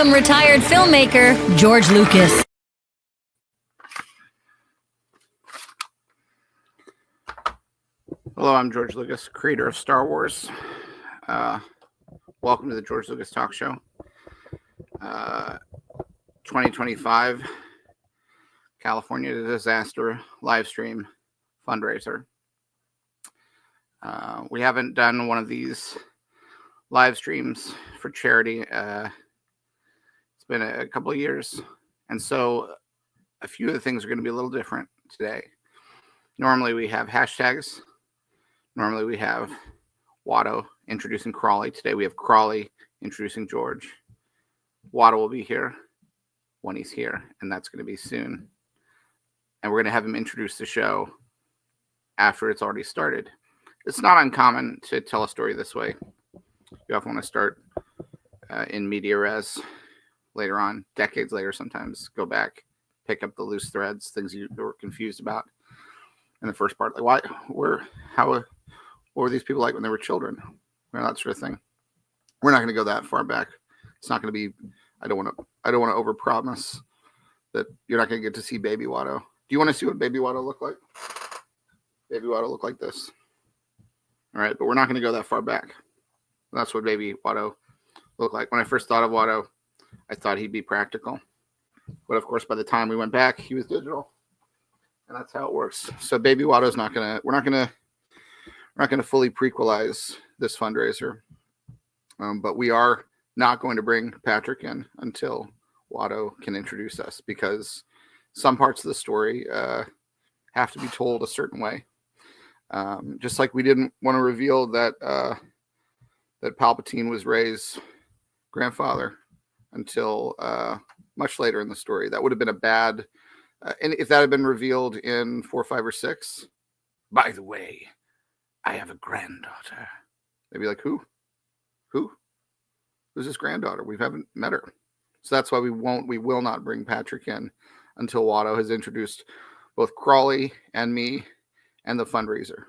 welcome retired filmmaker George Lucas. Hello, I'm George Lucas, creator of Star Wars. Welcome to the George Lucas Talk Show. 2025 California Disaster live stream fundraiser. We haven't done one of these live streams for charity. It's been a couple of years, and so a few of the things are going to be a little different today. Normally we have hashtags. Normally we have Watto introducing Crawley. Today we have Crawley introducing George. Watto will be here when he's here, and that's going to be soon. And we're going to have him introduce the show after it's already started. It's not uncommon to tell a story this way. You often want to start in media res later on, decades later sometimes, go back, pick up the loose threads, things you were confused about in the first part. Like, what were these people like when they were children? That sort of thing. We're not going to go that far back. It's not going to be, I don't want to overpromise that you're not going to get to see Baby Watto. Do you want to see what Baby Watto looked like? Baby Watto looked like this. All right, but we're not going to go that far back. That's what Baby Watto looked like. When I first thought of Watto, I thought he'd be practical. But of course, by the time we went back, he was digital. And that's how it works. So Baby Watto's we're not going to fully prequelize this fundraiser. But we are not going to bring Patrick in until Watto can introduce us, because some parts of the story have to be told a certain way. Just like we didn't want to reveal that that Palpatine was Rey's grandfather until much later in the story. That would have been a bad, and if that had been revealed in 4, 5, or 6, by the way, I have a granddaughter. They'd be like, who? Who's this granddaughter? We haven't met her. So that's why we will not bring Patrick in until Watto has introduced both Crawley and me and the fundraiser.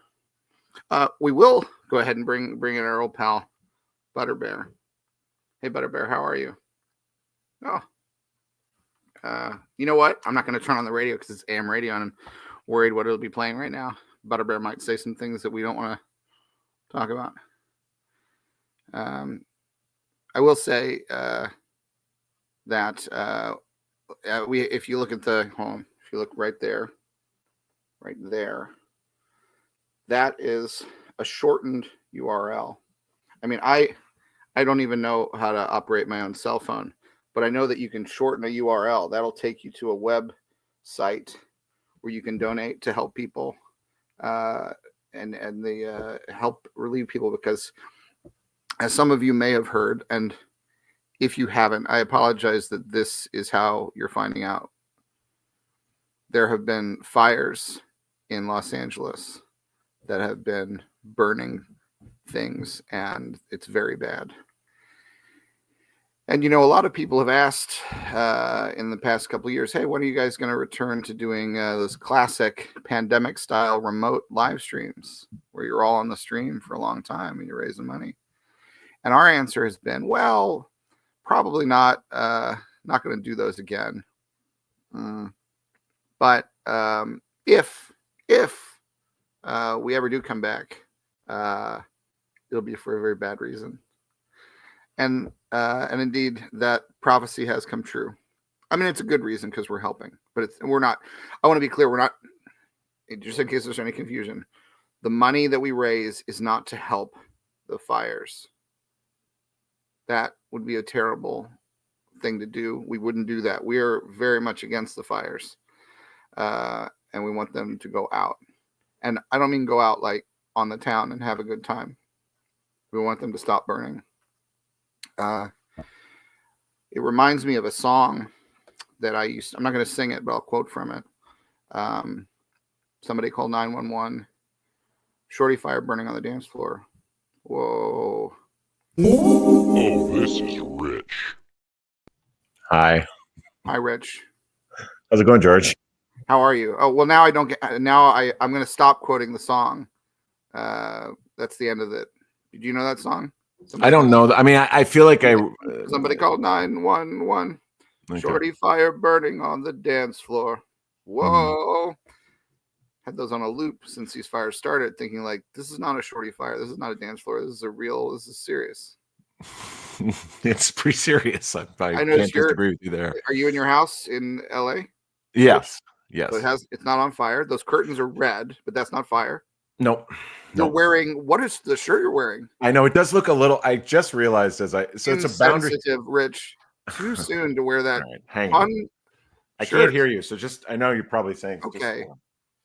We will go ahead and bring in our old pal, Butterbear. Hey, Butterbear, how are you? Oh. You know what? I'm not going to turn on the radio because it's AM radio, and I'm worried what it'll be playing right now. Butterbear might say some things that we don't want to talk about. I will say that if you look at if you look right there, that is a shortened URL. I mean, I don't even know how to operate my own cell phone, but I know that you can shorten a URL. That'll take you to a web site where you can donate to help people and help relieve people, because as some of you may have heard, and if you haven't, I apologize that this is how you're finding out. There have been fires in Los Angeles that have been burning things, and it's very bad. And, a lot of people have asked in the past couple of years, hey, when are you guys going to return to doing those classic pandemic-style remote live streams where you're all on the stream for a long time and you're raising money? And our answer has been, well, probably not going to do those again. But if we ever do come back, it'll be for a very bad reason. And indeed, that prophecy has come true. I mean, it's a good reason because we're helping, but we're not. I want to be clear. We're not. Just in case there's any confusion, the money that we raise is not to help the fires. That would be a terrible thing to do. We wouldn't do that. We are very much against the fires, and we want them to go out. And I don't mean go out like on the town and have a good time. We want them to stop burning. It reminds me of a song that I'm not going to sing it, but I'll quote from it. Somebody called 911. Shorty fire burning on the dance floor. Whoa. Oh, this is Rich. Hi, Rich. how's it going, George? How are you? Oh, well, now I'm going to stop quoting the song. That's the end of it. Did you know that song? Somebody I don't know. I mean, I feel like somebody called 911. Okay. Shorty fire burning on the dance floor. Whoa. Had those on a loop since these fires started, thinking like, this is not a shorty fire. This is not a dance floor. This is serious. It's pretty serious. I can't disagree with you there. Are you in your house in LA? Yes. Yes. So it's not on fire. Those curtains are red, but that's not fire. Nope. You're wearing, what is the shirt you're wearing? I know it does look a little, I just realized it's a boundary. Insensitive, Rich. Too soon to wear that. All right, hang on. I can't hear you, so I know you're probably saying. Okay.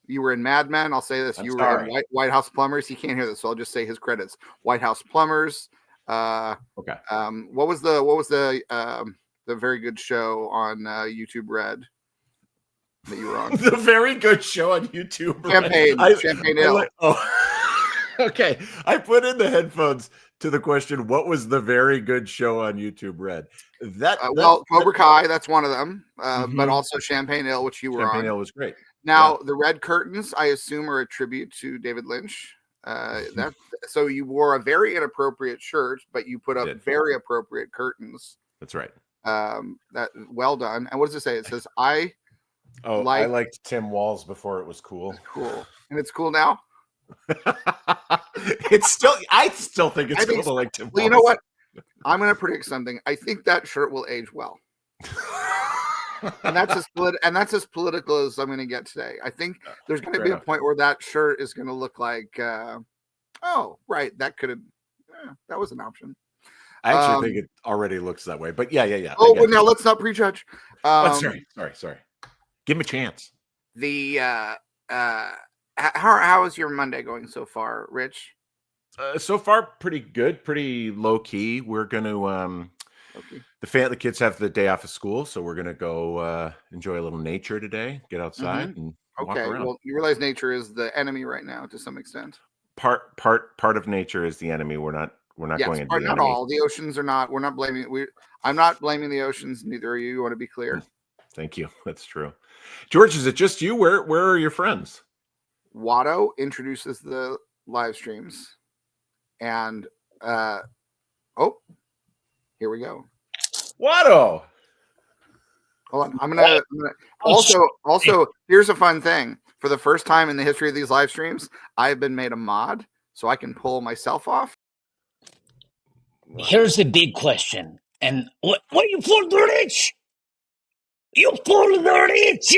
You were in Mad Men. I'll say this. You were in White House Plumbers. He can't hear this, so I'll just say his credits. White House Plumbers. Okay. What was the very good show on YouTube Red that you were on? The very good show on YouTube. Champagne Ale. Okay. I put in the headphones to the question, what was the very good show on YouTube Red? Cobra Kai, that's one of them. But also Champagne Ale, which you were on. Champagne Ale was great. Now, the red curtains, I assume, are a tribute to David Lynch. So you wore a very inappropriate shirt, but you put up very appropriate curtains. That's right. That well done. And what does it say? It says, I liked Tim Walz before it was cool. Cool. And it's cool now? I still think it's cool to like Tim Walz. Well, you know what? I'm going to predict something. I think that shirt will age well. and that's as political as I'm going to get today. I think there's going to be a point where that shirt is going to look like, that was an option. I actually think it already looks that way, but yeah. Oh, well, now let's not prejudge. Sorry. Give him a chance. How is your Monday going so far, Rich? So far, pretty good, pretty low key. We're going to, the kids have the day off of school, so we're going to go enjoy a little nature today, get outside and walk around. Well, you realize nature is the enemy right now to some extent. Part of nature is the enemy. We're not going into the not enemy. all. The oceans are not. We're not blaming. I'm not blaming the oceans. Neither are you. You want to be clear. Thank you. That's true. George, is it just you? Where are your friends? Watto introduces the live streams, and here we go. Watto. Hold on. I'm gonna also. Here's a fun thing. For the first time in the history of these live streams, I've been made a mod, so I can pull myself off. Here's the big question. And what you for the rich? You for the rich?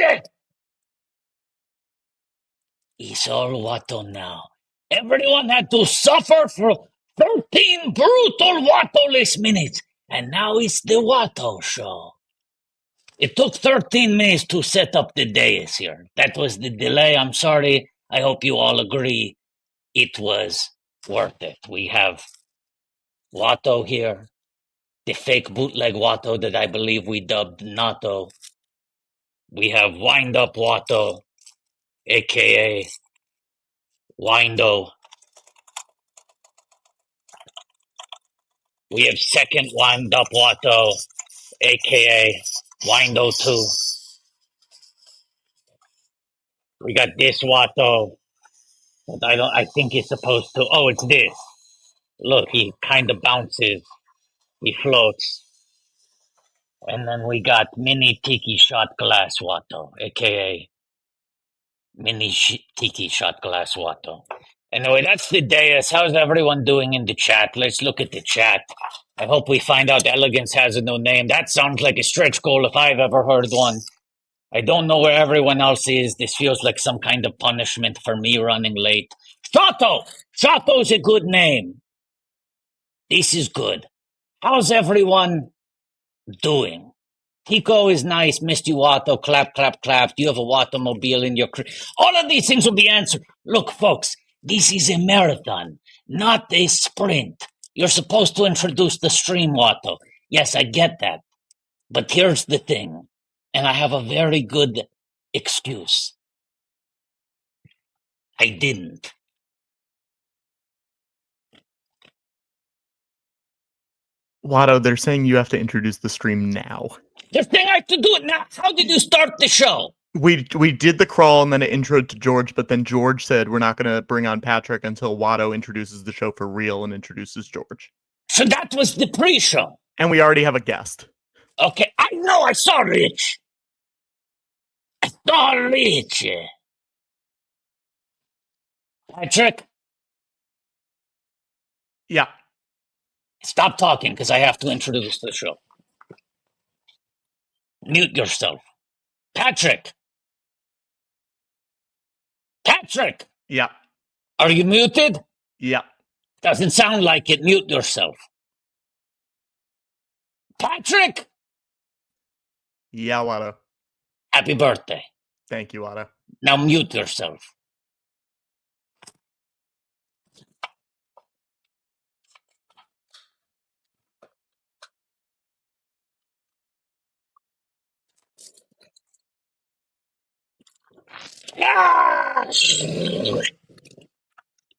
It's all Watto now. Everyone had to suffer for 13 brutal Watto-less minutes. And now it's the Watto show. It took 13 minutes to set up the dais here. That was the delay. I'm sorry. I hope you all agree it was worth it. We have Watto here, the fake bootleg Watto that I believe we dubbed Natto. We have Wind Up Watto, a.k.a. Windo. We have second Wind Up Watto, a.k.a. Windo 2. We got this Watto. I think it's supposed to. Oh, it's this. Look, he kind of bounces. He floats. And then we got Mini Tiki Shot Glass Watto, a.k.a. Mini Tiki Shot Glass Watto. Anyway, that's the dais. How's everyone doing in the chat? Let's look at the chat. I hope we find out Elegance has a new name. That sounds like a stretch goal if I've ever heard one. I don't know where everyone else is. This feels like some kind of punishment for me running late. Shato! Shato's a good name. This is good. How's everyone doing? Tico is nice. Misty Watto. Clap, clap, clap. Do you have a Wattomobile in your all of these things will be answered. Look, folks, this is a marathon, not a sprint. You're supposed to introduce the stream Watto. Yes, I get that. But here's the thing. And I have a very good excuse. I didn't. Watto, they're saying you have to introduce the stream now. They're saying I have to do it now. How did you start the show? We did the crawl and then it introed to George, but then George said we're not going to bring on Patrick until Watto introduces the show for real and introduces George. So that was the pre-show. And we already have a guest. Okay, I know, I saw Rich. I saw Rich. Patrick, Yeah. stop talking because I have to introduce the show. Mute yourself. Patrick. Patrick, Yeah. are you muted? Yeah. Doesn't sound like it. Mute yourself. Patrick, Yeah, Watto. happy birthday. Thank you, Watto. Now mute yourself.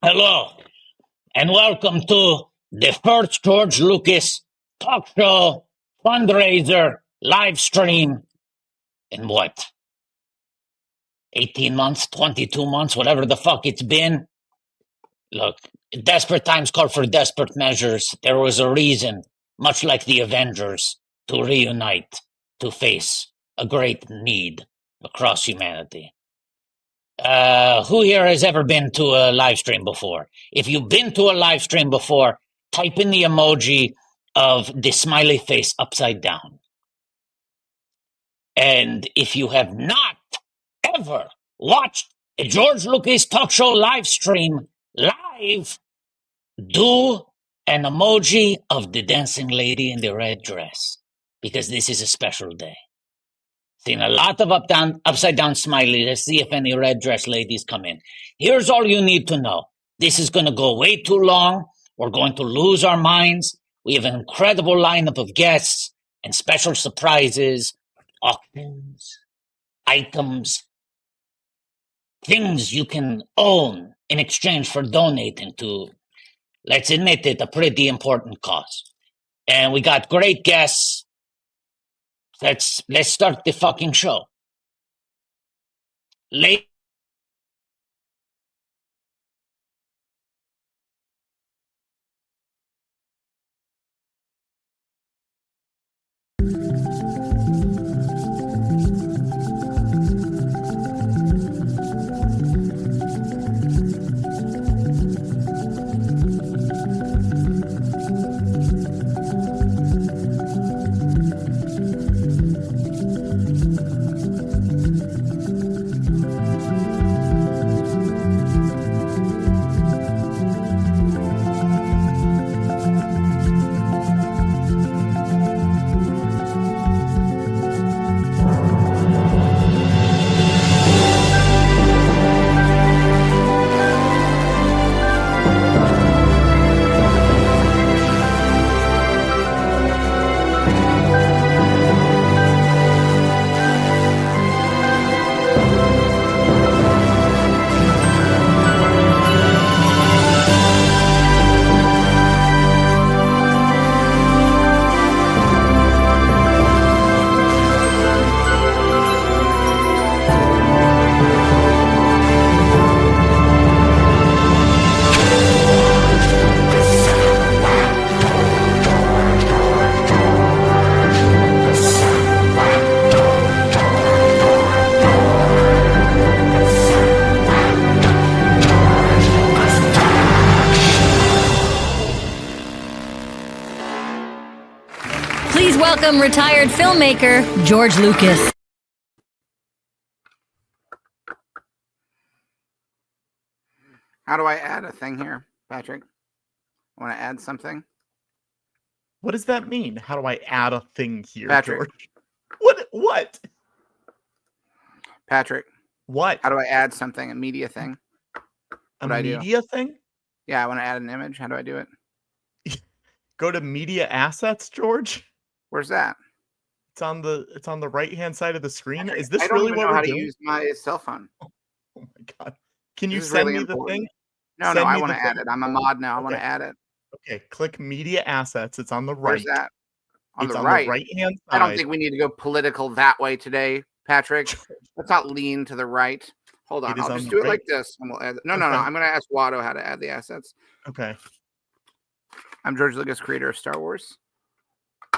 Hello, and welcome to the first George Lucas talk show, fundraiser, live stream in what? 18 months, 22 months, whatever the fuck it's been. Look, desperate times call for desperate measures. There was a reason, much like the Avengers, to reunite, to face a great need across humanity. Who here has ever been to a live stream before? If you've been to a live stream before, type in the emoji of the smiley face upside down. And if you have not ever watched a George Lucas talk show live stream live, do an emoji of the dancing lady in the red dress, because this is a special day. Seen a lot of upside down smileys. Let's see if any red dress ladies come in. Here's all you need to know. This is going to go way too long. We're going to lose our minds. We have an incredible lineup of guests and special surprises, auctions, items, things you can own in exchange for donating to, let's admit it, a pretty important cause. And we got great guests. Let's start the fucking show. Welcome retired filmmaker George Lucas. How do I add a thing here, Patrick? I want to add something. What does that mean? How do I add a thing here, Patrick? George? What? Patrick. What? How do I add something? A media thing. A media thing? Yeah, I want to add an image. How do I do it? Go to media assets, George. Where's that? It's on the right-hand side of the screen. Is this I don't really even what know we're how doing? to use my cell phone. Oh my god! Can you This is send really me the important. thing? No, Send I me want the to add thing. it. I'm a mod now. I Okay. want to add it. Okay, click media assets. It's on the right. Where's that? On It's the on right. the right-hand side. I don't think we need to go political that way today, Patrick. Let's not lean to the right. Hold on. It is I'll on just the do it right. like this, and we'll add. No. Okay. I'm going to ask Watto how to add the assets. Okay. I'm George Lucas, creator of Star Wars.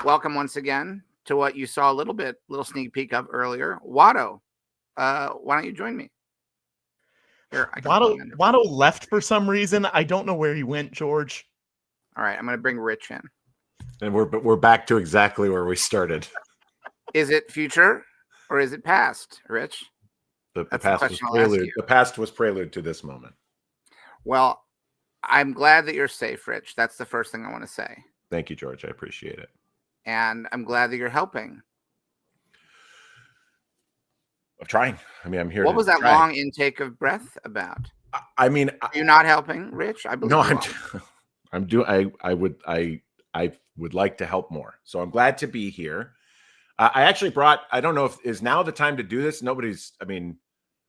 Welcome once again to what you saw a little sneak peek of earlier. Watto, why don't you join me? Here, Watto left for some reason. I don't know where he went, George. All right, I'm going to bring Rich in. And we're back to exactly where we started. Is it future or is it past, Rich? The past was prelude to this moment. Well, I'm glad that you're safe, Rich. That's the first thing I want to say. Thank you, George. I appreciate it. And I'm glad that you're helping. I'm trying. I mean, I'm here. What was that long intake of breath about? I mean, are you not helping, Rich? I believe no, I'm doing. I would like to help more. So I'm glad to be here. I actually brought. I don't know if is now the time to do this. Nobody's. I mean,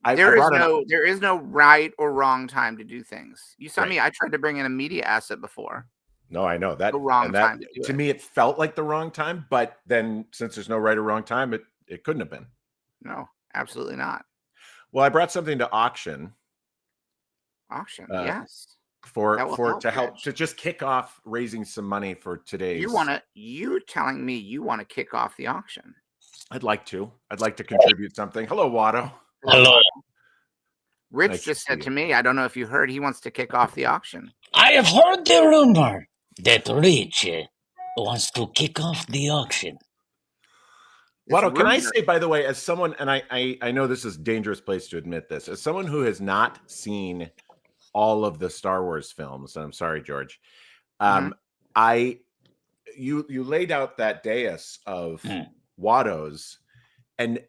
there is no right or wrong time to do things. You saw me. I tried to bring in a media asset before. No, I know that. The wrong time to do it. To me, it felt like the wrong time. But then, since there's no right or wrong time, it couldn't have been. No, absolutely not. Well, I brought something to auction. Yes. To help to just kick off raising some money for today's. You're telling me you want to kick off the auction? I'd like to contribute something. Hello, Watto. Hello. Rich just said to me, I don't know if you heard, he wants to kick off the auction. I have heard the rumor that Rich wants to kick off the auction. Watto, can I say, by the way, as someone, and I know this is a dangerous place to admit this, as someone who has not seen all of the Star Wars films, and I'm sorry, George, you laid out that dais of Wattos, and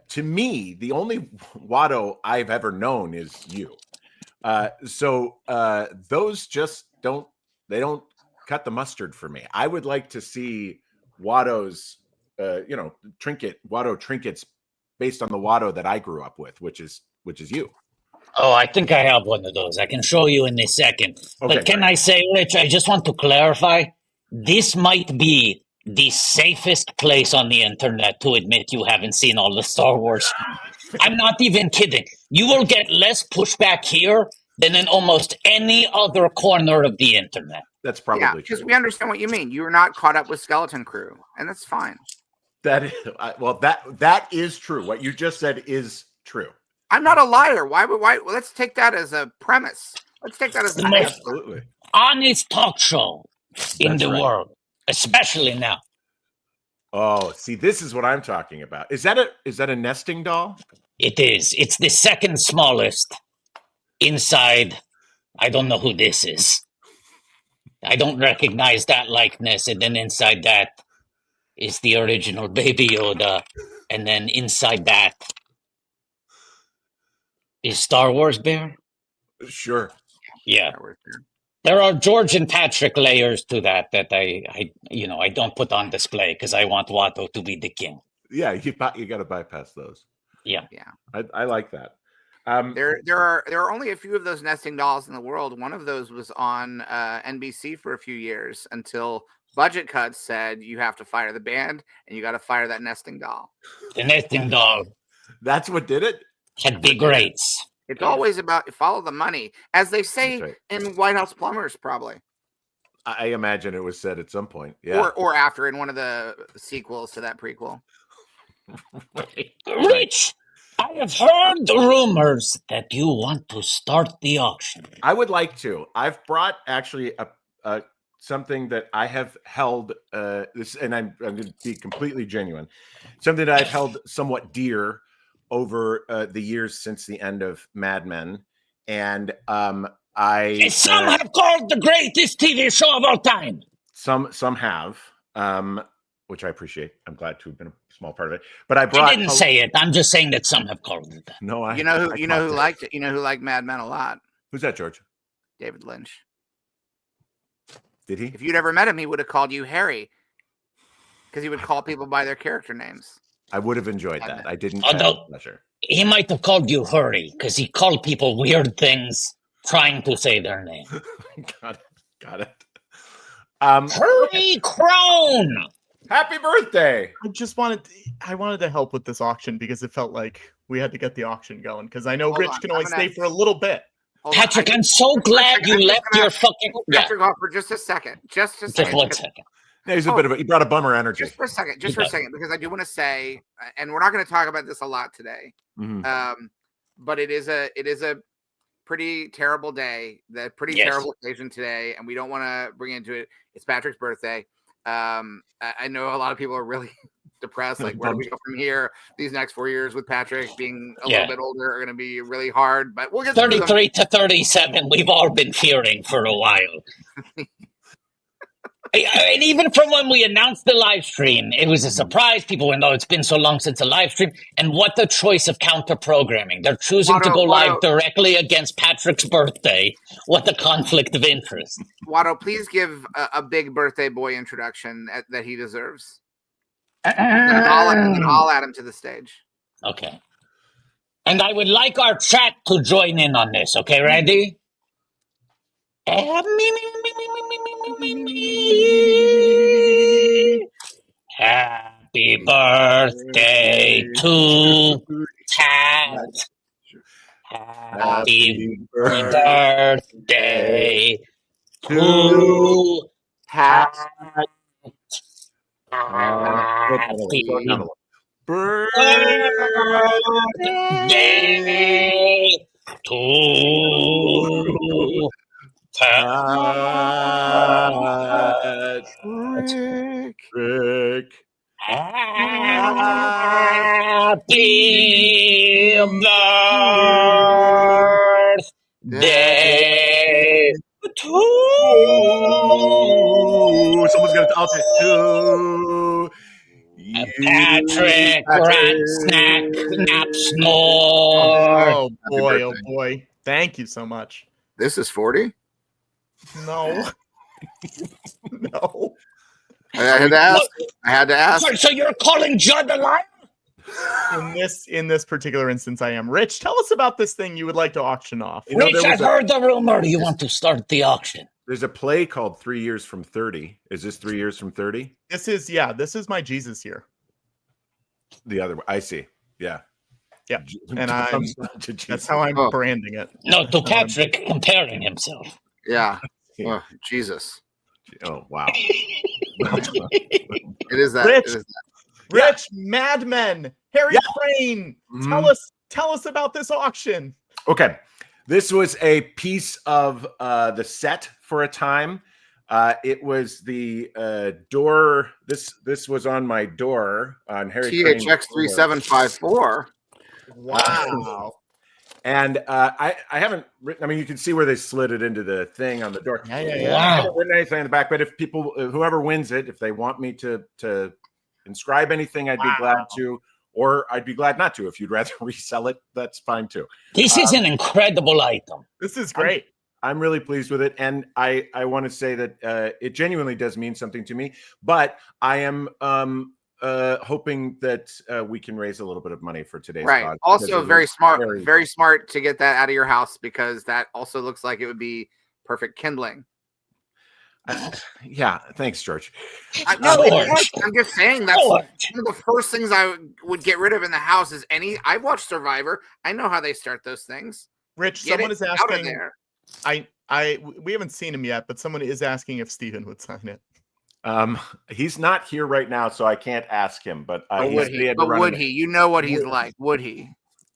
to me, the only Watto I've ever known is you. So those just don't cut the mustard for me. I would like to see Watto's, Watto trinkets based on the Watto that I grew up with, which is you. Oh, I think I have one of those. I can show you in a second. Okay, but can I say, Rich, I just want to clarify, this might be the safest place on the internet to admit you haven't seen all the Star Wars. I'm not even kidding. You will get less pushback here than in almost any other corner of the internet. That's probably true. Because we understand what you mean. You are not caught up with Skeleton Crew, and that's fine. That is true. What you just said is true. I'm not a liar. Why? Let's take that as a premise. Let's take that as the most honest talk show in the world, especially now. Oh, see, this is what I'm talking about. Is that a nesting doll? It is. It's the second smallest. Inside, I don't know who this is. I don't recognize that likeness. And then inside that is the original Baby Yoda. And then inside that is Star Wars Bear? Sure. Yeah. There are George and Patrick layers to that I don't put on display because I want Watto to be the king. Yeah, you got to bypass those. Yeah. I like that. There are only a few of those nesting dolls in the world. One of those was on NBC for a few years until budget cuts said you have to fire the band and you got to fire that nesting doll. The nesting doll. That's what did it? Had big rates. It's always about follow the money, as they say in White House Plumbers, probably. I imagine it was said at some point, yeah, or after in one of the sequels to that prequel. Rich, I have heard the rumors that you want to start the auction. I would like to. I've brought actually something that I have held. This, and I'm going to be completely genuine. Something that I've held somewhat dear over the years since the end of Mad Men, and some have called the greatest TV show of all time. Some have, which I appreciate. I'm glad to have been a small part of it. But I didn't say it. I'm just saying that some have called it. No, you know who liked it. You know who liked Mad Men a lot. Who's that, George? David Lynch. Did he? If you'd ever met him, he would have called you Harry, because he would call people by their character names. I would have enjoyed that. I didn't. He might have called you Hurry because he called people weird things trying to say their name. Got it. Hurry Crone! Happy birthday! I wanted to help with this auction because it felt like we had to get the auction going. Because I know Rich can only stay for a little bit. Patrick, I'm so glad you left your fucking... Patrick off for just a second. Just a second. Just 1 second. Yeah, he's he brought a bummer energy. Just for a second, because I do want to say, and we're not going to talk about this a lot today, but it is a pretty terrible day, terrible occasion today, and we don't want to bring into it. It's Patrick's birthday. I know a lot of people are really depressed. Like, where do we go from here? These next 4 years with Patrick being a little bit older are going to be really hard, but we'll get 33 to 37. We've all been fearing for a while. And even from when we announced the live stream, it was a surprise. People went, "Oh, it's been so long since a live stream." And what the choice of counter programming. They're choosing to go live directly against Patrick's birthday. What the conflict of interest. Watto, please give a big birthday boy introduction that he deserves. And I'll add him to the stage. Okay. And I would like our chat to join in on this. Okay, ready? Happy birthday to Tat. Happy birthday to Tat. Happy birthday to Patrick. Happy birthday to someone's gonna tell it to Patrick. Rat snack nap snore. Oh boy! Thank you so much. This is 40. No. No. I had to ask. So you're calling Judd a liar? In this particular instance, I am. Rich, tell us about this thing you would like to auction off. Rich, I've heard the rumor. Do you want to start the auction? There's a play called 3 Years from 30. Is this 3 Years from 30? This is my Jesus year. The other one. I see. Yeah. Yeah. And that's how I'm branding it. No, to Patrick comparing himself. Yeah. Oh, Jesus. Oh, wow. It is that. Rich, Mad Men, Harry Crane. Tell us about this auction. Okay. This was a piece of the set for a time. It was the door. This was on my door on Harry THX 3754. Wow. And I haven't written. I mean, you can see where they slid it into the thing on the door. Yeah. I haven't written anything in the back, but if whoever wins it, if they want me to inscribe anything, I'd be glad to, or I'd be glad not to. If you'd rather resell it, that's fine too. This is an incredible item. This is great. I'm really pleased with it, and I want to say that it genuinely does mean something to me. But I am hoping that we can raise a little bit of money for today's right. Also, very smart to get that out of your house, because that also looks like it would be perfect kindling. Yeah, thanks, George. I'm just saying that's one of the first things I would get rid of in the house is I've watched Survivor. I know how they start those things. Rich, someone is asking. We haven't seen him yet, but someone is asking if Steven would sign it. He's not here right now, so I can't ask him. But would he? You know what he's like? Would he?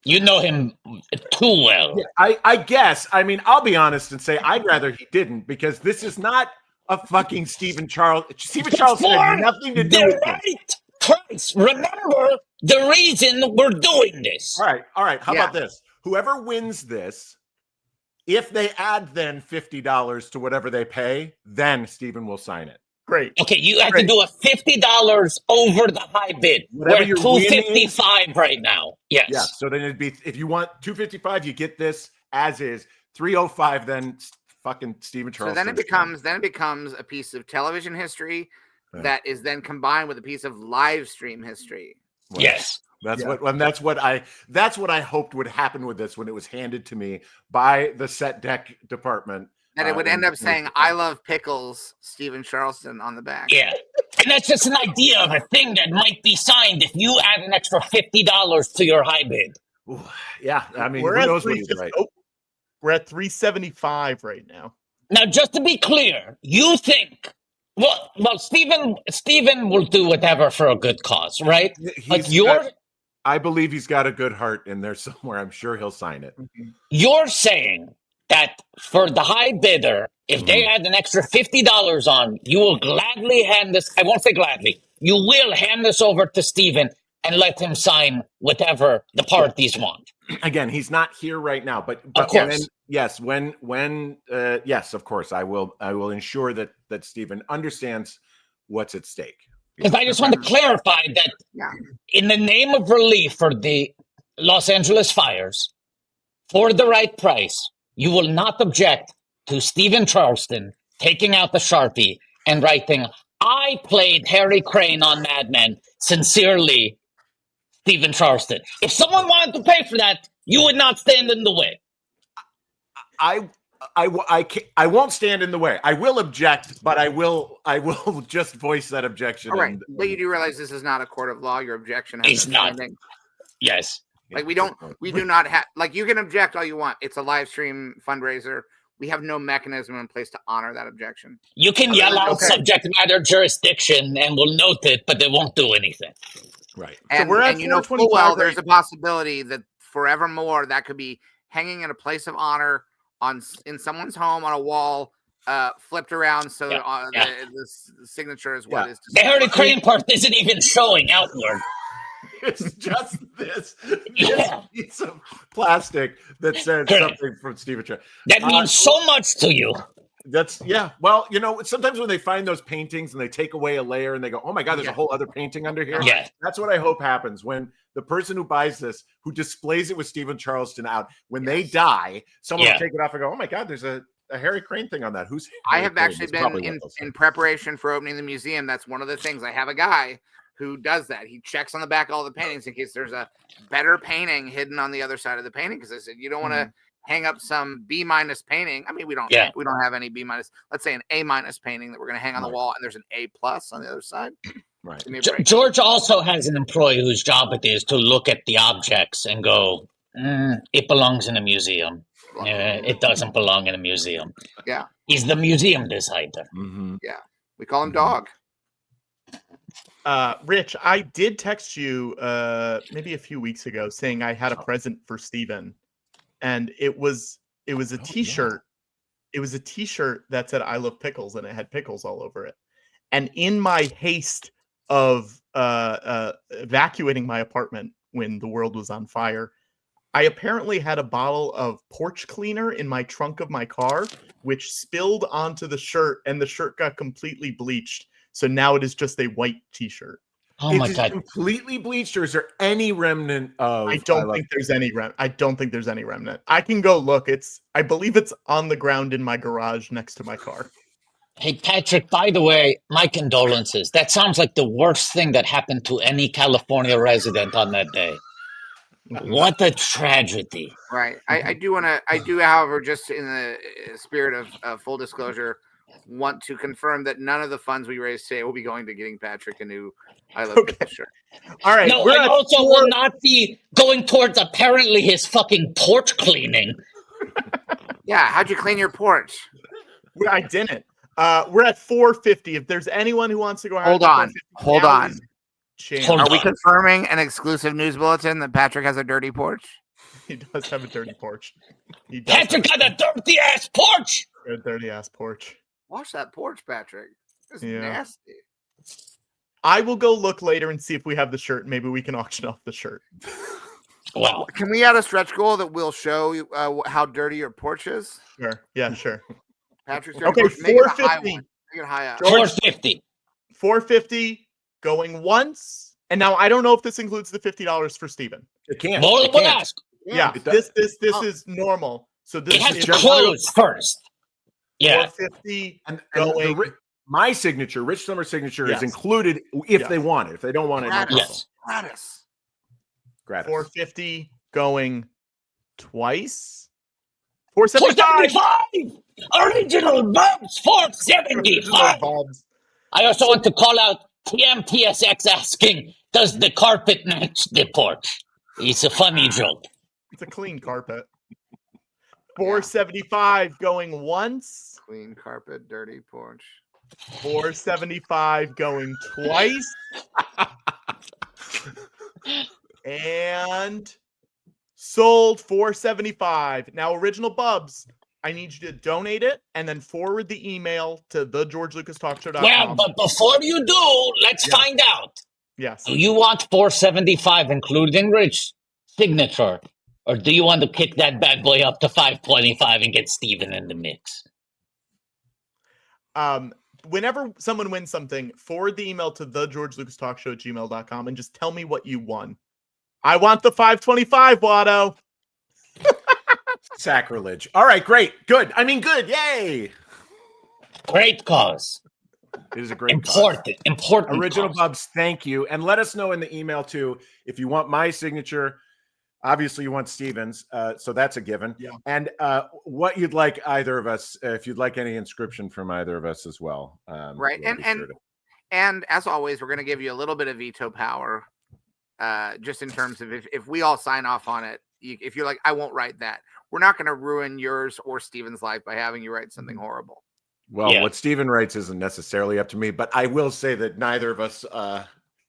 You know him too well. Yeah, I guess. I mean, I'll be honest and say I'd rather he didn't, because this is not a fucking Stephen Charleston had nothing to do with it. Christ, remember the reason we're doing this. All right. How about this? Whoever wins this, if they add then $50 to whatever they pay, then Stephen will sign it. Great. Okay, you have to do a $50 over the high bid. Whatever we're $255 right now. Yes. Yeah. So then it'd be, if you want $255, you get this as is. $305, then fucking Stephen Charleston. So then it becomes a piece of television history that is then combined with a piece of live stream history. Right. Yes. That's what I hoped would happen with this when it was handed to me by the set deck department. And it would end up saying, "I love pickles, Stephen Charleston" on the back. Yeah. And that's just an idea of a thing that might be signed if you add an extra $50 to your high bid. Ooh, yeah. I mean, who knows what he's right. We're at 375 right now. Now, just to be clear, you think well, Stephen will do whatever for a good cause, right? But I believe he's got a good heart in there somewhere. I'm sure he'll sign it. You're saying that for the high bidder, if they add an extra $50 on, you will gladly hand this. I won't say gladly. You will hand this over to Stephen and let him sign whatever the parties want. Again, he's not here right now, but of course, yes, yes, of course, I will ensure that Stephen understands what's at stake. Because I just want to clarify that in the name of relief for the Los Angeles fires, for the right price, you will not object to Stephen Charleston taking out the Sharpie and writing, "I played Harry Crane on Mad Men. Sincerely, Stephen Charleston." If someone wanted to pay for that, you would not stand in the way. I won't stand in the way. I will object, but I will just voice that objection. All right, but you do realize this is not a court of law. Your objection has it's not. Yes. Like we do not have, like, you can object all you want. It's a live stream fundraiser. We have no mechanism in place to honor that objection. You can yell out subject matter jurisdiction and we'll note it, but they won't do anything. Right. And, so we're at and you know full well there's a possibility that forevermore that could be hanging in a place of honor in someone's home on a wall, flipped around so the signature is what is. The Harry Crane part isn't even showing outward. It's just this piece of plastic that says something from Stephen Charleston. That means so much to you. Well, you know, sometimes when they find those paintings and they take away a layer and they go, "Oh my God, there's a whole other painting under here." Yeah. That's what I hope happens when the person who buys this, who displays it with Stephen Charleston out, when they die, someone will take it off and go, "Oh my God, there's a Harry Crane thing on that." Who's I have actually been in preparation for opening the museum. That's one of the things. I have a guy who does that. He checks on the back of all the paintings in case there's a better painting hidden on the other side of the painting. Because I said you don't want to hang up some B- painting. I mean, we don't have any B-. Let's say an A- painting that we're going to hang on the wall, and there's an A+ on the other side. Right. George also has an employee whose job it is to look at the objects and go, "It belongs in a museum. It doesn't belong in a museum." Yeah. He's the museum decider. Yeah. We call him Dog. Rich, I did text you maybe a few weeks ago saying I had a present for Stephen, and it was a T-shirt. It was a T-shirt that said "I love pickles" and it had pickles all over it. And in my haste of evacuating my apartment when the world was on fire, I apparently had a bottle of porch cleaner in my trunk of my car, which spilled onto the shirt, and the shirt got completely bleached. So now it is just a white T-shirt. Oh my God! Completely bleached, or is there any remnant of? I don't think there's any remnant. I can go look. I believe it's on the ground in my garage next to my car. Hey Patrick, by the way, my condolences. That sounds like the worst thing that happened to any California resident on that day. What a tragedy! Right. I do, however, just in the spirit of full disclosure, want to confirm that none of the funds we raise today will be going to getting Patrick a new I Love Pickles shirt. All right. No, I also will not be going towards apparently his fucking porch cleaning. Yeah, how'd you clean your porch? I didn't. We're at 450. If there's anyone who wants to go, hold on. Are we confirming an exclusive news bulletin that Patrick has a dirty porch? He does have a dirty porch. Patrick got a dirty ass porch. A dirty ass porch. Wash that porch, Patrick. It's nasty. I will go look later and see if we have the shirt. Maybe we can auction off the shirt. Wow. Can we add a stretch goal that will show how dirty your porch is? Sure. Yeah, sure. Patrick's dirty porch. Make it a high one. Make it high up. 450. 450 going once. And now I don't know if this includes the $50 for Stephen. It can't. Multiple ask. Yeah, this is normal. So this it has to close first. Yeah. 450 and my signature, Rich Sommer's signature, is included if they want it. If they don't want it, gratis. 450 going twice. 475. Original Bubs 475. I also want to call out TMTSX asking, does the carpet match the porch? It's a funny joke. It's a clean carpet. 475 going once. Clean carpet, dirty porch. 475 going twice. And sold 475. Now, Original Bubs, I need you to donate it and then forward the email to thegeorgelucastalkshow.com. Well, but before you do, let's find out. Yes. Do you want 475, including Rich signature, or do you want to kick that bad boy up to 525 and get Steven in the mix? Whenever someone wins something, forward the email to thegeorgelucastalkshow@gmail.com and just tell me what you won. I want the 525, Watto. Sacrilege. All right, great. Good. I mean, good. Yay. Great cause. It is a great important Original cause. Bubs, thank you. And let us know in the email, too, if you want my signature. Obviously, you want Steven's, so that's a given. Yeah. And what you'd like either of us, if you'd like any inscription from either of us as well. Right. And as always, we're going to give you a little bit of veto power, just in terms of if we all sign off on it. If you're like, I won't write that, we're not going to ruin yours or Steven's life by having you write something horrible. Well, what Steven writes isn't necessarily up to me, but I will say that neither of us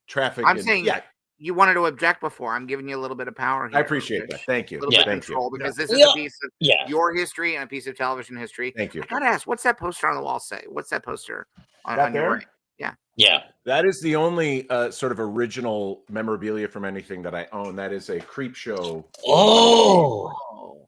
traffic. I'm saying you wanted to object before. I'm giving you a little bit of power here. I appreciate that. Thank you. A little bit of control, because this is a piece of your history and a piece of television history. Thank you. I gotta ask, what's that poster on the wall say? What's that poster on your right? Yeah. Yeah. That is the only sort of original memorabilia from anything that I own. That is a Creepshow. Oh.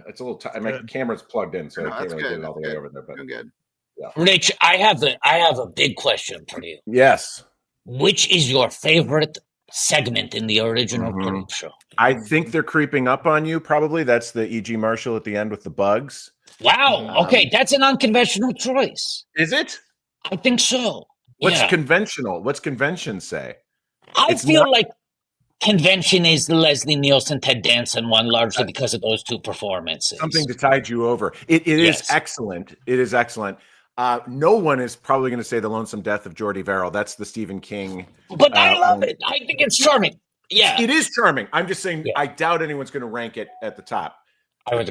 It's a little. My camera's plugged in, so I can't really get it all the way over there. But good. Yeah. Rich, I have a big question for you. Yes. Which is your favorite segment in the original Creepshow? I think they're creeping up on you. Probably that's the E.G. Marshall at the end with the bugs. Wow. Okay, that's an unconventional choice. Is it? I think so. What's conventional? What's convention say? I feel like convention is the Leslie Nielsen Ted Danson one, largely because of those two performances. Something to tide you over. It is excellent. It is excellent. No one is probably going to say The Lonesome Death of Jordy Verrill. That's the Stephen King. But I love it. I think it's charming. Yeah. It is charming. I'm just saying I doubt anyone's going to rank it at the top. The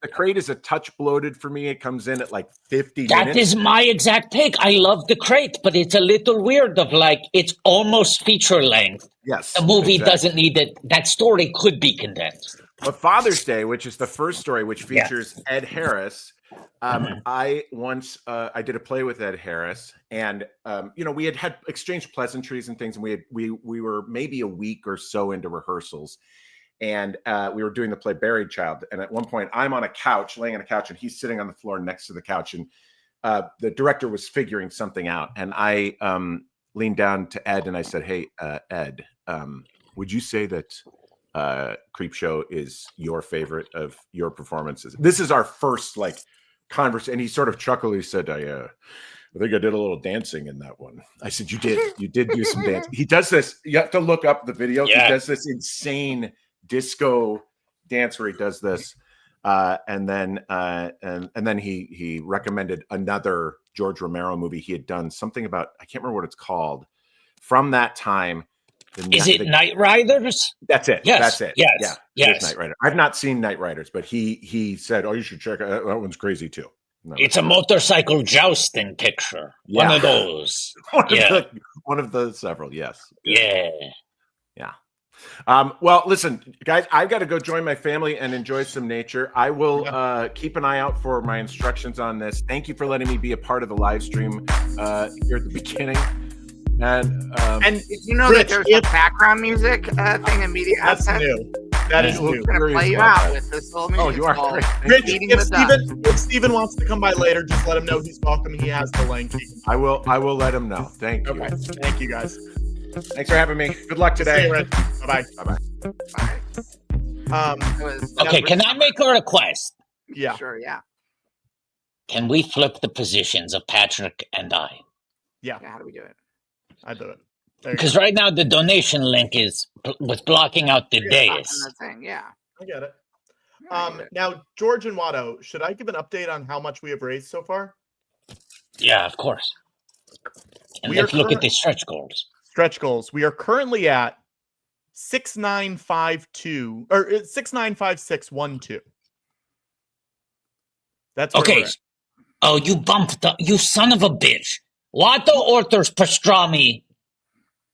crate is a touch bloated for me. It comes in at like 50 minutes. That is my exact take. I love the crate, but it's a little weird of like, it's almost feature length. Yes. The movie doesn't need it. That story could be condensed. But Father's Day, which is the first story, which features Ed Harris. I once I did a play with Ed Harris, and we had exchanged pleasantries and things, and we were maybe a week or so into rehearsals, and we were doing the play Buried Child. And at one point, I'm on a couch, laying on a couch, and he's sitting on the floor next to the couch, and the director was figuring something out, and I leaned down to Ed and I said, "Hey, Ed, would you say that Creepshow is your favorite of your performances?" This is our first conversation, and he sort of chuckled. He said, I think I did a little dancing in that one. I said, you did do some dancing. He does this. You have to look up the video. He does this insane disco dance where he does this. And then he recommended another George Romero movie he had done, something about, I can't remember what it's called, from that time. Is it Night Riders? That's it. Yes. That's it. Yes. Yes. Night Rider. I've not seen Night Riders, but he said, "Oh, you should check it. That one's crazy too." No. It's a motorcycle jousting picture. One of those. One of the several. Yes. Yeah. Well, listen, guys, I've got to go join my family and enjoy some nature. I will keep an eye out for my instructions on this. Thank you for letting me be a part of the live stream here at the beginning. And did you know that there's a background music thing in media? That's new. That is new. We're going to play you out with this little music. Oh, you are great. Rich, if Steven wants to come by later, just let him know he's welcome. He has the link. I will let him know. Thank you. Okay. Thank you, guys. Thanks for having me. Good luck today. See you, Rich. Bye-bye. Bye. Okay, can I make a request? Yeah. Sure, yeah. Can we flip the positions of Patrick and I? Yeah. How do we do it? I do it. Because right now the donation link was blocking out the dais. Yeah. I get it. Now, George and Watto, should I give an update on how much we have raised so far? Yeah, of course. And let's look at the stretch goals. Stretch goals. We are currently at 6952 or 695612. That's where Okay. we're at. Oh, you bumped up. You son of a bitch. Watto Orthers Pastrami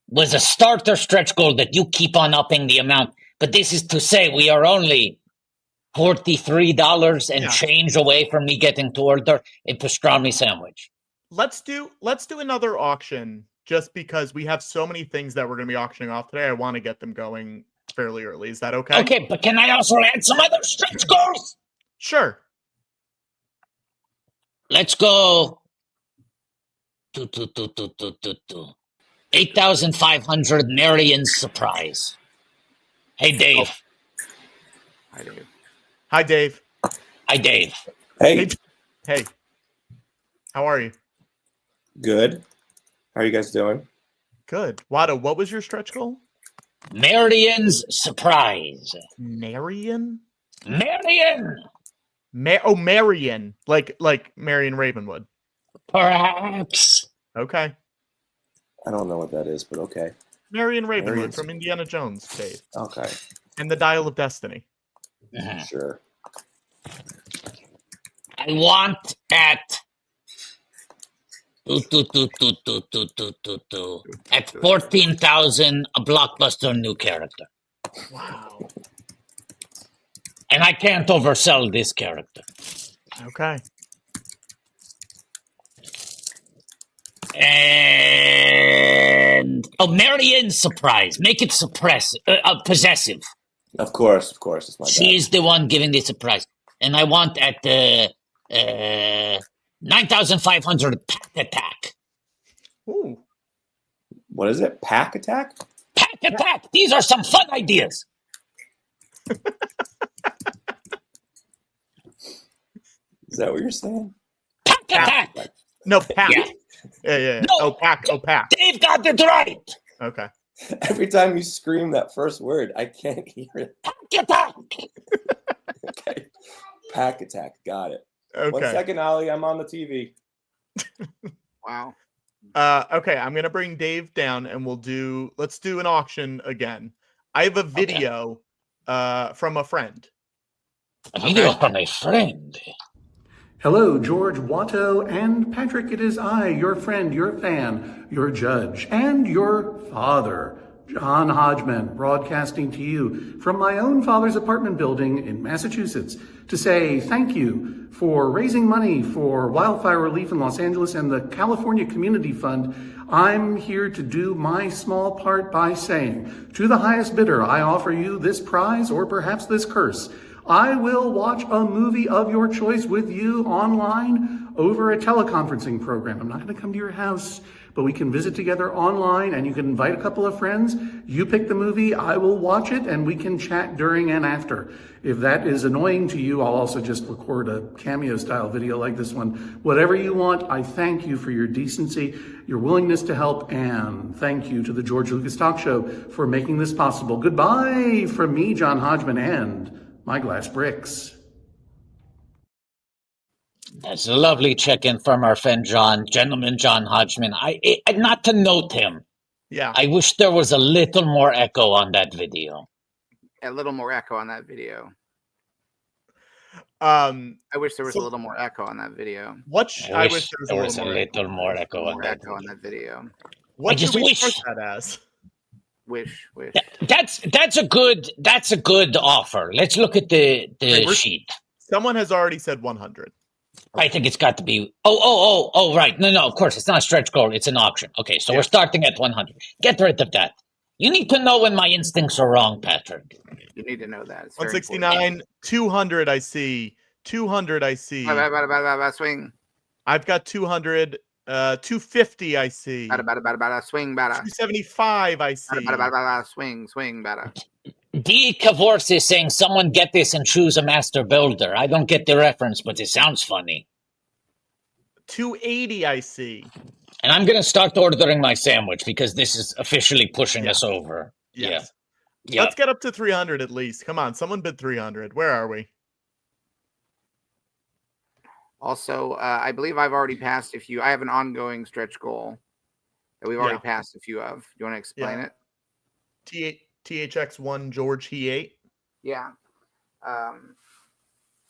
was a starter stretch goal that you keep on upping the amount. But this is to say we are only $43 and change away from me getting to order a pastrami sandwich. Let's do another auction just because we have so many things that we're going to be auctioning off today. I want to get them going fairly early. Is that okay? Okay, but can I also add some other stretch goals? Sure. Let's go. 8,500 Marion's surprise. Hey, Dave. Hi, Dave. Hi, Dave. Hi, Dave. Hey. Hey. How are you? Good. How are you guys doing? Good. Watto, what was your stretch goal? Marion's surprise. Marion? Marion! Marion. Like Marion Ravenwood. Perhaps. Okay. I don't know what that is, but okay. Marion Ravenwood Marion's... from Indiana Jones, Dave. Okay. And the Dial of Destiny. Sure. I want at at 14,000 a blockbuster new character. Wow. And I can't oversell this character. Okay. And Marion's surprise. Make it possessive. Of course, it's my She is the one giving the surprise. And I want at 9,500 Pack Attack. Ooh. What is it? Pack Attack? Pack Attack! These are some fun ideas! Is that what you're saying? Pack Attack! No, Pack. Yeah. Yeah. No, Oh, Pack. Dave got it right! Okay. Every time you scream that first word, I can't hear it. Pack Attack! Okay. Pack Attack. Got it. Okay. 1 second, Ollie. I'm on the TV. Wow. Okay, I'm gonna bring Dave down and let's do an auction again. I have a video from a friend. A video from a friend. Hello, George, Watto, and Patrick. It is I, your friend, your fan, your judge, and your father, John Hodgman, broadcasting to you from my own father's apartment building in Massachusetts to say thank you for raising money for wildfire relief in Los Angeles and the California Community Fund. I'm here to do my small part by saying, to the highest bidder, I offer you this prize or perhaps this curse. I will watch a movie of your choice with you online over a teleconferencing program. I'm not going to come to your house, but we can visit together online and you can invite a couple of friends. You pick the movie, I will watch it, and we can chat during and after. If that is annoying to you, I'll also just record a cameo-style video like this one. Whatever you want, I thank you for your decency, your willingness to help, and thank you to the George Lucas Talk Show for making this possible. Goodbye from me, John Hodgman, and my glass bricks. That's a lovely check-in from our friend John Hodgman. I not to note him. Yeah. I wish there was a little more echo on that video. A little more echo on that video. I wish there was a little more echo on that video. I wish there was a little more echo on that video. What do we start that as? Wish. That's a good offer. Let's look at the sheet. Someone has already said 100. I think it's got to be. Oh, right. No, of course. It's not a stretch goal. It's an auction. Okay, so we're starting at 100. Get rid of that. You need to know when my instincts are wrong, Patrick. You need to know that. It's 169, 200, I see. 200, I see. Swing. I've got 200. 250, I see. Swing, batter. 275, I see. Swing, batter. D. Cavorse is saying, someone get this and choose a master builder. I don't get the reference, but it sounds funny. 280, I see. And I'm going to start ordering my sandwich because this is officially pushing us over. Yes. Yeah. Let's get up to 300 at least. Come on, someone bid 300. Where are we? Also, I believe I've already passed a few. I have an ongoing stretch goal that we've already passed a few of. Do you want to explain it? THX1 George He 8. Yeah.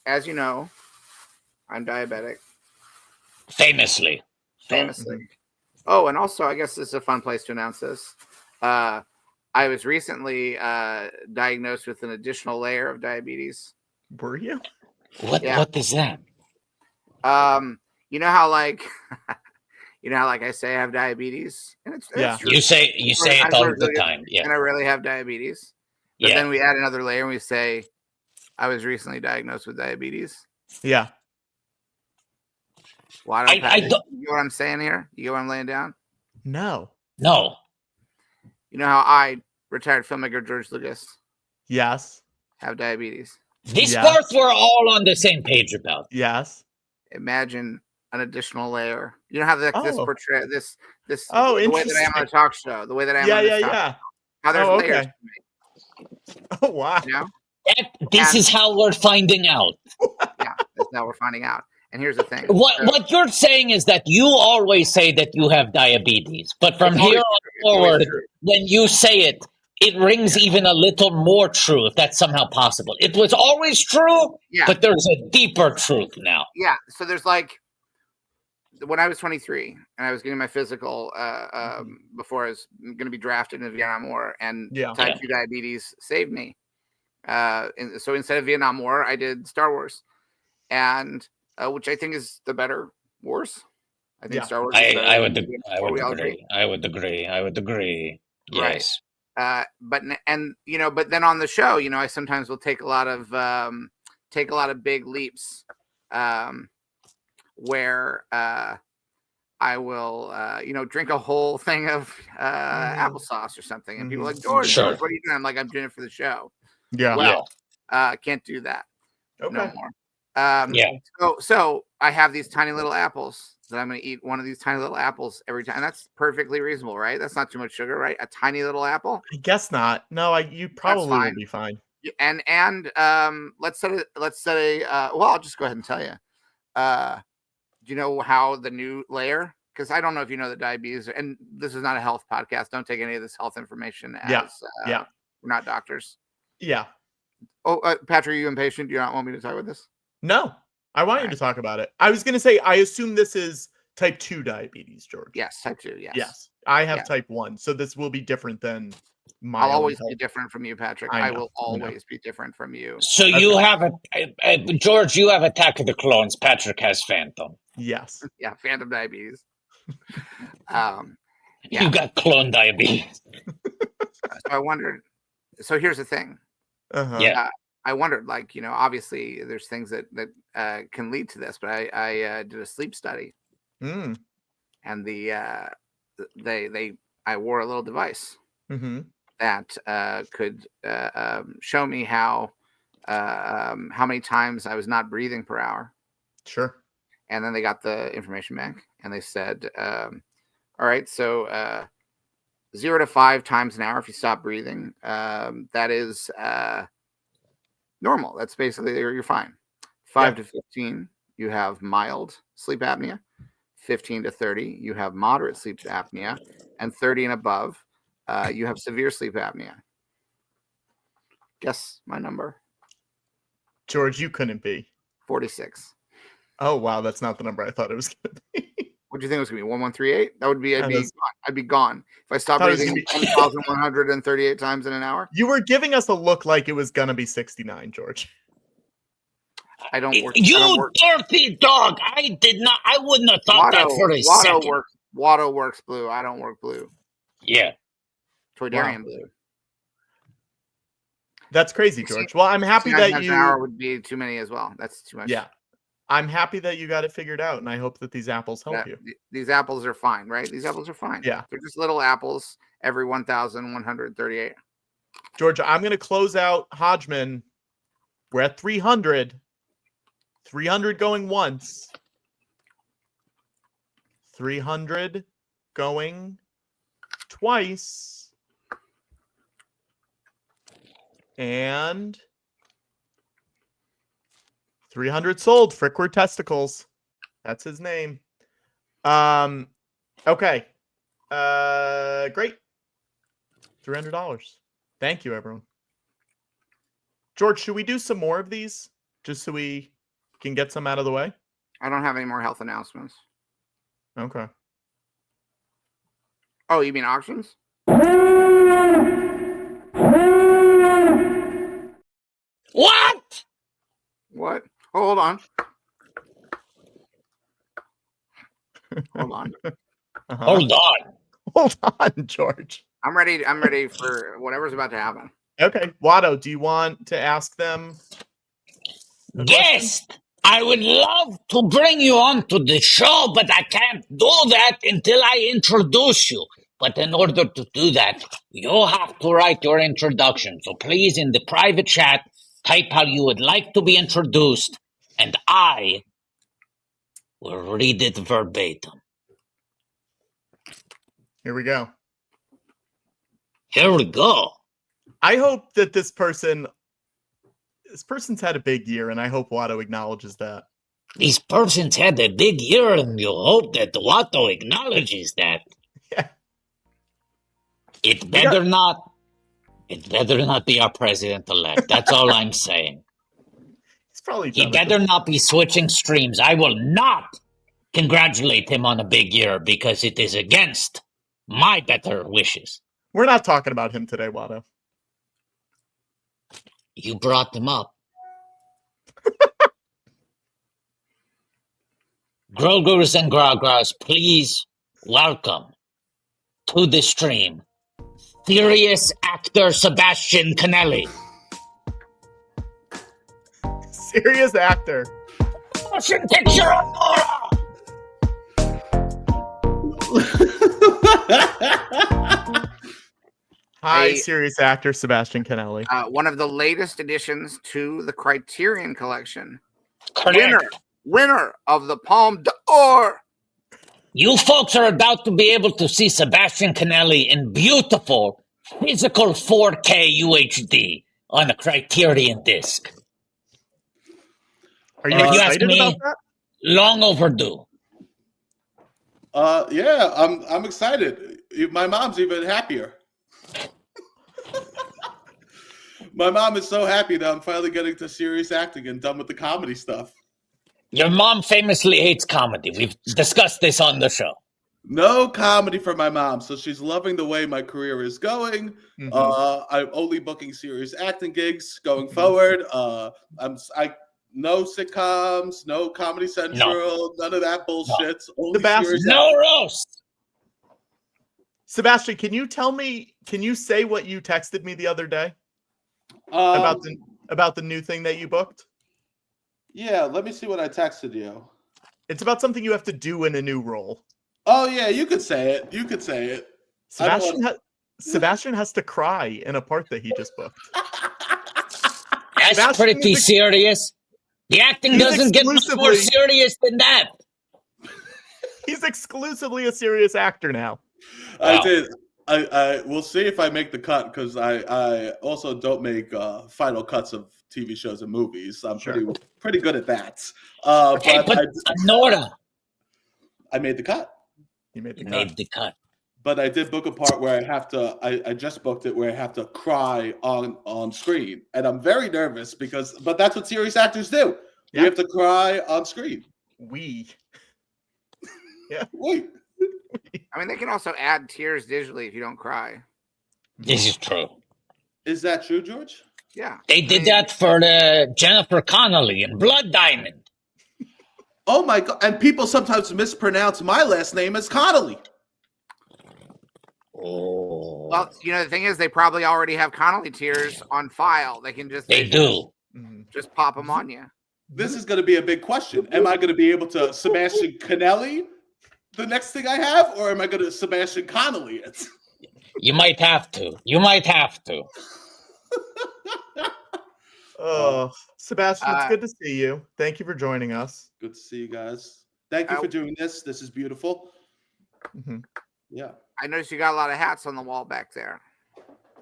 As you know, I'm diabetic. Famously. Famously. Oh, and also, I guess this is a fun place to announce this. I was recently diagnosed with an additional layer of diabetes. Were you? What is that? You know how like I say I have diabetes, and it's true. You say it all the time. Yeah. And I really have diabetes. But then we add another layer and we say I was recently diagnosed with diabetes. Yeah. Why don't I don't, you know what I'm saying here? You know what I'm laying down? No. You know how I, retired filmmaker George Lucas, yes, have diabetes. This part we're all on the same page about. Yes. Imagine an additional layer. You know how this portray this the way that I am on a talk show, the way that I am on this talk show. How there's layers to me. Oh wow. You know? This is how we're finding out. Yeah, that's how we're finding out. And here's the thing. What you're saying is that you always say that you have diabetes, but from here on forward, when you say it, it rings even a little more true, if that's somehow possible. It was always true, but there's a deeper truth now. Yeah, so there's like, when I was 23 and I was getting my physical before I was going to be drafted in the Vietnam War, and type 2 diabetes saved me. So instead of Vietnam War, I did Star Wars, and which I think is the better wars. I think Star Wars. I would agree. Yes. Right. But then on the show, I sometimes will take a lot of big leaps, where I will drink a whole thing of applesauce or something, and people are like, George, what are you doing? I'm like, I'm doing it for the show. Can't do that no more. So I have these tiny little apples that I'm going to eat one of these tiny little apples every time. That's perfectly reasonable, right? That's not too much sugar, right? A tiny little apple. I guess not. No, you probably will be fine. And let's set a well, I'll just go ahead and tell you. Do you know how the new layer? Because I don't know if you know that diabetes, and this is not a health podcast. Don't take any of this health information as we're not doctors. Yeah. Oh, Patrick, are you impatient? Do you not want me to talk about this? No, I want you to talk about it. I was going to say, I assume this is type 2 diabetes, George. Yes, type 2, yes. Yes, I have type 1, so this will be different than my I'll always be different from you, Patrick. I will always be different from you. So you have George, you have Attack of the Clones. Patrick has Phantom. Yes. Yeah, Phantom diabetes. You got clone diabetes. So I wondered. So here's the thing. I wondered, obviously there's things that can lead to this, but I did a sleep study, and I wore a little device that could show me how many times I was not breathing per hour. Sure. And then they got the information back, and they said, all right, so 0 to 5 times an hour if you stop breathing, that is normal. That's basically you're fine. 5 to 15, you have mild sleep apnea. 15 to 30, you have moderate sleep apnea, and 30 and above, you have severe sleep apnea. Guess my number. George, you couldn't be. 46. Oh wow, that's not the number I thought it was going to be. What do you think it was going to be? 1138? That would be I'd be gone if I stopped breathing 1,138 times in an hour. You were giving us a look like it was going to be 69, George. I don't work. You dirty dog! I wouldn't have thought that for a second. Watto works blue. I don't work blue. Yeah. Toydarian blue. That's crazy, George. Well, I'm happy that an hour would be too many as well. That's too much. Yeah. I'm happy that you got it figured out, and I hope that these apples help you. These apples are fine, right? These apples are fine. Yeah. They're just little apples every 1,138. George, I'm going to close out Hodgman. We're at 300. 300 going once. 300 going twice. And 300 sold. Frickward Testicles. That's his name. Okay. Great. $300. Thank you, everyone. George, should we do some more of these? Just so we can get some out of the way? I don't have any more health announcements. Okay. Oh, you mean auctions? What? What? Oh, hold on. Hold on. Hold on. Hold on, George. I'm ready for whatever's about to happen. Okay. Watto, do you want to ask them a Yes, I would love to bring you on to the show, but I can't do that until I introduce you. But in order to do that, you have to write your introduction. So please, in the private chat, type how you would like to be introduced, and I will read it verbatim. Here we go. Here we go. I hope that this person's had a big year, and I hope Watto acknowledges that. These persons had a big year, and you hope that Watto acknowledges that. Yeah. It better not be our president-elect. That's all I'm saying. He's probably He better not be switching streams. I will not congratulate him on a big year because it is against my better wishes. We're not talking about him today, Watto. You brought them up. Grogers and Grogras, please welcome to the stream serious actor Sebastian Conelli. Serious actor. Motion picture of Nora! Hi, serious actor Sebastian Conelli. One of the latest additions to the Criterion Collection. Correct. Winner of the Palme d'Or. You folks are about to be able to see Sebastian Conelli in beautiful physical 4K UHD on a Criterion disc. Are you excited about that? Long overdue. Yeah, I'm excited. My mom's even happier. My mom is so happy that I'm finally getting to serious acting and done with the comedy stuff. Your mom famously hates comedy. We've discussed this on the show. No comedy for my mom, so she's loving the way my career is going. I'm only booking serious acting gigs going forward. No sitcoms, no Comedy Central, none of that bullshit. Only no roast. Sebastian, can you say what you texted me the other day about the new thing that you booked? Yeah, let me see what I texted you. It's about something you have to do in a new role. Oh yeah, you could say it. You could say it. Sebastian has to cry in a part that he just booked. That's pretty serious. The acting doesn't get much more serious than that. He's exclusively a serious actor now. I did. I will see if I make the cut because I also don't make final cuts of TV shows and movies. I'm pretty good at that. But Nora, I made the cut. You made the cut. But I did book a part where I have to. I just booked it where I have to cry on screen, and I'm very nervous but that's what serious actors do. Yeah. You have to cry on screen. Yeah. I mean, they can also add tears digitally if you don't cry. This is true. Is that true, George? Yeah. They did that for Jennifer Connelly in Blood Diamond. Oh my God. And people sometimes mispronounce my last name as Connelly. Oh. Well, the thing is, they probably already have Connelly tears on file. They can just just pop them on you. This is going to be a big question. Am I going to be able to Sebastian Conelli the next thing I have, or am I going to Sebastian Conelli it? You might have to. Oh, Sebastian, it's good to see you. Thank you for joining us. Good to see you guys. Thank you for doing this. This is beautiful. Mm-hmm. Yeah. I noticed you got a lot of hats on the wall back there.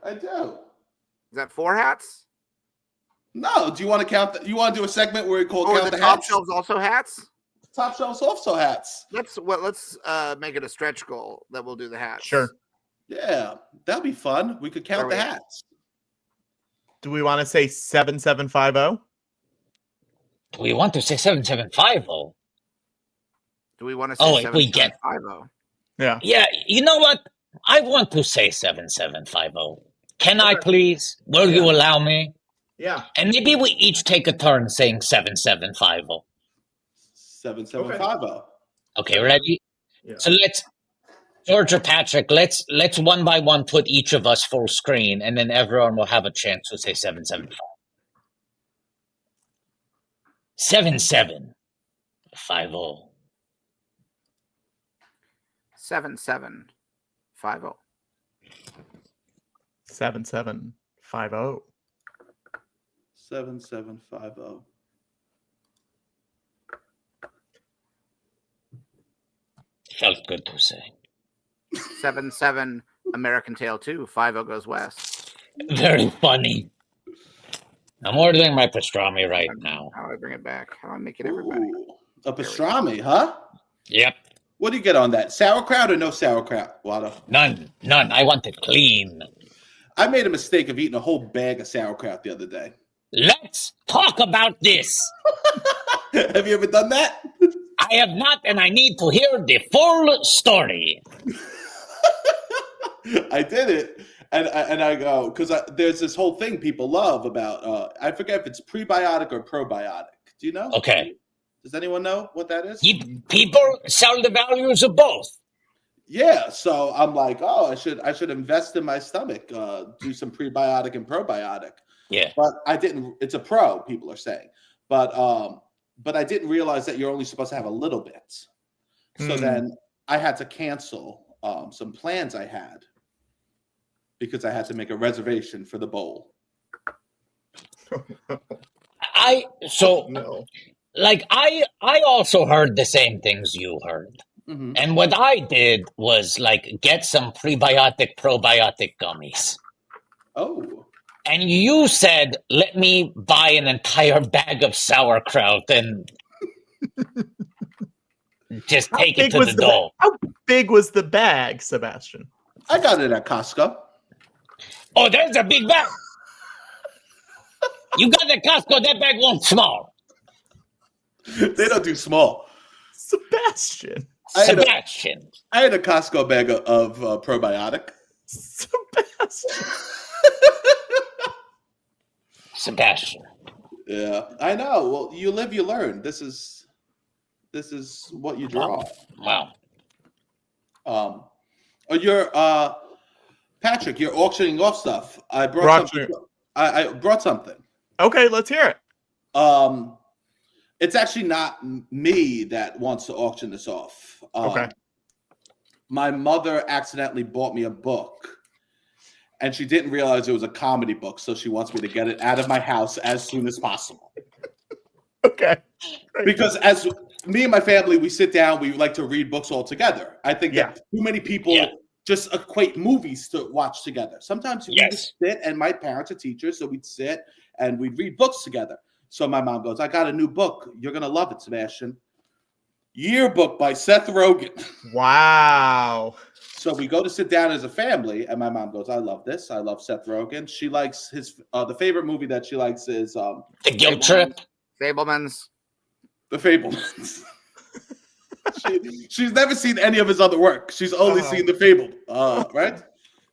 I do. Is that 4 hats? No. Do you want to count? You want to do a segment where we call count the top hats? shelves also hats? Top shelves also hats. Let's make it a stretch goal that we'll do the hats. Sure. Yeah, that'll be fun. We could count the hats. Do we want to say 7750? Do we want to say 7750? Do we want to say if we get 7750? Yeah, you know what? I want to say 7750. Can I please? Will you allow me? Yeah. And maybe we each take a turn saying 7750. 7750. Okay, ready? Yeah. So let's George or Patrick, let's one by one put each of us full screen, and then everyone will have a chance to say 775. 7750. 7750. 7750. 7750. Felt good to say. 77 American Tail 2. 50 goes west. Very funny. I'm ordering my pastrami right now. How do I bring it back? How do I make it everybody? A pastrami, huh? Yep. What do you get on that? Sauerkraut or no sauerkraut, Watto? None. I want it clean. I made a mistake of eating a whole bag of sauerkraut the other day. Let's talk about this. Have you ever done that? I have not, and I need to hear the full story. I did it, and I go, because there's this whole thing people love about, I forget if it's prebiotic or probiotic. Do you know? Okay. Does anyone know what that is? People sell the values of both. Yeah, so I'm like, oh, I should invest in my stomach, do some prebiotic and probiotic. Yeah. But I didn't. It's a pro, people are saying. But I didn't realize that you're only supposed to have a little bit. So then I had to cancel some plans I had because I had to make a reservation for the bowl. I also heard the same things you heard. Mm-hmm. And what I did was get some prebiotic probiotic gummies. Oh. And you said, let me buy an entire bag of sauerkraut and just take it to the door. How big was the bag, Sebastian? I got it at Costco. Oh, there's a big bag. You got it at Costco, that bag won't small. They don't do small. Sebastian. I had a Costco bag of probiotic. Sebastian. Yeah, I know. Well, you live, you learn. This is what you draw. Wow. You're Patrick. You're auctioning off stuff. I brought something. Okay, let's hear it. It's actually not me that wants to auction this off. Okay. My mother accidentally bought me a book, and she didn't realize it was a comedy book, so she wants me to get it out of my house as soon as possible. Okay. Because as me and my family, we sit down, we like to read books all together. I think that too many people just equate movies to watch together. Sometimes we just sit, and my parents are teachers, so we'd sit and we'd read books together. So my mom goes, I got a new book. You're going to love it, Sebastian. Yearbook by Seth Rogen. Wow. So we go to sit down as a family, and my mom goes, I love this. I love Seth Rogen. She likes his, the favorite movie that she likes is The Guilt Trip. Fablemans. The Fablemans. She's never seen any of his other work. She's only seen The Fable, right?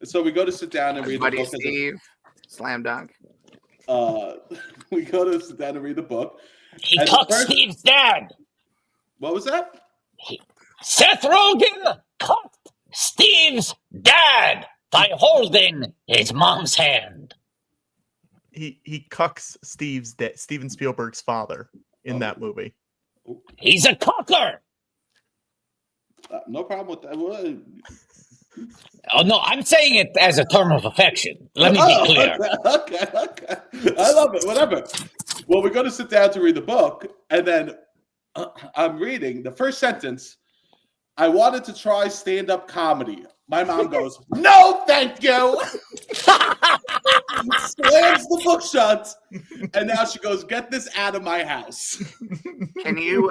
And so we go to sit down and read the book. Steve, Slam Dunk. We go to sit down and read the book. He cucked Steve's dad. What was that? Seth Rogen cucked Steve's dad by holding his mom's hand. He cucks Steven Spielberg's father in that movie. He's a cucker. No problem with that. Oh no, I'm saying it as a term of affection. Let me be clear. Okay. I love it. Whatever. Well, we're going to sit down to read the book, and then I'm reading the first sentence. I wanted to try stand-up comedy. My mom goes, "No, thank you." Slams the book shut, and now she goes, "Get this out of my house." Can you,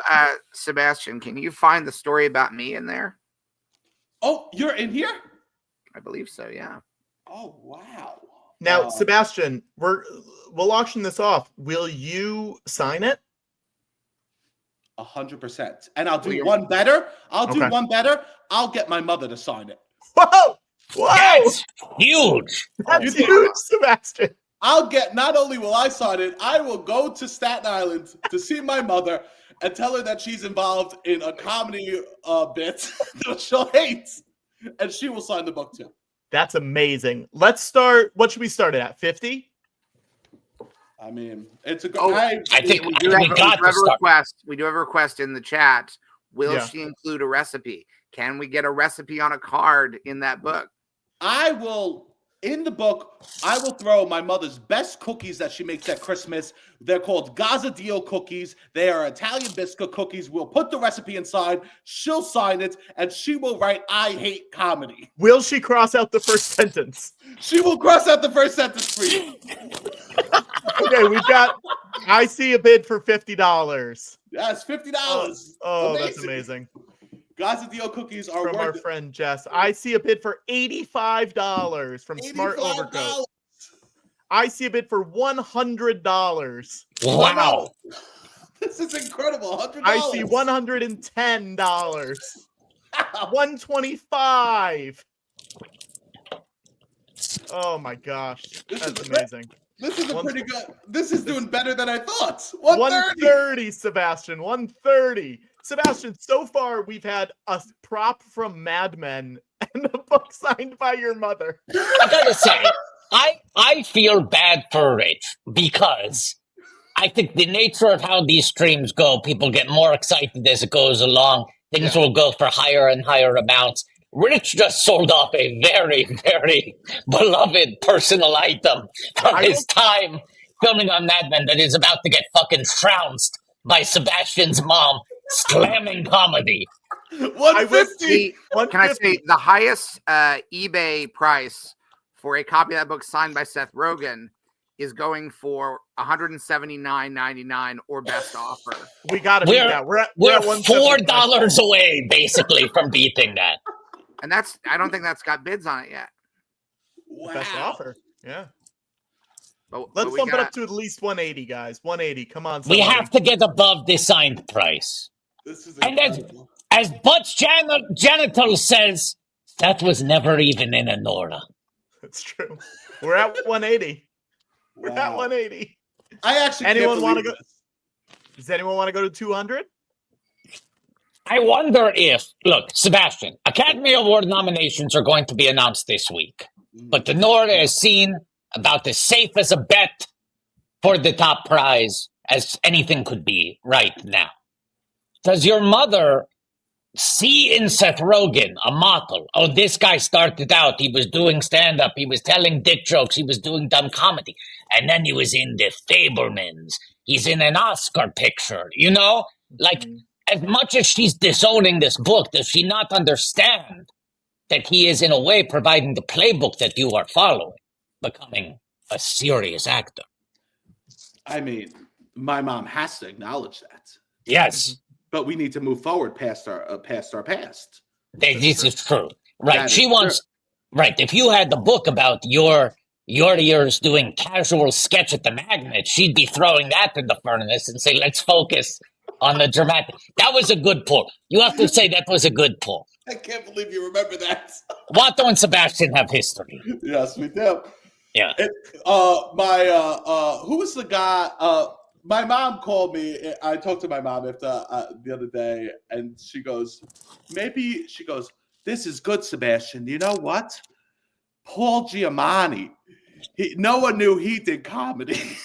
Sebastian? Can you find the story about me in there? Oh, you're in here? I believe so. Yeah. Oh wow. Now, Sebastian, we'll auction this off. Will you sign it? 100%. And I'll do one better. I'll get my mother to sign it. Whoa! That's huge. That's huge, Sebastian. Not only will I sign it, I will go to Staten Island to see my mother and tell her that she's involved in a comedy bit that she'll hate. And she will sign the book too. That's amazing. Let's start. What should we start at? 50? I mean, it's a good. I think we do have a request. We do have a request in the chat. Will she include a recipe? Can we get a recipe on a card in that book? I will. In the book, I will throw my mother's best cookies that she makes at Christmas. They're called Gazzadillo cookies. They are Italian biscuit cookies. We'll put the recipe inside. She'll sign it, and she will write, "I hate comedy." Will she cross out the first sentence? She will cross out the first sentence for you. Okay, we've got. I see a bid for $50. Yes, $50. Oh, that's amazing. Gazzadillo cookies are from our friend Jess. I see a bid for $85 from Smart Overcoat. I see a bid for $100. Wow. This is incredible. $100. I see $110. $125. Oh my gosh. That's amazing. This is a pretty good. This is doing better than I thought. 130, Sebastian. 130. Sebastian, so far we've had a prop from Mad Men and a book signed by your mother. I gotta say, I feel bad for Rich because I think the nature of how these streams go, people get more excited as it goes along. Things will go for higher and higher amounts. Rich just sold off a very, very beloved personal item from his time filming on Mad Men that is about to get fucking trounced by Sebastian's mom. Slamming comedy. 150. Can I say the highest eBay price for a copy of that book signed by Seth Rogen is going for $179.99 or best offer. We got to beat that. We're at $4 away, basically, from beating that. And I don't think that's got bids on it yet. Wow. Best offer. Yeah. But let's bump it up to at least 180, guys. 180. Come on. We have to get above the signed price. This is and as Butch Genital says, that was never even in a Nora. That's true. We're at 180. We're at 180. I actually anyone want to go? Does anyone want to go to 200? I wonder if, look, Sebastian, Academy Award nominations are going to be announced this week, but the Nora is seen about as safe as a bet for the top prize as anything could be right now. Does your mother see in Seth Rogen a model? Oh, this guy started out, he was doing stand-up, he was telling dick jokes, he was doing dumb comedy, and then he was in The Fabelmans. He's in an Oscar picture, you know? Like, as much as she's disowning this book, does she not understand that he is in a way providing the playbook that you are following, becoming a serious actor? I mean, my mom has to acknowledge that. Yes. But we need to move forward past our past. This is true. Right. She wants right. If you had the book about your years doing casual sketch at the Magnet, she'd be throwing that in the furnace and say, let's focus on the dramatic. That was a good pull. You have to say that was a good pull. I can't believe you remember that. Watto and Sebastian have history. Yes, we do. Yeah. Who was the guy? My mom called me. I talked to my mom after the other day, and she goes, this is good, Sebastian. You know what? Paul Giamatti. No one knew he did comedy.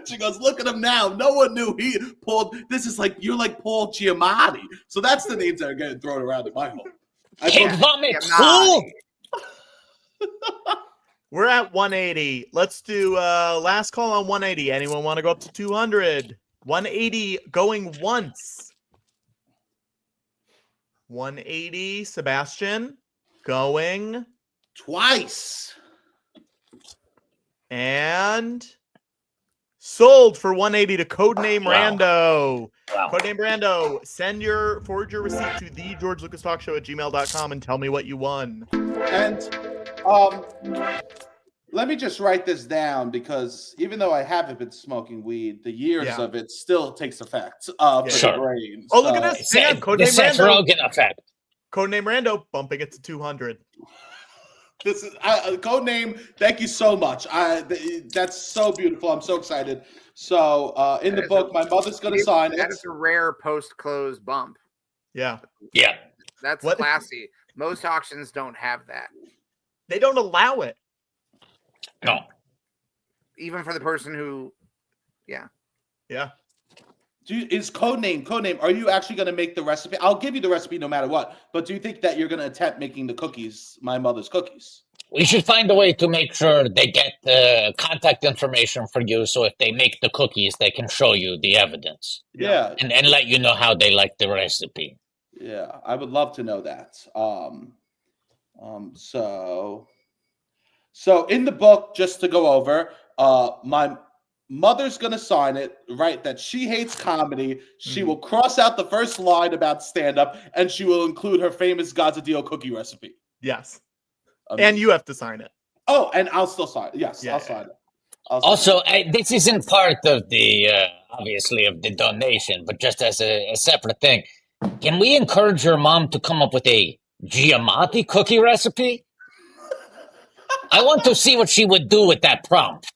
She goes, look at him now. No one knew this is like, you're like Paul Giamatti. So that's the names that are getting thrown around in my home. We're at 180. Let's do last call on 180. Anyone want to go up to 200? 180 going once. 180, Sebastian going twice. And sold for 180 to Codename Rando. Wow. Codename Rando, forward your receipt to thegeorgelucastalkshow@gmail.com and tell me what you won. And Let me just write this down because even though I haven't been smoking weed, the years of it still takes effect for the brain. Oh, look at this. Hang on. The Codename Seth Rando. Rogen effect. Codename Rando bumping it to 200. This is codename. Thank you so much. That's so beautiful. I'm so excited. So in the book, my mother's going to sign it. That is a rare post-close bump. Yeah. Yeah. That's classy. Most auctions don't have that. They don't allow it. No. Even for the person who, Yeah. Is codename? Are you actually going to make the recipe? I'll give you the recipe no matter what. But do you think that you're going to attempt making the cookies, my mother's cookies? We should find a way to make sure they get the contact information for you, so if they make the cookies, they can show you the evidence. Yeah. And let you know how they like the recipe. Yeah, I would love to know that. So in the book, just to go over, my mother's going to sign it, right, that she hates comedy. She will cross out the first line about stand-up, and she will include her famous Gazadillo cookie recipe. Yes. And you have to sign it. Oh, and I'll still sign it. Yes, I'll sign it. Also, this isn't part of the, obviously, of the donation, but just as a separate thing, can we encourage your mom to come up with a Giamatti cookie recipe? I want to see what she would do with that prompt.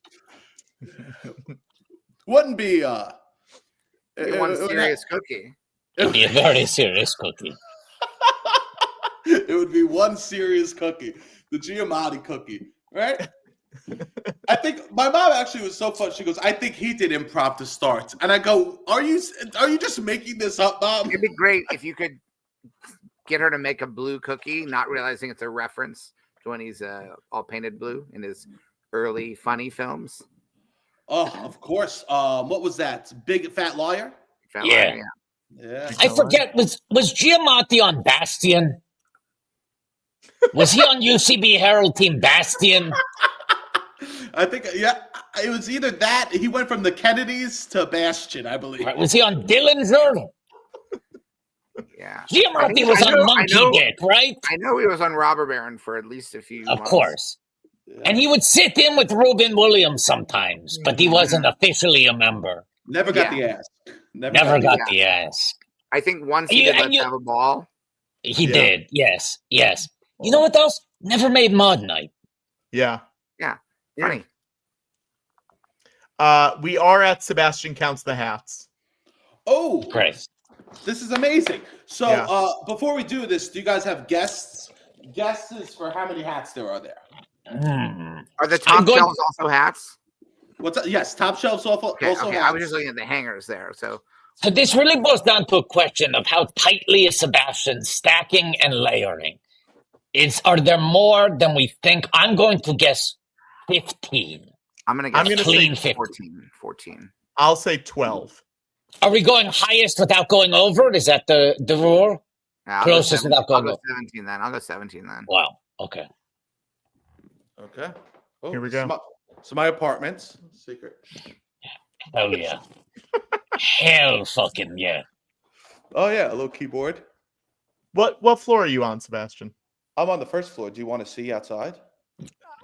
Wouldn't be one serious cookie. It'd be a very serious cookie. It would be one serious cookie, the Giamatti cookie, right? I think my mom actually was so fun. She goes, "I think he did improv to start," and I go, "Are you just making this up, Mom?" It'd be great if you could get her to make a blue cookie, not realizing it's a reference to when he's all painted blue in his early funny films. Oh, of course. What was that? Big Fat Liar? Yeah. Yeah. I forget. Was Giamatti on Bastion? Was he on UCB Herald Team Bastion? I think, it was either that. He went from the Kennedys to Bastion, I believe. Right. Was he on Dillinger? Yeah. Giamatti was on Monkey Dick, right? I know he was on Robber Baron for at least a few months. Of course. Yeah. And he would sit in with Robin Williams sometimes, but he wasn't officially a member. Never got the ask. Never got the ask. I think once he did Let's Have a Ball. He did, yes. You know what else? Never made Mod Night. Yeah. Funny. We are at Sebastian Counts the Hats. Oh, great. This is amazing. So before we do this, do you guys have guesses for how many hats there are there? Are the top shelves also hats? What's that? Yes, top shelves also hats. I was just looking at the hangers there. So this really boils down to a question of how tightly is Sebastian stacking and layering. Are there more than we think? I'm going to guess 15. I'm going to clean say 14. 14. I'll say 12. Are we going highest without going over? Is that the rule? Closest without going over. 17 then. I'll go 17 then. Wow. Okay. Oh, here we go. So my apartment's secret. Oh yeah. Hell fucking yeah. Oh yeah, a little keyboard. What floor are you on, Sebastian? I'm on the first floor. Do you want to see outside?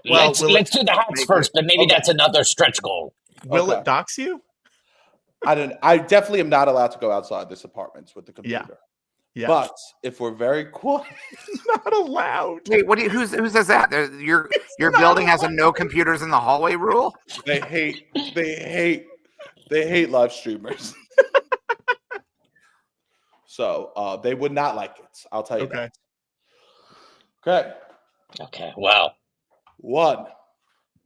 Well, let's do the hats first, but maybe that's another stretch goal. Will it dox you? I definitely am not allowed to go outside this apartment with the computer. Yeah. But if we're very quiet, not allowed. Wait, who says that? Your building has a no computers in the hallway rule? They hate live streamers. So they would not like it. I'll tell you that. Okay. Wow. One.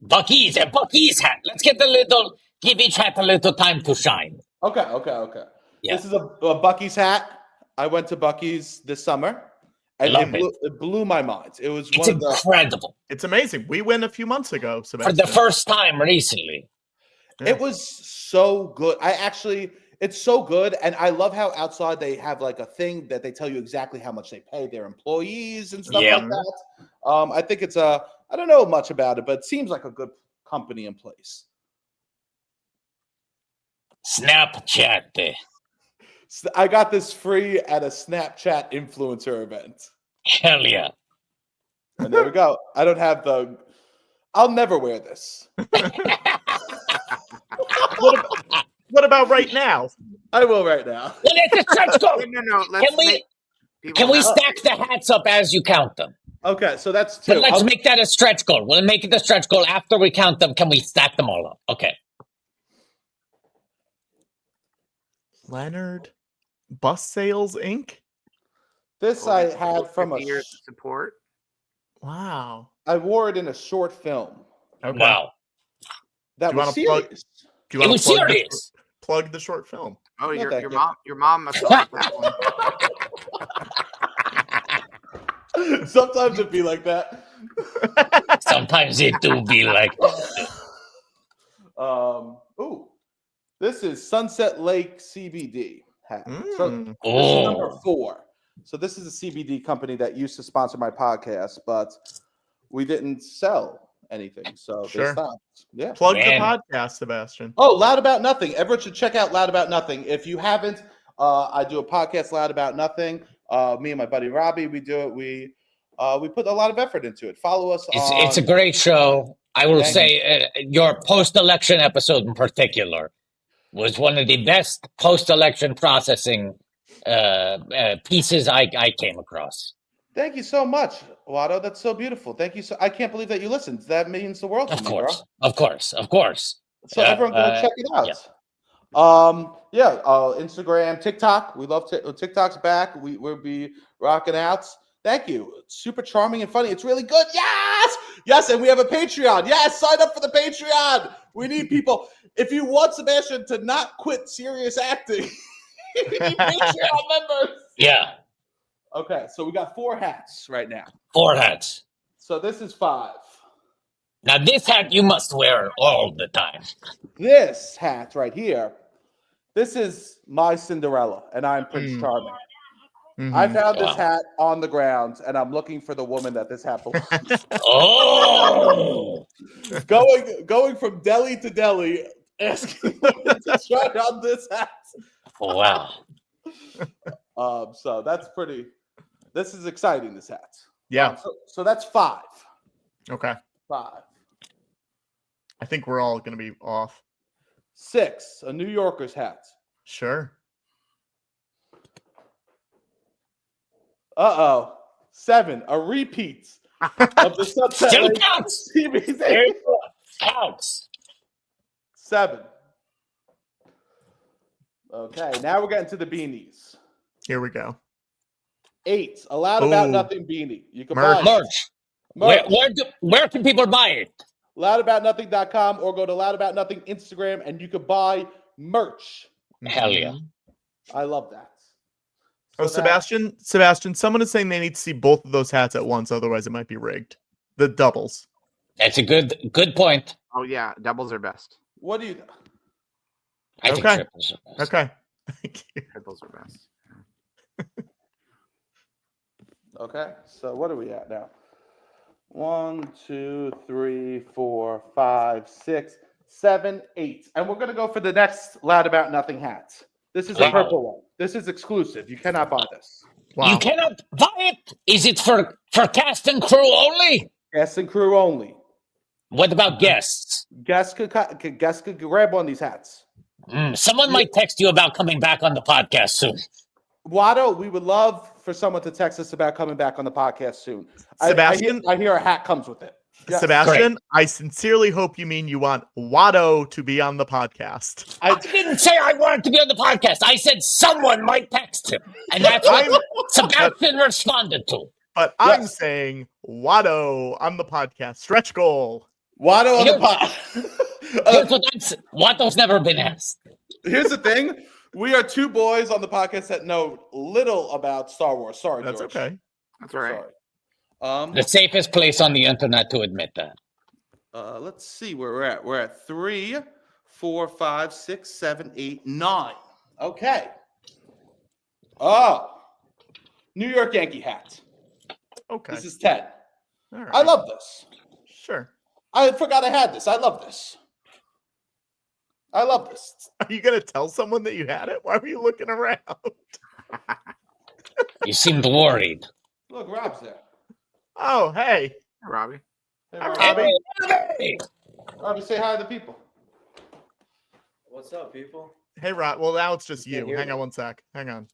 Bucky's hat. Let's give each hat a little time to shine. Okay. Yeah. This is a Bucky's hat. I went to Bucky's this summer, and it blew my mind. It's incredible. It's amazing. We went a few months ago, Sebastian. For the first time recently. It was so good. It's so good, and I love how outside they have like a thing that they tell you exactly how much they pay their employees and stuff like that. I think it's I don't know much about it, but it seems like a good company in place. Snapchat. I got this free at a Snapchat influencer event. Hell yeah. And there we go. I don't have I'll never wear this. What about right now? I will right now. Well, it's a stretch goal. No. Can we stack the hats up as you count them? Okay, so that's 2. But let's make that a stretch goal. We'll make it a stretch goal after we count them. Can we stack them all up? Okay. Leonard, Bus Sales Inc. This I had from a years of support. Wow. I wore it in a short film. Okay. Wow. That was serious. Do you want to plug the short film? Oh, your mom must have liked that one. Sometimes it'd be like that. Sometimes it do be like that. This is Sunset Lake CBD hat. So this is Oh. number 4. So this is a CBD company that used to sponsor my podcast, but we didn't sell anything, so they stopped. Yeah. Plug the podcast, Sebastian. Oh, Loud About Nothing. Everyone should check out Loud About Nothing. If you haven't, I do a podcast, Loud About Nothing. Me and my buddy Robbie, we do it. We put a lot of effort into it. Follow us. It's a great show. I will say your post-election episode in particular was one of the best post-election processing pieces I came across. Thank you so much, Watto. That's so beautiful. Thank you. I can't believe that you listened. That means the world to me, bro. Of course. So everyone go check it out. Instagram, TikTok. We love TikTok's back. We'll be rocking out. Thank you. It's super charming and funny. It's really good. Yes, and we have a Patreon. Yes, sign up for the Patreon. We need people. If you want Sebastian to not quit serious acting, we need Patreon members. Yeah. Okay, so we got 4 hats right now. 4 hats. So this is 5. Now this hat you must wear all the time. This hat right here, this is my Cinderella, and I'm Prince Charming. I found this hat on the ground, and I'm looking for the woman that this hat belongs. Oh! Going from deli to deli, asking women to try on this hat. Wow. So that's pretty. This is exciting. This hat. Yeah. So that's 5. Okay. 5. I think we're all going to be off. 6. A New Yorker's hat. Sure. 7. A repeat of the Sunset Still Lake counts. CBD. Counts. 7. Okay, now we're getting to the beanies. Here we go. 8. A Loud About Nothing beanie. You can Merch. buy it. Where can people buy it? Loudaboutnothing.com or go to Loud About Nothing Instagram and you can buy merch. Hell yeah. I love that. Sebastian, someone is saying they need to see both of those hats at once, otherwise it might be rigged. The doubles. That's a good point. Oh yeah, doubles are best. What do you? I think triples are best. Okay. Thank you. Triples are best. Okay, so what are we at now? 1, 2, 3, 4, 5, 6, 7, 8. And we're going to go for the next Loud About Nothing hat. This is a purple one. This is exclusive. You cannot buy this. Wow. You cannot buy it? Is it for cast and crew only? Cast and crew only. What about guests? Guests could grab one of these hats. Someone might text you about coming back on the podcast soon. Watto, we would love for someone to text us about coming back on the podcast soon. Sebastian, I hear a hat comes with it. Yes. Sebastian, great. I sincerely hope you mean you want Watto to be on the podcast. I didn't say I wanted to be on the podcast. I said someone might text him. And that's what Sebastian responded to. But I'm saying Watto on the podcast. Stretch goal. Watto on the pod. Here's what I'm saying. Watto's never been asked. Here's the thing. We are 2 boys on the podcast that know little about Star Wars. Sorry, that's George. Okay. That's all right. Sorry. The safest place on the internet to admit that. Let's see where we're at. We're at 3, 4, 5, 6, 7, 8, 9. Okay. Oh, New York Yankee hat. Okay. This is 10. All right. I love this. Sure. I forgot I had this. I love this. I love this. Are you going to tell someone that you had it? Why were you looking around? You seemed worried. Look, Rob's there. Oh, hey. Robbie. Robbie. Robbie, say hi to the people. What's up, people? Hey, Rob. Well, now it's just You can't you. hear Hang me. on one sec. Hang on.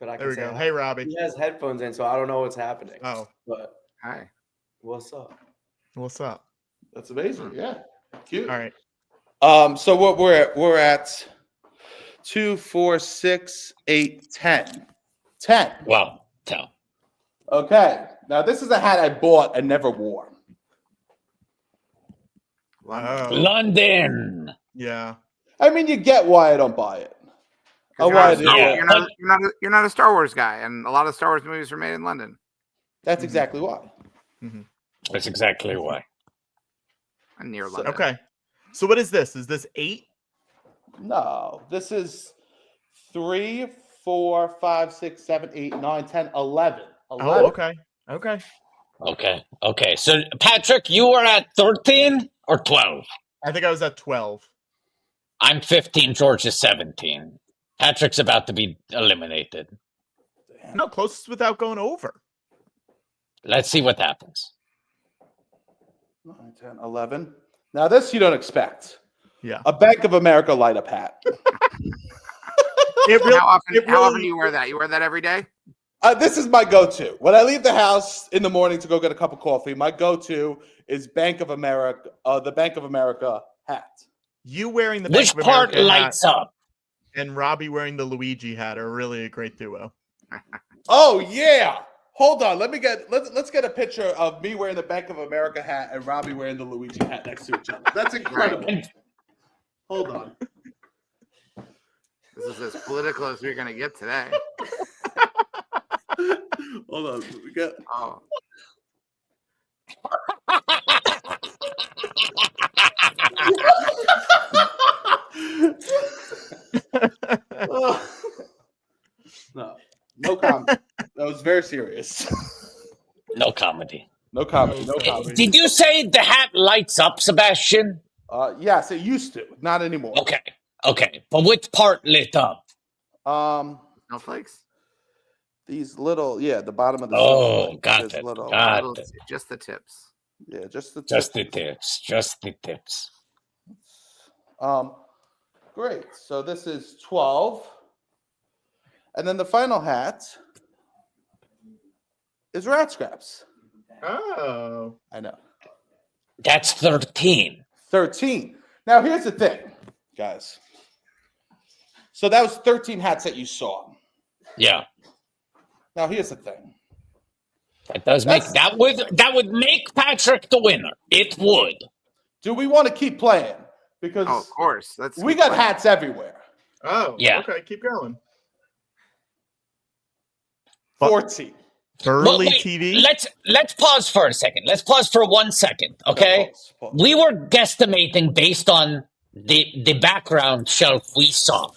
But I There we can say go. hi. Hey, Robbie. He has headphones in, so I don't know what's happening. Oh, But Hi. what's up? what's up? That's amazing. Yeah. Cute. All right. So what we're at 2, 4, 6, 8, 10. 10. Wow. Tell. Okay. Now this is a hat I bought and never wore. Oh, London. yeah. I mean, you get why I don't buy it. Oh, You're why not, I Yeah, didn't- you're not a Star Wars guy, and a lot of Star Wars movies were made in London. That's exactly why. That's exactly why. And near London. Okay. So what is this? Is this 8? No, this is 3, 4, 5, 6, 7, 8, 9, 10, 11. 11. Oh, okay. Okay. Okay. So, Patrick, you were at 13 or 12? I think I was at 12. I'm 15. George is 17. Patrick's about to be eliminated. No, closest without going over. Let's see what happens. 9, 10, 11. Now this you don't expect. Yeah. A Bank of America light up hat. It really, How often it do really- you wear that? You wear that every day? This is my go-to. When I leave the house in the morning to go get a cup of coffee, my go-to is Bank of America, the Bank of America hat. You wearing the Which Bank of part America lights hat up? and Robbie wearing the Luigi hat are really a great duo. Oh yeah. Hold on. Let's get a picture of me wearing the Bank of America hat and Robbie wearing the Luigi hat next to each other. That's incredible. Hold on. This is as political as we're going to get today. Hold on. We got Oh. No comment. That was very serious. No comedy. No comedy. No comedy. Did you say the hat lights up, Sebastian? Yes, it used to, not anymore. Okay. But which part lit up? Snowflakes? These little, the bottom of the. Oh, got There's it. little- Got it. Just the tips. Yeah, just the Just the tips. Just the tips. Great. So this is 12, and then the final hat is rat scraps. Oh. I know. That's 13. 13. Now here's the thing, guys. So that was 13 hats that you saw. Yeah. Now here's the thing. That does make that would make Patrick the winner. It would. Do we want to keep playing? Because of course. We got hats everywhere. Oh, yeah. Okay, keep going. 14. Burley Wait, TV. Let's pause for a second. Let's pause for 1 second, okay? Pause. We were guesstimating based on the background shelf we saw.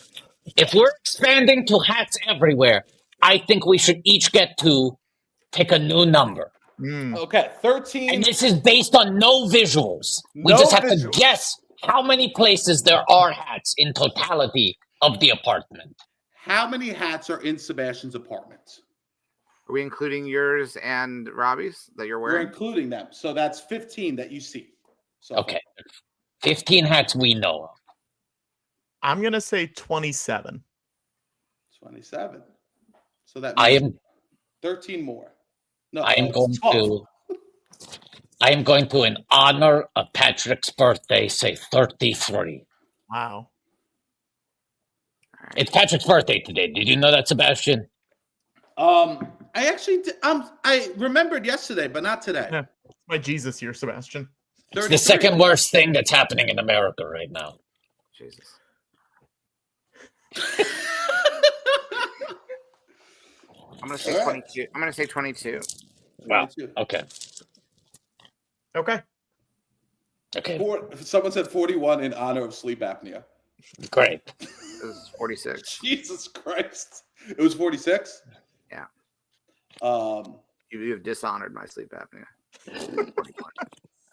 If we're expanding to hats everywhere, I think we should each get to pick a new number. Okay, 13. And this is based on no visuals. We No just have visuals. to guess how many places there are hats in totality of the apartment. How many hats are in Sebastian's apartment? Are we including yours and Robbie's that you're We're wearing? including them. So that's 15 that you see. So Okay. 15 hats we know of. I'm gonna say 27. 27. So that I means am 13 more. No, I am it's going 12. to, in honor of Patrick's birthday, say 33. Wow. It's Patrick's birthday today. Did you know that, Sebastian? I actually I remembered yesterday, but not today. Yeah. It's my Jesus year, Sebastian. It's the second worst thing that's happening in America right now. Jesus. I'm going to say 22. I'm going to say 22. Wow. Okay. Okay. Someone said 41 in honor of sleep apnea. Great. It was 46. Jesus Christ. It was 46? Yeah. You have dishonored my sleep apnea.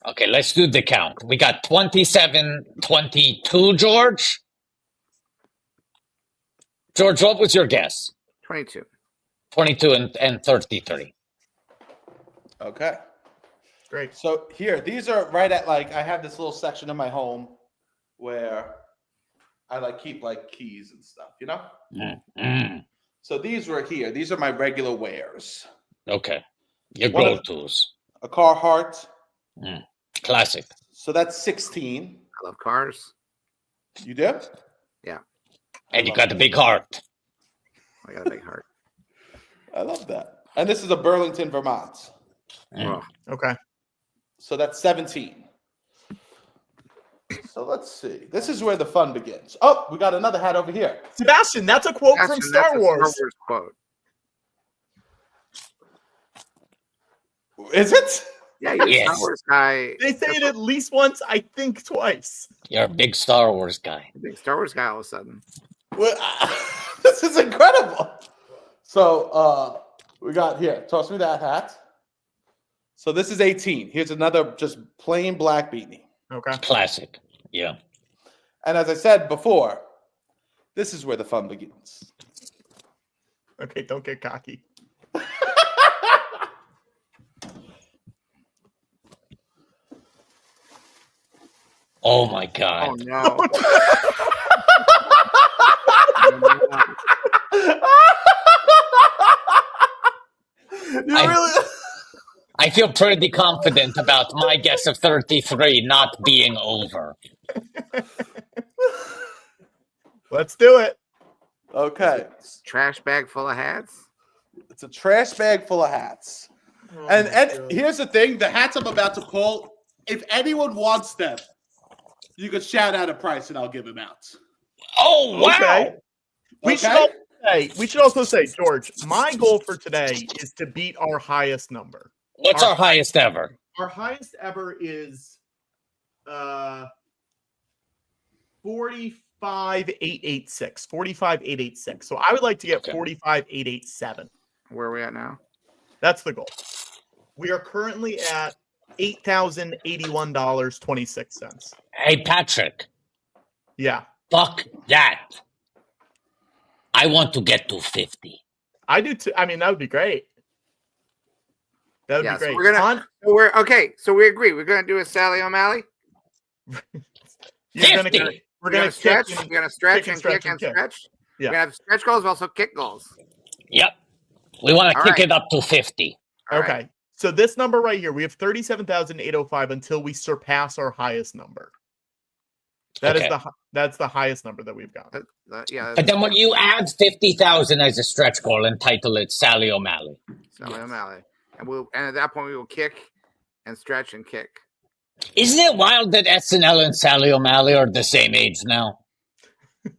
Okay, let's do the count. We got 27, 22, George. George, what was your guess? 22. 22 and 33. Okay. Great. So here, these are right at I have this little section in my home where I keep keys and stuff, So these were here. These are my regular wares. Okay. Your go-tos. A Carhartt. Classic. So that's 16. I love cars. You do? Yeah. And you got a big heart. I got a big heart. I love that. And this is a Burlington, Vermont. Okay. So that's 17. So let's see. This is where the fun begins. Oh, we got another hat over here. Sebastian, that's a quote from Star Wars. Star Wars quote. Is it? Yeah, you're a Star Wars guy. They say it at least once, I think twice. You're a big Star Wars guy. A big Star Wars guy all of a sudden. Well, this is incredible. So we got here. Toss me that hat. So this is 18. Here's another just plain black beanie. Okay. Classic. Yeah. And as I said before, this is where the fun begins. Okay, don't get cocky. Oh my God. Oh no. I feel pretty confident about my guess of 33 not being over. Let's do it. Okay. Trash bag full of hats? It's a trash bag full of hats. Oh and here's the thing. The hats I'm about to pull, if anyone wants them, you can shout out a price and I'll give them out. Oh, wow. Okay. We should also say, George, my goal for today is to beat our highest number. What's our highest ever? Our highest ever is 45,886. 45,886. So I would like to get 45,887. Where are we at now? That's the goal. We are currently at $8,081.26. Hey, Patrick. Yeah. Fuck that. I want to get to 50. I do too. I mean, that would be great. That would be great. So so we agree. We're gonna do a Sally O'Malley. We're gonna stretch. We're gonna stretch and kick and kick. stretch. Yeah. We're gonna have stretch goals, but also kick goals. Yep. We want to kick it up to 50. Okay. So this number right here, we have 37,805 until we surpass our highest number. That's the highest number that we've got. But then when you add 50,000 as a stretch goal and title it Sally O'Malley. Sally O'Malley. And at that point we will kick and stretch and kick. Isn't it wild that SNL and Sally O'Malley are the same age now?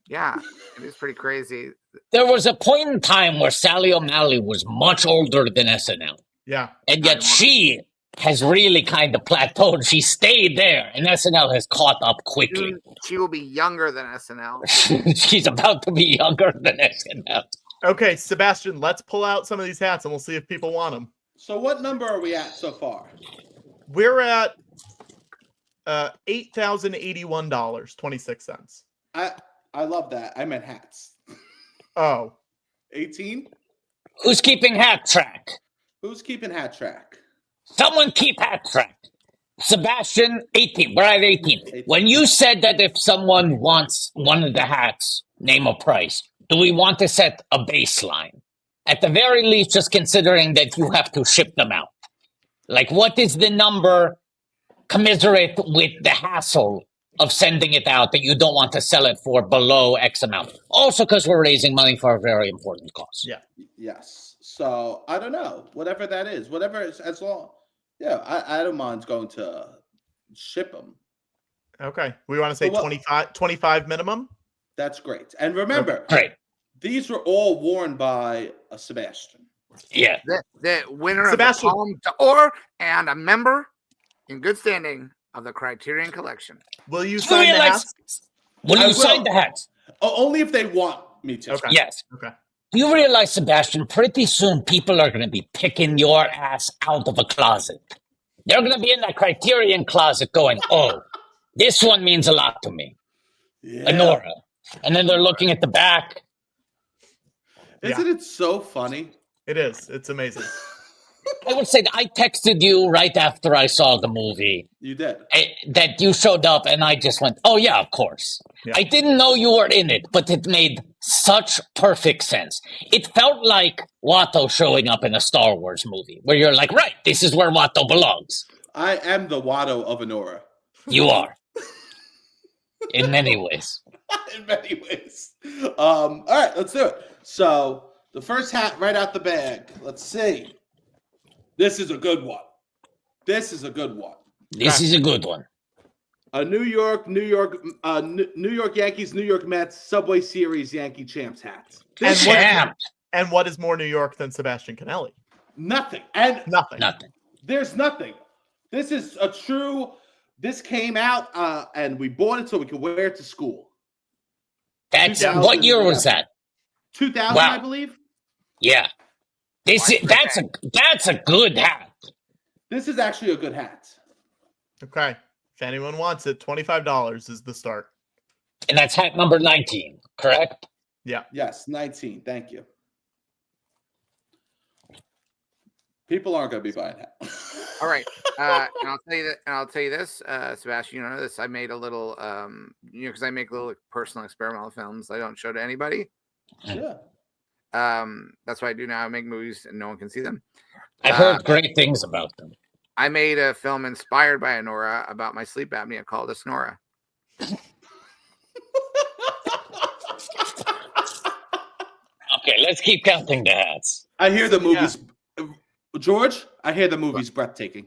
Yeah, it is pretty crazy. There was a point in time where Sally O'Malley was much older than SNL. Yeah. And yet she has really kind of plateaued. She stayed there, and SNL has caught up quickly. She will be younger than SNL. She's about to be younger than SNL. Okay, Sebastian, let's pull out some of these hats, and we'll see if people want them. So what number are we at so far? We're at $8,081.26. I love that. I meant hats. Oh. 18? Who's keeping hat track? Who's keeping hat track? Someone keep hat track. Sebastian, 18. We're at 18. When you said that if someone wants one of the hats, name a price, do we want to set a baseline? At the very least, just considering that you have to ship them out. Like, what is the number commiserate with the hassle of sending it out that you don't want to sell it for below X amount? Also, because we're raising money for a very important cause. Yeah. Yes. So I don't know. Whatever that is. Whatever is as long. Yeah, I don't mind going to ship them. Okay. We want to say 25 minimum? That's great. And remember, these were all worn by a Sebastian. Yeah. The winner Sebastian. Of the Palme d'Or and a member in good standing of the Criterion Collection. Will you sign the hats? Will you sign the hats? Only if they want me to. Okay. Yes. Okay. Do you realize, Sebastian, pretty soon people are going to be picking your ass out of a closet. They're going to be in that Criterion closet going, oh, this one means a lot to me. Yeah. Honora. And then they're looking at the back. Isn't it so funny? It is. It's amazing. I would say that I texted you right after I saw the movie. You did. That you showed up, and I just went, oh, yeah, of course. Yeah. I didn't know you were in it, but it made such perfect sense. It felt like Watto showing up in a Star Wars movie, where you're like, right, this is where Watto belongs. I am the Watto of Honora. You are. In many ways. In many ways. All right, let's do it. So the first hat right out the bag. Let's see. This is a good one. This is a good one. This is a good one. A New York Yankees, New York Mets Subway Series Yankee Champs hat. And what is more New York than Sebastian Conelli? Nothing. And Nothing. There's nothing. This is a true. This came out, and we bought it so we could wear it to school. That's what year was that? 2000, wow. I believe. Yeah, that's a good hat. This is actually a good hat. Okay, if anyone wants it, $25 is the start. And that's hat number 19, correct? Yeah. Yes, 19. Thank you. People aren't going to be buying hats. All right, and I'll tell you that. And I'll tell you this, Sebastian. You know this. I made a little, because I make little personal experimental films. I don't show to anybody. Yeah. That's what I do now. I make movies and no one can see them. I've heard great things about them. I made a film inspired by Honora about my sleep apnea called Asnora. Okay, let's keep counting the hats. I hear the movies. Yeah. George, I hear the movie's breathtaking.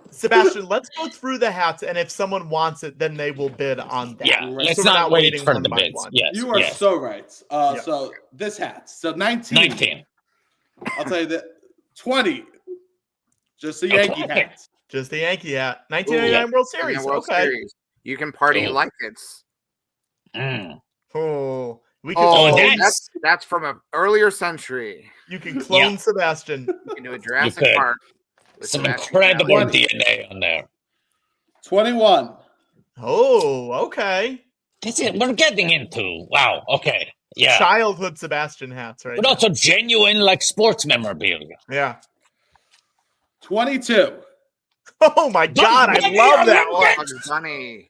Sebastian, let's go through the hats, and if someone wants it, then they will bid on that. Yeah, let's not wait for the bids. Yes, you are so right. So this hat. So 19. I'll tell you that. 20. Just the Yankee hat. Just the Yankee hat. 1999 World Series. World Series. You can party like it's. Oh, we can. That's from an earlier century. You can clone Sebastian. You can do a Jurassic Park. Some incredible DNA on there. 21. Oh, okay. We're getting into okay. Yeah. Childhood Sebastian hats, right? But also genuine, like sports memorabilia. Yeah. 22. Oh my God, I love that one. Funny.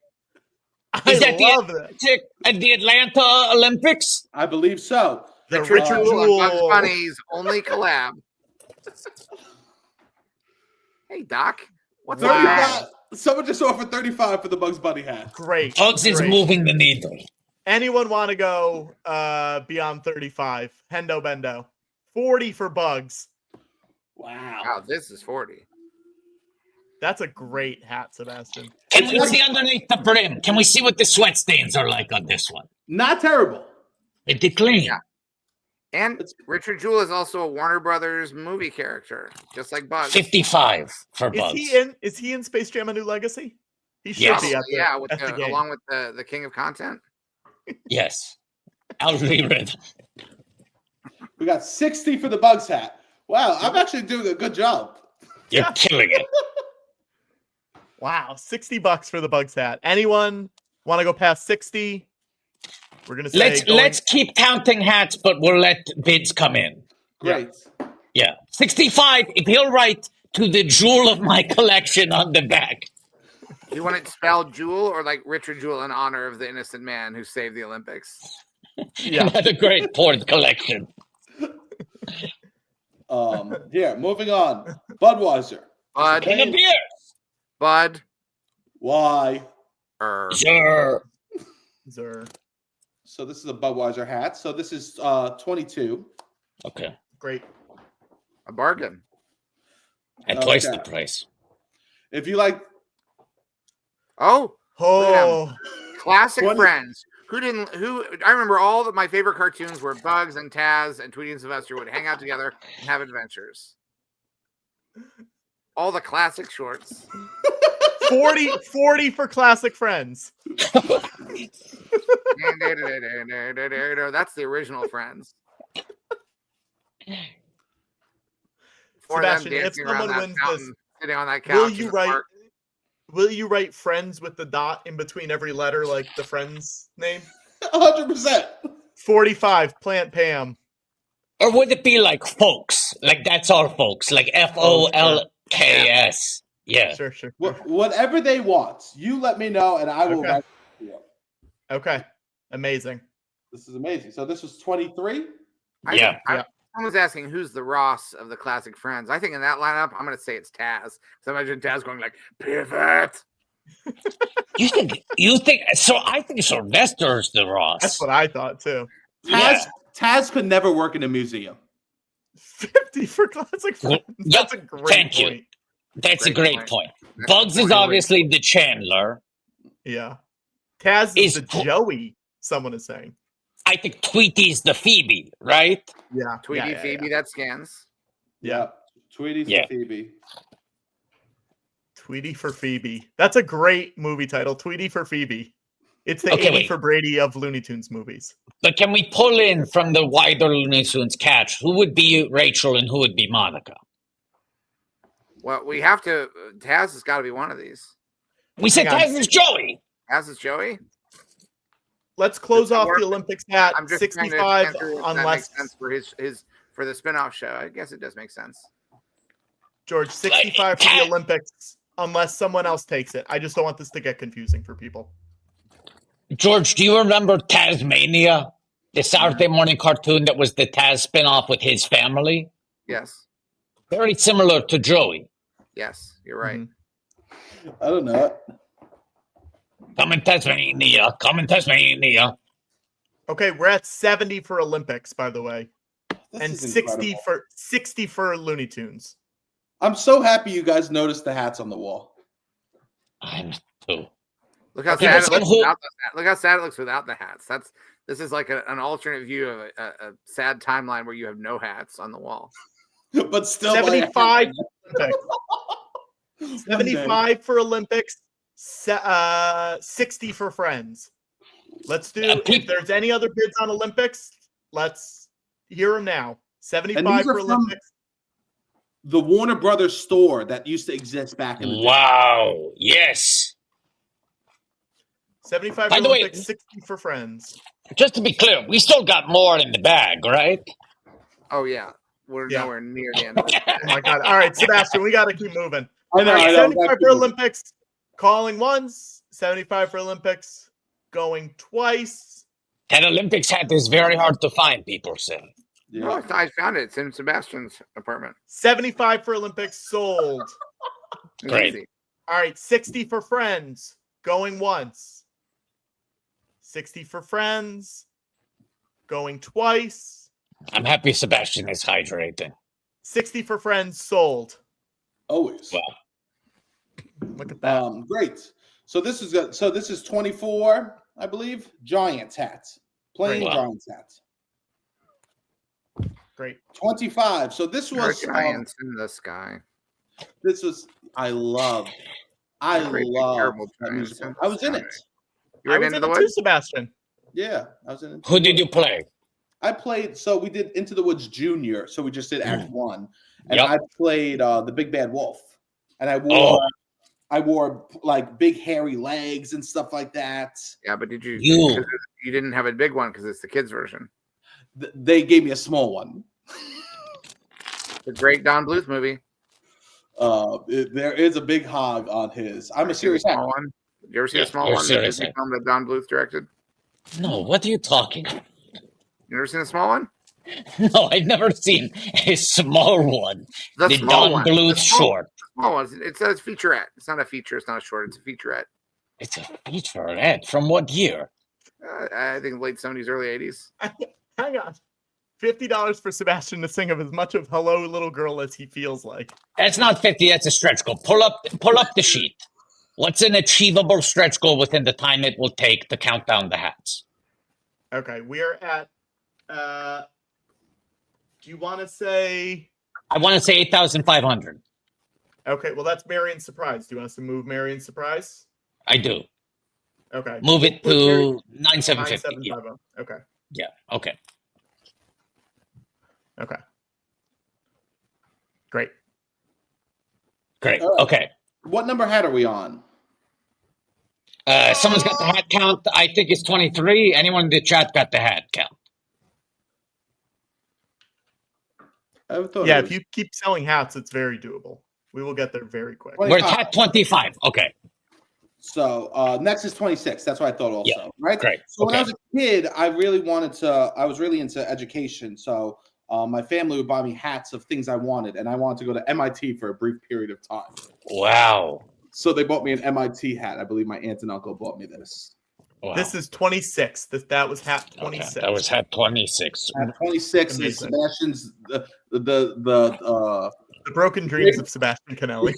Is that the Atlanta Olympics? I believe so. The Richard Jewell. Bugs Bunny's only collab. Hey, Doc. What's up? Someone just offered 35 for the Bugs Bunny hat. Great. Bugs is moving the needle. Anyone want to go beyond 35? Hendo Bendo. 40 for Bugs. Wow, this is 40. That's a great hat, Sebastian. Can we see underneath the brim? Can we see what the sweat stains are like on this one? Not terrible. It did clean. Yeah. And Richard Jewell is also a Warner Brothers movie character, just like Bugs. 55 for Bugs. Is he in Space Jam: A New Legacy? He should be at the along with the King of Content. Yes. I'll read it. We got 60 for the Bugs hat. Wow, I'm actually doing a good job. You're killing it. Wow, $60 for the Bugs hat. Anyone want to go past 60? We're gonna say let's keep counting hats, but we'll let bids come in. Great. Yeah. 65. If he'll write to the jewel of my collection on the back. You want it spelled Jewel or like Richard Jewell in honor of the innocent man who saved the Olympics? Yeah. Another great porn collection. Here, moving on. Budweiser. Bud. King of beers. Bud. Why? Sure. So this is a Budweiser hat. So this is 22. Okay. Great. A bargain. At twice the price. If you like. Classic Friends. I remember all of my favorite cartoons where Bugs and Taz and Tweety and Sylvester would hang out together and have adventures. All the classic shorts. 40 for Classic Friends. That's the original Friends. Sebastian, if someone wins this, sitting on that couch, will you write Friends with the dot in between every letter like the Friends name? 100%. 45, Plant Pam. Or would it be like folks? Like that's all folks. Like FOLKS. Yeah. Sure. Whatever they want. You let me know and I will Okay. write it to you. Okay. Amazing. This is amazing. So this was 23? Yeah. Someone's asking who's the Ross of the classic Friends. I think in that lineup, I'm going to say it's Taz. So imagine Taz going like, pivot. You think so? I think Sylvester's the Ross. That's what I thought too. Taz could never work in a museum. 50 for classic Friends. That's a great Thank point. you. That's a great point. Bugs is point. obviously the Chandler. Yeah. Taz is the Joey, someone is saying. I think Tweety's the Phoebe, right? Yeah. Tweety Phoebe, that scans. Yeah. Tweety for Phoebe. Tweety for Phoebe. That's a great movie title. Tweety for Phoebe. It's the Amy for Brady of Looney Tunes movies. But can we pull in from the wider Looney Tunes catch? Who would be Rachel and who would be Monica? Well, we have to. Taz has got to be one of these. We said Taz is Joey. Taz is Joey. Let's close off the Olympics at I'm just 65, unless that makes sense for his for the spinoff show. I guess it does make sense. George, 65 for the Olympics, unless someone else takes it. I just don't want this to get confusing for people. George, do you remember Tasmania, the Saturday morning cartoon that was the Taz spinoff with his family? Yes. Very similar to Joey. Yes, you're right. Mm-hmm. I don't know. Come in Tasmania. Tasmania. Okay, we're at 70 for Olympics, by the way. And 60 for Looney Tunes. I'm so happy you guys noticed the hats on the wall. I'm too. Look how sad it looks without the hat. Look how sad it looks without the hats. This is like an alternate view of a sad timeline where you have no hats on the wall. But still 75 75 for Olympics, 60 for Friends. Let's do if there's any other bids on Olympics, let's hear them now. 75 for Olympics. The Warner Brothers store that used to exist back in the day. Wow. Yes. 75 By for the way, Olympics, 60 for Friends. Just to be clear, we still got more in the bag, right? Oh, yeah. We're nowhere near the end of it. Oh, my God. All right, Sebastian, we got to keep moving. I know. 75 for Olympics, calling once. 75 for Olympics, going twice. That Olympics hat is very hard to find, people say. Yeah. No, I found it. It's in Sebastian's apartment. 75 for Olympics, sold. Great. Easy. All right, 60 for Friends, going once. 60 for Friends, going twice. I'm happy Sebastian is hydrating. 60 for Friends, sold. Always. Wow. Look at that. Great. So this is 24, I believe. Giants hats. Plain Giants hats. Great. 25. So this was Giants in the sky. I love that musical. I was in it. You were in the Woods too, Sebastian. Yeah, I was in it. Who did you play? I played. So we did Into the Woods Junior. So we just did Act 1, and I played the Big Bad Wolf, and I wore like big hairy legs and stuff like that. Yeah, but you didn't have a big one because it's the kids version. They gave me a small one. The great Don Bluth movie. There is a big hog on his. I'm a serious actor. One. Did you ever see a small one? The Disney film that Don Bluth directed? No, what are you talking? You never seen a small one? No, I've never seen a small one. The Don Bluth short. Small one. It's a featurette. It's not a feature. It's not a short. It's a featurette. It's a featurette. From what year? I think late 70s, early 80s. Hang on. $50 for Sebastian to sing of as much of Hello Little Girl as he feels like. That's not 50. That's a stretch goal. Pull up the sheet. What's an achievable stretch goal within the time it will take to count down the hats? Okay, we are at. Do you want to say? I want to say 8,500. Okay, well that's Marion's Surprise. Do you want us to move Marion's Surprise? I do. Okay. Move it to 9,750. Okay. Yeah. Okay. Okay. Great. Okay. What number hat are we on? Someone's got the hat count. I think it's 23. Anyone in the chat got the hat count? I thought Yeah, it if you keep selling hats, it's very doable. We will get there very quick. We're at 25. Okay. So next is 26. That's what I thought also, Yeah, right? great. So when I was a kid, I was really into education. So my family would buy me hats of things I wanted, and I wanted to go to MIT for a brief period of time. Wow. So they bought me an MIT hat. I believe my aunt and uncle bought me this. Wow. This is 26. That was hat 26. Okay, that was hat 26. Hat 26 is Sebastian's the broken dreams of Sebastian Conelli.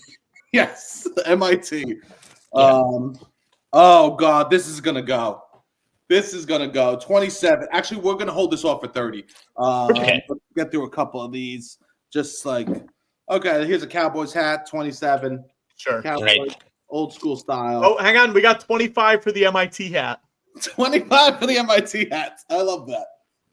Yes, MIT. Yeah. Oh God, this is gonna go. This is gonna go 27. Actually, we're gonna hold this off for 30. Okay. Let's get through a couple of these. Just like, okay, here's a Cowboys hat, 27. Sure. Cowboys, Great. old school style. Oh, hang on, we got 25 for the MIT hat. 25 for the MIT hat. I love that.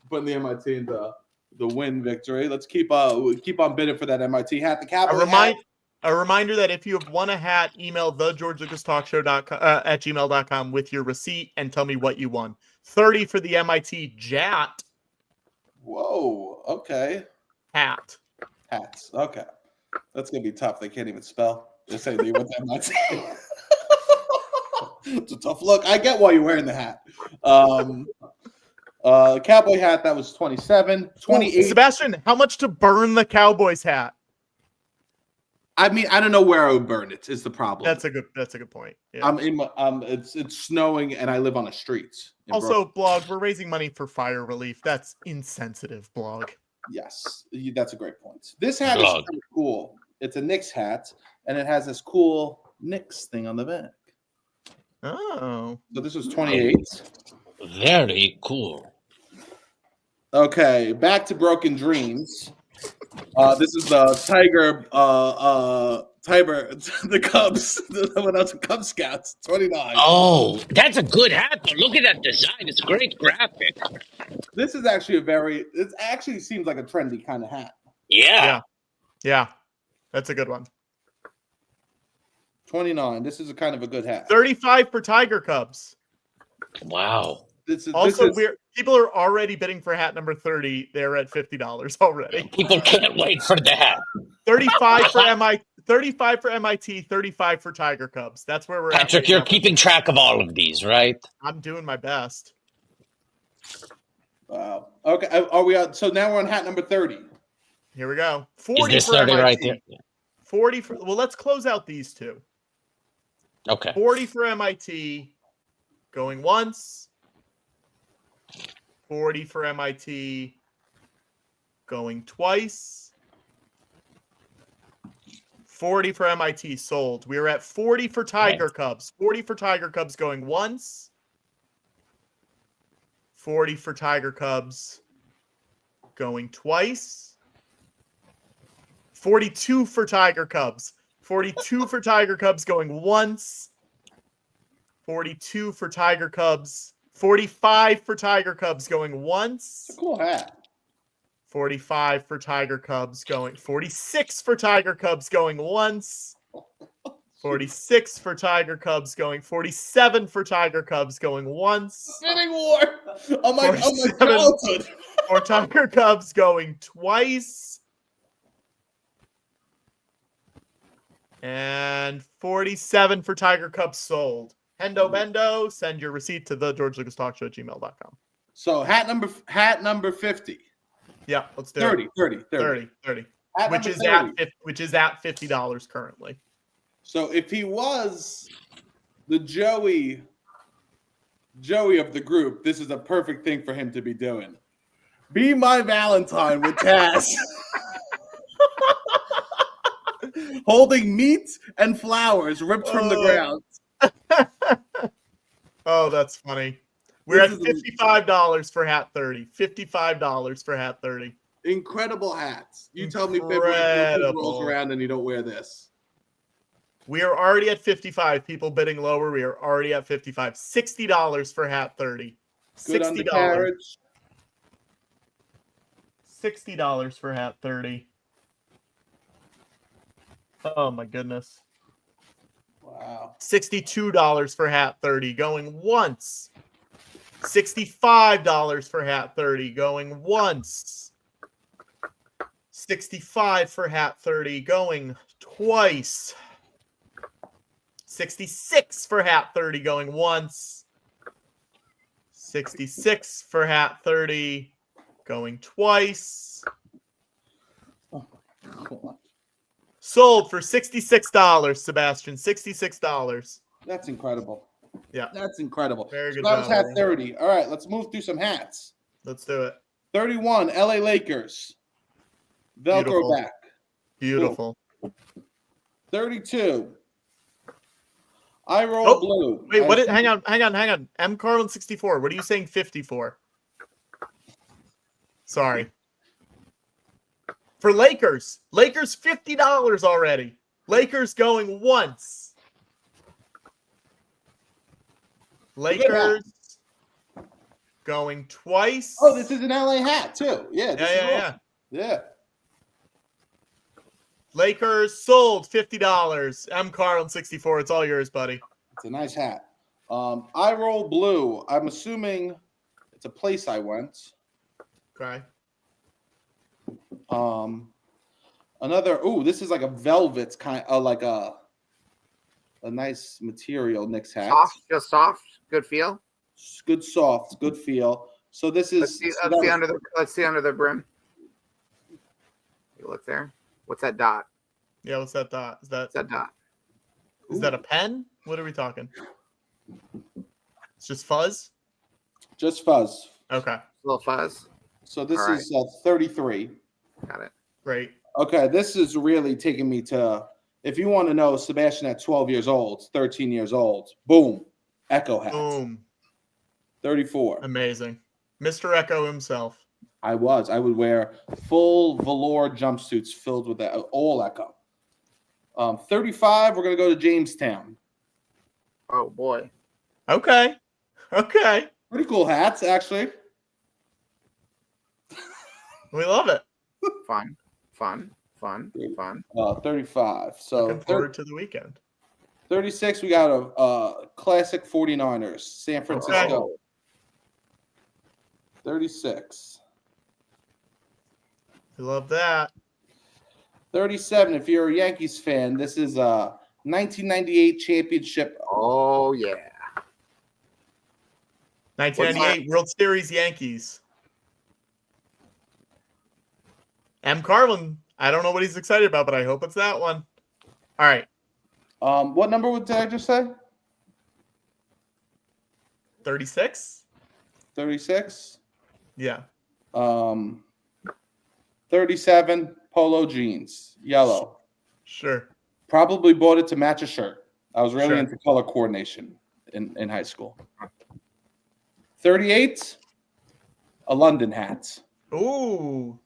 Putting the MIT in the win victory. Let's keep on bidding for that MIT hat. The Cowboys hat. A reminder that if you have won a hat, email thegeorgelucastalkshow@gmail.com with your receipt and tell me what you won. 30 for the MIT Jat. Whoa. Okay. Hat. Hats. Okay. That's gonna be tough. They can't even spell. They're saying they went to MIT. It's a tough look. I get why you're wearing the hat. Cowboy hat, that was 27. 28. Sebastian, how much to burn the Cowboys hat? I mean, I don't know where I would burn it, is the problem. That's a good point. Yeah. It's snowing and I live on the streets. Also, blog, we're raising money for fire relief. That's insensitive, blog. Yes, that's a great point. This hat is pretty cool. It's a Knicks hat, and it has this cool Knicks thing on the back. Oh. So this was 28. Very cool. Okay, back to Broken Dreams. This is the Tiger, the Cubs, when I was a Cub Scouts, 29. Oh, that's a good hat, though. Look at that design. It's a great graphic. This is actually it actually seems like a trendy kind of hat. Yeah. That's a good one. 29. This is a kind of a good hat. 35 for Tiger Cubs. Wow. People are already bidding for hat number 30. They're at $50 already. People can't wait for the hat. 35 for MIT. 35 for MIT, 35 for Tiger Cubs. That's where we're at. Patrick, you're keeping track of all of these, right? I'm doing my best. Wow. Okay. Are we out? So now we're on hat number 30. Here we go. 40 Is this for 30 MIT. right there? 40 for, well, let's close out these two. Okay. 40 for MIT, going once. 40 for MIT, going twice. 40 for MIT sold. We are at 40 for Tiger Cubs. 40 for Tiger Cubs going once. 40 for Tiger Cubs going twice. 42 for Tiger Cubs. 42 for Tiger Cubs going once. 42 for Tiger Cubs. 45 for Tiger Cubs going once. It's a cool hat. 45 for Tiger Cubs going. 46 for Tiger Cubs going once. 46 for Tiger Cubs going. 47 for Tiger Cubs going once. Bidding war. Oh my childhood. For Tiger Cubs going twice. And 47 for Tiger Cubs sold. Hendo Bendo, send your receipt to thegeorgelucastalkshow@gmail.com. So hat number 50. Yeah, let's do 30, it. 30. 30. Which Which is at $50 currently. So if he was the Joey of the group, this is a perfect thing for him to be doing. Be My Valentine with Taz. Holding meat and flowers ripped from the ground. Oh, that's funny. We're at $55 for hat 30. $55 for hat 30. Incredible hats. You tell me February rolls around and you don't wear this. We are already at 55. People bidding lower. We are already at 55. $60 for hat 30. Good undercarriage. $60 for hat 30. Oh my goodness. Wow. $62 for hat 30 going once. $65 for hat 30 going once. 65 for hat 30, going twice. 66 for hat 30, going once. 66 for hat 30, going twice. Sold for $66, Sebastian. $66. That's incredible. Yeah. That's incredible. Very good So that was job, hat Aaron. 30. All right, let's move through some hats. Let's do it. 31, LA Lakers. Velcro Beautiful. back. Beautiful. Cool. 32. I roll blue. Wait, hang on. M. Carlin 64. What are you saying 54? Sorry. For Lakers. Lakers $50 already. Lakers going once. Lakers going twice. Oh, this is an LA hat too. Yeah. Yeah. Lakers sold $50. M. Carlin 64. It's all yours, buddy. It's a nice hat. I roll blue. I'm assuming it's a place I went. Okay. Another. Ooh, this is like a velvet kind of like a nice material. Knicks hat. Just soft. Good feel. Good soft. Good feel. So this is. Let's see under the brim. You look there. What's that dot? Yeah, what's that dot? Is that dot? Is that a pen? What are we talking? It's just fuzz? Just fuzz. Okay. A little fuzz. So this is 33. Got it. Great. Okay, this is really taking me to, if you want to know Sebastian at 12 years old, 13 years old, boom, Echo hat. Boom. 34. Amazing. Mr. Echo himself. I would wear full velour jumpsuits filled with that, all Echo. 35, we're going to go to Jamestown. Oh, boy. Okay. Pretty cool hats, actually. We love it. Fun. 35. So looking forward to the weekend. 36, we got a classic 49ers, San Francisco. Okay. 36. We love that. 37, if you're a Yankees fan, this is a 1998 championship. Oh, yeah. 1998 World Series Yankees. M. Carlin, I don't know what he's excited about, but I hope it's that one. All right. What number did I just say? 36? 36? Yeah. 37, polo jeans, yellow. Sure. Probably bought it to match a shirt. I was really Sure. into color coordination in high school. 38, a London hat. Ooh.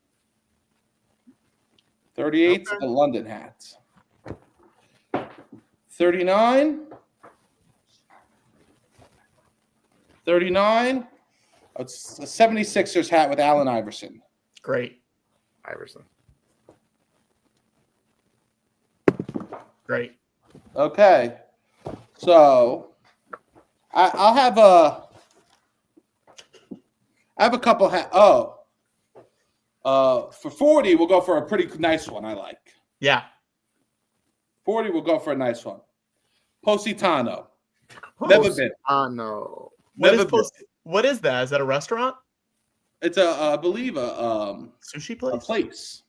38, Okay. a London hat. 39, it's a 76ers hat with Allen Iverson. Great. Iverson. Great. Okay. So I have a couple hats. For 40, we'll go for a pretty nice one I like. Yeah. 40, we'll go for a nice one. Positano. Never been. No. What is that? Is that a restaurant? It's I believe a sushi place. A place.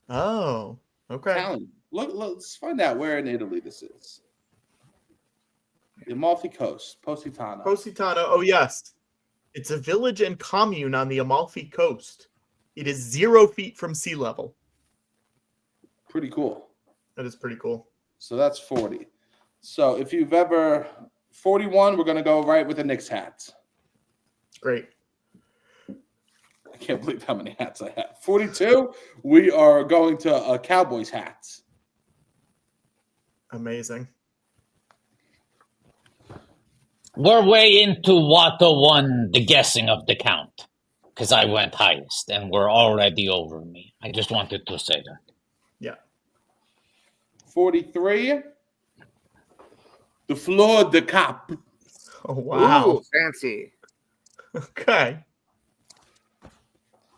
Oh, okay. Italian. Let's find out where in Italy this is. The Amalfi Coast, Positano. Positano. Oh yes, it's a village and commune on the Amalfi Coast. It is 0 feet from sea level. Pretty cool. That is pretty cool. So that's 40. So if you've ever 41, we're gonna go right with the Knicks hats. Great. I can't believe how many hats I have. 42, we are going to Cowboys hats. Amazing. We're way into Watto won the guessing of the count because I went highest and we're already over me. I just wanted to say that. Yeah. 43, the Fleur de Cap. Oh, wow. Ooh, fancy. Okay.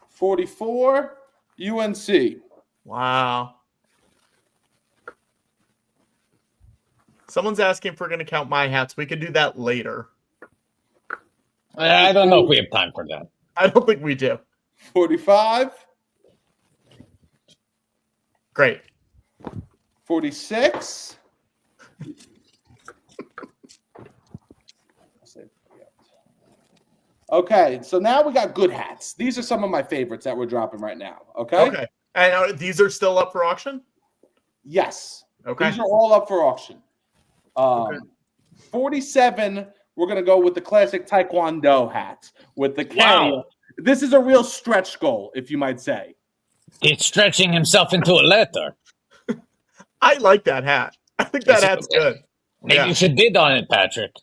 44, UNC. Wow. Someone's asking if we're going to count my hats. We can do that later. I don't know if we have time for that. I don't think we do. 45. Great. 46. Okay, so now we got good hats. These are some of my favorites that we're dropping right now. Okay. And these are still up for auction? Yes. Okay. These are all up for auction. 47, we're going to go with the classic Taekwondo hat with the carrier. Wow. This is a real stretch goal, if you might say. He's stretching himself into a letter. I like that hat. I think that hat's good. Maybe you should bid on it, Patrick.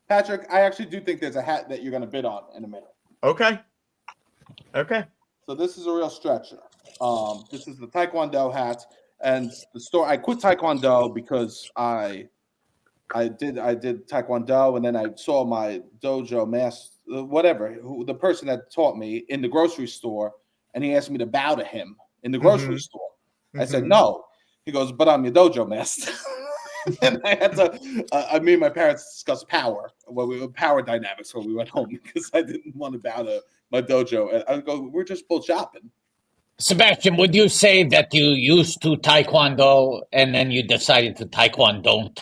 Patrick, I actually do think there's a hat that you're going to bid on in a minute. Okay. So this is a real stretcher. This is the Taekwondo hat, and the store. I quit Taekwondo because I did Taekwondo, and then I saw my dojo the person that taught me in the grocery store, and he asked me to bow to him in the grocery store. I said no. He goes, but I'm your dojo master. And I had to. Me and my parents discussed power dynamics when we went home because I didn't want to bow to my dojo. And I go, we're just both shopping. Sebastian, would you say that you used to Taekwondo and then you decided to Taekwondo?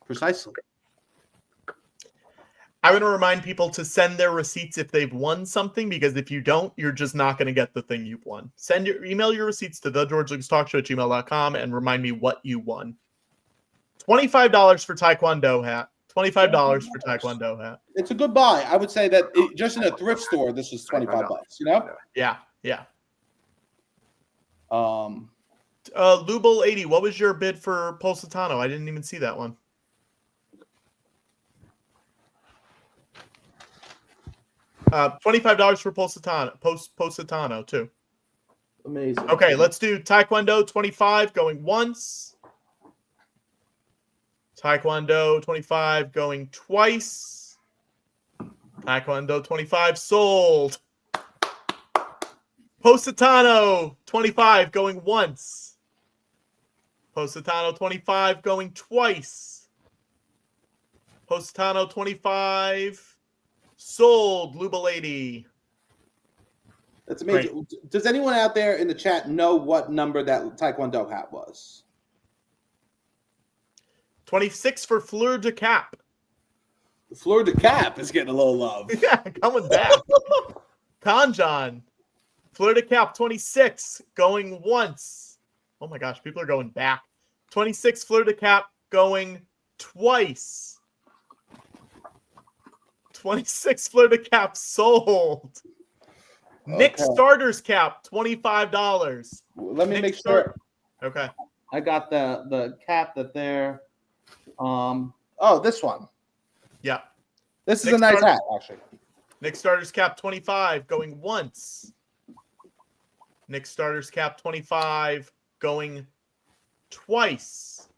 Precisely. I'm going to remind people to send their receipts if they've won something, because if you don't, you're just not going to get the thing you've won. Email your receipts to thegeorgelucastalkshow@gmail.com and remind me what you won. $25 for Taekwondo hat. $25 for Taekwondo hat. It's a good buy. I would say that just in a thrift store, this is $25. You know? Yeah. Lubel 80. What was your bid for Positano? I didn't even see that one. $25 for Positano too. Amazing. Okay, let's do Taekwondo 25 going once. Taekwondo 25 going twice. Taekwondo 25 sold. Positano 25 going once. Positano 25 going twice. Positano 25 sold. Lubel 80. That's amazing. Great. Does anyone out there in the chat know what number that Taekwondo hat was? 26 for Fleur de Cap. The Fleur de Cap is getting a little love. Yeah, coming back. Kanjan. Fleur de Cap 26 going once. Oh my gosh, people are going back. 26 Fleur de Cap going twice. 26 Fleur de Cap sold. Okay. Nick Starter's cap, $25. Let me make sure. Okay. I got the cap that they're this one. Yeah. This is a nice hat, actually. Nick Starter's cap 25 going once. Nick Starter's cap 25 going twice.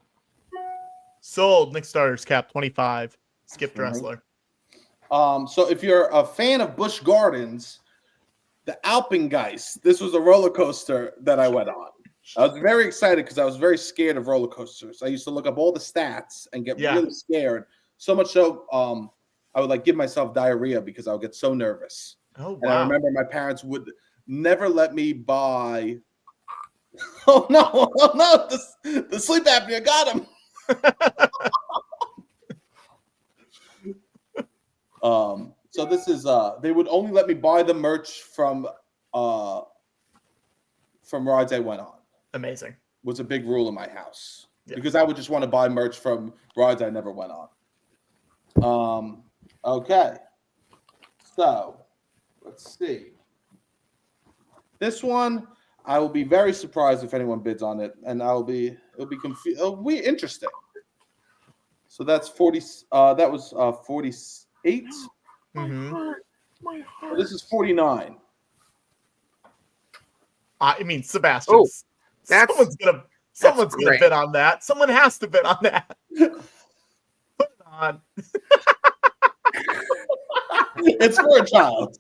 Sold. Nick Starter's cap 25. Skip Dressler. So if you're a fan of Busch Gardens, the Alpengeist, this was a roller coaster that I went on. I was very excited because I was very scared of roller coasters. I used to look up all the stats and get really scared. So much so, I would give myself diarrhea because I would get so nervous. Oh, wow. And I remember my parents would never let me buy. Oh no! The sleep apnea got him. So this is they would only let me buy the merch from rides I went on. Amazing. Was a big rule in my house because I would just want to buy merch from rides I never went on. Okay. So let's see. This one, I will be very surprised if anyone bids on it, and it'll be confused. It'll be interesting. So that's 40. That was 48. Mm-hmm. So this is 49. I mean, Sebastian. Oh, someone's gonna bid on that. Someone has to bid on that. Put it on. It's for a child.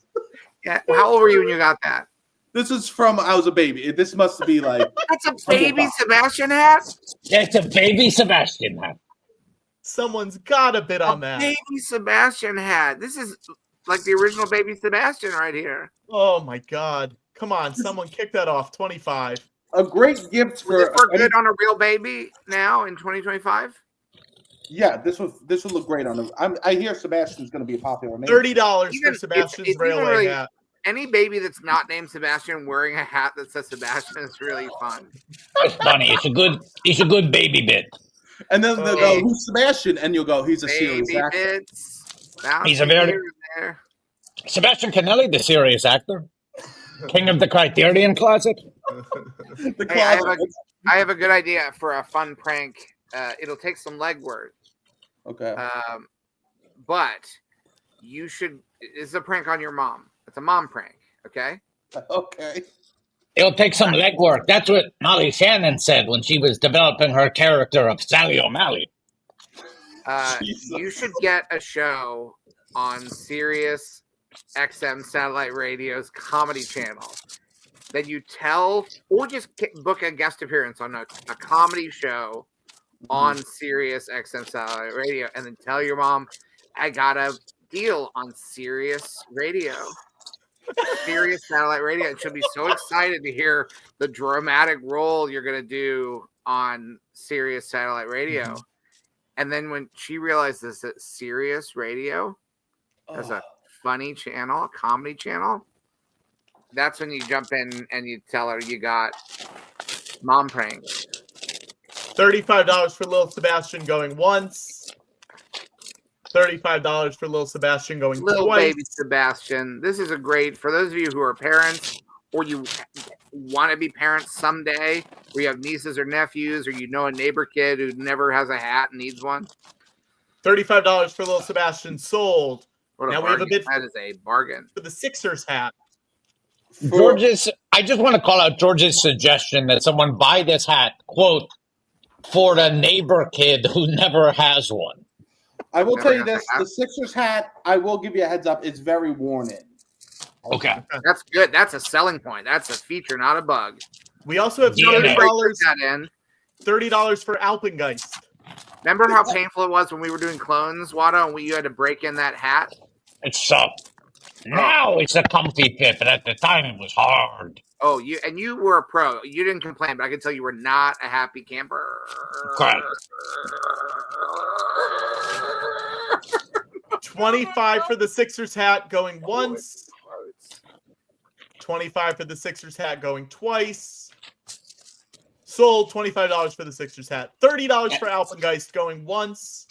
Yeah. How old were you when you got that? This is from I was a baby. This must be like That's a baby Sebastian hat. It's a baby Sebastian hat. Someone's got a bit on that. Baby Sebastian hat. This is like the original baby Sebastian right here. Oh my God! Come on, someone kick that off. 25. a great gift for. Would this work good on a real baby now in 2025? Yeah, this would look great on them. I hear Sebastian's going to be a popular name. $30 for Sebastian's it's railway really, hat. Any baby that's not named Sebastian wearing a hat that says Sebastian is really fun. It's funny. It's a good baby bit. And then they'll go, who's Sebastian? And you'll go, he's a serious Baby actor. bits. He's a very Sebastian Conelli, the serious actor, king of the Criterion Closet. Hey, I have a good idea for a fun prank. It'll take some legwork. Okay. But you should. It's a prank on your mom. It's a mom prank. Okay. Okay. It'll take some legwork. That's what Molly Shannon said when she was developing her character of Sally O'Malley. You should get a show on Sirius XM Satellite Radio's comedy channel that you tell, or just book a guest appearance on a comedy show on Sirius XM Satellite Radio, and then tell your mom, I got a deal on Sirius Radio. Sirius Satellite Radio, and she'll be so excited to hear the dramatic role you're going to do on Sirius Satellite Radio. And then when she realizes that Sirius Radio has a funny channel, a comedy channel, that's when you jump in and you tell her you got mom pranks. $35 for Little Sebastian going once. $35 for Little Sebastian going Little twice. baby Sebastian. This is a great, for those of you who are parents or you want to be parents someday, or you have nieces or nephews, or you know a neighbor kid who never has a hat and needs one. $35 for Little Sebastian sold. Now we have a bid. That is a bargain. For the Sixers hat. I just want to call out George's suggestion that someone buy this hat, quote, for the neighbor kid who never has one. I will tell you this: the Sixers hat, I will give you a heads up, it's very worn in. Okay. That's good. That's a selling point. That's a feature, not a bug. We also have $30 for Alpengeist. Remember how painful it was when we were doing clones, Watto, and you had to break in that hat? It's soft. Now it's a comfy fit, but at the time it was hard. Oh, you were a pro. You didn't complain, but I can tell you were not a happy camper. Correct. 25 for the Sixers hat going once. 25 for the Sixers hat going twice. Sold. $25 for the Sixers hat. $30 for Alpengeist going once.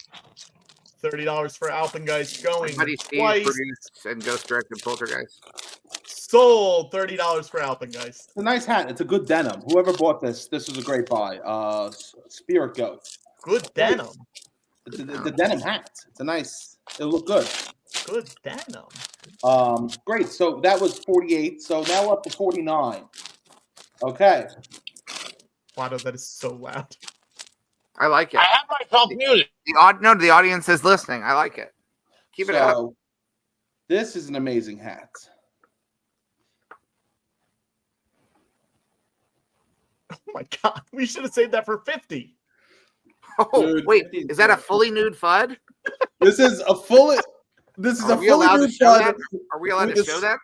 $30 for Alpengeist going twice. And Ghost directed Poltergeist. Sold. $30 for Alpengeist. It's a nice hat. It's a good denim. Whoever bought this is a great buy. Spirit Goat. Good denim. It's the denim hat. It's a nice. It'll look good. Good denim. Great. So that was 48. So now we're up to 49. Okay. Watto, that is so loud. I like it. I have myself muted. The audience is listening. I like it. Keep it up. This is an amazing hat. Oh my God. We should have saved that for 50. Oh, Dude, wait. Is that a fully nude Fudd? This is a fully nude Fudd. Are we allowed to show that?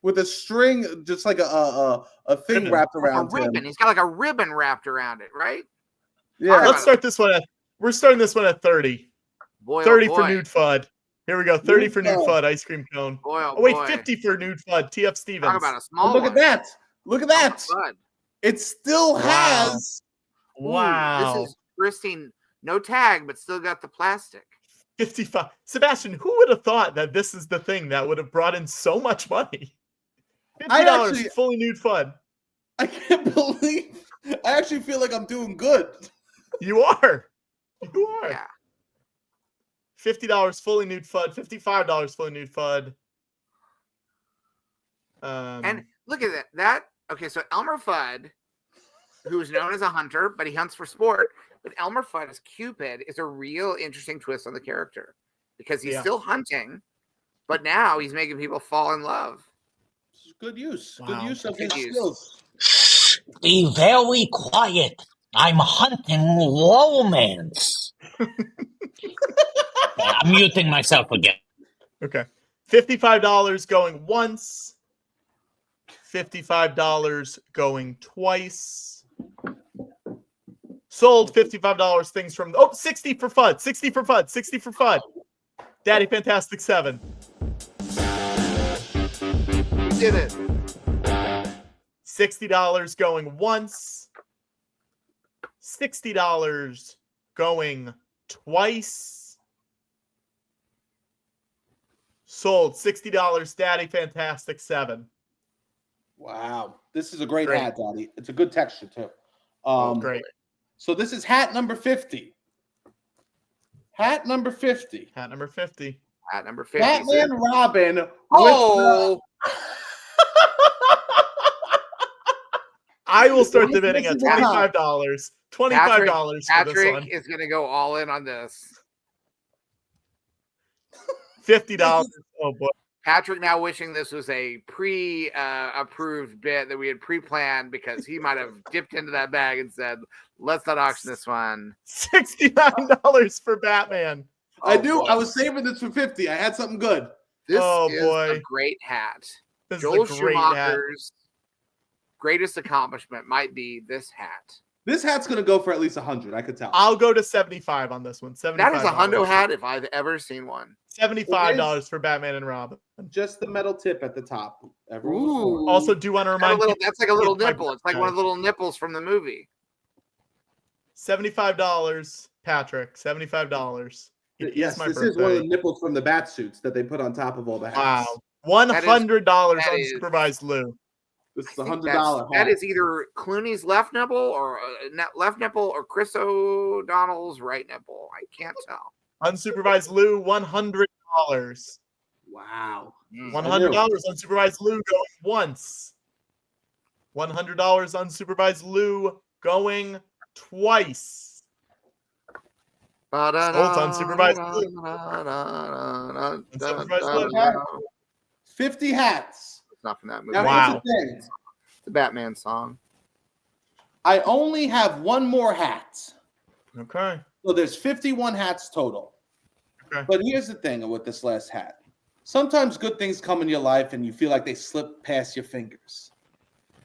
With a string, just like a thing wrapped around a ribbon. him. He's got like a ribbon wrapped around it, right? Yeah. Let's start this one at. We're starting this one at 30. Boy, 30 oh for boy. nude Fudd. Here we go. 30 for nude Fudd ice cream cone. Boy, oh wait, boy. 50 for nude Fudd. TF Stevens. Talk about a small Look one. at that. Look at that. Fudd. It still has. Wow. This is pristine. No tag, but still got the plastic. 55. Sebastian, who would have thought that this is the thing that would have brought in so much money? $50 fully nude Fudd. I can't believe. I actually feel like I'm doing good. You are. You are. Yeah. $50 fully nude Fudd. $55 fully nude Fudd. And look at that. Okay, so Elmer Fudd, who is known as a hunter, but he hunts for sport. But Elmer Fudd as Cupid is a real interesting twist on the character because he's still hunting, but now he's making people fall in love. good use. Wow. Good use of his Good use. skills. Be very quiet. I'm hunting romance. I'm muting myself again. Okay. $55 going once. $55 going twice. Sold $55 things from 60 for FUD. 60 for FUD. 60 for FUD. Daddy Fantastic 7. We did it. $60 going once. $60 going twice. Sold $60 Daddy Fantastic 7. Wow. This is a great hat, Daddy. It's a good texture, too. Great. So this is hat number 50. Hat number 50. Hat number 50. Hat number 50. Batman Robin. Oh! I will start the bidding at $25. $25 for this Patrick one. is going to go all in on this. $50. Oh, boy. Patrick now wishing this was a pre-approved bit that we had pre-planned because he might have dipped into that bag and said, let's not auction this one. $69 for Batman. I knew I was saving this for 50. I had something good. This is a great hat. This Joel is a great Schumacher's greatest accomplishment might be this hat. This hat's going to go for at least 100. I could tell. I'll go to 75 on this one. 75. That is a hundo hat if I've ever seen one. $75 for Batman and Robin. Just the metal tip at the top. Ooh. Also, do want to remind you. That's like a little nipple. It's like one of the little nipples from the movie. $75, Patrick. $75. Yes, this is one of the nipples from the bat suits that they put on top of all the hats. Wow. $100 unsupervised Lou. This is a $100 That is either Clooney's left nipple or Chris O'Donnell's right nipple. I can't tell. Unsupervised Lou, $100. Wow. $100 unsupervised Lou going once. $100 unsupervised Lou going twice. Unsupervised Lou. Unsupervised Lou. 50 hats. Not from that movie. Now, wow. Here's the Batman song. I only have one more hat. Okay. So there's 51 hats total. Okay. But here's the thing with this last hat. Sometimes good things come in your life and you feel like they slip past your fingers.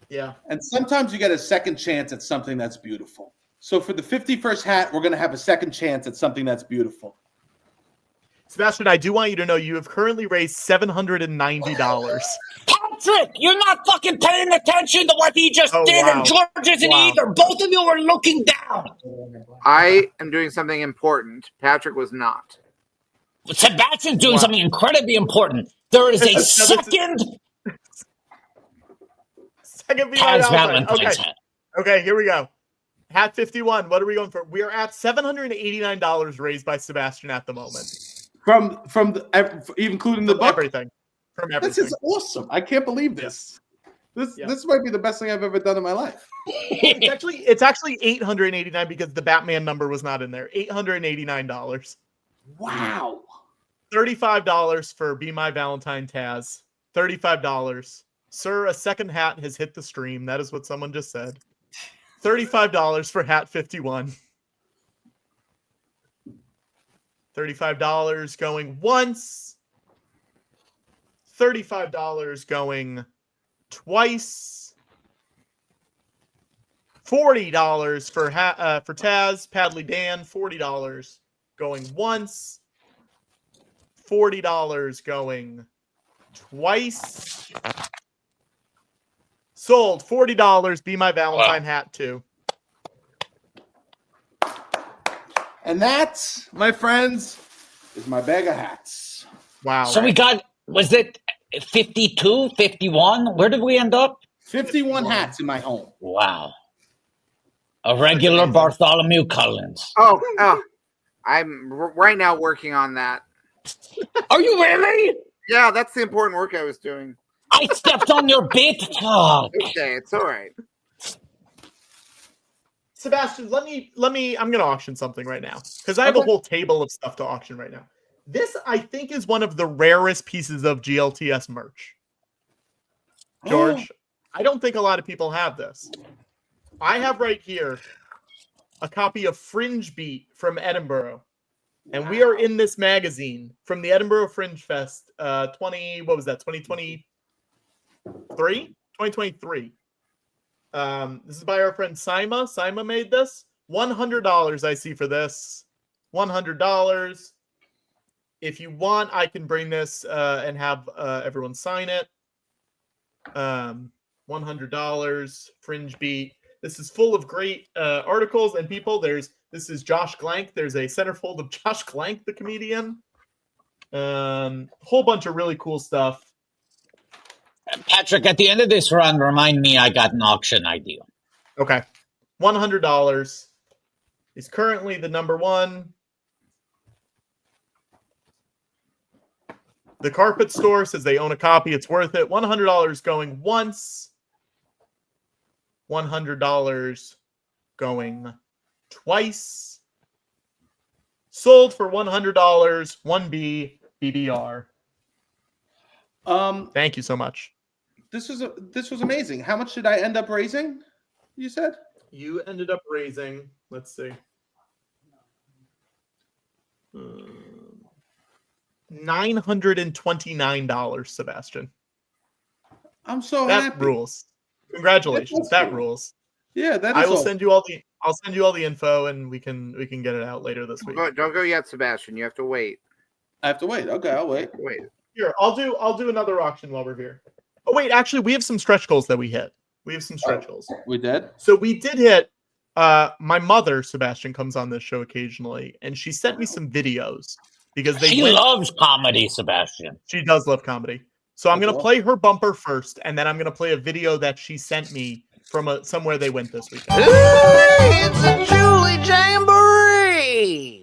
Yeah. And sometimes you get a second chance at something that's beautiful. So for the 51st hat, we're going to have a second chance at something that's beautiful. Sebastian, I do want you to know you have currently raised $790. Patrick, you're not fucking paying attention to what he just did, and George isn't either. Both of you are looking down. I am doing something important. Patrick was not. Sebastian's doing something incredibly important. There is a second Valentine's hat. Okay, here we go. Hat 51. What are we going for? We are at $789 raised by Sebastian at the moment. From including the book? Everything. From everything. This is awesome. I can't believe this. This might be the best thing I've ever done in my life. It's actually $889 because the Batman number was not in there. $889. Wow. $35 for Be My Valentine Taz. $35. Sir, a second hat has hit the stream. That is what someone just said. $35 for hat 51. $35 going once. $35 going twice. $40 for Taz, Padley Dan. $40 going once. $40 going twice. Sold. $40. Be My Valentine hat too. And that, my friends, is my bag of hats. Wow. So we got, was it 52, 51? Where did we end up? 51 hats in my home. Wow. A regular Bartholomew Collins. Oh, I'm right now working on that. Are you really? Yeah, that's the important work I was doing. I stepped on your bit. Fuck. Okay, it's all right. Sebastian, let me. I'm going to auction something right now because I have a whole table of stuff to auction right now. This, I think, is one of the rarest pieces of GLTS merch. George, I don't think a lot of people have this. I have right here a copy of Fringe Beat from Edinburgh. And we are in this magazine from the Edinburgh Fringe Fest 2023? 2023. This is by our friend Sima. Sima made this. $100 I see for this. $100. If you want, I can bring this and have everyone sign it. $100. Fringe Beat. This is full of great articles and people. This is Josh Glank. There's a centerfold of Josh Glank, the comedian. Whole bunch of really cool stuff. Patrick, at the end of this run, remind me I got an auction idea. Okay. $100 is currently the number one. The Carpet Store says they own a copy. It's worth it. $100 going once. $100 going twice. Sold for $100. 1B BBR. Thank you so much. This was amazing. How much did I end up raising? You said you ended up raising. Let's see. $929, Sebastian. I'm so that happy. That rules. Congratulations. That rules. Yeah, that is I will awesome. send you all the info and we can get it out later this week. Don't go yet, Sebastian. You have to wait. I have to wait. Okay, I'll wait. Here, I'll do another auction while we're here. Oh wait, actually we have some stretch goals that we hit. We have some stretch goals. We did? So we did hit my mother, Sebastian, comes on this show occasionally, and she sent me some videos because she loves comedy, Sebastian. She does love comedy. So I'm going to play her bumper first, and then I'm going to play a video that she sent me from somewhere they went this weekend. It's a Julie Jamboree!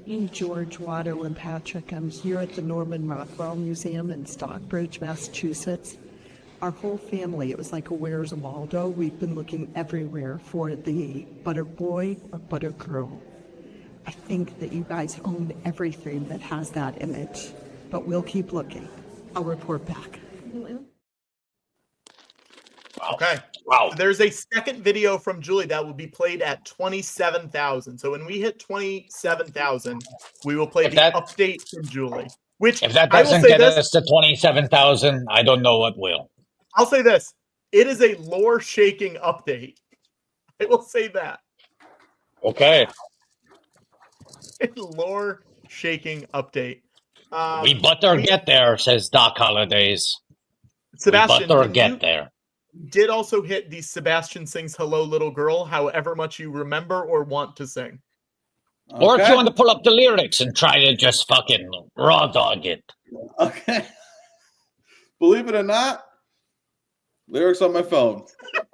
I'm George, Watto, and Patrick. I'm here at the Norman Rockwell Museum in Stockbridge, Massachusetts. Our whole family, it was like a Where's Waldo. We've been looking everywhere for the butter boy or butter girl. I think that you guys own everything that has that image, but we'll keep looking. I'll report back. Okay. Wow. There's a second video from Julie that will be played at 27,000. So when we hit 27,000, we will play the update from Julie. Which, if that doesn't get us to 27,000, I don't know what will. I'll say this. It is a lore-shaking update. I will say that. Okay. Lore-shaking update. We better get there, says Doc Hollidays. Sebastian, we better get there. Did also hit the Sebastian Sings Hello Little Girl, however much you remember or want to sing. Okay. Or if you want to pull up the lyrics and try to just fucking raw dog it. Okay. Believe it or not, lyrics on my phone.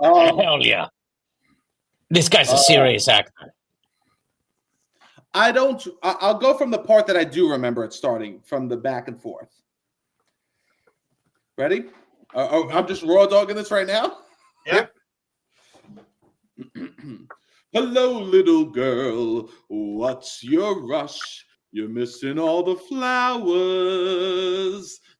Hell yeah. This guy's a serious actor. I'll go from the part that I do remember it starting from the back and forth. Ready? I'm just raw dogging this right now? Yep. Hello, little girl. What's your rush? You're missing all the flowers.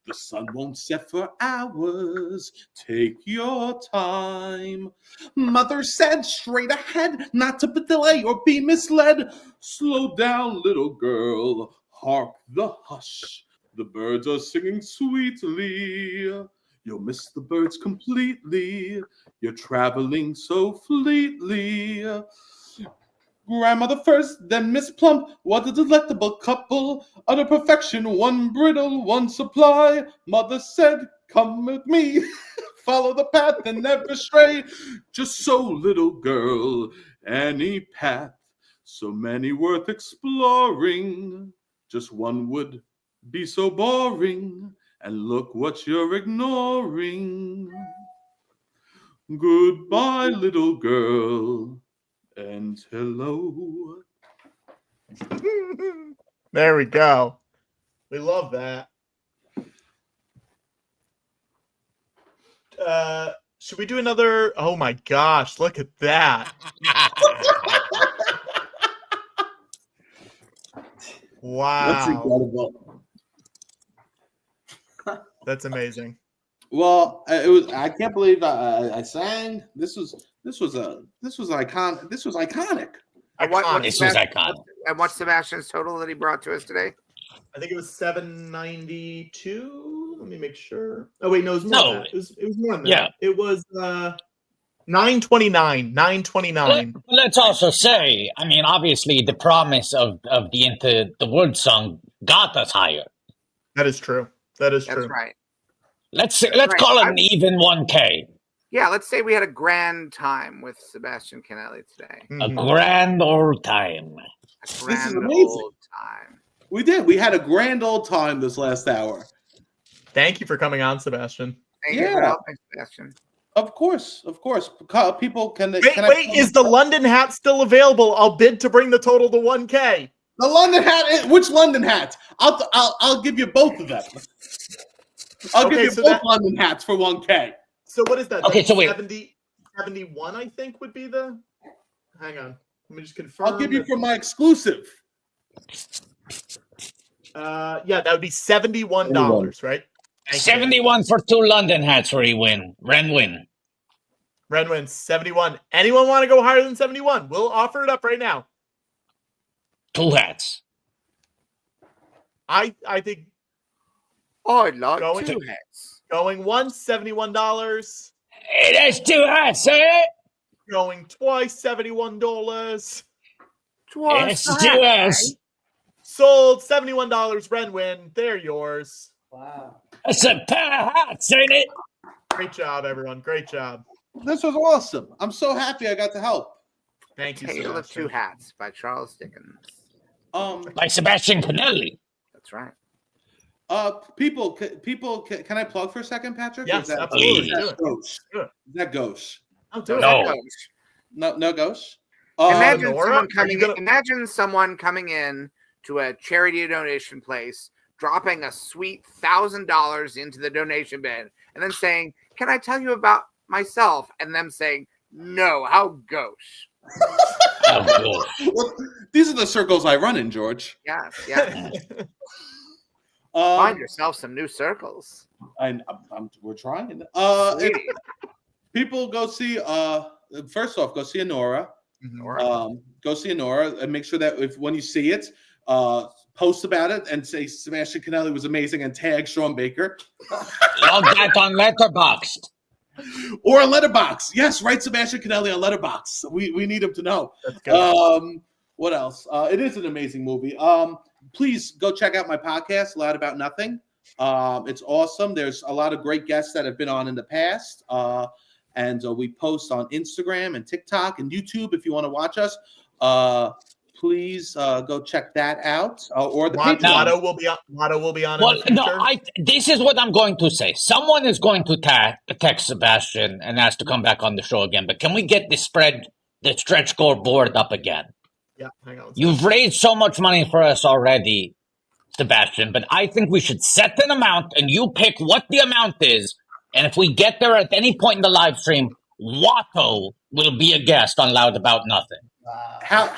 The sun won't set for hours. Take your time. Mother said straight ahead, not to delay or be misled. Slow down, little girl. Hark the hush. The birds are singing sweetly. You'll miss the birds completely. You're traveling so fleetly. Grandmother first, then Miss Plump. What a delectable couple. Utter perfection, one brittle, one supply. Mother said, come with me. Follow the path and never stray. Just so, little girl, any path. So many worth exploring. Just one would be so boring. And look what you're ignoring. Goodbye, little girl, and hello. There we go. We love that. Should we do another? Oh my gosh, look at that. Wow. That's incredible. That's amazing. Well, it was. I can't believe I sang. This was iconic. This was iconic. This was iconic. And what's Sebastian's total that he brought to us today? I think it was 792. Let me make sure. Oh wait, no, it was more than that. It was more than that. Yeah. It was 929. 929. Let's also say, I mean, obviously, the promise of the Into the Woods song got us higher. That is true. That's right. Let's call it an even 1K. Yeah, let's say we had a grand time with Sebastian Conelli today. A grand old time. This is amazing. We did. We had a grand old time this last hour. Thank you for coming on, Sebastian. Thank you for helping, Sebastian. Of course. People can. Wait, is the London hat still available? I'll bid to bring the total to 1K. The London hat. Which London hat? I'll give you both of them. I'll give you both London hats for 1K. So what is that? Okay, so wait. 71, I think, would be the. Hang on. Let me just confirm. I'll give you for my exclusive. Yeah, that would be $71, right? 71 for 2 London hats where you win. Ren wins 71. Anyone want to go higher than 71? We'll offer it up right now. 2 hats. I think. I'd like 2 hats. Going once, $71. Hey, that's 2 hats, eh? Going twice, $71. That's 2 hats. Sold, $71. Ren win. They're yours. Wow. That's a pair of hats, ain't it? Great job, everyone. Great job. This was awesome. I'm so happy I got to help. Thank you, Tale of Two Hats by Charles Dickens. By Sebastian Conelli. That's right. People, can I plug for a second, Patrick? Yes, absolutely. Is that ghost? I'll do it. No ghost. Imagine someone coming in to a charity donation place, dropping a sweet $1,000 into the donation bin, and then saying, "Can I tell you about myself?" And them saying, "No, how gauche." Well, these are the circles I run in, George. Yes. Find yourself some new circles. We're trying. People go see. First off, go see Anora. Go see Anora and make sure that when you see it, post about it and say Sebastian Conelli was amazing and tag Sean Baker. Log that on Letterboxd. Or a letterbox. Yes, write Sebastian Conelli on letterbox. We need him to know. What else? It is an amazing movie. Please go check out my podcast, Loud About Nothing. It's awesome. There's a lot of great guests that have been on in the past. And we post on Instagram and TikTok and YouTube if you want to watch us. Please go check that out. Or the Watto will be on. Watto will be on. Well, this is what I'm going to say. Someone is going to text Sebastian and ask to come back on the show again. But can we get the stretch goal board up again? Yeah, hang on. You've raised so much money for us already, Sebastian. But I think we should set an amount, and you pick what the amount is. And if we get there at any point in the live stream, Watto will be a guest on Loud About Nothing. How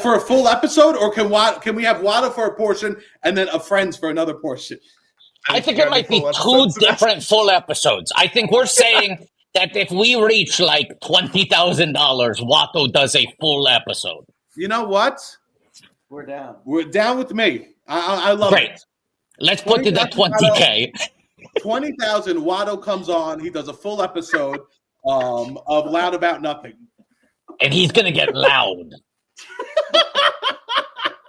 for a full episode, or can we have Watto for a portion and then a Friends for another portion? I think it might be 2 different full episodes. I think we're saying that if we reach like $20,000, Watto does a full episode. You know what? We're down. We're down with me. I love it. Let's put it at 20K. 20,000. Watto comes on. He does a full episode of Loud About Nothing. And he's going to get loud.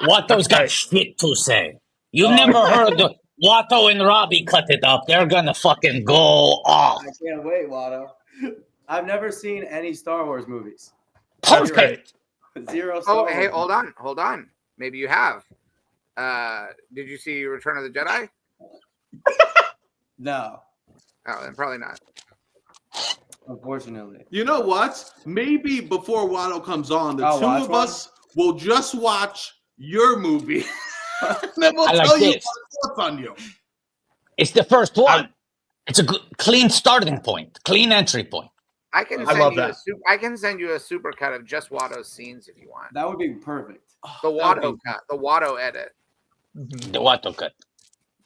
Watto's got shit to say. You've never heard Watto and Robbie cut it up. They're going to fucking go off. I can't wait, Watto. I've never seen any Star Wars movies. Perfect. Zero Star Wars. Hey, hold on. Maybe you have. Did you see Return of the Jedi? No. Oh, then probably not. Unfortunately. You know what? Maybe before Watto comes on, the two of us will just watch your movie. And then we'll tell you our thoughts on you. It's the first one. It's a good, clean starting point, clean entry point. I can send you a super cut of just Watto's scenes if you want. That would be perfect. The Watto cut, the Watto edit. The Watto cut.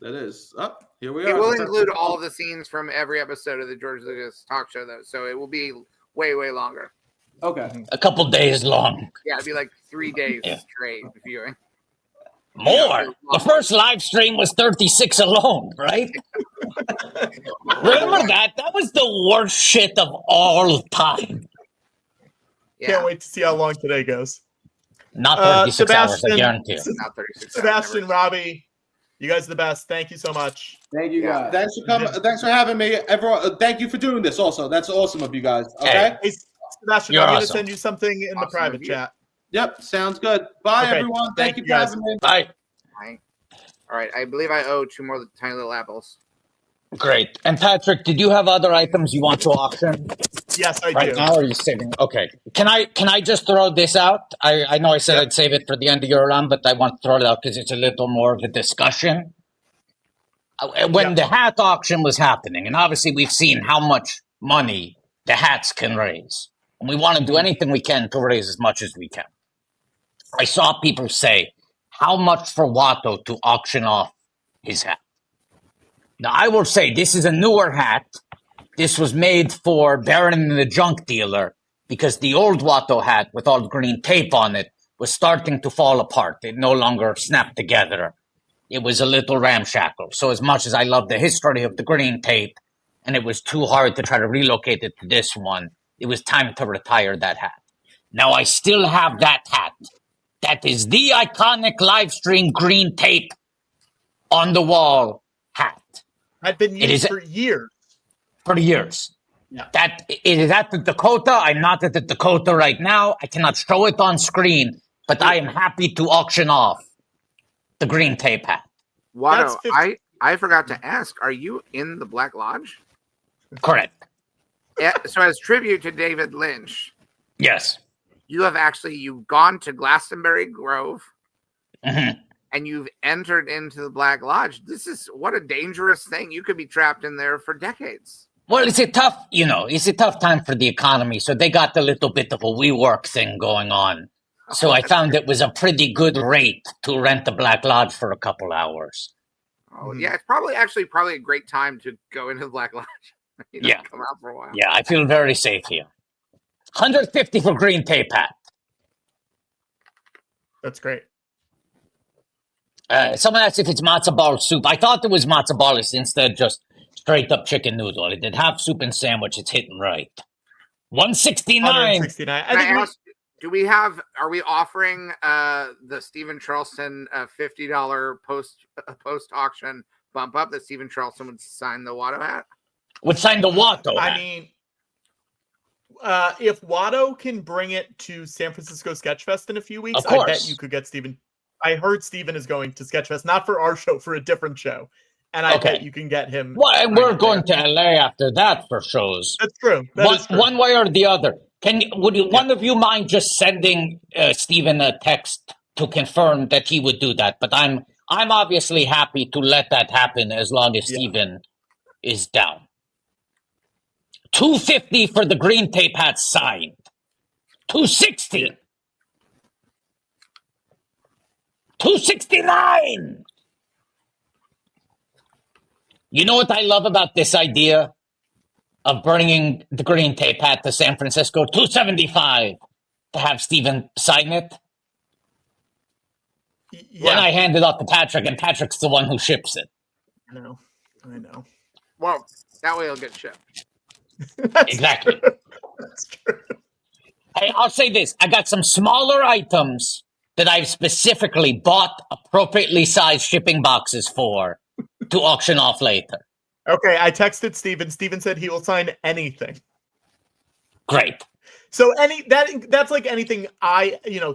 That is. Here we It are. will include all the scenes from every episode of the George Lucas talk show, though, so it will be way, way longer. Okay. A couple days long. Yeah, it'd be like 3 days straight viewing. More. The first live stream was 36 alone, right? Remember that? That was the worst shit of all time. Can't wait to see how long today goes. Not 36 hours, I guarantee you. Not 36 Sebastian, Robbie, you guys are the best. Thank you so much. Thank you guys. Thanks for coming. Thanks for having me, everyone. Thank you for doing this. Also, that's awesome of you guys. Okay, hey Sebastian, I'm going to send you something in the private chat. Yep, sounds good. Bye, everyone. Thank you for having me. Bye. All right, I believe I owe 2 more tiny little apples. Great. And Patrick, did you have other items you want to auction? Yes, I right do. Now, or are you saving? Okay. Can I just throw this out? I know I said I'd save it for the end of your run, but I want to throw it out because it's a little more of a discussion. When the hat auction was happening, and obviously we've seen how much money the hats can raise, and we want to do anything we can to raise as much as we can. I saw people say, how much for Watto to auction off his hat? Now, I will say this is a newer hat. This was made for Baron and the junk dealer because the old Watto hat with all the green tape on it was starting to fall apart. It no longer snapped together. It was a little ramshackle. So as much as I love the history of the green tape, and it was too hard to try to relocate it to this one, it was time to retire that hat. Now, I still have that hat. That is the iconic live stream green tape on the wall hat. I've been used for years. For years. Yeah. That it is at the Dakota. I'm not at the Dakota right now. I cannot show it on screen, but I am happy to auction off the green tape hat. Watto, I forgot to ask, are you in the Black Lodge? Correct. Yeah, so as tribute to David Lynch. Yes. You've gone to Glastonbury Grove. Mm-hmm. And you've entered into the Black Lodge. What a dangerous thing. You could be trapped in there for decades. Well, it's a tough time for the economy. So they got a little bit of a WeWork thing going on. So I found it was a pretty good rate to rent the Black Lodge for a couple hours. Oh, yeah. It's probably a great time to go into the Black Lodge. Come out for a while. Yeah, I feel very safe here. $150 for green tape hat. That's great. Someone asked if it's matzo ball soup. I thought it was matzo ball. It's instead just straight up chicken noodle. It did half soup and sandwich. It's hitting right. $169. Are we offering the Stephen Charleston $50 post auction bump up that Stephen Charleston would sign the Watto hat? Would sign the Watto hat. I mean, if Watto can bring it to San Francisco Sketchfest in a few weeks, I bet you could get Stephen. I heard Stephen is going to Sketchfest, not for our show, for a different show. And I bet you can get him. Well, we're going to LA after that for shows. That's true. One way or the other. Would one of you mind just sending Stephen a text to confirm that he would do that? But I'm obviously happy to let that happen as long as Stephen is down. $250 for the green tape hat signed. $260. $269. You know what I love about this idea of bringing the green tape hat to San Francisco? $275 to have Stephen sign it. Then I hand it off to Patrick, and Patrick's the one who ships it. I know. Well, that way it'll get shipped. Exactly. That's true. Hey, I'll say this. I got some smaller items that I've specifically bought appropriately sized shipping boxes for to auction off later. Okay, I texted Steven. Steven said he will sign anything. Great. So that's like anything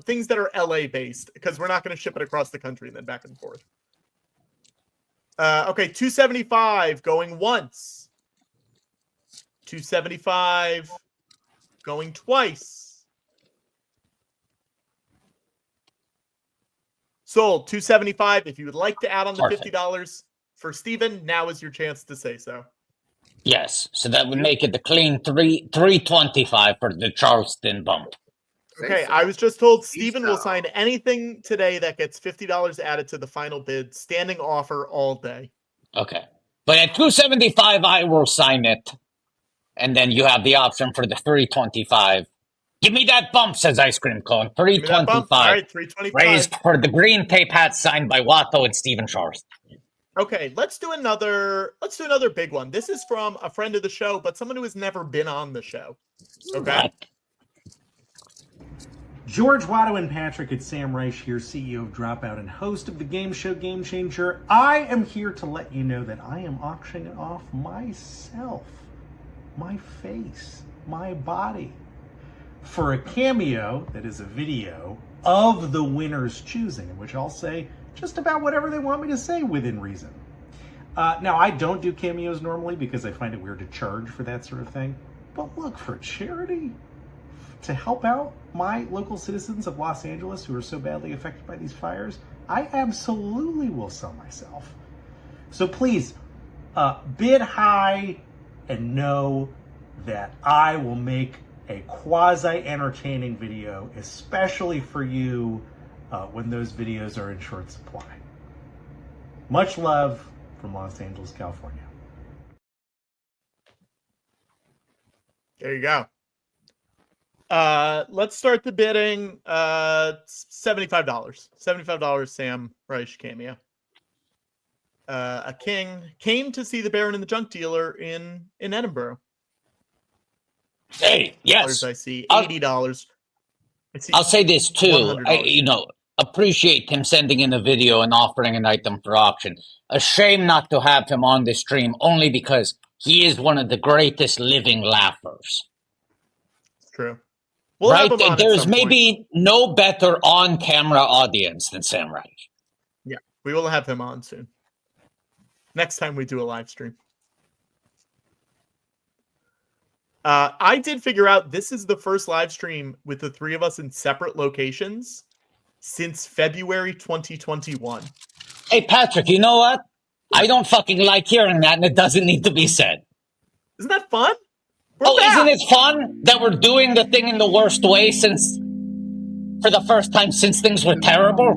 things that are LA based, because we're not going to ship it across the country and then back and forth. Okay, $275 going once. $275 going twice. Sold. $275. If you would like to add on the $50 for Steven, now is your chance to say so. Yes, so that would make it the clean $325 for the Charleston bump. Okay, I was just told Steven will sign anything today that gets $50 added to the final bid. Standing offer all day. Okay. But at $275, I will sign it. And then you have the option for the $325. Give me that bump, says Ice Cream Cone. $325. All right, $325. Raised for the green tape hat signed by Watto and Stephen Charleston. Okay, let's do another big one. This is from a friend of the show, but someone who has never been on the show. Okay. George, Watto, and Patrick, it's Sam Reich here, CEO of Dropout and host of the game show Game Changer. I am here to let you know that I am auctioning off myself, my face, my body, for a cameo that is a video of the winner's choosing, in which I'll say just about whatever they want me to say within reason. Now, I don't do cameos normally because I find it weird to charge for that sort of thing. But look, for charity, to help out my local citizens of Los Angeles who are so badly affected by these fires, I absolutely will sell myself. So please, bid high and know that I will make a quasi-entertaining video, especially for you when those videos are in short supply. Much love from Los Angeles, California. There you go. Let's start the bidding. $75. $75 Sam Reich cameo. A king came to see the Baron and the Junk Dealer in Edinburgh. Hey, yes. I see $80. I'll say this too. Appreciate him sending in a video and offering an item for auction. A shame not to have him on the stream, only because he is one of the greatest living laughers. It's true. Right? There's maybe no better on-camera audience than Sam Reich. Yeah, we will have him on soon. Next time we do a live stream. I did figure out this is the first live stream with the three of us in separate locations since February 2021. Hey, Patrick, you know what? I don't fucking like hearing that, and it doesn't need to be said. Isn't that fun? Isn't it fun that we're doing the thing in the worst way for the first time since things were terrible?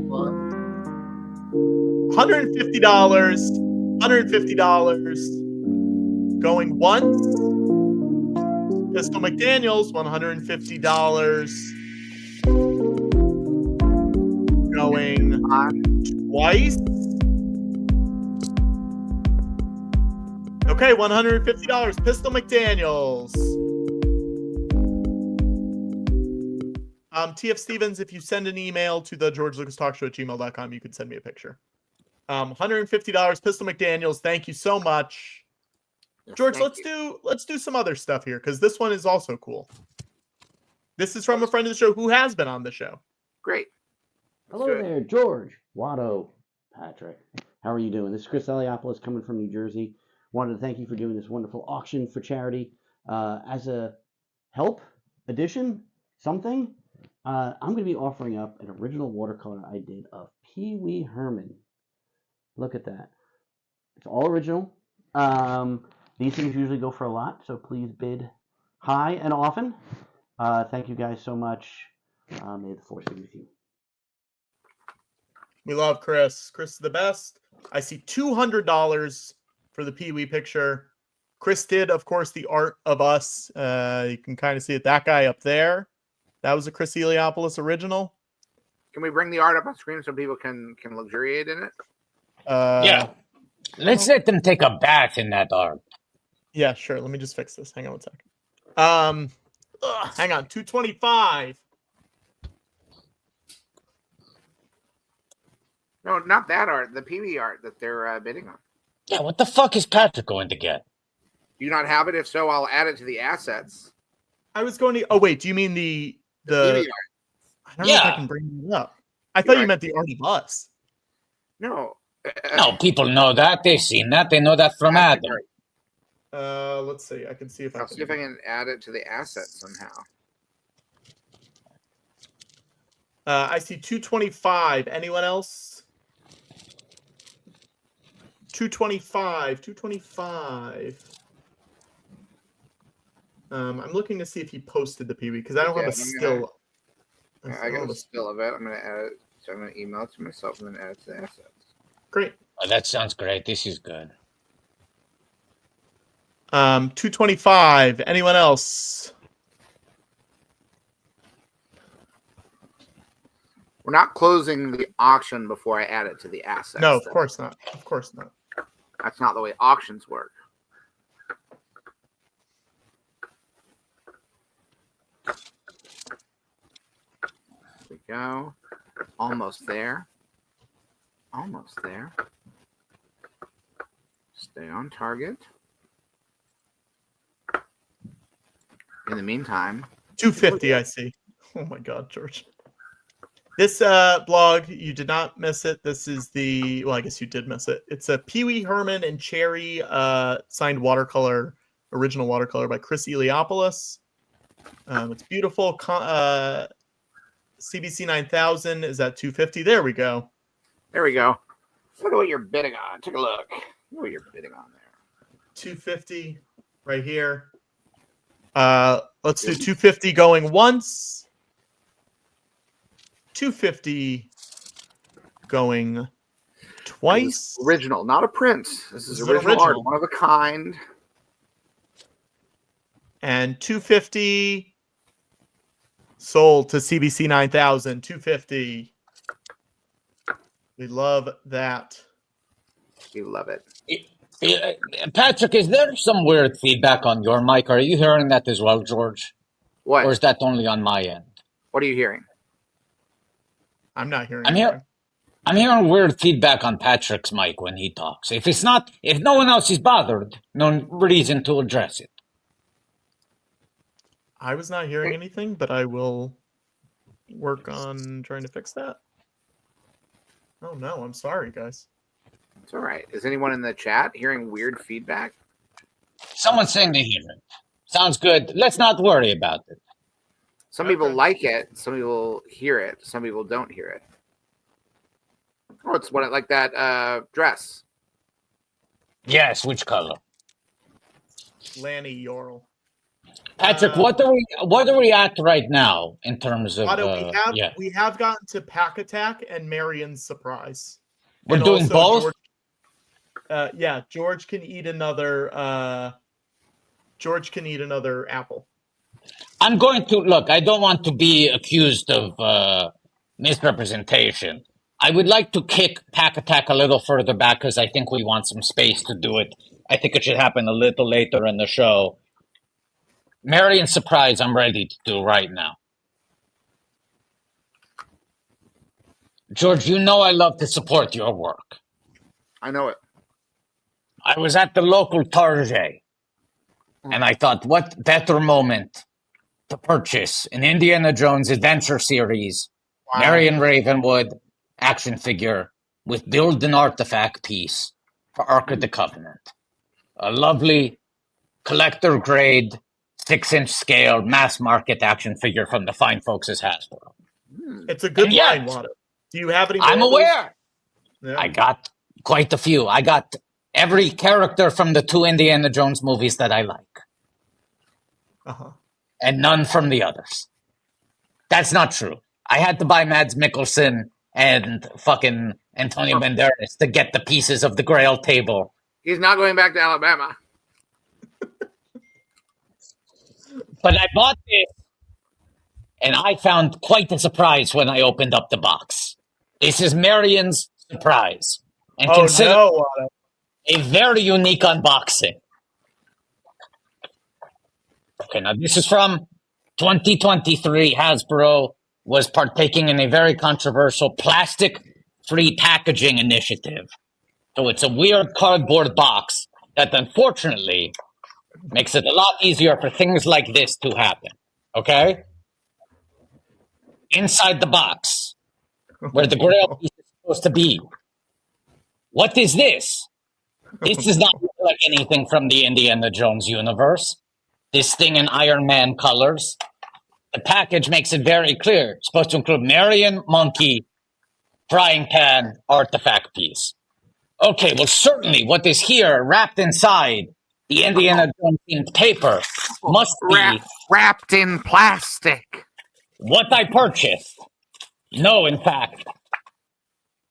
$150. $150. Going once. Pistol McDaniels, $150. Going twice. Okay, $150. Pistol McDaniels. TF Stevens, if you send an email to the GeorgeLucasTalkShow@gmail.com, you can send me a picture. $150. Pistol McDaniels. Thank you so much. George, let's do some other stuff here because this one is also cool. This is from a friend of the show who has been on the show. Great. Hello there, George, Watto, Patrick. How are you doing? This is Chris Eliopoulos coming from New Jersey. Wanted to thank you for doing this wonderful auction for charity. As a help addition, something, I'm going to be offering up an original watercolor I did of Pee Wee Herman. Look at that. It's all original. These things usually go for a lot, so please bid high and often. Thank you guys so much. May the force be with you. We love Chris. Chris is the best. I see $200 for the Pee Wee picture. Chris did, of course, the art of us. You can kind of see it. That guy up there. That was a Chris Eliopoulos original. Can we bring the art up on screen so people can luxuriate in it? Yeah. Let's let them take a bath in that art. Yeah, sure. Let me just fix this. Hang on one second. Hang on. $225. No, not that art. The Pee Wee art that they're bidding on. Yeah, what the fuck is Patrick going to get? Do you not have it? If so, I'll add it to the assets. I was going to. Oh wait, do you mean the Pee Wee art? I don't know if I can bring it up. I thought you meant the art of us. No. No, people know that. They've seen that. They know that from Adam. Let's see. I can see if I'll see if I can add it to the assets somehow. I see $225. Anyone else? $225. I'm looking to see if he posted the Pee Wee because I don't have a still. I got a still of it. I'm going to add it. So I'm going to email it to myself and then add it to the assets. Great. Oh, that sounds great. This is good. $225. Anyone else? We're not closing the auction before I add it to the assets. No, of course not. Of course not. That's not the way auctions work. There we go. Almost there. Almost there. Stay on target. In the meantime, $250. I see. Oh my God, George. This blog, you did not miss it. This is the, well, I guess you did miss it. It's a Pee Wee Herman and Cherry signed watercolor, original watercolor by Chris Eliopoulos. It's beautiful. CBC 9000 is at $250. There we go. There we go. Look at what you're bidding on. Take a look. Look at what you're bidding on there. $250 right here. Let's do $250 going once. $250 going twice. Original, not a print. This is original art, one of a kind. And $250 sold to CBC 9000. $250. We love that. You love it. Patrick, is there some weird feedback on your mic? Are you hearing that as well, George? What? Or is that only on my end? What are you hearing? I'm not hearing. I'm hearing weird feedback on Patrick's mic when he talks. If no one else is bothered, no reason to address it. I was not hearing anything, but I will work on trying to fix that. Oh no, I'm sorry, guys. It's all right. Is anyone in the chat hearing weird feedback? Someone's saying they hear it. Sounds good. Let's not worry about it. Some people like it. Some people hear it. Some people don't hear it. Oh, it's what like that dress. Yes, which color? Lanny Yorl. Patrick, what are we at right now in terms of? We have gotten to Pack Attack and Marion's Surprise. We're and doing both. George, George can eat another. George can eat another apple. I'm going to look. I don't want to be accused of misrepresentation. I would like to kick Pack Attack a little further back because I think we want some space to do it. I think it should happen a little later in the show. Marion's Surprise, I'm ready to do right now. George, you know I love to support your work. I know it. I was at the local Target, and I thought, what better moment to purchase an Indiana Jones Adventure Series, Marion Ravenwood action figure with Build an Artifact piece for Ark of the Covenant. A lovely collector grade 6-inch scale mass market action figure from the fine folks at Hasbro. It's a good line, Watto. Do you have any more? I'm aware. Yeah. I got quite a few. I got every character from the 2 Indiana Jones movies that I like. And none from the others. That's not true. I had to buy Mads Mikkelsen and fucking Antonio Banderas to get the pieces of the Grail table. He's not going back to Alabama. But I bought this, and I found quite a surprise when I opened up the box. This is Marion's Surprise. And consider a very unique unboxing. Okay, now this is from 2023. Hasbro was partaking in a very controversial plastic-free packaging initiative. So it's a weird cardboard box that unfortunately makes it a lot easier for things like this to happen. Okay? Inside the box, where the Grail piece is supposed to be. What is this? This does not look like anything from the Indiana Jones universe. This thing in Iron Man colors. The package makes it very clear. It's supposed to include Marion, Monkey, frying pan, artifact piece. Okay, well, certainly what is here wrapped inside the Indiana Jones themed paper must be wrapped in plastic. What I purchased. No, in fact,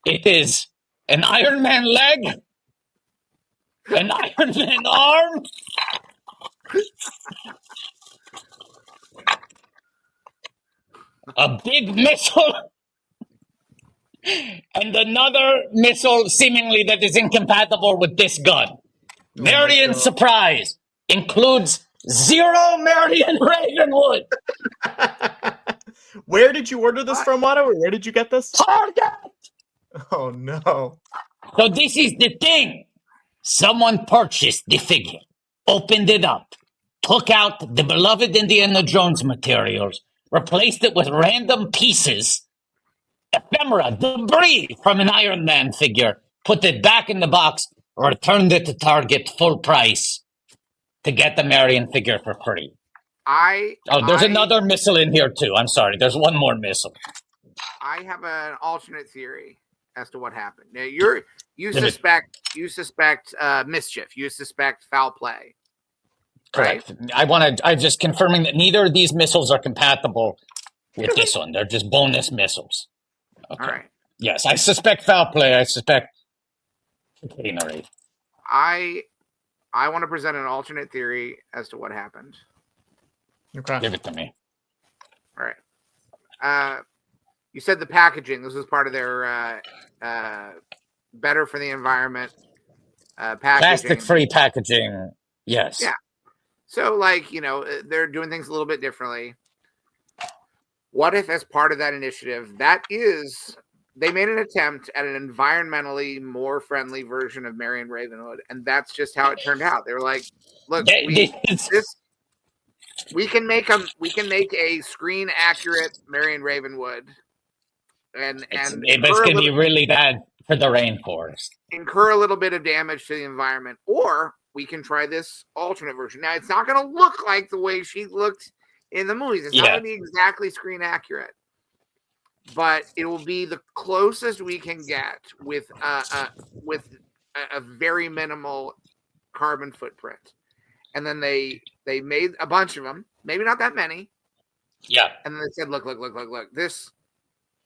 it is an Iron Man leg, an Iron Man arm, A big missile and another missile seemingly that is incompatible with this gun. Marion surprise includes 0 Marion Ravenwood. Where did you order this from, Watto? Or where did you get this? Target! Oh, no. So this is the thing. Someone purchased the figure, opened it up, took out the beloved Indiana Jones materials, replaced it with random pieces, ephemera, debris from an Iron Man figure, put it back in the box, returned it to Target full price to get the Marion figure for free. There's another missile in here too. I'm sorry. There's one more missile. I have an alternate theory as to what happened. Now you suspect mischief. You suspect foul play. Correct. Right? I'm just confirming that neither of these missiles are compatible with this one. They're just bonus missiles. Okay. All right. Yes, I suspect foul play. I suspect chicanery. I want to present an alternate theory as to what happened. Okay. Give it to me. All right. You said the packaging. This was part of their better for the environment packaging. Plastic-free packaging. Yes. Yeah. So, like, they're doing things a little bit differently. What if, as part of that initiative, they made an attempt at an environmentally more friendly version of Marion Ravenwood, and that's just how it turned out. They were like, "Look, we can make a screen accurate Marion Ravenwood, but it's going to be really bad for the rainforest. Incur a little bit of damage to the environment, or we can try this alternate version. Now, it's not going to look like the way she looked in the movies. It's not going to be exactly screen accurate, but it will be the closest we can get with a very minimal carbon footprint." And then they made a bunch of them, maybe not that many. Yeah. And then they said, look, this,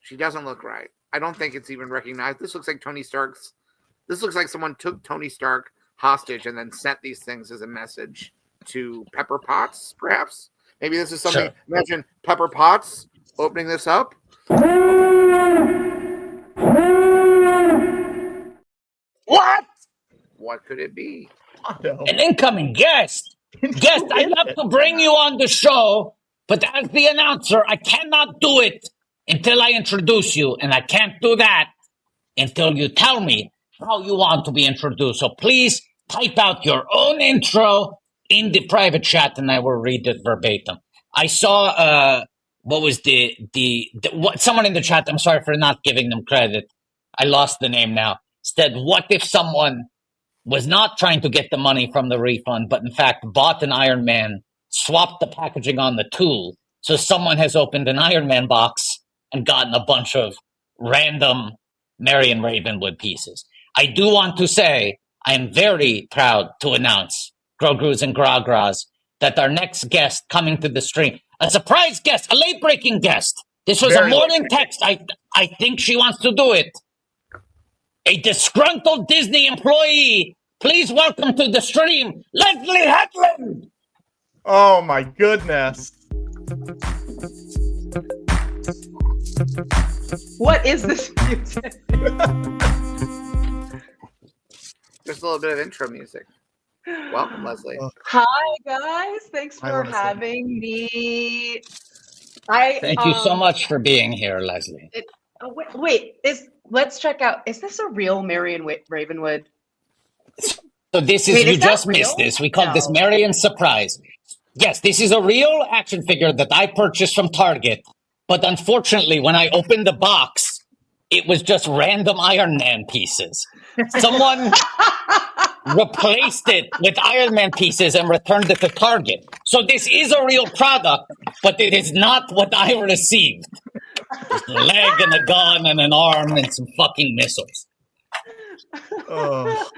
she doesn't look right. I don't think it's even recognized. This looks like Tony Stark's. This looks like someone took Tony Stark hostage and then sent these things as a message to Pepper Potts, perhaps. Maybe this is something. Sure. Imagine Pepper Potts opening this up. What? What could it be? An incoming guest. Guest, I'd love to bring you on the show, but as the announcer, I cannot do it until I introduce you, and I can't do that until you tell me how you want to be introduced. So please type out your own intro in the private chat, and I will read it verbatim. I saw what was someone in the chat. I'm sorry for not giving them credit. I lost the name now. Said, what if someone was not trying to get the money from the refund, but in fact bought an Iron Man, swapped the packaging on the tool, so someone has opened an Iron Man box and gotten a bunch of random Marion Ravenwood pieces. I do want to say I am very proud to announce, Grogru's and Grogras, that our next guest coming to the stream, a surprise guest, a late-breaking guest. This was a morning text. I think she wants to do it. A disgruntled Disney employee. Please welcome to the stream, Leslye Headland. Oh my goodness. What is this music? Just a little bit of intro music. Welcome, Leslye. Hi, guys. Thanks for having me. Thank you so much for being here, Leslye. Let's check out. Is this a real Marion Ravenwood? So this is, you just missed this. We call this Marion Surprise. Yes, this is a real action figure that I purchased from Target. But unfortunately, when I opened the box, it was just random Iron Man pieces. Someone replaced it with Iron Man pieces and returned it to Target. So this is a real product, but it is not what I received. Just a leg and a gun and an arm and some fucking missiles. Oh.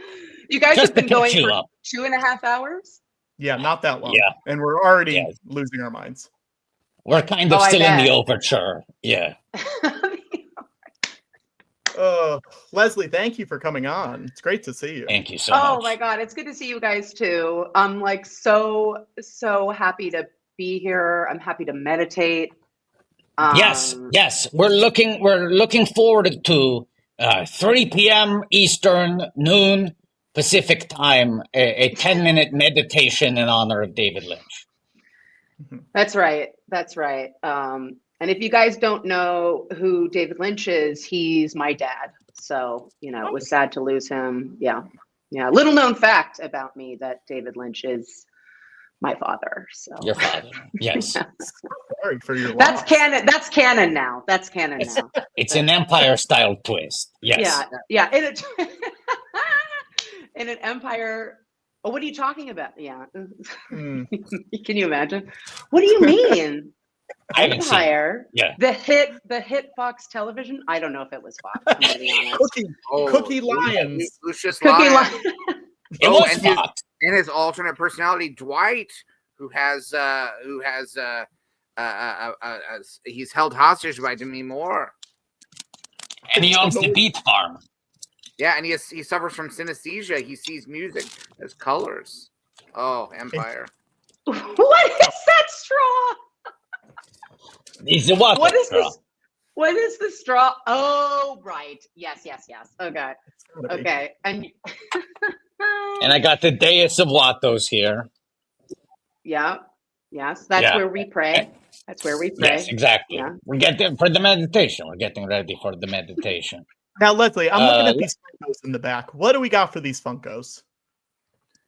You guys have been going for 2.5 hours? Yeah, not that long. Yeah. And we're already losing our minds. We're kind of still in the overture. Yeah. Leslye, thank you for coming on. It's great to see you. Thank you so Oh much. my God, it's good to see you guys too. I'm like so happy to be here. I'm happy to meditate. Yes, we're looking forward to 3 p.m. Eastern, noon Pacific time, a 10-minute meditation in honor of David Lynch. That's right. That's right. And if you guys don't know who David Lynch is, he's my dad. So, you know, it was sad to lose him. Yeah. Yeah. Little known fact about me that David Lynch is my father. So your father. Yes. Sorry for your loss. That's canon. That's canon now. That's canon now. It's an Empire style twist. Yes. Yeah. In an Empire. Oh, what are you talking about? Yeah. Can you imagine? What do you mean? I haven't seen it. Empire. Yeah. The hit Fox Television. I don't know if it was Fox. I'm gonna be honest. Cookie Lions. Lucius Cookie Lyons. Lions. It was Fox. And his alternate personality, Dwight, who has he's held hostage by Demi Moore. And he owns the Beat Farm. Yeah, and he suffers from synesthesia. He sees music as colors. Oh, Empire. What is that straw? He's a what? What is this? What is the straw? Oh, right. Yes. Okay. Okay. And and I got the dais of Wattos here. Yeah. Yes. That's where we pray. That's where we pray. Yes, exactly. Yeah. We're getting for the meditation. We're getting ready for the meditation. Now, Leslye, I'm looking at these Funkos in the back. What do we got for these Funkos?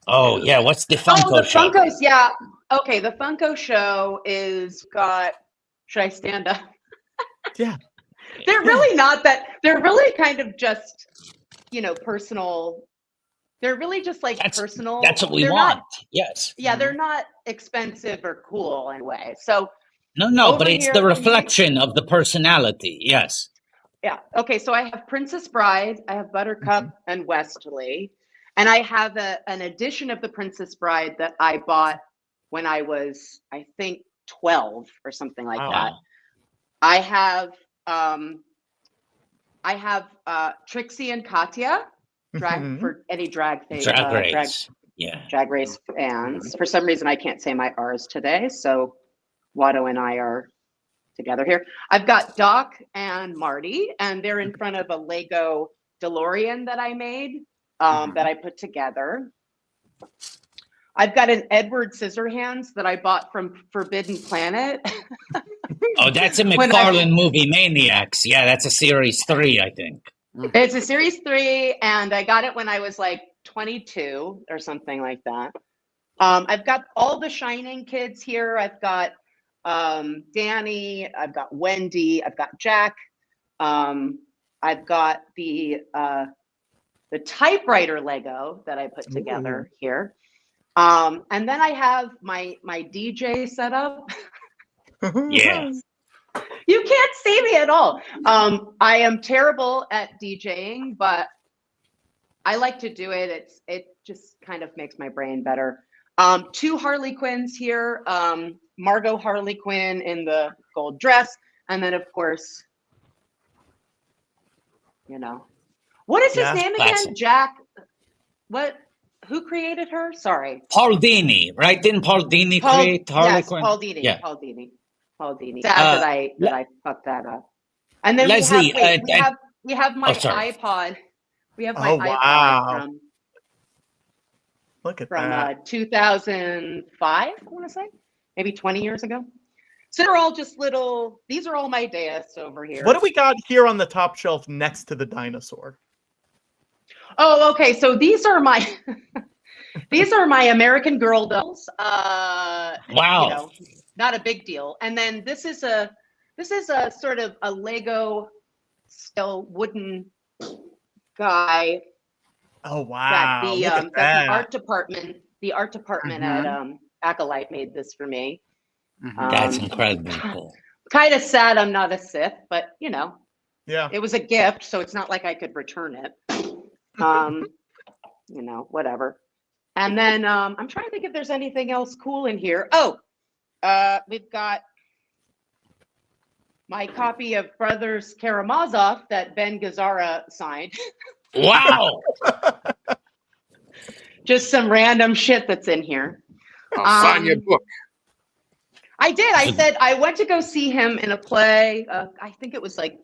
Oh, yeah. What's the Funko the show? Funkos, yeah. Okay, the Funko show is got... Should I stand up? Yeah. They're really not that... They're really kind of just, you know, personal... They're really just like personal... That's what we they're want. Not, yes. Yeah, they're not expensive or cool anyway. So... No, but it's the reflection of the personality. Yes. Yeah. Okay. So I have Princess Bride, I have Buttercup and Westley, and I have an edition of the Princess Bride that I bought when I was, I think, 12 or something like that. I have Trixie and Katya, for any drag thing. Drag race. Drag race fans. For some reason, I can't say my R's today, so Watto and I are together here. I've got Doc and Marty, and they're in front of a Lego DeLorean that I made, that I put together. I've got an Edward Scissorhands that I bought from Forbidden Planet. Oh, that's a McFarlane movie, Maniacs. Yeah, that's a series 3, I think. It's a series 3, and I got it when I was like 22 or something like that. I've got all the Shining kids here. I've got Danny, I've got Wendy, I've got Jack, I've got the typewriter Lego that I put together here, and then I have my DJ set up. Yeah, you can't see me at all. I am terrible at DJing, but I like to do it. It just kind of makes my brain better. 2 Harley Quinns here. Margot Harley Quinn in the gold dress, and then of course, you know, what is his name again? Classic. Jack. What? Who created her? Sorry. Paul Dini, right? Didn't Paul Dini create Harley Quinn? Paul Dini. Yeah. Paul Dini. Sad that I fucked that up. And then Leslye, we have my iPod. We have my iPod from. Look at from that. 2005, I want to say, maybe 20 years ago. So they're all just little. These are all my dais over here. What do we got here on the top shelf next to the dinosaur? Oh, okay. So these are my these are my American Girl dolls. Wow. You know, not a big deal. And then this is a sort of a Lego still wooden guy. Oh wow! That the art department at Acolyte made this for me. That's incredibly cool. Kind of sad I'm not a Sith, but you know, yeah, it was a gift, so it's not like I could return it. You know, whatever. And then I'm trying to think if there's anything else cool in here. Oh, we've got my copy of Brothers Karamazov that Ben Gazzara signed. Wow. Just some random shit that's in here. I'll sign your book. I did. I said I went to go see him in a play. I think it was like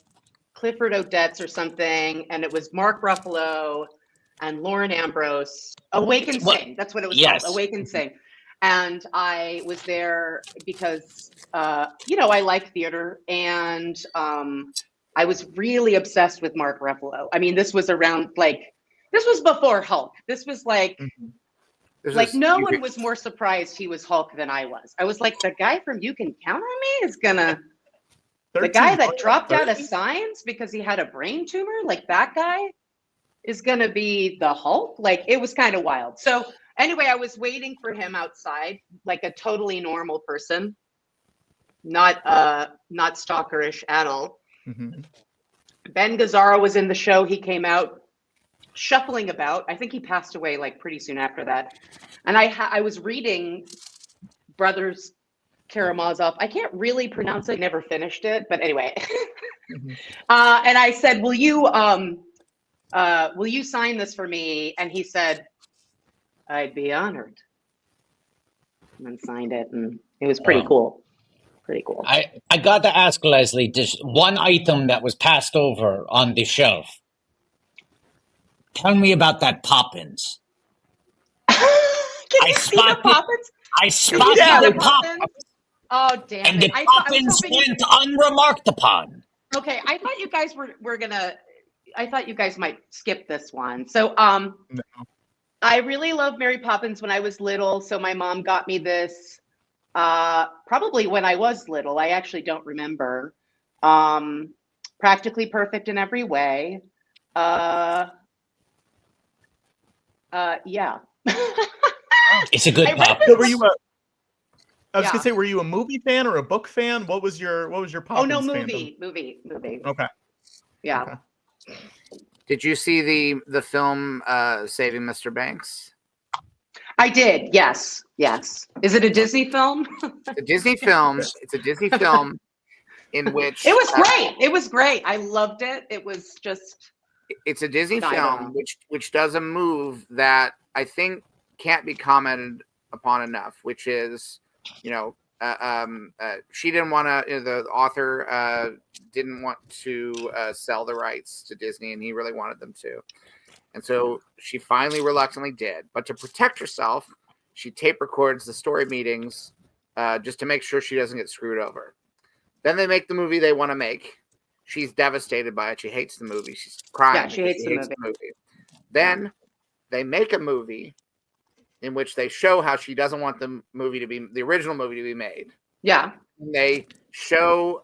Clifford Odets or something, and it was Mark Ruffalo and Lauren Ambrose. Awake and Sing. That's what it was called. Awake and Sing. And I was there because, I like theater, and I was really obsessed with Mark Ruffalo. I mean, this was around this was before Hulk. This was no one was more surprised he was Hulk than I was. I was like, the guy from You Can Count on Me is gonna, the guy that dropped out of science because he had a brain tumor, that guy is gonna be the Hulk. It was kind of wild. So anyway, I was waiting for him outside, like a totally normal person, not stalkerish at all. Mm-hmm. Ben Gazzara was in the show. He came out shuffling about. I think he passed away pretty soon after that. And I was reading Brothers Karamazov. I can't really pronounce it. I never finished it, but anyway. Mm-hmm. And I said, "Will you sign this for me?" And he said, "I'd be honored." And then signed it, and it was pretty cool. Pretty cool. I got to ask Leslye, just one item that was passed over on the shelf. Tell me about that Poppins. I spotted the Poppins. Oh, damn and it. the Poppins went unremarked upon. Okay, I thought you guys were gonna, I thought you guys might skip this one. So, No. I really loved Mary Poppins when I was little, so my mom got me this probably when I was little. I actually don't remember. Practically perfect in every way. Yeah. It's a good pop. So were you I was gonna say, were you a movie fan or a book fan? What was your Poppins Oh no, fandom? movie. Okay. Yeah. Okay. Did you see the film Saving Mr. Banks? I did. Yes. Is it a Disney film? A Disney film. It's a Disney film in which it was great. It was great. I loved it. It was just. It's a Disney film which does a move that I think can't be commented upon enough, which is, she didn't want to. The author didn't want to sell the rights to Disney, and he really wanted them to. And so she finally reluctantly did. But to protect herself, she tape records the story meetings just to make sure she doesn't get screwed over. Then they make the movie they want to make. She's devastated by it. She hates the movie. She's crying. Yeah, she hates the movie. Then they make a movie in which they show how she doesn't want the original movie to be made. Yeah. And they show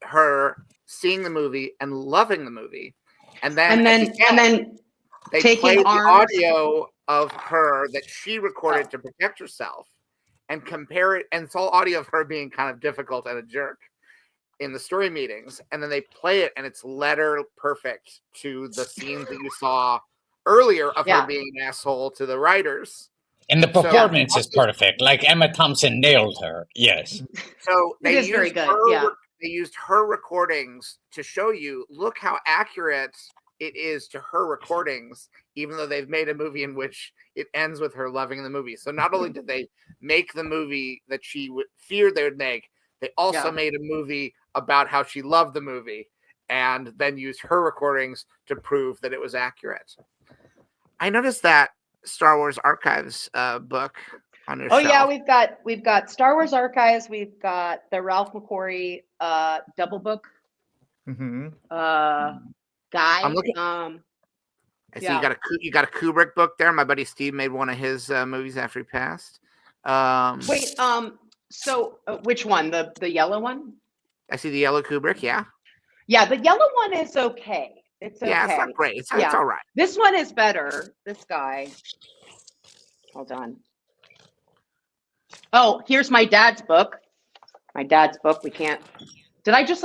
her seeing the movie and loving the movie. And then they play the audio of her that she recorded to protect herself and compare it. And it's all audio of her being kind of difficult and a jerk in the story meetings. And then they play it and it's letter perfect to the scenes that you saw earlier of her being an asshole to the writers. And the performance is perfect. Like Emma Thompson nailed her. Yes. So it is very good. They used her recordings to show you, look how accurate it is to her recordings, even though they've made a movie in which it ends with her loving the movie. So not only did they make the movie that she feared they would make, they also made a movie about how she loved the movie and then used her recordings to prove that it was accurate. I noticed that Star Wars Archives book on your shelf. Yeah, we've got Star Wars Archives. We've got the Ralph McQuarrie double book. Mm-hmm. Guy. I'm looking. I see you got a Kubrick book there. My buddy Steve made one of his movies after he passed. Wait. So which one? The yellow one? I see the yellow Kubrick. Yeah. Yeah, the yellow one is okay. It's okay. Yeah, it's not great. It's all right. This one is better. This guy. Hold on. Oh, here's my dad's book. My dad's book. We can't. Did I just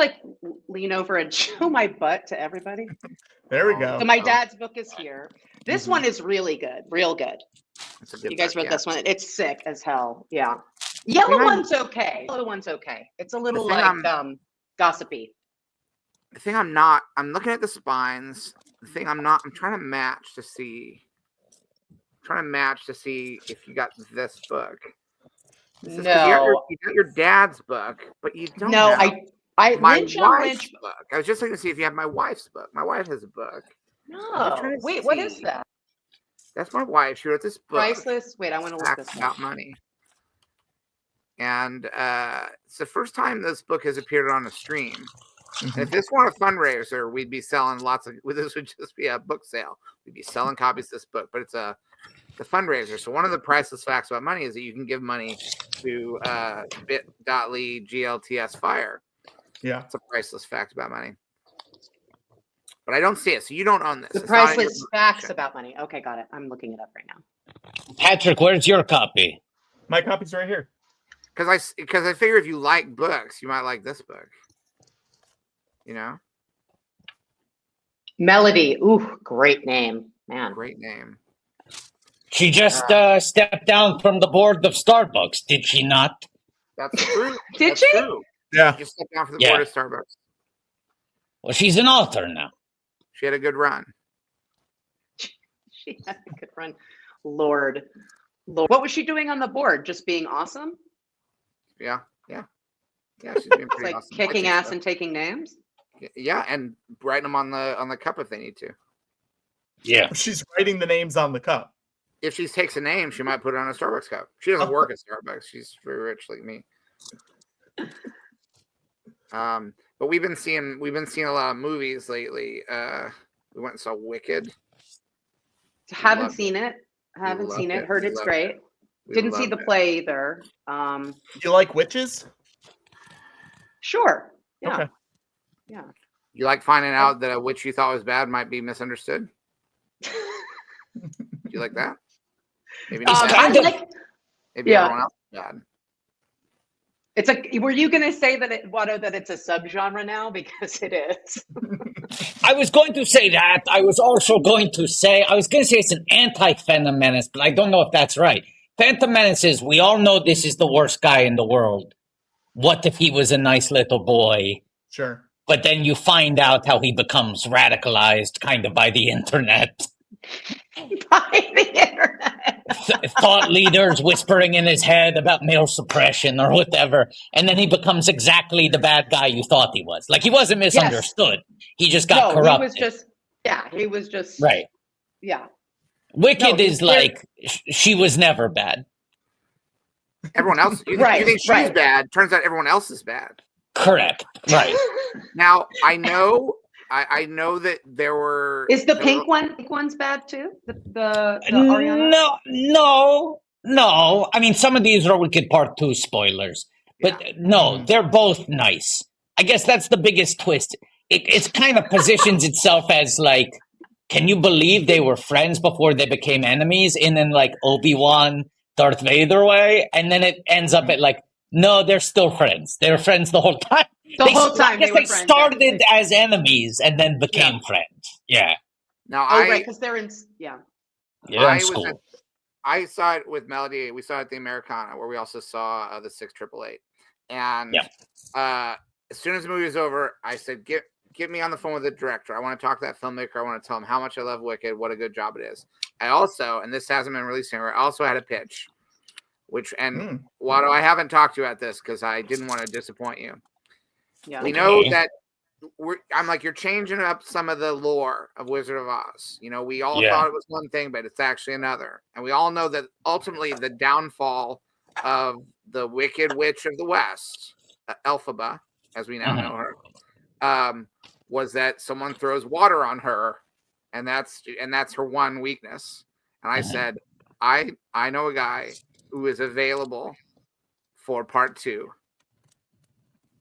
lean over and show my butt to everybody? There we go. So my dad's book is here. This one is really good. Real good. It's a good you guys book, read this one. It's sick as hell. Yeah. Yellow one's okay. Yellow one's okay. It's a little gossipy. The thing I'm looking at the spines. The thing I'm trying to match to see. If you got this book. You got your dad's book, but you don't. No, have I my Lynch on wife's Lynch. book. I was just looking to see if you have my wife's book. My wife has a book. No, wait, what is that? That's my wife. She wrote this book. Priceless. Wait, I want to look this about up. money. And it's the first time this book has appeared on a stream. And if this were a fundraiser, we'd be selling lots of. This would just be a book sale. We'd be selling copies of this book, but it's the fundraiser. So one of the priceless facts about money is that you can give money to bit.ly GLTS Fire. Yeah, it's a priceless fact about money. But I don't see it, so you don't own this. The priceless facts about money. Okay, got it. I'm looking it up right now. Patrick, where's your copy? My copy's right here. Because I figure if you like books, you might like this book. You know? Melody. Ooh, great name, man. Great name. She just stepped down from the board of Starbucks, did she not? That's true. Did she? True. Yeah. She just stepped down from the board of Starbucks. Well, she's an author now. She had a good run. She had a good run. Lord. What was she doing on the board? Just being awesome? Yeah. She's being pretty like awesome. kicking ass and taking names. Yeah, and writing them on the cup if they need to. Yeah, she's writing the names on the cup. If she takes a name, she might put it on a Starbucks cup. She doesn't work at Starbucks. She's very rich like me. But we've been seeing a lot of movies lately. We went and saw Wicked. Haven't seen it. Heard it's great. Didn't see the play either. You like witches? Sure. Yeah. Okay. Yeah. You like finding out that a witch you thought was bad might be misunderstood? Do you like that? Maybe not bad. Maybe everyone else is bad. Were you going to say that Watto, that it's a subgenre now? Because it is. I was going to say that. I was going to say it's an anti-Phantom Menace, but I don't know if that's right. Phantom Menace is, we all know this is the worst guy in the world. What if he was a nice little boy? Sure. But then you find out how he becomes radicalized kind of by the internet. By the internet. Thought leaders whispering in his head about male suppression or whatever. And then he becomes exactly the bad guy you thought he was. Like, he wasn't misunderstood. Yes. He just got corrupted. He was just. Right. Yeah. Wicked is like, she was never bad. Everyone else, you think she's bad. Turns out everyone else is bad. Correct. Right. Now, I know that there were. Is the pink one's bad too? The Ariana? No. I mean, some of these are Wicked Part 2 spoilers. But they're both nice. I guess that's the biggest twist. It's kind of positions itself as like, can you believe they were friends before they became enemies? And then like Obi-Wan, Darth Vader way. And then it ends up at like, no, they're still friends. They were friends the whole time. I guess they started as enemies and then became friends. Yeah. Now because they're in. Yeah. Yeah. School. I saw it with Melody. We saw it at the Americana, where we also saw the 6888. And as soon as the movie was over, I said, "Get me on the phone with the director. I want to talk to that filmmaker. I want to tell him how much I love Wicked, what a good job it is." I also, and this hasn't been released anywhere, I also had a pitch. Watto, I haven't talked to you about this because I didn't want to disappoint you. Yeah, we know that I'm like, you're changing up some of the lore of Wizard of Oz. You know, we all thought it was one thing, but it's actually another. And we all know that ultimately the downfall of the Wicked Witch of the West, Elphaba, as we now know her, was that someone throws water on her, and that's her one weakness. And I said, I know a guy who is available for part 2.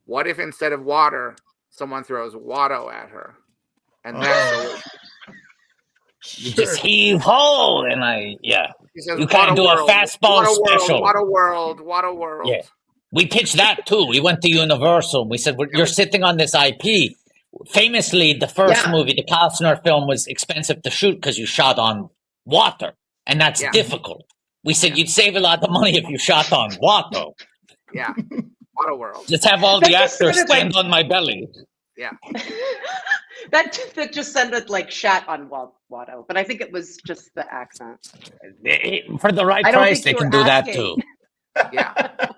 What if instead of water, someone throws Watto at her? And that's just heave ho, and He says, you kind of do a fastball special. Watto World. Yeah, we pitched that too. We went to Universal. We said, you're sitting on this IP. Famously, the first movie, the Costner film, was expensive to shoot because you shot on water, and that's difficult. We said you'd save a lot of money if you shot on Watto. Yeah. Watto World. Just have all That the just actors sounded like- stand on my belly. Yeah. that just sounded like Shat on Watto, but I think it was just the accent. For the right I don't price, think they you can were do that asking. too. Yeah.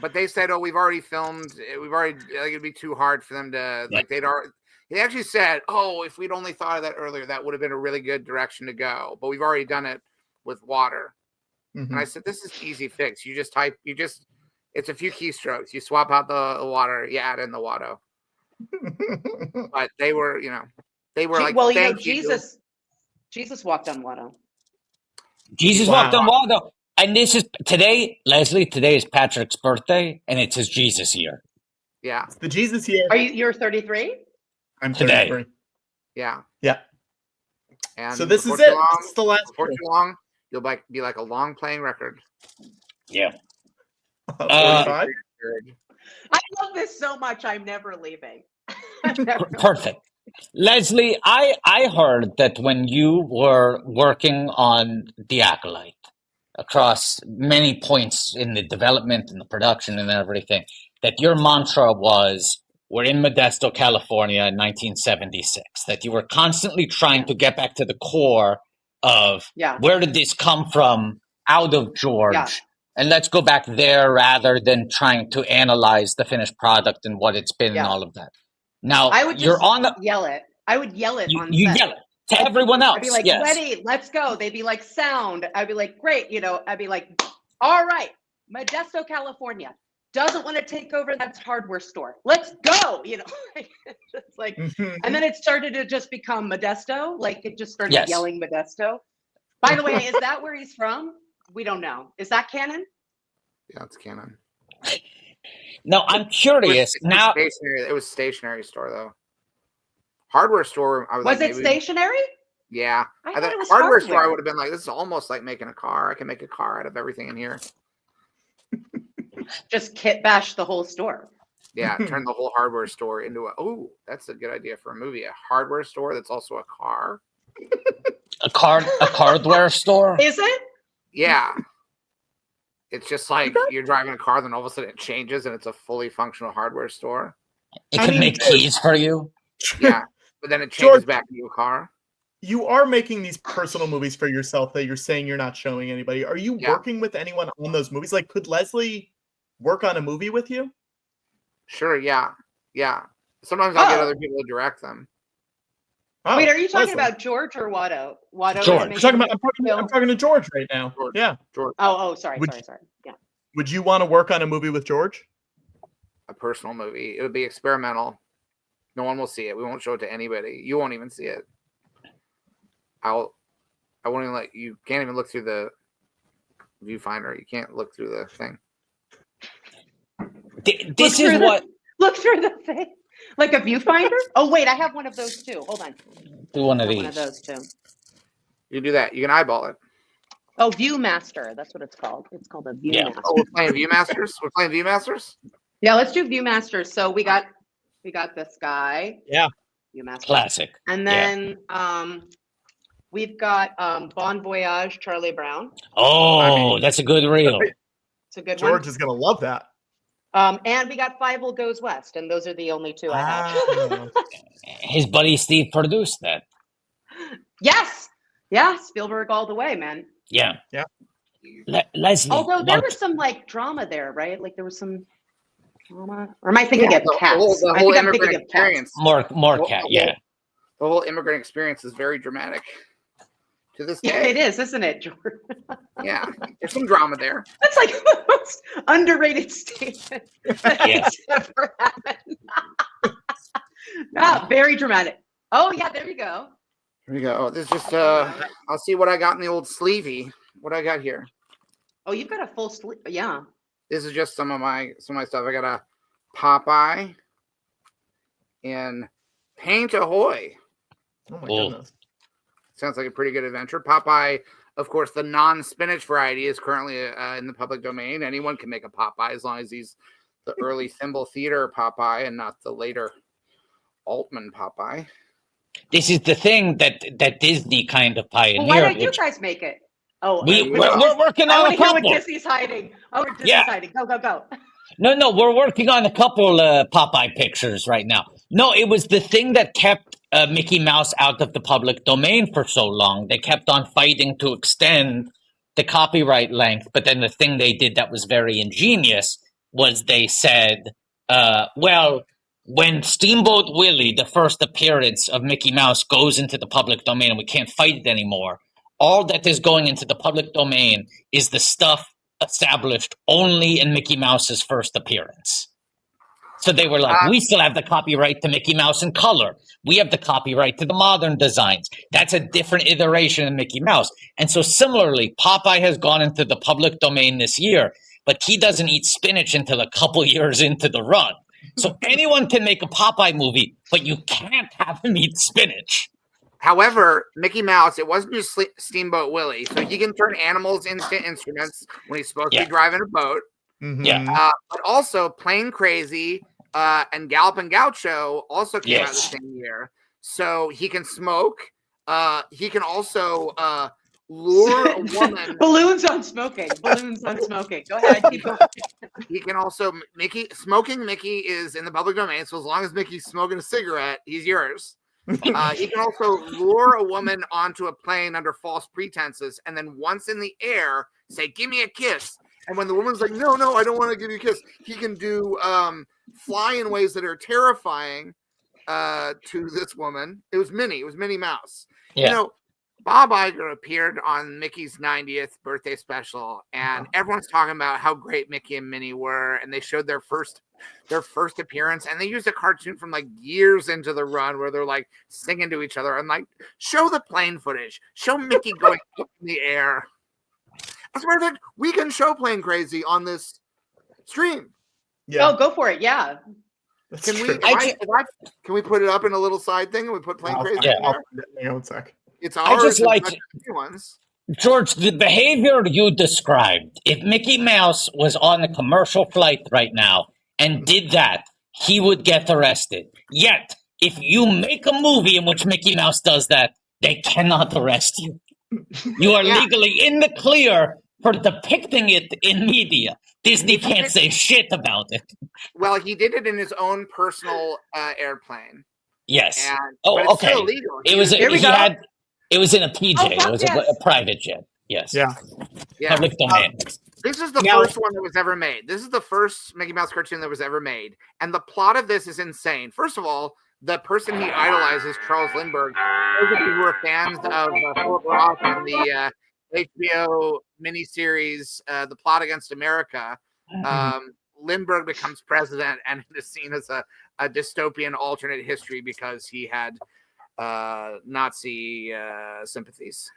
But they said, "Oh, we've already filmed. We've already like it'd be too hard for them to like they'd already." They actually said, "Oh, if we'd only thought of that earlier, that would have been a really good direction to go." But we've already done it with water. And I said, "This is easy fix. You just it's a few keystrokes. You swap out the water, you add in the Watto." But they were, like, well, "Thank you." Jesus walked on Watto. Jesus walked on water. And this is today, Leslye. Today is Patrick's birthday, and it's his Jesus year. Yeah, the Jesus year. You're 33? I'm Today. 33. Yeah. Yeah. And So this is before it. too long- This is the last Before year. too long, you'll be like a long playing record. Yeah. 45. I love this so much. I'm never leaving. Perfect. Leslye, I heard that when you were working on The Acolyte across many points in the development and the production and everything, that your mantra was, we're in Modesto, California in 1976, that you were constantly trying to get back to the core of where did this come from out of George? Yeah. And let's go back there rather than trying to analyze the finished product and what it's been and all of that. Now, I would you're just on the... yell it. I would yell it on You set. yell it to everyone else. I'd be like, yes. ready, let's go. They'd be like, sound. I'd be like, great. I'd be like, all right, Modesto, California. Doesn't want to take over that hardware store. Let's go. It's like, and then it started to just become Modesto. Like it just started yelling Modesto. By the way, is that where he's from? We don't know. Is that canon? Yeah, it's canon. No, I'm curious. It was stationery store though. Hardware store. I Was it stationary? Yeah, I thought it was hardware store. I hardware. would have been like, this is almost like making a car. I can make a car out of everything in here. Just kit bash the whole store. Yeah, turn the whole hardware store into that's a good idea for a movie. A hardware store that's also a car. A hardware store? Is it? Yeah. It's just like you're driving a car, then all of a sudden it changes and it's a fully functional hardware store. It can make keys for you. Yeah, but then it changes back into a car. You are making these personal movies for yourself that you're saying you're not showing anybody. Are you working with anyone on those movies? Like, could Leslye work on a movie with you? Sure, yeah. Sometimes I get other people to direct them. Oh, Wait, are you talking Leslye. about George or Watto? Watto. George. I'm talking to George right now. George. Yeah. George. Sorry. Yeah. Would you want to work on a movie with George? A personal movie. It would be experimental. No one will see it. We won't show it to anybody. You won't even see it. I won't even let you. Can't even look through the viewfinder. You can't look through the thing. This is what. Look through the thing. Like a viewfinder? Oh, wait, I have one of those too. Hold on. Do one of I have these. One of those too. You do that. You can eyeball it. Oh, Viewmaster. That's what it's called. It's called a Viewmaster. Yeah. Oh, we're playing Viewmasters? We're playing Viewmasters? Yeah, let's do Viewmasters. So we got this guy. Yeah. Viewmaster. Classic. And then we've got Bon Voyage, Charlie Brown. Oh, that's a good reel. It's a good George one. is going to love that. And we got Five Will Goes West, and those are the only two I have. His buddy Steve produced that. Yes. Yeah, Spielberg all the way, man. Yeah. Yeah. Leslye. Although there was some like drama there, right? Like there was some drama. Or am I thinking of Cats? The I whole think I'm immigrant thinking of experience. Cats. More Cat, yeah. The whole immigrant experience is very dramatic. To this Yeah, day. it is, isn't it, George? Yeah. There's some drama there. That's like the most underrated statement that's ever happened. Very dramatic. Oh yeah, there you go. Here we go. Oh, this is just I'll see what I got in the old sleevey. What I got here. Oh, you've got a full sleeve. Yeah. This is just some of my stuff. I got a Popeye and Paint Ahoy. Oh my goodness. Sounds like a pretty good adventure. Popeye, of course, the non-spinach variety is currently in the public domain. Anyone can make a Popeye as long as he's the early Thimble Theater Popeye and not the later Altman Popeye. This is the thing that Disney kind of pioneered. Well, why don't you guys make it? Oh, we're working I on want a to hear what couple. Disney's hiding. Oh, Disney's Yeah. hiding. Go. No, we're working on a couple Popeye pictures right now. No, it was the thing that kept Mickey Mouse out of the public domain for so long. They kept on fighting to extend the copyright length, but then the thing they did that was very ingenious was they said, well, when Steamboat Willie, the first appearance of Mickey Mouse, goes into the public domain and we can't fight it anymore, all that is going into the public domain is the stuff established only in Mickey Mouse's first appearance. So they were like, we still have the copyright to Mickey Mouse in color. We have the copyright to the modern designs. That's a different iteration of Mickey Mouse. And so similarly, Popeye has gone into the public domain this year, but he doesn't eat spinach until a couple years into the run. So anyone can make a Popeye movie, but you can't have him eat spinach. However, Mickey Mouse, it wasn't just Steamboat Willie. So he can turn animals into instruments when he's supposed to be driving a boat. Yeah. But also Plain Crazy and Gallopin' Gaucho also came out the same year. So he can smoke. He can also lure a woman. Balloons on smoking. Go ahead. Keep going. He can also smoking Mickey is in the public domain. So as long as Mickey's smoking a cigarette, he's yours. He can also lure a woman onto a plane under false pretenses, and then once in the air, say, "Give me a kiss." And when the woman's like, "No, I don't want to give you a kiss," he can do fly in ways that are terrifying to this woman. It was Minnie Mouse. Yeah. You know, Bob Iger appeared on Mickey's 90th birthday special, and everyone's talking about how great Mickey and Minnie were, and they showed their first appearance, and they used a cartoon from like years into the run where they're like singing to each other. I'm like, show the plane footage, show Mickey going up in the air. As a matter of fact, we can show Plain Crazy on this stream. Yeah. Oh, go for it. Yeah. Can we put it up in a little side thing and we put Plain Crazy in there? Hang on one sec. It's ours. I just like ones. George, the behavior you described. If Mickey Mouse was on a commercial flight right now and did that, he would get arrested. Yet, if you make a movie in which Mickey Mouse does that, they cannot arrest you. You are legally in the clear for depicting it in media. Disney can't say shit about it. Well, he did it in his own personal airplane. Yes. And, but it's still illegal. It was in a PJ. It was a private jet. Yes. Yeah. Public domain. This is the first one that was ever made. This is the first Mickey Mouse cartoon that was ever made. And the plot of this is insane. First of all, the person he idolizes, Charles Lindbergh, those of you who are fans of Philip Roth and the HBO miniseries, The Plot Against America, Lindbergh becomes president and is seen as a dystopian alternate history because he had Nazi sympathies.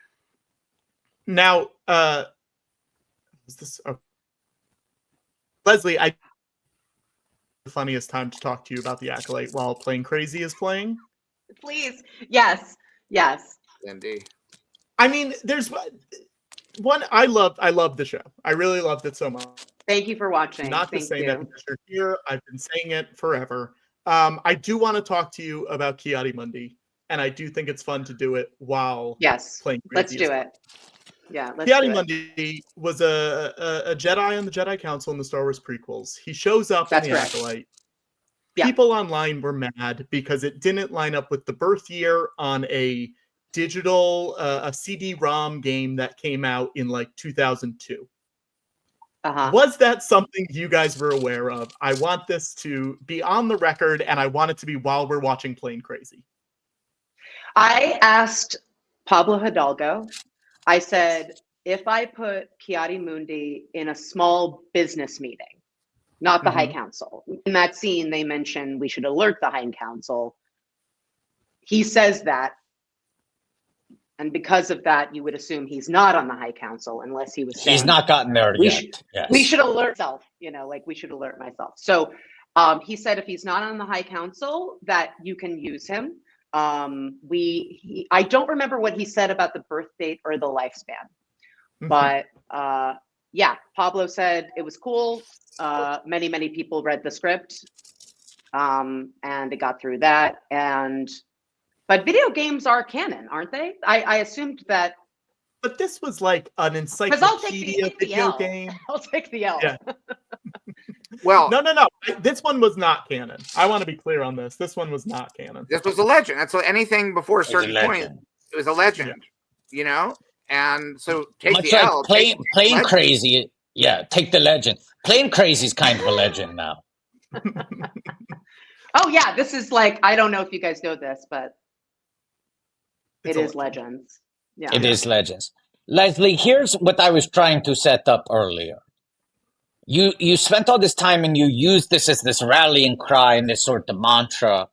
Now, Leslye, the funniest time to talk to you about The Acolyte while Plain Crazy is playing? Please. Yes. Indeed. I mean, there's one I love the show. I really loved it so much. Thank you for watching. Not to say that because you're here. I've been saying it forever. I do want to talk to you about Ki-Adi-Mundi, and I do think it's fun to do it while playing Crazy. Let's do it. Yeah, let's Ki-Adi-Mundi was a Jedi on the Jedi Council in the Star Wars prequels. He shows up in The Acolyte. People online were mad because it didn't line up with the birth year on a digital, a CD-ROM game that came out in like 2002. Was that something you guys were aware of? I want this to be on the record, and I want it to be while we're watching Plain Crazy. I asked Pablo Hidalgo, I said, if I put Ki-Adi-Mundi in a small business meeting, not the High Council. In that scene, they mentioned we should alert the High Council. He says that. And because of that, you would assume he's not on the High Council unless he was saying, he's not gotten there yet. We should alert myself, we should alert myself. So he said if he's not on the High Council, that you can use him. I don't remember what he said about the birth date or the lifespan. But Pablo said it was cool. Many people read the script, and it got through that. But video games are canon, aren't they? I assumed that But this was like an Because I'll take encyclopedia the video L. game. I'll take the L. Yeah. Well, no. This one was not canon. I want to be clear on this. This one was not canon. This was a legend. That's what anything before a certain point. legend. It was a legend, you know. And so take Much the like L. Plain legend. Crazy. Yeah, take the legend. Plain Crazy is kind of a legend now. Oh yeah, this is like, I don't know if you guys know this, but it is Legends. Yeah. It is Legends. Leslye, here's what I was trying to set up earlier. You spent all this time and you used this as this rallying cry and this sort of mantra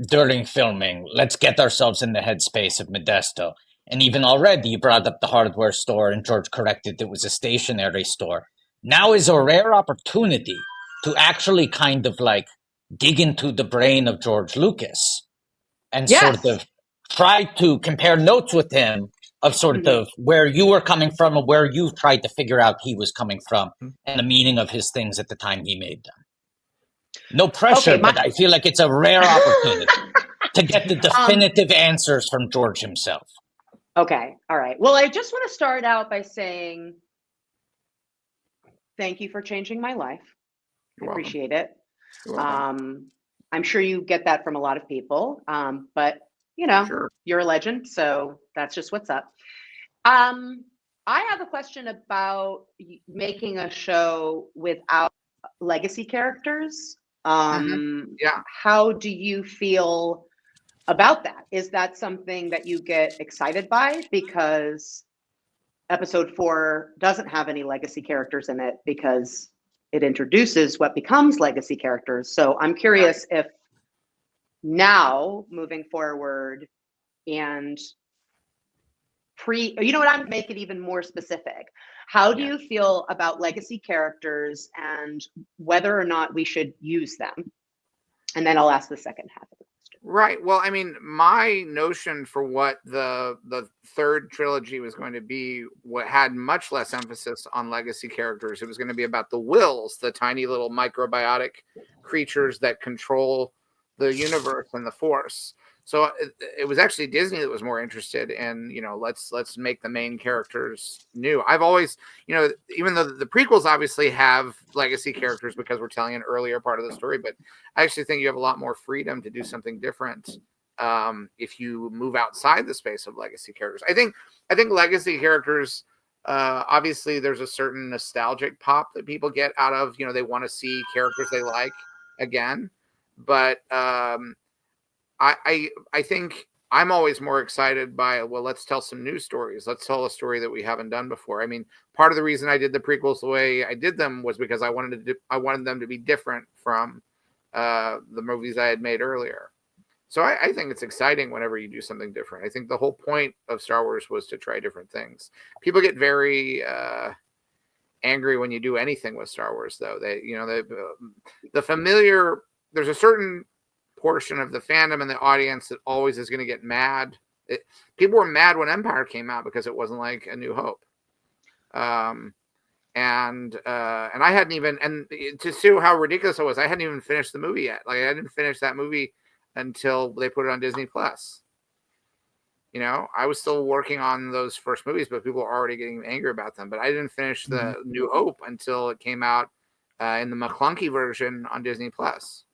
during filming. Let's get ourselves in the headspace of Modesto. And even already you brought up the hardware store and George corrected it was a stationery store. Now is a rare opportunity to actually kind of like dig into the brain of George Lucas and sort of try to compare notes with him of sort of where you were coming from and where you tried to figure out he was coming from and the meaning of his things at the time he made them. No pressure, but I feel like it's a rare opportunity to get the definitive answers from George himself. Okay. All right. Well, I just want to start out by saying thank you for changing my life. I appreciate it. I'm sure you get that from a lot of people, but you know, you're a legend, so that's just what's up. I have a question about making a show without legacy characters. How do you feel about that? Is that something that you get excited by? Because episode 4 doesn't have any legacy characters in it because it introduces what becomes legacy characters. So I'm curious if now moving forward and you know what, I'm make it even more specific. How do you feel about legacy characters and whether or not we should use them? And then I'll ask the second half of the question. Right. Well, I mean, my notion for what the third trilogy was going to be, what had much less emphasis on legacy characters. It was going to be about the wills, the tiny little microbiotic creatures that control the universe and the Force. So it was actually Disney that was more interested in, you know, let's make the main characters new. I've always, you know, even though the prequels obviously have legacy characters because we're telling an earlier part of the story, but I actually think you have a lot more freedom to do something different if you move outside the space of legacy characters. I think legacy characters, obviously there's a certain nostalgic pop that people get out of, you know, they want to see characters they like again. But I think I'm always more excited by, well, let's tell some new stories. Let's tell a story that we haven't done before. I mean, part of the reason I did the prequels the way I did them was because I wanted them to be different from the movies I had made earlier. So I think it's exciting whenever you do something different. I think the whole point of Star Wars was to try different things. People get very angry when you do anything with Star Wars, though. The familiar. There's a certain portion of the fandom and the audience that always is going to get mad. People were mad when Empire came out because it wasn't like A New Hope. And I hadn't even, and to see how ridiculous it was, I hadn't even finished the movie yet. Like I didn't finish that movie until they put it on Disney Plus. You know, I was still working on those first movies, but people were already getting angry about them. But I didn't finish the New Hope until it came out in the McClunky version on Disney Plus.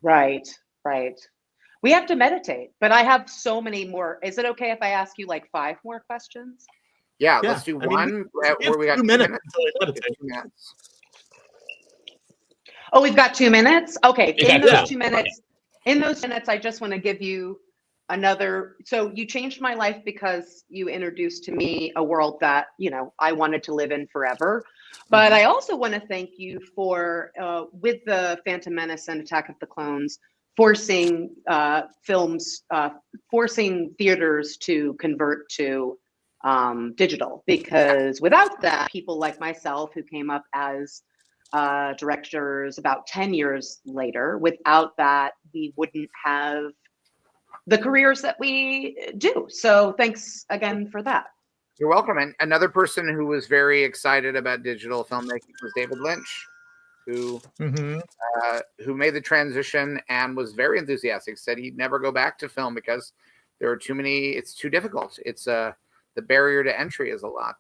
Right. We have to meditate, but I have so many more. Is it okay if I ask you like 5 more questions? Yeah, let's do one where we got 2 minutes. Oh, we've got 2 minutes? Okay, in those 2 minutes, I just want to give you another. So you changed my life because you introduced to me a world that, you know, I wanted to live in forever. But I also want to thank you for, with the Phantom Menace and Attack of the Clones, forcing forcing theaters to convert to digital. Because without that, people like myself who came up as directors about 10 years later, without that, we wouldn't have the careers that we do. So thanks again for that. You're welcome. And another person who was very excited about digital filmmaking was David Lynch, who made the transition and was very enthusiastic, said he'd never go back to film because there are too many. It's too difficult. It's the barrier to entry is a lot.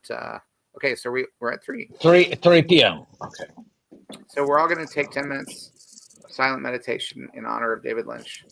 Okay, so we're at 3 p.m. Okay, so we're all going to take 10 minutes silent meditation in honor of David Lynch.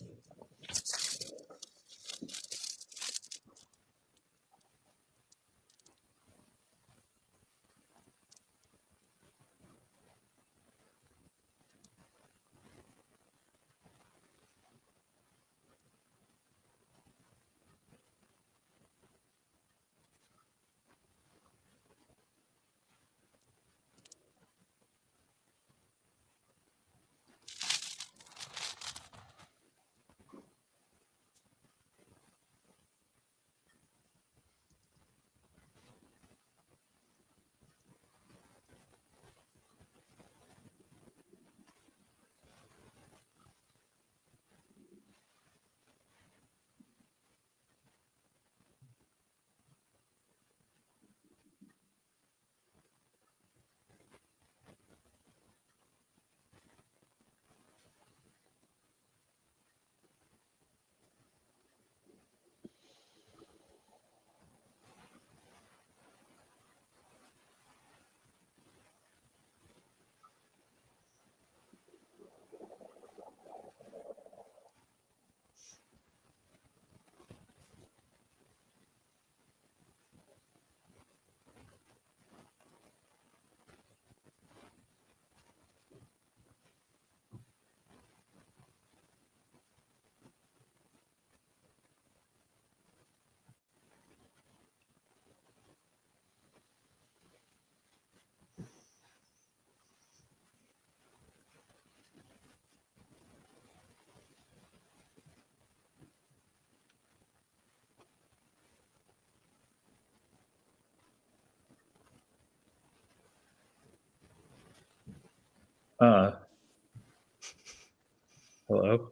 Hello.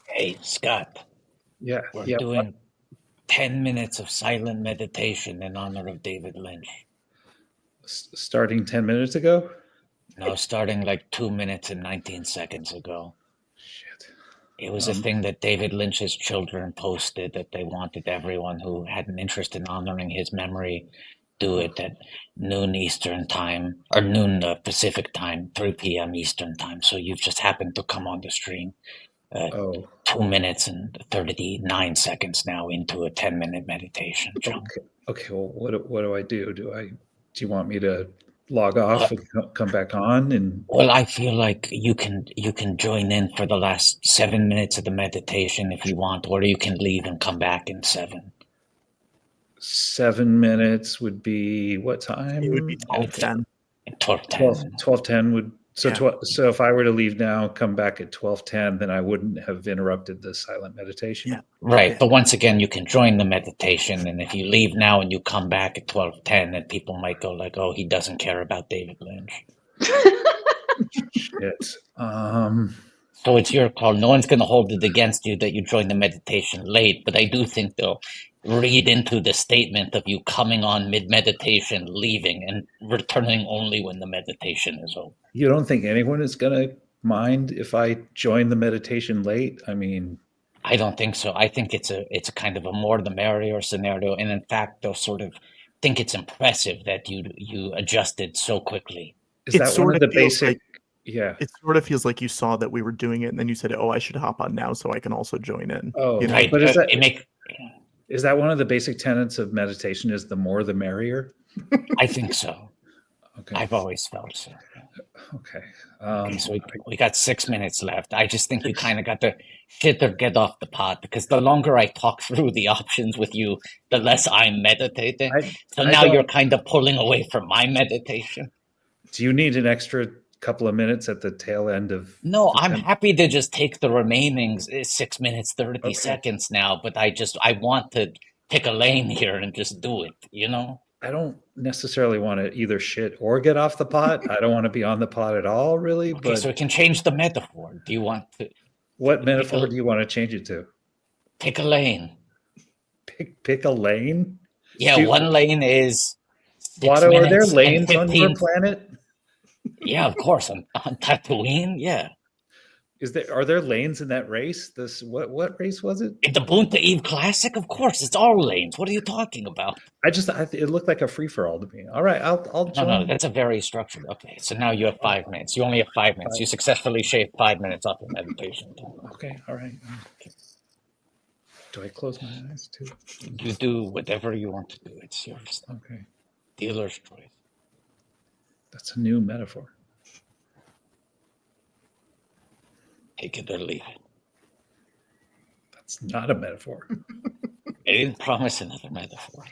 Hey, Scott. Yeah. We're doing 10 minutes of silent meditation in honor of David Lynch. Starting 10 minutes ago? No, starting like 2 minutes and 19 seconds ago. Shit. It was a thing that David Lynch's children posted that they wanted everyone who had an interest in honoring his memory do it at noon Eastern time, or noon Pacific time, 3 p.m. Eastern time. So you've just happened to come on the stream. 2 minutes and 39 seconds now into a 10-minute meditation. Okay. Well, what do I do? Do you want me to log off and come back on? And well, I feel like you can join in for the last 7 minutes of the meditation if you want, or you can leave and come back in 7. 7 minutes would be what time? It would be 12:10. 12:10. 12:10 would. So Yeah. So if I were to leave now, come back at 12:10, then I wouldn't have interrupted the silent meditation. Yeah. Right, but once again, you can join the meditation, and if you leave now and you come back at 12:10, then people might go like, "Oh, he doesn't care about David Lynch." Shit. So it's your call. No one's going to hold it against you that you joined the meditation late, but I do think they'll read into the statement of you coming on mid-meditation, leaving, and returning only when the meditation is over. You don't think anyone is going to mind if I join the meditation late? I mean, I don't think so. I think it's a kind of a more the merrier scenario, and in fact, they'll sort of think it's impressive that you adjusted so quickly. Is that one of the basic? Yeah, it sort of feels like you saw that we were doing it, and then you said, "Oh, I should hop on now so I can also join in." Oh, you know? right. But is that one of the basic tenets of meditation? Is the more the merrier? I think so. Okay. I've always felt so. Okay. Okay, so we got 6 minutes left. I just think you kind of got to shit or get off the pot, because the longer I talk through the options with you, the less I'm meditating. So now you're kind of pulling away from my meditation. Do you need an extra couple of minutes at the tail end of? No, I'm happy to just take the remaining 6 minutes, 30 seconds now, but I want to pick a lane here and just do it, you know? I don't necessarily want to either shit or get off the pot. I don't want to be on the pot at all, really. Okay, but so we can change the metaphor. Do you want to? What metaphor do you want to change it to? Pick a lane. Pick a lane? Yeah, one lane is. Watto, are there lanes on your planet? Yeah, of course. On Tatooine, yeah. Are there lanes in that race? What race was it? In the Bunta Eve Classic, of course, it's all lanes. What are you talking about? It looked like a free for all to me. All right, I'll join. No, that's a very structured. Okay, so now you have 5 minutes. You only have 5 minutes. You successfully shaved 5 minutes off your meditation time. Okay, all right. Do I close my eyes too? You do whatever you want to do. It's yours. Okay. Dealer's choice. That's a new metaphor. Take it or leave it. That's not a metaphor. I didn't promise another metaphor.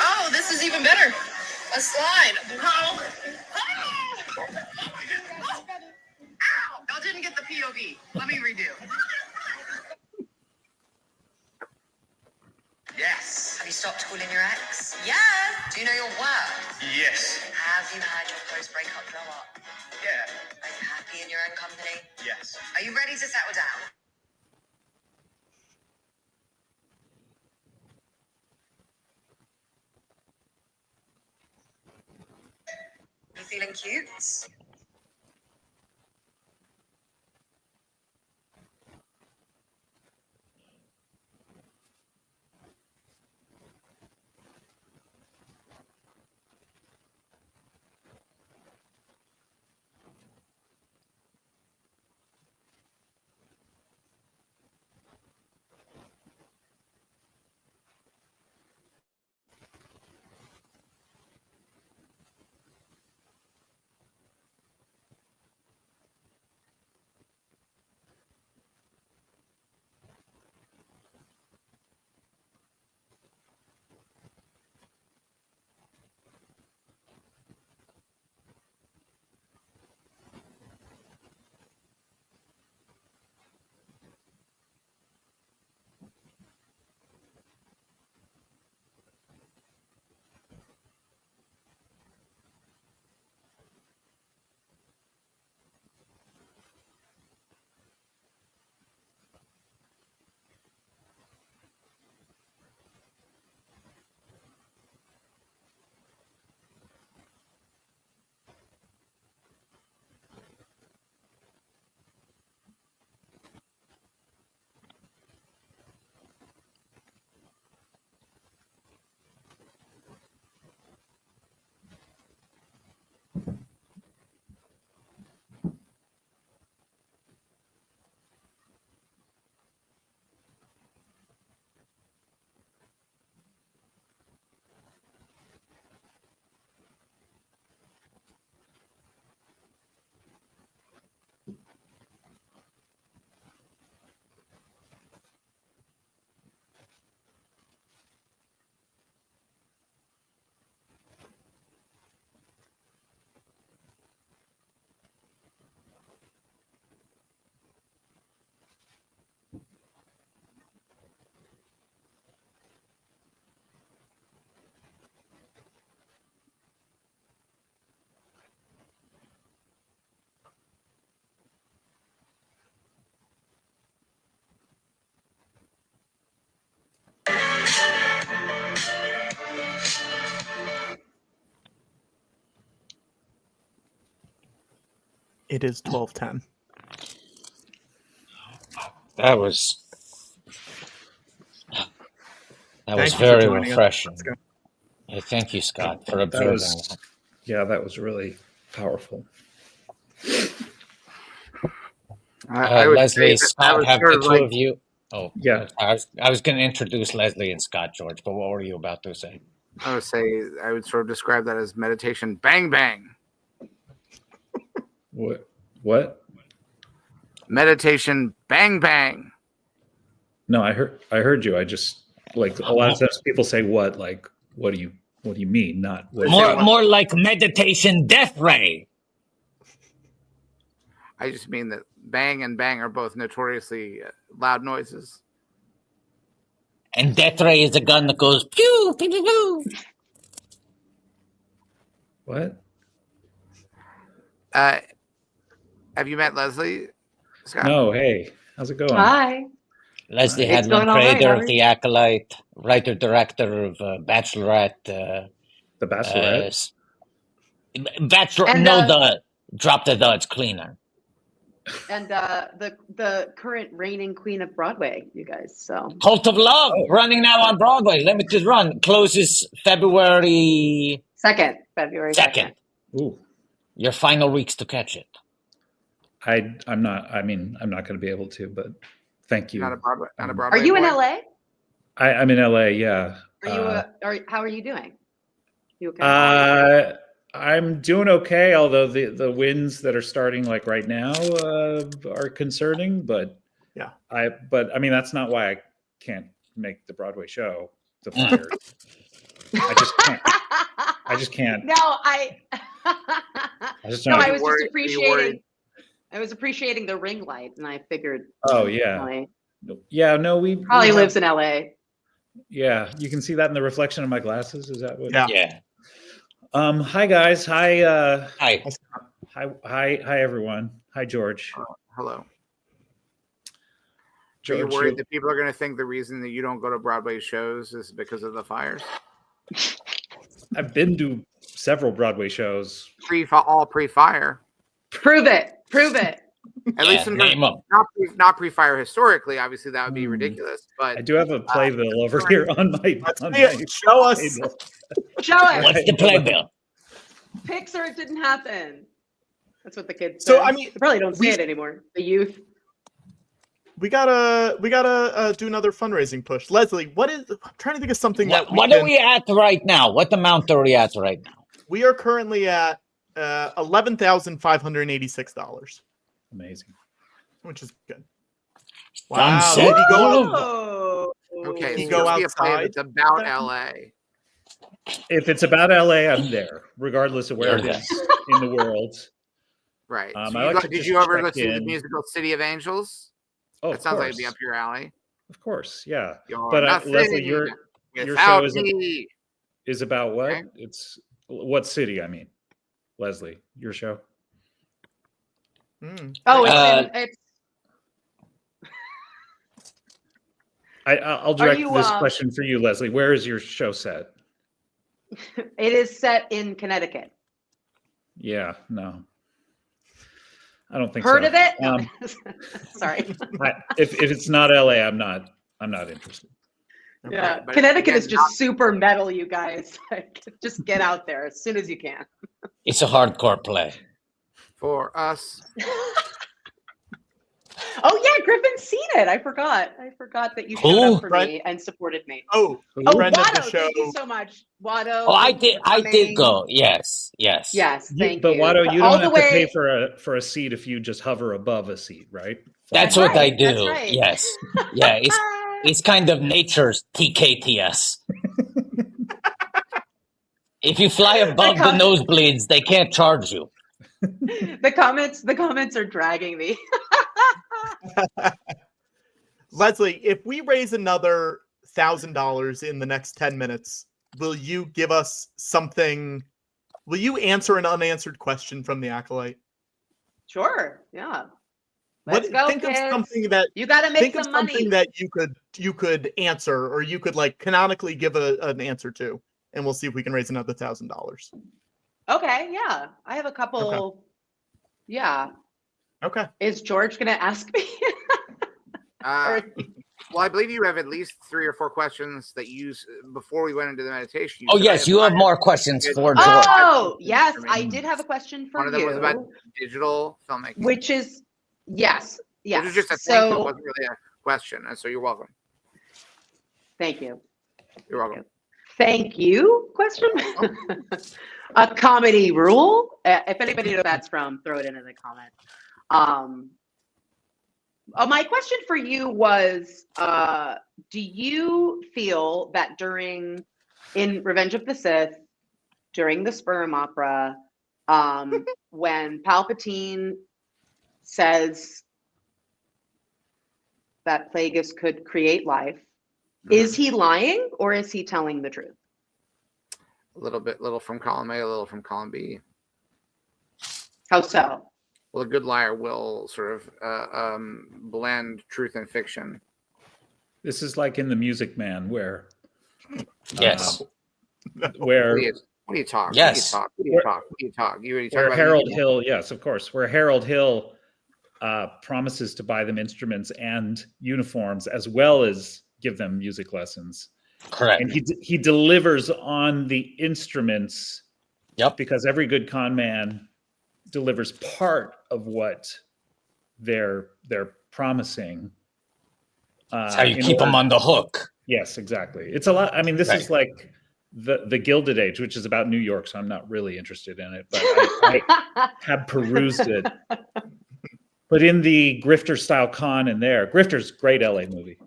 Oh, this is even better. A slide. Ow! Y'all didn't get the POV. Let me redo. Yes. Have you stopped calling your ex? Yes. Do you know your worth? Yes. Have you had your post-breakup glow up? Yeah. Are you happy in your own company? Yes. Are you ready to settle down? You feeling cute? It is 12:10. That was Thank you for very joining us. refreshing. Let's go. Thank you, Scott, for That observing was, that. yeah, that was really powerful. Leslye, Scott, have the two of you. Oh, yeah. I was going to introduce Leslye and Scott, George, but what were you about to say? I would say I would sort of describe that as meditation bang bang. What? Meditation bang bang. No, I heard you. I just like a lot of times people say what, like what do you mean? Not what. More like meditation death ray. I just mean that bang and bang are both notoriously loud noises. And death ray is a gun that goes pew pew pew pew. What? Have you met Leslye, Scott? No. Hey, how's it going? Hi. Leslye It's Headland, going all right, creator how of are The you? Acolyte, writer director of Bachelorette. The Bachelorette. And, Drop the it's cleaner. And the current reigning queen of Broadway, you guys. So Cult of Love, running now on Broadway. Limited run. Closes February 2nd, February 2nd. Ooh. Your final weeks to catch it. I'm not going to be able to, but thank you. Not a Broadway. Are you in LA? I'm in LA. Yeah. Are you? How are you doing? You okay? I'm doing okay, although the winds that are starting like right now are concerning. But yeah, I mean that's not why I can't make the Broadway show. The fire. I just can't. No, I was just appreciating. I was appreciating the ring light, and I figured. Oh yeah. Yeah. No, we probably lives in LA. Yeah, you can see that in the reflection of my glasses. Is that what? Yeah. Hi guys. Hi. Hi. Hi everyone. Hi George. Hello. George, are you worried that people are going to think the reason that you don't go to Broadway shows is because of the fires? I've been to several Broadway shows. All pre-fire. Prove it. At least in terms, not pre-fire historically. Obviously, that would be ridiculous. But I do have a playbill over here on my. Show us. Show us. What's the playbill? Pics or it didn't happen. That's what the kids. So say. I mean, they probably don't say it anymore. The youth. We gotta do another fundraising push. Leslye, I'm trying to think of something what are we at right now? What amount are we at right now? We are currently at $11,586. Amazing. Which is good. Wow. Did he go out? Okay, Did he so go it's outside? It's about LA. If it's about LA, I'm there, regardless of where it is in the world. Right. Did you ever listen to the musical City of Angels? Oh, that sounds like it'd be up your alley. Of course, yeah. You're But Leslye, your show is about what? Okay. It's what city? I mean, Leslye, your show. Oh, it's. I'll direct this question for you, Leslye. Where is your show set? It is set in Connecticut. Yeah, no. I don't think Heard so. of it? No. Sorry. If it's not LA, I'm not interested. Yeah, But Connecticut again, is just super metal, you guys. Like, just get out there as soon as you can. It's a hardcore play. For us. Oh yeah, Griffin's seen it. I forgot that you showed up for me and supported me. Oh, Watto, thank you so much, Watto. Oh, I did go. Yes. Yes, thank But you. Watto, you don't have to pay way... for a seat if you just hover above a seat, right? That's what I do. That's right. Yes. Yeah, it's kind of nature's TKTS. If you fly above the nosebleeds, they can't charge you. The comments are dragging me. Leslye, if we raise another $1,000 in the next 10 minutes, will you give us something? Will you answer an unanswered question from the Acolyte? Sure. Yeah. Let's go, think kids. Of something that you got to make think some of money. something that you could answer, or you could like canonically give an answer to, and we'll see if we can raise another $1,000. Okay. Yeah, I have a couple. Okay. Yeah, Okay. Is George going to ask me? Well, I believe you have at least 3 or 4 questions that you before we went into the meditation. Oh, yes, you have more questions for George. Oh, yes, I did have a question for you. One of them was about digital filmmaking. Which is, yes. Which is just a thing, it wasn't really a question, and so you're welcome. Thank you. You're welcome. Thank you, question? A comedy rule? If anybody knows that's from, throw it in the comment. My question for you was, do you feel that in Revenge of the Sith, during the sperm opera, when Palpatine says that Plagueis could create life, is he lying or is he telling the truth? Little from column A, a little from column B. How so? Well, a good liar will sort of blend truth and fiction. This is like in The Music Man, where yes, where what do you talk? Yes, what do you talk? You talk where about Harold Hill, yes, of course, where Harold Hill promises to buy them instruments and uniforms as well as give them music lessons. Correct. And he delivers on the instruments. Yep. Because every good con man delivers part of what they're promising. That's how you keep them on the hook. Yes, exactly. It's a lot. I mean, this is like the Gilded Age, which is about New York, so I'm not really interested in it, but I have perused it. But in the Grifter style con in there, Grifter's great LA movie.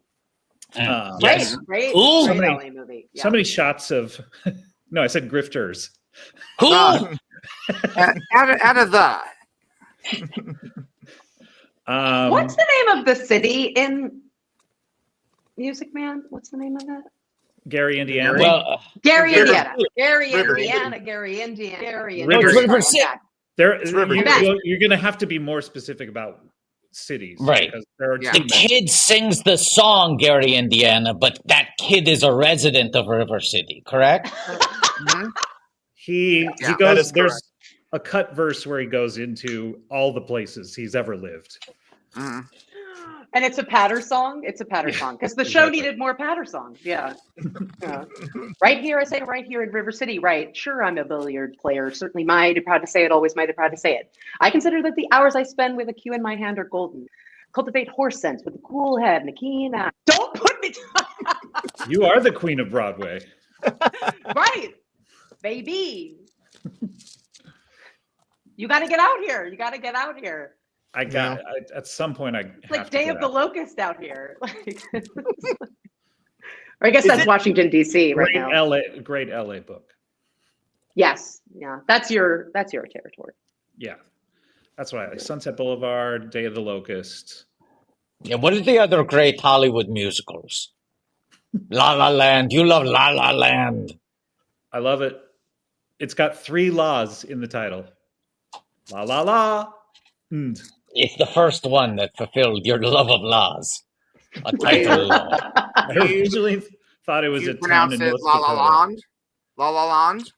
Yes. Great LA movie. Yeah. So many shots of, no, I said Grifters. Out of the. What's the name of the city in Music Man? What's the name of that? Gary, Indiana. Well, Gary, Indiana. Gary, River. Indiana. Gary, Indiana. Gary, River. Indiana. River City. You're going to have to be more specific about cities, right? Because there are the kid sings the song Gary, Indiana, but that kid is a resident of River City, correct? He goes. There's a cut verse where he goes into all the places he's ever lived. And it's a patter song. It's a patter song because the show needed more patter songs. Yeah. Right here, I say right here in River City. Right. Sure, I'm a billiard player. Certainly mighty proud to say it. Always mighty proud to say it. I consider that the hours I spend with a cue in my hand are golden. Cultivate horse sense with a cool head and a keen eye. Don't put me down. You are the queen of Broadway. Right. Baby. You got to get out here. You got to get out here. At some point, it's like Day of the Locust out here. Or I guess that's Washington D.C. right now. Great LA book. Yes, yeah, that's your territory. Yeah, that's why I like Sunset Boulevard, Day of the Locust. Yeah, what are the other great Hollywood musicals? La La Land. You love La La Land. I love it. It's got 3 laws in the title. La la la. And. It's the first one that fulfilled your love of laws. A title law. I usually thought it was a town in North La La Land. La La Land.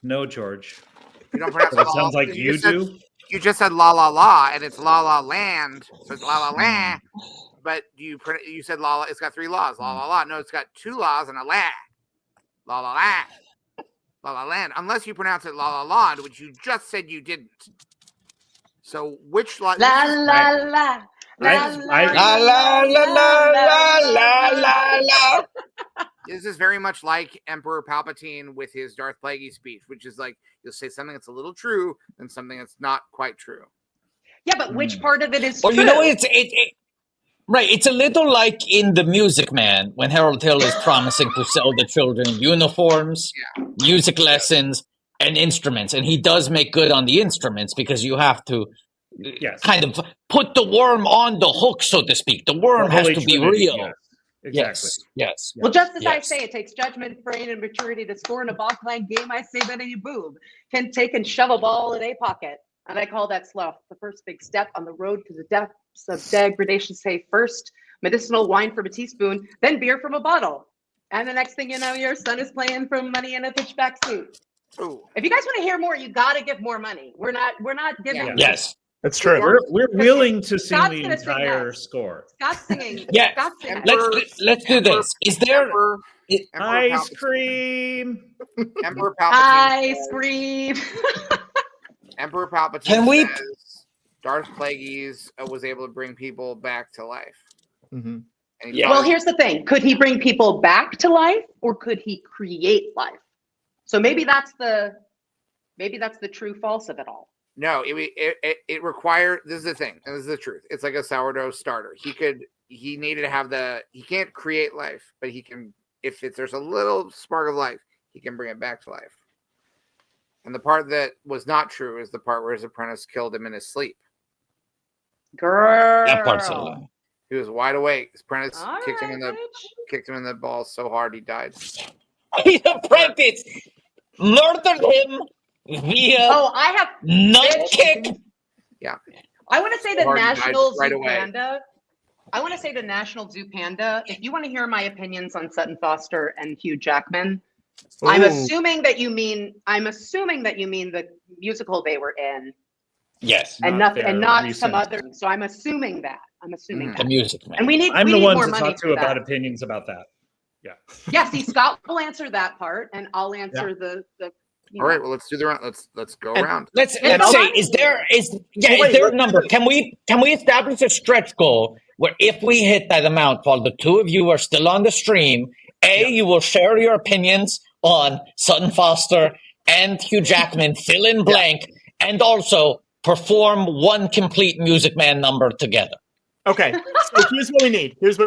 No, George. You don't pronounce it. Sounds like you do. You just said La La La, and it's La La Land, so it's La La Land. But you said La La. It's got 3 laws. La La La. No, it's got 2 laws and a la. La La La. La La Land. Unless you pronounce it La La Land, which you just said you didn't. So which la la la la la la la. This is very much like Emperor Palpatine with his Darth Plagueis speech, which is like you'll say something that's a little true and something that's not quite true. Yeah, but which part of it is true? You know, right. It's a little like in The Music Man when Harold Hill is promising to sell the children uniforms, music lessons, and instruments, and he does make good on the instruments because you have to kind of put the worm on the hook, so to speak. The worm has to be real. Exactly. Yes. Well, just as I say, it takes judgment, brain, and maturity to score in a ball-playing game. I say that any boob can take and shove a ball in a pocket, and I call that slough. The first big step on the road to the depths of degradation. Say first medicinal wine from a teaspoon, then beer from a bottle, and the next thing you know, your son is playing from Money in a Pitchback Suit. Ooh. If you guys want to hear more, you got to give more money. We're not giving. Yes. That's true. We're willing to sing Scott's the gonna sing entire that. score. Scott's singing. Yeah, Scott's singing. let's do this. Is there Ice cream? Emperor Palpatine. Ice cream. Emperor Palpatine Can we- says Darth Plagueis was able to bring people back to life. Mm-hmm. Well, here's the thing. Could he bring people back to life, or could he create life? So maybe that's the true false of it all. No, it required. This is the thing. And this is the truth. It's like a sourdough starter. He needed to have he can't create life, but he can, if there's a little spark of life, he can bring it back to life. And the part that was not true is the part where his apprentice killed him in his sleep. Girl. That part's a lie. He was wide awake. His apprentice kicked him in the balls so hard he died. His apprentice murdered him via I have nut kick. Yeah. I want to say the Hard National died right Zoo away. Panda. I want to say the National Zoo Panda. If you want to hear my opinions on Sutton Foster and Hugh Jackman, I'm assuming that you mean the musical they were in. Yes. And not some other. So I'm assuming that. The Music Man. And we need I'm we the need one more to money talk to for about that. opinions about that. Yeah. Yeah, see, Scott will answer that part, and I'll answer the. All right, well, let's do the round. Let's go around. Let's say, is there a number? Can we establish a stretch goal where if we hit that amount while the two of you are still on the stream, you will share your opinions on Sutton Foster and Hugh Jackman, fill in blank, and also perform one complete Music Man number together. Okay, so here's what we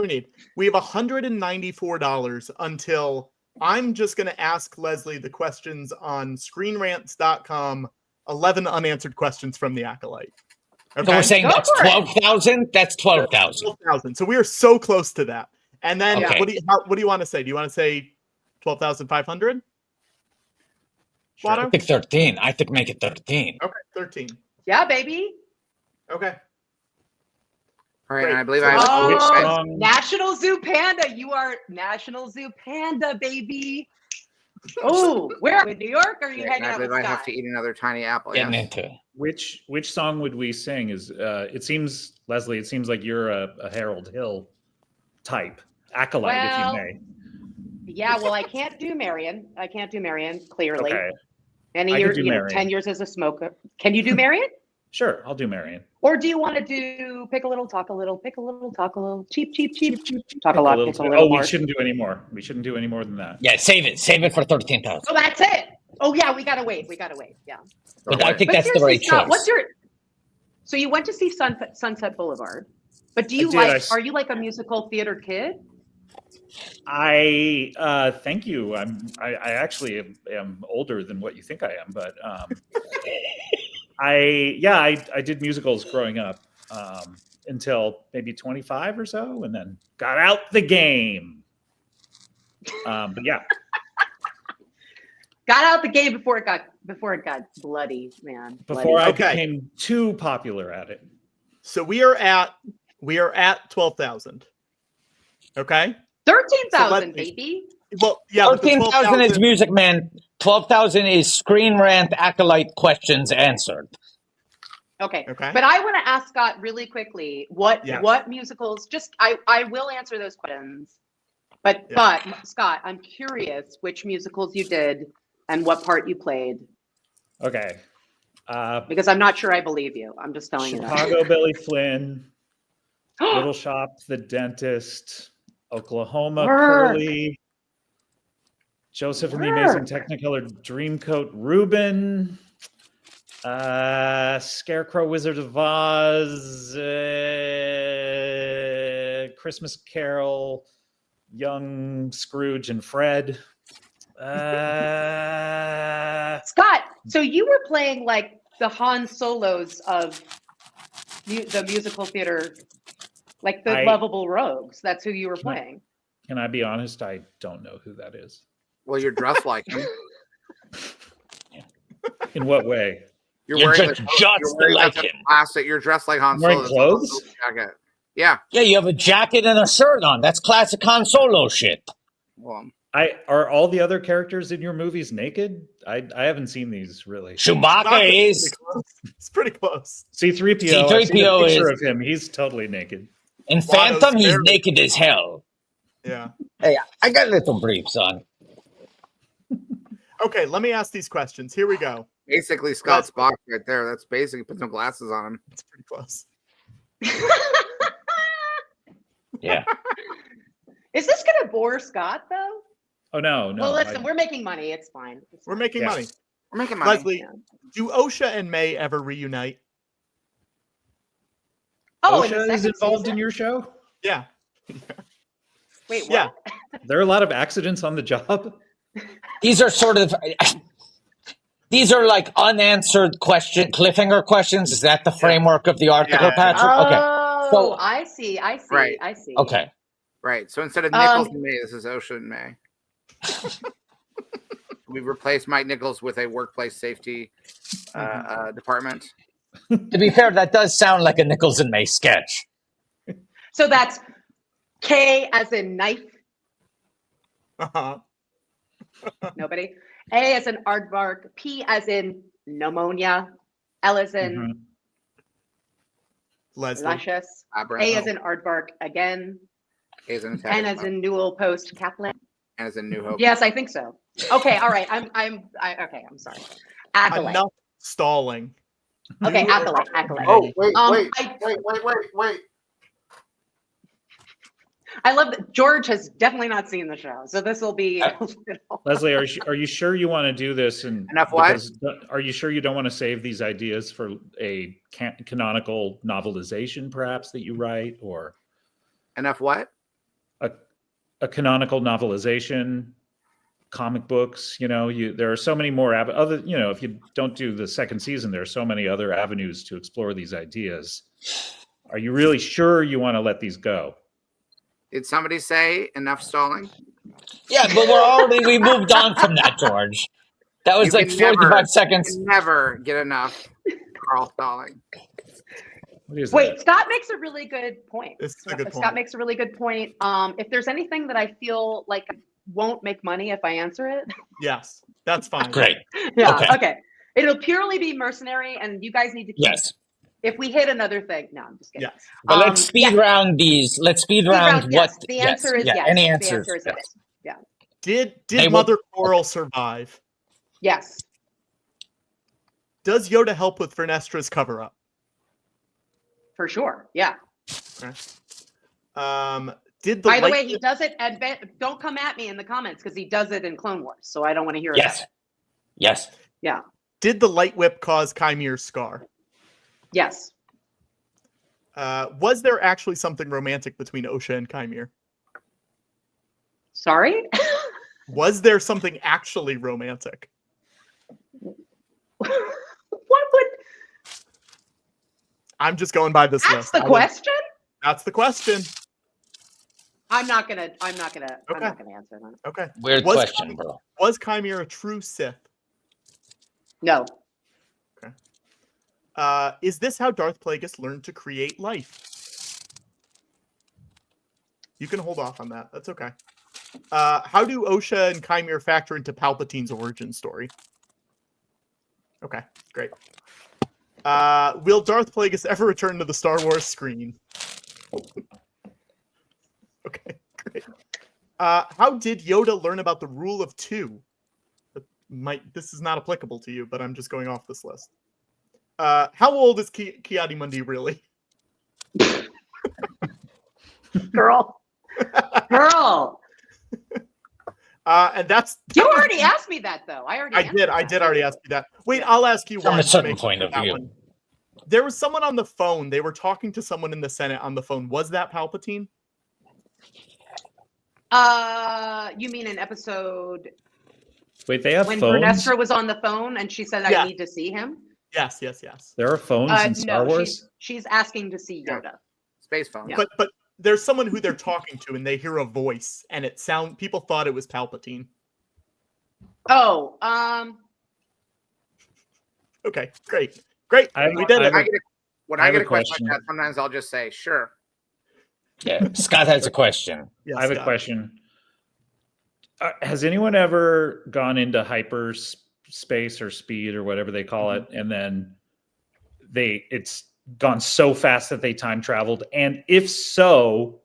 need. We have $194 until I'm just going to ask Leslye the questions on ScreenRants.com, 11 unanswered questions from the Acolyte. Okay? So we're saying that's 12,000? That's 12,000. 12,000. So we are so close to that. And then Okay. what do you want to say? Do you want to say 12,500? Sure. I think 13. I think make it 13. Okay, 13. Yeah, baby. Okay. All right, Great. and I believe National Zoo Panda. You are National Zoo Panda, baby. Oh, where in New York? Or are you hanging I out with believe I have Scott? to eat another tiny apple. Getting Yes. into it. Which song would we sing? Is it seems, Leslye, it seems like you're a Harold Hill type acolyte, if Well, you may. Yeah, well, I can't do Marion, clearly. Okay. Any I year, could do Marion. 10 years as a smoker. Can you do Marion? Sure, I'll do Marion. Or do you want to do pick a little, talk a little, pick a little, talk a little, cheap, talk a lot, pick a little Oh, more. we shouldn't do any more. We shouldn't do any more than that. Yeah, save it for 13,000. Oh, that's it. Oh, yeah, we gotta wait. Yeah. But I think that's the right Scott, choice. So you went to see Sunset Boulevard, but do you are you like a musical theater kid? I thank you. I actually am older than what you think I am, but I did musicals growing up until maybe 25 or so, and then got out the game. But yeah, Got out the game before it got bloody, man. before I became too popular at it. So we are at 12,000. Okay. 13,000, baby. Well, yeah. 13,000 is Music Man. 12,000 is Screen Rant Acolyte questions answered. Okay. But I want to ask Scott really quickly what musicals. Just I will answer those questions. But Scott, I'm curious which musicals you did and what part you played. Okay. Because I'm not sure I believe you. I'm just telling you that. Chicago Billy Flynn, Little Shop, The Dentist, Oklahoma Curly, Joseph and the Amazing Technicolor Dreamcoat Reuben, Scarecrow Wizard of Oz, Christmas Carol, Young Scrooge and Fred. Scott, so you were playing like the Han Solos of the musical theater, like the lovable rogues. That's who you were playing. Can I be honest? I don't know who that is. Well, you're dressed like him. In what way? You're wearing classic. You're dressed like Han Solo. Wearing clothes? Yeah. Yeah, you have a jacket and a shirt on. That's classic Han Solo shit. Well, Are all the other characters in your movies naked? I haven't seen these really. Chewbacca is. It's pretty close. C-3PO. I've seen a C-3PO picture is. of him. He's totally naked. In Phantom, he's naked as hell. Yeah. Hey, I got little briefs on. Okay, let me ask these questions. Here we go. Basically, Scott's box right there. That's basically put some glasses on him. It's pretty close. Yeah. Is this going to bore Scott, though? Oh, no. Well, listen, we're making money. It's fine. We're making money. We're making money. Leslye, do Osha and May ever reunite? Oh, OSHA is involved in your show? Yeah. Wait, what? Yeah. There are a lot of accidents on the job? These are sort of. These are like unanswered cliffhanger questions. Is that the framework of the article, Patrick? Okay. Oh, I see. Right. I see. Okay. Right. So instead of Nichols and May, this is Osha and May. We've replaced Mike Nichols with a workplace safety department. To be fair, that does sound like a Nichols and May sketch. So that's K as in knife. Nobody. A as in aardvark. P as in pneumonia. L as in luscious. A as in aardvark again. A as in N as in Newell Post Kaplan. N as in New Hope. Yes, I think so. Okay, all right. I'm sorry. Acolyte. Enough stalling. Okay, acolyte. Oh, wait. I love that George has definitely not seen the show, so this will be. Leslye, are you sure you want to do this? And enough what? Are you sure you don't want to save these ideas for a canonical novelization, perhaps, that you write, or enough what? A canonical novelization, comic books. There are so many more other. If you don't do the second season, there are so many other avenues to explore these ideas. Are you really sure you want to let these go? Did somebody say enough stalling? Yeah, but we moved on from that, George. That was like 45 seconds. You can never get enough Carl stalling. Wait, Scott makes a really good point. Scott Scott makes a really good point. If there's anything that I feel like won't make money if I answer it. Yes, that's fine. Great. Yeah, okay. It'll purely be mercenary, and you guys need to keep. Yes. If we hit another thing, no, I'm just kidding. Yes. But let's speed round these. Let's speed round what. Yes. The answer is yes. Any The answers? answer is yes. Yeah. Did Mother Coral survive? Yes. Does Yoda help with Vernestra's cover up? For sure. Yeah. Okay. By the way, he does it at don't come at me in the comments because he does it in Clone Wars, so I don't want to hear it. Yes. Yeah. Did the light whip cause Chimere's scar? Yes. Was there actually something romantic between Osha and Chimere? Sorry? Was there something actually romantic? What would... I'm just going by this list. That's the question? That's the question. I'm not gonna answer that. Okay. Weird question, bro. Was Chimere a true Sith? No. Okay. Is this how Darth Plagueis learned to create life? You can hold off on that. That's okay. How do Osha and Chimere factor into Palpatine's origin story? Okay, great. Will Darth Plagueis ever return to the Star Wars screen? Okay, great. How did Yoda learn about the rule of two? This is not applicable to you, but I'm just going off this list. How old is Ki-Adi-Mundi really? Girl. And that's... You already asked me that, though. I did already ask you that. Wait, I'll ask you one. From a certain point of view. One. There was someone on the phone. They were talking to someone in the Senate on the phone. Was that Palpatine? You mean an episode... Wait, they have when phones? When Vernestra was on the phone and she said, I need to see him? Yes. There are phones in Star Wars? She's asking to see Yoda. Space phone. Yeah. But there's someone who they're talking to and they hear a voice and people thought it was Palpatine. Oh, okay, great. We did it. When I get a question like that, sometimes I'll just say, sure. Yeah, Scott has a question. I have a question. Has anyone ever gone into hyperspace or speed or whatever they call it, and then it's gone so fast that they time traveled? And if so,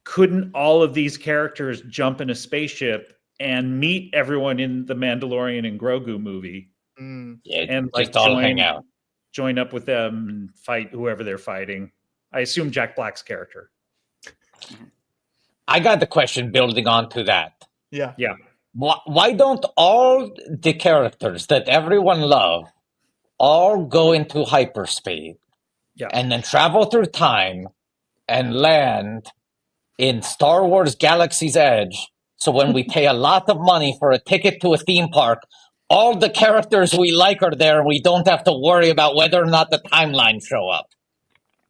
couldn't all of these characters jump in a spaceship and meet everyone in the Mandalorian and Grogu movie? Yeah, and just all hang out. Join up with them and fight whoever they're fighting. I assume Jack Black's character. I got the question building onto that. Yeah. Why don't all the characters that everyone loves all go into hyperspeed and then travel through time and land in Star Wars Galaxy's Edge? So when we pay a lot of money for a ticket to a theme park, all the characters we like are there and we don't have to worry about whether or not the timelines show up.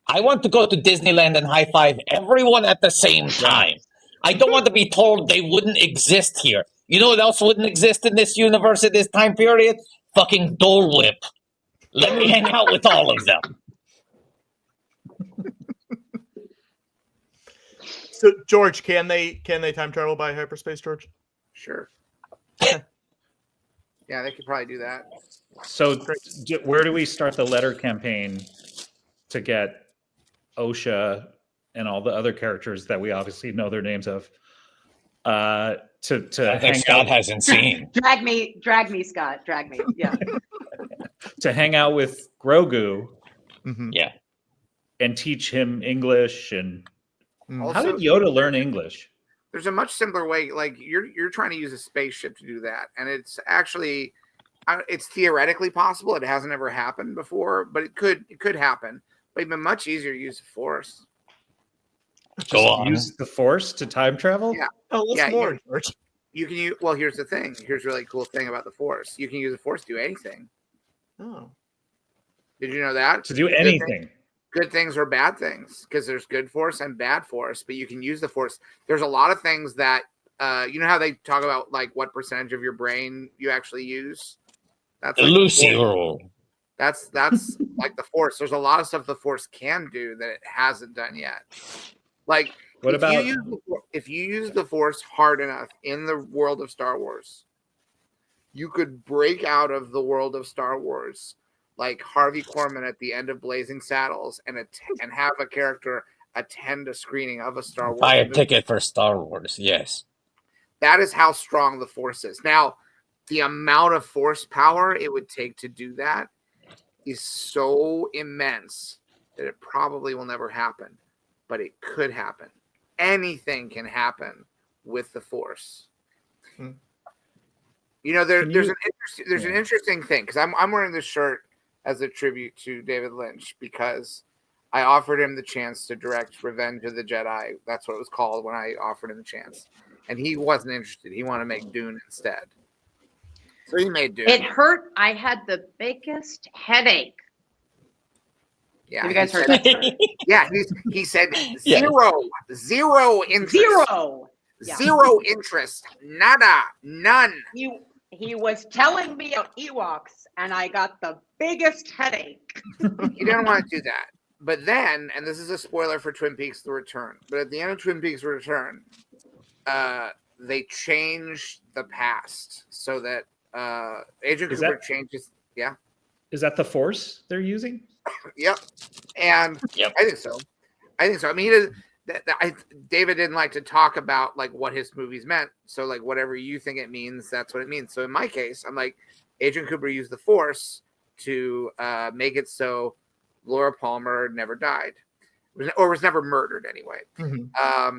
I want to go to Disneyland and high five everyone at the same time. I don't want to be told they wouldn't exist here. You know what else wouldn't exist in this universe at this time period? Fucking Dole Whip. Let me hang out with all of them. So, George, can they time travel by hyperspace, George? Sure. Yeah, they could probably do that. So where do we start the letter campaign to get OSHA and all the other characters that we obviously know their names of to I think Scott hasn't seen. Drag me, Scott. Drag me. Yeah. to hang out with Grogu? Yeah. And teach him English. And Also, how did Yoda learn English? There's a much simpler way. Like you're trying to use a spaceship to do that, and it's actually it's theoretically possible. It hasn't ever happened before, but it could happen. But it'd be much easier to use the Force. Use the Force to time travel? Yeah. Oh, let's more, George. You can use. Well, here's the thing. Here's a really cool thing about the Force. You can use the Force to do anything. Oh. Did you know that? To do anything. Good things or bad things, because there's good Force and bad Force, but you can use the Force. There's a lot of things that you know how they talk about like what percentage of your brain you actually use. That's the like Lucy rule. That's like the Force. There's a lot of stuff the Force can do that it hasn't done yet. Like if you use the Force hard enough in the world of Star Wars, you could break out of the world of Star Wars like Harvey Korman at the end of Blazing Saddles and have a character attend a screening of a Star Wars Buy a movie. ticket for Star Wars, yes. That is how strong the Force is. Now, the amount of Force power it would take to do that is so immense that it probably will never happen, but it could happen. Anything can happen with the Force. You know, there's an interesting thing, because I'm wearing this shirt as a tribute to David Lynch because I offered him the chance to direct Revenge of the Jedi. That's what it was called when I offered him the chance. And he wasn't interested. He wanted to make Dune instead. So he made Dune. It hurt. I had the biggest headache. Yeah, have you guys heard that story? Yeah, he said zero interest. Zero interest. Nada. None. He was telling me about Ewoks, and I got the biggest headache. He didn't want to do that. But then, and this is a spoiler for Twin Peaks The Return, but at the end of Twin Peaks The Return, they changed the past so that Agent Cooper changes. Yeah. Is that the Force they're using? Yep. And I think so. I mean, David didn't like to talk about like what his movies meant. So like whatever you think it means, that's what it means. So in my case, I'm like, Agent Cooper used the Force to make it so Laura Palmer never died, or was never murdered anyway. And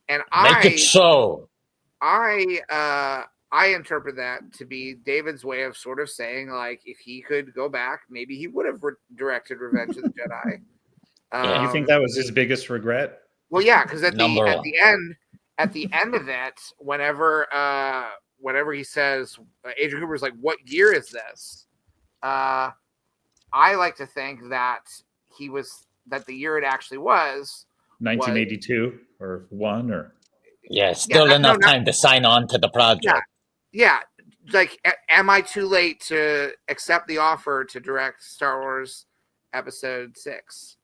Make it so. I interpret that to be David's way of sort of saying, like, if he could go back, maybe he would have directed Revenge of the Jedi. You think that was his biggest regret? Well, yeah, because at the end of it, whenever he says, Agent Cooper's like, "What year is this?" I like to think that the year it actually was 1982 or 1 or still enough time to sign on to the project. Yeah, like, am I too late to accept the offer to direct Star Wars Episode 6?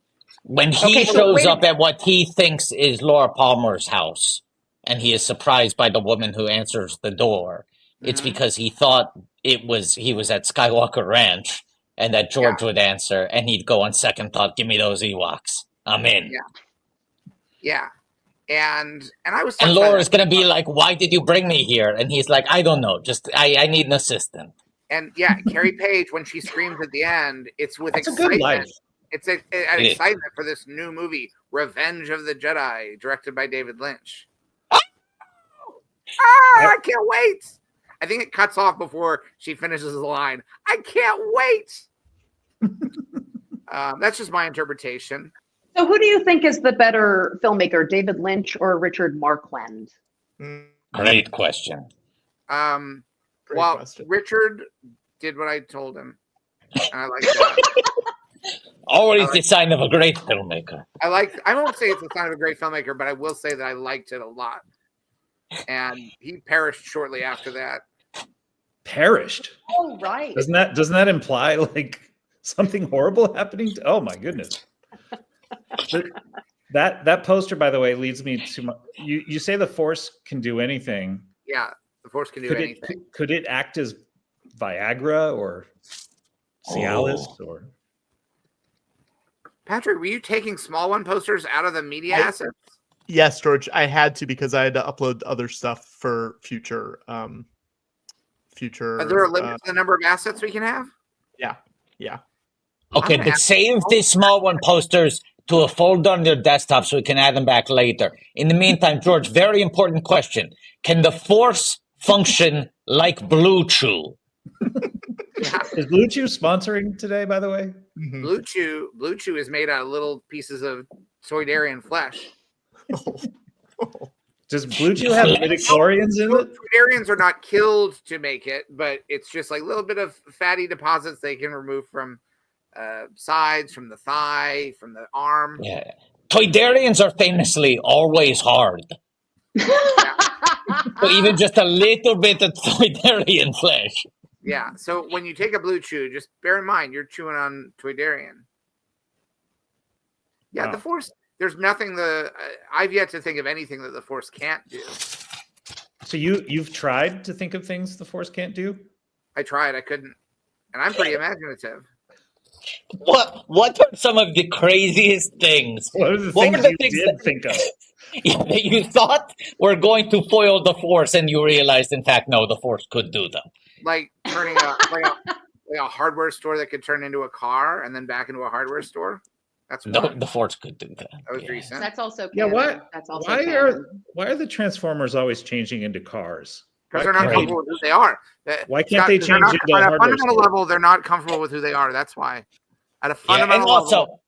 When he shows up at what he thinks is Laura Palmer's house, and he is surprised by the woman who answers the door, it's because he thought he was at Skywalker Ranch, and that George would answer, and he'd go on second thought, "Give me those Ewoks. I'm in." Yeah. And I was. And Laura's gonna be like, "Why did you bring me here?" And he's like, "I don't know. Just I need an assistant." And Carrie Page, when she screams at the end, it's with That's a good excitement. life. It's an excitement for this new movie, Revenge of the Jedi, directed by David Lynch. I can't wait. I think it cuts off before she finishes the line. I can't wait. That's just my interpretation. So who do you think is the better filmmaker, David Lynch or Richard Marquand? Great question. Richard did what I told him. And I like that. Always the sign of a great filmmaker. I won't say it's a sign of a great filmmaker, but I will say that I liked it a lot. And he perished shortly after that. Perished? Oh, right. Doesn't that imply like something horrible happening? Oh my goodness. That poster, by the way, leads me to you say the Force can do anything. Yeah, the Force can do anything. Could it act as Viagra or Cialis or? Patrick, were you taking small one posters out of the media assets? Yes, George, I had to because I had to upload other stuff for future. Is there a limit to the number of assets we can have? Yeah. Okay, but save these small one posters to a folder on your desktop so we can add them back later. In the meantime, George, very important question. Can the Force function like Blue Chew? Is Blue Chew sponsoring today, by the way? Blue Chew is made out of little pieces of Toydarian flesh. Does Blue Chew have midichlorians in it? Toydarians are not killed to make it, but it's just like a little bit of fatty deposits they can remove from sides, from the thigh, from the arm. Yeah. Toydarians are famously always hard. So even just a little bit of Toydarian flesh. Yeah, so when you take a Blue Chew, just bear in mind you're chewing on Toydarian. Yeah, Wow. The Force, there's nothing I've yet to think of anything that the Force can't do. So you've tried to think of things the Force can't do? I tried, I couldn't. And I'm pretty imaginative. What are some of the craziest things? What are the What things were the you things did think of? that you thought were going to foil the Force and you realized, in fact, no, the Force could do them? Like turning a hardware store that could turn into a car and then back into a hardware store. That's The Force could do that. That was recent. That's also Yeah, canon. That's also why canon. are the Transformers always changing into cars? Because they're not comfortable with who they are. Why can't they change into a on a hardware fundamental store? level? They're not comfortable with who they are. That's why. At a Yeah, and fundamental also, level.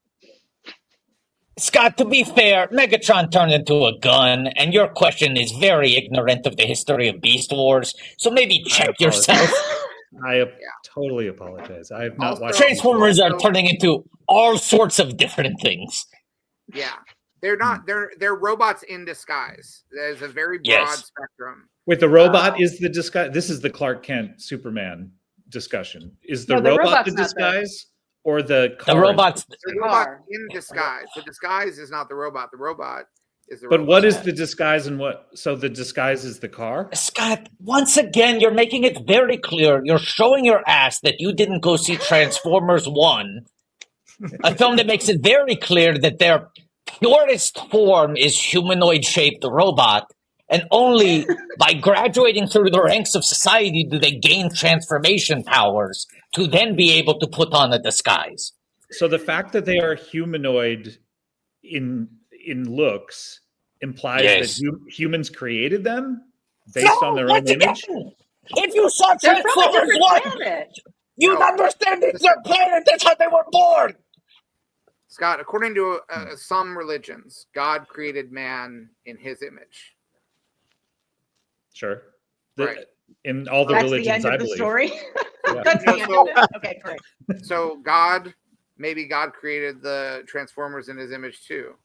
Scott, to be fair, Megatron turned into a gun, and your question is very ignorant of the history of Beast Wars, so maybe check yourself. I totally apologize. I have not watched. Transformers are turning into all sorts of different things. Yeah, they're not. They're robots in disguise. There's a very broad spectrum. Wait, the robot is the disguise. This is the Clark Kent Superman discussion. Is the robot robot's the not disguise or the car? The robot's The robot in disguise. The disguise is not the robot. The robot is the But robot. what is the disguise and what? So the disguise is the car? Scott, once again, you're making it very clear. You're showing your ass that you didn't go see Transformers 1, a film that makes it very clear that their purest form is humanoid-shaped robot, and only by graduating through the ranks of society do they gain transformation powers to then be able to put on a disguise. So the fact that they are humanoid in looks implies that humans created them based on their own image? If you saw They're from a Transformers different 1, planet. you'd understand it's their planet. That's how they were born. Scott, according to some religions, God created man in his image. Sure. Right. In all the That's religions, the end I of the believe. story. Yeah. That's the end of it. Okay, great. So maybe God created the Transformers in his image too.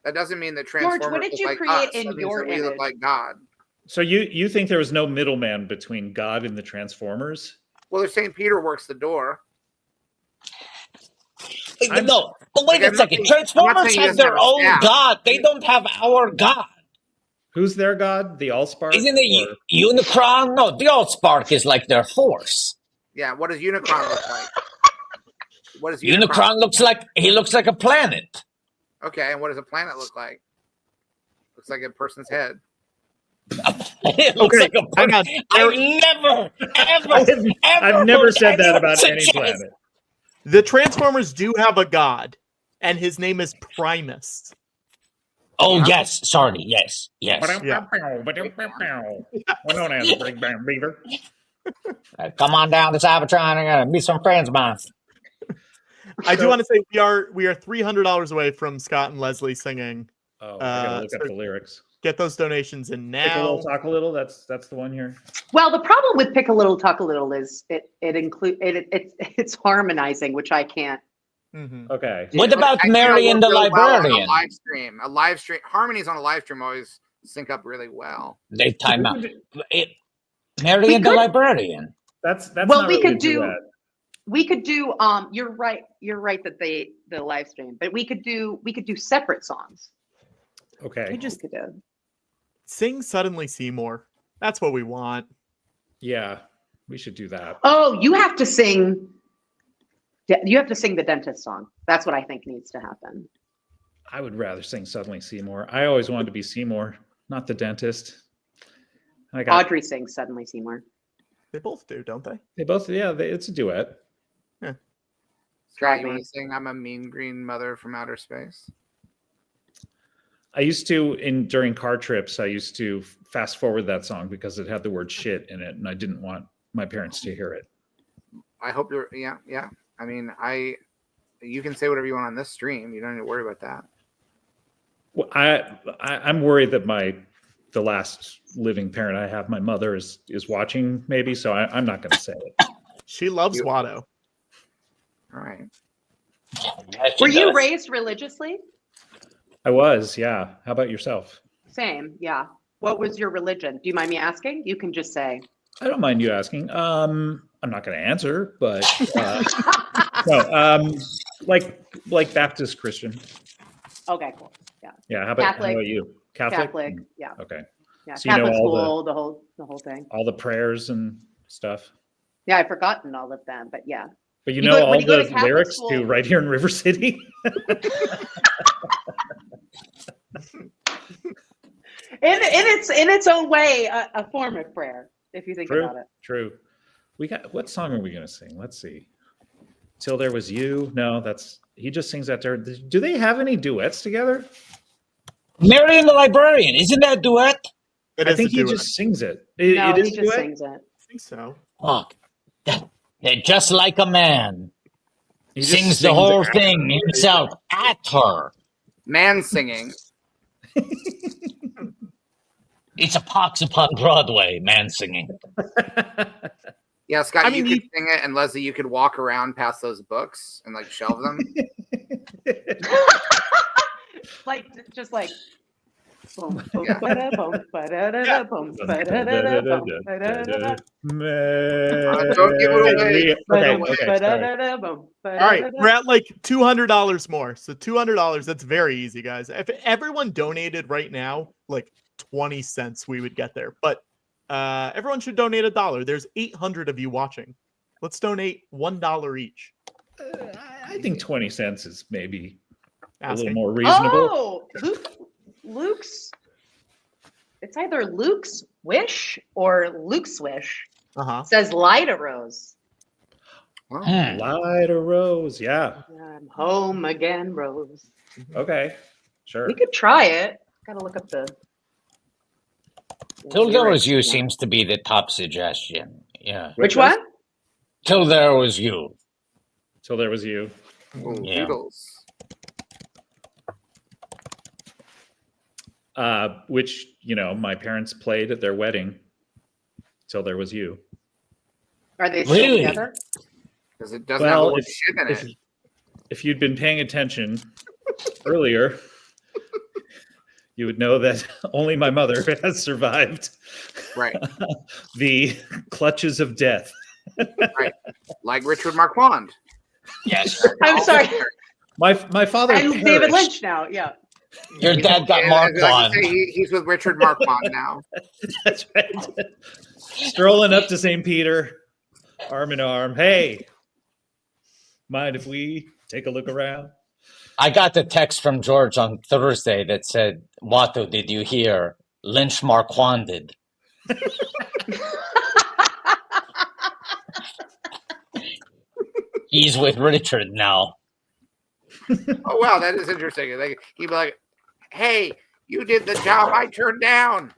That doesn't mean that Transformers what did look you like create us. in That means your that we look image? like God. So you think there was no middleman between God and the Transformers? Well, if St. Peter works the door. No, but wait Like, a second. Transformers saying he have doesn't their have a own staff. God. They don't have our God. Who's their god? The Allspark? Isn't it Unicron? No, the Allspark is like their force. Yeah, what does Unicron look like? What does Unicron looks like a planet. Okay, and what does a planet look like? Looks like a person's head. It looks like a planet. I've never said that about any planet. The Transformers do have a god, and his name is Primus. Oh, yes. Sorry. Yes. Yeah. We're known as Big Bang Beaver. Come on down to Cybertron and meet some friends of mine. I do want to say we are $300 away from Scott and Leslie singing. Oh, I gotta look up the lyrics. Get those donations in now. Pick a little, talk a little. That's the one here. Well, the problem with Pick a Little, Talk a Little is it's harmonizing, which I can't. Mm-hmm. Okay. What about Mary and the Librarian? A live stream. Harmonies on a live stream always sync up really well. They time out. Mary and the Librarian. That's well, not we really could a do. duet. We could do. You're right that the live stream, but we could do separate songs. Okay. We just could do. Sing Suddenly Seymour. That's what we want. Yeah, we should do that. Oh, you have to sing. You have to sing the dentist song. That's what I think needs to happen. I would rather sing Suddenly Seymour. I always wanted to be Seymour, not the dentist. Audrey sings Suddenly Seymour. They both do, don't they? They both, yeah. It's a duet. Yeah. Scott, you want to sing "I'm a Mean Green Mother from Outer Space"? I used to, during car trips, I used to fast forward that song because it had the word shit in it, and I didn't want my parents to hear it. I hope you're, yeah. I mean, you can say whatever you want on this stream. You don't need to worry about that. Well, I'm worried that the last living parent I have, my mother, is watching maybe, so I'm not going to say it. She loves Watto. All right. Were you raised religiously? I was, yeah. How about yourself? Same, yeah. What was your religion? Do you mind me asking? You can just say. I don't mind you asking. I'm not going to answer, but no. Like Baptist Christian. Okay, cool. Yeah. Yeah. How about you? Catholic. Yeah. Okay. Yeah. So Catholic you know school, the whole thing. All the prayers and stuff. Yeah, I've forgotten all of them, but yeah. But you know all the lyrics to Right Here in River City. in its own way, a form of prayer, if you think about it. True. What song are we gonna sing? Let's see. Till There Was You. No, he just sings that there. Do they have any duets together? Mary and the Librarian, isn't that a duet? I think he just sings it. No, it is he just duet? sings it. I think so. Oh, just like a man. He just sings the sings whole at thing her. himself at her. Man singing. It's a pox upon Broadway, man singing. Yeah, Scott, you could sing it, and Leslie, you could walk around past those books and shelve them. Just like. Boom, boom, ba-da, boom, ba-da-da-da, boom, ba-da-da-da, boom, ba-da-da-da. Don't give it away. All right, we're at $200 more. So $200, that's very easy, guys. If everyone donated right now, 20 cents, we would get there. But everyone should donate $1. There's 800 of you watching. Let's donate $1 each. I think 20 cents is maybe a little more reasonable. Oh, Luke's. It's either Luke's Wish or Luke's Wish. Says Lida Rose. Lida Rose, yeah. I'm home again, Rose. Okay, sure. We could try it. Gotta look up the. Till There Was You seems to be the top suggestion. Yeah. Which one? Till There Was You. Till There Was You. Yeah. Which, my parents played at their wedding. Till There Was You. Are they still together? Because it doesn't have the word shit in it. If you'd been paying attention earlier, you would know that only my mother has survived. Right. The clutches of death. Right. Like Richard Marquand. Yes. I'm sorry. My father I'm perished. David Lynch now. Yeah. Your dad got Marquand. He's with Richard Marquand now. That's right. Strolling up to St. Peter, arm in arm. Hey, mind if we take a look around? I got the text from George on Thursday that said, Watto, did you hear? Lynch Marquanded. He's with Richard now. Oh, wow, that is interesting. Like, he'd be like, hey, you did the job I turned down.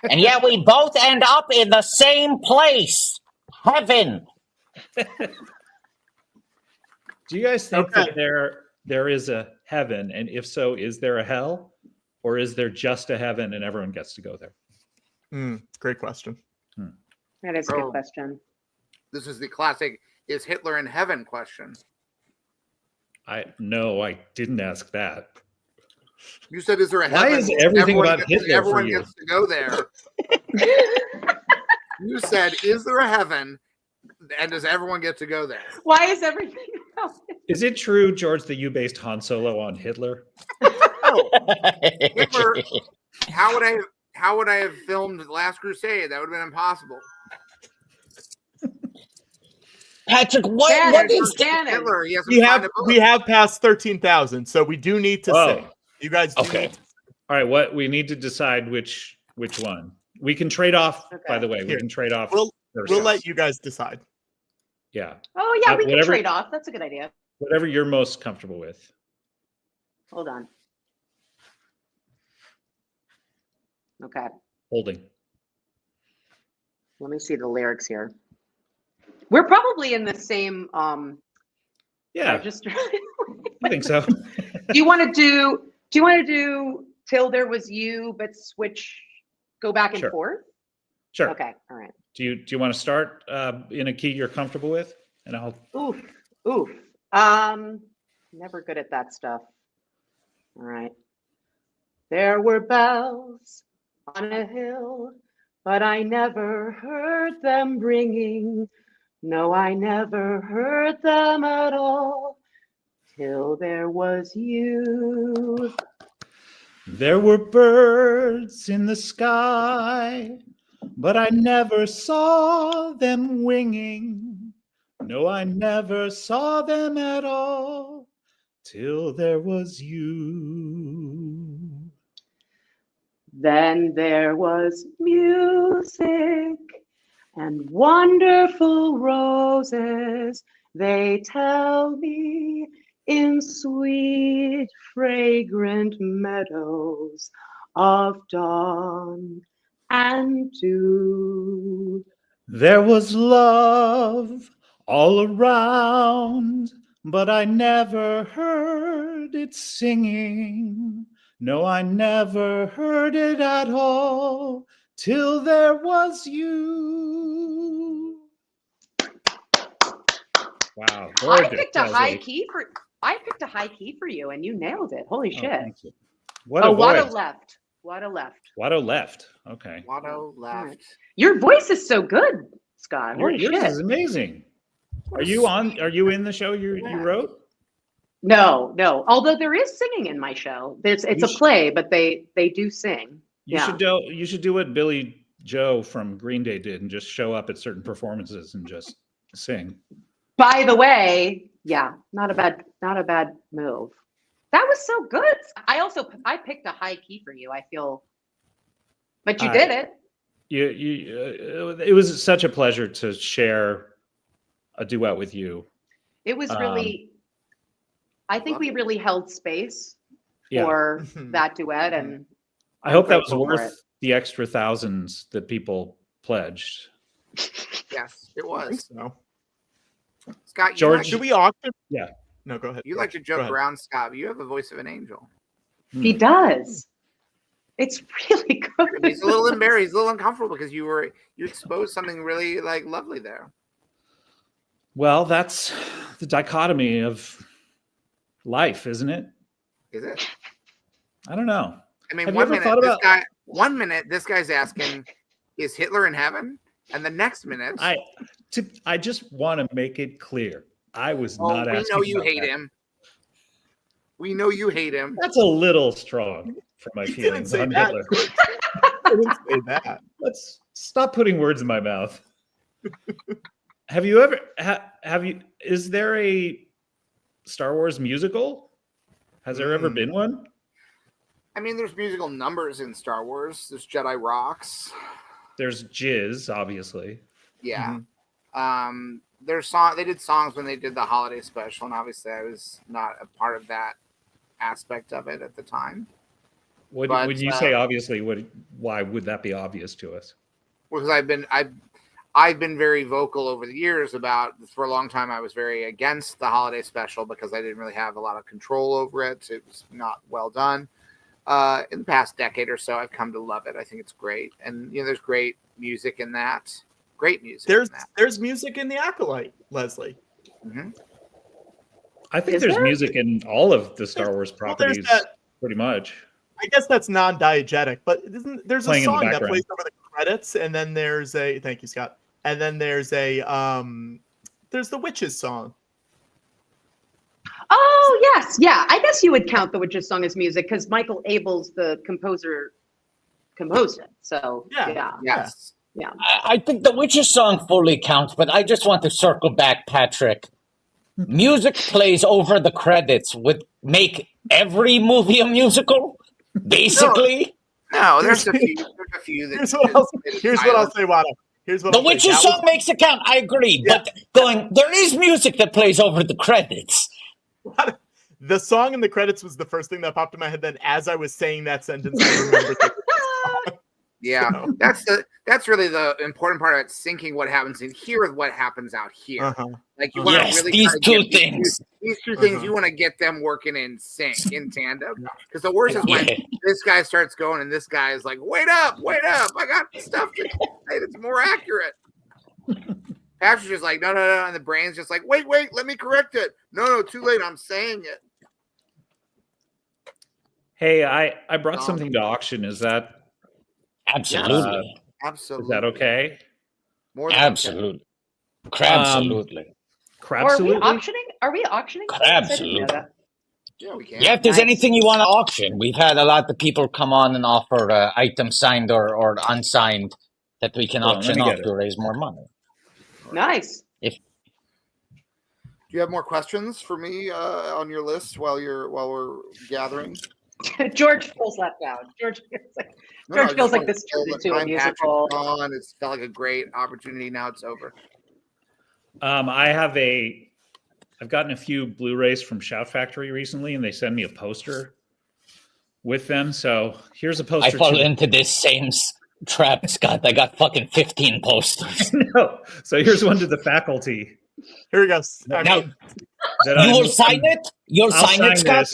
And yet we both end up in the same place. Heaven. Do you guys think that there is a heaven? And if so, is there a hell? Or is there just a heaven and everyone gets to go there? Great question. That is a good question. This is the classic, is Hitler in heaven question. No, I didn't ask that. You said, is there a heaven? Why is everything about Hitler everyone for you? gets to go there. You said, is there a heaven? And does everyone get to go there? Why is everything? Is it true, George, that you based Han Solo on Hitler? No. Hitler, how would I have filmed The Last Crusade? That would have been impossible. Patrick, what is Hitler? We have passed 13,000, so we do need to say. You guys do need to say. All right, what we need to decide which one. We can trade off, by the way. We can trade off. We'll let you guys decide. Yeah. Oh, yeah, we can trade off. That's a good idea. Whatever you're most comfortable with. Hold on. Okay. Holding. Let me see the lyrics here. We're probably in the same register. I think so. Do you want to do Till There Was You, but go back and forth? Sure. Okay. All right. Do you want to start in a key you're comfortable with? And I'll Oof. Never good at that stuff. All right. There were bells on a hill, but I never heard them ringing. No, I never heard them at all till there was you. There were birds in the sky, but I never saw them winging. No, I never saw them at all till there was you. Then there was music and wonderful roses, they tell me, in sweet, fragrant meadows of dawn and dew. There was love all around, but I never heard it singing. No, I never heard it at all till there was you. Wow. I picked a high key for you and you nailed it. Holy shit. Thank you. Watto left. Watto left. Okay. Watto left. Your voice is so good, Scott. Holy Yours shit. is amazing. Are you in the show you wrote? No. Although there is singing in my show. It's a play, but they do sing. You should do what Billy Joe from Green Day did and just show up at certain performances and just sing. By the way, yeah, not a bad move. That was so good. I picked a high key for you. I feel, but you did it. It was such a pleasure to share a duet with you. It was really. I think we really held space for that duet, and I hope that was worth the extra thousands that people pledged. Yes, it was. So. Scott, George, should we auction? Yeah. No, go ahead. You like to joke around, Scott. But you have the voice of an angel. He does. It's really good. He's a little embarrassed. He's a little uncomfortable because you exposed something really lovely there. Well, that's the dichotomy of life, isn't it? Is it? I don't know. I mean, Have one minute this guy's asking, is Hitler in heaven? And the next minute, I just want to make it clear, I was not asking. We know you about hate that. him. We know you hate him. That's a little strong for my feelings on Hitler. I didn't say that. Let's stop putting words in my mouth. Have you ever is there a Star Wars musical? Has there ever been one? I mean, there's musical numbers in Star Wars. There's Jedi Rocks. There's Jizz, obviously. Yeah. They did songs when they did the holiday special, and obviously I was not a part of that aspect of it at the time. When you say obviously, why would that be obvious to us? Because I've been very vocal over the years about, for a long time I was very against the holiday special because I didn't really have a lot of control over it. It was not well done. In the past decade or so, I've come to love it. I think it's great, and there's great music in that. Great music. There's music in The Acolyte, Leslye. Mm-hmm. I think there's music in all of the Star Wars properties, pretty much. I guess that's non-diegetic, but there's a song that plays over the credits, and then there's thank you, Scott. And then there's the Witches song. Oh yes, yeah. I guess you would count the Witches song as music because Michael Abels, the composer, composed it. So yeah. Yes. Yeah. I think the Witches song fully counts, but I just want to circle back, Patrick. Music plays over the credits would make every movie a musical, basically. No, there's a few. Here's what I'll say, Watto. The Witches song makes it count. I agree, but there is music that plays over the credits. The song in the credits was the first thing that popped in my head. Then, as I was saying that sentence, I remembered the song. Yeah, that's really the important part of it, syncing what happens in here with what happens out here. Like you want to really these two things. These two things, you want to get them working in sync, in tandem. Because the worst is when this guy starts going and this guy is like, wait up, I got stuff to say that's more accurate. Patrick's just like, no, and the brain's just like, wait, let me correct it. No, too late, I'm saying it. Hey, I brought something to auction. Is that absolutely? Absolutely. Is that okay? More than absolutely. Crabsolutely. Crabsolutely. Are we auctioning? Absolutely. Yeah, we can. Yeah, if there's anything you want to auction, we've had a lot of people come on and offer items signed or unsigned that we can auction off to raise more money. Nice. Do you have more questions for me on your list while we're gathering? George feels left out. George feels like this turned into a musical. It's felt like a great opportunity. Now it's over. I've gotten a few Blu-rays from Shout Factory recently, and they send me a poster with them. So here's a poster. I fall into this same trap, Scott. I got fucking 15 posters. No. So here's one to the faculty. Here we go. Now, you will sign it? You'll sign it, Scott?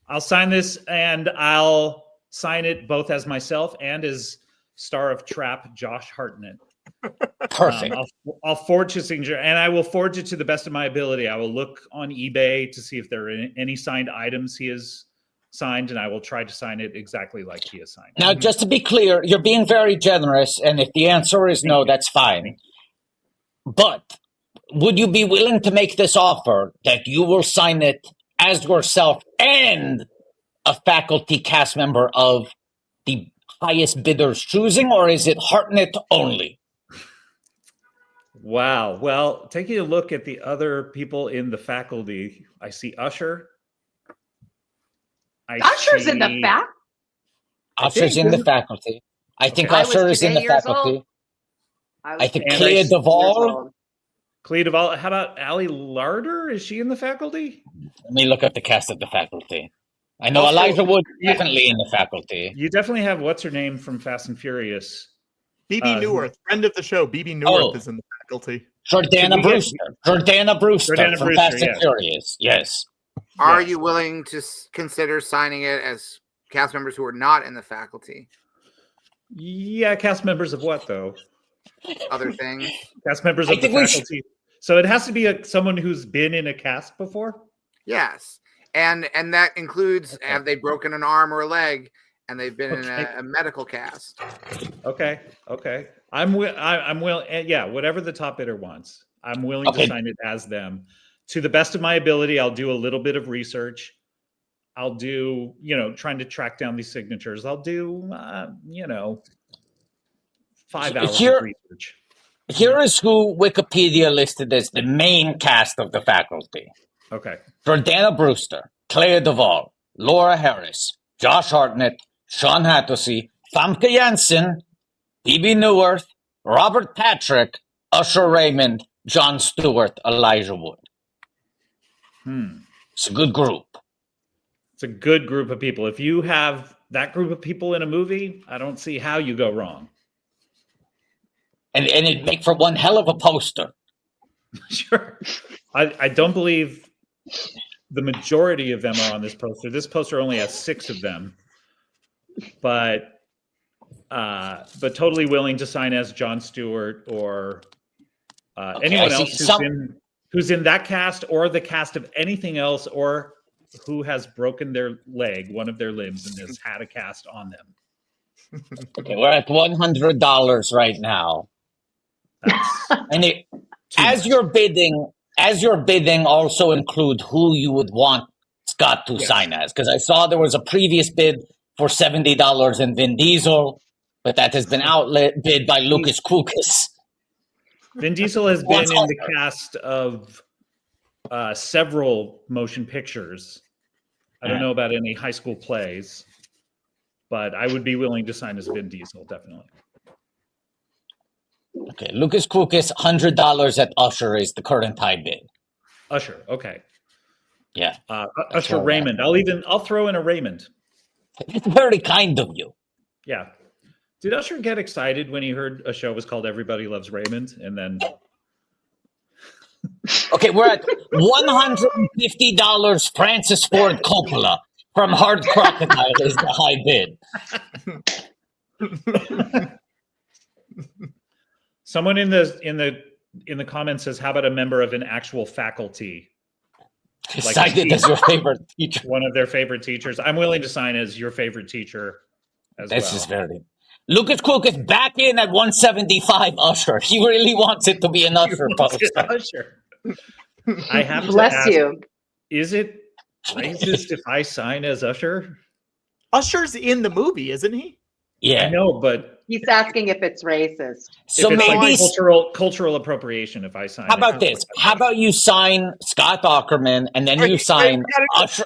I'll sign this, and I'll sign it both as myself and as star of Trap, Josh Hartnett. Perfect. I'll forge his signature, and I will forge it to the best of my ability. I will look on eBay to see if there are any signed items he has signed, and I will try to sign it exactly like he has signed. Now, just to be clear, you're being very generous, and if the answer is no, that's fine. But would you be willing to make this offer that you will sign it as yourself and a faculty cast member of the highest bidder's choosing, or is it Hartnett only? Wow. Well, taking a look at the other people in the faculty, I see Usher. Usher's in the faculty? Usher's in the faculty. I think Usher is in the faculty. I think Clea Duvall. Clea Duvall. How about Allie Larder? Is she in the faculty? Let me look at the cast of the faculty. I know Elijah Wood definitely in the faculty. You definitely have what's her name from Fast and Furious. BB Newirth, friend of the show. BB Newirth is in the faculty. Jordana Brewster from Fast and Furious. Yes. Are you willing to consider signing it as cast members who are not in the faculty? Yeah, cast members of what, though? Other things. Cast members of the faculty. So it has to be someone who's been in a cast before? Yes. And that includes, have they broken an arm or a leg, and they've been in a medical cast. Okay. I'm willing. Yeah, whatever the top bidder wants, I'm willing to sign it as them. To the best of my ability, I'll do a little bit of research. I'll do, trying to track down these signatures. I'll do, 5 hours of research. Here is who Wikipedia listed as the main cast of the faculty. Okay. Jordana Brewster, Clea Duvall, Laura Harris, Josh Hartnett, Sean Hattusey, Famke Janssen, Phoebe Newirth, Robert Patrick, Usher Raymond, Jon Stewart, Elijah Wood. It's a good group. It's a good group of people. If you have that group of people in a movie, I don't see how you go wrong. And it'd make for one hell of a poster. Sure. I don't believe the majority of them are on this poster. This poster only has 6 of them. But totally willing to sign as Jon Stewart or anyone else who's in that cast or the cast of anything else or who has broken their leg, one of their limbs, and has had a cast on them. Okay, we're at $100 right now. And as you're bidding, also include who you would want Scott to sign as. Because I saw there was a previous bid for $70 in Vin Diesel, but that has been outbid by Lucas Koukas. Vin Diesel has been in the cast of several motion pictures. I don't know about any high school plays, but I would be willing to sign as Vin Diesel, definitely. Okay, Lucas Koukas, $100 at Usher is the current high bid. Usher, okay. Yeah. Usher Raymond. I'll throw in a Raymond. It's very kind of you. Yeah. Did Usher get excited when he heard a show was called Everybody Loves Raymond? And then... Okay, we're at $150 Francis Ford Coppola from Hard Crocodile is the high bid. Someone in the comments says, "How about a member of an actual faculty?" Cited as your favorite teacher. One of their favorite teachers. I'm willing to sign as your favorite teacher as well. This is very... Lucas Koukas back in at $175 Usher. He really wants it to be an Usher poster. Usher. I have to Bless ask, you. Is it racist if I sign as Usher? Usher's in the movie, isn't he? Yeah. I know, but He's asking if it's racist. So if it's maybe like cultural appropriation if I sign. How about this? How about you sign Scott Aukerman and then you sign Usher?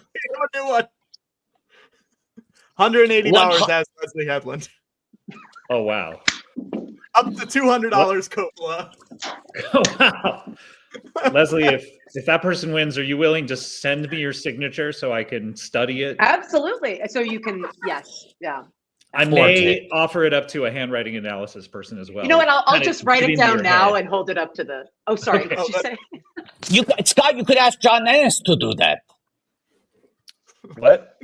$180 as Leslye Headland. Oh wow! Up to $200 Coppola. Oh wow! Leslye, if that person wins, are you willing to send me your signature so I can study it? Absolutely. So you can, yes, yeah. I may offer it up to a handwriting analysis person as well. You know what? I'll Kinda just write get it into down your now head. and hold it up to the. Oh, sorry. What did you say? Scott, you could ask John Ennis to do that. What?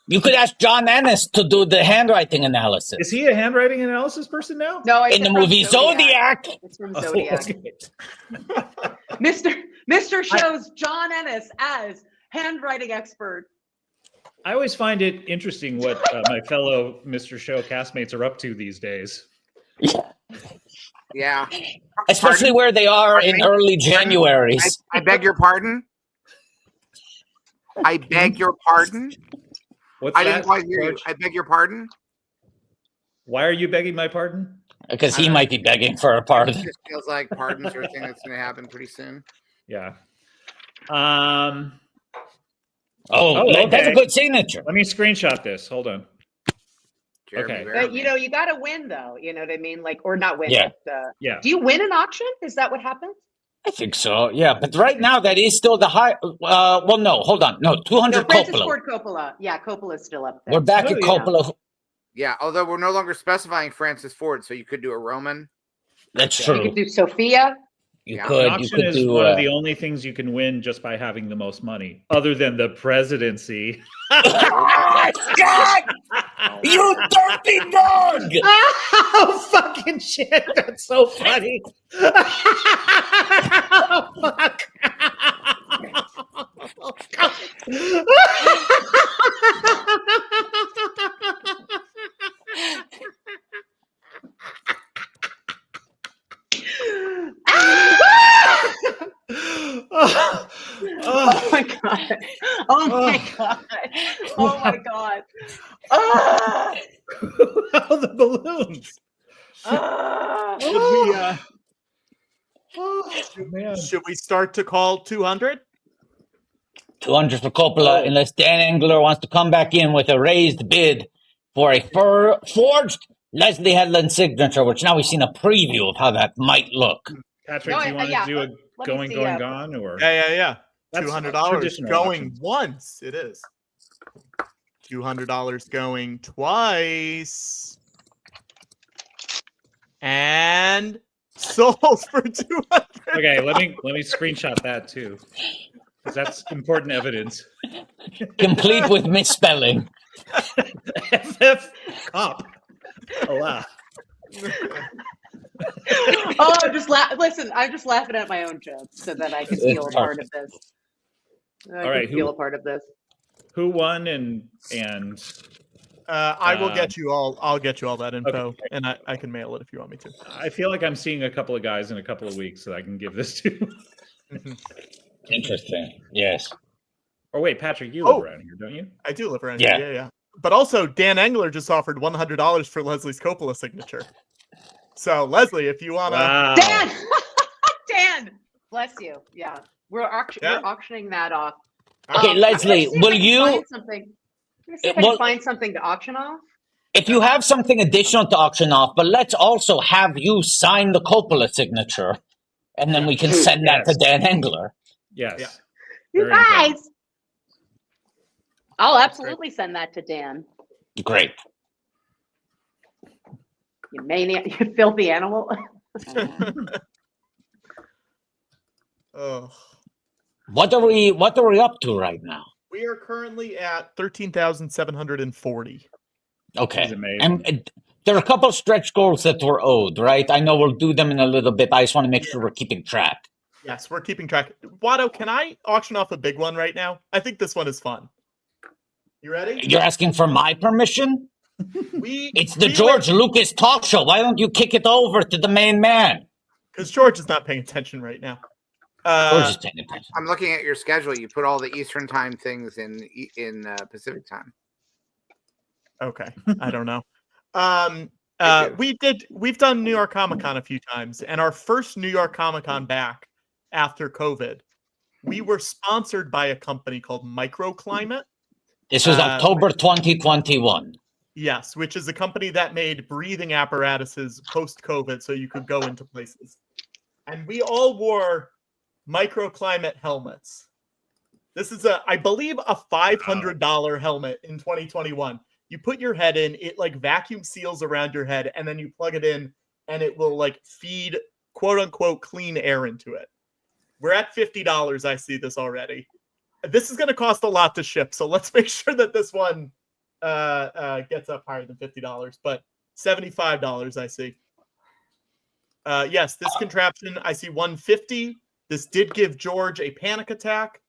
You could ask John Ennis to do the handwriting analysis. Is he a handwriting analysis person now? No, in the movie Zodiac. It's from Zodiac. Okay. Mr. shows John Ennis as handwriting expert. I always find it interesting what my fellow Mr. Show castmates are up to these days. Yeah. Especially where they are in early January. I beg your pardon? I beg your pardon? What's I that, didn't quite hear you. George? I beg your pardon? Why are you begging my pardon? Because he might be begging for a pardon. It just feels like pardons are a thing that's going to happen pretty soon. Yeah. That's a good signature. Let me screenshot this. Hold on. Okay. But you got to win though. You know what I mean? Like, or not win. Yeah. But, Yeah. Do you win an auction? Is that what happens? I think so. Yeah, but right now that is still the high. Well, no, hold on. No, 200 Francis Coppola. Ford Coppola. Yeah, Coppola's still up there. We're back at Coppola. Yeah, although we're no longer specifying Francis Ford, so you could do a Roman. That's true. You could do Sophia. You An could auction is do one of the only things you can win just by having the most money, other than the presidency. God! You dirty dog! Oh, fucking shit. That's so funny. Oh, fuck. Oh, God. Oh my god! Oh my god! Oh my god. Ah! Oh, the balloons. Should we start to call 200? 200 for Coppola, unless Dan Engler wants to come back in with a raised bid for a forged Lesley Headland signature, which now we've seen a preview of how that might look. Patrick, do you want to do a going, gone, or Yeah. That's $200 traditional going auctions. once. It is. $200 going twice. And sold for 200. Okay, let me screenshot that too, because that's important evidence. Complete with misspelling. FF cop. Oh wow. Oh, I'm just listen. I'm just laughing at my own jokes so that I can feel a part of this. All right, feel a part of this. Who won and I will get you all. I'll get you all that info, and I can mail it if you want me to. I feel like I'm seeing a couple of guys in a couple of weeks that I can give this to. Interesting. Yes. Or wait, Patrick, you live around here, don't you? I do live around here. Yeah. But also, Dan Engler just offered $100 for Leslie's Coppola signature. So, Leslye, if you want to... Wow. Dan! Bless you. Yeah. We're auctioning that off. Okay, Leslye, will you... Find something. See if I can find something to auction off. If you have something additional to auction off, but let's also have you sign the Coppola signature, and then we can send that to Dan Engler. Yes. You guys! I'll absolutely send that to Dan. Great. You maniac, you filthy animal. Oh. What are we up to right now? We are currently at 13,740. Okay. And there are a couple stretch goals that were owed, right? I know we'll do them in a little bit, but I just want to make sure we're keeping track. Yes, we're keeping track. Watto, can I auction off a big one right now? I think this one is fun. You ready? You're asking for my permission? It's the George Lucas talk show. Why don't you kick it over to the main man? Because George is not paying attention right now. George is paying attention. I'm looking at your schedule. You put all the Eastern time things in Pacific time. Okay, I don't know. We've done New York Comic Con a few times, and our first New York Comic Con back after COVID, we were sponsored by a company called Microclimate. This was October 2021. Yes, which is a company that made breathing apparatuses post-COVID so you could go into places. And we all wore Microclimate helmets. This is I believe a $500 helmet in 2021. You put your head in, it like vacuum seals around your head, and then you plug it in, and it will like feed quote unquote clean air into it. We're at $50. I see this already. This is going to cost a lot to ship, so let's make sure that this one gets up higher than $50. But $75, I see. Yes, this contraption, I see $150. This did give George a panic attack.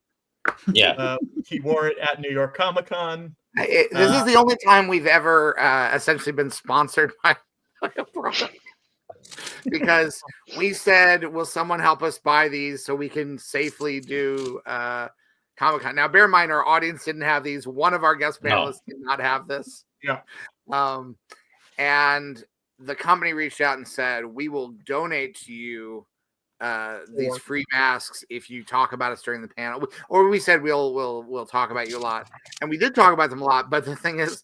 Yeah, he wore it at New York Comic Con. This is the only time we've ever essentially been sponsored by a product. Because we said, will someone help us buy these so we can safely do Comic-Con? Now, bear in mind, our audience didn't have these. One of our guest panelists did not have this. Yeah. And the company reached out and said, we will donate to you these free masks if you talk about us during the panel. Or we said we'll talk about you a lot. And we did talk about them a lot. But the thing is,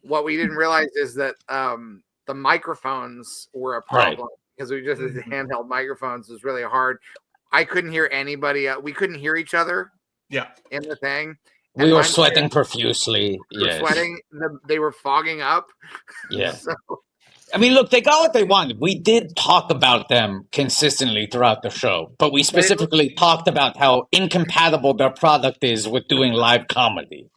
what we didn't realize is that the microphones were a problem because we just had handheld microphones. It was really hard. I couldn't hear anybody. We couldn't hear each other. Yeah, in the thing. We were sweating profusely. Yes. Sweating. They were fogging up. Yeah. So. I mean, look, they got what they wanted. We did talk about them consistently throughout the show, but we specifically talked about how incompatible their product is with doing live comedy.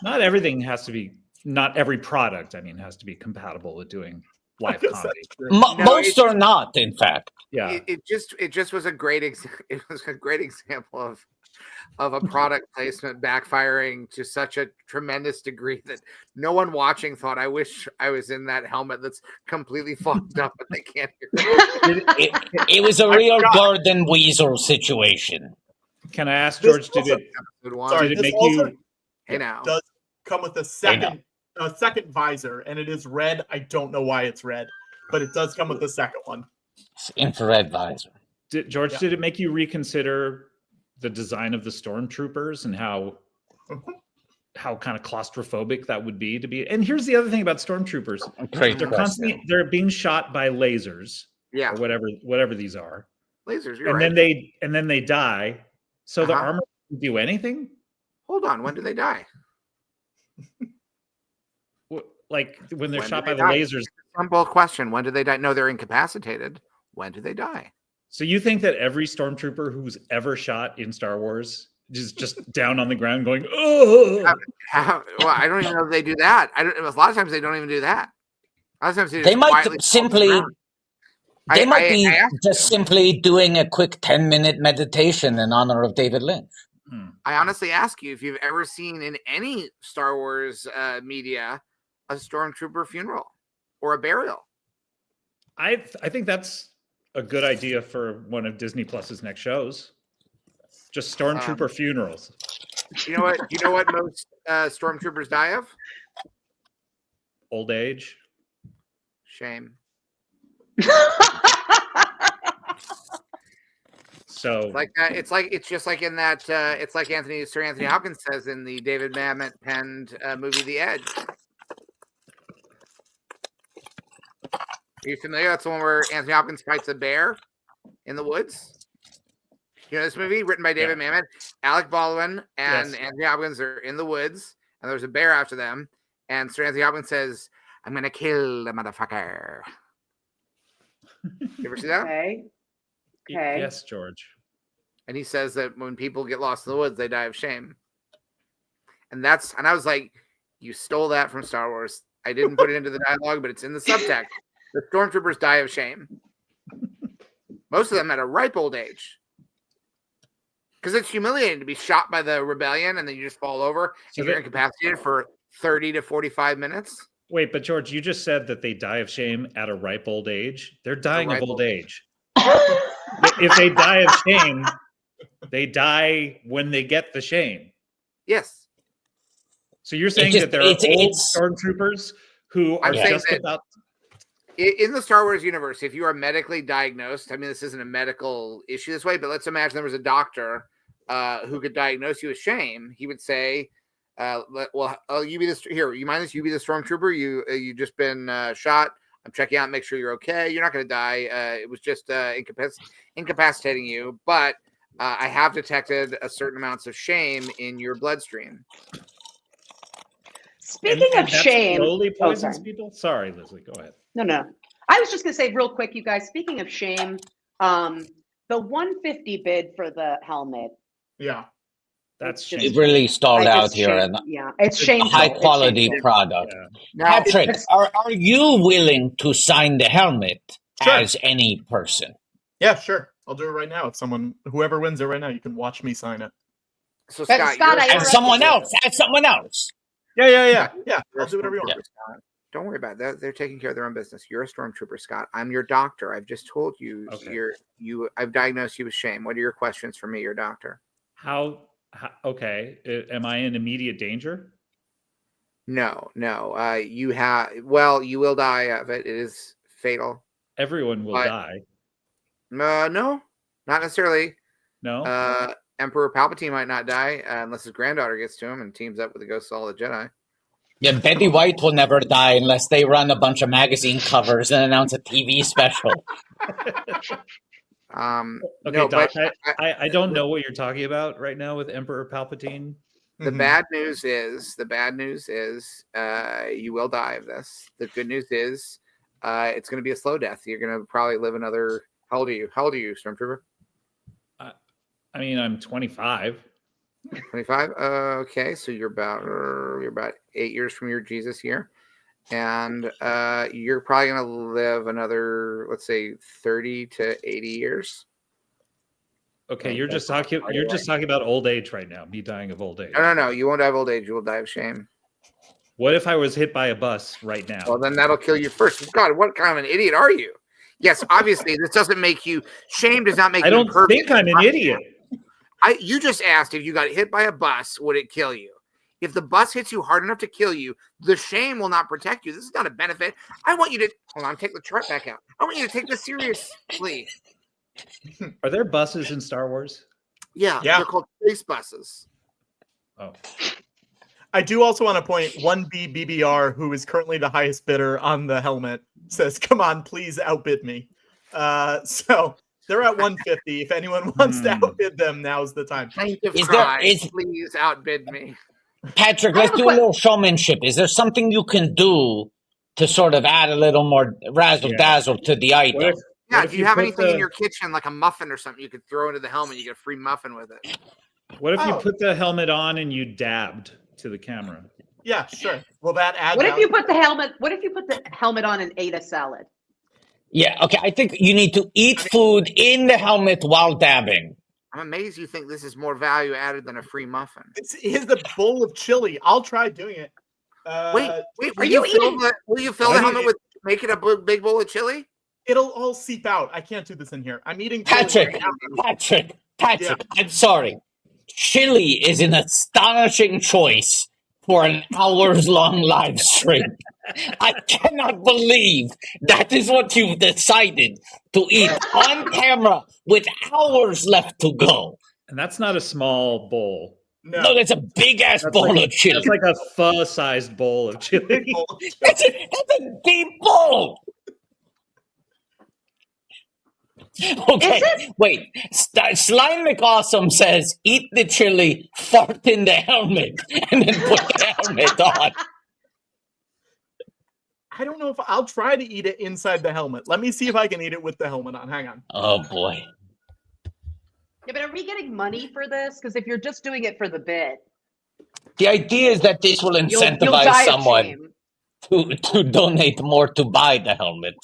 Not everything has to be. Not every product, I mean, has to be compatible with doing live comedy. Most are not, in fact. Yeah. It just was a great it was a great example of a product placement backfiring to such a tremendous degree that no one watching thought, I wish I was in that helmet that's completely fogged up and they can't hear it was a real Gordon Weasel situation. Can I ask George, did it make you Hey now. Does come with a second visor, and it is red. I don't know why it's red, but it does come with a second one. It's infrared visor. George, did it make you reconsider the design of the stormtroopers and how kind of claustrophobic that would be to be? And here's the other thing about stormtroopers: they're being shot by lasers, or whatever these are. Lasers, and then they die. So the armor doesn't do anything. Hold on, when do they die? Like when they're shot by the lasers. Simple question: when do they die? No, they're incapacitated. When do they die? So you think that every stormtrooper who's ever shot in Star Wars is just down on the ground going, "Oh"? Well, I don't even know if they do that. A lot of times they don't even do that. A lot of times they might simply. They might be just simply doing a quick 10-minute meditation in honor of David Lynch. I honestly ask you if you've ever seen in any Star Wars media a stormtrooper funeral or a burial. I think that's a good idea for one of Disney Plus's next shows. Just stormtrooper funerals. You know what? You know what most stormtroopers die of? Old age. Shame. So it's just like in that it's like Sir Anthony Hopkins says in the David Mamet penned movie The Edge. Are you familiar? That's the one where Anthony Hopkins fights a bear in the woods. You know this movie, written by David Mamet. Alec Baldwin and Anthony Hopkins are in the woods, and there's a bear after them. And Sir Anthony Hopkins says, "I'm gonna kill the motherfucker." You ever see that? Okay. Yes, George. And he says that when people get lost in the woods, they die of shame. And I was like, you stole that from Star Wars. I didn't put it into the dialogue, but it's in the subtext. The stormtroopers die of shame. Most of them at a ripe old age. Because it's humiliating to be shot by the rebellion and then you just fall over and you're incapacitated for 30 to 45 minutes. Wait, but George, you just said that they die of shame at a ripe old age. They're dying of old age. If they die of shame, they die when they get the shame. Yes. So you're saying that there are old stormtroopers who are just about... In the Star Wars universe, if you are medically diagnosed, I mean, this isn't a medical issue this way, but let's imagine there was a doctor who could diagnose you with shame. He would say, you be this here. You mind this? You be the stormtrooper. You just been shot. I'm checking out, make sure you're okay. You're not going to die. It was just incapacitating you, but I have detected a certain amounts of shame in your bloodstream. Speaking of shame, slowly poisons people. Sorry, Leslye, go ahead. No. I was just going to say real quick, you guys. Speaking of shame, the 150 bid for the helmet. Yeah. That's it really stalled out here, and it's shameful. A high quality product. Yeah. Patrick, are you willing to sign the helmet as any person? Yeah, sure. I'll do it right now. If whoever wins it right now, you can watch me sign it. So Scott, as someone else. Yeah. I'll do whatever you want. Don't worry about that. They're taking care of their own business. You're a stormtrooper, Scott. I'm your doctor. I've just told you. I've diagnosed you with shame. What are your questions for me, your doctor? Okay. Am I in immediate danger? No. You will die of it. It is fatal. Everyone will die. No, not necessarily. No. Emperor Palpatine might not die unless his granddaughter gets to him and teams up with the Ghost of all the Jedi. Yeah, Betty White will never die unless they run a bunch of magazine covers and announce a TV special. Okay, Doc, I don't know what you're talking about right now with Emperor Palpatine. The bad news is you will die of this. The good news is it's going to be a slow death. You're going to probably live another. How old are you, Stormtrooper? I mean, I'm 25. 25. Okay, so you're about 8 years from your Jesus year, and you're probably going to live another, let's say, 30 to 80 years. Okay, you're just talking about old age right now. Me dying of old age. No. You won't die of old age. You will die of shame. What if I was hit by a bus right now? Well, then that'll kill you first. God, what kind of an idiot are you? Yes, obviously, this doesn't make you. Shame does not make you. I don't think I'm an idiot. You just asked if you got hit by a bus, would it kill you? If the bus hits you hard enough to kill you, the shame will not protect you. This is not a benefit. I want you to hold on, take the chart back out. I want you to take this seriously. Are there buses in Star Wars? Yeah. They're called space buses. Oh. I do also want to point 1B BBR, who is currently the highest bidder on the helmet, says, "Come on, please outbid me." So they're at 150. If anyone wants to outbid them, now's the time. Please outbid me. Patrick, let's do a little showmanship. Is there something you can do to sort of add a little more razzle dazzle to the item? Do you have anything in your kitchen, like a muffin or something, you could throw into the helmet? You get a free muffin with it. What if you put the helmet on and you dabbed to the camera? Yeah, sure. Will that add? What if you put the helmet? What if you put the helmet on and ate a salad? Yeah. Okay. I think you need to eat food in the helmet while dabbing. I'm amazed you think this is more value added than a free muffin. Here's the bowl of chili. I'll try doing it. Wait. Will you fill the helmet with make it a big bowl of chili? It'll all seep out. I can't do this in here. I'm eating Patrick. Yeah. I'm sorry. Chili is an astonishing choice for an hours-long live stream. I cannot believe that is what you've decided to eat on camera with hours left to go. And that's not a small bowl. No, that's a big-ass bowl of chili. That's like a pho-sized bowl of chili. That's a deep bowl. Okay, wait. Slime McAwesome says, eat the chili, fart in the helmet, and then put the helmet on. I don't know if I'll try to eat it inside the helmet. Let me see if I can eat it with the helmet on. Hang on. Oh, boy. Yeah, but are we getting money for this? Because if you're just doing it for the bit. The idea is that this will incentivize you'll die of someone shame. to donate more to buy the helmet.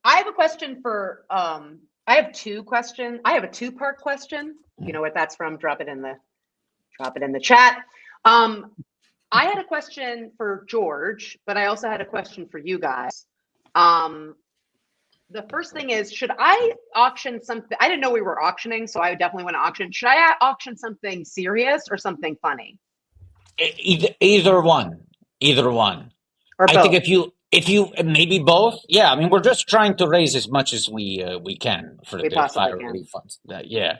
I have a question for I have two questions. I have a two-part question. You know what that's from? Drop it in the chat. I had a question for George, but I also had a question for you guys. The first thing is, should I auction something? I didn't know we were auctioning, so I definitely want to auction. Should I auction something serious or something funny? Either one. Or I both. think if you maybe both. Yeah, I mean, we're just trying to raise as much as we can for the fire relief funds. Yeah.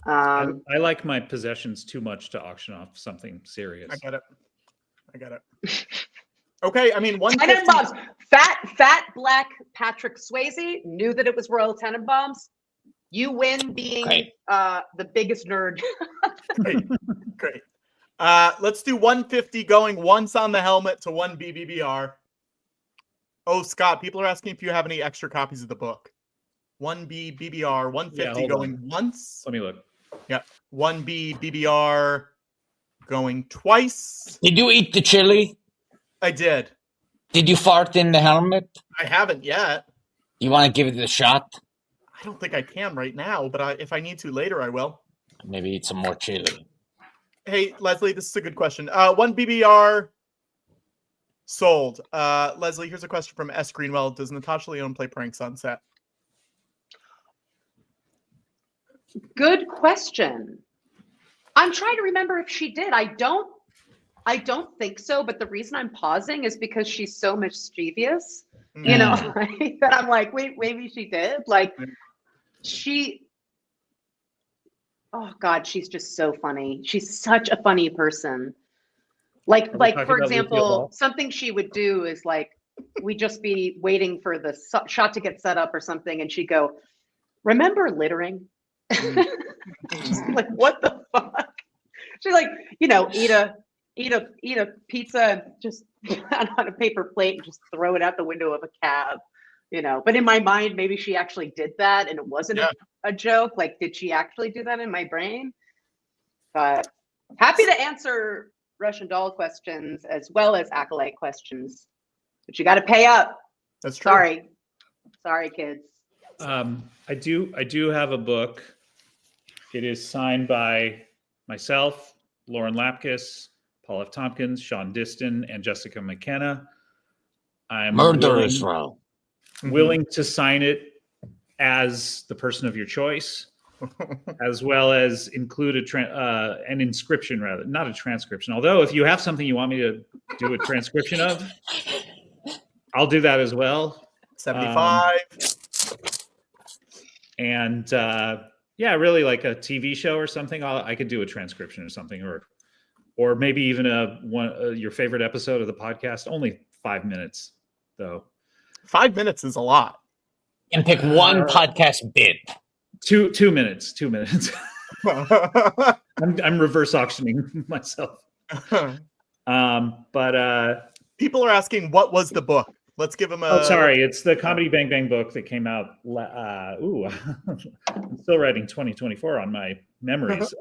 I like my possessions too much to auction off something serious. I get it. Okay, I mean, 150. Tenenbaums. Fat black Patrick Swayze knew that it was Royal Tenenbaums. You win being the biggest nerd. Great. Let's do 150 going once on the helmet to 1B BBR. Oh, Scott, people are asking if you have any extra copies of the book. 1B BBR, 150 going once. Let me look. Yeah. 1B BBR going twice. Did you eat the chili? I did. Did you fart in the helmet? I haven't yet. You want to give it a shot? I don't think I can right now, but if I need to later, I will. Maybe eat some more chili. Hey, Leslye, this is a good question. 1 BBR sold. Leslye, here's a question from S. Greenwell. Does Natasha Lyonne play pranks on set? Good question. I'm trying to remember if she did. I don't think so, but the reason I'm pausing is because she's so mischievous, you know, right? That I'm like, wait, maybe she did. Like, oh God, she's just so funny. She's such a funny person. Like for example, something she would do is like, we'd just be waiting for the shot to get set up or something, and she'd go, "Remember littering?" Like, what the fuck? She's like, you know, eat a pizza and just on a paper plate and just throw it out the window of a cab, you know. But in my mind, maybe she actually did that and it wasn't a joke. Like, did she actually do that in my brain? But happy to answer Russian doll questions as well as acolyte questions. But you got to pay up. That's true. Sorry, kids. I do have a book. It is signed by myself, Lauren Lapkus, Paul F. Tompkins, Sean Diston, and Jessica McKenna. I'm willing to sign it as the person of your choice. as well as include an inscription, rather, not a transcription. Although if you have something you want me to do a transcription of, I'll do that as well. 75. And yeah, really like a TV show or something. I could do a transcription or something, or maybe even your favorite episode of the podcast. Only 5 minutes, though. 5 minutes is a lot. And pick one podcast bit. 2 minutes. 2 minutes. I'm reverse auctioning myself. But people are asking, what was the book? Let's give them a. Oh, sorry. It's the Comedy Bang Bang book that came out. I'm still writing 2024 on my memories.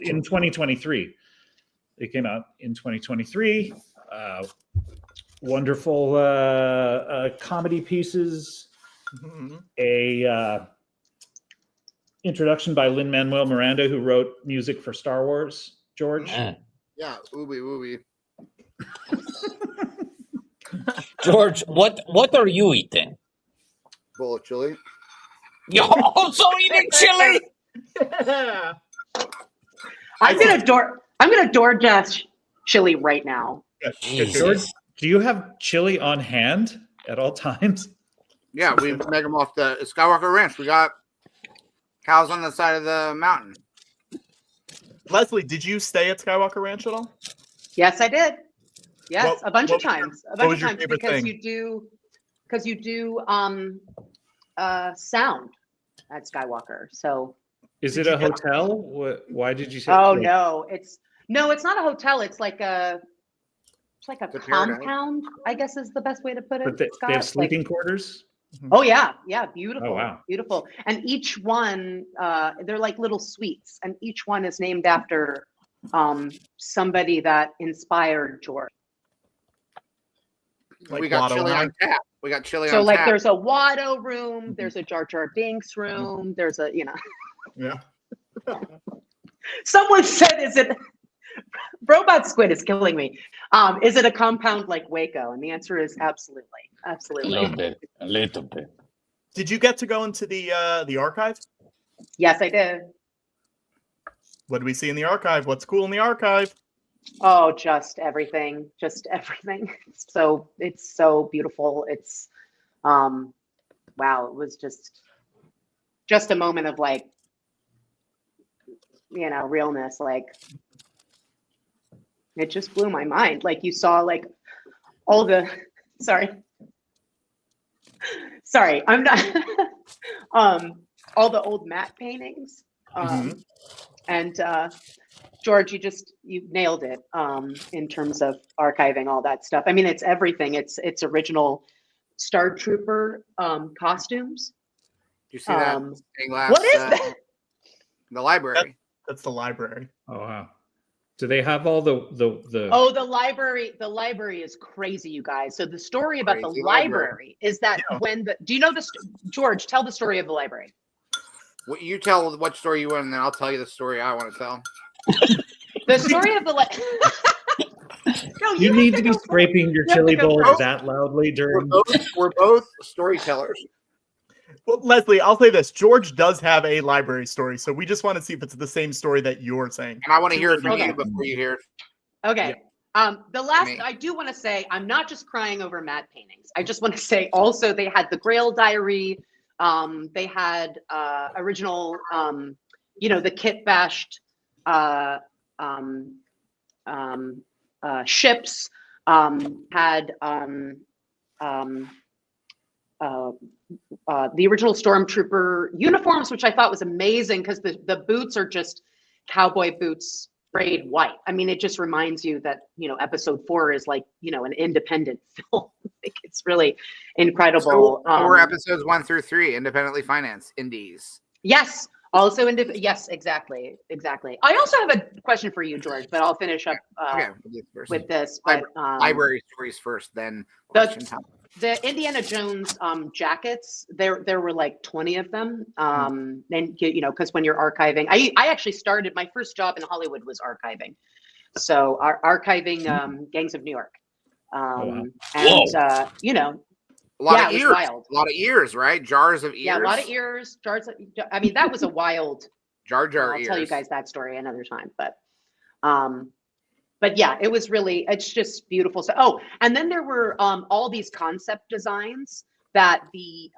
In 2023. It came out in 2023. Wonderful comedy pieces. A introduction by Lin-Manuel Miranda, who wrote music for Star Wars. George. Yeah, ooby. George, what are you eating? Bowl of chili. You're also eating chili? I'm gonna DoorDash chili right now. George, do you have chili on hand at all times? Yeah, we make them off the Skywalker Ranch. We got cows on the side of the mountain. Leslye, did you stay at Skywalker Ranch at all? Yes, I did. Yes, a bunch of your times. A bunch of times favorite because thing? you do sound at Skywalker. So Is it a hotel? Why did you say? Oh no, it's not a hotel. It's like a compound, I guess is the best way to put it. But they have sleeping quarters? Oh yeah, beautiful. Oh, wow. Beautiful. And each one, they're like little suites, and each one is named after somebody that inspired George. We got chili on tap. We got chili on So like tap. there's a Watto room, there's a Jar Jar Binks room, there's a, Yeah. Someone said, is it Robot Squid is killing me. Is it a compound like Waco? And the answer is absolutely. Absolutely. A little bit. Did you get to go into the archive? Yes, I did. What do we see in the archive? What's cool in the archive? Oh, just everything. Just everything. It's so beautiful. It's wow, it was just a moment of like, realness. Like it just blew my mind. Like you saw like all the sorry, I'm not all the old matte paintings. And George, you nailed it in terms of archiving all that stuff. I mean, it's everything. It's original Star Trooper costumes. Do you see that? What is that? The library. That's the library. Oh wow. Do they have all the Oh, the library. The library is crazy, you guys. So the story about the library is that do you know this? George, tell the story of the library. What you tell what story you want, and then I'll tell you the story I want to tell. The story of the you need to be scraping your chili bowl that loudly during. We're both storytellers. Well, Leslye, I'll say this. George does have a library story, so we just want to see if it's the same story that you're saying. And I want to hear it from you before you hear it. Okay. Yeah. The last, I do want to say, I'm not just crying over matte paintings. I just want to say also they had the Grail Diary. They had original, the kit bashed ships. Had the original Stormtrooper uniforms, which I thought was amazing because the boots are just cowboy boots sprayed white. I mean, it just reminds you that, episode 4 is like, an independent film. Like, it's really incredible. So 4 episodes 1 through 3, independently financed, indies. Yes. Also, yes, exactly. I also have a question for you, George, but I'll finish up with this. But, library stories first, then the Indiana Jones jackets, there were like 20 of them. And because when you're archiving, I actually started, my first job in Hollywood was archiving. So archiving Gangs of New York. And A lot Yeah, of it was ears. wild. A lot of ears, right? Jars of ears. Yeah, a lot of ears, jars. I mean, that was a wild. Jar Jar I'll ears. tell you guys that story another time, but yeah, it was really. It's just beautiful. So, oh, and then there were all these concept designs that the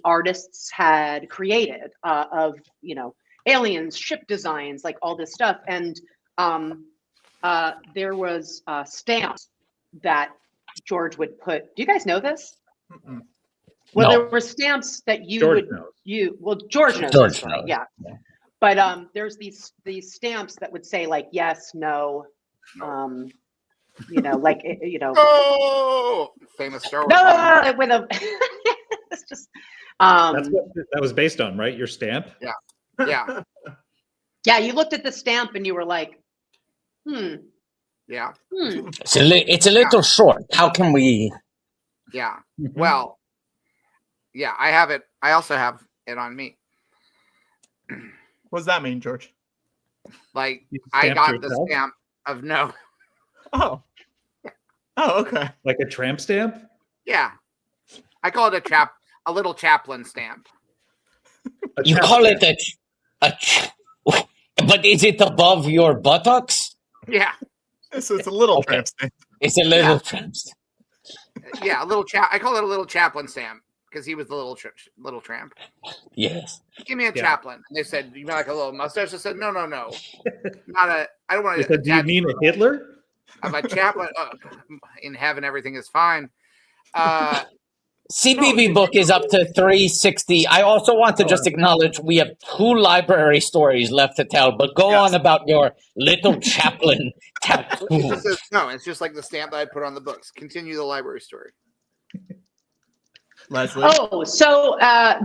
artists had created of aliens, ship designs, like all this stuff, and there was stamps that George would put. Do you guys know this? Mm-mm. Well, No. there were stamps that you George would knows. well, George knows. George this story, knows. yeah. But there's these stamps that would say like yes, no, like Oh, famous Star Wars. no, with a. It's just. That's what that was based on, right? Your stamp. Yeah. Yeah. Yeah, you looked at the stamp and you were like, Yeah. It's a little short. How can we? Yeah. Well, yeah, I have it. I also have it on me. What does that mean, George? Like You I stamped got yourself? the stamp of no. Oh. Oh, okay. Like a tramp stamp? Yeah. I call it a little chaplain stamp. You call it but is it above your buttocks? Yeah. So it's a little Okay. tramp stamp. It's a little tramp stamp. Yeah, I call it a little chaplain stamp because he was the little tramp. Yes. Give me a Yeah. chaplain. And they said, you know, like a little mustache. I said, no. I don't want They to. said, do you mean a Hitler? I'm a chaplain. In heaven, everything is fine. CBB book is up to 360. I also want to just acknowledge we have 2 library stories left to tell, but go on about your little chaplain tattoo. It's just like the stamp that I put on the books. Continue the library story. Leslye. Oh, so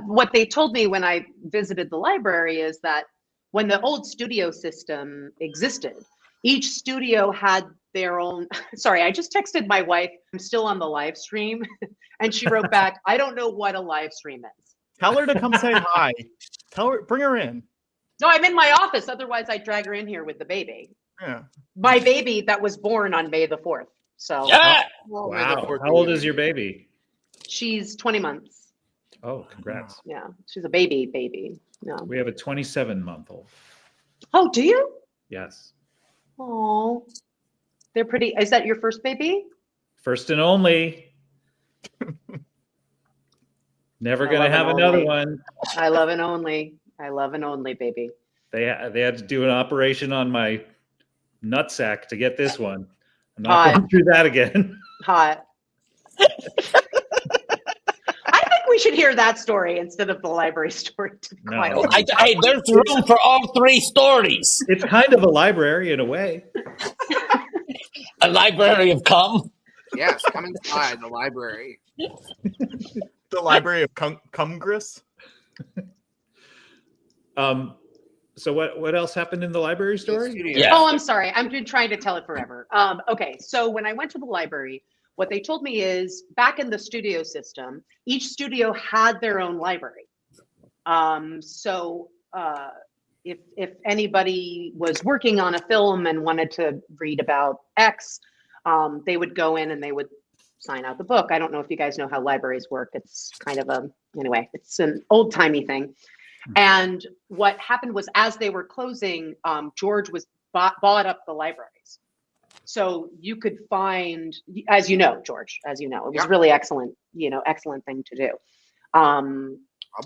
what they told me when I visited the library is that when the old studio system existed, each studio had their own. Sorry, I just texted my wife. I'm still on the live stream, and she wrote back, "I don't know what a live stream is." Tell her to come say hi. Tell her, bring her in. No, I'm in my office. Otherwise, I'd drag her in here with the baby. Yeah. My baby that was born on May the 4th. So Yeah. Wow. How old is your baby? she's 20 months. Oh, congrats. Yeah, she's a baby. No. We have a 27-month-old. Oh, do you? Yes. Oh, they're pretty. Is that your first baby? First and only. Never going to have another one. I love an only baby. They had to do an operation on my nutsack to get this one. I'm not going through that again. Hot. I think we should hear that story instead of the library story. To be quite honest. There's room for all 3 stories. It's kind of a library in a way. A library of cum? Yes, come inside the library. The Library of Congress. So what else happened in the library story? Yeah. Oh, I'm sorry. I've been trying to tell it forever. Okay, so when I went to the library, what they told me is back in the studio system, each studio had their own library. If anybody was working on a film and wanted to read about X, they would go in and they would sign out the book. I don't know if you guys know how libraries work. It's kind of anyway, it's an old timey thing. And what happened was as they were closing, George bought up the libraries. So you could find, as you know, George, it was really excellent, excellent thing to do. I'll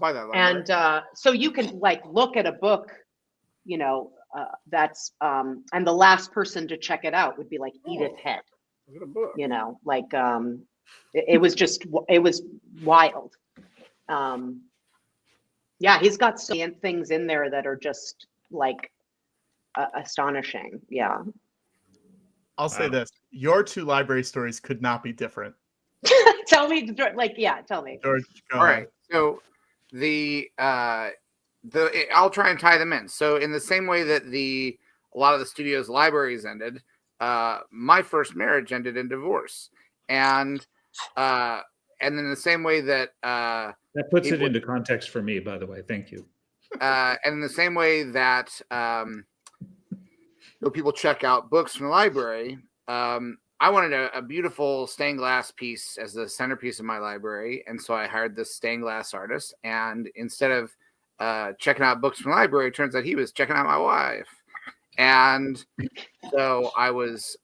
buy that library. And so you can look at a book, that's, and the last person to check it out would be Edith Head. Look at a book. It was wild. Yeah, he's got so many things in there that are just astonishing. Yeah. I'll say this: your 2 library stories could not be different. Tell me, tell me. George, go All ahead. right. So I'll try and tie them in. So in the same way that a lot of the studio's libraries ended, my first marriage ended in divorce, and in the same way that that puts it into context for me, by the way. Thank you. And in the same way that people check out books from the library, I wanted a beautiful stained glass piece as the centerpiece of my library. And so I hired this stained glass artist. And instead of checking out books from the library, it turns out he was checking out my wife. And so I was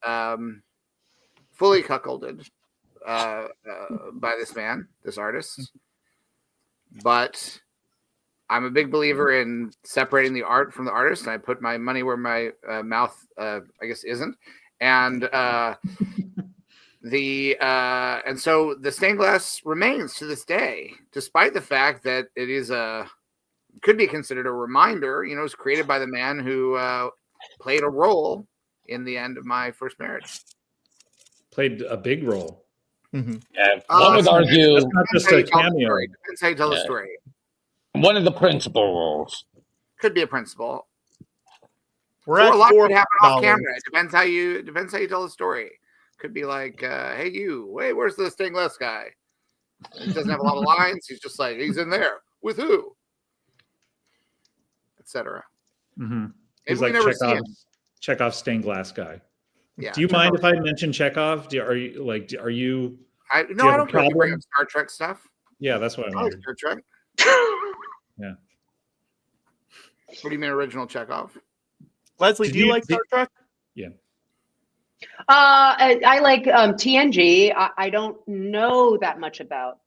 fully cuckolded by this man, this artist. But I'm a big believer in separating the art from the artist. And I put my money where my mouth, I guess, isn't. And and so the stained glass remains to this day, despite the fact that it is could be considered a reminder. You know, it was created by the man who played a role in the end of my first marriage. Played a big role. Mm-hmm. Yeah, one would argue that's not just a cameo. Depends how you tell the story. One of the principal roles could be a principal. We're or at a lot could $4. happen off camera. It depends how you tell the story. Could be like, hey, where's the stained glass guy? He doesn't have a lot of lines. He's just like, he's in there with who, etc. Mm-hmm. He's like Chekhov's stained glass guy. Yeah. Do you mind if I mention Chekhov? Are you? I don't care if you bring up Star Trek stuff. Yeah, that's what I like mean. Star Trek. Yeah. What do you mean original Chekhov? Leslie, do you like Star Trek? Yeah. I like TNG. I don't know that much about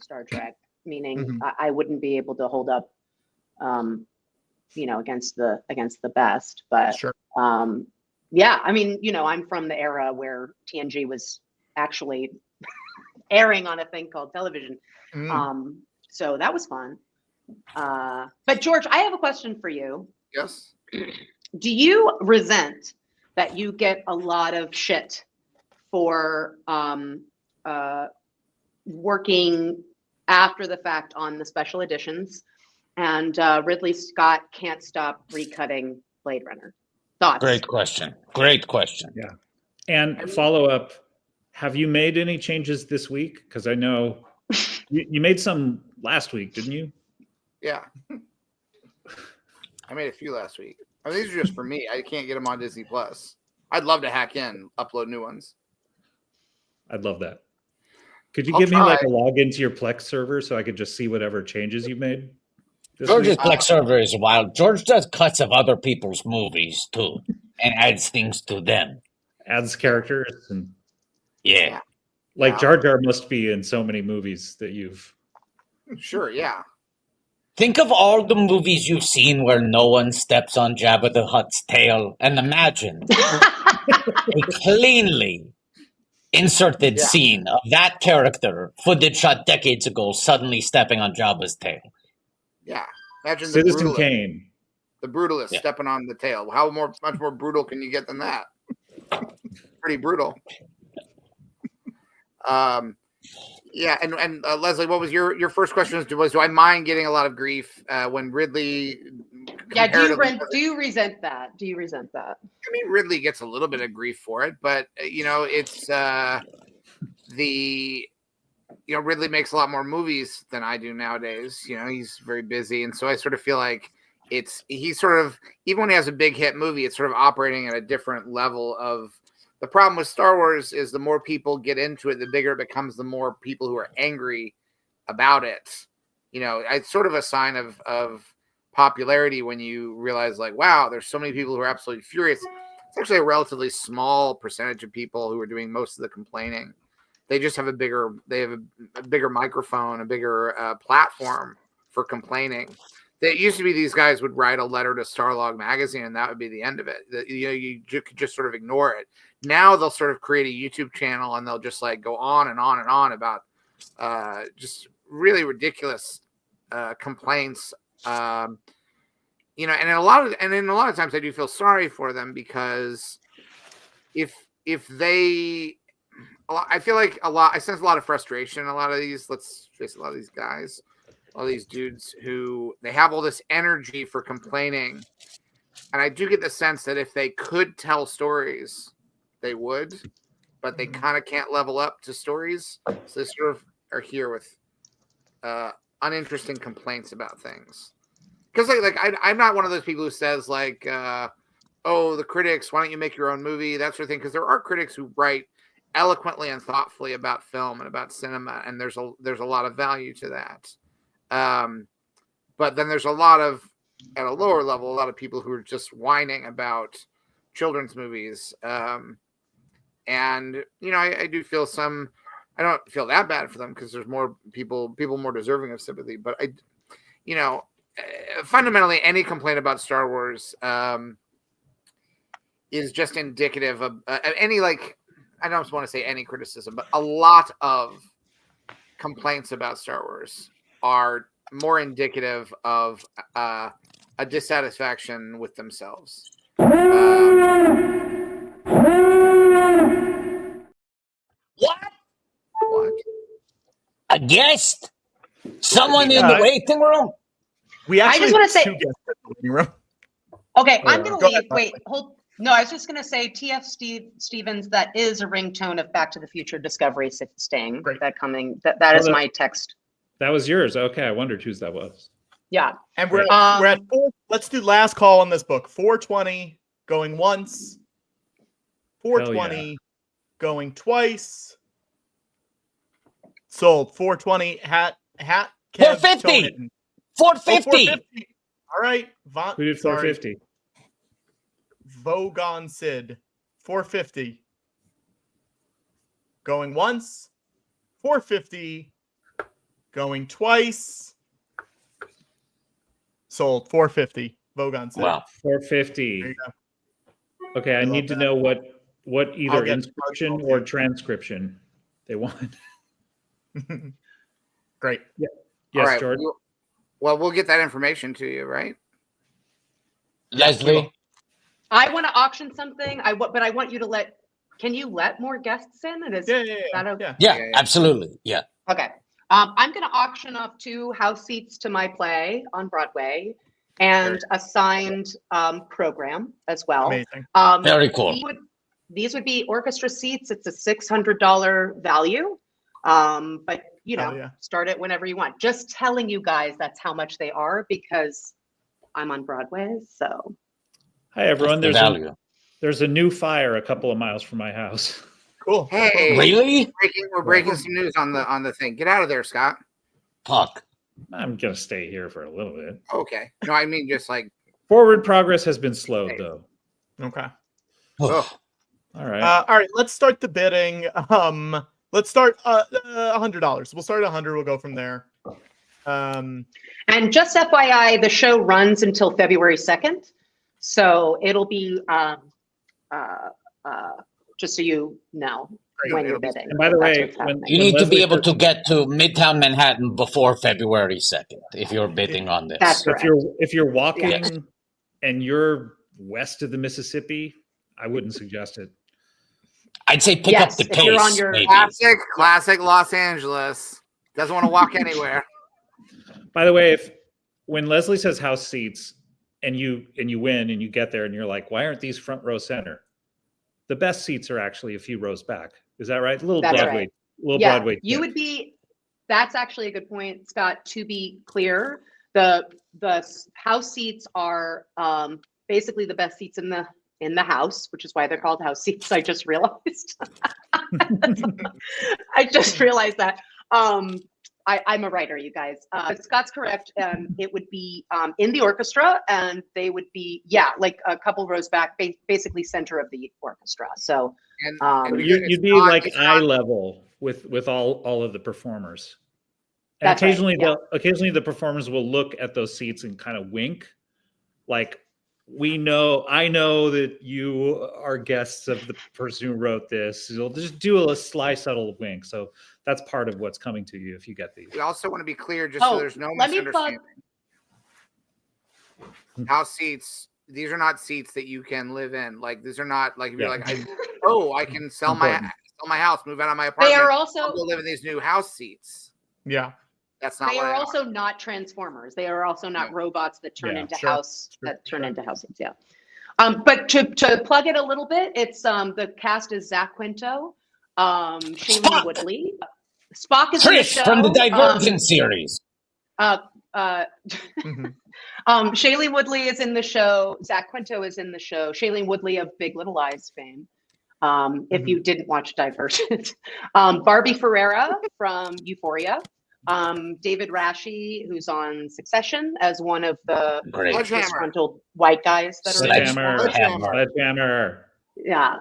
Star Trek, meaning I wouldn't be able to hold up, against the best. But sure. Yeah, I mean, I'm from the era where TNG was actually airing on a thing called television. So that was fun. But George, I have a question for you. Yes. Do you resent that you get a lot of shit for working after the fact on the special editions, and Ridley Scott can't stop recutting Blade Runner? Thoughts? Great question. Great question. Yeah. And follow up, have you made any changes this week? Because I know you made some last week, didn't you? Yeah. I made a few last week. I mean, these are just for me. I can't get them on Disney Plus. I'd love to hack in, upload new ones. I'd love that. Could you give me like a login to your Plex server so I could just see whatever changes you made? George's Plex server is wild. George does cuts of other people's movies too, and adds things to them. Adds characters and like Jar Jar must be in so many movies that you've. Sure, yeah. Think of all the movies you've seen where no one steps on Jabba the Hutt's tail, and imagine a cleanly inserted scene of that character, footage shot decades ago, suddenly stepping on Jabba's tail. Yeah, imagine Citizen Kane. The brutalist stepping on the tail. How much more brutal can you get than that? Pretty brutal. Yeah, and Leslye, what was your first question? Was do I mind getting a lot of grief when Ridley? Yeah, do you resent that? Do you resent that? I mean, Ridley gets a little bit of grief for it, but it's Ridley makes a lot more movies than I do nowadays. He's very busy, and so I sort of feel like he's sort of, even when he has a big hit movie, it's sort of operating at a different level of. The problem with Star Wars is the more people get into it, the bigger it becomes, the more people who are angry about it. It's sort of a sign of popularity when you realize, like, wow, there's so many people who are absolutely furious. It's actually a relatively small percentage of people who are doing most of the complaining. They just have a bigger microphone, a bigger platform for complaining. It used to be these guys would write a letter to Starlog magazine and that would be the end of it. You could just sort of ignore it. Now they'll sort of create a YouTube channel and they'll just like go on and on and on about just really ridiculous complaints. And in a lot of times I do feel sorry for them, because if they, I feel like I sense a lot of frustration. A lot of these, let's face it, a lot of these guys, all these dudes who they have all this energy for complaining. And I do get the sense that if they could tell stories, they would, but they kind of can't level up to stories. So they sort of are here with uninteresting complaints about things. Because I'm not one of those people who says like, oh, the critics, why don't you make your own movie? That sort of thing. Because there are critics who write eloquently and thoughtfully about film and about cinema, and there's a lot of value to that. But then there's a lot of, at a lower level, a lot of people who are just whining about children's movies. And I do feel some. I don't feel that bad for them because there's more people more deserving of sympathy. But fundamentally, any complaint about Star Wars is just indicative of any, like, I don't want to say any criticism, but a lot of complaints about Star Wars are more indicative of a dissatisfaction with themselves. What? A guest? Someone in the waiting room? We I just want to say. two guests in the waiting room. Okay, I'm going to Go leave. ahead. Wait, hold. No, I was just going to say TF Stevens, that is a ringtone of Back to the Future Discovery Sting. That is my text. That was yours. Okay, I wondered whose that was. Yeah. And we're at 4. Let's do last call on this book. 420 going once. 420 going twice. Sold. 420 hat. 450. 450. 450. All right. Who did 450? Vogon Sid. 450. Going once. 450. Going twice. Sold. 450. Vogon Sid. Wow. 450. There you go. Okay, I need to know what either inscription or transcription they want. Great. Yeah. All Yes, right. Jordan. Well, we'll get that information to you, right? Leslye. I want to auction something. But I want you to let. Can you let more guests in? Yeah, absolutely. Yeah. Okay. I'm going to auction off 2 house seats to my play on Broadway and a signed program as well. Amazing. Very cool. These would be orchestra seats. It's a $600 value. But start it whenever you want. Just telling you guys that's how much they are because I'm on Broadway. So. Hi everyone. That's There's a new fire a couple of miles from my house. Cool. Hey, really? We're breaking some news on the thing. Get out of there, Scott. Fuck. I'm gonna stay here for a little bit. Okay. No, I mean just like forward progress has been slowed though. Okay. Oh. All right. All right. Let's start the bidding. Let's start $100. We'll start at 100. We'll go from there. And just FYI, the show runs until February 2nd, so it'll be just so you know when you're bidding. And by the way, you need to be able to get to Midtown Manhattan before February 2nd if you're bidding on this. That's correct. If you're walking and you're west of the Mississippi, I wouldn't suggest it. I'd say pick up the pace. You're on your classic Los Angeles. Doesn't want to walk anywhere. By the way, when Leslye says house seats and you win and you get there and you're like, why aren't these front row center? The best seats are actually a few rows back. Is that right? A little Broadway. Broadway. You would be. That's actually a good point, Scott. To be clear, the house seats are basically the best seats in the house, which is why they're called house seats. I just realized. I just realized that. I'm a writer, you guys. Scott's correct. It would be in the orchestra, and they would be, like a couple rows back, basically center of the orchestra. So you'd be like eye level with all of the performers. And That's occasionally, right, occasionally the performers will look at those seats and kind of wink, like, I know that you are guests of the person who wrote this. You'll just do a sly, subtle wink. So that's part of what's coming to you if you get these. We also want to be clear, just so there's no misunderstanding. House seats, these are not seats that you can live in. Like, these are not like, if you're like, I can sell my house, move out of my apartment. They are also I'll go live in these new house seats. Yeah. That's not. They are also not transformers. They are also not robots that turn into house seats. Yeah. But to plug it a little bit, it's the cast is Zach Quinto, Shailene Woodley, Spock is in the show, from the Divergent series. Shailene Woodley is in the show. Zach Quinto is in the show. Shailene Woodley of Big Little Lies fame. if you didn't watch Divergent. Barbie Ferreira from Euphoria. David Rashi, who's on Succession as one of the disgruntled white guys that are in Sledgehammer. Yeah.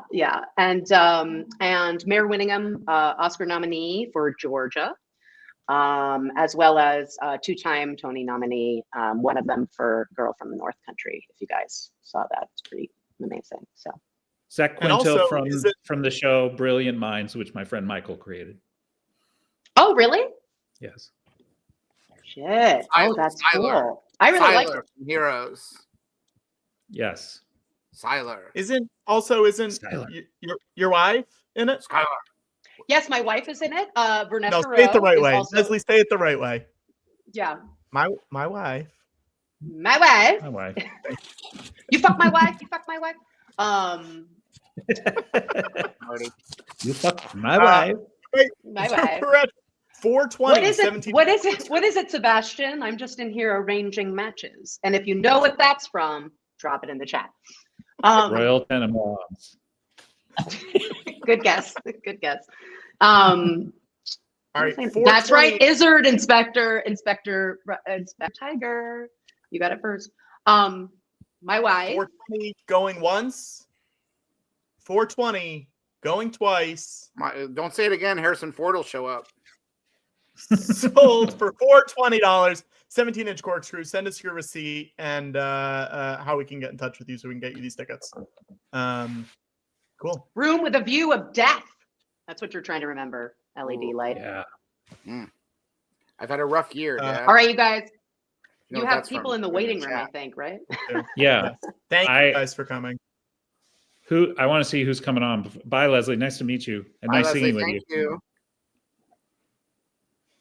And Mare Winningham, Oscar nominee for Georgia, as well as two-time Tony nominee, one of them for Girl from the North Country. If you guys saw that, it's pretty amazing. So Zach Quinto from the show Brilliant Minds, which my friend Michael created. Oh, really? Yes. Shit. Oh, that's cool. I really like it. Heroes. Yes. Siler. Isn't your wife in it? Skylar. Yes, my wife is in it. Vanessa No, say it the right way. also... Lesley, say it the right way. Yeah. My wife. My wife. My wife. You fuck my wife. You fuck my wife. You fuck my wife. My wife. We're at 420. What is it, Sebastian? I'm just in here arranging matches. And if you know what that's from, drop it in the chat. Royal Tenenbaums. Good guess. Good guess. All right. That's right. Izzard, Inspector Tiger. You got it first. My wife. 420 going once. 420 going twice. Don't say it again. Harrison Ford will show up. Sold for $420. 17-inch corkscrew. Send us your receipt and how we can get in touch with you so we can get you these tickets. Cool. Room with a view of death. That's what you're trying to remember. LED light. Yeah. I've had a rough year, Dad. All right, you guys. You You have people in the waiting room, I think, right? Yeah. Thank you guys for coming. I want to see who's coming on. Bye, Lesley. Nice to meet you. And nice singing with you.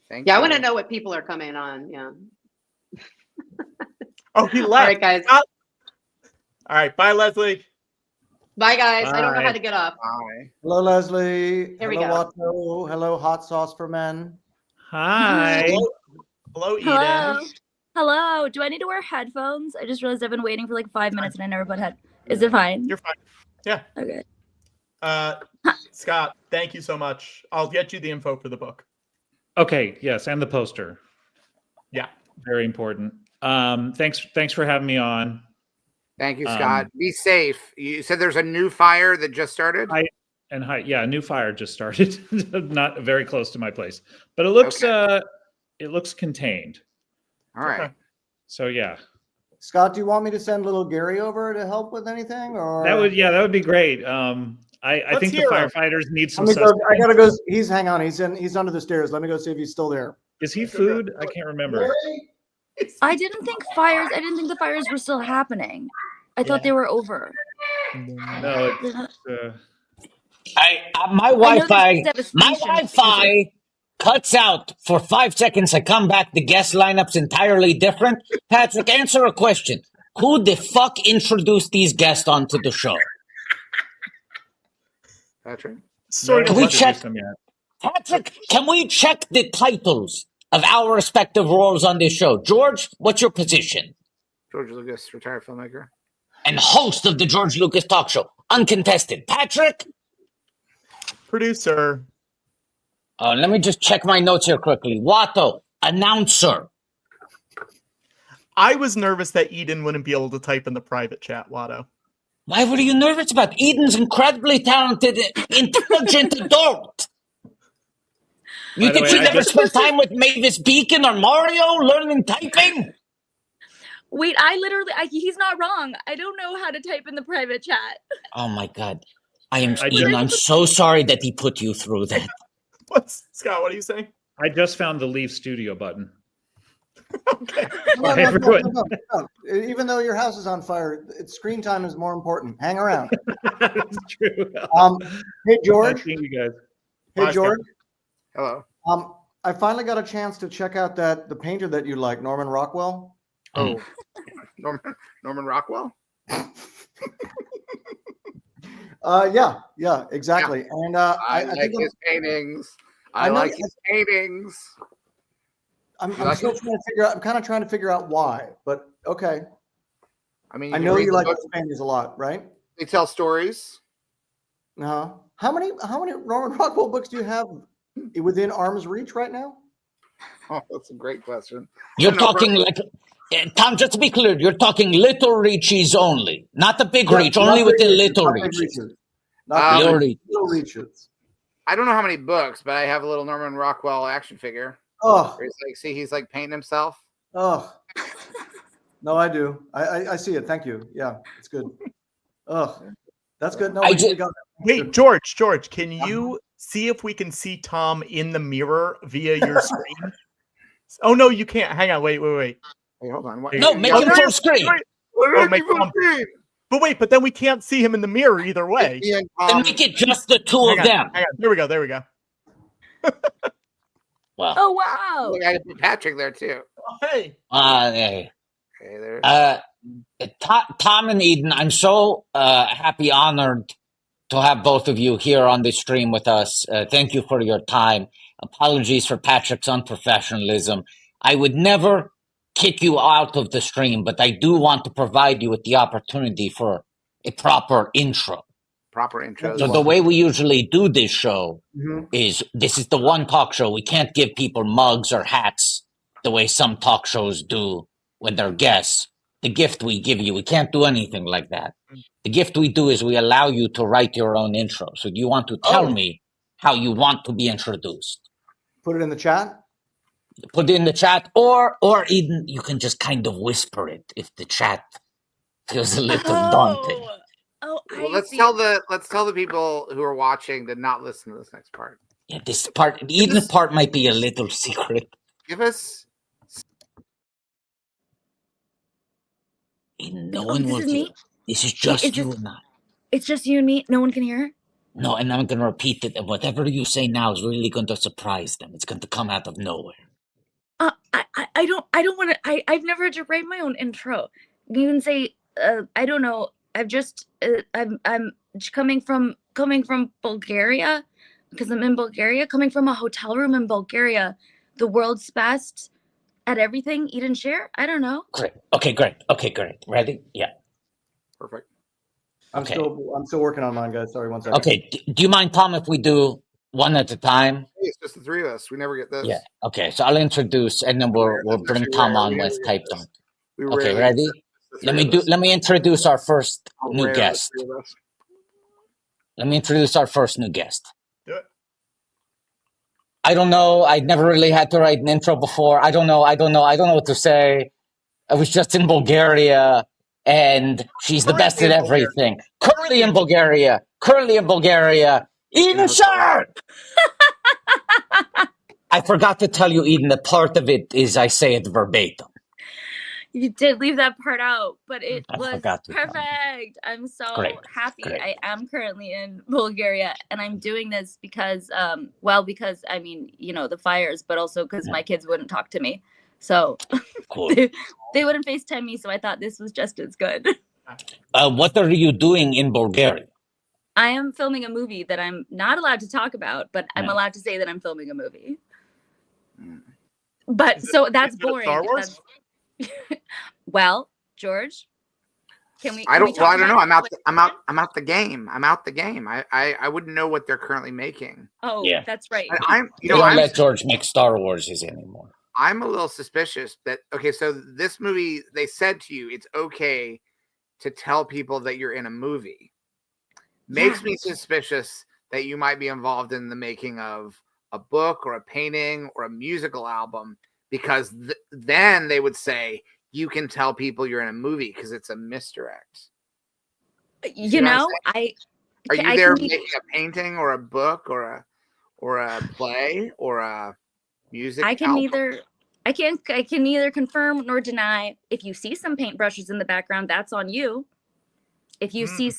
Thank you. Yeah, I want to know what people are coming on. Yeah. Oh, he left. All right, guys. All right. Bye, Lesley. Bye, guys. I don't know Bye. how to get off. Bye. Hello, Lesley. Here we Hello, go. Watto. Hello, Hot Sauce for Men. Hi. Hello, Eden. Hello. Hello. Do I need to wear headphones? I just realized I've been waiting for like 5 minutes and I never put Is it fine? You're fine. Yeah. Okay. Scott, thank you so much. I'll get you the info for the book. Okay. Yes, and the poster. Yeah. Very important. Thanks for having me on. Thank you, Scott. Be safe. You said there's a new fire that just started? Yeah, a new fire just started. Not very close to my place. But it looks it looks contained. All right. Okay. So yeah. Scott, do you want me to send little Gary over to help with anything? Or That would be great. I think the firefighters need some sustenance. I gotta go. Hang on. He's under the stairs. Let me go see if he's still there. Is he food? I can't remember. I didn't think the fires were still happening. I thought they were over. No, my Wi-Fi cuts out for 5 seconds. I come back. The guest lineup's entirely different. Patrick, answer a question. Who the fuck introduced these guests onto the show? Patrick? Can we check? Patrick, can we check the titles of our respective roles on this show? George, what's your position? George Lucas, retired filmmaker. And host of the George Lucas Talk Show. Uncontested. Patrick? Producer. Let me just check my notes here quickly. Watto, announcer. I was nervous that Eden wouldn't be able to type in the private chat, Watto. Why were you nervous about? Eden's incredibly talented, intelligent adult. You think she never spent time with Mavis Beacon or Mario learning typing? Wait, he's not wrong. I don't know how to type in the private chat. Oh my God. Eden, I'm so sorry that he put you through that. Scott, what are you saying? I just found the Leave Studio button. Okay. No. Even though your house is on fire, screen time is more important. Hang around. That's true. Hey, George. Nice seeing you guys. Hey, Bye, George. Hello. I finally got a chance to check out the painter that you like, Norman Rockwell. Oh, Norman Rockwell? Yeah, exactly. Yeah. And I like his paintings. I like his paintings. I'm still trying to figure out. I'm kind of trying to figure out why, but okay. I mean, I know you like his paintings a lot, right? They tell stories. How many Norman Rockwell books do you have within arm's reach right now? Oh, that's a great question. You're talking like, Tom, just to be clear, you're talking little reaches only, not the big reach, only within little reaches. Little reaches. I don't know how many books, but I have a little Norman Rockwell action figure. Oh. Where he's like painting himself. Oh. No, I do. I see it. Thank you. Yeah, it's good. Oh, that's good. No, we got that. Wait, George, can you see if we can see Tom in the mirror via your screen? Oh no, you can't. Hang on. Wait. Hey, hold on. No, make him full screen. But wait, but then we can't see him in the mirror either way. Then make it just the two of them. Hang on. There we go. Wow. Oh wow! Look, I had Patrick there too. Oh, hey. Hey. Okay, there's. Tom and Eden, I'm so happy, honored to have both of you here on the stream with us. Thank you for your time. Apologies for Patrick's unprofessionalism. I would never kick you out of the stream, but I do want to provide you with the opportunity for a proper intro. So the way we usually do this show is this is the one talk show. We can't give people mugs or hats the way some talk shows do when they're guests. The gift we give you, we can't do anything like that. The gift we do is we allow you to write your own intro. So do you want to tell me how you want to be introduced? Put it in the chat? Put it in the chat, or Eden, you can just kind of whisper it if the chat feels a little daunting. Oh, well, let's tell the people who are watching to not listen to this next part. Yeah, this part, Eden's part might be a little secret. Give us. Eden, no one will hear. This is just you and I. It's just you and me. No one can hear. No, and I'm going to repeat it. And whatever you say now is really going to surprise them. It's going to come out of nowhere. I don't want to. I've never had to write my own intro. You can say, I don't know. I've just, I'm coming from Bulgaria because I'm in Bulgaria. Coming from a hotel room in Bulgaria, the world's best at everything. Eat and share. I don't know. Great. Okay, great. Ready? Yeah. Perfect. I'm still working on mine, guys. Sorry, one second. Okay. Do you mind, Tom, if we do one at a time? Hey, it's just the three of us. We never get this. Yeah. Okay. So I'll introduce, and then we'll bring Tom on with typed on. Okay. Ready? Let me introduce our first new guest. Let me introduce our first new guest. Do it. I don't know. I'd never really had to write an intro before. I don't know what to say. I was just in Bulgaria, and she's the best at everything. Currently in Bulgaria. Eden Sher! I forgot to tell you, Eden, that part of it is I say it verbatim. You did leave that part out, but it was perfect. I'm so happy. Great. I am currently in Bulgaria, and I'm doing this because, because I mean, the fires, but also because my kids wouldn't talk to me. So cool. they wouldn't FaceTime me, so I thought this was just as good. What are you doing in Bulgaria? I am filming a movie that I'm not allowed to talk about, but I'm allowed to say that I'm filming a movie. But so that's boring. Star Wars? Well, George, can we? I don't know. I'm out the game. I wouldn't know what they're currently making. Oh, yeah, that's right. I'm don't let George make Star Wars anymore. I'm a little suspicious that so this movie, they said to you it's okay to tell people that you're in a movie. Makes me suspicious that you might be involved in the making of a book or a painting or a musical album, because then they would say you can tell people you're in a movie because it's a misdirect. Are you there making a painting or a book or a play or a music album? I can neither confirm nor deny. If you see some paintbrushes in the background, that's on you. If you see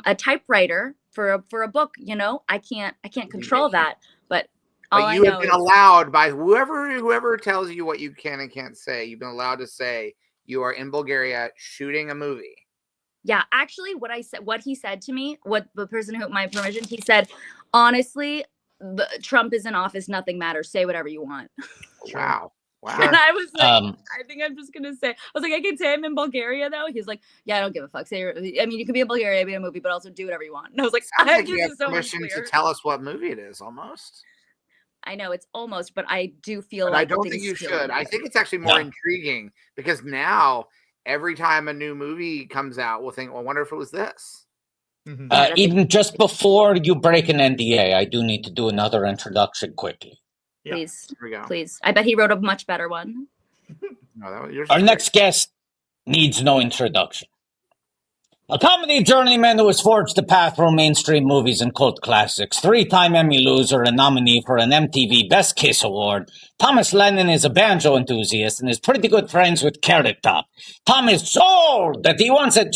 a typewriter for a book, I can't control that. But you have been allowed by whoever tells you what you can and can't say. You've been allowed to say you are in Bulgaria shooting a movie. Yeah, actually, what he said to me, what the person who my permission, he said, honestly, Trump is in office, nothing matters. Say whatever you want. Wow. Wow. And I was like, I think I'm just gonna say, I was like, I can say I'm in Bulgaria though. He's like, yeah, I don't give a fuck. Say, I mean, you can be in Bulgaria, be in a movie, but also do whatever you want. And I was like, Sounds like this you have is so permission unclear. to tell us what movie it is, almost. I know it's almost, but I do feel But like I don't the think you thing's should. killing I me. think it's actually more intriguing because now every time a new movie comes out, we'll think, well, I wonder if it was this. Even just before you break an NDA, I do need to do another introduction quickly. Please, Here we go. please. I bet he wrote a much better one. No, that was yours. Our next guest needs no introduction. A comedy journeyman who has forged the path through mainstream movies and cult classics, 3-time Emmy loser and nominee for an MTV Best Kiss Award, Thomas Lennon is a banjo enthusiast and is pretty good friends with Carrot Top. Tom is so old that he once said,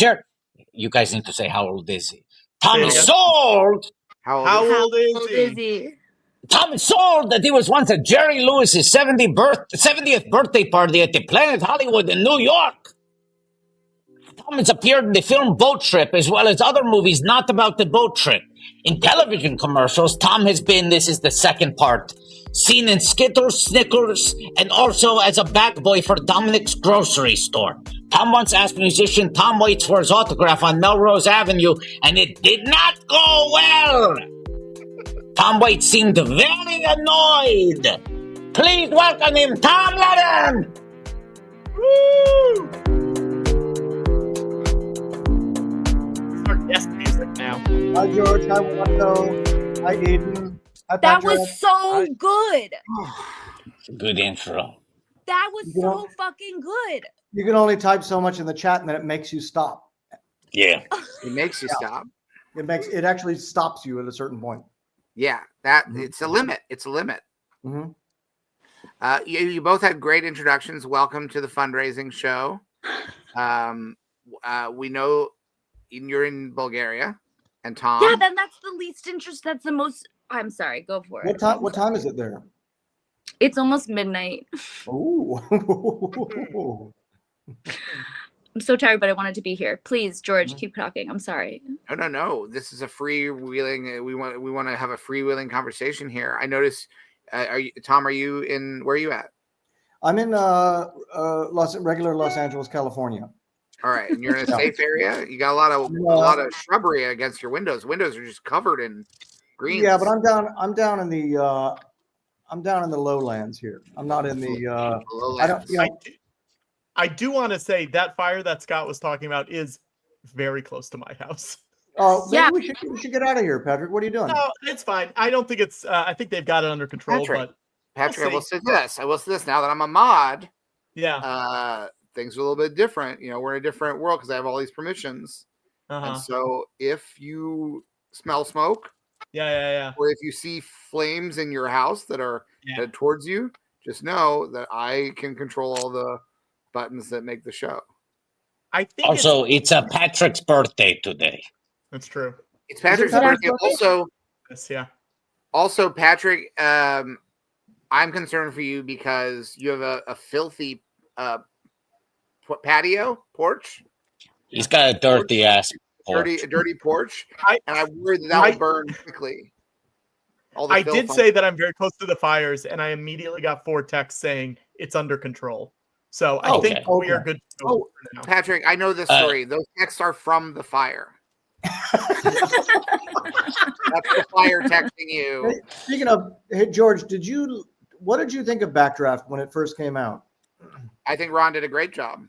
you guys need to say how old is he? Tom is so old. How old is he? Tom is so old that he was once at Jerry Lewis's 70th birthday party at the Planet Hollywood in New York. Tom has appeared in the film Boat Trip as well as other movies not about the boat trip. In television commercials, Tom has been, this is the second part, seen in Skittles, Snickers, and also as a bag boy for Dominic's grocery store. Tom once asked musician Tom Waits for his autograph on Melrose Avenue, and it did not go well. Tom Waits seemed very annoyed. Please welcome him, Tom Lennon! Woo! Start guest music now. Hi, George. Hi, Watto. Hi, Aiden. Hi, That Patrick. was so good. Good intro. That was so fucking good. You can only type so much in the chat, and then it makes you stop. Yeah. It makes you stop. It actually stops you at a certain point. Yeah, it's a limit. It's a limit. Mm-hmm. You both had great introductions. Welcome to the fundraising show. We know you're in Bulgaria, and Tom. Yeah, then that's the least interest. That's the most. I'm sorry. Go for it. What time is it there? It's almost midnight. Oh. I'm so tired, but I wanted to be here. Please, George, keep talking. I'm sorry. No. This is a freewheeling. We want to have a freewheeling conversation here. I noticed. Tom? Are you in? Where are you at? I'm in regular Los Angeles, California. All right, and you're in a safe area. You got a lot of shrubbery against your windows. Windows are just covered in green. Yeah, but I'm down in the lowlands here. I'm not in the lowlands. I do want to say that fire that Scott was talking about is very close to my house. Oh, maybe we should get out of here, Patrick. What are you doing? No, it's fine. I don't think it's. I think they've got it under control. Patrick, I will say this. Now that I'm a mod. Yeah. Things are a little bit different. We're in a different world because I have all these permissions. And so if you smell smoke, or if you see flames in your house that are headed towards you, just know that I can control all the buttons that make the show. I think also it's Patrick's birthday today. That's true. It's Patrick's birthday. Also, Patrick, I'm concerned for you because you have a filthy patio porch. He's got a dirty ass porch. Dirty porch, and I worry that will burn quickly. I did say that I'm very close to the fires, and I immediately got 4 texts saying it's under control. So I think we are good to go for now. Patrick, I know this story. Those texts are from the fire. That's the fire texting you. Hey, speaking of, George, what did you think of Backdraft when it first came out? I think Ron did a great job.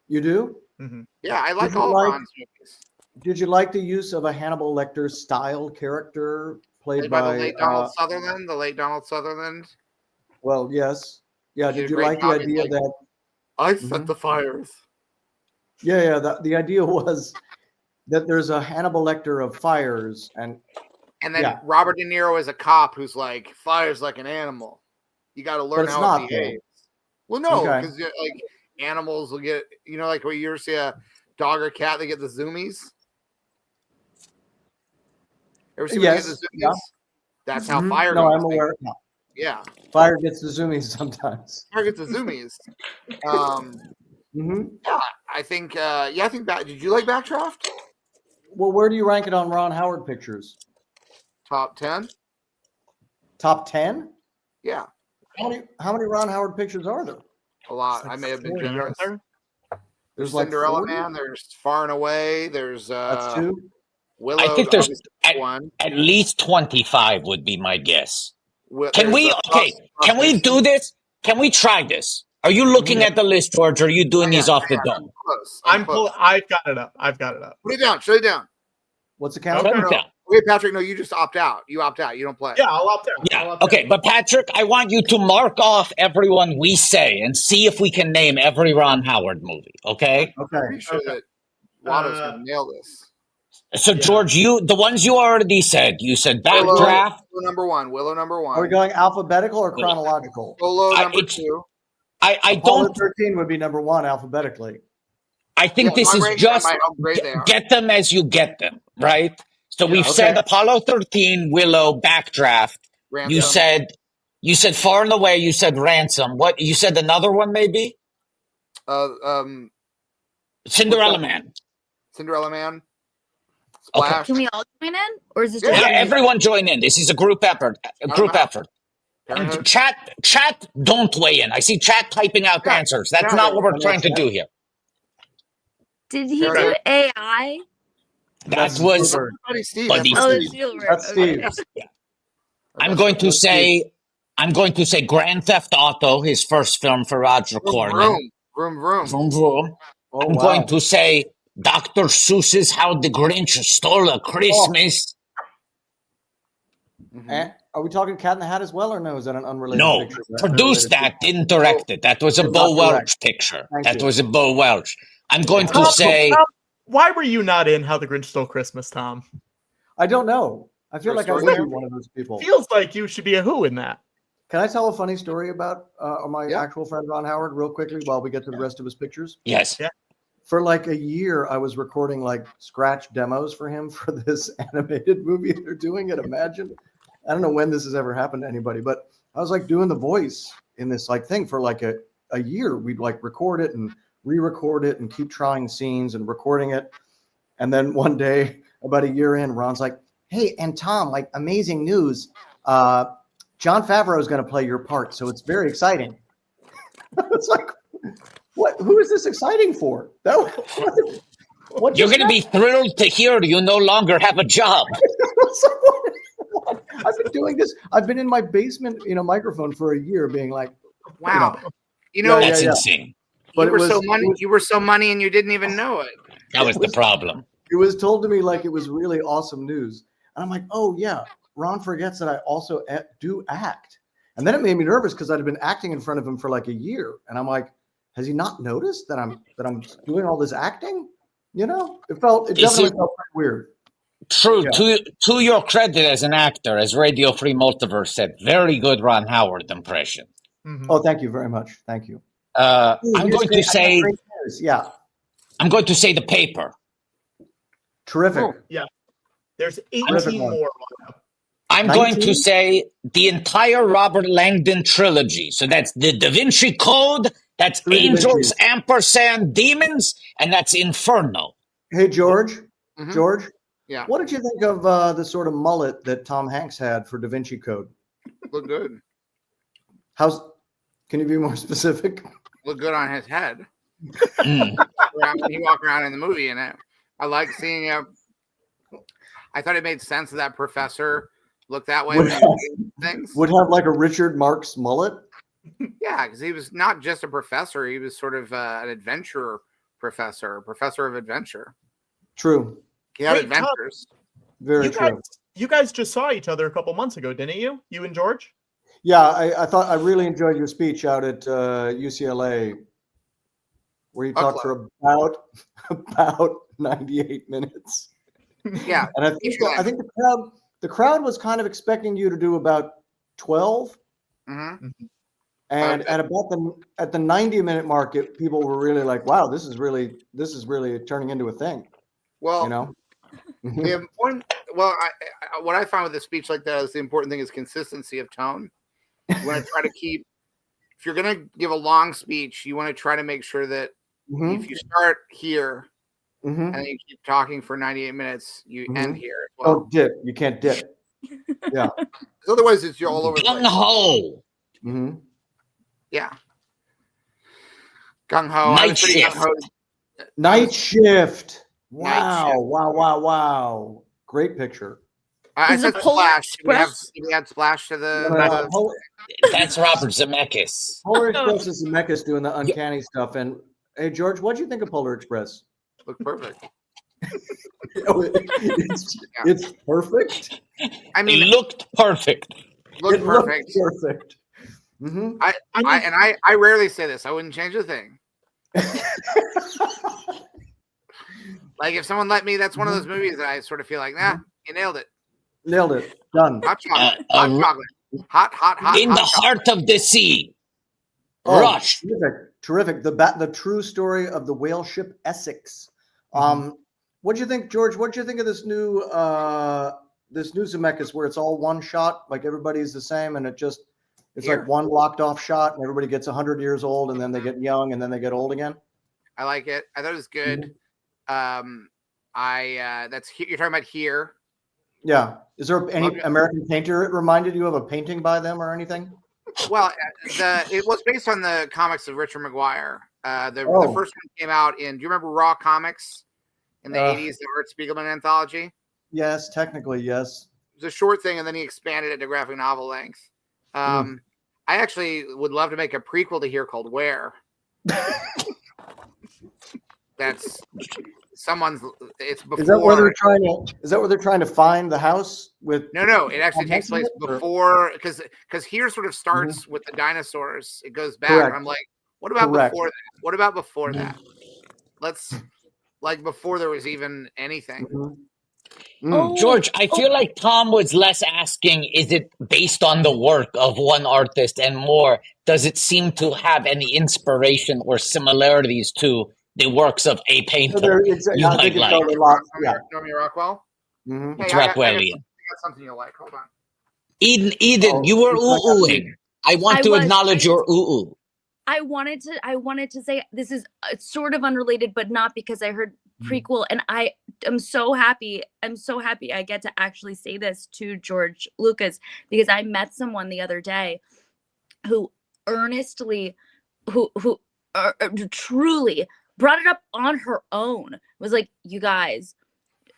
You do? Mm-hmm. Yeah, I like all Ron's movies. Did you like the use of a Hannibal Lecter style character played by the late Donald Sutherland? The late Donald Sutherland. Well, yes. Yeah, did you like the idea that I set the fires? Yeah. The idea was that there's a Hannibal Lecter of fires, and then Robert De Niro is a cop who's like, fire's like an animal. You got to learn how it behaves. Well, no, because like animals will get, like when you ever see a dog or cat, they get the zoomies. Ever see when they get the zoomies? Yeah. That's how fire goes. No, I'm aware. No. Yeah. Fire gets the zoomies sometimes. Fire gets the zoomies. Yeah, I think did you like Backdraft? Well, where do you rank it on Ron Howard pictures? Top 10. Top 10? Yeah. How many Ron Howard pictures are there? A lot. I may have been generous. There's like Cinderella 40? Man. There's Far and Away. There's That's 2. Willow. I think there's one. at least 25 would be my guess. Can there's, we? Okay. Can we do this? Can we try this? Are you looking at the list, George? Or are you doing these off the dome? I've got it up. Put it down. Shut it down. What's the count? No. Wait, Patrick. No, you just opt out. You opt out. You don't play. Yeah, I'll opt out. Yeah. Okay, but Patrick, I want you to mark off everyone we say and see if we can name every Ron Howard movie. Okay. Okay. I'm pretty sure that Watto's gonna nail this. So George, the ones you already said. You said Backdraft. Willow number 1. Willow number 1. Are we going alphabetical or chronological? Solo number 2. I Apollo don't. 13 would be number 1 alphabetically. I think this is just get them as you get them, right? So we've said Apollo 13, Willow, Backdraft. Ransom. You said Far and Away. You said Ransom. What you said? Another one maybe? Cinderella Man. Cinderella Man. Okay. Splash. Can we all join in, or is this Yeah, just me? everyone join in. This is a group effort. And chat, don't weigh in. I see chat typing out answers. That's not what we're trying to do here. Did he do AI? That was Steve. Buddy Oh, Steve. it's Spielberg. That's Steve. Okay. I'm going to say Grand Theft Auto, his first film for Roger Corman. Vroom. I'm going to say Dr. Seuss's How the Grinch Stole a Christmas. And are we talking Cat in the Hat as well, or no? Is that an unrelated No, picture? produced that, didn't direct it. That was a Bo Welch picture. That was a Bo Welch. I'm going to say... Why were you not in How the Grinch Stole Christmas, Tom? I don't know. I feel like I would be one of those people. Feels like you should be a who in that. Can I tell a funny story about my actual friend Ron Howard real quickly while we get to the rest of his pictures? Yes. Yeah. For like a year, I was recording like scratch demos for him for this animated movie they're doing at Imagine. I don't know when this has ever happened to anybody, but I was like doing the voice in this like thing for like a year. We'd like record it and re-record it and keep trying scenes and recording it. And then one day, about a year in, Ron's like, hey, and Tom, like amazing news. Jon Favreau is going to play your part. So it's very exciting. It's like, what? Who is this exciting for? You're going to be thrilled to hear you no longer have a job. I've been doing this. I've been in my basement, microphone for a year, being like, wow, that's insane. But you were so money, and you didn't even know it. That was the problem. It was told to me like it was really awesome news, and I'm like, oh yeah, Ron forgets that I also do act, and then it made me nervous because I'd been acting in front of him for like a year, and I'm like, has he not noticed that I'm doing all this acting? It definitely felt pretty weird. True. Yeah. To your credit as an actor, as Radio Free Multiverse said, very good Ron Howard impression. Mm-hmm. Oh, thank you very much. Thank you. I'm going to say, yeah. I'm going to say The Paper. Terrific. Oh, yeah. There's 18 more. I'm 19? going to say the entire Robert Langdon trilogy. So that's the Da Vinci Code, that's Angels, Ampersand, Demons, and that's Inferno. Hey, George. Mm-hmm. George. Yeah. What did you think of the sort of mullet that Tom Hanks had for Da Vinci Code? Look good. Can you be more specific? Look good on his head. When you walk around in the movie, and I like seeing him. I thought it made sense that professor looked that way. Would have like a Richard Marx mullet. Yeah, because he was not just a professor; he was sort of an adventurer professor, a professor of adventure. True. He had adventures. Very true. You guys just saw each other a couple months ago, didn't you? You and George? Yeah, I thought I really enjoyed your speech out at UCLA, where you talked for about 98 minutes. Yeah, and I think the crowd was kind of expecting you to do about 12. Mm-hmm. And at the 90-minute mark, people were really like, "Wow, this is really turning into a thing." Well, the important. Well, what I find with a speech like that is the important thing is consistency of tone. You want to try to keep. If you're going to give a long speech, you want to try to make sure that if you start here and then you keep talking for 98 minutes, you end here as well. Don't dip. You can't dip. Yeah. Otherwise, it's all over the place. Gung-ho. Yeah. Gung Ho. Night Shift. Night Shift. Wow. Wow. Great picture. I said Splash. Did we add Splash to the... That's Robert Zemeckis. Polar Express is Zemeckis doing the uncanny stuff. And hey, George, what do you think of Polar Express? Look perfect. It's perfect. I mean, it looked perfect. Looked perfect. Perfect. Mm-hmm. I rarely say this. I wouldn't change a thing. Like if someone let me, that's one of those movies that I sort of feel like, nah, you nailed it. Nailed it. Done. Hot chocolate. Hot chocolate. Hot. In the heart of the sea. Oh, Rush. Terrific. The true story of the whale ship Essex. What do you think, George? What do you think of this new Zemeckis where it's all one shot, like everybody's the same, and it's like one locked off shot, and everybody gets 100 years old, and then they get young, and then they get old again? I like it. I thought it was good. You're talking about Here. Yeah. Is there any American painter it reminded you of a painting by them or anything? Well, it was based on the comics of Richard Maguire. The first one came out in. Do you remember Raw Comics in the 80s? The Art Spiegelman anthology. Yes, technically, yes. It was a short thing, and then he expanded it to graphic novel length. I actually would love to make a prequel to Here called Where. That's someone's. It's before. Is that where they're trying to find the house with? No. It actually takes place before, because Here sort of starts with the dinosaurs. It goes back. And I'm like, what about before that? What about before that? Let's before there was even anything. George, I feel like Tom was less asking, is it based on the work of one artist, and more, does it seem to have any inspiration or similarities to the works of a painter you might like? Normie Rockwell? Mm-hmm. Hey, It's Rockwellian. I got something you'll like. Hold on. Eden, you were ooh-oohing. I want to acknowledge your ooh-ooh. I wanted to say this is sort of unrelated, but not, because I heard prequel, and I am so happy. I'm so happy I get to actually say this to George Lucas, because I met someone the other day who earnestly, who truly brought it up on her own. Was like, you guys,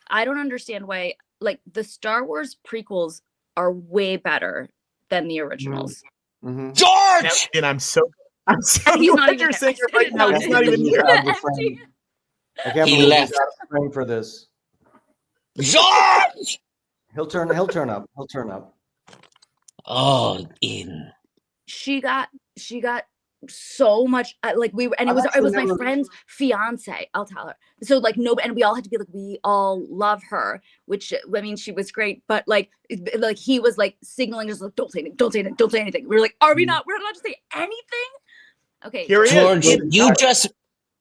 I don't understand why, like, the Star Wars prequels are way better than the originals. Mm-hmm. George! And I'm so glad you're saying it right now. He's not even here. I can't believe he's out of frame for this. George! He'll turn up. Oh, Eden. She got so much, it was my friend's fiance. I'll tell her. So like, no, and we all had to be like, we all love her, which, I mean, she was great, but like he was like signaling, just like, don't say anything. We were like, we're not allowed to say anything. Okay, George,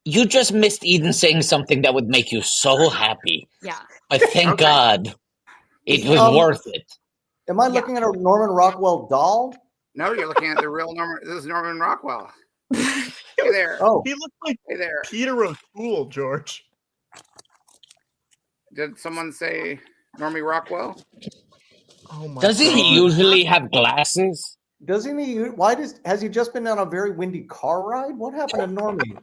you just missed Eden saying something that would make you so happy. Yeah. But thank God, it was worth it. Am I looking at a Norman Rockwell doll? No, you're looking at the real Norman. This is Norman Rockwell. Hey there. Oh, he looks like hey there, Peter O'Toole, George. Did someone say Normie Rockwell? Oh my! Doesn't he usually have glasses? Doesn't he? Has he just been on a very windy car ride? What happened to Normie?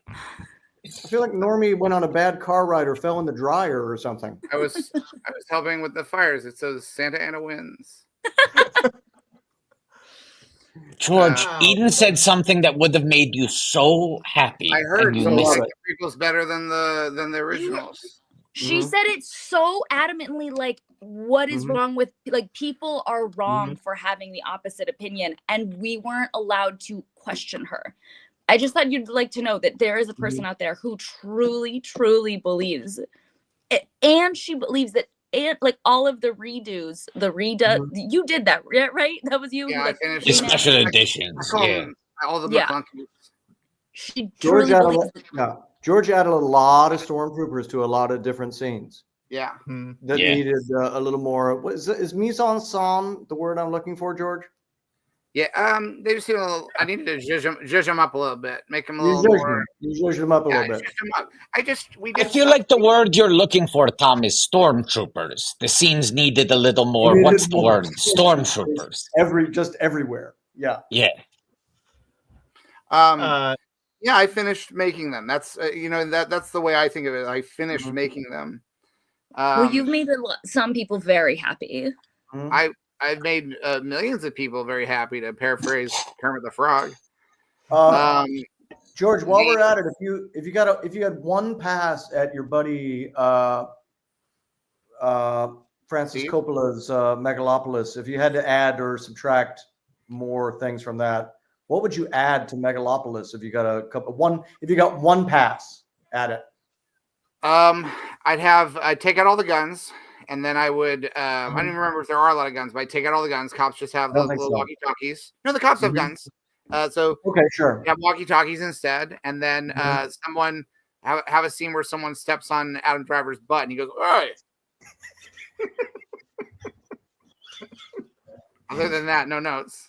I feel like Normie went on a bad car ride or fell in the dryer or something. I was helping with the fires. It says Santa Ana wins. George, Eden said something that would have made you so happy. I heard you someone missed think it. the prequel's better than the originals. She said it so adamantly, like, what is wrong with, like, people are wrong for having the opposite opinion, and we weren't allowed to question her. I just thought you'd like to know that there is a person out there who truly, truly believes it, and she believes that, and like all of the redos, you did that, right? That was you. Yeah, like, I finished the special editions. Yeah, all the McClunkies. She George truly added a lot of stormtroopers to a lot of different scenes. Yeah, that needed a little more. What is mise en scène the word I'm looking for, George? Yeah, they just seem a little. I needed to zhuzh them up a little bit, make them a little more. You zhuzhed them up a little bit. I feel like the word you're looking for, Tom, is stormtroopers. The scenes needed a little more. What's the word? Stormtroopers. Just everywhere. Yeah. Yeah. Yeah, I finished making them. That's that's the way I think of it. I finished making them. Well, you've made some people very happy. I've made millions of people very happy, to paraphrase Kermit the Frog. George, while we're at it, if you had one pass at your buddy Francis Coppola's Megalopolis, if you had to add or subtract more things from that, what would you add to Megalopolis if you got if you got one pass at it? I'd take out all the guns, and then I would I don't even remember if there are a lot of guns, but I'd take out all the guns. Cops just have the little walkie-talkies. No, the cops have guns. So okay, sure. Have walkie-talkies instead, and then someone have a scene where someone steps on Adam Driver's butt, and he goes, "Oi!" Other than that, no notes.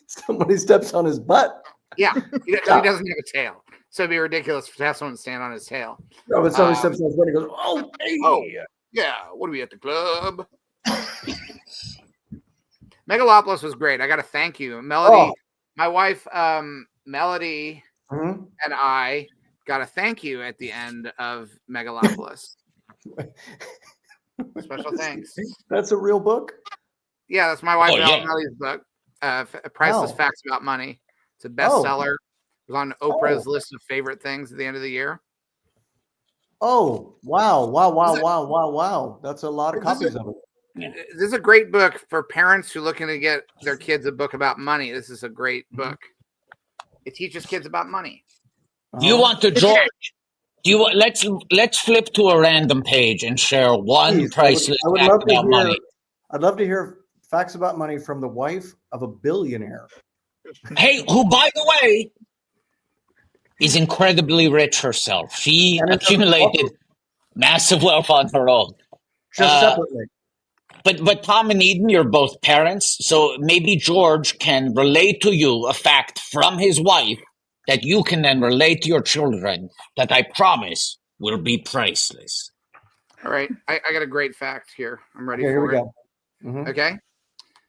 Somebody steps on his butt. Yeah, he doesn't have a tail, so it'd be ridiculous to have someone stand on his tail. No, but somebody steps on his butt and he goes, "Oh, hey. Oh, yeah. What are we at the club?" Megalopolis was great. I got to thank you, Melody. My wife, Melody, and I got to thank you at the end of Megalopolis. Special thanks. That's a real book? Yeah, that's my wife Melody's book. Priceless Facts About Money. It's a bestseller. It was on Oprah's list of favorite things at the end of the year. Oh, wow. That's a lot of copies of it. This is a great book for parents who are looking to get their kids a book about money. This is a great book. It teaches kids about money. You want to, George? Do you want? Let's flip to a random page and share one priceless fact about money. I'd love to hear facts about money from the wife of a billionaire. Hey, who, by the way, is incredibly rich herself. She accumulated massive wealth on her own. Just separately. But Tom and Eden, you're both parents, so maybe George can relate to you a fact from his wife that you can then relate to your children that I promise will be priceless. All right. I got a great fact here. I'm ready for it. Here we go. Okay?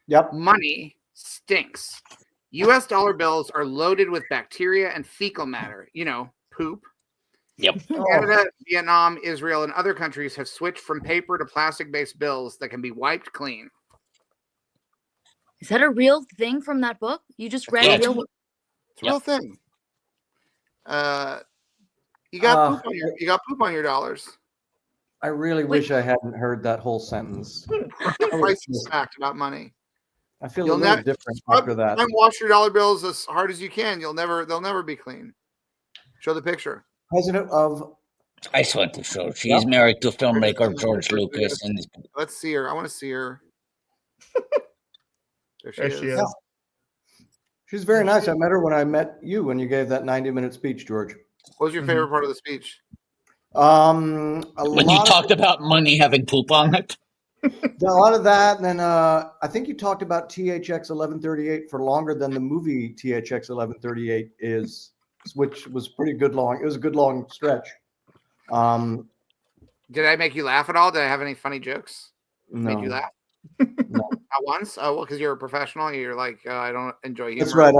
Yep. Money stinks. U.S. dollar bills are loaded with bacteria and fecal matter. Poop. Yep. Canada, Vietnam, Israel, and other countries have switched from paper to plastic-based bills that can be wiped clean. Is that a real thing from that book? You just read It's a real It's a real thing. You got poop on your dollars. I really wish I hadn't heard that whole sentence. Priceless fact about money. I feel a little different after that. Wash your dollar bills as hard as you can. They'll never be clean. Show the picture. President of. I just want to show. She's married to filmmaker George Lucas. And let's see her. I want to see her. There she is. Yeah. She's very nice. I met her when I met you when you gave that 90-minute speech, George. What was your favorite part of the speech? When you talked about money having poop on it. A lot of that, and then I think you talked about THX 1138 for longer than the movie THX 1138 is, which was pretty good long. It was a good long stretch. Did I make you laugh at all? Did I have any funny jokes? No. Made you laugh? No. Not once? Oh, well, because you're a professional. You're like, I don't enjoy humor. That's right.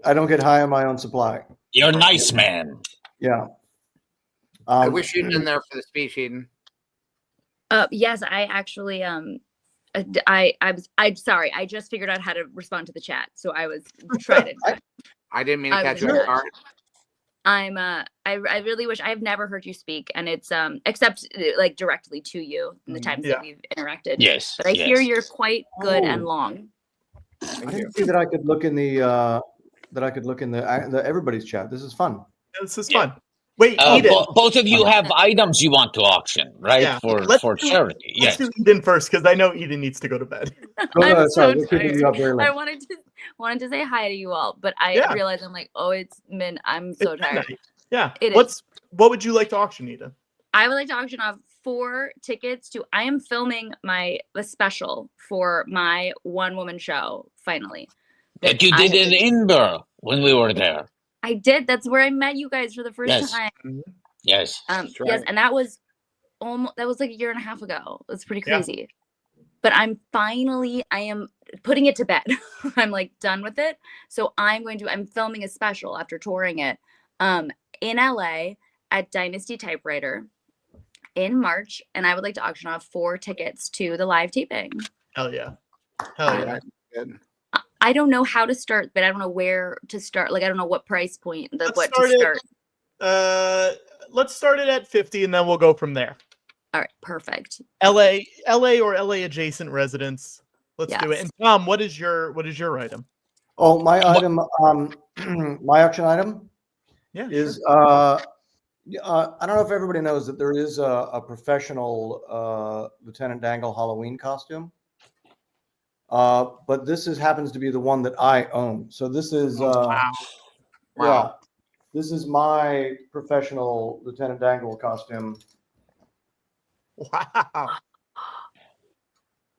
I don't get high on my own supply. You're a nice man. Yeah. I wish you'd been there for the speech, Eden. Yes, I actually I'm sorry. I just figured out how to respond to the chat, so I was trying to. I didn't mean to catch you off guard. I really wish. I've never heard you speak, and it's except like directly to you in the times that we've interacted. Yes, but I hear you're quite good and long. I didn't see that I could look in the everybody's chat. This is fun. This is fun. Wait, Eden. Both of you have items you want to auction, right? Yeah. For charity. Let's do Eden first, because I know Eden needs to go to bed. I'm so tired. I wanted to say hi to you all, but I realized I'm like, I'm so tired. Yeah. What would you like to auction, Eden? I would like to auction off 4 tickets to. I am filming a special for my one-woman show. Finally, that you did in Edinburgh when we were there. I did. That's where I met you guys for the first time. Yes. Yes, and that was like a year and a half ago. It's pretty crazy. But I am putting it to bed. I'm like done with it. So I'm filming a special after touring it in LA at Dynasty Typewriter in March, and I would like to auction off 4 tickets to the live taping. Hell yeah. Hell yeah. Good. I don't know how to start, but I don't know where to start. Like, I don't know what price point, Let's start it at 50 and then we'll go from there. All right, perfect. LA or LA adjacent residents. Let's do it. Yes. And Tom, what is your item? Oh, my item, my auction item is I don't know if everybody knows that there is a professional Lieutenant Dangle Halloween costume. But this happens to be the one that I own. So this is yeah, this is my professional Lieutenant Dangle costume. Wow.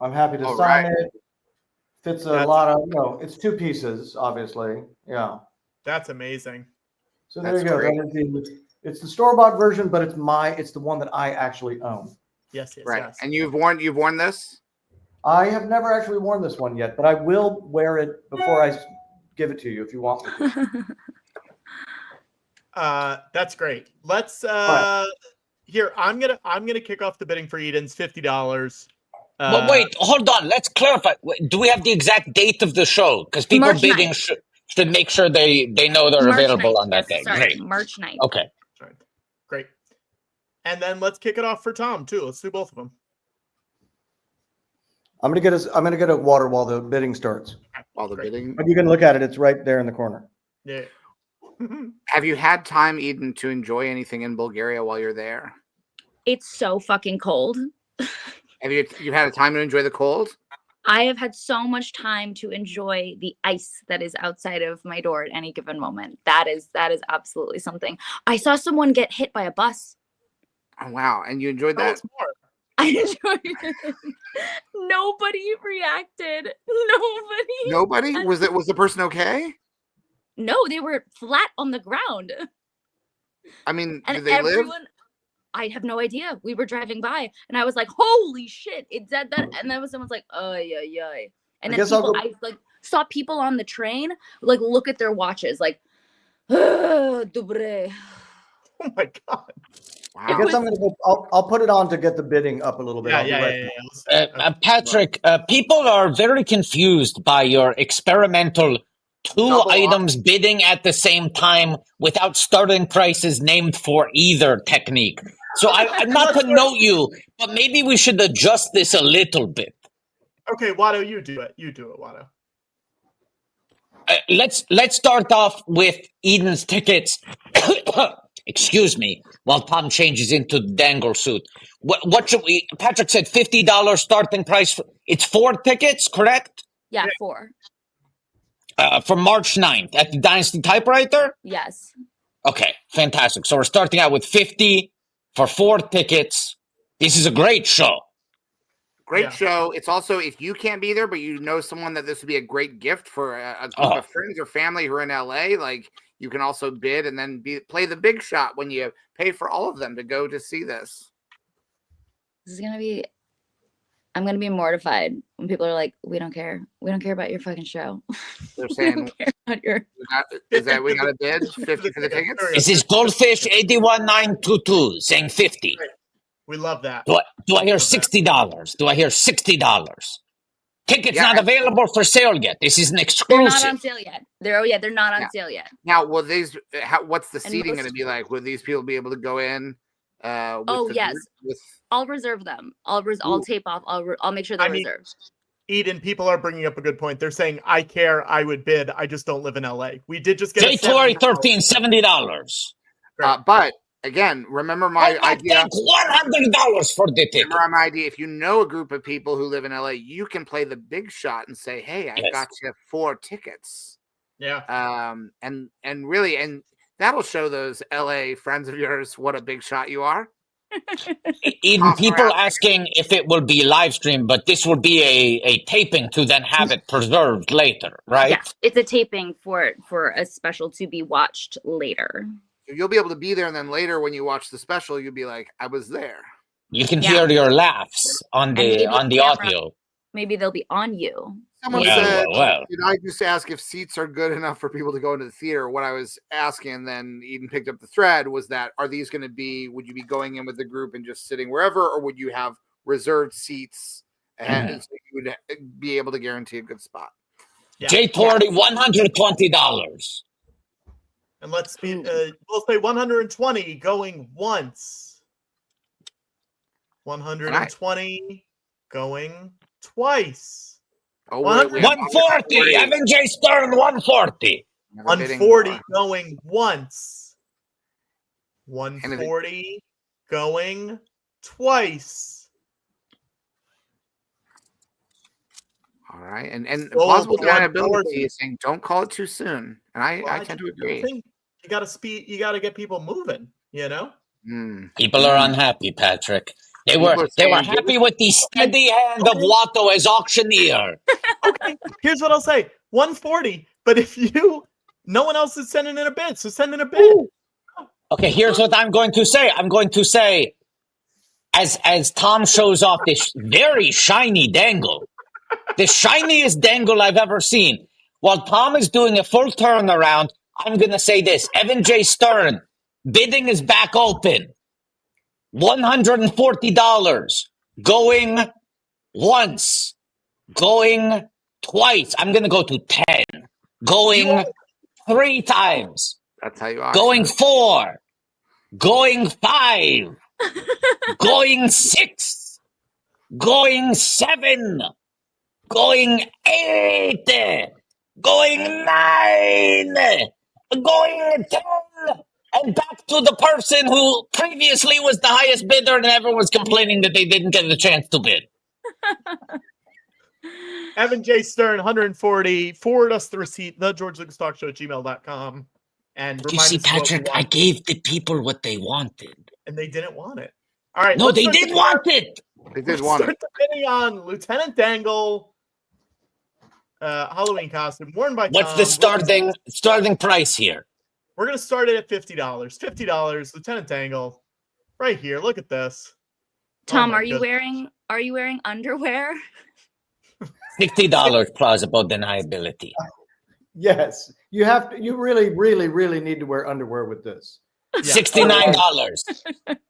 I'm happy to sign it. Fits a lot of, it's 2 pieces, obviously. Yeah. That's amazing. So there you go. It's the store-bought version, but it's the one that I actually own. Yes, yes, right. yes. And you've worn this? I have never actually worn this one yet, but I will wear it before I give it to you if you want me to. That's great. Let's here. I'm gonna kick off the bidding for Eden's $50. But wait, hold on. Let's clarify. Do we have the exact date of the show? Because people March bidding 9th. should make sure they know they're March available 9th, on that yes, day. sorry, Great. March 9th. Okay. Great. And then let's kick it off for Tom too. Let's do both of them. I'm gonna get a water while the bidding starts. While the bidding. But you can look at it. It's right there in the corner. Yeah. Have you had time, Eden, to enjoy anything in Bulgaria while you're there? It's so fucking cold. Have you had a time to enjoy the cold? I have had so much time to enjoy the ice that is outside of my door at any given moment. That is absolutely something. I saw someone get hit by a bus. Oh, wow. And you enjoyed that? I enjoyed it. Nobody reacted. Nobody. Nobody? Was the person okay? No, they were flat on the ground. I mean, And do they live? I have no idea. We were driving by, and I was like, "Holy shit!" It said that, and then someone's like, "Oh yeah, yeah." And then I like saw people on the train like look at their watches, like, "Dobre." Oh my god! Wow. I guess I'm gonna go. I'll put it on to get the bidding up a little bit. Patrick, people are very confused by your experimental 2 items bidding at the same time without starting prices named for either technique. So I'm not to note you, but maybe we should adjust this a little bit. Okay, Watto, you do it. You do it, Watto. Let's start off with Eden's tickets. Excuse me, while Tom changes into the dangle suit. What should we? Patrick said $50 starting price. It's 4 tickets, correct? Yeah, 4. For March 9th at the Dynasty Typewriter? Yes. Okay, fantastic. So we're starting out with 50 for 4 tickets. This is a great show. Great show. It's also, if you can't be there, but you know someone that this would be a great gift for a group of friends or family who are in LA, like you can also bid and then play the big shot when you pay for all of them to go to see this. This is gonna be. I'm gonna be mortified when people are like, "We don't care. We don't care about your fucking show." They're saying, "Is that we got a bid 50 for the tickets?" This is Goldfish 81922 saying 50. We love that. Do I hear $60? Do I hear $60? Tickets not available for sale yet. This is an exclusive. They're not on sale yet. They're not on sale yet. Now, will these? What's the seating going to be like? Will these people be able to go in? Yes. I'll reserve them. I'll tape off. I'll make sure they're reserved. Eden, people are bringing up a good point. They're saying, "I care. I would bid. I just don't live in LA." We did just get January 13, $70. But again, remember my idea. $100 for the ticket. Remember my idea. If you know a group of people who live in LA, you can play the big shot and say, "Hey, I got you 4 tickets." Yeah. And really, that'll show those LA friends of yours what a big shot you are. Even people asking if it will be live stream, but this will be a taping to then have it preserved later, right? Yes, it's a taping for a special to be watched later. You'll be able to be there, and then later when you watch the special, you'll be like, "I was there." You can hear your laughs on the audio. Maybe they'll be on you. Someone said, did I just ask if seats are good enough for people to go into the theater? What I was asking, then Eden picked up the thread, was that, are these going to be, would you be going in with the group and just sitting wherever, or would you have reserved seats and so you would be able to guarantee a good spot? J40, $120. And let's be, we'll say 120 going once. 120 going twice. 140. Evan J. Stern, 140. 140 going once. 140 going twice. All right. And plausible deniability is saying don't call it too soon. And I tend to agree. You got to speed. You got to get people moving. You know. People are unhappy, Patrick. They were happy with the steady hand of Watto as auctioneer. Okay, here's what I'll say: 140. But if no one else is sending in a bid, so send in a bid. Ooh. Okay, here's what I'm going to say. I'm going to say, as Tom shows off this very shiny dangle, the shiniest dangle I've ever seen. While Tom is doing a full turnaround, I'm going to say this: Evan J. Stern, bidding is back open. $140 going once, going twice. I'm going to go to 10, going 3 times. That's how you are. Going 4, going 5, going 6, going 7, going 8, going 9, going 10. And back to the person who previously was the highest bidder and everyone's complaining that they didn't get the chance to bid. Evan J. Stern, 140. Forward us the receipt, thegeorgelucastalkshow@gmail.com. And you see, Patrick, I gave the people what they wanted. And they didn't want it. All right. No, they did want it. They did want it. Start depending on Lieutenant Dangle Halloween costume worn by What's Tom. the starting price here? We're going to start it at $50. $50, Lieutenant Dangle. Right here. Look at this. Tom, are you wearing underwear? $60 plausible deniability. Yes. You really, really, really need to wear underwear with this. $69.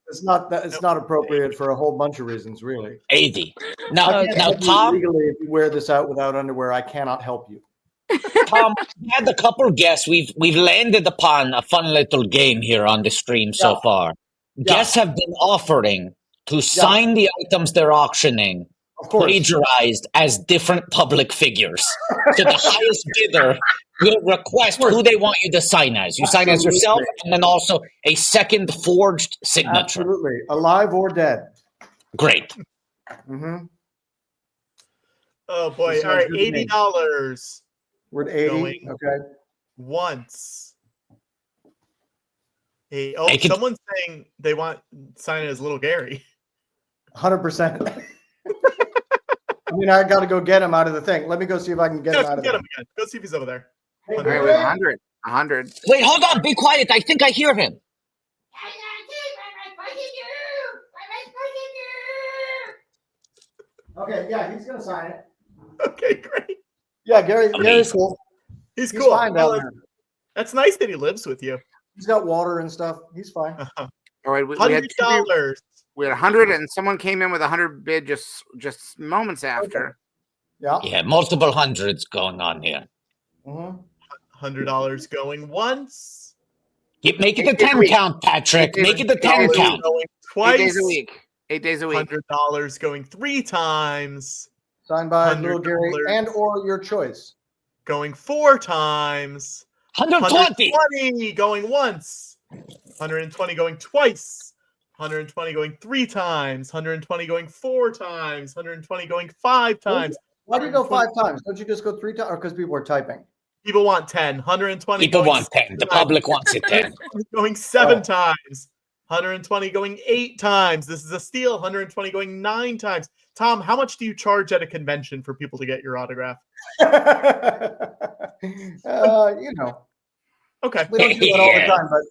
It's not appropriate for a whole bunch of reasons, really. 80. Now Tom, legally, if you wear this out without underwear, I cannot help you. Tom, we had a couple guests. We've landed upon a fun little game here on the stream so far. Guests have been offering to sign the items they're auctioning, plagiarized as different public figures. So the highest bidder will request who they want you to sign as. You sign as yourself, and then also a second forged signature. Absolutely, alive or dead. Great. Mm-hmm. Oh boy! All right, $80. We're at 80. Okay. Once. Someone's saying they want sign it as Little Gary. 100%. I mean, I got to go get him out of the thing. Let me go see if I can get him out of there. Go see if he's over there. All right, with 100. 100. Wait, hold on. Be quiet. I think I hear him. Okay, yeah, he's going to sign it. Okay, great. Yeah, Gary's cool. He's cool. Fine down there. That's nice that he lives with you. He's got water and stuff. He's fine. All right, we $100. We had 100, and someone came in with 100 bid just moments after. Yeah, multiple hundreds going on here. $100 going once. Make it the 10 count, Patrick. Make it the 10 count. Going twice. 8 days a week. 8 days a week. $100 going 3 times. Signed by Little Gary and or your choice. Going 4 times. 120 going once. 120 going twice. 120 going 3 times. 120 going 4 times. 120 going 5 times. Why do you go 5 times? Don't you just go 3 times? Or because people are typing? People want 10. 120. People want 10. The public wants it 10. Going 7 times. 120 going 8 times. This is a steal. 120 going 9 times. Tom, how much do you charge at a convention for people to get your autograph? You know. Okay. We don't do that all the time, but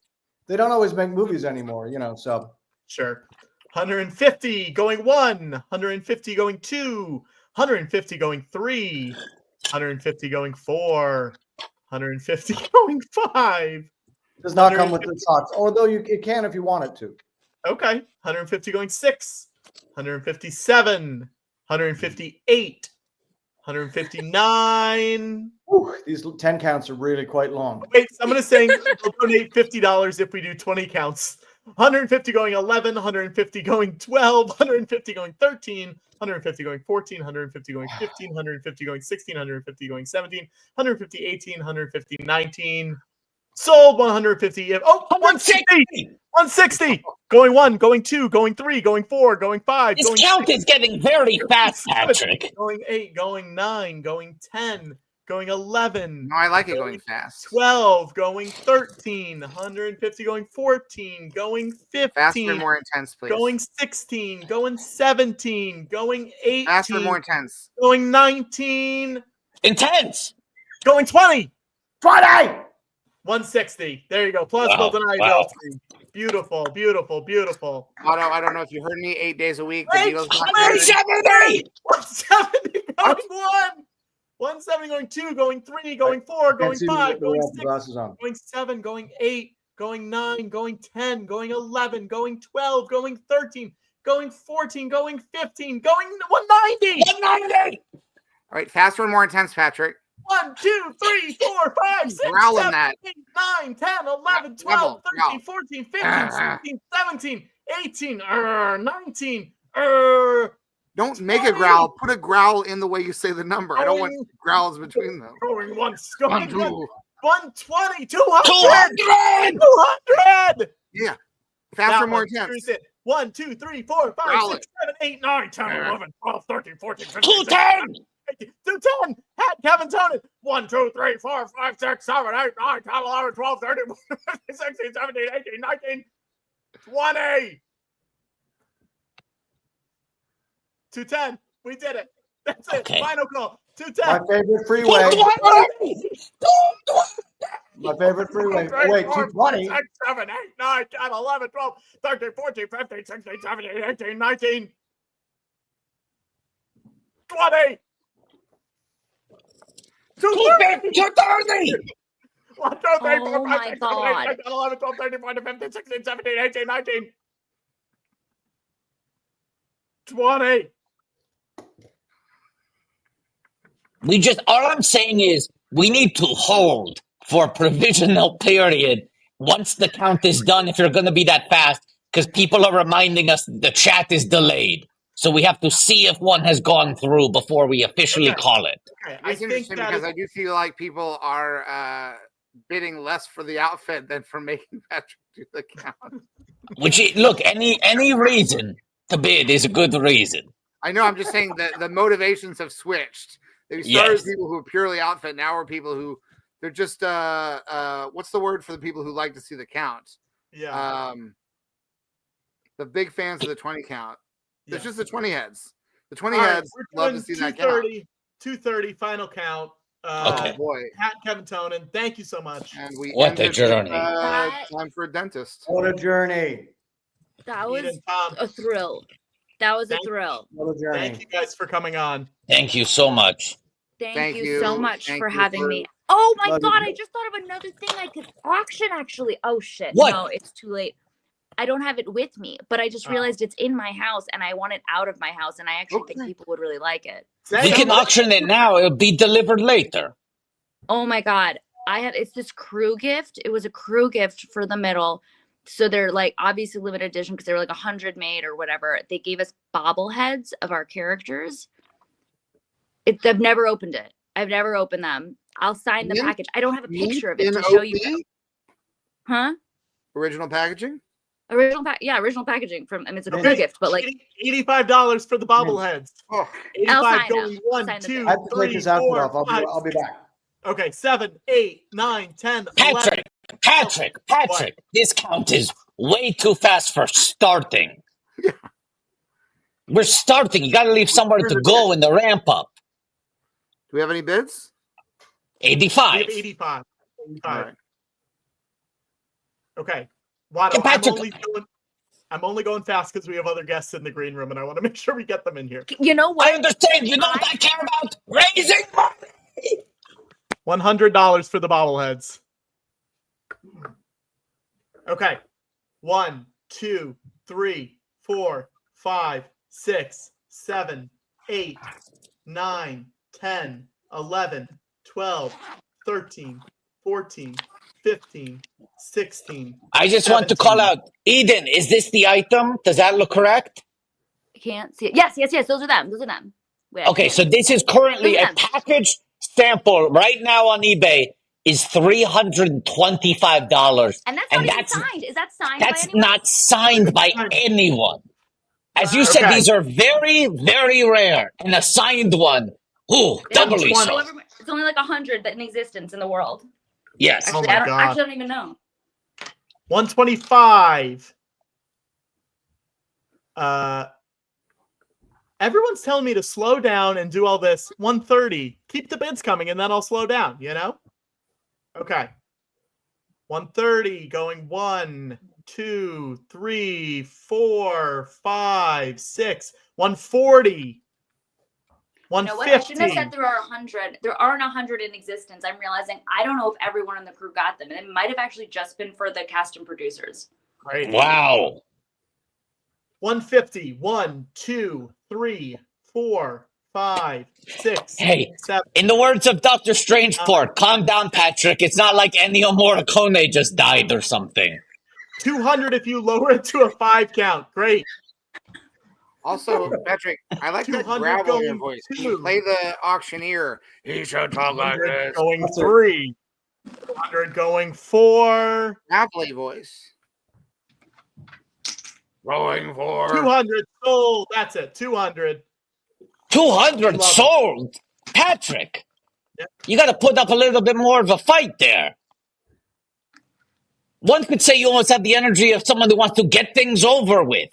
they don't always make movies anymore, you know, so. Sure. 150 going 1. 150 going 2. 150 going 3. 150 going 4. 150 going 5. Does not come with the socks, although it can if you want it to. Okay. 150 going 6. 157. 158. 159. Ooh, these 10 counts are really quite long. Wait, I'm going to say we'll donate $50 if we do 20 counts. 150 going 11, 150 going 12, 150 going 13, 150 going 14, 150 going 15, 150 going 16, 150 going 17, 150 18, 150 19. Sold 150. Oh, 160. 160. Going 1, going 2, going 3, going 4, going 5. This going count 6, is getting very fast, Patrick. Going 8, going 9, going 10, going 11. No, I like it going fast. 12, going 13, 150, going 14, going 15. Faster and more intense, please. Going 16, going 17, going 18. Faster and more intense. Going 19. Intense. Going 20. 20. 160. There you go. Plausible deniability. Beautiful, beautiful, beautiful. Watto, I don't know if you heard me. 8 days a week. The Wait, Beatles 170. 170 going 1. 170 going 2, going 3, going 4, going 5, going 6, going 7, going 8, going 9, going 10, going 11, going 12, going 13, going 14, going 15, going 190. 190. All right, faster and more intense, Patrick. 1, 2, 3, 4, 5, 6, Growl in 7, that. 8, 9, 10, 11, 12, 13, 14, 15, 16, 17, 18, 19. Don't make a growl. Put a growl in the way you say the number. I don't want growls between them. Going once. Going 120. 200. 200. Yeah. Faster and more intense. 1, 2, 3, 4, 5, 6, 7, 8, 9, 10, 11, 12, 13, 14, 15, 210. 210. Hat Kevin Tonin. 1, 2, 3, 4, 5, 6, 7, 8, 9, 10, 11, 12, 13, 14, 15, 16, 17, 18, 19, 20. 210. We did it. That's it. Okay. Final call. 210. My favorite freeway. My favorite freeway. Oh, wait, 220. 6, 7, 8, 9, 10, 11, 12, 13, 14, 15, 16, 17, 18, 19, 20. 230. 1, 2, 3, 4, 5, 6, 7, 8, 9, 10, 11, 12, 13, 14, 15, 16, 17, 18, 19, 20. All I'm saying is we need to hold for a provisional period once the count is done if you're going to be that fast, because people are reminding us the chat is delayed. So we have to see if one has gone through before we officially call it. Okay. It's interesting because I do feel like people are bidding less for the outfit than for making Patrick do the count. Look, any reason to bid is a good reason. I know. I'm just saying that the motivations have switched. They started as people who are purely outfit. Now are people who they're just what's the word for the people who like to see the count? Yeah. The big fans of the 20 count. Yeah. It's just the 20 heads. The 20 heads love to see that count. 230 final count. Okay. Boy. Pat Kevin Tonin, thank you so much. And we What a ended journey. Time for a dentist. What a journey. That was a thrill. That was a thrill. What a journey. Thank you guys for coming on. Thank you so much. Thank you so much for you having for- me. Oh my Love God, you. I just thought of another thing I could auction actually. Oh shit. What? No, it's too late. I don't have it with me, but I just realized it's in my house and I want it out of my house and I actually think people would really like it. We can auction it now. It'll be delivered later. Oh my God. It's this crew gift. It was a crew gift for the middle. So they're like obviously limited edition because they were like 100 made or whatever. They gave us bobbleheads of our characters. I've never opened it. I've never opened them. I'll sign the package. I don't have a picture of it to show you. Huh? Original packaging? Original packaging from, I mean, it's a crew gift, but like $85 for the bobbleheads. Oh, 85 going 1, 2, I have to take 3, this outfit 4, off. 5, I'll be back. Okay, 7, 8, 9, 10, 11. Patrick, this count is way too fast for starting. We're starting. You got to leave somewhere to go in the ramp up. Do we have any bids? 85. We have 85. All right. Okay. Watto, Hey, Patrick. I'm only going fast because we have other guests in the green room and I want to make sure we get them in here. You know what? I understand. You know what I care about? Raising money. $100 for the bobbleheads. Okay. 1, 2, 3, 4, 5, 6, 7, 8, 9, 10, 11, 12, 13, 14, 15, 16. I just want to call out, Eden, is this the item? Does that look correct? I can't see it. Yes. Those are them. Wait, Okay, so this is currently a package sample right now on eBay is $325. And that's not even signed. Is that signed by That's anyone? not signed by anyone. As you said, these are very, very rare. And a signed one, ooh, doubly so. It's only like 100 in existence in the world. Yes. Actually, I don't even know. 125. Everyone's telling me to slow down and do all this. 130. Keep the bids coming and then I'll slow down, you know? Okay. 130 going 1, 2, 3, 4, 5, 6. 140. 150. You know what? I shouldn't have said there are 100. There aren't 100 in existence. I'm realizing I don't know if everyone in the crew got them. And it might have actually just been for the cast and producers. Great. Wow. 150. 1, 2, 3, 4, 5, 6. Hey, 7. in the words of Dr. Strangeport, calm down, Patrick. It's not like Ennio Morricone just died or something. 200 if you lower it to a 5 count. Great. Also, Patrick, I like that gravel in your voice. Can you play the auctioneer? He should talk like this. Going 3. 100 going 4. Gravelly voice. Going 4. 200 sold. That's it. 200. 200 sold? Patrick, you got to put up a little bit more of a fight there. One could say you almost have the energy of someone who wants to get things over with.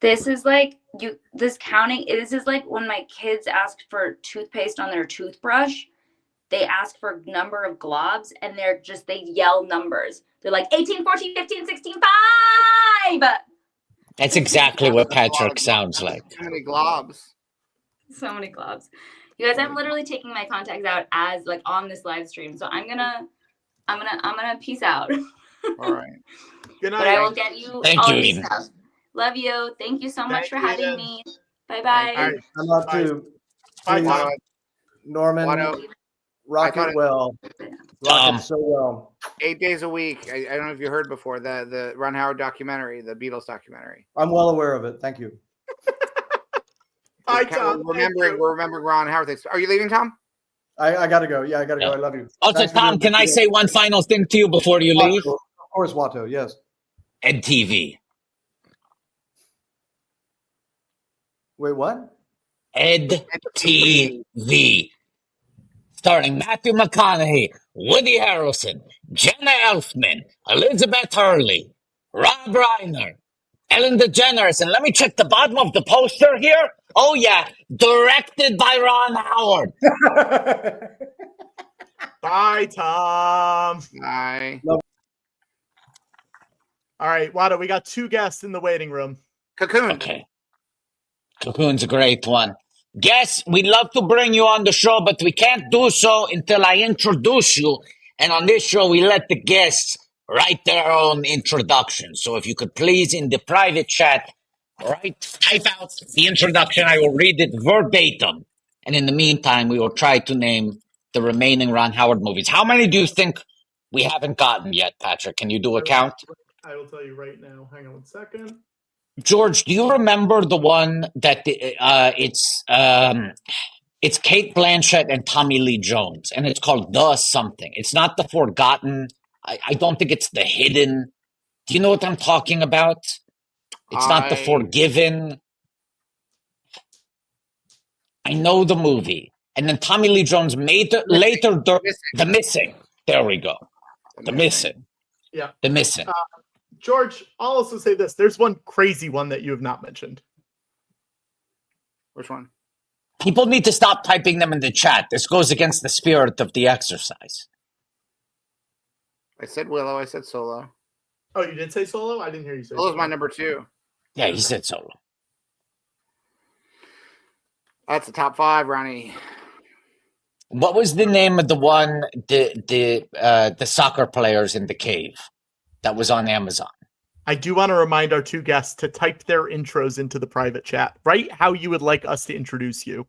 This is like this is like when my kids ask for toothpaste on their toothbrush. They ask for number of globs and they yell numbers. They're like 18, 14, 15, 16, 5. That's exactly what Patrick sounds like. Too many globs. So many globs. You guys, I'm literally taking my contacts out as like on this live stream. So I'm gonna peace out. All right. Good night. But I will get you Thank all you, this Eden. stuff. Love you. Thank you so much for Thank you, having Eden. me. Bye bye. All right, I'm up to Bye, please, Tom. Norman. Watto. Rock it well. Rock it so well. 8 days a week. I don't know if you heard before the Ron Howard documentary, the Beatles documentary. I'm well aware of it. Thank you. Bye, We're Tom. remembering Ron Howard things. Are you leaving, Tom? I gotta go. Yeah, I gotta go. I love you. Also, Thanks for Tom, doing can I this. say one final thing to you before you leave? Watto, of course, Watto. Yes. Ed TV. Wait, what? Ed TV. Starring Matthew McConaughey, Woody Harrelson, Jenna Elfman, Elizabeth Hurley, Rob Reiner, Ellen DeGeneres, and let me check the bottom of the poster here. Oh yeah, directed by Ron Howard. Bye, Tom. Bye. All right, Watto, we got 2 guests in the waiting room. Cocoon. Okay. Cocoon's a great one. Guess we'd love to bring you on the show, but we can't do so until I introduce you. And on this show, we let the guests write their own introduction. So if you could please, in the private chat, type out the introduction. I will read it verbatim. And in the meantime, we will try to name the remaining Ron Howard movies. How many do you think we haven't gotten yet, Patrick? Can you do a count? I will tell you right now. Hang on 1 second. George, do you remember the one that it's Kate Blanchett and Tommy Lee Jones, and it's called The Something. It's not The Forgotten. I don't think it's The Hidden. Do you know what I'm talking about? It's not The Forgiven. I know the movie. And then Tommy Lee Jones made The Missing. There we go. The Missing. Yeah. The Missing. George, I'll also say this. There's one crazy one that you have not mentioned. Which one? People need to stop typing them in the chat. This goes against the spirit of the exercise. I said Willow. I said Solo. Oh, you did say Solo? I didn't hear you say Solo's Solo. my number 2. Yeah, he said Solo. That's the top 5, Ronnie. What was the name of the one, the soccer players in the cave that was on Amazon? I do want to remind our two guests to type their intros into the private chat. Write how you would like us to introduce you.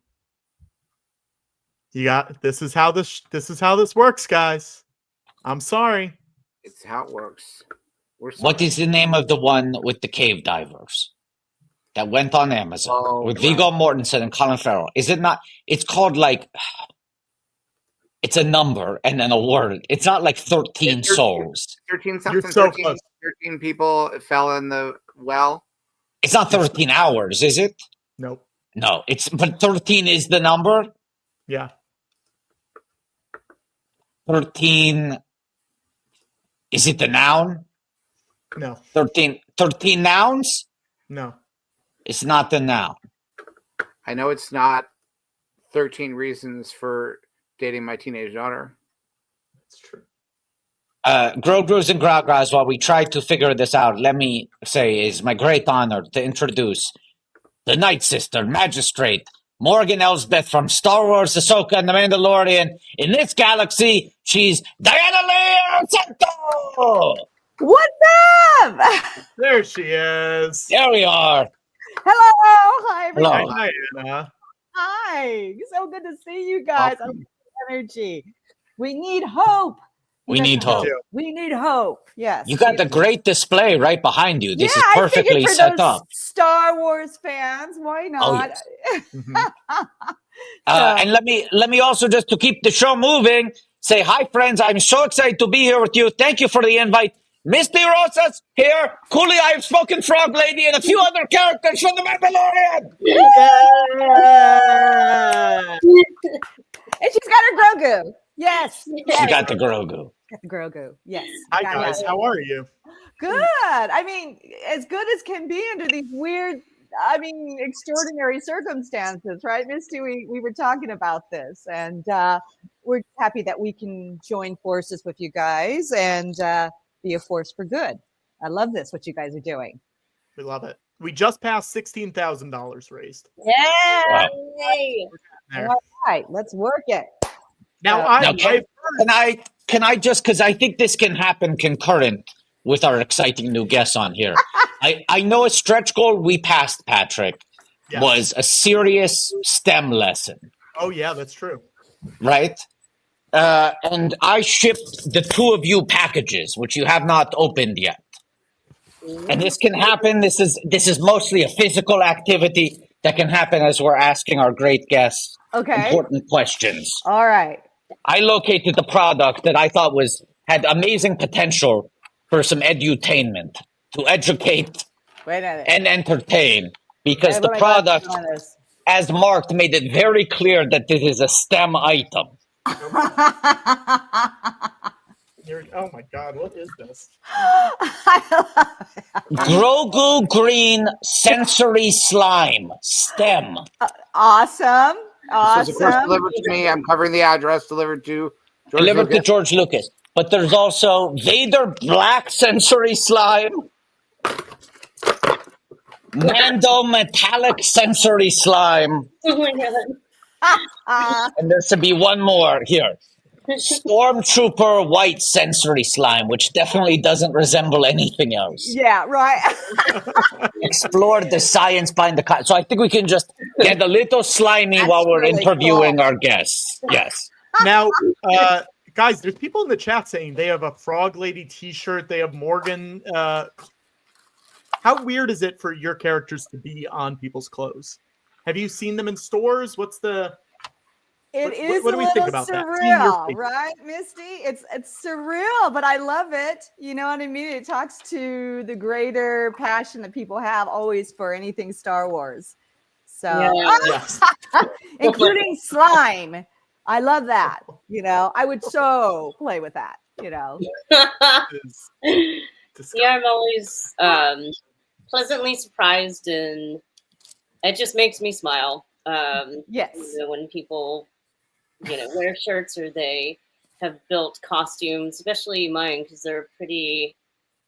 This is how this works, guys. I'm sorry. It's how it works. What is the name of the one with the cave divers that went on Amazon with Viggo Mortensen and Colin Farrell? Is it not? It's called like. It's a number and then a word. It's not like 13 souls. 13 something. 13 people fell in the well. It's not 13 hours, is it? Nope. No, but 13 is the number. Yeah. 13. Is it the noun? No. 13 nouns? No. It's not the noun. I know it's not 13 reasons for dating my teenage daughter. That's true. Grogros and Gragras, while we try to figure this out, let me say it's my great honor to introduce the Night Sister, Magistrate, Morgan Elsbeth from Star Wars, Ahsoka, and The Mandalorian. In this galaxy, she's Diana Lee Inosanto! What's up? There she is. There we are. Hello. Hi, everybody. Hello. Hi, Anna. Hi. So good to see you guys. I love the energy. We need hope. We need hope. We need hope. Yes. You got the great display right behind you. This is I figured perfectly for set those up. Star Wars fans, why not? And let me also, just to keep the show moving, say hi, friends. I'm so excited to be here with you. Thank you for the invite. Misty Rosas here, Cooley I've Spoken Frog Lady, and a few other characters from The Mandalorian. Yeah. And she's got her Grogu. Yes. She got the Grogu. Got the Grogu. Yes. Hi, guys. How are you? Good. I mean, as good as can be under these weird, extraordinary circumstances, right, Misty? We were talking about this, and we're happy that we can join forces with you guys and be a force for good. I love this, what you guys are doing. We love it. We just passed $16,000 raised. Yeah. Wow. All right, let's work it. Now, can I just, because I think this can happen concurrent with our exciting new guests on here. I know a stretch goal we passed, Patrick, was a serious STEM lesson. Oh, yeah, that's true. Right? And I shipped the two of you packages, which you have not opened yet. And this can happen. This is mostly a physical activity that can happen as we're asking our great guests important questions. All right. I located the product that I thought had amazing potential for some edutainment, to educate and entertain, because the product, as marked, made it very clear that this is a STEM item. Oh my God, what is this? Grogu Green Sensory Slime, STEM. Awesome. This was first delivered to me. I'm covering the address. Delivered to George Lucas. But there's also Vader Black Sensory Slime, Mando Metallic Sensory Slime. Oh my God. And there should be one more here. Stormtrooper White Sensory Slime, which definitely doesn't resemble anything else. Yeah, right. Explore the science behind the... So I think we can just get a little slimy while we're really interviewing our guests. Yes. Now, guys, there's people in the chat saying they have a Frog Lady t-shirt. They have Morgan. How weird is it for your characters to be on people's clothes? Have you seen them in stores? What's the... It is what do a we think little about that? surreal, right, Misty? It's surreal, but I love it. You know what I mean? It talks to the greater passion that people have always for anything Star Wars. So, including slime. I love that. You know, I would so play with that. You know. Yeah, I'm always pleasantly surprised, and it just makes me smile. Yes, you know, when people, wear shirts or they have built costumes, especially mine, because they're pretty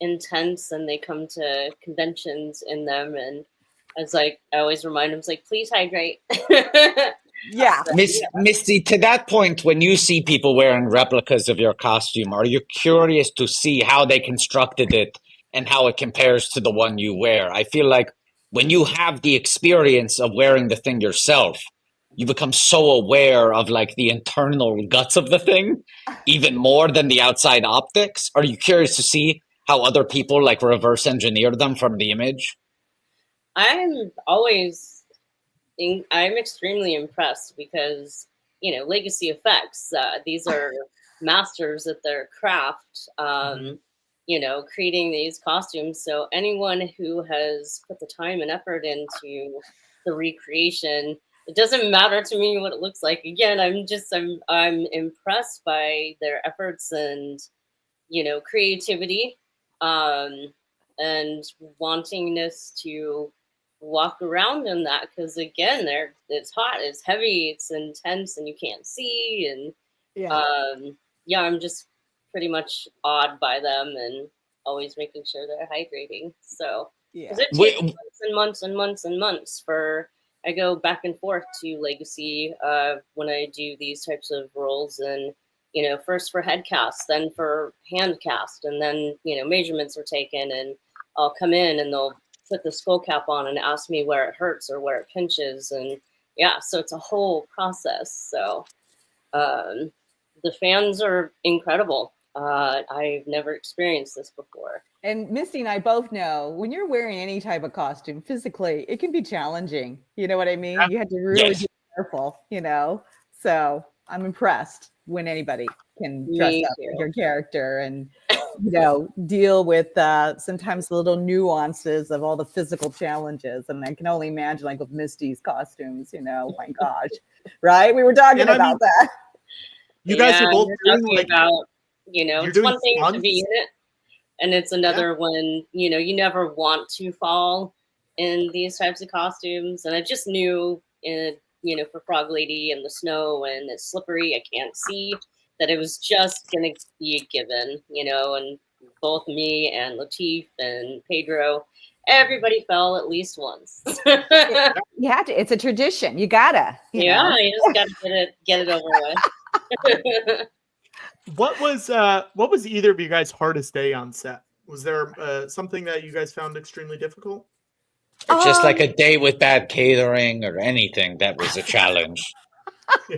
intense and they come to conventions in them. And I always remind them, please hydrate. Yeah. Misty, to that point, when you see people wearing replicas of your costume, are you curious to see how they constructed it and how it compares to the one you wear? I feel like when you have the experience of wearing the thing yourself, you become so aware of like the internal guts of the thing, even more than the outside optics. Are you curious to see how other people like reverse engineer them from the image? I'm extremely impressed because, you know, legacy effects, these are masters at their craft, you know, creating these costumes. So anyone who has put the time and effort into the recreation, it doesn't matter to me what it looks like. Again, I'm impressed by their efforts and, you know, creativity, and wantingness to walk around in that, because again, it's hot, it's heavy, it's intense, and you can't see, and yeah, I'm just pretty much awed by them and always making sure they're hydrating. So because it takes months and months and months and months I go back and forth to Legacy when I do these types of roles, and you know, first for head cast, then for hand cast, and then, you know, measurements are taken, and I'll come in and they'll put the skull cap on and ask me where it hurts or where it pinches, and yeah, so it's a whole process. So the fans are incredible. I've never experienced this before. And Misty and I both know when you're wearing any type of costume physically, it can be challenging. You know what I mean? You have to really be careful, you know? So I'm impressed when anybody can dress up like your character and, you know, deal with sometimes the little nuances of all the physical challenges. And I can only imagine, like with Misty's costumes, you know, my gosh, right? We were talking about that. You guys are both talking about, you know, it's one thing to be in it, and it's another when, you know, you never want to fall in these types of costumes. And I just knew, you know, for Frog Lady and the snow and it's slippery, I can't see, that it was just going to be a given, you know, and both me and Latif and Pedro, everybody fell at least once. You have to. It's a tradition. You gotta. You know? You just gotta get it over with. What was either of you guys' hardest day on set? Was there something that you guys found extremely difficult? Or just like a day with bad catering or anything that was a challenge? You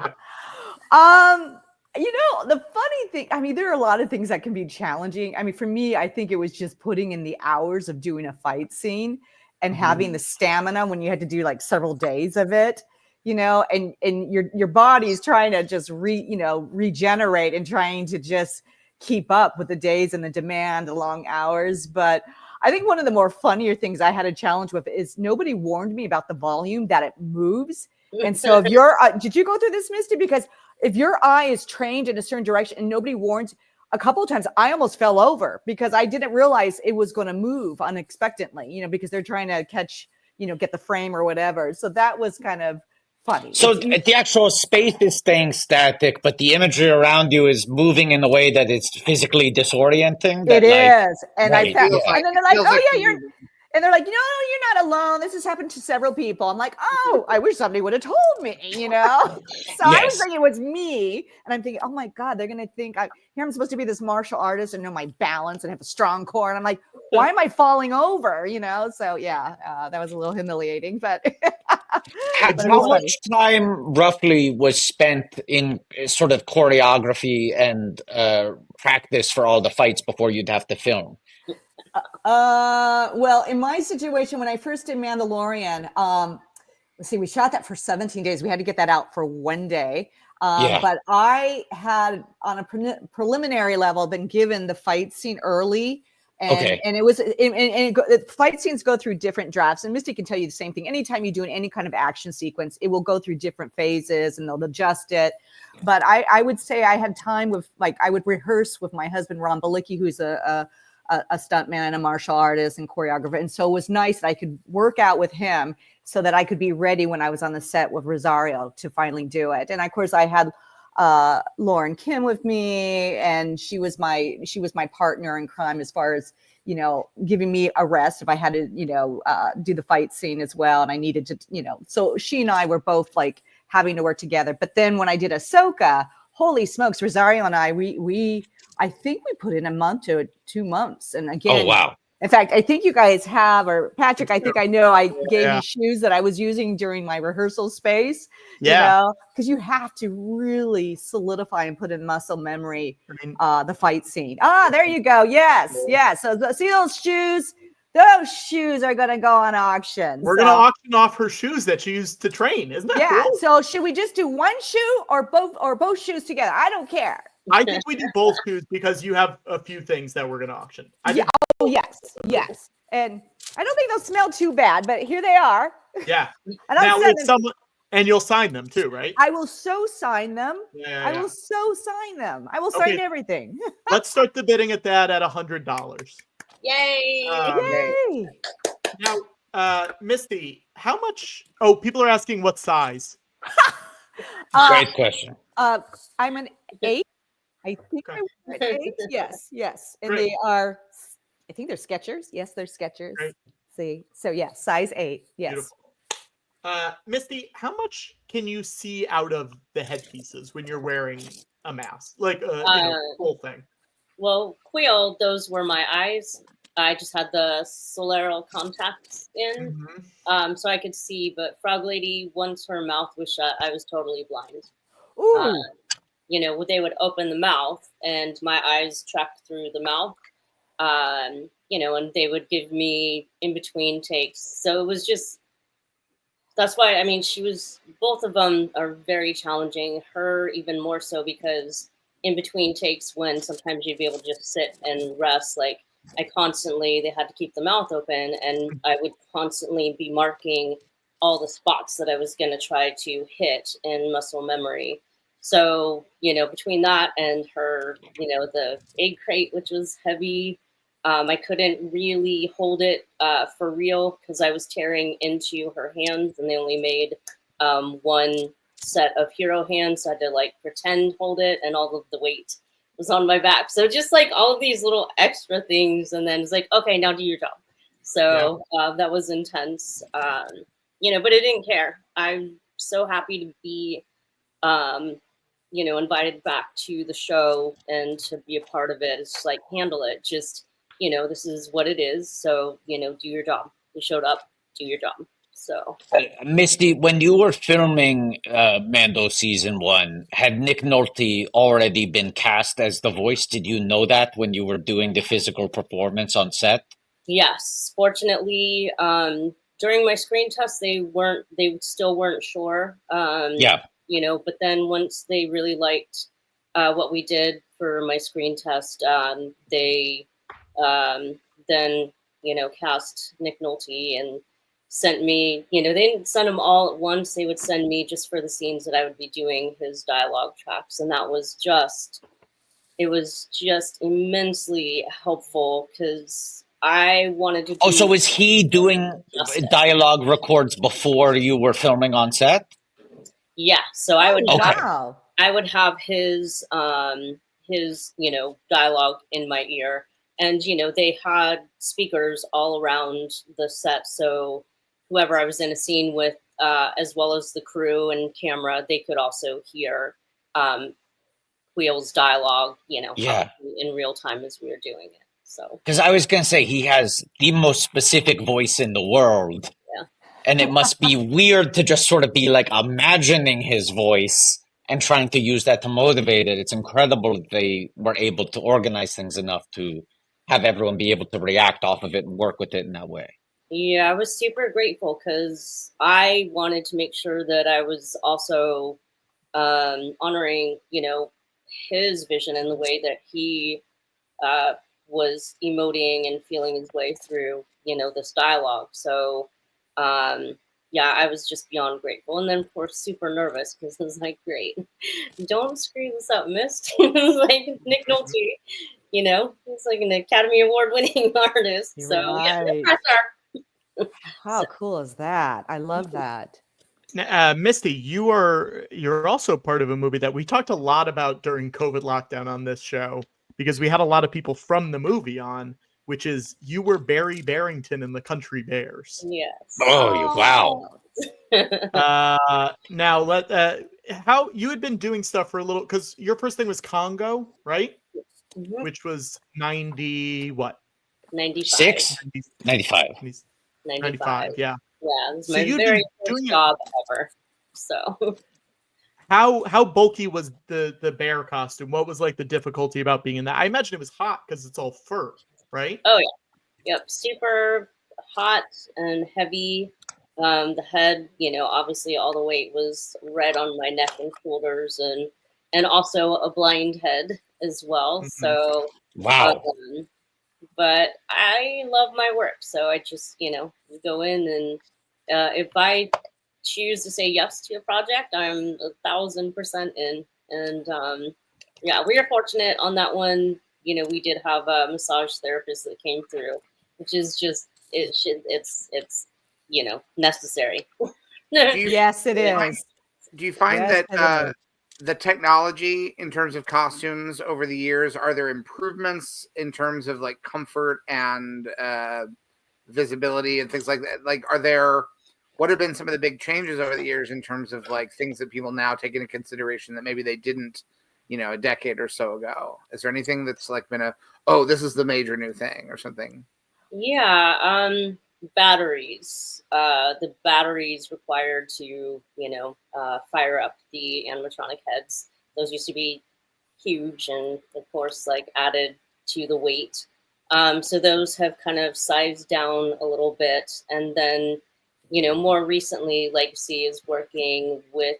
know, the funny thing, I mean, there are a lot of things that can be challenging. I mean, for me, I think it was just putting in the hours of doing a fight scene and having the stamina when you had to do like several days of it, you know, and your body's trying to just regenerate and trying to just keep up with the days and the demand, the long hours. But I think one of the more funnier things I had a challenge with is nobody warned me about the volume that it moves. And so if you're, did you go through this, Misty? Because if your eye is trained in a certain direction and nobody warns, a couple of times I almost fell over because I didn't realize it was going to move unexpectedly, you know, because they're trying to catch, you know, get the frame or whatever. So that was kind of funny. So the actual space is staying static, but the imagery around you is moving in a way that it's physically disorienting. It is. And right, and then they're like, oh yeah, you're, and they're like, no, you're not alone. This has happened to several people. I'm like, oh, I wish somebody would have told me, you know? So I was thinking it was me. And I'm thinking, oh my God, they're going to think here I'm supposed to be this martial artist and know my balance and have a strong core. And I'm like, why am I falling over? You know? So yeah, that was a little humiliating, but. How much time roughly was spent in sort of choreography and practice for all the fights before you'd have to film? Well, in my situation, when I first did Mandalorian, let's see, we shot that for 17 days. We had to get that out for one day. But I had, on a preliminary level, been given the fight scene early. And it was, and fight scenes go through different drafts. And Misty can tell you the same thing. Anytime you're doing any kind of action sequence, it will go through different phases and they'll adjust it. But I would say I had time with, like, I would rehearse with my husband, Ron Balicki, who's a stuntman and a martial artist and choreographer. And so it was nice that I could work out with him so that I could be ready when I was on the set with Rosario to finally do it. And of course I had Lauren Kim with me, and she was my partner in crime as far as, you know, giving me a rest if I had to, you know, do the fight scene as well. And I needed to, you know, so she and I were both like having to work together. But then when I did Ahsoka, holy smokes, Rosario and I, I think we put in a month to 2 months. And again, Oh, wow. in fact, I think you guys have, or Patrick, I think I know I gave you shoes that I was using during my rehearsal space, you know, because you have to really solidify and put in muscle memory the fight scene. Ah, there you go. Yes, yes. So see those shoes? Those shoes are going to go on auction. We're going to auction off her shoes that she used to train. Isn't that cool? So should we just do one shoe or both shoes together? I don't care. I think we do both shoes because you have a few things that we're going to auction. Oh, yes. And I don't think they'll smell too bad, but here they are. Yeah. And now it's someone, and you'll sign them too, right? I will so sign them. Yeah. I will so sign them. I will sign everything. Let's start the bidding at that at $100. Yay! Yay! Now, Misty, how much? Oh, people are asking what size. Great question. I'm an 8. I think I'm an 8. Yes. And they are, I think they're Skechers. Yes, they're Skechers. Great. See, so yeah, size 8. Yes. Beautiful. Misty, how much can you see out of the headpieces when you're wearing a mask, like whole thing? Well, Quill, those were my eyes. I just had the solarial contacts in, so I could see. But Frog Lady, once her mouth was shut, I was totally blind. Ooh. You know, they would open the mouth, and my eyes tracked through the mouth. You know, and they would give me in between takes. So it was just. That's why, I mean, both of them are very challenging. Her even more so because in between takes when sometimes you'd be able to just sit and rest, like they had to keep the mouth open, and I would constantly be marking all the spots that I was going to try to hit in muscle memory. So, you know, between that and her, you know, the egg crate, which was heavy, I couldn't really hold it for real because I was tearing into her hands, and they only made one set of hero hands. So I had to like pretend hold it, and all of the weight was on my back. So just like all of these little extra things, and then it's like, okay, now do your job. So that was intense, you know, but I didn't care. I'm so happy to be, you know, invited back to the show and to be a part of it. It's just like, handle it. Just, you know, this is what it is. So, you know, do your job. You showed up, do your job. So, Misty, when you were filming Mando season 1, had Nick Nolte already been cast as the voice? Did you know that when you were doing the physical performance on set? yes, fortunately, during my screen test, they still weren't sure. You know, but then once they really liked what we did for my screen test, they then, you know, cast Nick Nolte and sent me, you know, they didn't send them all at once. They would send me just for the scenes that I would be doing his dialogue tracks. And that was it was just immensely helpful because I wanted to. So was he doing dialogue records before you were filming on set? Yeah. So I would wow. I would have his, you know, dialogue in my ear. And, you know, they had speakers all around the set. So whoever I was in a scene with, as well as the crew and camera, they could also hear Wheel's dialogue, you know, in real time as we were doing it. So, because I was going to say, he has the most specific voice in the world. Yeah. And it must be weird to just sort of be like imagining his voice and trying to use that to motivate it. It's incredible that they were able to organize things enough to have everyone be able to react off of it and work with it in that way. Yeah, I was super grateful because I wanted to make sure that I was also honoring, you know, his vision and the way that he was emoting and feeling his way through, you know, this dialogue. So, yeah, I was just beyond grateful. And then, of course, super nervous because I was like, great, don't screw this up, Mist. It was like Nick Nolte, you know, he's like an Academy Award winning artist. You're so, right. Yeah, How cool is that? I love that. Misty, you're also part of a movie that we talked a lot about during COVID lockdown on this show because we had a lot of people from the movie on, which is you were Barry Barrington in the Country Bears. Yes. Oh, wow. Now how you had been doing stuff for a little, because your first thing was Congo, right? Mhm. Which was 90 what? 95. 95. 95, yeah. Yeah, it was So my you'd very been first doing it. job ever. So How bulky was the bear costume? What was like the difficulty about being in that? I imagine it was hot because it's all fur, right? oh yeah. Yep. Super hot and heavy. The head, obviously all the weight was right on my neck and shoulders, and also a blind head as well. So Wow. but I love my work, so I just go in, and if I choose to say yes to a project, I'm 1,000% in. And yeah, we are fortunate on that one. We did have a massage therapist that came through, which is just it's necessary. Yes, it is. Do you find Yes, it that is. the technology in terms of costumes over the years, are there improvements in terms of like comfort and visibility and things like that? Like, what have been some of the big changes over the years in terms of like things that people now take into consideration that maybe they didn't, a decade or so ago? Is there anything that's like been this is the major new thing or something? Yeah, batteries. The batteries required to, fire up the animatronic heads. Those used to be huge and, of course, like added to the weight. So those have kind of sized down a little bit. And then, more recently, Legacy is working with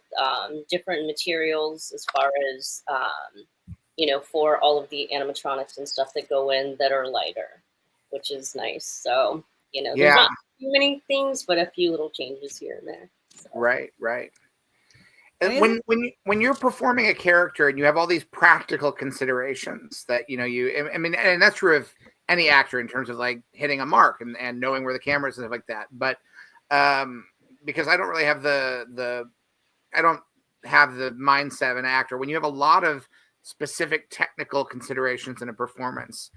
different materials as far as, for all of the animatronics and stuff that go in that are lighter, which is nice. So, there's not too many things, but a few little changes here and there. So. Right. And when you're performing a character and you have all these practical considerations that and that's true of any actor in terms of like hitting a mark and knowing where the camera is and stuff like that. But because I don't really have the mindset of an actor, when you have a lot of specific technical considerations in a performance,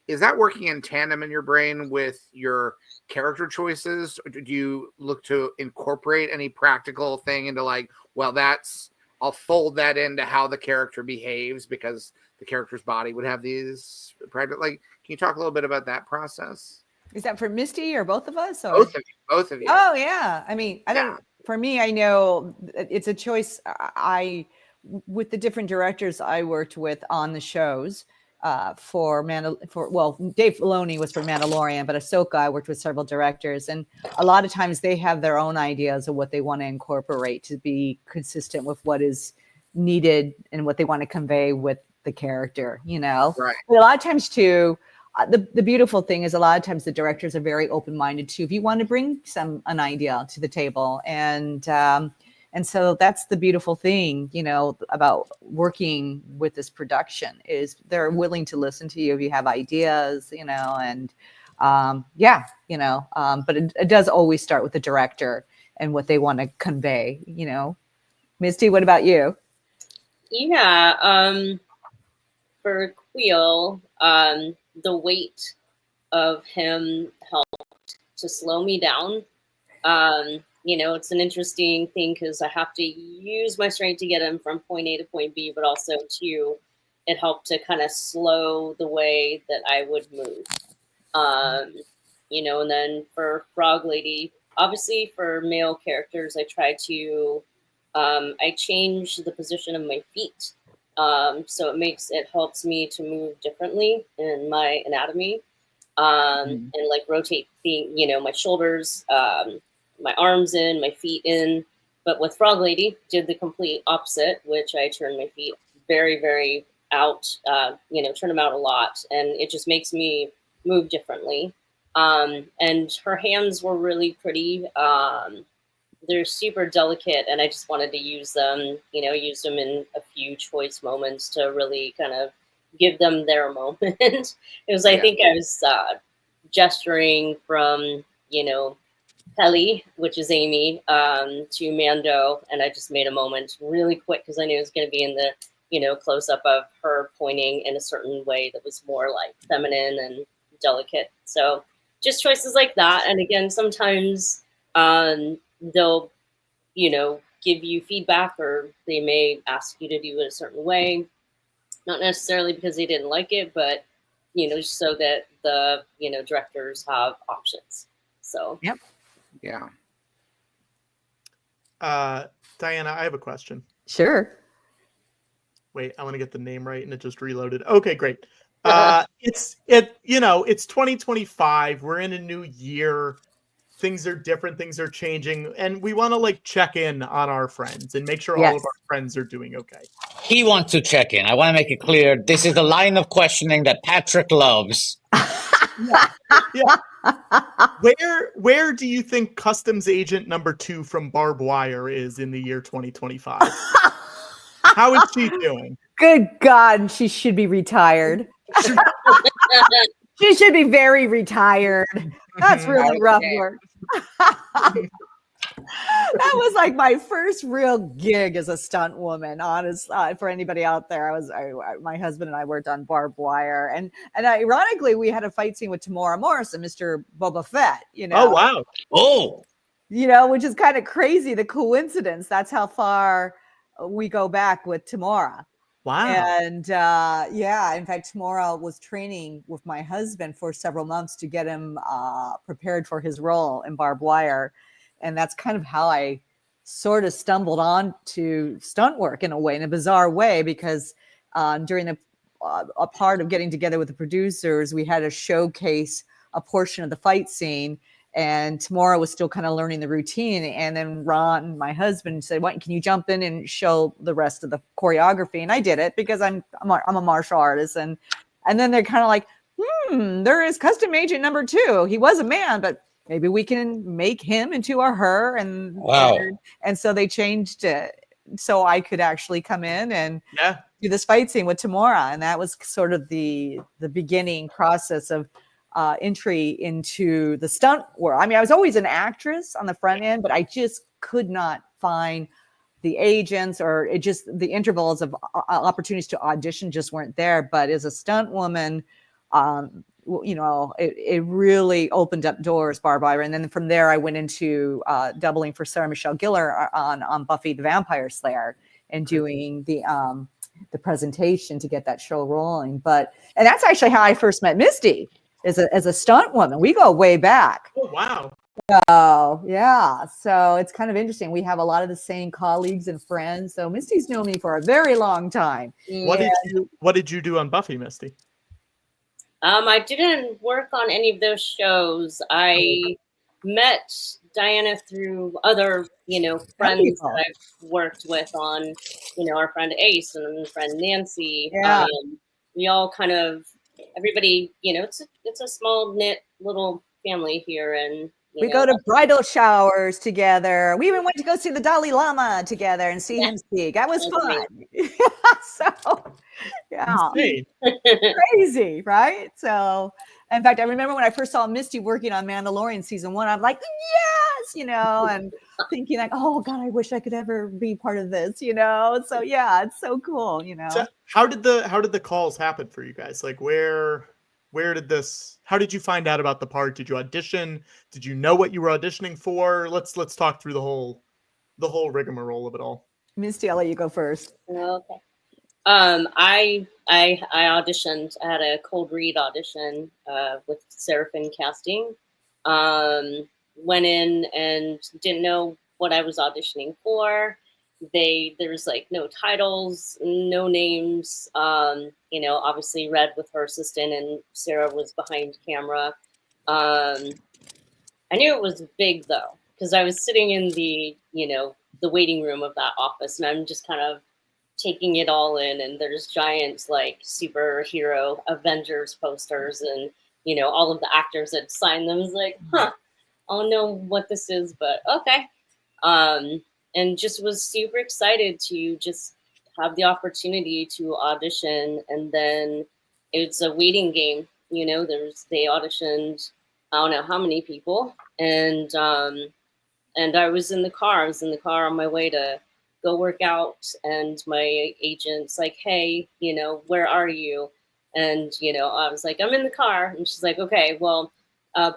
is that working in tandem in your brain with your character choices? Or do you look to incorporate any practical thing into like, well, I'll fold that into how the character behaves because the character's body would have these practical, like, can you talk a little bit about that process? Is that for Misty or both of us? Or? Both of you. Oh yeah. I mean, for me, I know it's a choice. With the different directors I worked with on the shows, Dave Filoni was for Mandalorian, but Ahsoka, I worked with several directors, and a lot of times they have their own ideas of what they want to incorporate to be consistent with what is needed and what they want to convey with the character, Right. But a lot of times too, the beautiful thing is a lot of times the directors are very open-minded too. If you want to bring an idea to the table, and so that's the beautiful thing, about working with this production is they're willing to listen to you if you have ideas, but it does always start with the director and what they want to convey, Misty, what about you? Yeah. For Queel, the weight of him helped to slow me down. It's an interesting thing because I have to use my strength to get him from point A to point B, but also too, it helped to kind of slow the way that I would move. And then for Frog Lady, obviously for male characters, I try to, I change the position of my feet. So it helps me to move differently in my anatomy, and like rotate my shoulders, my arms in, my feet in. But with Frog Lady, did the complete opposite, which I turned my feet very, very out, turn them out a lot. And it just makes me move differently. And her hands were really pretty. They're super delicate, and I just wanted to use them in a few choice moments to really kind of give them their moment. I think I was gesturing from, Kelly, which is Amy, to Mando, and I just made a moment really quick because I knew it was going to be in the, close up of her pointing in a certain way that was more like feminine and delicate. So just choices like that. And again, sometimes they'll, give you feedback, or they may ask you to do it a certain way. Not necessarily because they didn't like it, but, so that the, directors have options. So. Yep. Yeah. Diana, I have a question. Sure. Wait, I want to get the name right, and it just reloaded. Okay, great. It's 2025. We're in a new year. Things are different. Things are changing, and we want to check in on our friends and make sure all of our friends are doing okay. He wants to check in. I want to make it clear. This is the line of questioning that Patrick loves. Yeah. Where do you think customs agent number 2 from Barbed Wire is in the year 2025? How is she doing? Good God, she should be retired. She should be very retired. That's really rough work. That was like my first real gig as a stunt woman. Honest, for anybody out there, my husband and I worked on Barbed Wire, and ironically, we had a fight scene with Tamora Morrison, Mr. Boba Fett. Oh wow! Oh, which is kind of crazy. The coincidence. That's how far we go back with Tamora. Wow. And in fact, Tamora was training with my husband for several months to get him prepared for his role in Barbed Wire. And that's kind of how I sort of stumbled on to stunt work in a way, in a bizarre way, because during a part of getting together with the producers, we had to showcase a portion of the fight scene. And Tamora was still kind of learning the routine. And then Ron, my husband, said, can you jump in and show the rest of the choreography? And I did it because I'm a martial artist. And then they're kind of like, there is custom agent number 2. He was a man, but maybe we can make him into a her. And wow. And so they changed it so I could actually come in and do this fight scene with Tamora. And that was sort of the beginning process of entry into the stunt world. I mean, I was always an actress on the front end, but I just could not find the agents, or the intervals of opportunities to audition just weren't there. But as a stunt woman, it really opened up doors, Barbed Wire. And then from there, I went into doubling for Sarah Michelle Gellar on Buffy the Vampire Slayer and doing the presentation to get that show rolling. And that's actually how I first met Misty. As a stunt woman. We go way back. Oh, wow. Oh, yeah. So it's kind of interesting. We have a lot of the same colleagues and friends. So Misty's known me for a very long time. What did you do on Buffy, Misty? I didn't work on any of those shows. I met Diana through other, friends that I've worked with on, our friend Ace and friend Nancy. Yeah. We all kind of, everybody, it's a small knit little family here, and we go to bridal showers together. We even went to go see the Dalai Lama together and see him speak. That was fun. Crazy, right? So, in fact, I remember when I first saw Misty working on Mandalorian season 1, I'm like, yes, and thinking like, oh God, I wish I could ever be part of this, So yeah, it's so cool, So how did the calls happen for you guys? Like how did you find out about the part? Did you audition? Did you know what you were auditioning for? Let's talk through the whole rigmarole of it all. Misty, I'll let you go first. Okay. I auditioned. I had a cold read audition with Seraphin Casting. Went in and didn't know what I was auditioning for. There was like no titles, no names. Obviously Red with her assistant and Sarah was behind camera. I knew it was big though, because I was sitting in the waiting room of that office, and I'm just kind of taking it all in. And there's giant like superhero Avengers posters, and all of the actors that signed them. I was like, I don't know what this is, but okay. And just was super excited to just have the opportunity to audition. And then it's a waiting game. They auditioned, I don't know how many people. And I was in the car. I was in the car on my way to go work out. And my agent's like, hey, where are you? And, I was like, I'm in the car. And she's like, okay, well,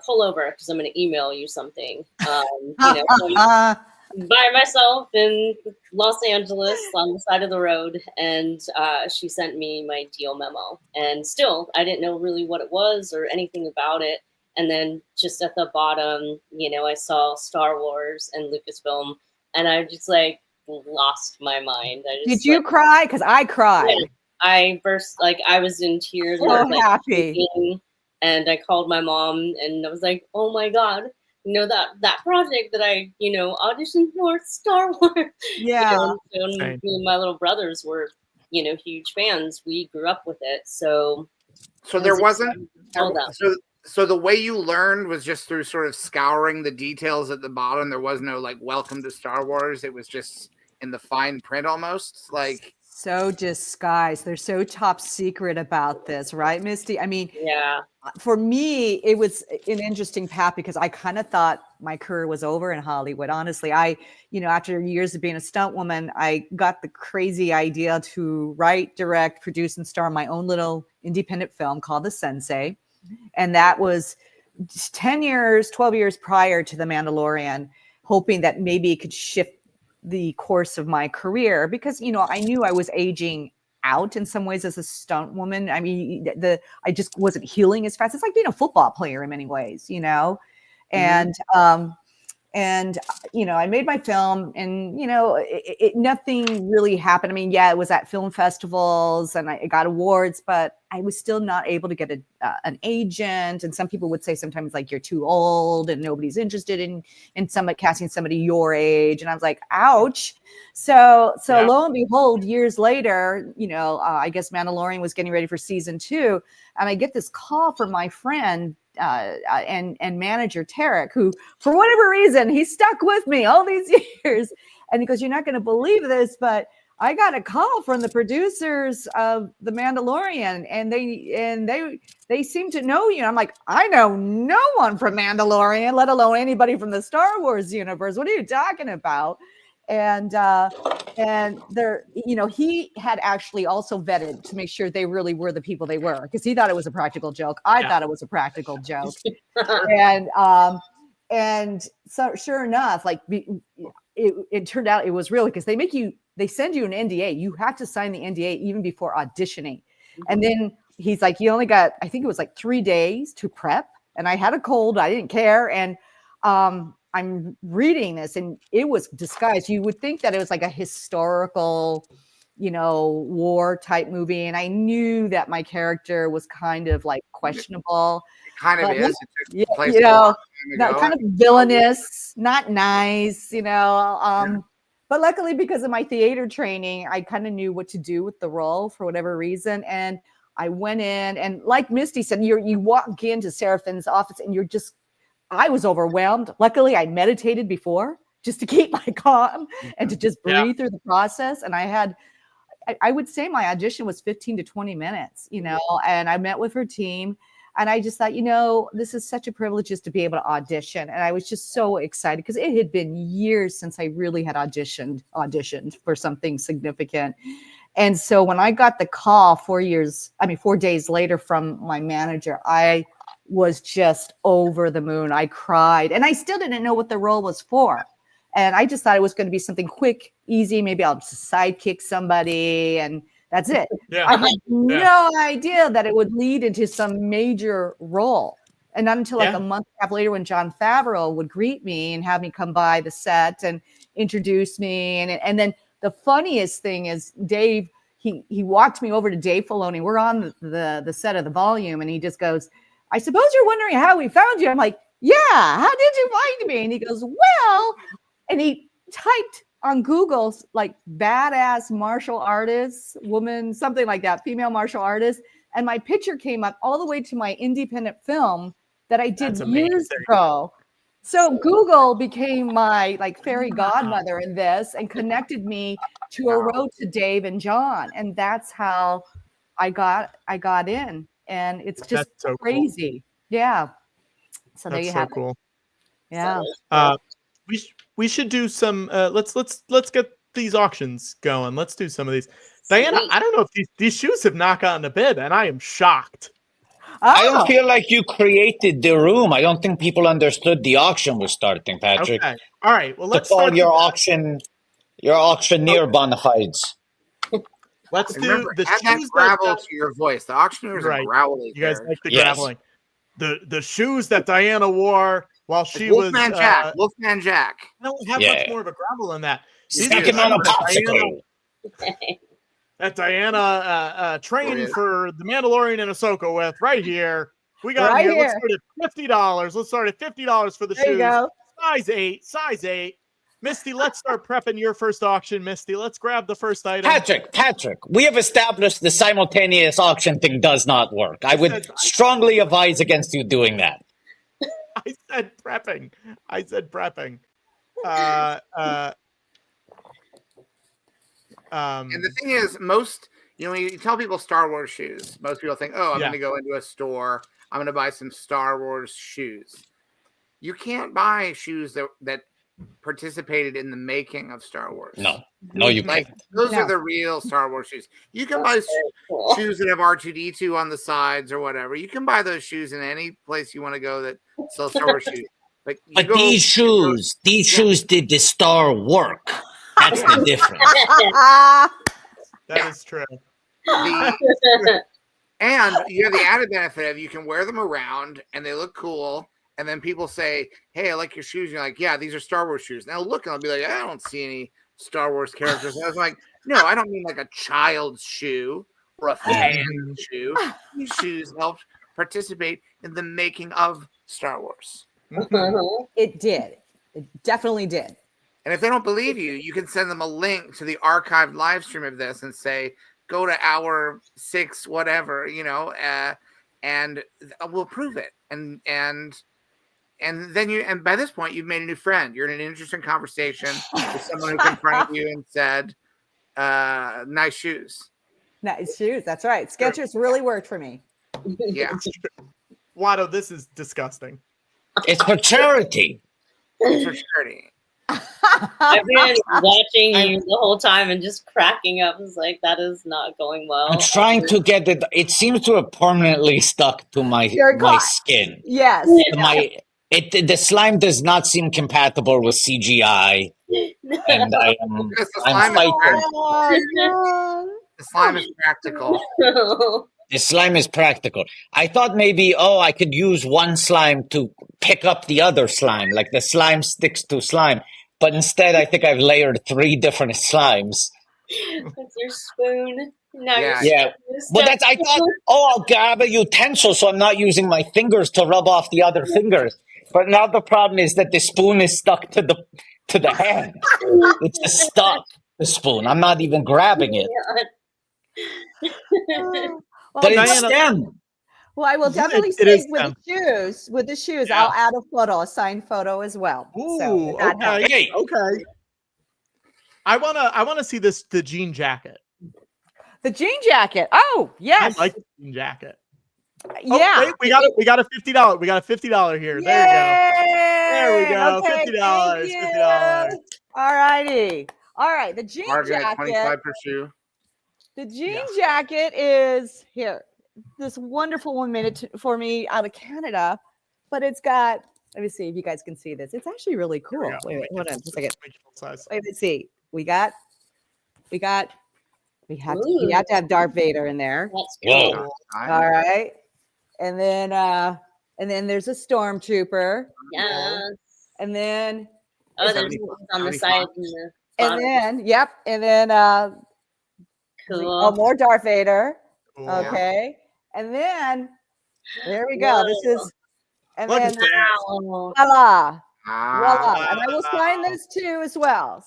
pull over because I'm going to email you something. By myself in Los Angeles on the side of the road, and she sent me my deal memo. And still, I didn't know really what it was or anything about it. And then just at the bottom, I saw Star Wars and Lucasfilm, and I just like lost my mind. Did you cry? Because I cried. Yeah, I burst, I was in tears. So I was, happy. weeping, and I called my mom, and I was like, "Oh my God, that project that I auditioned for, Star Wars." Yeah. Me and my little brothers were huge fans. We grew up with it, so there wasn't. Tell them. So the way you learned was just through sort of scouring the details at the bottom. There was no "Welcome to Star Wars." It was just in the fine print almost. So disguised. They're so top secret about this, right, Misty? I mean, yeah. For me, it was an interesting path because I kind of thought my career was over in Hollywood. Honestly, after years of being a stunt woman, I got the crazy idea to write, direct, produce, and star my own little independent film called The Sensei. And that was 12 years prior to The Mandalorian, hoping that maybe it could shift the course of my career because, I knew I was aging out in some ways as a stunt woman. I mean, I just wasn't healing as fast. It's like being a football player in many ways, and, I made my film and, nothing really happened. I mean, yeah, it was at film festivals and I got awards, but I was still not able to get an agent. And some people would say sometimes you're too old and nobody's interested in casting somebody your age. And I was like, ouch. So lo and behold, years later, I guess Mandalorian was getting ready for season 2. And I get this call from my friend, and manager Tarek, who for whatever reason he stuck with me all these years, and he goes, "You're not going to believe this, but I got a call from the producers of The Mandalorian, and they seem to know you." And I'm like, "I know no one from Mandalorian, let alone anybody from the Star Wars universe. What are you talking about?" And there, he had actually also vetted to make sure they really were the people they were, because he thought it was a practical joke. I thought it was a practical joke. and so sure enough, it turned out it was real because they send you an NDA. You have to sign the NDA even before auditioning. And then he's like, "You only got," I think it was 3 days to prep. And I had a cold. I didn't care. And I'm reading this and it was disguised. You would think that it was a historical, war type movie. And I knew that my character was kind of questionable. It kind of is. Kind of villainous, not nice, But luckily, because of my theater training, I kind of knew what to do with the role for whatever reason. And I went in, and like Misty said, you walk into Seraphin's office and I was overwhelmed. Luckily, I meditated before just to keep my calm and to just breathe through the process. And I would say my audition was 15 to 20 minutes, and I met with her team. And I just thought, this is such a privilege just to be able to audition. And I was just so excited because it had been years since I really had auditioned for something significant. And so when I got the call 4 days later from my manager, I was just over the moon. I cried and I still didn't know what the role was for. And I just thought it was going to be something quick, easy. Maybe I'll sidekick somebody and that's it. I had no idea that it would lead into some major role. And not until a month and a half later when Jon Favreau would greet me and have me come by the set and introduce me. And then the funniest thing is Dave, he walked me over to Dave Filoni. We're on the set of The Volume. And he just goes, "I suppose you're wondering how we found you." I'm like, "Yeah, how did you find me?" And he goes, "Well," and he typed on Google badass martial artist, woman, something like that, female martial artist. And my picture came up all the way to my independent film that I did years ago. So Google became my fairy godmother in this and connected me to a road to Dave and John. And that's how I got in. And it's just so crazy. Cool. Yeah. So there you have it. Yeah. We should do some. Let's get these auctions going. Let's do some of these. Diana, I don't know if these shoes have not gotten a bid, and I am shocked. I don't feel like you created the room. I don't think people understood the auction was starting, Patrick. Okay. All right. Well, let's call start your the- auctioneer bona fides. Let's do Remember, the add that shoes gravel to your voice. The auctioneer is a Right. growly You guys character. like the graveling. The shoes that Diana wore while she Wolfman was Jack. Wolfman Jack. I don't have Yeah. much more of a gravel than that. These Sticking are on a that popsicle. Diana trained for the Mandalorian and Ahsoka with right here. We got Right here. Let's here. start at $50. Let's start at $50 for the There you shoes. go. Size 8. Misty, let's start prepping your first auction, Misty. Let's grab the first item. Patrick, we have established the simultaneous auction thing does not work. I would strongly advise against you doing that. I said prepping. And the thing is, most, when you tell people Star Wars shoes, most people think, oh, I'm going to go into a store. I'm going to buy some Star Wars shoes. You can't buy shoes that participated in the making of Star Wars. No, you can't. Those are the real Star Wars shoes. You can buy shoes that have R2-D2 on the sides or whatever. You can buy those shoes in any place you want to go that sells Star Wars shoes. But these shoes did the star work. That's the difference. That is true. And you have the added benefit of you can wear them around and they look cool. And then people say, hey, I like your shoes. And you're like, yeah, these are Star Wars shoes. Now look, and I'll be like, I don't see any Star Wars characters. And I was like, no, I don't mean like a child's shoe or a fan's shoe. These shoes helped participate in the making of Star Wars. It did. It definitely did. And if they don't believe you, you can send them a link to the archived live stream of this and say, go to hour 6, whatever, and we'll prove it. And then by this point, you've made a new friend. You're in an interesting conversation with someone who confronted you and said, nice shoes. Nice shoes. That's right. Skechers really worked for me. Yeah. Watto, this is disgusting. It's for charity. It's for charity. I've been watching you the whole time and just cracking up. It's like, that is not going well. I'm trying to get it. It seems to have permanently stuck to my skin. Yes. The slime does not seem compatible with CGI, and I'm fighting. The slime is practical. The slime is practical. I thought maybe, I could use one slime to pick up the other slime, like the slime sticks to slime. But instead, I think I've layered 3 different slimes. With your spoon. Yeah. Well, I thought, I'll grab a utensil so I'm not using my fingers to rub off the other fingers. But now the problem is that the spoon is stuck to the hand. It's just stuck, the spoon. I'm not even grabbing it. But it's STEM. Well, I will definitely say with the shoes, I'll add a signed photo as well. Ooh, okay. I wanna see the jean jacket. The jean jacket. Oh, yes. I like the jean jacket. Yeah. Wait, we got a $50. We got a $50 here. There we go. Okay, $50. All righty. All right. The jean jacket. 25 per shoe. The jean jacket is here. This wonderful one made it for me out of Canada, but it's got. Let me see if you guys can see this. It's actually really cool. Wait, hold on a second. Wait, let's see. We have to have Darth Vader in there. That's cool. All right, and then there's a stormtrooper. Yes. And then there's on the side. And then cool. More Darth Vader. Cool. Okay. And then there we go. This is voila. Voila. And I will sign this too as well.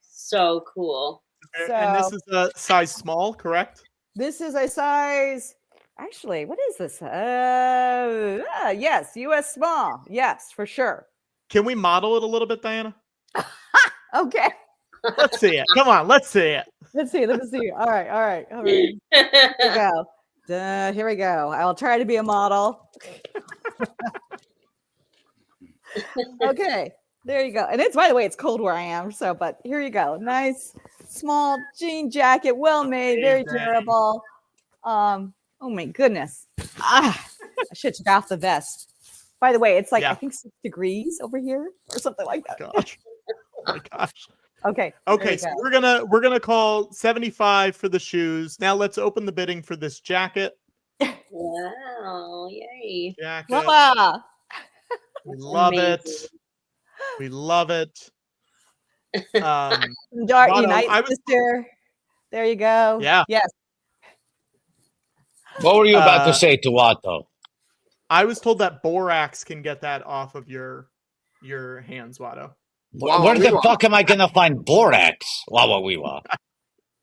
So cool. And this is a size small, correct? This is a size. Actually, what is this? Yes, US small. Yes, for sure. Can we model it a little bit, Diana? Okay. Let's see it. Come on, let's see it. Let's see. All right. Here we go. Here we go. I'll try to be a model. Okay, there you go. And it's, by the way, it's cold where I am. But here you go. Nice small jean jacket, well made, very durable. Oh my goodness. I should took off the vest. By the way, it's like Yeah. I think 6 degrees over here or something like that. Gosh. Oh my gosh. Okay. Okay, so we're gonna call 75 for the shoes. Now let's open the bidding for this jacket. Wow! Yay! Jacket. Voila. We love it. We love it. Dark Watto, Unite sister. There you go. Yeah. Yes. What were you about to say to Watto? I was told that borax can get that off of your hands, Watto. Where the fuck am I gonna find borax? Wawa weewa.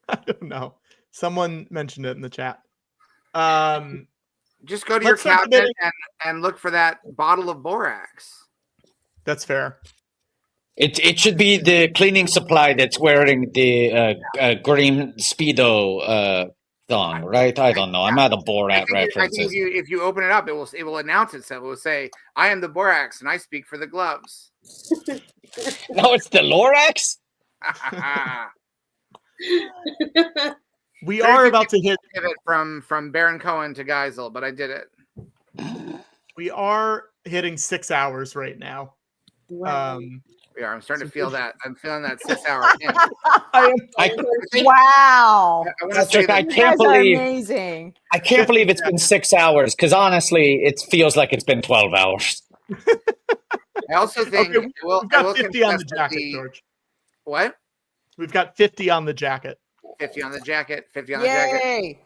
I don't know. Someone mentioned it in the chat. Just go to your cabinet and look for that bottle of borax. That's fair. It should be the cleaning supply that's wearing the green Speedo thong, right? I don't know. I'm out of Borat I think references. if you open it up, it will announce itself. It will say, "I am the borax, and I speak for the gloves." No, it's the Lorax. We are about to hit it from Baron Cohen to Geisel, but I did it. We are hitting 6 hours right now. Wow. We are. I'm starting to feel that. I'm feeling that 6 hour. Wow. Patrick, I You can't guys are believe amazing. I can't believe it's been 6 hours because honestly, it feels like it's been 12 hours. I also think we've got 50 on the jacket, George. What? We've got 50 on the jacket. 50 on the jacket. 50 on the jacket.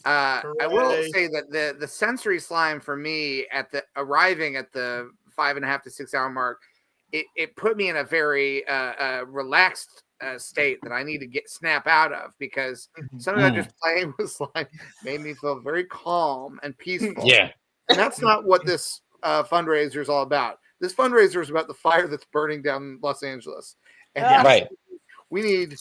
I will say that the sensory slime for me at the arriving at the 5.5 to 6 hour mark, it put me in a very relaxed state that I need to snap out of because something just playing with slime made me feel very calm and peaceful. Yeah. And that's not what this fundraiser is all about. This fundraiser is about the fire that's burning down Los Angeles. And right. We need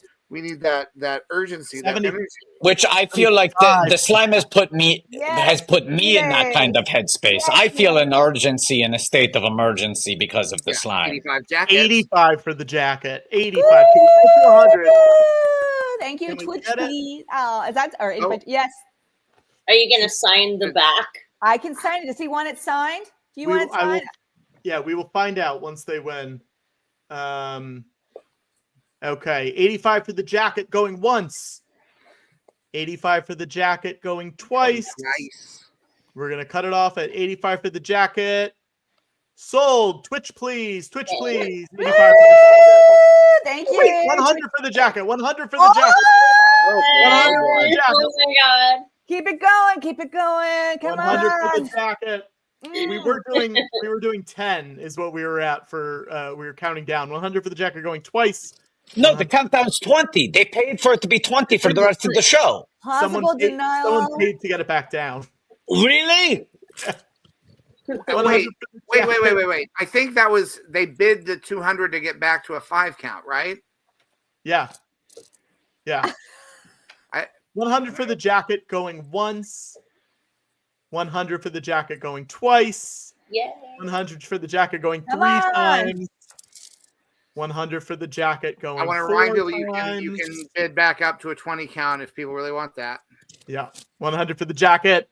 that urgency, that energy. Which I feel like the slime has put me in that kind of headspace. I feel an urgency and a state of emergency because of the slime. 85 jackets. 85 for the jacket. 85. Can you put 400? Thank you, Can we Twitch get it? feed. Oh, is that or 85? Yes. Are you gonna sign the back? I can sign it. Does he want it signed? Do you want it signed? Yeah, we will find out once they win. Okay, 85 for the jacket going once. 85 for the jacket going twice. Nice. We're going to cut it off at 85 for the jacket. Sold. Twitch, please. Twitch, please. 85 for the jacket. Thank you. Wait, 100 for the jacket. 100 for the jacket. 100 for the jacket. Oh my god. Keep it going. Keep it going. Come 100 on. for the jacket. We were doing 10 is what we were at for we were counting down. 100 for the jacket going twice. No, the countdown's 20. They paid for it to be 20 for the rest of the show. Possible denial. Someone paid to get it back down. Really? Wait. I think that was they bid the 200 to get back to a 5 count, right? Yeah. 100 for the jacket going once. 100 for the jacket going twice. Yeah. 100 for the jacket going 3 times. 100 for the jacket going. I want to remind people you can bid back up to a 20 count if people really want that. Yeah. 100 for the jacket.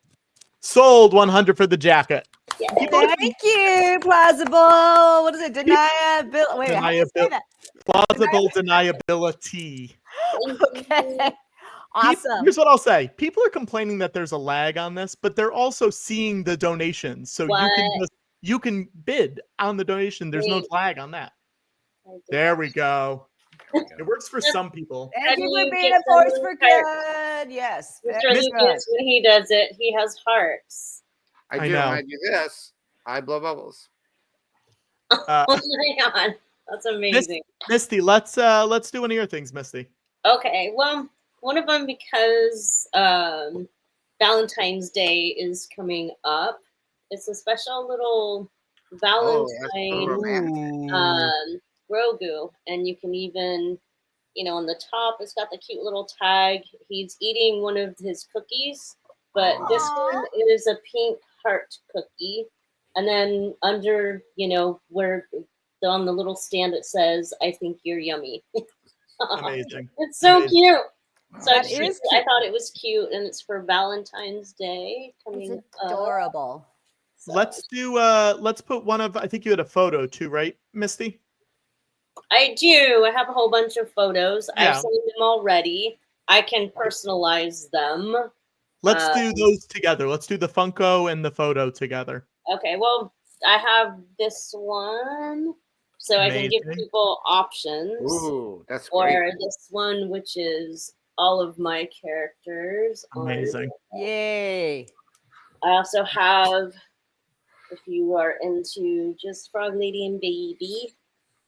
Sold. 100 for the jacket. Yeah. Thank you. Plausible. What is it? Deniability. Wait, how do you say that? Plausible deniability. Okay. Awesome. Here's what I'll say. People are complaining that there's a lag on this, but they're also seeing the donations. So you can bid on the donation. There's no lag on that. There we go. It works for some people. Thank you for being a force for good. Yes. Mr. Lucas, when he does it, he has hearts. I do. When I do this, I blow bubbles. Oh my god, that's amazing. Misty, let's do one of your things, Misty. Okay, well, one of them because Valentine's Day is coming up. It's a special little Valentine Grogu, and you can even, on the top, it's got the cute little tag. He's eating one of his cookies, but this one is a pink heart cookie. And then under, where on the little stand it says, "I think you're yummy." Amazing. It's so cute. So That I is thought it was cute, and it's for Valentine's Day coming It's adorable. Let's put one of, I think you had a photo too, right, Misty? I do. I have a whole bunch of photos. Yeah. I've seen them already. I can personalize them. Let's do those together. Let's do the Funko and the photo together. Okay, well, I have this one, so I can give Amazing. people options. Ooh, that's or great. this one, which is all of my characters. Amazing. Yay. I also have, if you are into just Frog Lady and Baby.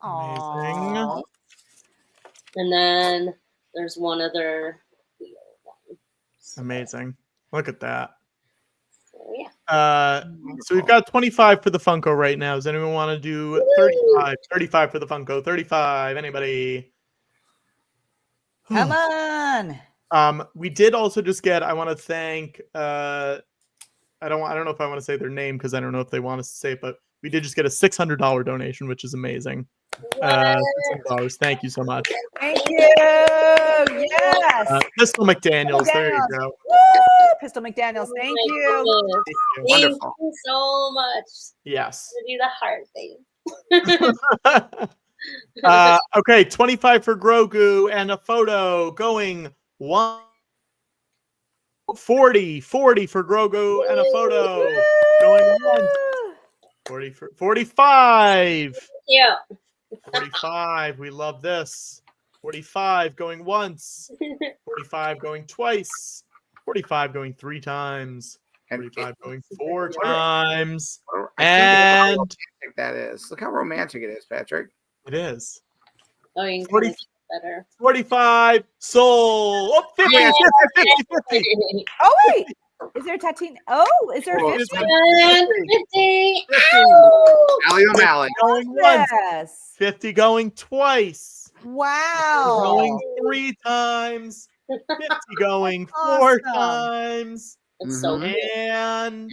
Amazing. And then there's one other one. Amazing. Look at that. So, yeah. So we've got 25 for the Funko right now. Does anyone want to do 35? 35 for the Funko. 35. Anybody? Come on. We did also just get, I want to thank I don't know if I want to say their name because I don't know if they want us to say it, but we did just get a $600 donation, which is amazing. $600. Thank you so much. Thank you. Yes. Pistol McDaniels. There you go. Woo! Pistol McDaniels. Thank you. Thank you so much. Yes. To do the hard thing. Okay, 25 for Grogu and a photo going 40 for Grogu and a photo going 45. Yeah. 45. We love this. 45 going once. 45 going twice. 45 going 3 times. 45 going 4 times. And And that is. Look how romantic it is, Patrick. it is. Oh, you can 40 make it better. 45 sold. Oh, 50, Yeah. 50. Oh, wait. Is there a tattoo? Oh, is there a 50? 50. Alley O'Malley. Going once. Yes. 50 going twice. Wow. Going 3 times. 50 going 4 times. It's so good. And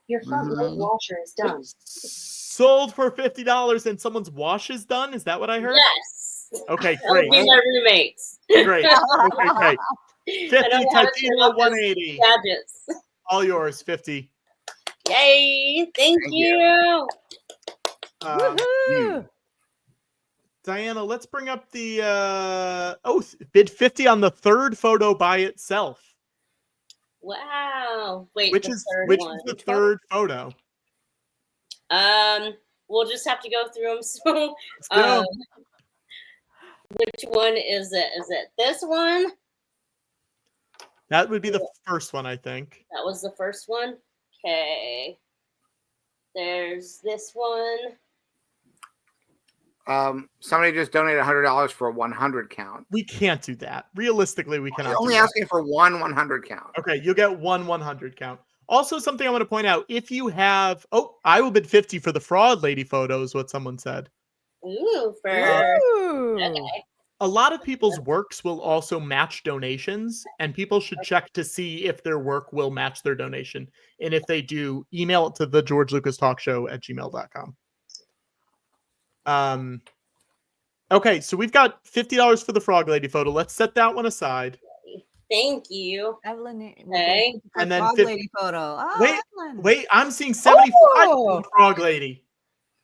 Your front load washer is done. sold for $50 and someone's wash is done. Is that what I heard? Yes. Okay, That would great. be my roommates. Great. Okay, great. 50 I don't have to Titania turn off those 180. gadgets. All yours, 50. Yay! Thank you. Woohoo. Diana, let's bring up the bid 50 on the third photo by itself. Wow. Wait, Which the is third which one. is the third photo? We'll just have to go through them. So, go. which one is it? Is it this one? That would be the first one, I think. That was the first one. Okay. There's this one. Somebody just donated $100 for a 100 count. We can't do that. Realistically, we cannot. You're only do that. asking for one 100 count. Okay, you'll get one 100 count. Also, something I want to point out: if you have, I will bid 50 for the Fraud Lady photo, is what someone said. Ooh, for okay. A lot of people's works will also match donations, and people should check to see if their work will match their donation. And if they do, email it to the GeorgeLucasTalkShow@gmail.com. Okay, so we've got $50 for the Frog Lady photo. Let's set that one aside. Thank you. Evelyn. Okay. And then Frog 50 Lady photo. Oh, wait, I'm seeing 75 for the Frog Lady.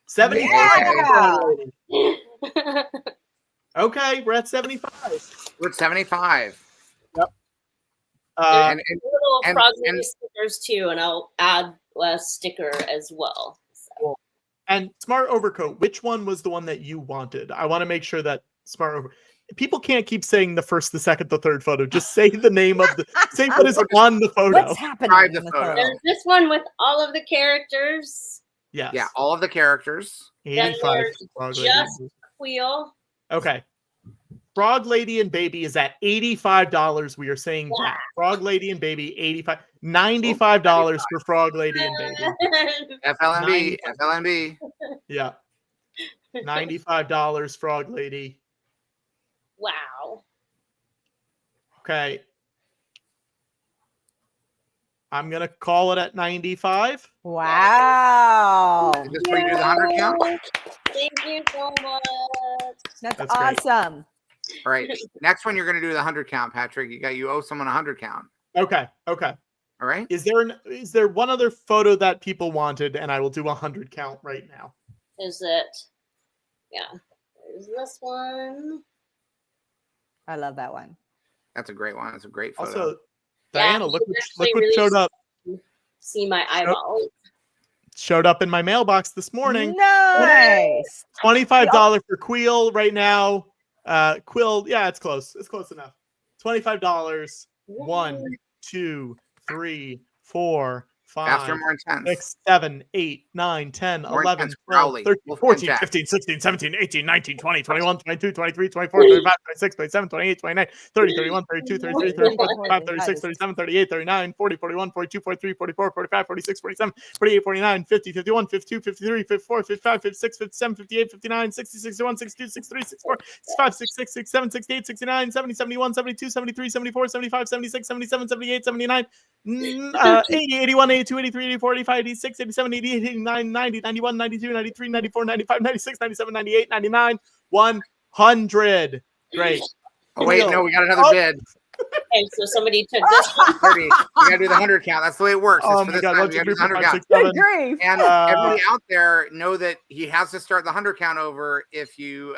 75 for the Frog Lady. Okay, we're at 75. We're at 75. Yep. There's little Frog Lady stickers too, and I'll add a sticker as well. So. And Smart Overcoat, which one was the one that you wanted? I want to make sure that people can't keep saying the first, the second, the third photo. Just say the name of say what is on the photo. What's happening in the photo? There's this one with all of the characters. Yes. Yeah, all of the characters. Then 85 there's Frog just Lady. Wheel. Okay. Frog Lady and Baby is at $85. We are saying that. Frog Lady and Baby, $95 for Frog Lady and Baby. FLNB. Yeah. $95 Frog Lady. Wow. Okay. I'm going to call it at 95. Wow. Is this where you do the 100 count? Thank you so much. That's That's great. awesome. All right. Next one, you're going to do the 100 count, Patrick. You owe someone a 100 count. Okay. All right. Is there one other photo that people wanted, and I will do 100 count right now. Is it? Yeah. There's this one. I love that one. That's a great one. It's a great photo. Also, Diana, Yeah, look you what actually showed up. See my eyeballs. Showed up in my mailbox this morning. Nice. $25 for Quill right now. Quill, yeah, it's close. It's close enough. $25. 1, 2, 3, 4, 5, Faster, more intense. 6, 7, 8, 9, 10, More 11, intense, 12, Crowley. 13, Wolfman 14, Jack. 15, 16, 17, 18, 19, 20, 21, 22, 23, 24, 25, 26, 27, 28, 29, 30, 31, 32, 33, 34, 35, 36, 37, 38, 39, 40, 41, 42, 43, 44, 45, 46, 47, 48, 49, 50, 51, 52, 53, 54, 55, 56, 57, 58, 59, 60, 61, 62, 63, 64, 65, 66, 67, 68, 69, 70, 71, 72, 73, 74, 75, 76, 77, 78, 79, 80, 81, 82, 83, 84, 85, 86, 87, 88, 89, 90, 91, 92, 93, 94, 95, 96, 97, 98, 99, 100. Great. Oh, wait, no, we got another bid. Okay, so somebody took this one. 30. We gotta do the 100 count. That's the way it works. It's Oh for my this God, time. 1, We 2, gotta do 3, the 4, 100 5, count. 6, 7. Good grief. And everybody out there, know that he has to start the 100 count over if you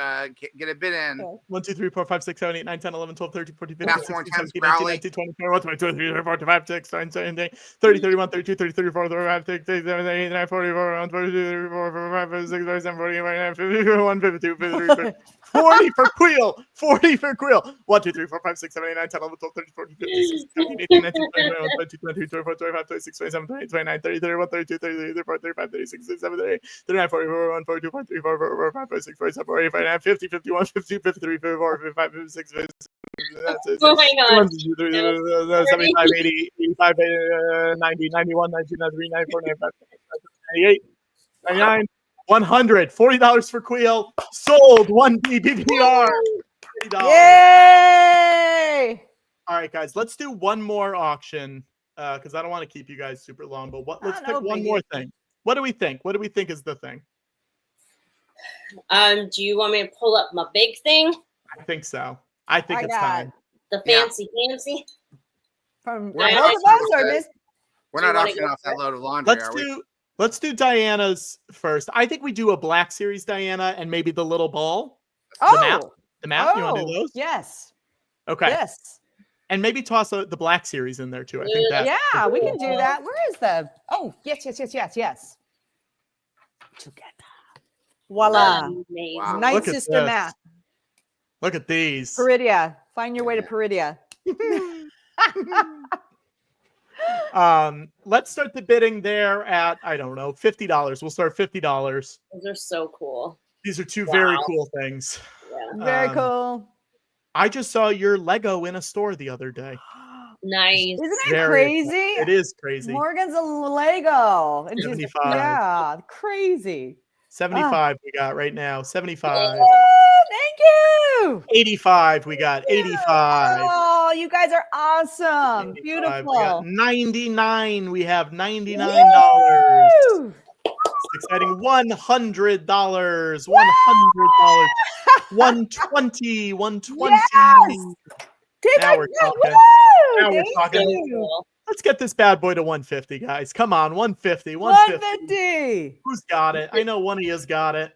get a bid in. 1, 2, 3, 4, 5, 6, 7, 8, 9, 10, 11, 12, 13, 14, 15, Fast, 16, more 17, intense, 18, 19, 20, 21, 22, 23, 24, 25, 26, 27, 28, 30, 31, 32, 33, 34, 35, 36, 37, 38, 39, 40, 41, 42, 44, 45, 46, 47, 48, 49, 50, 51, 52, 53, 40 for Quill. 40 for Quill. 1, 2, 3, 4, 5, 6, 7, 8, 9, 10, 11, 12, 13, 14, 15, 16, 17, 18, 19, 20, 21, 22, 23, 24, 25, 26, 27, 28, 29, 30, 31, 32, 33, 34, 35, 36, 37, 38, 39, 40, 41, 42, 43, 44, 45, 46, 47, 48, 49, 50, 51, 52, 53, 54, 55, 56, 56. That's it. Oh my God. 75, 80, 85, 90, 91, 92, 93, 94, 95, 98, 99, 100. $40 for Quill. Sold. 1 BBPR. $30. Yay! All right, guys, let's do one more auction because I don't want to keep you guys super long. But let's pick one more thing. What do we think? What do we think is the thing? Do you want me to pull up my big thing? I think so. I think it's time. The fancy. From We're both not of us or Miss? We're not auctioning off that load of laundry, are we? Let's do Diana's first. I think we do a Black Series Diana and maybe the little ball. Oh, the map. You want to do those? Yes. Okay. Yes. And maybe toss the Black Series in there too. I think that. Yeah, we can do that. Where is the? Oh, yes. Together. Voila. Wow. Night Look at Sister this. map. Look at these. Peridia. Find your way to Peridia. Let's start the bidding there at, I don't know, $50. We'll start $50. Those are so cool. These are two very cool things. Yeah. Very cool. I just saw your Lego in a store the other day. Nice. Isn't that crazy? It is crazy. Morgan's a Lego. And 75. Yeah, crazy. 75 we got right now. 75. Thank you. 85 we got. 85. Oh, you guys are awesome. 85, we Beautiful. got 99. We have $99. Woo! It's exciting. $100. $100. 120. 120. Now we're talking. Now we're talking. Let's get this bad boy to 150, guys. Come on, 150. 150. Who's got it? I know one of you's got it.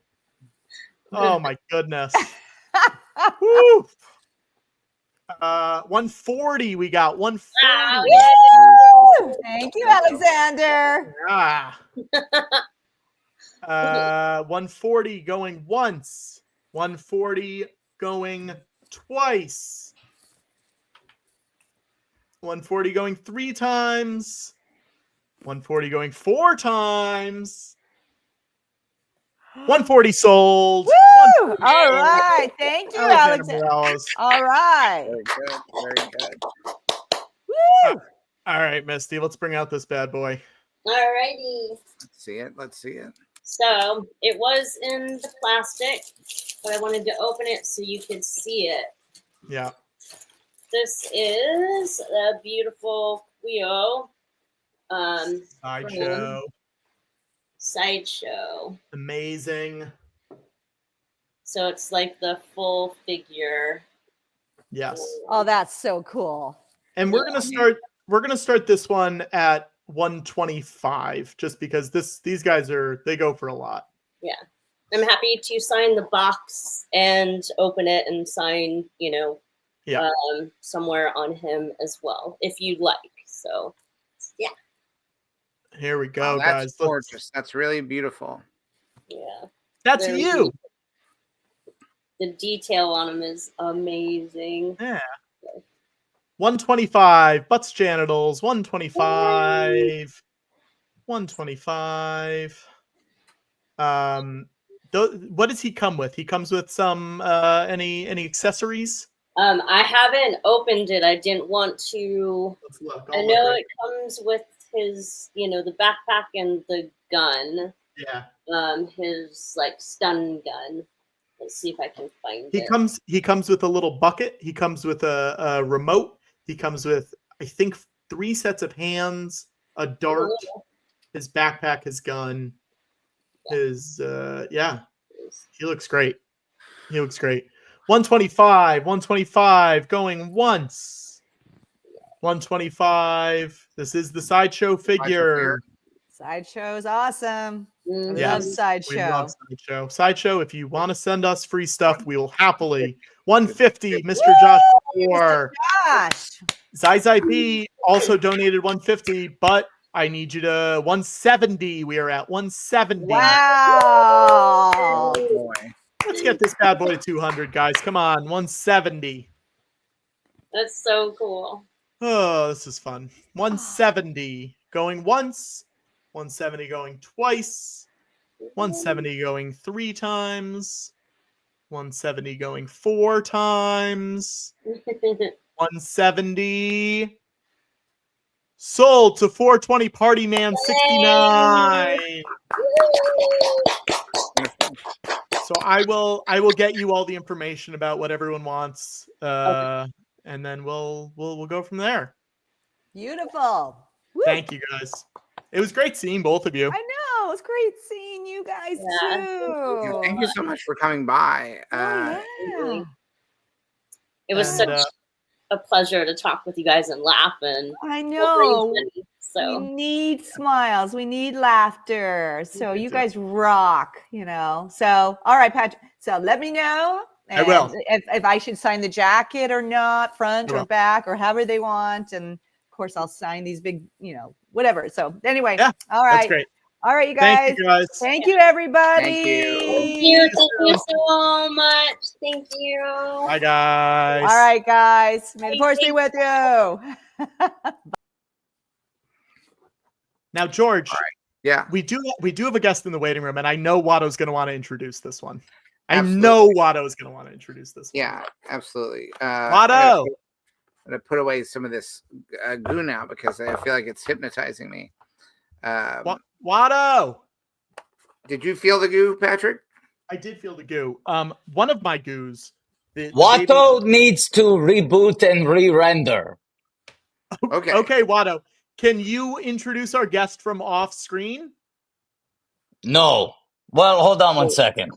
Oh my goodness. Woo. 140. We got 140. Woo! Thank you, Alexander. Ah. 140 going once. 140 going twice. 140 going 3 times. 140 going 4 times. 140 sold. Woo! All right. Thank you, Alexander. All right. Very good. Very good. Woo! All right, Misty, let's bring out this bad boy. Alrighty. Let's see it. Let's see it. So it was in the plastic, but I wanted to open it so you could see it. Yeah. This is a beautiful Quill. Sideshow. Amazing. So it's like the full figure. Yes. Oh, that's so cool. And we're gonna start we're gonna start this one at 125, just because these guys they go for a lot. Yeah. I'm happy to sign the box and open it and sign, somewhere on him as well, if you'd like. So, yeah. Here we go, Wow, that's guys. gorgeous. That's really beautiful. Yeah. That's Very you. The detail on him is amazing. Yeah. 125, butts genitals, 125. 125. What does he come with? He comes with some any accessories? I haven't opened it. I didn't want to. Let's look. I know it comes with his, the backpack and the gun. Yeah. His like stun gun. Let's see if I can find He it. He comes with a little bucket. He comes with a remote. He comes with, I think, 3 sets of hands, a dart, his backpack, his gun, his he looks great. He looks great. 125 going once. 125. This is the Sideshow figure. Sideshow's awesome. I love Yes, we Sideshow. love Sideshow. Sideshow, if you want to send us free stuff, we will happily. 150, Mr. Josh Moore. Gosh. Zai B also donated 150, but I need you to 170. We are at 170. Wow. Let's get this bad boy to 200, guys. Come on, 170. That's so cool. Oh, this is fun. 170 going once, 170 going twice, 170 going 3 times, 170 going 4 times, 170 sold to 420 Party Man 69. So I will get you all the information about what everyone wants, and then we'll go from there. Beautiful. Woo. Thank you guys. It was great seeing both of you. I know. It's great seeing you guys too. Thank you so much for coming by. It was such a pleasure to talk with you guys and laugh and I know. So we need smiles. We need laughter. So you guys rock, So all right, Patrick. So let me know. I will. If I should sign the jacket or not, front or back, or however they want. And of course I'll sign these big, whatever. So anyway, all right. That's great. All right, you guys. Thank you, guys. Thank you, everybody. Thank you so much. Thank you. Bye, guys. All right, guys. May the force be with you. Now, George. Yeah. We do have a guest in the waiting room, and I know Watto's going to want to introduce this one. I know Watto's going to want to introduce this one. Yeah, absolutely. Watto. I'm going to put away some of this goo now because I feel like it's hypnotizing me. Watto. Did you feel the goo, Patrick? I did feel the goo. One of my goos. Watto needs to reboot and re-render. Okay. Okay, Watto. Can you introduce our guest from off screen? No. Well, hold on one second.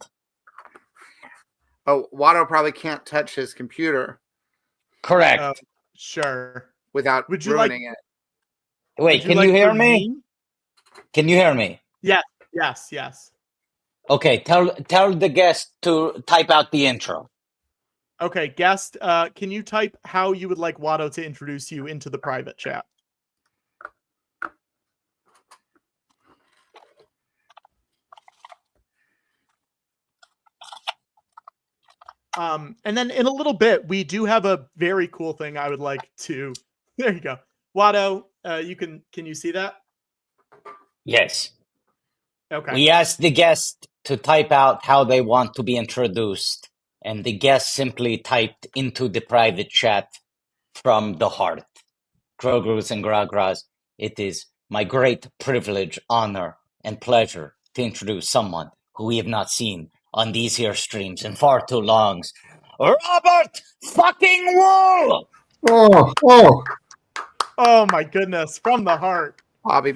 Oh, Watto probably can't touch his computer. Correct. Sure. Without ruining it. Wait, can you hear me? Can you hear me? Yes. Okay, tell the guest to type out the intro. Okay, guest, can you type how you would like Watto to introduce you into the private chat? And then in a little bit, we do have a very cool thing I would like to. There you go, Watto. Can you see that? Yes. Okay. We asked the guest to type out how they want to be introduced, and the guest simply typed into the private chat from the heart. Grogrus and Gragras, it is my great privilege, honor, and pleasure to introduce someone who we have not seen on these here streams in far too long. Robet fucking Wuhl! Oh my goodness, from the heart. Bobby.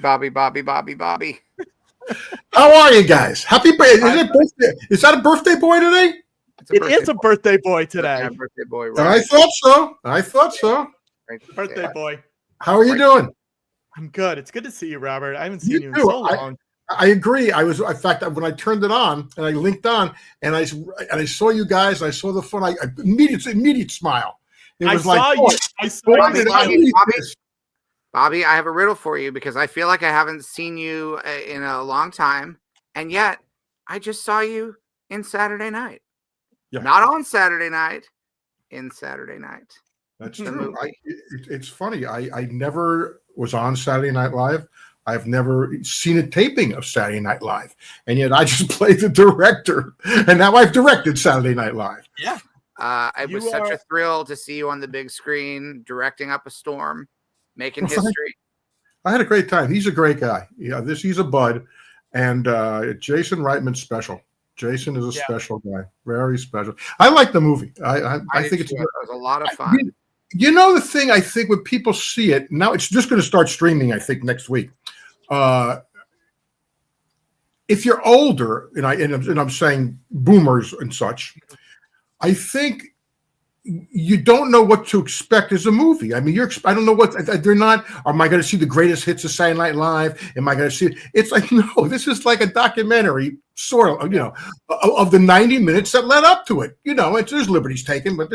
How are you guys? Happy birthday! Is that a birthday boy today? It is a birthday boy today. Yeah, birthday boy. Right. I thought so. Birthday boy. How are you doing? I'm good. It's good to see you, Robert. I haven't seen you in too. so long. I agree. In fact, when I turned it on and I linked on and I saw you guys, and I saw the fun. I immediate smile. It was Bobby, I have a riddle for you because I feel like I haven't seen you in a long time, and yet I just saw you in Saturday Night. Yeah. Not on Saturday night, in Saturday Night. That's true. It's funny. I never was on Saturday Night Live. I've never seen a taping of Saturday Night Live, and yet I just played the director, and now I've directed Saturday Night Live. Yeah. It was such a thrill to see you on the big screen, directing Up a Storm, making history. I had a great time. He's a great guy. Yeah, he's a bud, and Jason Reitman's special. Jason is a special guy, very special. I like the movie. I think it was a lot of fun. You know the thing, I think when people see it now, it's just going to start streaming. I think next week. If you're older, and I'm saying boomers and such, I think you don't know what to expect as a movie. I mean, I don't know what they're not. Am I going to see the greatest hits of Saturday Night Live? Am I going to see it? It's like, no, this is like a documentary, sort of, of the 90 minutes that led up to it. There's liberties taken, but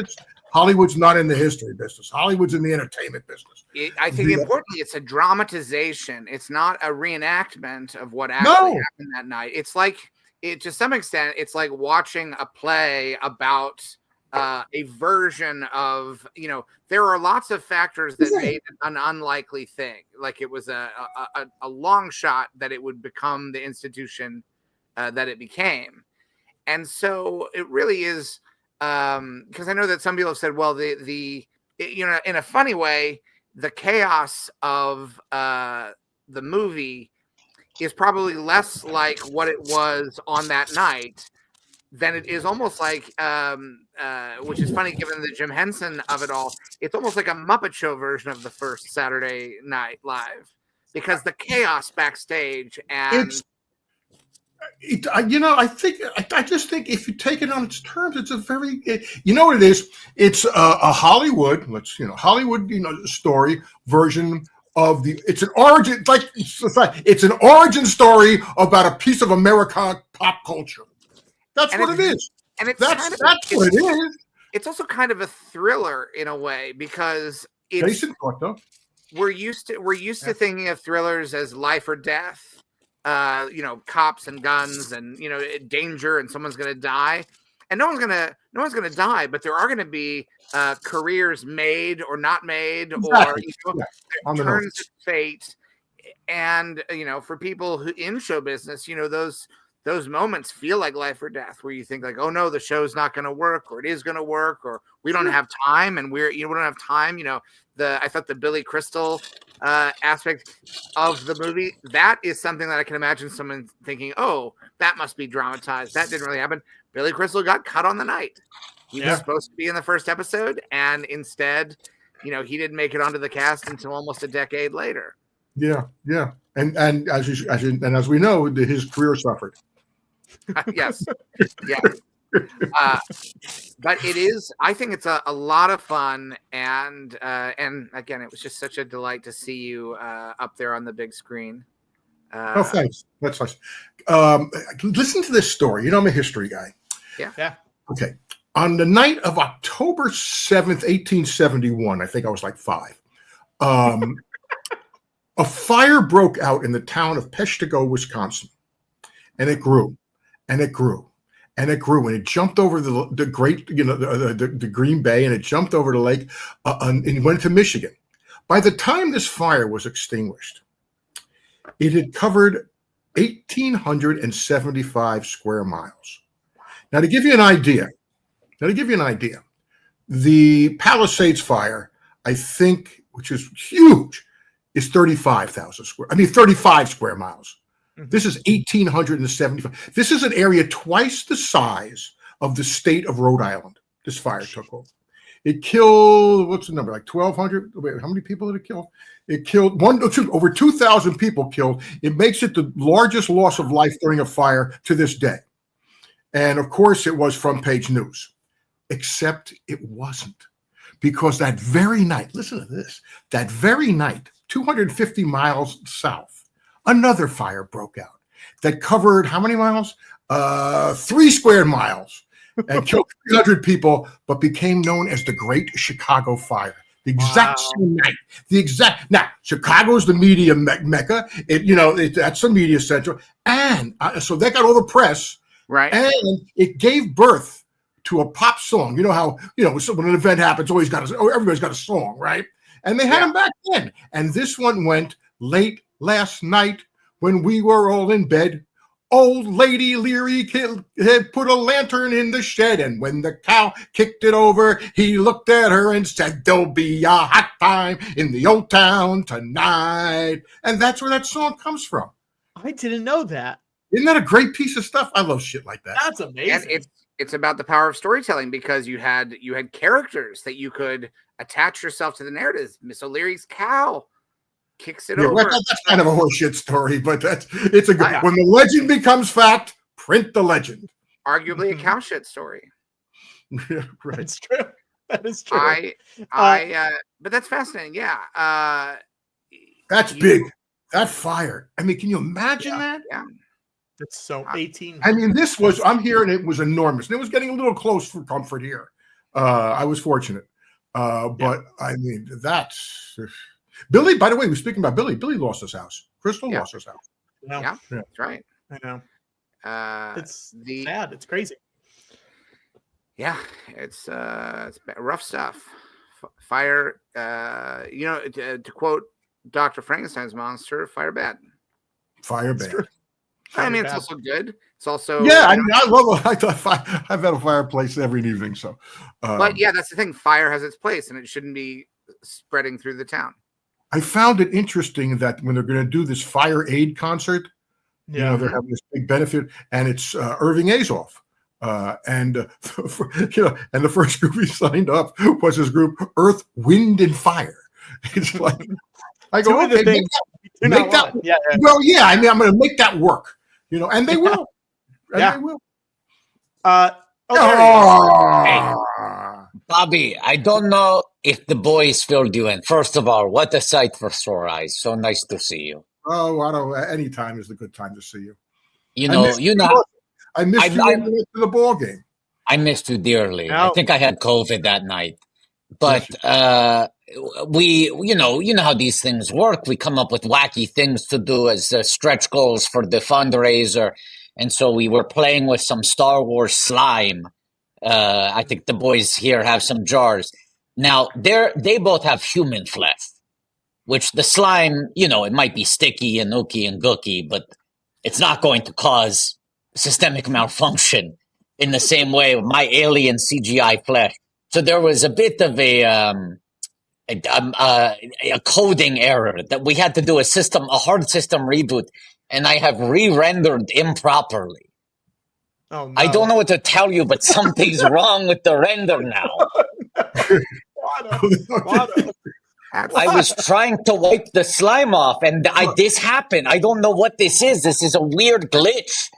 Hollywood's not in the history business. Hollywood's in the entertainment business. I think importantly, it's a dramatization. It's not a reenactment of what actually happened that night. It's like, to some extent, it's like watching a play about a version of, there are lots of factors that made it an unlikely thing. Like it was a long shot that it would become the institution that it became. And so it really is, because I know that some people have said, well, in a funny way, the chaos of the movie is probably less like what it was on that night than it is almost like, which is funny given the Jim Henson of it all. It's almost like a Muppet Show version of the first Saturday Night Live, because the chaos backstage and. I just think if you take it on its terms, it's a very, what it is? It's a Hollywood, story version of it's an origin, it's an origin story about a piece of American pop culture. That's what it is. And that's what it is. It's also kind of a thriller in a way, because we're used to thinking of thrillers as life or death. Cops and guns and danger, and someone's going to die, and no one's going to die, but there are going to be careers made or not made, or turns of fate. And for people who in show business, those moments feel like life or death, where you think like, oh no, the show's not going to work, or it is going to work, or we don't have time, and we don't have time. I thought the Billy Crystal aspect of the movie, that is something that I can imagine someone thinking, oh, that must be dramatized. That didn't really happen. Billy Crystal got cut on the night. He was supposed to be in the first episode, and instead, he didn't make it onto the cast until almost a decade later. Yeah. And as we know, his career suffered. Yes. But it is, I think it's a lot of fun, and again, it was just such a delight to see you up there on the big screen. Thanks. That's nice. Listen to this story. I'm a history guy. Yeah. Okay. On the night of October 7th, 1871, I think I was like 5. A fire broke out in the town of Peshtigo, Wisconsin, and it grew, and it grew. And it grew, and it jumped over the great, the Green Bay, and it jumped over the lake, and it went to Michigan. By the time this fire was extinguished, it had covered 1,875 square miles. Now, to give you an idea, the Palisades fire, I think, which is huge, is 35 square miles. This is 1,875. This is an area twice the size of the state of Rhode Island. This fire took over. It killed, what's the number, like 1,200? Wait, how many people did it kill? It killed over 2,000 people killed. It makes it the largest loss of life during a fire to this day. And of course, it was front page news, except it wasn't. because that very night, listen to this, that very night, 250 miles south, another fire broke out that covered how many miles? 3 square miles and killed 300 people, but became known as the Great Chicago Fire. The exact same night. Now, Chicago's the media mecca. That's the media center. And so that got all the press. Right. And it gave birth to a pop song. You know how, so when an event happens, everybody's got a song, right? And they had them back then. And this one went late last night when we were all in bed. Old Lady Leary had put a lantern in the shed, and when the cow kicked it over, he looked at her and said, "There'll be a hot time in the old town tonight." And that's where that song comes from. I didn't know that. Isn't that a great piece of stuff? I love shit like that. That's amazing. And it's about the power of storytelling, because you had characters that you could attach yourself to the narrative. Miss O'Leary's cow kicks it over. Well, that's kind of a horseshit story, but it's a good. When the legend becomes fact, print the legend. Arguably a cow shit story. Yeah, right. That's true. That is true. But that's fascinating. Yeah. That's big. That fire. I mean, can you imagine that? Yeah. That's so 18. I mean, I'm here and it was enormous. And it was getting a little close for comfort here. I was fortunate. But I mean, that's Billy. By the way, we're speaking about Billy. Billy lost his house. Crystal lost his house. Yeah, that's right. I know. It's sad. It's crazy. Yeah, it's rough stuff. Fire. To quote Dr. Frankenstein's monster, fire bad. Fire bad. I mean, it's also good. It's also I mean, I love. I've had a fireplace every evening. So, but yeah, that's the thing. Fire has its place, and it shouldn't be spreading through the town. I found it interesting that when they're going to do this fire aid concert, they're having this big benefit, and it's Irving Azoff, and the first group he signed up was his group Earth, Wind, and Fire. It's like I go, okay, make that. Well, yeah. I mean, I'm going to make that work, and they will. They will. Hey, Bobby, I don't know if the boys filled you in. First of all, what a sight for sore eyes. So nice to see you. Oh, Watto, any time is a good time to see you. I missed you when you went to the ball game. I missed you dearly. I think I had COVID that night. But you know how these things work. We come up with wacky things to do as stretch goals for the fundraiser. And so we were playing with some Star Wars slime. I think the boys here have some jars. Now, they both have human flesh, which the slime, it might be sticky and ooky and gooky, but it's not going to cause systemic malfunction in the same way with my alien CGI flesh. So there was a bit of a coding error that we had to do a hard system reboot, and I have re-rendered improperly. Oh, no. I don't know what to tell you, but something's wrong with the render now. I was trying to wipe the slime off, and this happened. I don't know what this is. This is a weird glitch.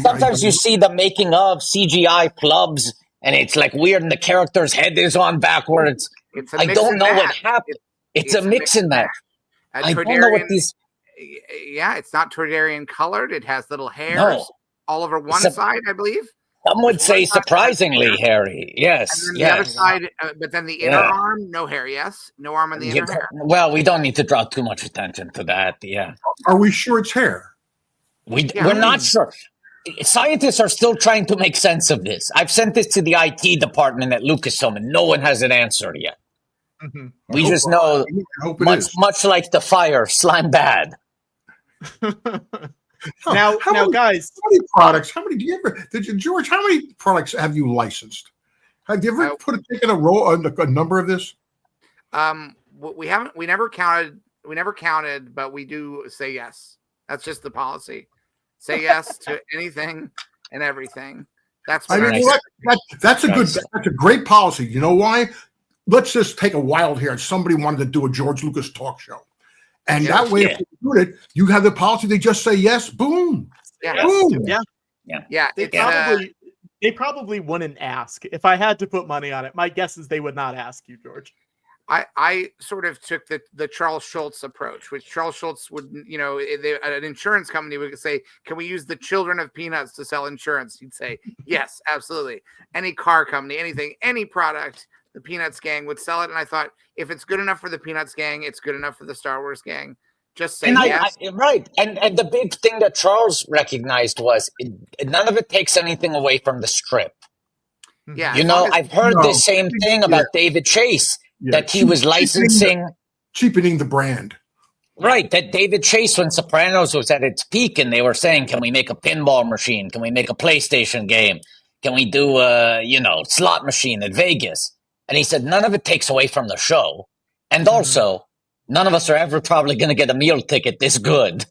Sometimes you see the making of CGI plubs, and it's like weird, and the character's head is on backwards. I don't know what happened. It's a mix and match. I don't know what these... Yeah, it's not Toydarian colored. It has little hairs all over one side, I believe. Some would say surprisingly hairy. Yes. And then the other side, but then the inner arm, no hair. Yes, no arm on the inner hair. Well, we don't need to draw too much attention to that. Yeah. Are we sure it's hair? We're not sure. Scientists are still trying to make sense of this. I've sent this to the IT department at Lucasfilm, and no one has an answer yet. Mm-hmm. We just know, much like the fire, slime bad. Now, guys, how many products? How many George? How many products have you licensed? Have you ever taken a number of this? We haven't. We never counted. But we do say yes. That's just the policy. Say yes to anything and everything. That's that's a great policy. You know why? Let's just take a wild here. Somebody wanted to do a George Lucas talk show. And that way, if you do it, you have the policy. They just say yes. Boom. Yeah. Boom. Yeah. They They probably wouldn't ask. If I had to put money on it, my guess is they would not ask you, George. I sort of took the Charles Schultz approach, which Charles Schultz would, an insurance company would say, can we use the children of Peanuts to sell insurance? He'd say, yes, absolutely. Any car company, anything, any product, the Peanuts gang would sell it. And I thought, if it's good enough for the Peanuts gang, it's good enough for the Star Wars gang. Just say yes. Right. And the big thing that Charles recognized was none of it takes anything away from the strip. Yeah. I've heard the same thing about David Chase. That he was licensing, cheapening the brand. Right. That David Chase, when Sopranos was at its peak, and they were saying, "Can we make a pinball machine? Can we make a PlayStation game? Can we do a slot machine at Vegas?" And he said, "None of it takes away from the show, and also, none of us are ever probably going to get a meal ticket this good."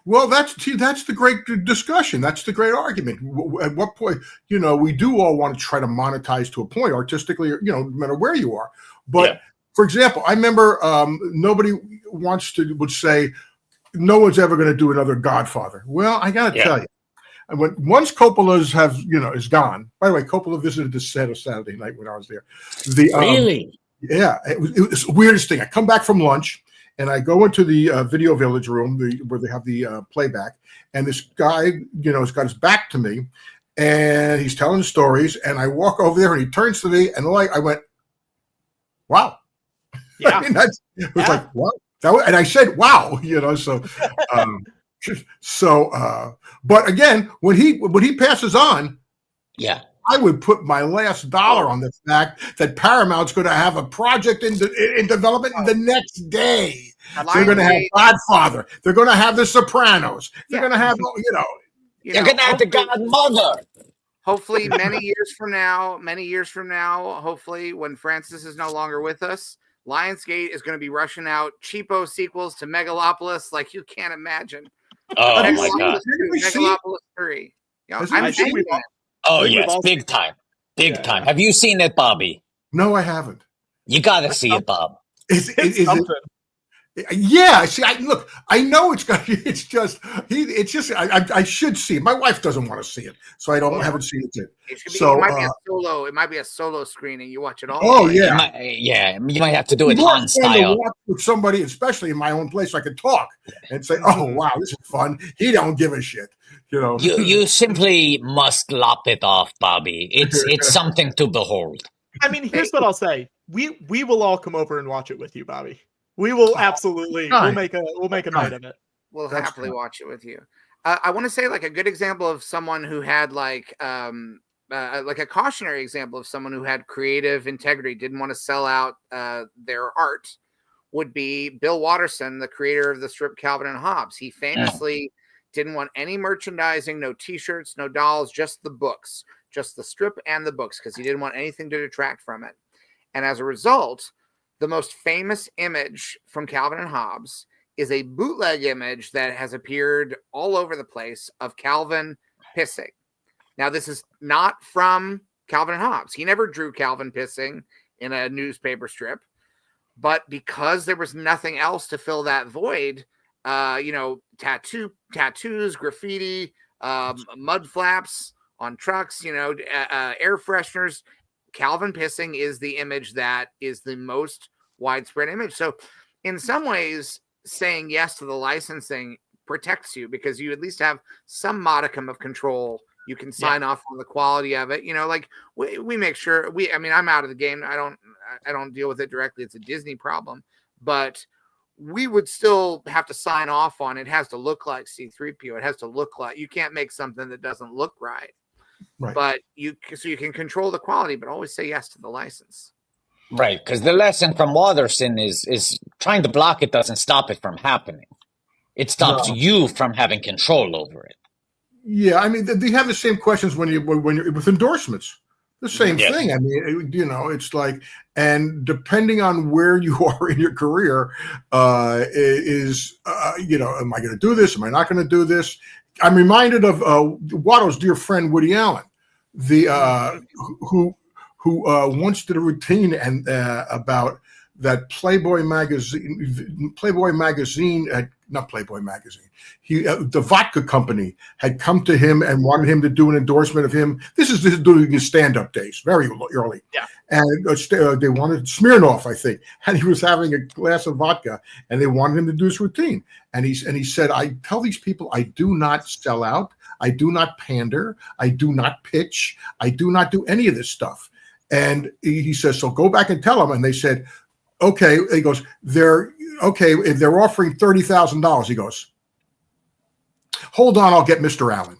Well, that's the great discussion. That's the great argument. At what point, we do all want to try to monetize to a point artistically, no matter where you are. But for example, I remember nobody would say no one's ever going to do another Godfather. Well, I got to tell you, once Coppola's is gone. By the way, Coppola visited the set of Saturday Night when I was there. Really? Yeah, it was the weirdest thing. I come back from lunch. And I go into the Video Village room where they have the playback, and this guy, has got his back to me, and he's telling stories. And I walk over there, and he turns to me, and I went, "Wow!" Yeah, I mean, it was like, "Wow!" And I said, "Wow!" But again, when he passes on, I would put my last dollar on the fact that Paramount's going to have a project in development the next day. They're going to have Godfather. They're going to have The Sopranos. They're going to have, They're going to have the Godmother. Hopefully, many years from now, hopefully, when Francis is no longer with us, Lionsgate is going to be rushing out cheapo sequels to Megalopolis like you can't imagine. Oh, my God. Megalopolis 3. I'm seeing it. Oh, yes, big time. Big time. Have you seen it, Bobby? No, I haven't. You got to see it, Bob. Is yeah, see, I know it's got. It's just. I should see it. My wife doesn't want to see it, so I haven't seen it yet. It might be a solo screening. You watch it all. Oh yeah, you might have to do it Han style with somebody, especially in my own place. I could talk and say, "Oh wow, this is fun." He don't give a shit. You simply must lop it off, Bobby. It's something to behold. I mean, here's what I'll say: we will all come over and watch it with you, Bobby. We will absolutely. We'll make a night of it. We'll happily watch it with you. I want to say like a good example of someone who had like a cautionary example of someone who had creative integrity, didn't want to sell out their art, would be Bill Watterson, the creator of the strip Calvin and Hobbes. He famously didn't want any merchandising, no T-shirts, no dolls, just the books, just the strip and the books, because he didn't want anything to detract from it. And as a result, the most famous image from Calvin and Hobbes is a bootleg image that has appeared all over the place of Calvin pissing. Now, this is not from Calvin and Hobbes. He never drew Calvin pissing in a newspaper strip. But because there was nothing else to fill that void, tattoos, graffiti, mud flaps on trucks, air fresheners, Calvin pissing is the image that is the most widespread image. So in some ways, saying yes to the licensing protects you because you at least have some modicum of control. You can sign off on the quality of it. Like we make sure I'm out of the game. I don't deal with it directly. It's a Disney problem, but we would still have to sign off on it. It has to look like C-3PO. It has to look like, you can't make something that doesn't look right. But you can control the quality, but always say yes to the license. Right, because the lesson from Watterson is trying to block it doesn't stop it from happening. It stops you from having control over it. Yeah, I mean, they have the same questions when you're with endorsements. The same thing. I mean, it's like, and depending on where you are in your career, am I going to do this? Am I not going to do this? I'm reminded of Watto's dear friend Woody Allen, who once did a routine about that Playboy magazine, not Playboy magazine, the vodka company had come to him and wanted him to do an endorsement of him. This is doing his stand-up days, very early. Yeah. And they wanted Smirnoff, I think, and he was having a glass of vodka, and they wanted him to do this routine. And he said, I tell these people I do not sell out, I do not pander, I do not pitch, I do not do any of this stuff. And he says, so go back and tell them. And they said, okay. He goes, they're okay if they're offering $30,000. He goes, hold on, I'll get Mr. Allen.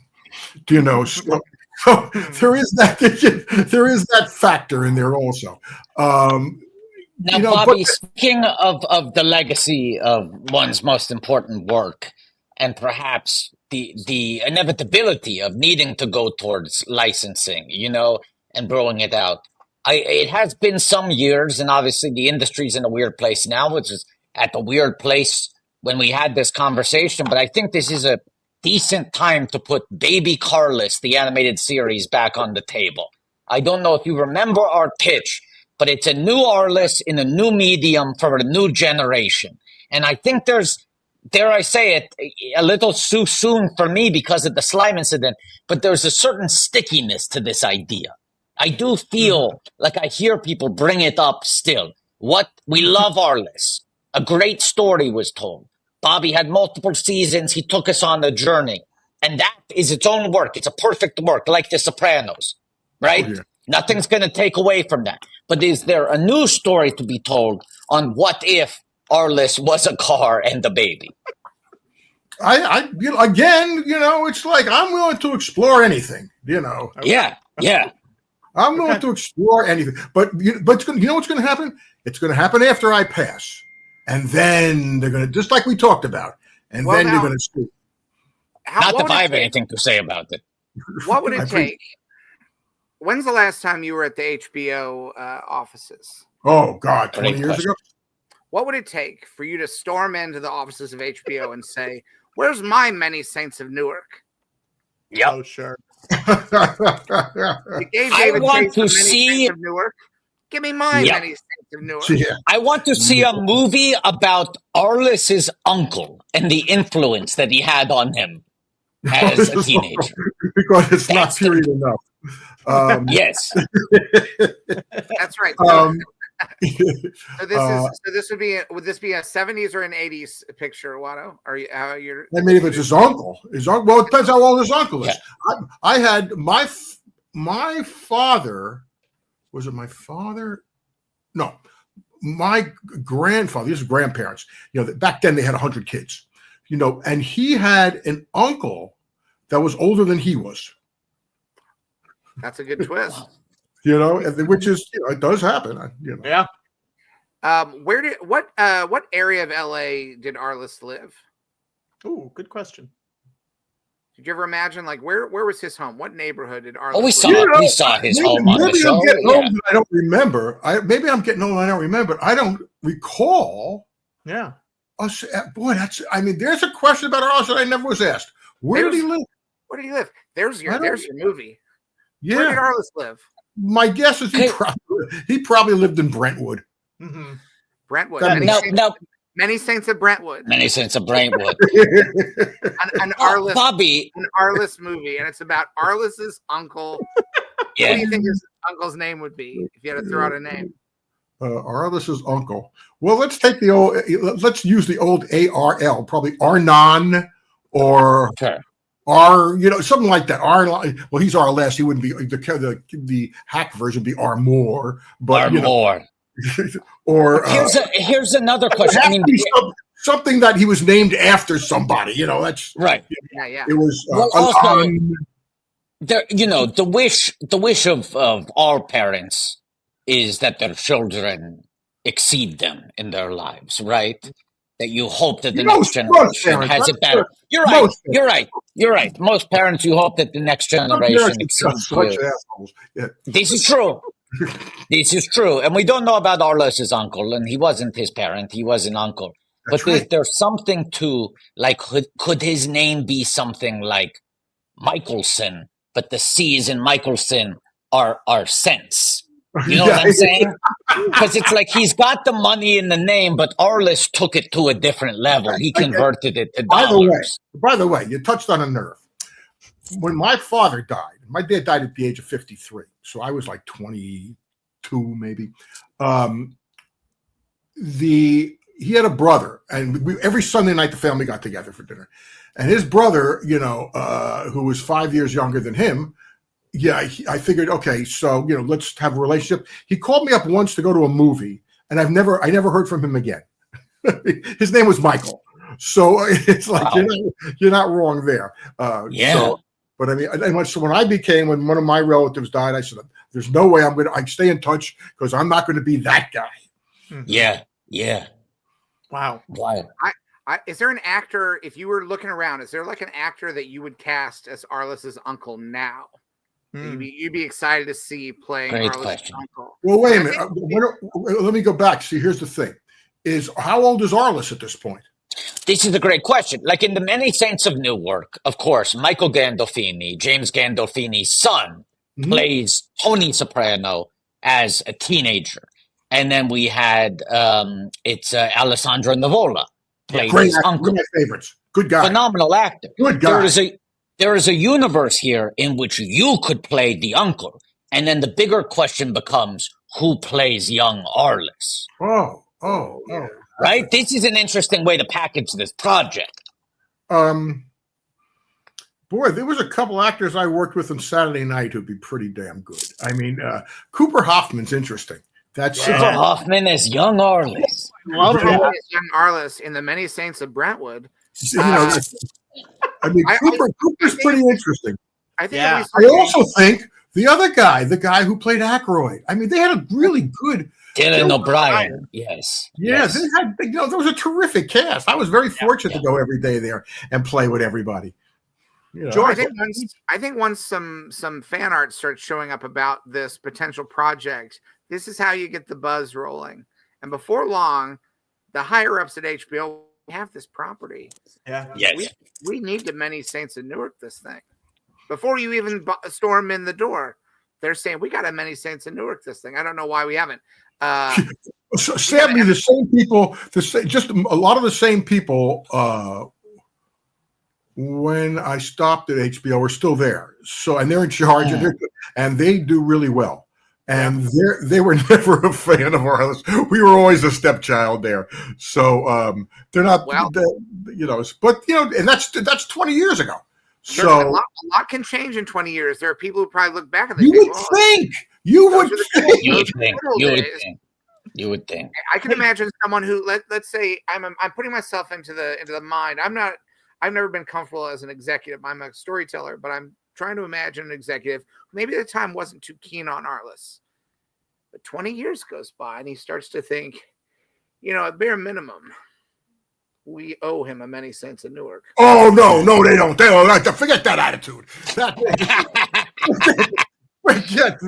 You know, so there is that factor in there also. Now, Bobby, speaking of the legacy of one's most important work, and perhaps the inevitability of needing to go towards licensing, you know, and growing it out. It has been some years, and obviously the industry's in a weird place now, which is at the weird place when we had this conversation. But I think this is a decent time to put Baby Carlos, the animated series, back on the table. I don't know if you remember our pitch, but it's a new Arliss in a new medium for a new generation. And I think there's, dare I say it, a little too soon for me because of the slime incident, but there's a certain stickiness to this idea. I do feel like I hear people bring it up still. We love Arliss. A great story was told. Bobby had multiple seasons. He took us on a journey. And that is its own work. It's a perfect work, like The Sopranos, right? Oh, yeah. Nothing's going to take away from that. But is there a new story to be told on what if Arliss was a car and a baby? Again, you know, it's like I'm willing to explore anything, you know. Yeah. I'm willing to explore anything. But you know what's going to happen? It's going to happen after I pass. And then they're going to, just like we talked about, and then they're going to speak. Not that I have anything to say about it. What would it take? When's the last time you were at the HBO offices? Oh, God, 20 years ago? What would it take for you to storm into the offices of HBO and say, where's my Many Saints of Newark? Yep. Oh, sure. I want to see of Newark. Give me my Many Saints of Newark. Yeah. I want to see a movie about Arliss's uncle and the influence that he had on him as a teenager. Because it's not period enough. Yes. That's right. Would this be a 70s or an 80s picture, Watto? I mean, if it's his uncle. Well, it depends how old his uncle is. Yeah. I had my father. Was it my father? No, my grandfather. These are grandparents. You know, back then they had 100 kids. You know, and he had an uncle that was older than he was. That's a good twist. You know, which is, you know, it does happen. You know. Yeah. What area of LA did Arliss live? Oh, good question. Did you ever imagine, like, where was his home? What neighborhood did Arliss we live? saw his home on the show. I'm getting old and I don't remember. Maybe I'm getting old and I don't remember. I don't recall. Yeah. Boy, there's a question about Arliss that I never was asked. Where did he live? Where did he live? There's your movie. Yeah. Where did Arliss live? My guess is he probably lived in Brentwood. Mm-hmm. Brentwood. Many Saints of Brentwood. Many Saints of Brentwood. an Arliss, Bobby. An Arliss movie, and it's about Arliss's uncle. Yeah. What do you think his uncle's name would be if you had to throw out a name? Arliss's uncle. Well, let's use the old ARL, probably Arnon or you know, something like that. Well, he's Arliss. He wouldn't be the hack version would be Armore, but Armore. Or here's another question. I mean, something that he was named after somebody. You know, that's right. Yeah. It was you know, the wish of all parents is that their children exceed them in their lives, right? That you hope that the next generation has it better. You're right. Most parents, you hope that the next generation exceeds you. Yeah. This is true. This is true. And we don't know about Arliss's uncle, and he wasn't his parent. He was an uncle. But there's something to, like, could his name be something like Michelson, but the C's in Michelson are cents, You know what I'm saying? Because it's like he's got the money in the name, but Arliss took it to a different level. He converted it to dollars. By the way, you touched on a nerve. When my father died, my dad died at the age of 53, so I was like 22 maybe. He had a brother, and every Sunday night the family got together for dinner. And his brother, who was 5 years younger than him, I figured, okay, so let's have a relationship. He called me up once to go to a movie, and I never heard from him again. His name was Michael, so it's like you're not wrong there. So, but I mean, so when one of my relatives died, I said, "There's no way I stay in touch because I'm not going to be that guy." Yeah. Wow. Is there an actor, if you were looking around, is there like an actor that you would cast as Arliss's uncle now? You'd be excited to see playing Arliss's uncle. Well, wait a minute. Let me go back. See, here's the thing: how old is Arliss at this point? This is a great question. Like in the Many Saints of Newark, of course, Michael Gandolfini, James Gandolfini's son, plays Tony Soprano as a teenager. And then we had Alessandro Nivola played his uncle. One of my favorites. Good guy. Phenomenal actor. Good guy. There is a universe here in which you could play the uncle. And then the bigger question becomes, who plays young Arliss? Oh. Right? This is an interesting way to package this project. Boy, there was a couple actors I worked with on Saturday Night who'd be pretty damn good. I mean, Cooper Hoffman's interesting. That's Cooper Hoffman as young Arliss. Young Arliss in the Many Saints of Brentwood. Cooper's pretty interesting. I also think the other guy, the guy who played Aykroyd. I mean, they had a really good Dylan O'Brien. Yes. Yeah, they had. There was a terrific cast. I was very fortunate to go every day there and play with everybody. George, I think once some fan art starts showing up about this potential project, this is how you get the buzz rolling. And before long, the higher ups at HBO have this property. Yeah. Yes. We need the Many Saints of Newark this thing. Before you even storm in the door, they're saying we got a Many Saints of Newark this thing. I don't know why we haven't. Sadly, the same people, just a lot of the same people. When I stopped at HBO, are still there. So, and they're in charge, and they do really well. And they were never a fan of ours. We were always a stepchild there. So they're not, but and that's 20 years ago. So a lot can change in 20 years. There are people who probably look back and they You would think. I can imagine someone who let's say I'm putting myself into the mind. I've never been comfortable as an executive. I'm a storyteller, but I'm trying to imagine an executive who maybe at the time wasn't too keen on Arliss. But 20 years goes by and he starts to think, at bare minimum, we owe him a Many Saints of Newark. Oh, no, they don't. They don't. Forget that attitude. Forget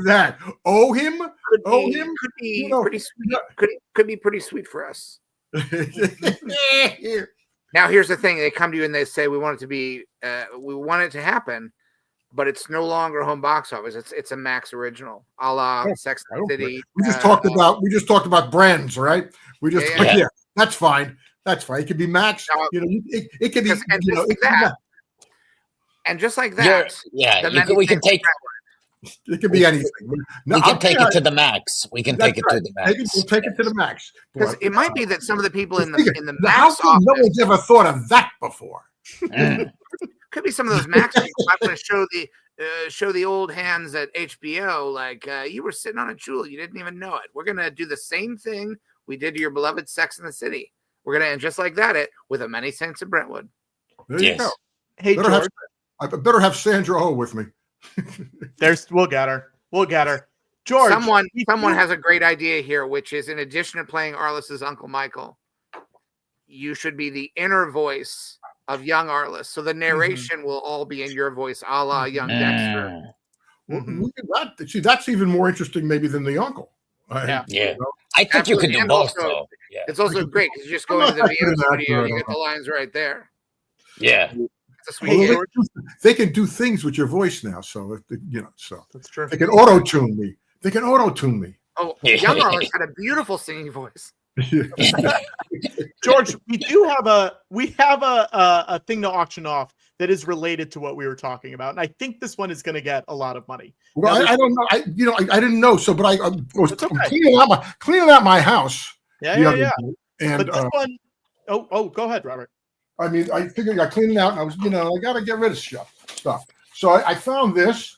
that. Owe him? Could be pretty sweet. Could be pretty sweet for us. Now, here's the thing. They come to you and they say, we want it to happen, but it's no longer home box office. It's a Max original, a la Sex and the City. We just talked about brands, right? That's fine. That's fine. It could be Max. It could be. And just like that, we can take. It could be anything. We can take it to the max. We can take it to the max. We'll take it to the max. Because it might be that some of the people in the max how come office, no one's ever thought of that before? Could be some of those max people. I'm going to show the old hands at HBO like you were sitting on a jewel, you didn't even know it. We're going to do the same thing we did to your beloved Sex and the City. We're going to end just like that with a Many Saints of Brentwood. There you go. Hey, George. I better have Sandra Oh with me. We'll get her. George, someone has a great idea here, which is in addition to playing Arliss's Uncle Michael, you should be the inner voice of young Arliss. So the narration will all be in your voice, a la young Dexter. See, that's even more interesting maybe than the uncle. I think you could do both though. Yeah. It's also great because you just go into the VM studio and you get the lines right there. Yeah. They can do things with your voice now, so so that's true. They can auto tune me. They can auto-tune me. Oh, young Arliss had a beautiful singing voice. George, we have a thing to auction off that is related to what we were talking about, and I think this one is going to get a lot of money. Well, Now, I don't know. I didn't know. So, but I was okay. cleaning out my house. Yeah. Day, and but this one, go ahead, Robert. I mean, I figured I cleaned it out, and I was, I got to get rid of stuff. So I found this.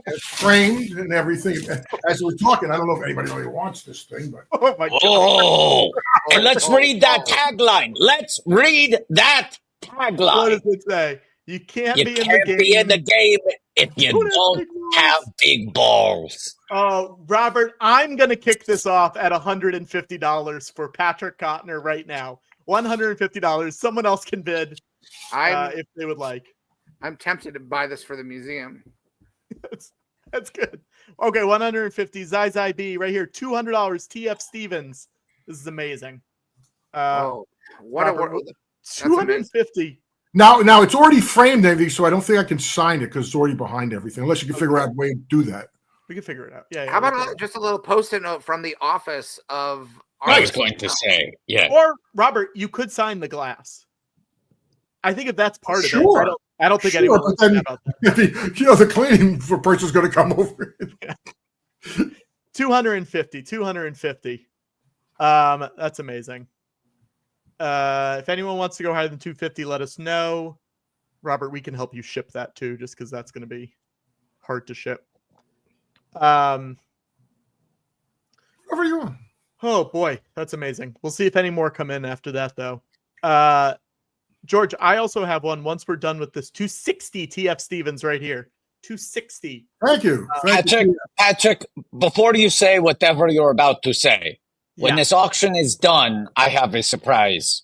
It's framed and everything. As we're talking, I don't know if anybody really wants this thing, but oh my God! Oh, and let's read that tagline. Let's read that tagline. What does it say? You can't be in the game if you don't have big balls. Robert, I'm going to kick this off at $150 for Patrick Kottner right now. $150. Someone else can bid if they would like. I'm tempted to buy this for the museum. That's good. Okay, 150. Zai B right here. $200. TF Stevens. This is amazing. What Robert, a 250. Now it's already framed and everything, so I don't think I can sign it because it's already behind everything. Unless you can figure out a way to do that. We can figure it out. Yeah. How about just a little post-it note from the office of? I was going to say, yeah. Or Robert, you could sign the glass. I think if that's part of it, I don't think anyone would say about that. The cleaning person's going to come over. 250. That's amazing. If anyone wants to go higher than 250, let us know. Robert, we can help you ship that too, just because that's going to be hard to ship. Whatever you want. Oh boy, that's amazing. We'll see if any more come in after that, though. George, I also have one. Once we're done with this, 260 TF Stevens right here. 260. Thank you. Patrick, before you say whatever you're about to say, when this auction is done, I have a surprise.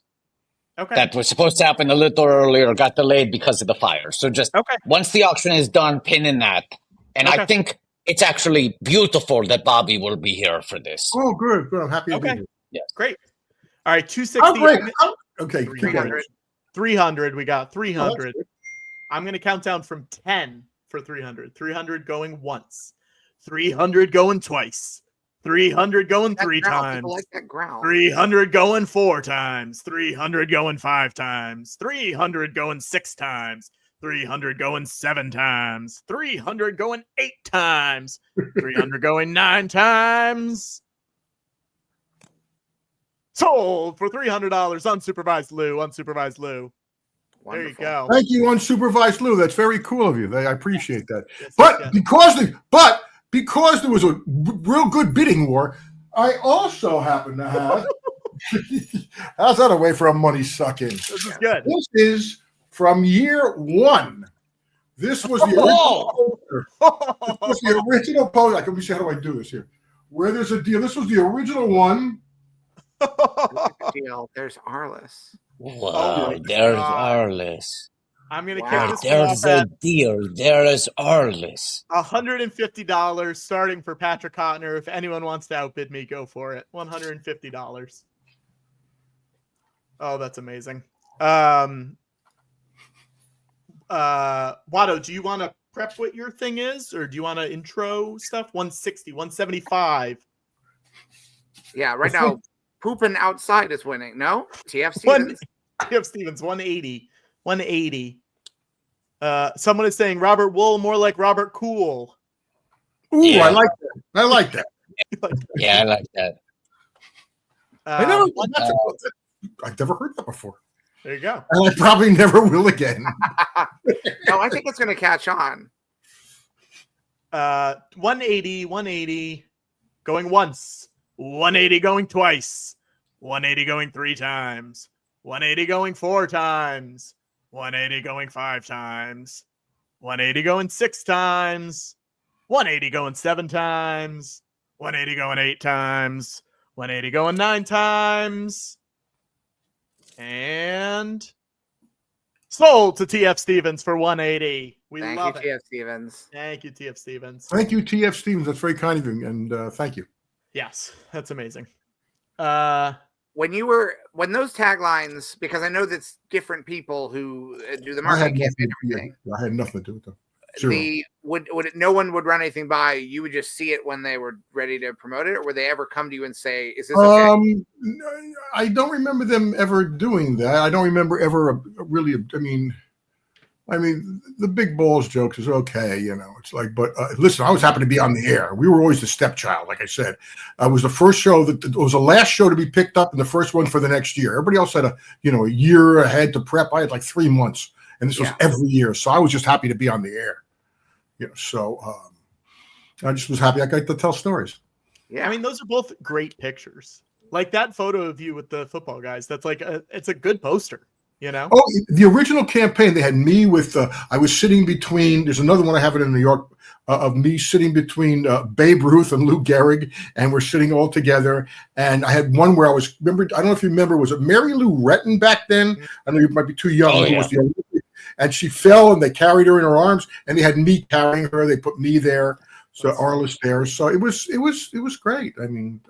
Okay. That was supposed to happen a little earlier, got delayed because of the fire. So just once the auction is done, pin in that. And I think it's actually beautiful that Bobby will be here for this. Oh, good. I'm happy to be here. Yes. Great. All right, 260. Oh, great. Okay. 300. 300. We got 300. I'm going to count down from 10 for 300. 300 going once. 300 going twice. 300 going three times. Like that growl. 300 going 4 times. 300 going 5 times. 300 going 6 times. 300 going 7 times. 300 going 8 times. 300 going 9 times. Sold for $300. Unsupervised Lou. Wonderful. There you go. Thank you, unsupervised Lou. That's very cool of you. I appreciate that. Yes, but because there was a real good bidding war, I also happen to have. How's that a way for a money suck in? This is good. This is from year 1. This was the original poster. This was the original poster. Let me see, how do I do this here? Where there's a deal. This was the original one. Deal. There's Arliss. Wow, there's Arliss. I'm going to kick this there's off a deal. There is Arliss. $150 starting for Patrick Kottner. If anyone wants to outbid me, go for it. $150. Oh, that's amazing. Watto, do you want to prep what your thing is, or do you want to intro stuff? 160, 175. Yeah, right now, pooping outside is winning. No? TF Stevens? TF Stevens, 180. 180. Someone is saying Robert Wuhl, more like Robert Cool. Ooh, yeah. I like that. Yeah, I like that. I've never heard that before. There you go. And I probably never will again. No, I think it's going to catch on. 180 going once. 180 going twice. 180 going 3 times. 180 going 4 times. 180 going 5 times. 180 going 6 times. 180 going 7 times. 180 going 8 times. 180 going 9 times. And sold to TF Stevens for 180. Thank you, TF Stevens. Thank you, TF Stevens. Thank you, TF Stevens. That's very kind of you, and thank you. Yes, that's amazing. When those taglines, because I know that's different people who do the marketing campaign and everything. I had nothing to do with them. no one would run anything by you? You would just see it when they were ready to promote it, or would they ever come to you and say, "Is this okay?" I don't remember them ever doing that. I don't remember ever really. I mean, the big balls jokes is okay, It's like, but listen, I was happy to be on the air. We were always the stepchild, like I said. I was the first show it was the last show to be picked up, and the first one for the next year. Everybody else had a year ahead to prep. I had like 3 months, and this was every year. So I was just happy to be on the air. So I just was happy I got to tell stories. Yeah, I mean, those are both great pictures. Like that photo of you with the football guys. That's like it's a good poster. Oh, the original campaign, they had me with, I was sitting between, there's another one I have it in New York, of me sitting between Babe Ruth and Lou Gehrig, and we're sitting all together. And I had one where I don't know if you remember, was it Mary Lou Retton back then? I know you might be too young. Oh, who yeah. was the and she fell, and they carried her in her arms, and they had me carrying her. They put me there, so Arliss there. So it was great. I mean,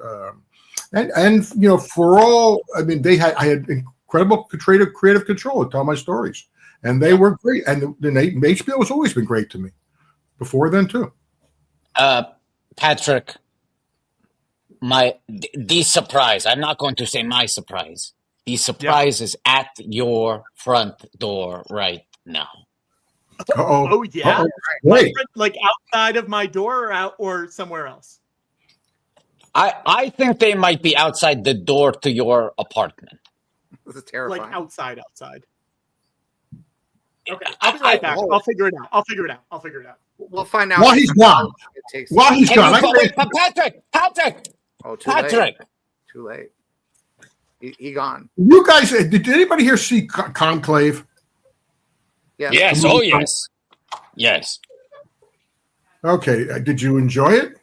and for all, I mean, I had incredible creative control to tell my stories, and they were great. And then HBO has always been great to me before then too. Patrick, the surprise. I'm not going to say my surprise. The surprise is at your front door right now. Oh yeah, Wait. Like outside of my door or somewhere else. I think they might be outside the door to your apartment. This is terrifying. Like outside. Okay, I'll be right back. I'll figure it out. We'll find out. While he's gone. While he's gone. Patrick. Oh, Patrick. Too late. He gone. You guys, did anybody here see Conclave? Yes. Yes. Oh, yes. Yes. Okay. Did you enjoy it?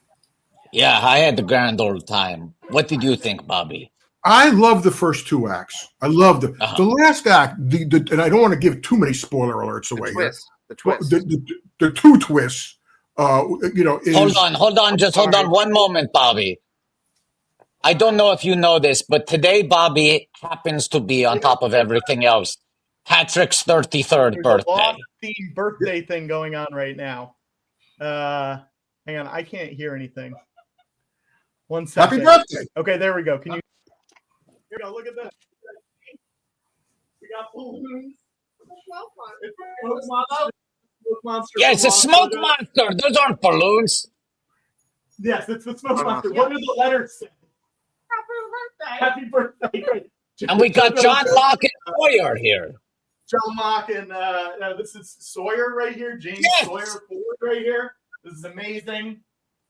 Yeah, I had the grand old time. What did you think, Bobby? I love the first 2 acts. I loved it. The last act, and I don't want to give too many spoiler alerts away. The twist. The 2 twists. Is, hold on. Just hold on one moment, Bobby. I don't know if you know this, but today Bobby happens to be on top of everything else. Patrick's 33rd birthday. A long-themed birthday thing going on right now. Hang on, I can't hear anything. 1 second. Happy birthday. Okay, there we go. Can you? Here we go. Look at this. We got balloons. Yeah, it's a smoke monster. Those aren't balloons. Yes, it's the smoke monster. What do the letters say? Happy birthday. And we got John Locke and Sawyer here. John Locke and this is Sawyer right here. James Sawyer Ford right here. This is amazing.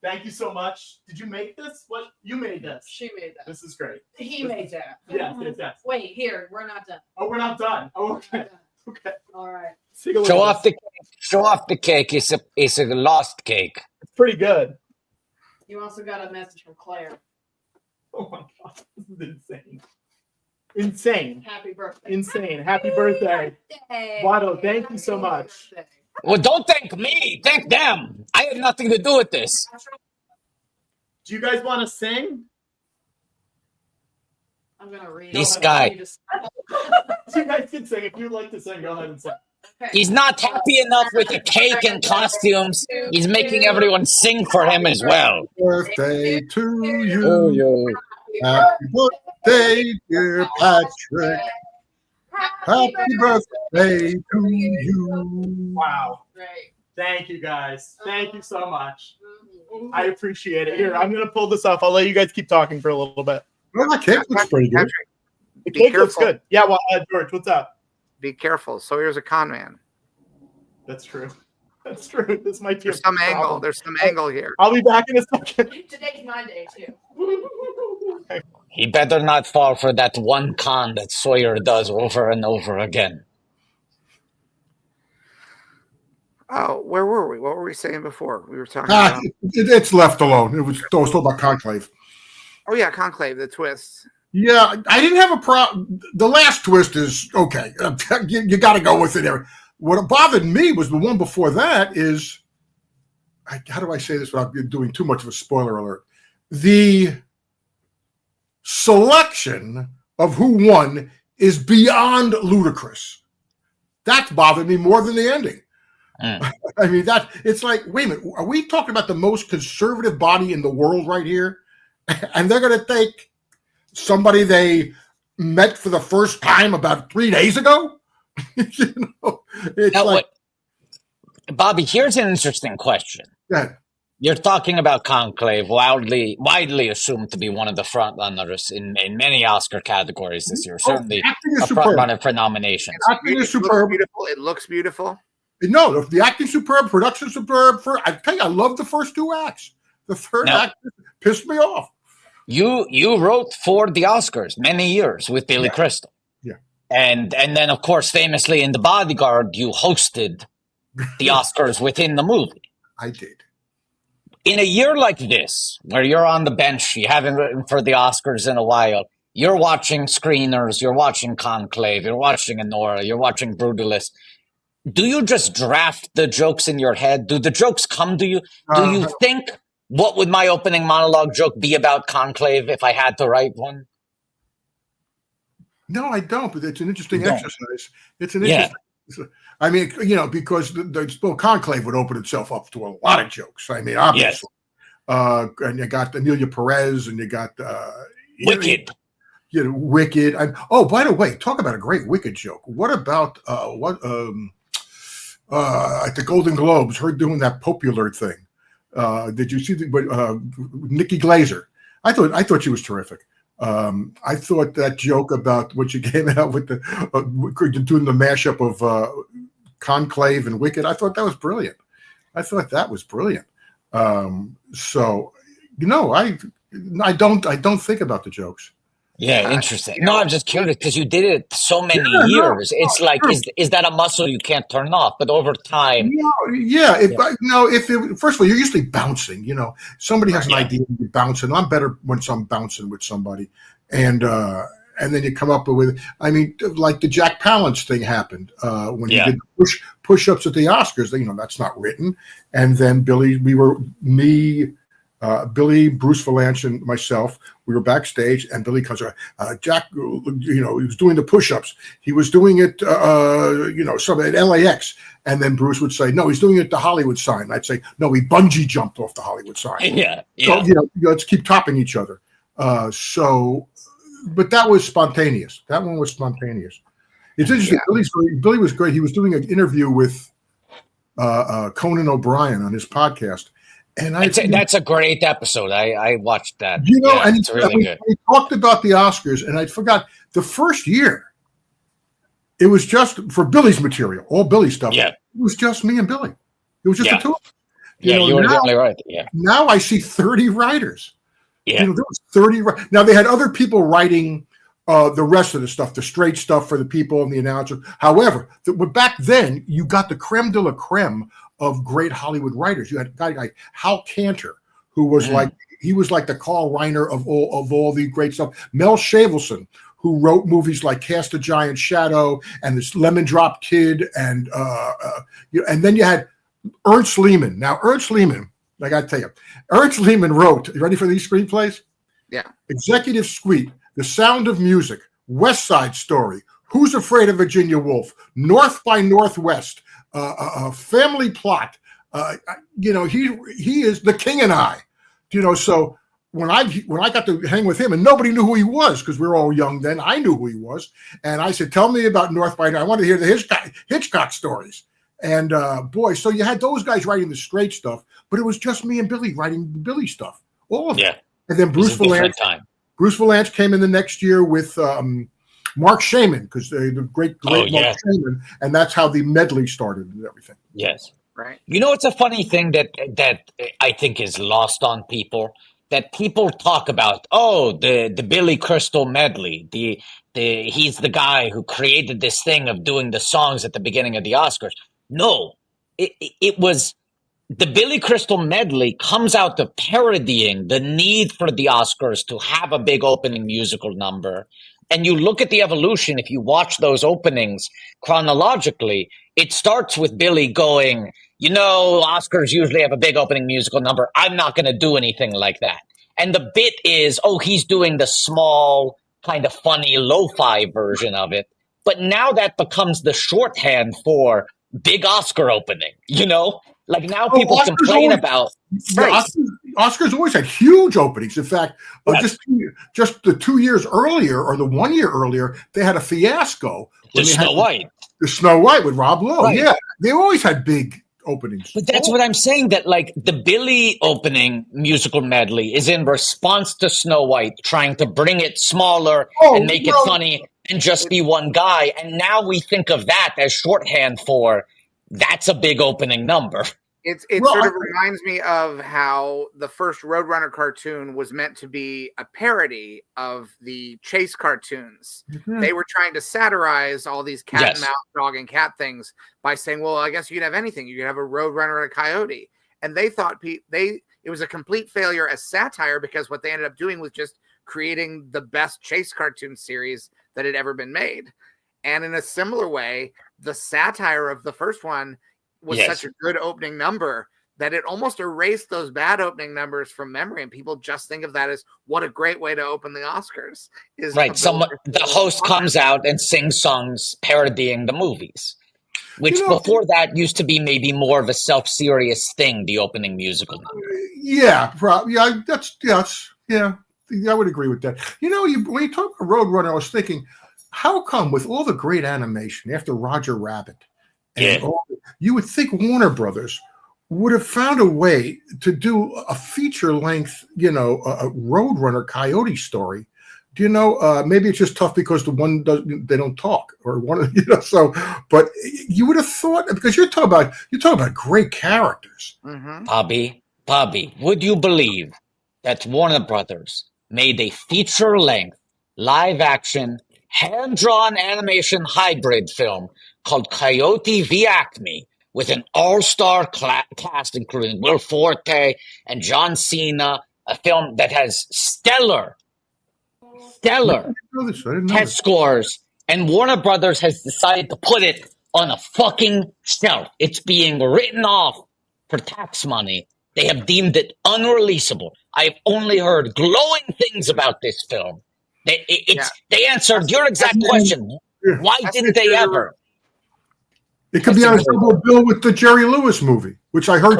Thank you so much. Did you make this? What? You made this. She made that. This is great. He made that. Yes. Wait, here. We're not done. Oh, we're not done. Oh, okay. Okay. All right. Show off the cake. It's a lost cake. It's pretty good. You also got a message from Claire. Oh my God. This is insane. Insane. Happy birthday. Insane. Happy birthday. Watto, thank you so much. Well, don't thank me. Thank them. I had nothing to do with this. Do you guys want to sing? I'm going to read. This guy. You guys can sing. If you'd like to sing, go ahead and sing. He's not happy enough with the cake and costumes. He's making everyone sing for him as well. Birthday to you. Happy birthday, dear Patrick. Happy birthday to you. Wow. Great. Thank you, guys. Thank you so much. I appreciate it. Here, I'm going to pull this off. I'll let you guys keep talking for a little bit. Well, the cake looks pretty good. The cake looks good. Yeah, well, George, what's up? Be careful. Sawyer's a con man. That's true. That's true. This might be There's some angle. There's some angle here. I'll be back in a second. Today's my day, too. He better not fall for that one con that Sawyer does over and over again. Oh, where were we? What were we saying before? We were talking about... It's left alone. It was talking about Conclave. Oh, yeah, Conclave, the twists. Yeah, I didn't have a problem. The last twist is okay. You got to go with it. What bothered me was the one before that is, how do I say this without doing too much of a spoiler alert? The selection of who won is beyond ludicrous. That bothered me more than the ending. I mean, it's like, wait a minute, are we talking about the most conservative body in the world right here? And they're going to take somebody they met for the first time about 3 days ago? It's now, like, Bobby, here's an interesting question. Yeah. You're talking about Conclave, widely assumed to be one of the front runners in many Oscar categories this year. Certainly a front runner for nominations. Acting is superb. It looks beautiful. No, the acting superb, production superb. I tell you, I love the first 2 acts. The third act pissed me off. You wrote for the Oscars many years with Billy Crystal. Yeah. And then, of course, famously in The Bodyguard, you hosted the Oscars within the movie. I did. In a year like this, where you're on the bench, you haven't written for the Oscars in a while, you're watching screeners, you're watching Conclave, you're watching Anora, you're watching Brutalist. Do you just draft the jokes in your head? Do the jokes come to you? Do you think, what would my opening monologue joke be about Conclave if I had to write one? No, I don't, but it's an interesting exercise. It's an interesting. I mean, because the Conclave would open itself up to a lot of jokes. I mean, obviously. And you got Amelia Perez, and you got Wicked. Wicked. By the way, talk about a great Wicked joke. What about at the Golden Globes, her doing that popular thing? Did you see Nikki Glaser? I thought she was terrific. I thought that joke about when she came out with doing the mashup of Conclave and Wicked, I thought that was brilliant. I don't think about the jokes. Yeah, interesting. No, I'm just curious because you did it so many years. It's like, is that a muscle you can't turn off? But over time, first of all, you're usually bouncing. Somebody has an idea, you're bouncing. I'm better when I'm bouncing with somebody, and then you come up with. I mean, like the Jack Palance thing happened when he did push-ups at the Oscars. That's not written. And then Billy, Billy, Bruce Valanche, and myself, we were backstage, and Billy comes around. Jack, he was doing the push-ups. He was doing it, at LAX. And then Bruce would say, no, he's doing it at the Hollywood sign. I'd say, no, he bungee jumped off the Hollywood sign. So, let's keep topping each other. But that was spontaneous. That one was spontaneous. It's interesting. Billy was great. He was doing an interview with Conan O'Brien on his podcast. And that's a great episode. I watched that. And it's really good. We talked about the Oscars, and I forgot the first year. It was just for Billy's material, all Billy stuff. Yeah, it was just me and Billy. It was just the two. You were definitely right. Yeah. Now I see 30 writers. Yeah, there was 30. Now they had other people writing the rest of the stuff, the straight stuff for the people and the announcers. However, but back then you got the creme de la creme of great Hollywood writers. You had a guy like Hal Cantor, who was he was like the Carl Reiner of all the great stuff. Mel Shavelson, who wrote movies like Cast a Giant Shadow and this Lemon Drop Kid, and then you had Ernst Lehman. Now Ernst Lehman, I got to tell you, Ernst Lehman wrote. You ready for these screenplays? Yeah. Executive Suite, The Sound of Music, West Side Story, Who's Afraid of Virginia Woolf, North by Northwest. Family Plot. He is the King and I. So when I got to hang with him, and nobody knew who he was because we were all young then. I knew who he was, and I said, "Tell me about North by Northwest. I want to hear the Hitchcock stories." And so you had those guys writing the straight stuff, but it was just me and Billy writing the Billy stuff, all of it. And then Bruce Valanche came in the next year with. Mark Shaman, because the great Mark Shaman, and that's how the medley started and everything. Yes, right. It's a funny thing that I think is lost on people. That people talk about, the Billy Crystal medley. He's the guy who created this thing of doing the songs at the beginning of the Oscars. No, it was the Billy Crystal medley comes out of parodying the need for the Oscars to have a big opening musical number. And you look at the evolution, if you watch those openings chronologically, it starts with Billy going, Oscars usually have a big opening musical number. I'm not going to do anything like that. And the bit is, he's doing the small, kind of funny lo-fi version of it. But now that becomes the shorthand for big Oscar opening, you know? Like now Oh, people Oscars complain always- about Yeah, Oscars always had huge openings. In fact, Yes. just the 2 years earlier or the 1 year earlier, they had a fiasco. The when they Snow had White. The Snow White with Rob Lowe. Right. Yeah, they always had big openings. But that's what I'm saying, that like the Billy opening musical medley is in response to Snow White trying to bring it smaller and make it funny and just be one guy. And now we think of that as shorthand for that's a big opening number. It sort of reminds me of how the first Roadrunner cartoon was meant to be a parody of the Chase cartoons. Mhm. They were trying to satirize all these cat Yes. and mouse, dog and cat things by saying, well, I guess you could have anything. You could have a Roadrunner and a coyote. And they thought it was a complete failure as satire because what they ended up doing was just creating the best Chase cartoon series that had ever been made. And in a similar way, the satire of the first one was Yes. such a good opening number that it almost erased those bad opening numbers from memory, and people just think of that as what a great way to open the Oscars. Is Right. The host Oscars. comes out and sings songs parodying the movies, which before that used to be maybe more of a self-serious thing, the opening musical number. Yeah, I would agree with that. You know, when you talk about Roadrunner, I was thinking, how come with all the great animation after Roger Rabbit, you would think Warner Brothers would have found a way to do a feature length, a Roadrunner Coyote story. Do you know? Maybe it's just tough because they don't talk, or one, So, but you would have thought, because you're talking about great characters. Mm-hmm. Bobby, would you believe that Warner Brothers made a feature-length, live-action, hand-drawn animation hybrid film called Coyote v. Acme, with an all-star cast including Will Forte and John Cena, a film that has stellar test scores, and Warner Brothers has decided to put it on a fucking shelf. It's being written off for tax money. They have deemed it unreleasable. I've only heard glowing things about this film. They answered your exact question. Why didn't they ever? It could be on a double bill with the Jerry Lewis movie, which I heard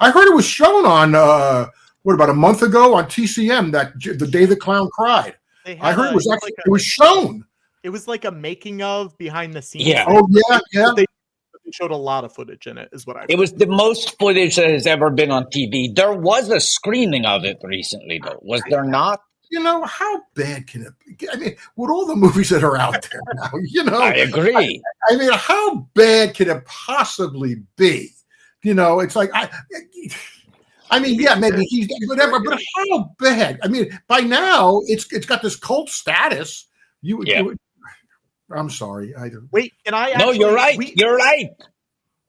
I heard it was shown on, about a month ago on TCM, the day the clown cried. I heard it was shown. It was like a making of behind the scenes. Yeah. Oh, yeah. They showed a lot of footage in it, is what I heard. It was the most footage that has ever been on TV. There was a screening of it recently, though. Was there not? How bad can it be? I mean, with all the movies that are out there now, I agree. I mean, how bad can it possibly be? It's like, maybe he's whatever, but how bad? I mean, by now it's got this cult status. I'm sorry. Wait, and No, you're right. You're right.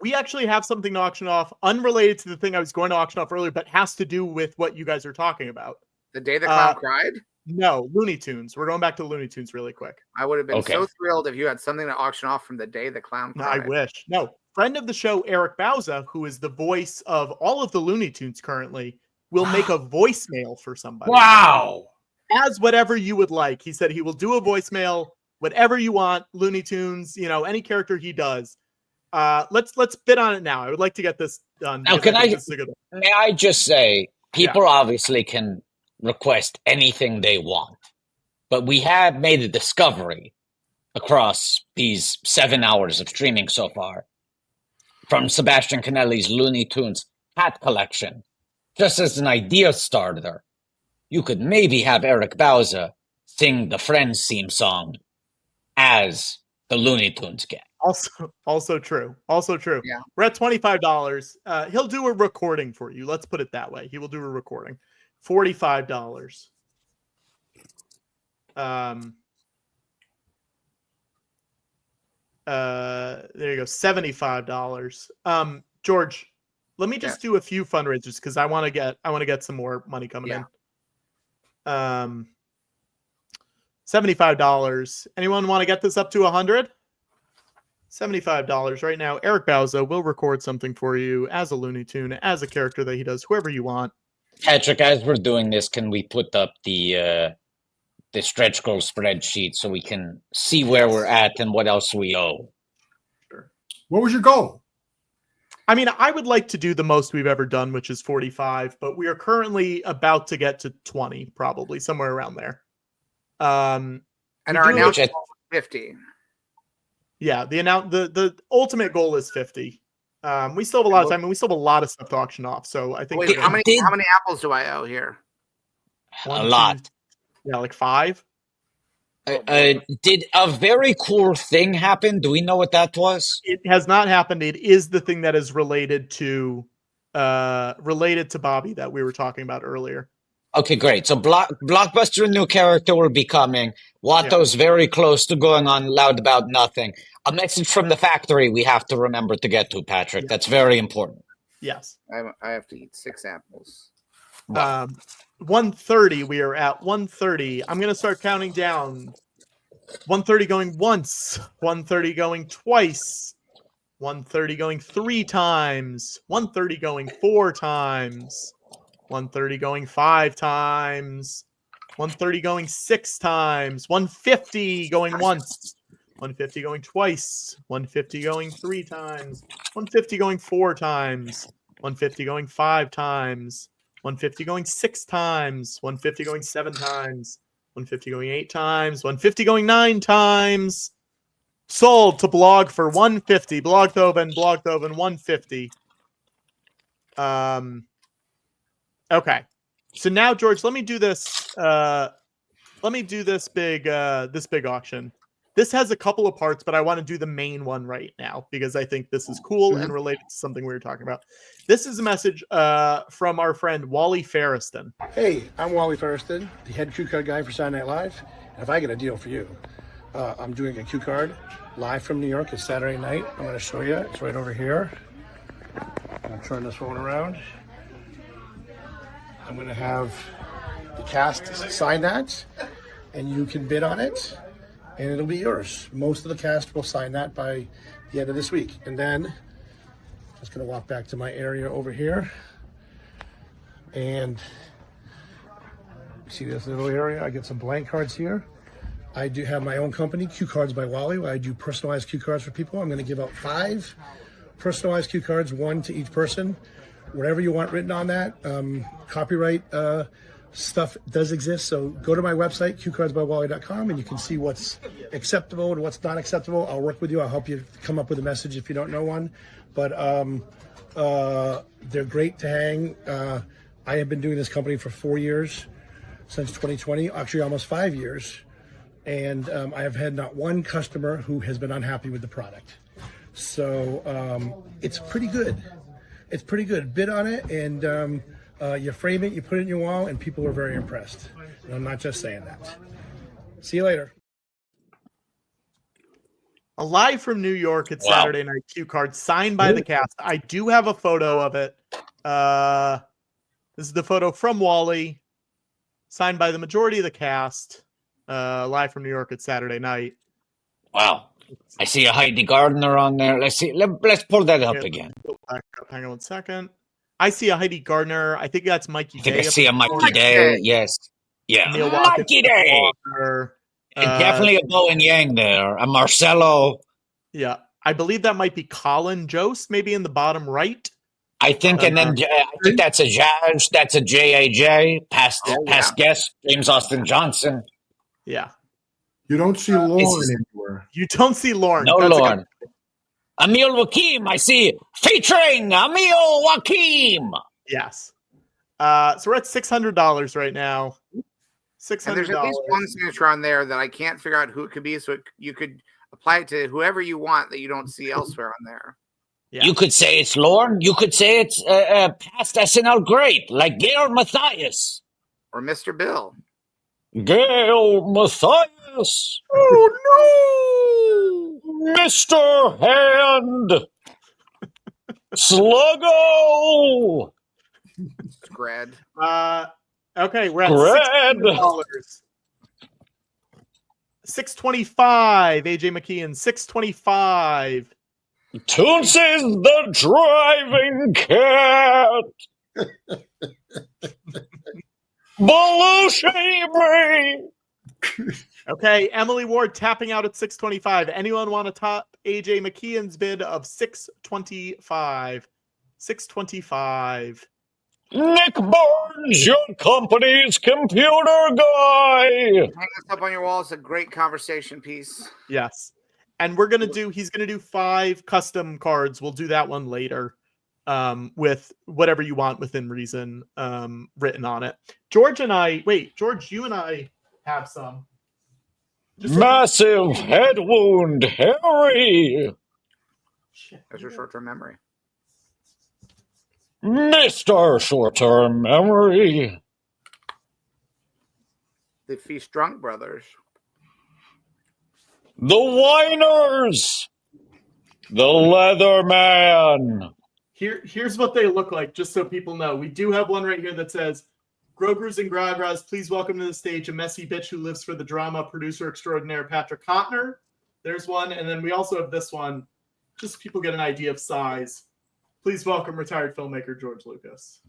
We actually have something to auction off, unrelated to the thing I was going to auction off earlier, but has to do with what you guys are talking about. The day the clown cried? No, Looney Tunes. We're going back to Looney Tunes really quick. I would have been so thrilled if you had something to auction off from the day the clown cried. I wish. No, friend of the show, Eric Bauza, who is the voice of all of the Looney Tunes currently, will make a voicemail for somebody. Wow. As whatever you would like. He said he will do a voicemail, whatever you want, Looney Tunes, any character he does. Let's bid on it now. I would like to get this done. Now, may I just say, people obviously can request anything they want, but we have made a discovery across these 7 hours of streaming so far from Sebastian Conelli's Looney Tunes hat collection. Just as an idea starter, you could maybe have Eric Bauza sing the Friends theme song as the Looney Tunes gang. Also true. Yeah. We're at $25. He'll do a recording for you. Let's put it that way. He will do a recording. $45. There you go. $75. George, let me just do a few fundraisers because I want to get some more money coming in. $75. Anyone want to get this up to 100? $75 right now. Eric Bauza will record something for you as a Looney Tune, as a character that he does, whoever you want. Patrick, as we're doing this, can we put up the stretch goal spreadsheet so we can see where we're at and what else we owe? Sure. What was your goal? I mean, I would like to do the most we've ever done, which is 45, but we are currently about to get to 20, probably somewhere around there. And our announcement goal is 50. Yeah, the ultimate goal is 50. We still have a lot of time, and we still have a lot of stuff to auction off. So I think. Wait, how many apples do I owe here? One, a lot. Yeah, like 5. Did a very cool thing happen? Do we know what that was? It has not happened. It is the thing that is related to Bobby that we were talking about earlier. Okay, great. So Blockbuster new character will be coming. Watto's very close to going on Loud About Nothing. A message from the factory we have to remember to get to, Patrick. That's very important. Yes. I have to eat 6 apples. 1:30. We are at 1:30. I'm going to start counting down. 1:30 going once. 1:30 going twice. 1:30 going 3 times. 1:30 going 4 times. 1:30 going 5 times. 1:30 going 6 times. 1:50 going once. 1:50 going twice. 1:50 going 3 times. 1:50 going 4 times. 1:50 going 5 times. 1:50 going 6 times. 1:50 going 7 times. 1:50 going 8 times. 1:50 going 9 times. Sold to Blog for 150. Blogthoven 150. Okay. So now, George, let me do this. This big auction. This has a couple of parts, but I want to do the main one right now because I think this is cool and related to something we were talking about. This is a message from our friend Wally Ferriston. Hey, I'm Wally Ferriston, the head cue card guy for Saturday Night Live. And if I get a deal for you, I'm doing a cue card live from New York. It's Saturday night. I'm going to show you. It's right over here. I'll turn this one around. I'm going to have the cast sign that, and you can bid on it, and it'll be yours. Most of the cast will sign that by the end of this week. And then I'm just going to walk back to my area over here. And see this little area? I get some blank cards here. I do have my own company, Cue Cards by Wally, where I do personalized cue cards for people. I'm going to give out 5 personalized cue cards, 1 to each person. Whatever you want written on that. Copyright stuff does exist, so go to my website, cuecardsbywally.com, and you can see what's acceptable and what's not acceptable. I'll work with you. I'll help you come up with a message if you don't know one. But they're great to hang. I have been doing this company for 4 years, since 2020, actually almost 5 years. And I have had not one customer who has been unhappy with the product. So it's pretty good. It's pretty good. Bid on it, and you frame it, you put it in your wall, and people are very impressed. And I'm not just saying that. See you later. A live from New York, it's Saturday Night Cue Card, signed by the cast. I do have a photo of it. This is the photo from Wally, signed by the majority of the cast. Live from New York, it's Saturday night. Wow. I see a Heidi Gardner on there. Let's see. Let's pull that up again. Hang on 1 second. I see a Heidi Gardner. I think that's Mikey Day. I see a Mikey Day. Yes. Yeah. Neil Mikey Day. And definitely a Bo and Yang there. A Marcelo. Yeah. I believe that might be Colin Jost, maybe in the bottom right. I think, and then I think that's a Judge. That's a JAJ. Past guest, James Austin Johnson. Yeah. You don't see Lauren anywhere. You don't see Lauren. No Lauren. Emil Wakim, I see featuring Emil Wakim. Yes. So we're at $600 right now. $600. And there's at least one signature on there that I can't figure out who it could be, so you could apply it to whoever you want that you don't see elsewhere on there. Yeah. You could say it's Lauren. You could say it's past SNL great, like Gail Mathias. Or Mr. Bill. Gail Mathias. Oh, no! Mr. Hand. Sluggo. Grad. Okay, we're at $600. $625. AJ McKeon, $625. Toons is the driving cat. Belushi. Okay, Emily Ward tapping out at 625. Anyone want to top AJ McKeon's bid of 625? 625. Nick Barnes, your company's computer guy. Hang this up on your wall. It's a great conversation piece. Yes. And he's gonna do 5 custom cards. We'll do that one later. With whatever you want within reason written on it. George, you and I have some. Massive head wound, Harry. That's your short-term memory. Mr. Short-Term Memory. The Feast Drunk Brothers. The Whiners. The Leatherman. Here's what they look like, just so people know. We do have one right here that says, Grogers and Gragras, please welcome to the stage a messy bitch who lives for the drama, producer extraordinaire Patrick Hotner. There's one. And then we also have this one, just so people get an idea of size. Please welcome retired filmmaker George Lucas.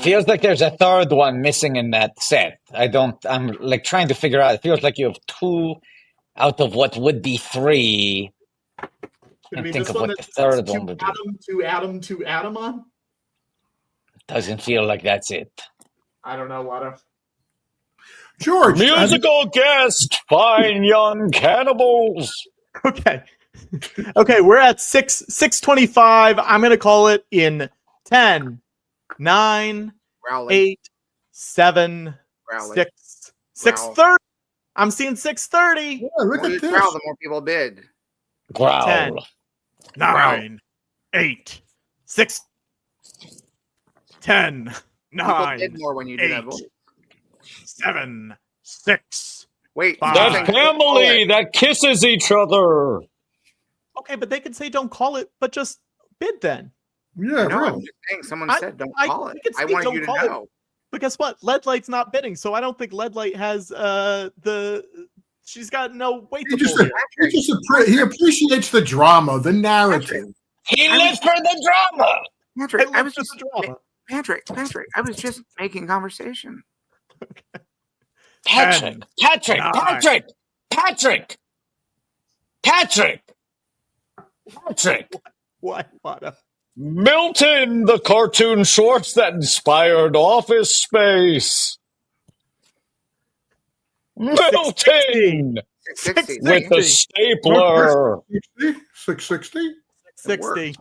Feels like there's a third one missing in that set. I'm like trying to figure out. It feels like you have 2 out of what would be 3. And think of what the third one would be. To Adam on? Doesn't feel like that's it. I don't know, Watto. George. Musical guest, fine young cannibals. Okay. Okay, we're at 625. I'm going to call it in 10, 9, Rowley. 8, 7, Rowley. 6, 6:30. I'm seeing 6:30. Yeah, look The more at you this. growl, the more people bid. Growl. 10, 9, 8, 6, 10, People 9, bid more when you do that 8, voice. 7, 6. Wait, That family that kisses each other. Okay, but they can say don't call it, but just bid then. Yeah, No, right. I'm just saying someone I- said don't I- call it. we can I say wanted don't you to call it. know. But guess what? Lead Light's not bidding, so I don't think Lead Light has she's got no weight to pull here. He appreciates the drama, the narrative. He lives for the drama. Patrick, I I live was for just the drama. Patrick, I was just making conversation. Patrick. What? What? Milton, the cartoon shorts that inspired Office Space. Milton! 660. With the stapler. 660? 60.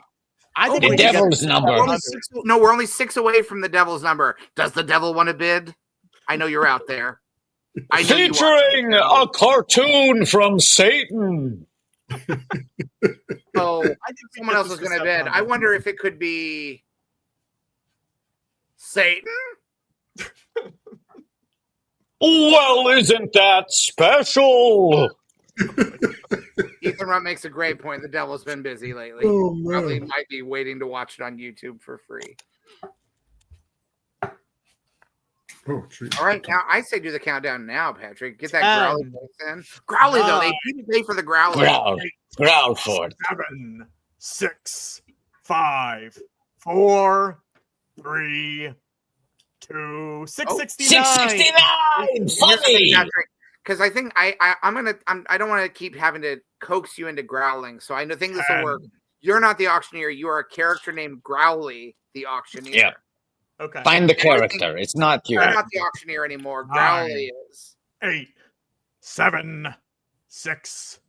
I Oh, think The we can get devil's to number. 700. No, we're only 6 away from the devil's number. Does the devil want to bid? I know you're out there. I know you are. Featuring a cartoon from Satan. Oh, I think we someone get else to was going to 700. bid. I wonder if it could be Satan. Well, isn't that special? Ethan Runt makes a great point. The devil's been busy lately. Oh, man. Probably might be waiting to watch it on YouTube for free. Oh, geez. All right, now I say do the countdown now, Patrick. Get that 10, growly voice in. Growly though, they 9, didn't pay for the growly. Growl for it. 7, 6, 5, 4, 3, 2, 669. 669! Funny! Because I think I don't want to keep having to coax you into growling. So I think this will work. You're not the auctioneer. You are a character named Growly, the auctioneer. Yeah. Okay. Find the character. It's not you. You're not the auctioneer anymore. Growly is. 8, 7, 6,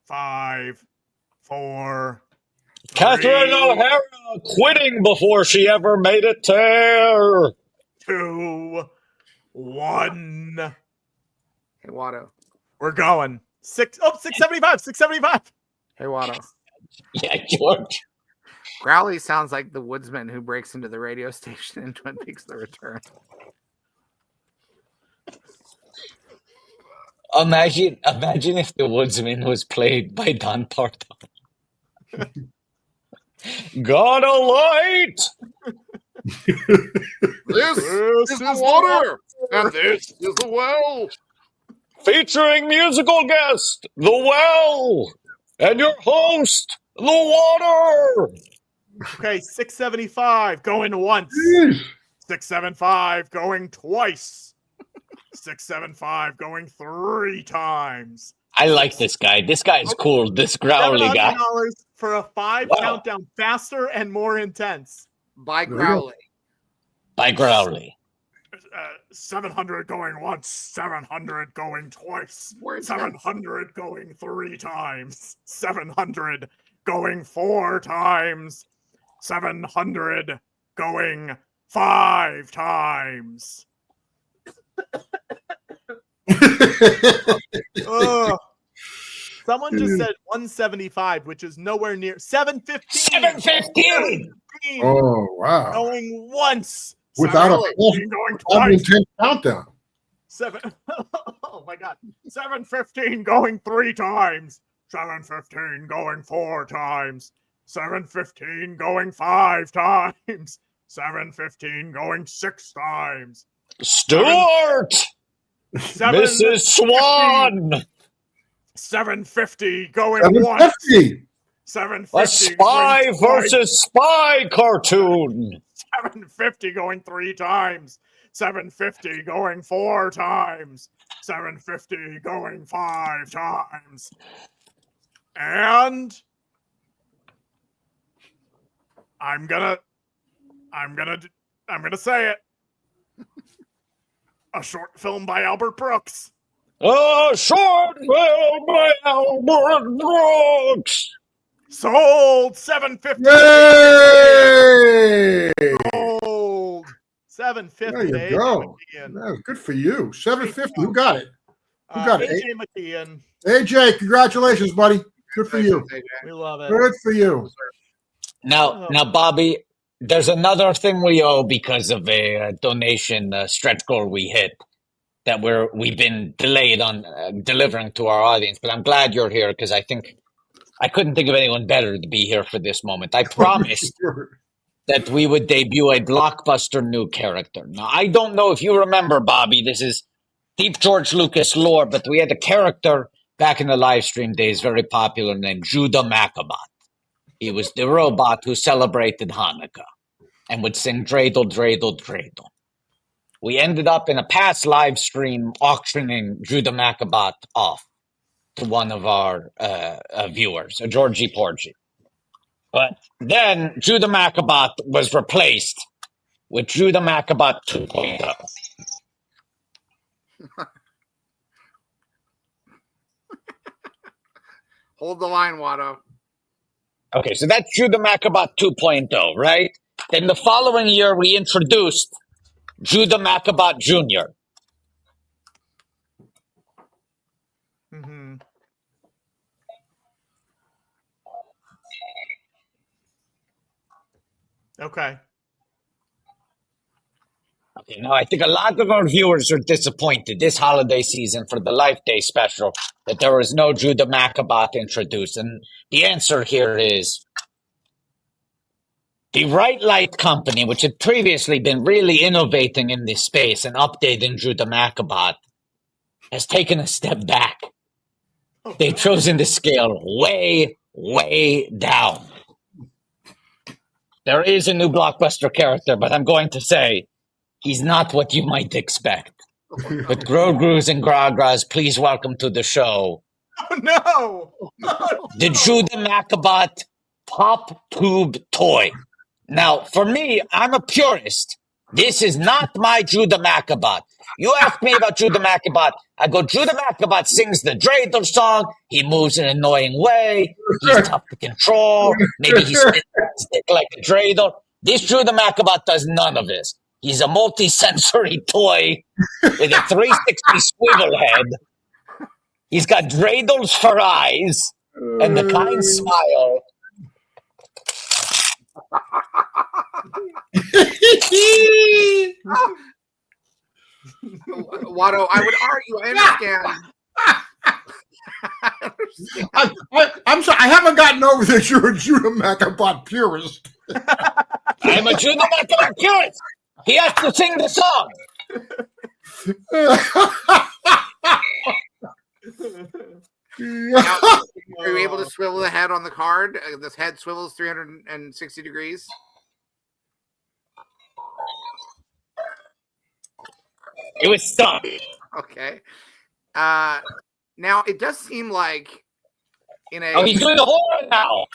5, 4. Catherine O'Hara quitting before she ever made it there. 2, 1. Hey, Watto. We're going. 675. 675. Hey, Watto. Yeah, George. Growly sounds like the woodsman who breaks into the radio station in Twin Peaks: The Return. Imagine if the woodsman was played by Don Pardo. Got a light. This is the water, and this is the well. Featuring musical guest, The Well, and your host, The Water. Okay, 675 going once. 675 going twice. 675 going 3 times. I like this guy. This guy is cool. This growly guy. $700 for a 5 Wow. countdown, faster and more intense. By Growly. By Growly. 700 going once, 700 going twice, 700 going 3 times, 700 going 4 times, 700 going 5 times. Ugh. Someone just said 175, which is nowhere near 715. 715. Oh, wow. Going once. Without a going twice. intense countdown. Oh my God. 715 going 3 times. 715 going 4 times. 715 going 5 times. 715 going 6 times. Stuart! Mrs. Swan! 750 going 750. 750. A spy versus spy cartoon. 750 going 3 times. 750 going 4 times. 750 going 5 times. And I'm gonna say it. A short film by Albert Brooks. A short film by Albert Brooks. Sold 750. Yay! Sold 750. There you go. That's good for you. 750. Who got it? Who got it? AJ McKeon. AJ, congratulations, buddy. Good for you. We love it. Good for you. Now, Bobby, there's another thing we owe because of a donation stretch goal we hit that we've been delayed on delivering to our audience. But I'm glad you're here because I couldn't think of anyone better to be here for this moment. I promised that we would debut a blockbuster new character. Now, I don't know if you remember, Bobby, this is deep George Lucas lore, but we had a character back in the live stream days, very popular, named Judah Maccabat. He was the robot who celebrated Hanukkah and would sing dreidel, dreidel, dreidel. We ended up in a past live stream auctioning Judah Maccabat off to one of our viewers, a Georgie Porgy. But then Judah Maccabat was replaced with Judah Maccabat 2.0. Hold the line, Watto. Okay, so that's Judah Maccabat 2.0, right? Then the following year, we introduced Judah Maccabat Jr. Mm-hmm. Okay. Okay, now I think a lot of our viewers are disappointed this holiday season for the Life Day special that there was no Judah Maccabat introduced. And the answer here is the Right Light Company, which had previously been really innovating in this space and updating Judah Maccabat, has taken a step back. They've chosen to scale way, way down. There is a new blockbuster character, but I'm going to say he's not what you might expect. But Grogru's and Gragras, please welcome to the show Oh, no! the Judah Maccabat Pop Tube Toy. Now, for me, I'm a purist. This is not my Judah Maccabat. You ask me about Judah Maccabat, I go, Judah Maccabat sings the dreidel song. He moves in an annoying way. He's tough to control. Maybe he spins his dick like a dreidel. This Judah Maccabat does none of this. He's a multi-sensory toy with a 360 swivel head. He's got dreidels for eyes and the kind smile. Watto, I would argue, I understand. I'm sorry, I haven't gotten over that you're a Judah Maccabat purist. I'm a Judah Maccabat purist. He has to sing the song. Now, are you able to swivel the head on the card? This head swivels 360 degrees. It was stuck. Okay. Now it does seem like in a. Oh, he's doing the horror now.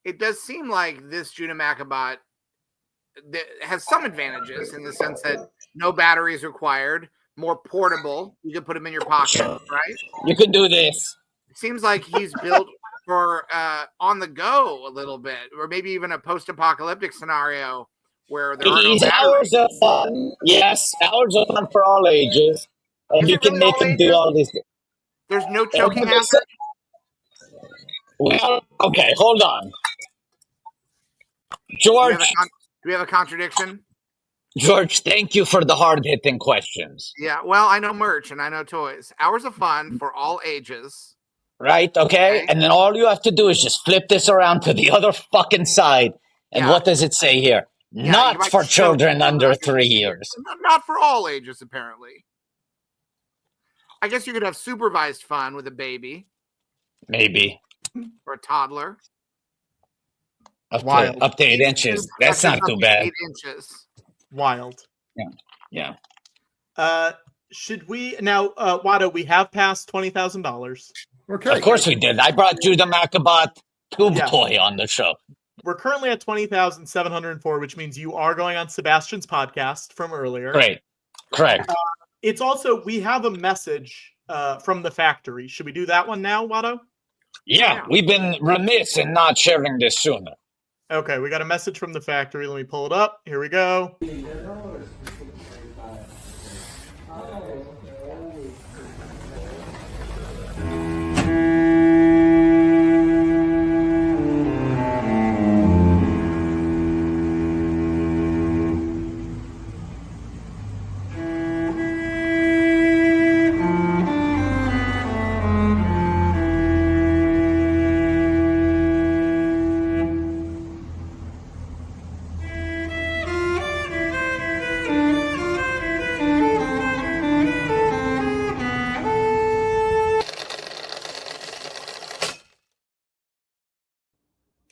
It does seem like this Judah Macabot has some advantages in the sense that no batteries required, more portable. You can put them in your pocket, right? You can do this. It seems like he's built for on the go a little bit, or maybe even a post-apocalyptic scenario where there are no These batteries. hours of fun. Yes, hours of fun for all ages. And Is you it can really make all him do ages? all this. There's no choking hazard. Well, okay, hold on. Do George, we have a contradiction? George, thank you for the hard-hitting questions. Yeah, well, I know merch and I know toys. Hours of fun for all ages. Right, okay? And then all you have to do is just flip this around to the other fucking side. And what does it say here? Yeah, you Not might for show children people under that. 3 years. Not for all ages, apparently. I guess you could have supervised fun with a baby Maybe. or a toddler. Up to 8 inches. That's not too bad. 8 inches. Wild. Yeah. Should we now, Watto? We have passed $20,000. Okay. Of course we did. I brought Judah Macabot Tube Toy on the show. We're currently at 20,704, which means you are going on Sebastian's podcast from earlier. Great. Correct. It's also, we have a message from the factory. Should we do that one now, Watto? Yeah, we've been remiss in not sharing this sooner. Okay, we got a message from the factory. Let me pull it up. Here we go.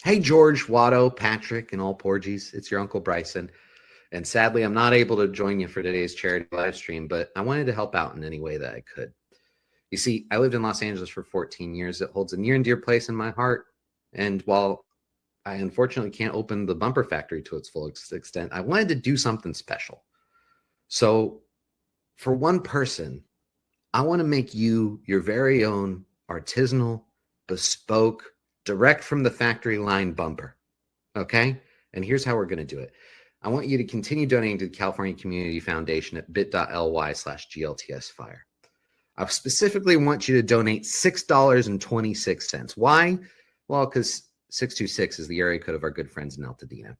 Hey, George, Watto, Patrick, and all Porgies. It's your Uncle Bryson. And sadly, I'm not able to join you for today's charity live stream, but I wanted to help out in any way that I could. You see, I lived in Los Angeles for 14 years. It holds a near and dear place in my heart. And while I unfortunately can't open the bumper factory to its full extent, I wanted to do something special. So for one person, I want to make you your very own artisanal, bespoke, direct from the factory line bumper. Okay? And here's how we're going to do it. I want you to continue donating to the California Community Foundation at bit.ly/GLTSFire. I specifically want you to donate $6.26. Why? Well, because 626 is the area code of our good friends in Altadena.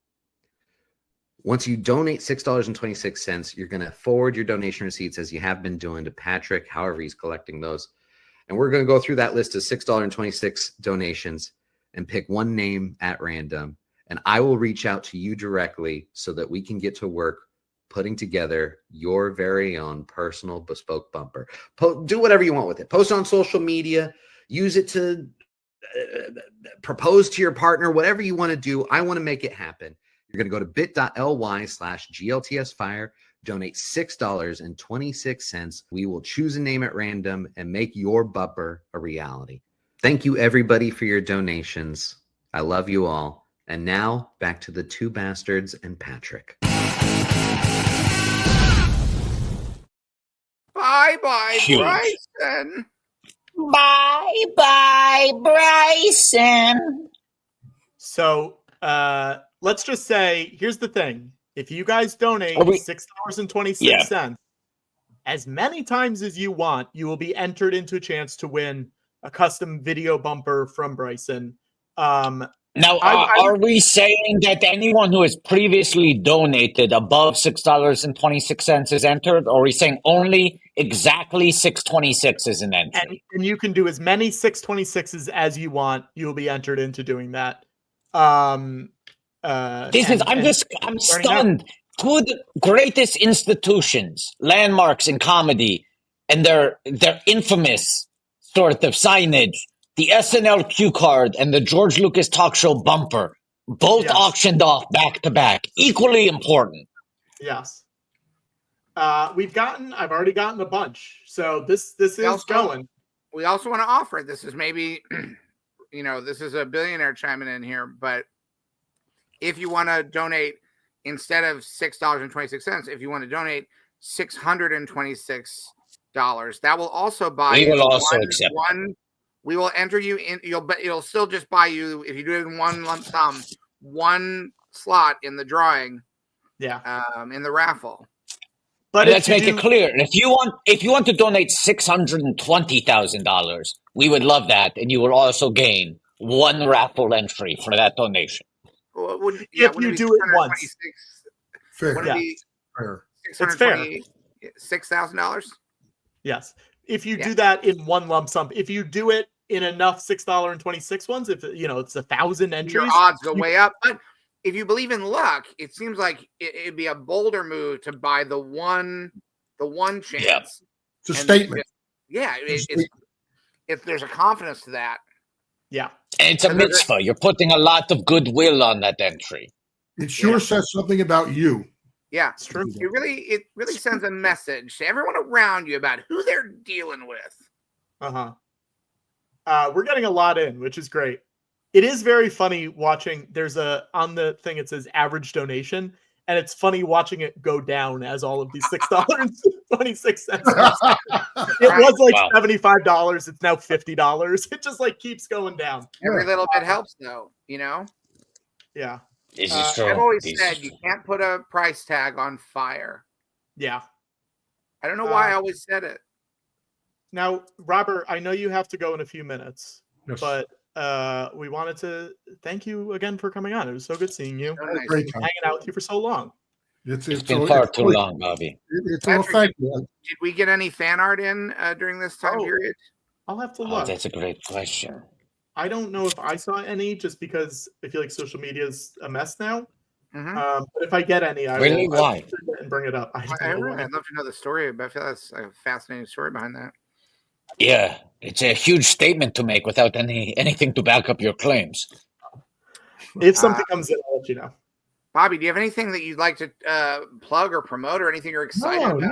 Once you donate $6.26, you're going to forward your donation receipts as you have been doing to Patrick, however he's collecting those. And we're going to go through that list of $6.26 donations and pick one name at random. And I will reach out to you directly so that we can get to work putting together your very own personal bespoke bumper. Do whatever you want with it. Post on social media. Use it to propose to your partner. Whatever you want to do, I want to make it happen. You're going to go to bit.ly/GLTSFire. Donate $6.26. We will choose a name at random and make your bumper a reality. Thank you, everybody, for your donations. I love you all. And now, back to the two bastards and Patrick. Bye-bye, Huge. Bryson. Bye-bye, Bryson. So let's just say, here's the thing. If you guys donate $6.26, as many times as you want, you will be entered into a chance to win a custom video bumper from Bryson. Now, are we saying that anyone who has previously donated above $6.26 is entered, or are we saying only exactly 626 is an entry? And you can do as many 626s as you want. You will be entered into doing that. I'm stunned. Two of the greatest institutions, landmarks in comedy, and their infamous sort of signage, the SNL cue card and the George Lucas talk show bumper, both auctioned off back to back, equally important. Yes. I've already gotten a bunch. So this is going. We also want to offer, this is maybe, this is a billionaire chiming in here, but if you want to donate instead of $6.26, if you want to donate $626, that will also buy We you will also accept we will enter you in, it'll still just buy you, if you do it in one lump sum, one slot in the drawing. Yeah. In the raffle. But let's make it clear. If you want to donate $620,000, we would love that, and you will also gain one raffle entry for that donation. Well, if you do it once. Fair. Would it be It's fair. $6,000? Yes. If you do that in one lump sum, if you do it in enough $6.26 ones, if it's 1,000 entries, your odds go way up. But if you believe in luck, it seems like it'd be a bolder move to buy the one chance. Yeah. It's a statement. If there's a confidence to that. Yeah. And it's a mitzvah. You're putting a lot of goodwill on that entry. It sure says something about you. Yeah, it's true. It really sends a message to everyone around you about who they're dealing with. We're getting a lot in, which is great. It is very funny watching. There's on the thing it says average donation, and it's funny watching it go down as all of these $6.26. It was like $75. It's now $50. It just like keeps going down. Every little bit helps, though. Yeah. I've always said you can't put a price tag on fire. Yeah. I don't know why I always said it. Now, Robert, I know you have to go in a few minutes, but we wanted to thank you again for coming on. It was so good seeing you. Great hanging out with you for so long. It's been far too long, Bobby. Patrick, did we get any fan art in during this time period? I'll have to look. That's a great question. I don't know if I saw any, just because I feel like social media is a mess now. But if I get any, I will send it and bring it up. I'd love to know the story, but I feel that's a fascinating story behind that. Yeah, it's a huge statement to make without anything to back up your claims. If something comes in, I'll let you know. Bobby, do you have anything that you'd like to plug or promote, or anything you're excited about?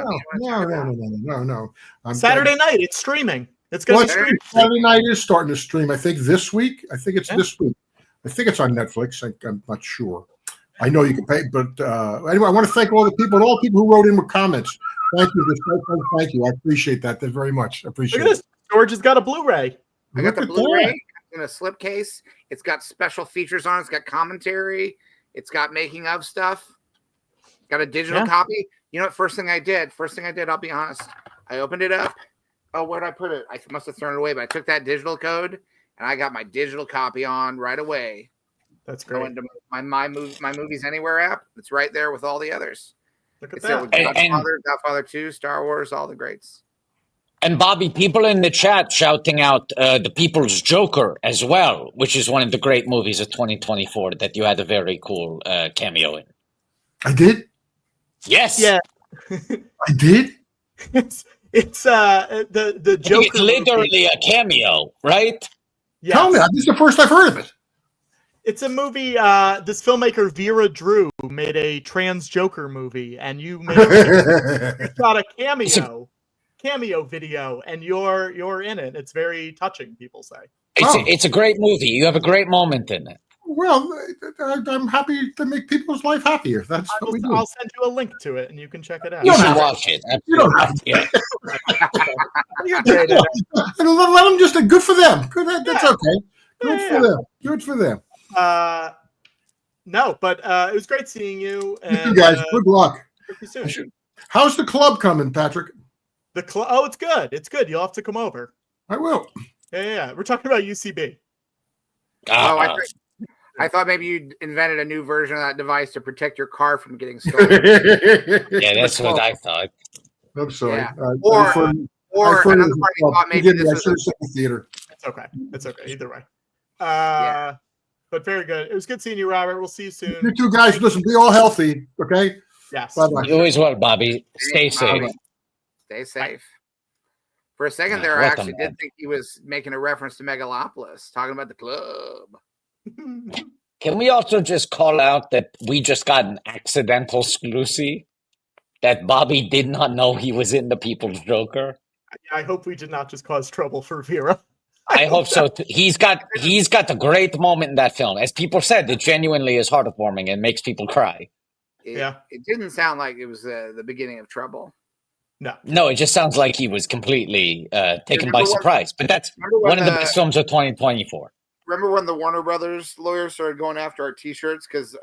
No. Saturday night, it's streaming. It's going to be streaming. Saturday night is starting to stream. I think this week. I think it's this week. I think it's on Netflix. I'm not sure. I know you can pay, but anyway, I want to thank all the people who wrote in with comments. Thank you. Thank you. I appreciate that very much. I appreciate it. George has got a Blu-ray. I got the Blu-ray in a slipcase. It's got special features on it. It's got commentary. It's got making of stuff. Got a digital copy. You know what? First thing I did, I'll be honest. I opened it up. Oh, where'd I put it? I must have thrown it away, but I took that digital code and I got my digital copy on right away. That's great. Go into my Movies Anywhere app. It's right there with all the others. Look at it's there with Godfather 2, Star Wars, all the greats. And Bobby, people in the chat shouting out The People's Joker as well, which is one of the great movies of 2024 that you had a very cool cameo in. I did? Yes. Yeah. I did? It's the Joker. It's literally a cameo, right? Yes. Tell me, this is the first I've heard of it. It's a movie. This filmmaker Vera Drew made a trans Joker movie, and you got a cameo video, and you're in it. It's very touching. People say it's a great movie. You have a great moment in it. Well, I'm happy to make people's life happier. That's what we do. I'll send you a link to it, and you can check it out. You should watch it. You don't have to. Yeah. You're great at it. Let them just good for them. Good. That's okay. Good for them. Good for them. No, but it was great seeing you. And, you guys, good luck. Soon. How's the club coming, Patrick? The club? Oh, it's good. It's good. You'll have to come over. I will. Yeah. We're talking about UCB. Oh, I thought maybe you invented a new version of that device to protect your car from getting stolen. Yeah, that's what I thought. I'm sorry. Yeah. Or another party thought maybe this is a theater. It's okay. Either way. But very good. It was good seeing you, Robert. We'll see you soon. You two guys, listen, be all healthy, okay? Yes. Bye-bye. You as well, Bobby. Stay safe. Stay safe. For a second there, I actually did think he was making a reference to Megalopolis, talking about the club. Can we also just call out that we just got an accidental exclusive? that Bobby did not know he was in The People's Joker? I hope we did not just cause trouble for Vera. I hope so. He's got a great moment in that film. As people said, it genuinely is heartwarming and makes people cry. Yeah. It didn't sound like it was the beginning of trouble. No, it just sounds like he was completely taken by surprise. But that's one of the best films of 2024. Remember when the Warner Brothers lawyers started going after our T-shirts because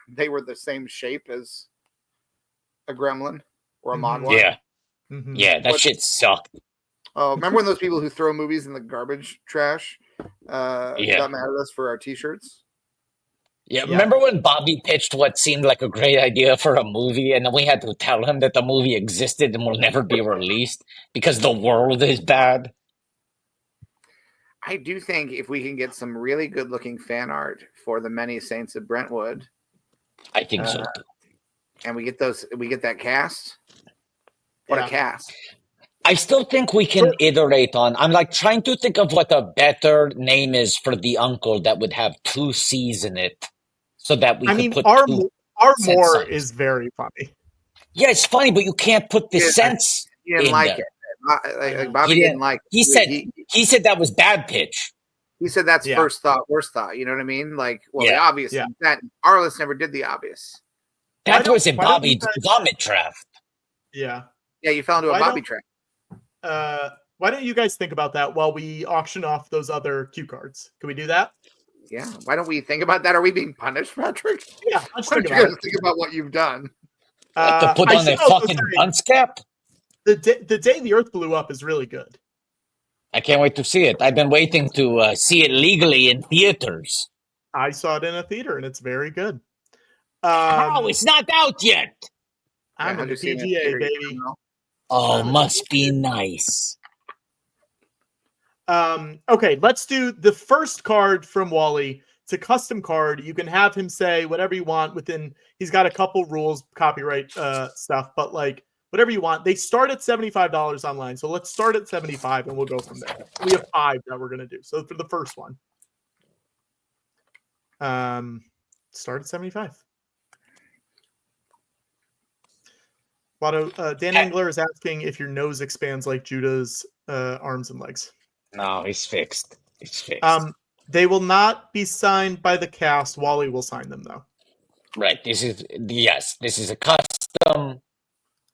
they were the same shape as a gremlin or a Mogwai? Yeah. Yeah, that shit sucked. Oh, remember when those people who throw movies in the garbage trash got mad at us for our T-shirts? Yeah, remember when Bobby pitched what seemed like a great idea for a movie, and then we had to tell him that the movie existed and will never be released because the world is bad? I do think if we can get some really good-looking fan art for the Many Saints of Brentwood, I think so too. And we get that cast. What a cast! I still think we can iterate on. I'm like trying to think of what a better name is for the uncle that would have 2 C's in it, so that we could put Ardmore is very funny. Yeah, it's funny, but you can't put the sense. He didn't in like there. it. Like Bobby didn't like it. He said that was bad pitch. He said that's first thought, worst thought. You know what I mean? Like, well, the obvious. Yeah. That Arliss never did the obvious. That was a Bobby vomit draft. Yeah. Yeah, you fell into a Bobby trap. Why don't you guys think about that while we auction off those other cue cards? Can we do that? Yeah. Why don't we think about that? Are we being punished, Patrick? Yeah. Let's think about what you've done. To put on a fucking dunce cap? The day the Earth blew up is really good. I can't wait to see it. I've been waiting to see it legally in theaters. I saw it in a theater, and it's very good. Oh, it's not out yet. I'm in the PGA, baby. Oh, must be nice. Okay, let's do the first card from Wally. It's a custom card. You can have him say whatever you want within. He's got a couple rules, copyright stuff, but like whatever you want. They start at $75 online, so let's start at $75 and we'll go from there. We have 5 that we're gonna do. So for the first one, start at $75. Watto, Dan Engler is asking if your nose expands like Judah's arms and legs. No, he's fixed. It's fixed. They will not be signed by the cast. Wally will sign them though. Right. This is a custom.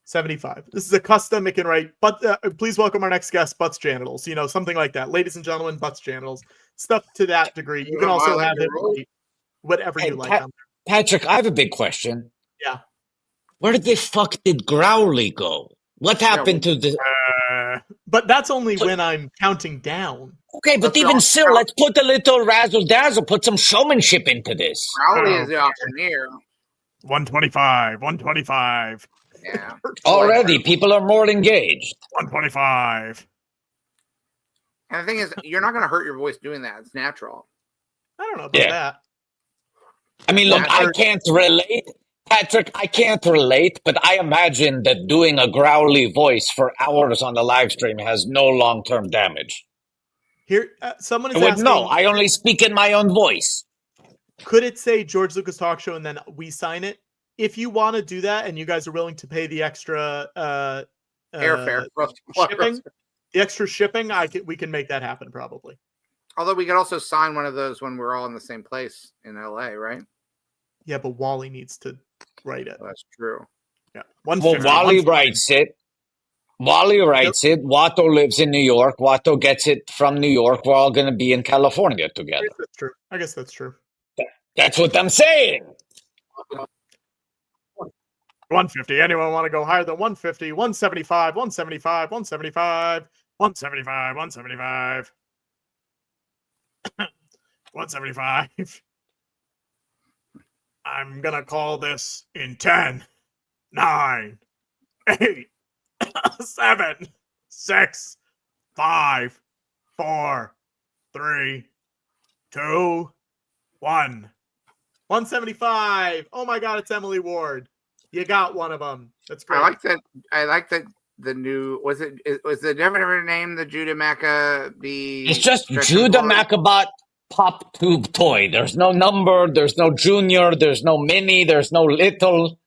75. This is a custom. It can write, but please welcome our next guest, Butts Genitals. You know, something like that. Ladies and gentlemen, Butts Genitals. Stuff to that degree. You can also have it write whatever you like. Patrick, I have a big question. Yeah. Where the fuck did Growly go? What happened to the... But that's only when I'm counting down. Okay, but even still, let's put a little razzle-dazzle, put some showmanship into this. Growly is the auctioneer. 125, 125. Yeah. Already, people are more engaged. 125. And the thing is, you're not going to hurt your voice doing that. It's natural. I don't know about that. I mean, look, I can't relate. Patrick, I can't relate, but I imagine that doing a growly voice for hours on the live stream has no long-term damage. Here, someone is asking. No, I only speak in my own voice. Could it say George Lucas Talk Show and then we sign it? If you want to do that and you guys are willing to pay the extra airfare, shipping, the extra shipping, we can make that happen probably. Although we could also sign one of those when we're all in the same place in LA, right? Yeah, but Wally needs to write it. Oh, that's true. Yeah. Well, Wally writes it. Wally writes it. Watto lives in New York. Watto gets it from New York. We're all going to be in California together. That's true. I guess that's true. That's what I'm saying. 150. Anyone want to go higher than 150? 175, 175, 175, 175, 175. 175. I'm going to call this in 10, 9, 8, 7, 6, 5, 4, 3, 2, 1. 175. Oh my God, it's Emily Ward. You got one of them. That's great. I like that. The new was the different name the Judah Maccabee? It's just Judah Maccabot pop tube toy. There's no number. There's no junior. There's no mini. There's no little.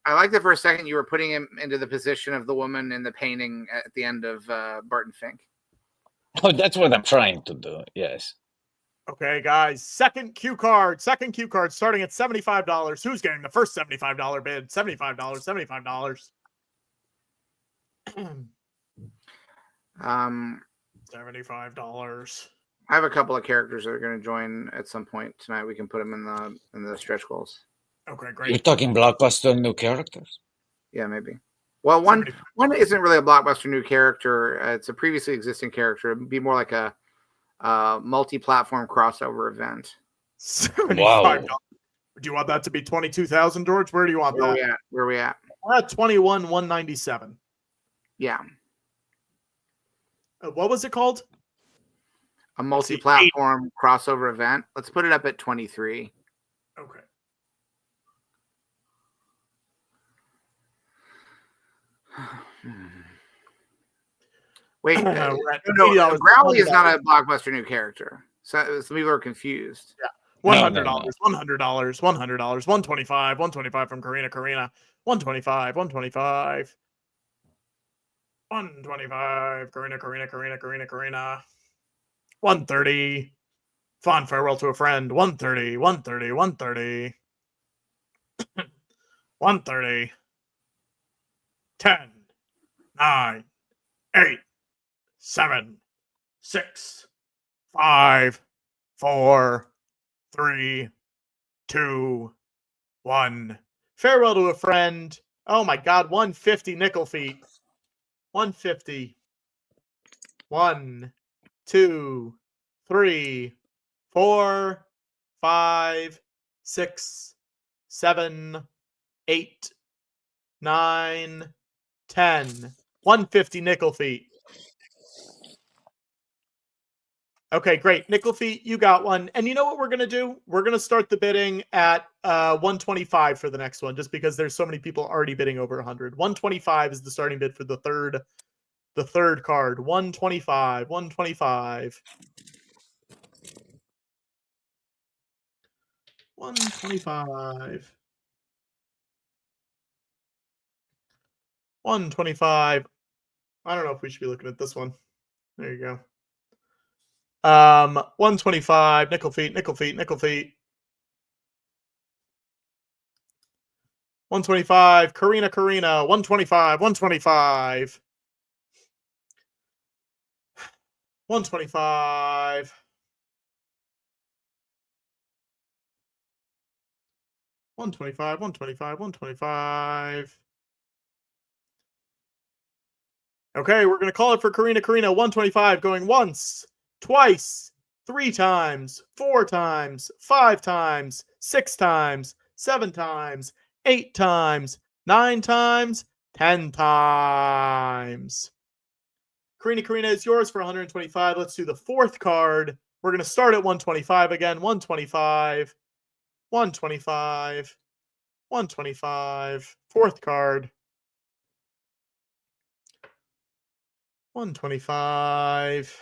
I like that for a second you were putting him into the position of the woman in the painting at the end of Barton Fink. Oh, that's what I'm trying to do. Yes. Okay, guys. Second cue card starting at $75. Who's getting the first $75 bid? $75. $75. $75. I have a couple of characters that are going to join at some point tonight. We can put them in the stretch goals. Okay, great. You're talking blockbuster new characters? Yeah, maybe. Well, one isn't really a blockbuster new character. It's a previously existing character. It'd be more like a multi-platform crossover event. $75. Do you want that to be 22,000, George? Where do you want that? Where are we at? We're at 21,197. Yeah. What was it called? A multi-platform crossover event. Let's put it up at 23. Okay. Wait, we're at no, Growly is not a blockbuster new character. So some people are confused. Yeah. $100, $100, $100, $125, $125 from Karina. $125, $125. $125, Karina. $130. Fond farewell to a friend. $130, $130. $130. 10, 9, 8, 7, 6, 5, 4, 3, 2, 1. Farewell to a friend. Oh my God, 150 nickel feet. 150. 1, 2, 3, 4, 5, 6, 7, 8, 9, 10. 150 nickel feet. Okay, great. Nickel feet, you got one. And you know what we're going to do? We're going to start the bidding at 125 for the next one, just because there's so many people already bidding over 100. 125 is the starting bid for the third card. 125, 125. 125. 125. I don't know if we should be looking at this one. There you go. 125. Nickel feet. 125. Karina. 125. 125. 125. 125. 125. Okay, we're going to call it for Karina. 125 going once, twice, 3 times, 4 times, 5 times, 6 times, 7 times, 8 times, 9 times, 10 times. Karina is yours for 125. Let's do the fourth card. We're going to start at 125 again. 125. 125. 125. Fourth card. 125.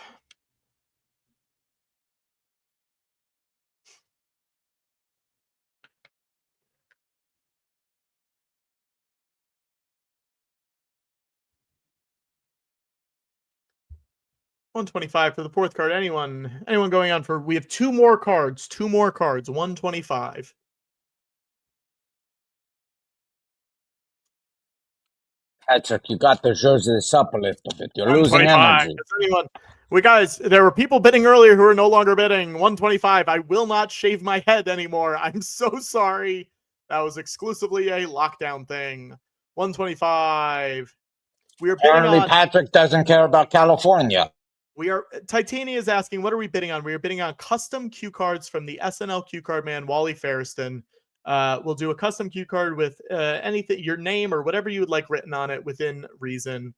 $125 for the fourth card. Anyone going on for? We have 2 more cards. 2 more cards. 125. Patrick, you got to show this up a little bit. You're losing energy. There were people bidding earlier who are no longer bidding. 125. I will not shave my head anymore. I'm so sorry. That was exclusively a lockdown thing. 125. We are bidding Apparently, on. Patrick doesn't care about California. Titania is asking, what are we bidding on? We are bidding on custom cue cards from the SNL cue card man, Wally Ferriston. We'll do a custom cue card with anything, your name or whatever you would like written on it within reason.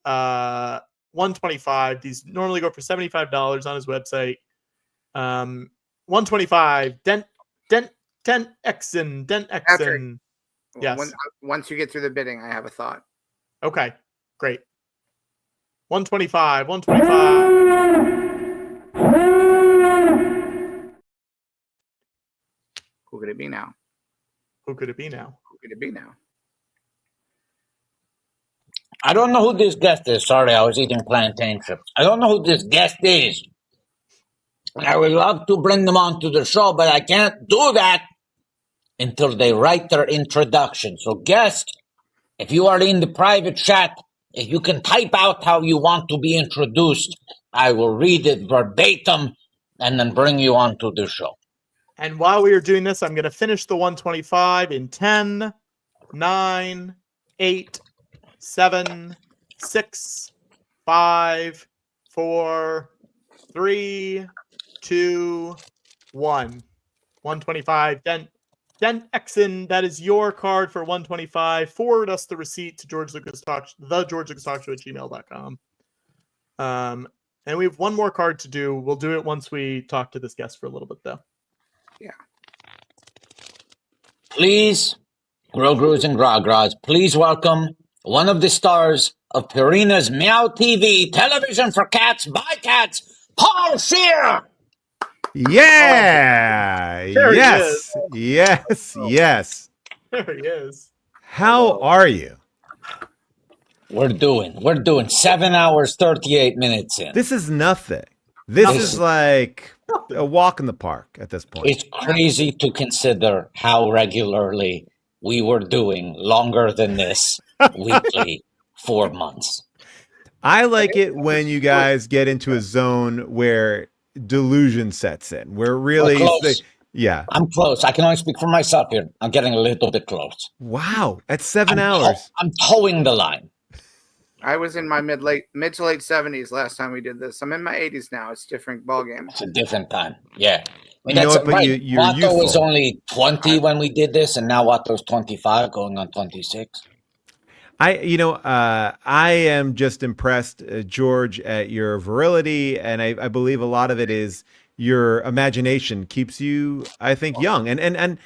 125. These normally go for $75 on his website. 125. Dent Exon. Yes. Once you get through the bidding, I have a thought. Okay, great. 125. 125. Who could it be now? Who could it be now? I don't know who this guest is. Sorry, I was eating plantain chips. I don't know who this guest is. I would love to bring them onto the show, but I can't do that until they write their introduction. So, guest, if you are in the private chat, if you can type out how you want to be introduced, I will read it verbatim and then bring you onto the show. And while we are doing this, I'm going to finish the 125 in 10, 9, 8, 7, 6, 5, 4, 3, 2, 1. 125. Dent Exon, that is your card for 125. Forward us the receipt to George Lucas Talk, thegeorgelucastalkshow@gmail.com. And we have one more card to do. We'll do it once we talk to this guest for a little bit, though. Yeah. Please, Grogros and Grogras, please welcome one of the stars of Purina's Meow TV, television for cats, by cats, Paul Sher. There Yeah. he Yes. Yes. Yes. There he is. How are you? We're doing 7 hours, 38 minutes in. This is nothing. This is like a walk in the park at this point. It's crazy to consider how regularly we were doing longer than this weekly 4 months. I like it when you guys get into a zone where delusion sets in. Where really, yeah, I'm close. I can only speak for myself here. I'm getting a little bit close. Wow, at 7 hours. I'm towing the line. I was in my mid to late 70s last time we did this. I'm in my 80s now. It's a different ballgame. It's a different time. Yeah. I mean, You know that's what, but right. you're Watto was youthful. only 20 when we did this, and now Watto's 25, going on 26. I am just impressed, George, at your virility, and I believe a lot of it is your imagination keeps you, I think, young. And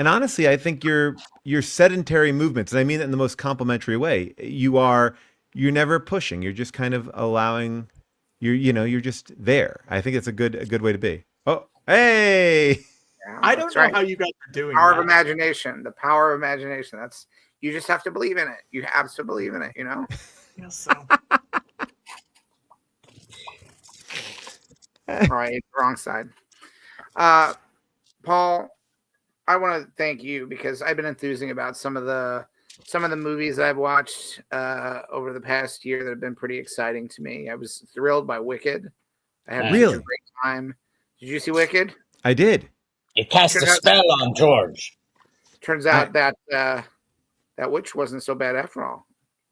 honestly, I think your sedentary movements, and I mean that in the most complimentary way. You're never pushing. You're just kind of allowing. You're just there. I think it's a good way to be. Oh, hey! Yeah, I don't that's know right. how you guys are doing Power that. of imagination. The power of imagination. You just have to believe in it. You have to believe in it, you know? Yes, so. All right, wrong side. Paul, I want to thank you because I've been enthusing about some of the movies that I've watched over the past year that have been pretty exciting to me. I was thrilled by Wicked. I had such a great time. Did you see Wicked? I did. It cast a spell on George. Turns out that witch wasn't so bad after all.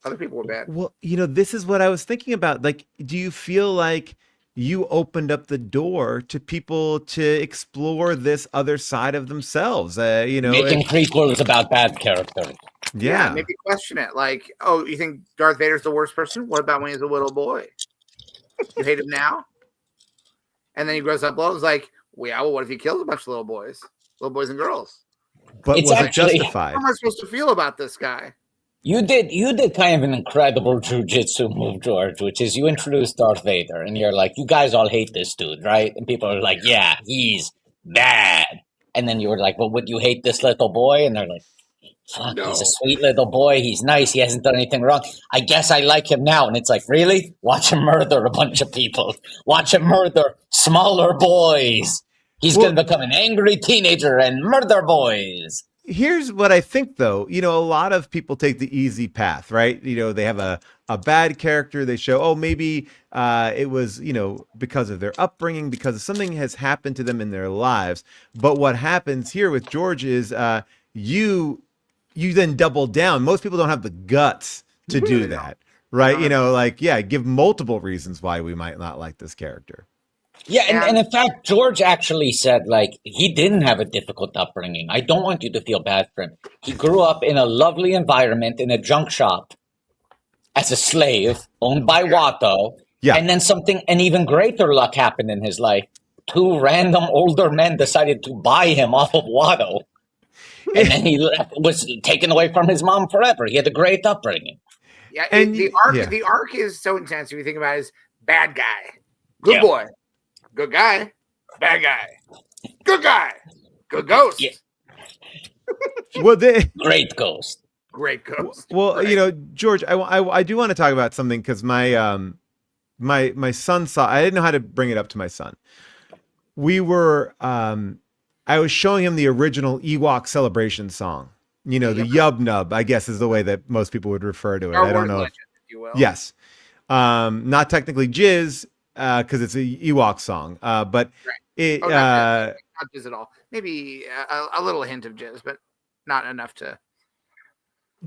Other people were bad. Well, this is what I was thinking about. Like, do you feel like you opened up the door to people to explore this other side of themselves? Making prequels about bad characters. Yeah. Maybe question it. Like, oh, you think Darth Vader's the worst person? What about when he's a little boy? You hate him now? And then he grows up old. It's like, well, what if he kills a bunch of little boys and girls? But It's was it actually- justified? How am I supposed to feel about this guy? You did kind of an incredible jujitsu move, George, which is you introduced Darth Vader, and you're like, you guys all hate this dude, right? And people are like, yeah, he's bad. And then you were like, well, would you hate this little boy? And they're like, fuck, he's a sweet little boy. He's nice. He hasn't done anything wrong. I guess I like him now. And it's like, really? Watch him murder a bunch of people. Watch him murder smaller boys. He's going to become an angry teenager and murder boys. Here's what I think, though. A lot of people take the easy path, right? They have a bad character. They show, oh, maybe it was, because of their upbringing, because something has happened to them in their lives. But what happens here with George is you then double down. Most people don't have the guts to do that, right? Give multiple reasons why we might not like this character. Yeah, and in fact, George actually said, he didn't have a difficult upbringing. I don't want you to feel bad for him. He grew up in a lovely environment in a junk shop as a slave owned by Watto. Yeah. And then an even greater luck happened in his life. 2 random older men decided to buy him off of Watto. And then he was taken away from his mom forever. He had a great upbringing. Yeah, And the arc is so intense if you think about it as bad guy, good boy, good guy, bad guy, good ghost. Great ghost. Great Coast. Well, George, I do want to talk about something because my my son saw. I didn't know how to bring it up to my son. We were I was showing him the original Ewok celebration song. The Yub Nub, I guess, is the way that most people would refer to it. I don't know. Legend, if you will. Yes. Not technically jizz, because it's a Ewok song. But it not jizz at all. Maybe a little hint of jizz, but not enough to.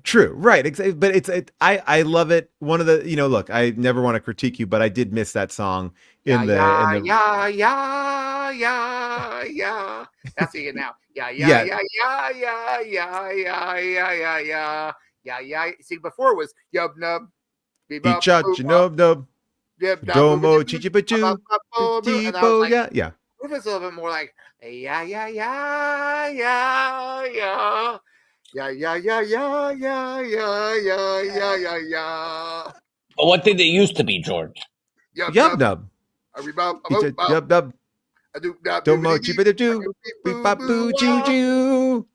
True, right? But I love it. One of the look, I never want to critique you, but I did miss that song in the yeah. That's what you get now. Yeah. See, before it was yub nub. Cha nub nub. Domo chichi bachu. Yeah. What if it's a little bit more like yeah. But what did it used to be, George? Yub nub. Yub nub. Domo chichi bachu. Beep bop boo choo choo.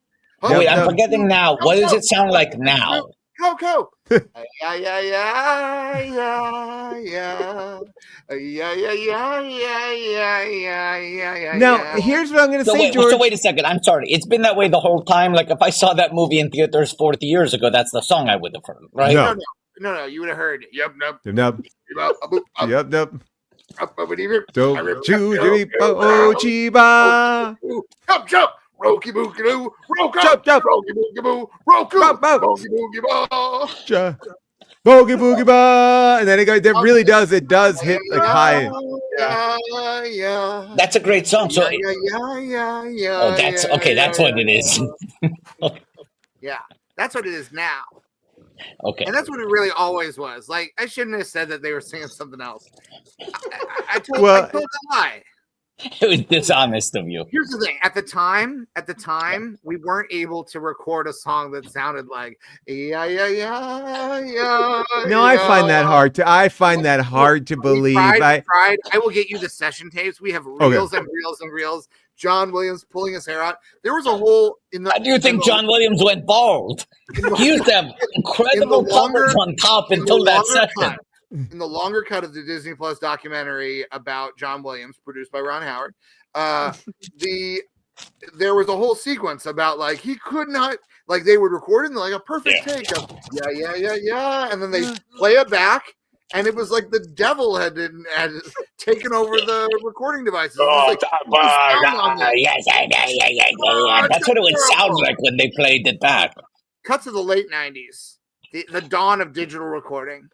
Wait, I'm forgetting now. What does it sound like now? Go. Yeah. Now, here's what I'm going to say, George. So wait a second. I'm sorry. It's been that way the whole time. Like if I saw that movie in theaters 40 years ago, that's the song I would have heard, right? No. You would have heard yub nub. Yub nub. Jump. Roki bookie doo, jump, roki boogie boo, roku, boogie boogie ball, boogie boogie ball, and then it really does. It does hit like high. Yeah. That's a great song. So yeah. Oh, that's okay. That's what it is. Yeah, that's what it is now. Okay, and that's what it really always was. Like I shouldn't have said that they were singing something else. I told a lie. It was dishonest of you. Here's the thing. At the time, we weren't able to record a song that sounded like yeah. No, I find that hard to believe. I will get you the session tapes. We have reels and reels. John Williams pulling his hair out. There was a hole in the. How do you think John Williams went bald? He used to have incredible covers on top until that session. In the longer cut of the Disney Plus documentary about John Williams, produced by Ron Howard, there was a whole sequence about like he could not, like they would record it in like a perfect take of yeah, and then they play it back, and it was like the devil had taken over the recording devices. Yes. That's what it would sound like when they played it back. Cut to the late 90s, the dawn of digital recording.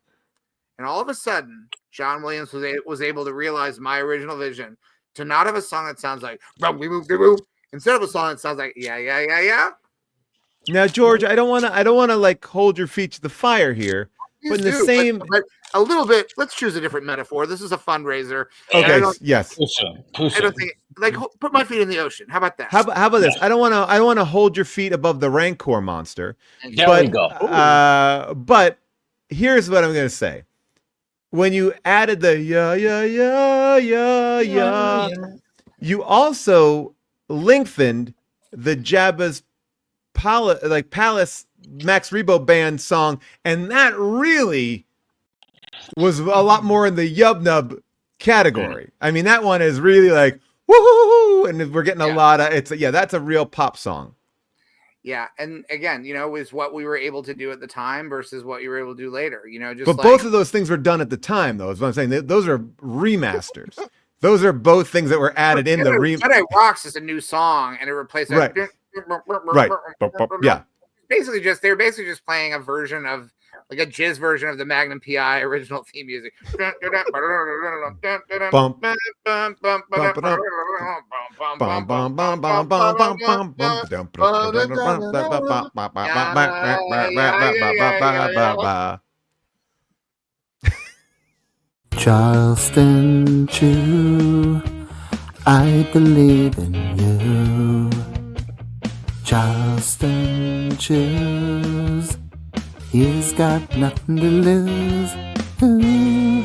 And all of a sudden, John Williams was able to realize my original vision to not have a song that sounds like instead of a song that sounds like yeah. Now, George, I don't want to like hold your feet to the fire here, but in the same a little bit. Let's choose a different metaphor. This is a fundraiser. Okay. Yes. I don't think like put my feet in the ocean. How about that? How about this? I don't want to hold your feet above the Rancor monster. There we go. But here's what I'm going to say. When you added the yeah, you also lengthened the Jabba's Palace Max Rebo Band song, and that really was a lot more in the Yub Nub category. I mean, that one is really like woo, and we're getting a lot of that's a real pop song. Yeah, and again, is what we were able to do at the time versus what you were able to do later. But both of those things were done at the time, though. Is what I'm saying. Those are remasters. Those are both things that were added in the Jedi Rocks is a new song, and it replaced right. Yeah. They're basically just playing a version of like a jizz version of the Magnum PI original theme music. Charleston Chew, I believe in you. Charleston Chews, he's got nothing to lose. Ooh.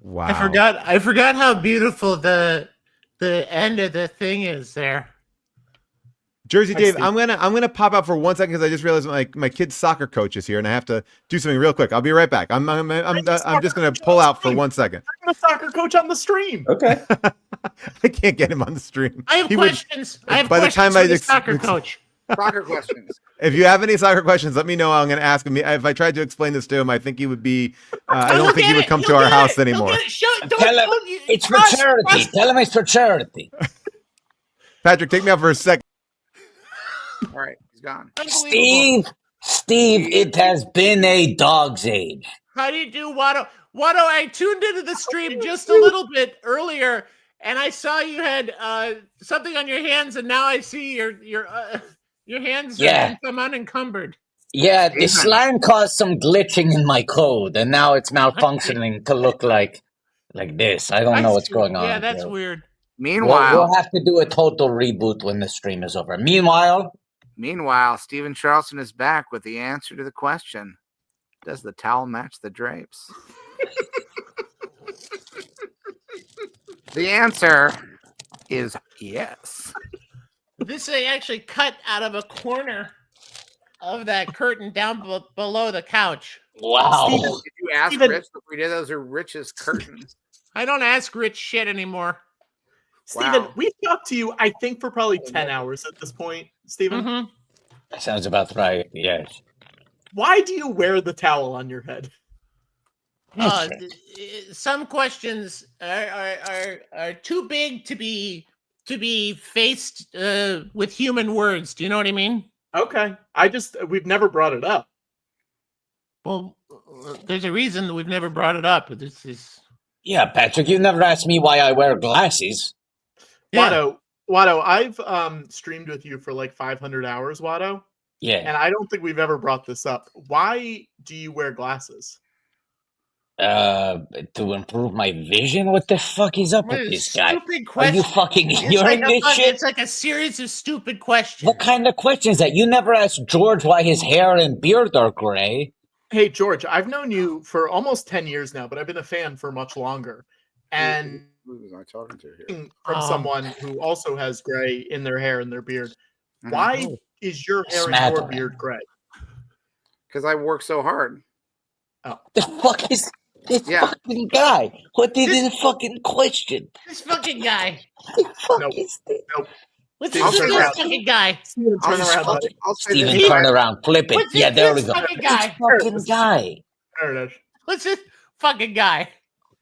Wow. I forgot how beautiful the end of the thing is there. Jersey Dave, I'm gonna pop out for 1 second because I just realized my kid's soccer coach is here and I have to do something real quick. I'll be right back. I'm just gonna pull out for 1 second. I'm a soccer coach on the stream. Okay. I can't get him on the stream. I have questions. I have by the questions time for I the soccer coach. Soccer questions. If you have any soccer questions, let me know. I'm going to ask him. If I tried to explain this to him, I think he would be. I don't think he would come to our house anymore. Tell him it's for charity. Tell him it's for charity. Patrick, take me out for a second. All right, he's gone. Steve, it has been a dog's age. How do you do, Watto? Watto, I tuned into the stream just a little bit earlier, and I saw you had something on your hands, and now I see your hands become unencumbered. Yeah, the slime caused some glitching in my code, and now it's malfunctioning to look like this. I don't know what's going on. Yeah, that's weird. Meanwhile, we'll have to do a total reboot when the stream is over. Meanwhile, Stephen Charleston is back with the answer to the question: does the towel match the drapes? The answer is yes. This I actually cut out of a corner of that curtain down below the couch. Wow. Did you ask Rich if we did? Those are Rich's curtains. I don't ask Rich shit anymore. Steven, we've talked to you, I think, for probably 10 hours at this point. Steven? That sounds about right, yes. Why do you wear the towel on your head? Some questions are too big to be faced with human words. Do you know what I mean? Okay. We've never brought it up. Well, there's a reason that we've never brought it up. This is... Yeah, Patrick, you've never asked me why I wear glasses. Yeah. Watto, I've streamed with you for like 500 hours, Watto. Yeah. And I don't think we've ever brought this up. Why do you wear glasses? To improve my vision? What the fuck is up with this guy? Stupid question. Are you fucking hearing this shit? It's like a series of stupid questions. What kind of questions that? You never asked George why his hair and beard are gray. Hey, George, I've known you for almost 10 years now, but I've been a fan for much longer. And who was I talking to here? From someone who also has gray in their hair and their beard. Why is your hair and your beard gray? Because I work so hard. Oh. The fuck is this fucking guy? What is this fucking question? This fucking guy. Fuck is this? Nope. What's this fucking guy? Steven, turn around, flip it. Yeah, there we go. Fucking guy. This fucking guy. There it is. What's this fucking guy?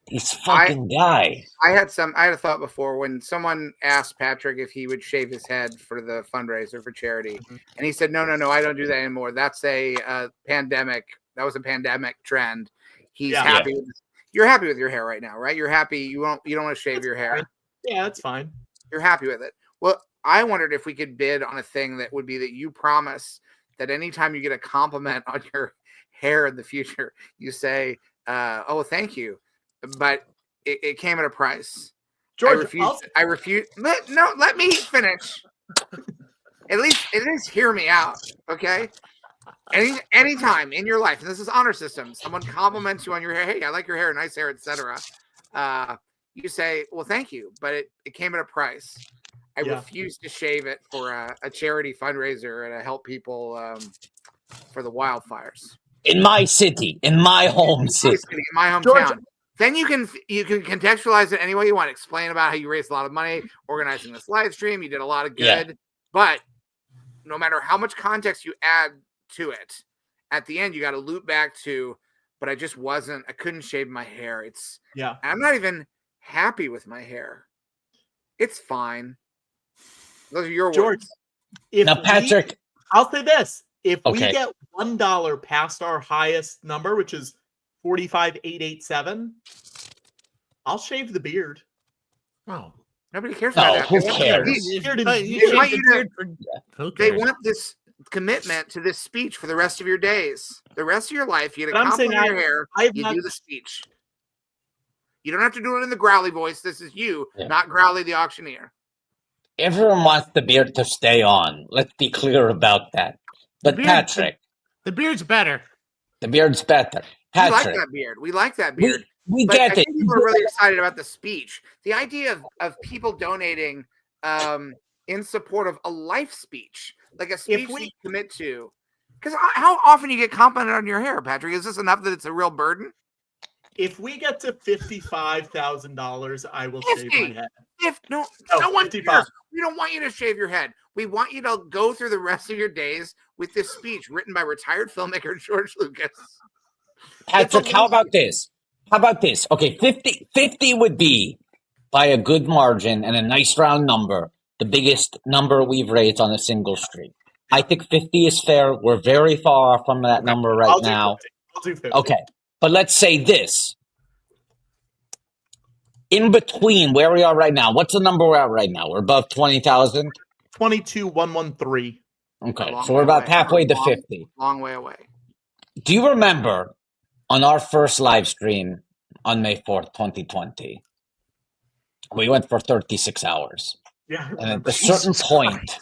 This fucking guy. I had a thought before when someone asked Patrick if he would shave his head for the fundraiser for charity, and he said, "No, I don't do that anymore. That's a pandemic. That was a pandemic trend." He's happy. You're happy with your hair right now, right? You're happy. You don't want to shave your hair. Yeah, that's fine. You're happy with it. Well, I wondered if we could bid on a thing that would be that you promise that anytime you get a compliment on your hair in the future, you say, "Oh, thank you," but it came at a price. George, I refuse. Let me finish. At least hear me out, okay? Anytime in your life, and this is honor system, someone compliments you on your hair. Hey, I like your hair, nice hair, etc. You say, "Well, thank you," but it came at a price. I refuse to shave it for a charity fundraiser and to help people for the wildfires in my city, in my home city, in my hometown. George, then you can contextualize it any way you want. Explain about how you raised a lot of money organizing this live stream. You did a lot of good, but no matter how much context you add to it, at the end you got to loop back to. But I couldn't shave my hair. I'm not even happy with my hair. It's fine. Those are your words. Now, Patrick, I'll say this: if we get $1 past our highest number, which is 45,887, I'll shave the beard. Oh, nobody cares about that. Who cares? They want this commitment to this speech for the rest of your days, the rest of your life. You get a compliment on your hair. You do the speech. You don't have to do it in the growly voice. This is you, not Growly the auctioneer. Everyone wants the beard to stay on. Let's be clear about that. But Patrick, the beard's better. The beard's better. Patrick, we like that beard. We like that beard. We But get I it. think people are really excited about the speech. The idea of people donating in support of a life speech, like a speech that you commit to. Because how often you get complimented on your hair, Patrick? Is this enough that it's a real burden? If we get to $55,000, I will shave my head. No Oh, one 55. cares. We don't want you to shave your head. We want you to go through the rest of your days with this speech written by retired filmmaker George Lucas. Patrick, how about this? How about this? Okay, 50 would be, by a good margin and a nice round number, the biggest number we've raised on a single stream. I think 50 is fair. We're very far from that number right now. I'll do 50. Okay, but let's say this. In between where we are right now, what's the number we're at right now? We're above 20,000? 22,113. Okay, so we're about halfway to 50. Long way away. Do you remember on our first live stream on May 4th, 2020, we went for 36 hours. Yeah. And at a certain point,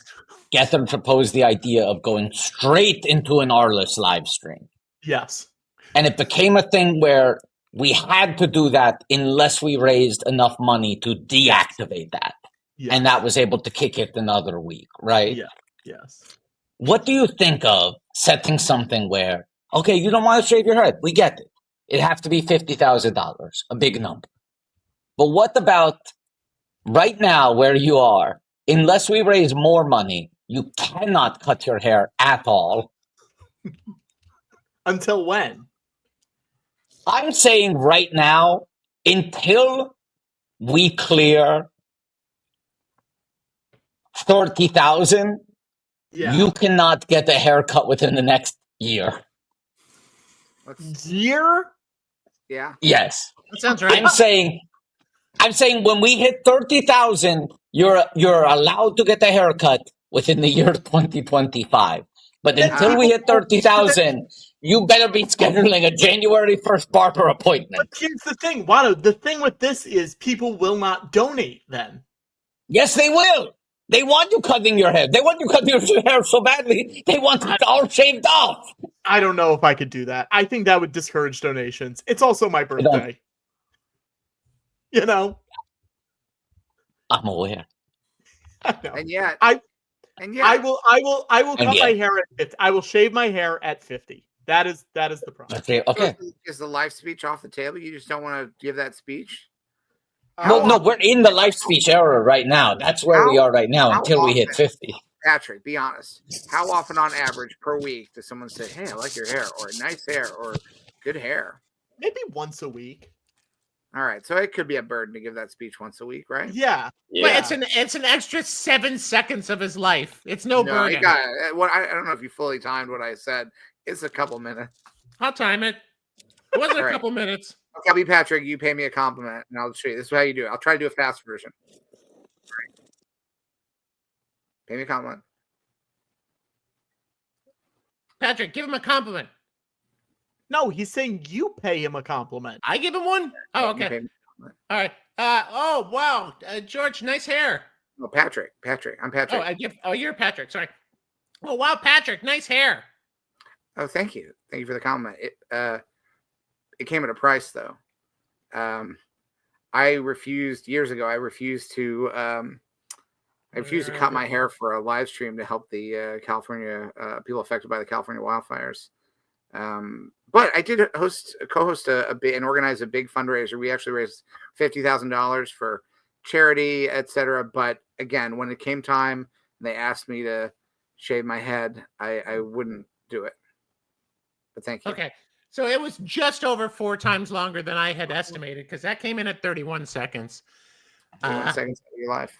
Gethin proposed the idea of going straight into an R-less live stream. Yes. And it became a thing where we had to do that unless we raised enough money to deactivate that. Yes. And that was able to kick it another week, right? Yeah. Yes. What do you think of setting something where, okay, you don't want to shave your head. We get it. It has to be $50,000, a big number. But what about right now where you are? Unless we raise more money, you cannot cut your hair at all. Until when? I'm saying right now, until we clear 30,000, you cannot get a haircut within the next year. Year? Yeah. Yes. That sounds right. I'm saying when we hit 30,000, you're allowed to get a haircut within the year 2025. But until we hit 30,000, you better be scheduling a January 1st barber appointment. But here's the thing, Watto. The thing with this is people will not donate then. Yes, they will. They want you cutting your hair. They want you cutting your hair so badly, they want it all shaved off. I don't know if I could do that. I think that would discourage donations. It's also my birthday. You know? I'm aware. I know. And yet, I will cut my hair at 50. I will shave my hair at 50. That is the problem. Okay. Is the live speech off the table? You just don't want to give that speech? No, we're in the live speech era right now. That's where we are right now until we hit 50. Patrick, be honest. How often on average per week does someone say, hey, I like your hair, or nice hair, or good hair? Maybe once a week. All right, so it could be a burden to give that speech once a week, right? Yeah. But it's an extra 7 seconds of his life. It's no burden. You got it. I don't know if you fully timed what I said. It's a couple minutes. I'll time it. It wasn't a couple minutes. Okay, I'll be Patrick. You pay me a compliment, and I'll show you. This is how you do it. I'll try to do a fast version. All right. Pay me a compliment. Patrick, give him a compliment. No, he's saying you pay him a compliment. I give him one? Oh, okay. All right. Oh, wow. George, nice hair. No, Patrick. I'm Patrick. You're Patrick. Sorry. Oh, wow, Patrick, nice hair. Oh, thank you. Thank you for the compliment. It came at a price, though. I refused years ago. I refused to cut my hair for a live stream to help the California people affected by the California wildfires. But I did co-host and organize a big fundraiser. We actually raised $50,000 for charity, etc. But again, when it came time, and they asked me to shave my head, I wouldn't do it. But thank you. Okay. So it was just over 4 times longer than I had estimated because that came in at 31 seconds. 31 seconds of your life.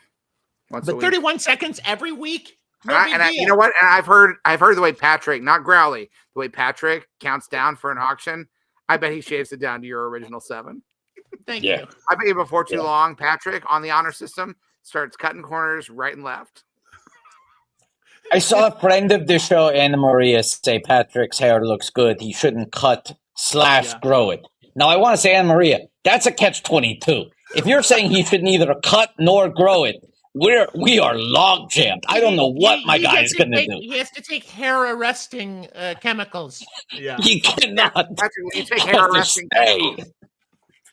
Once a but week. 31 seconds every week? No big deal. You know what? And I've heard the way Patrick, not Growly, the way Patrick counts down for an auction. I bet he shaves it down to your original 7. Thank you. I bet you before too long, Patrick on the honor system starts cutting corners right and left. I saw a friend of the show, Anna Maria, say Patrick's hair looks good. He shouldn't cut / grow it. Now, I want to say, Anna Maria, that's a catch-22. If you're saying he should neither cut nor grow it, we are log jammed. I don't know what my guy is going to do. He has to take hair arresting chemicals. Yeah, he cannot. Patrick, when you take hair arresting chemicals,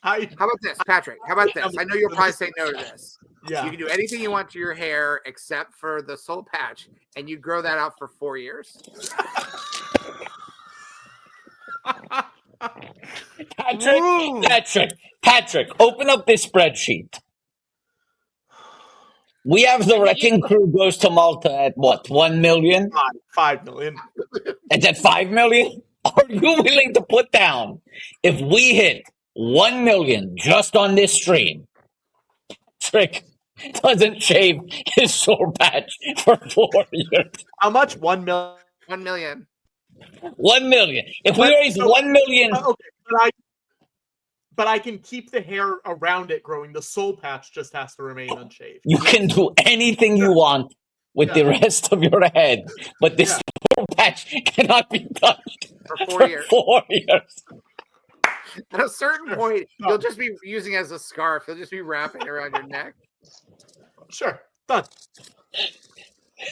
How about this, Patrick? How about this? I know you'll probably say no to this. Yeah. You can do anything you want to your hair except for the soul patch, and you grow that out for 4 years. Patrick, open up this spreadsheet. We have the wrecking crew goes to Malta at what? 1 million? 5 million. It's at 5 million? Are you willing to put down if we hit 1 million just on this stream? Patrick doesn't shave his soul patch for 4 years. How much? 1 million. 1 million. 1 million. If we raise 1 million. Okay, but I can keep the hair around it growing. The soul patch just has to remain unshaved. You can do anything you want with the rest of your head, but this soul patch cannot be touched for 4 years. 4 years. At a certain point, you'll just be using it as a scarf. You'll just be wrapping it around your neck. Sure. Done.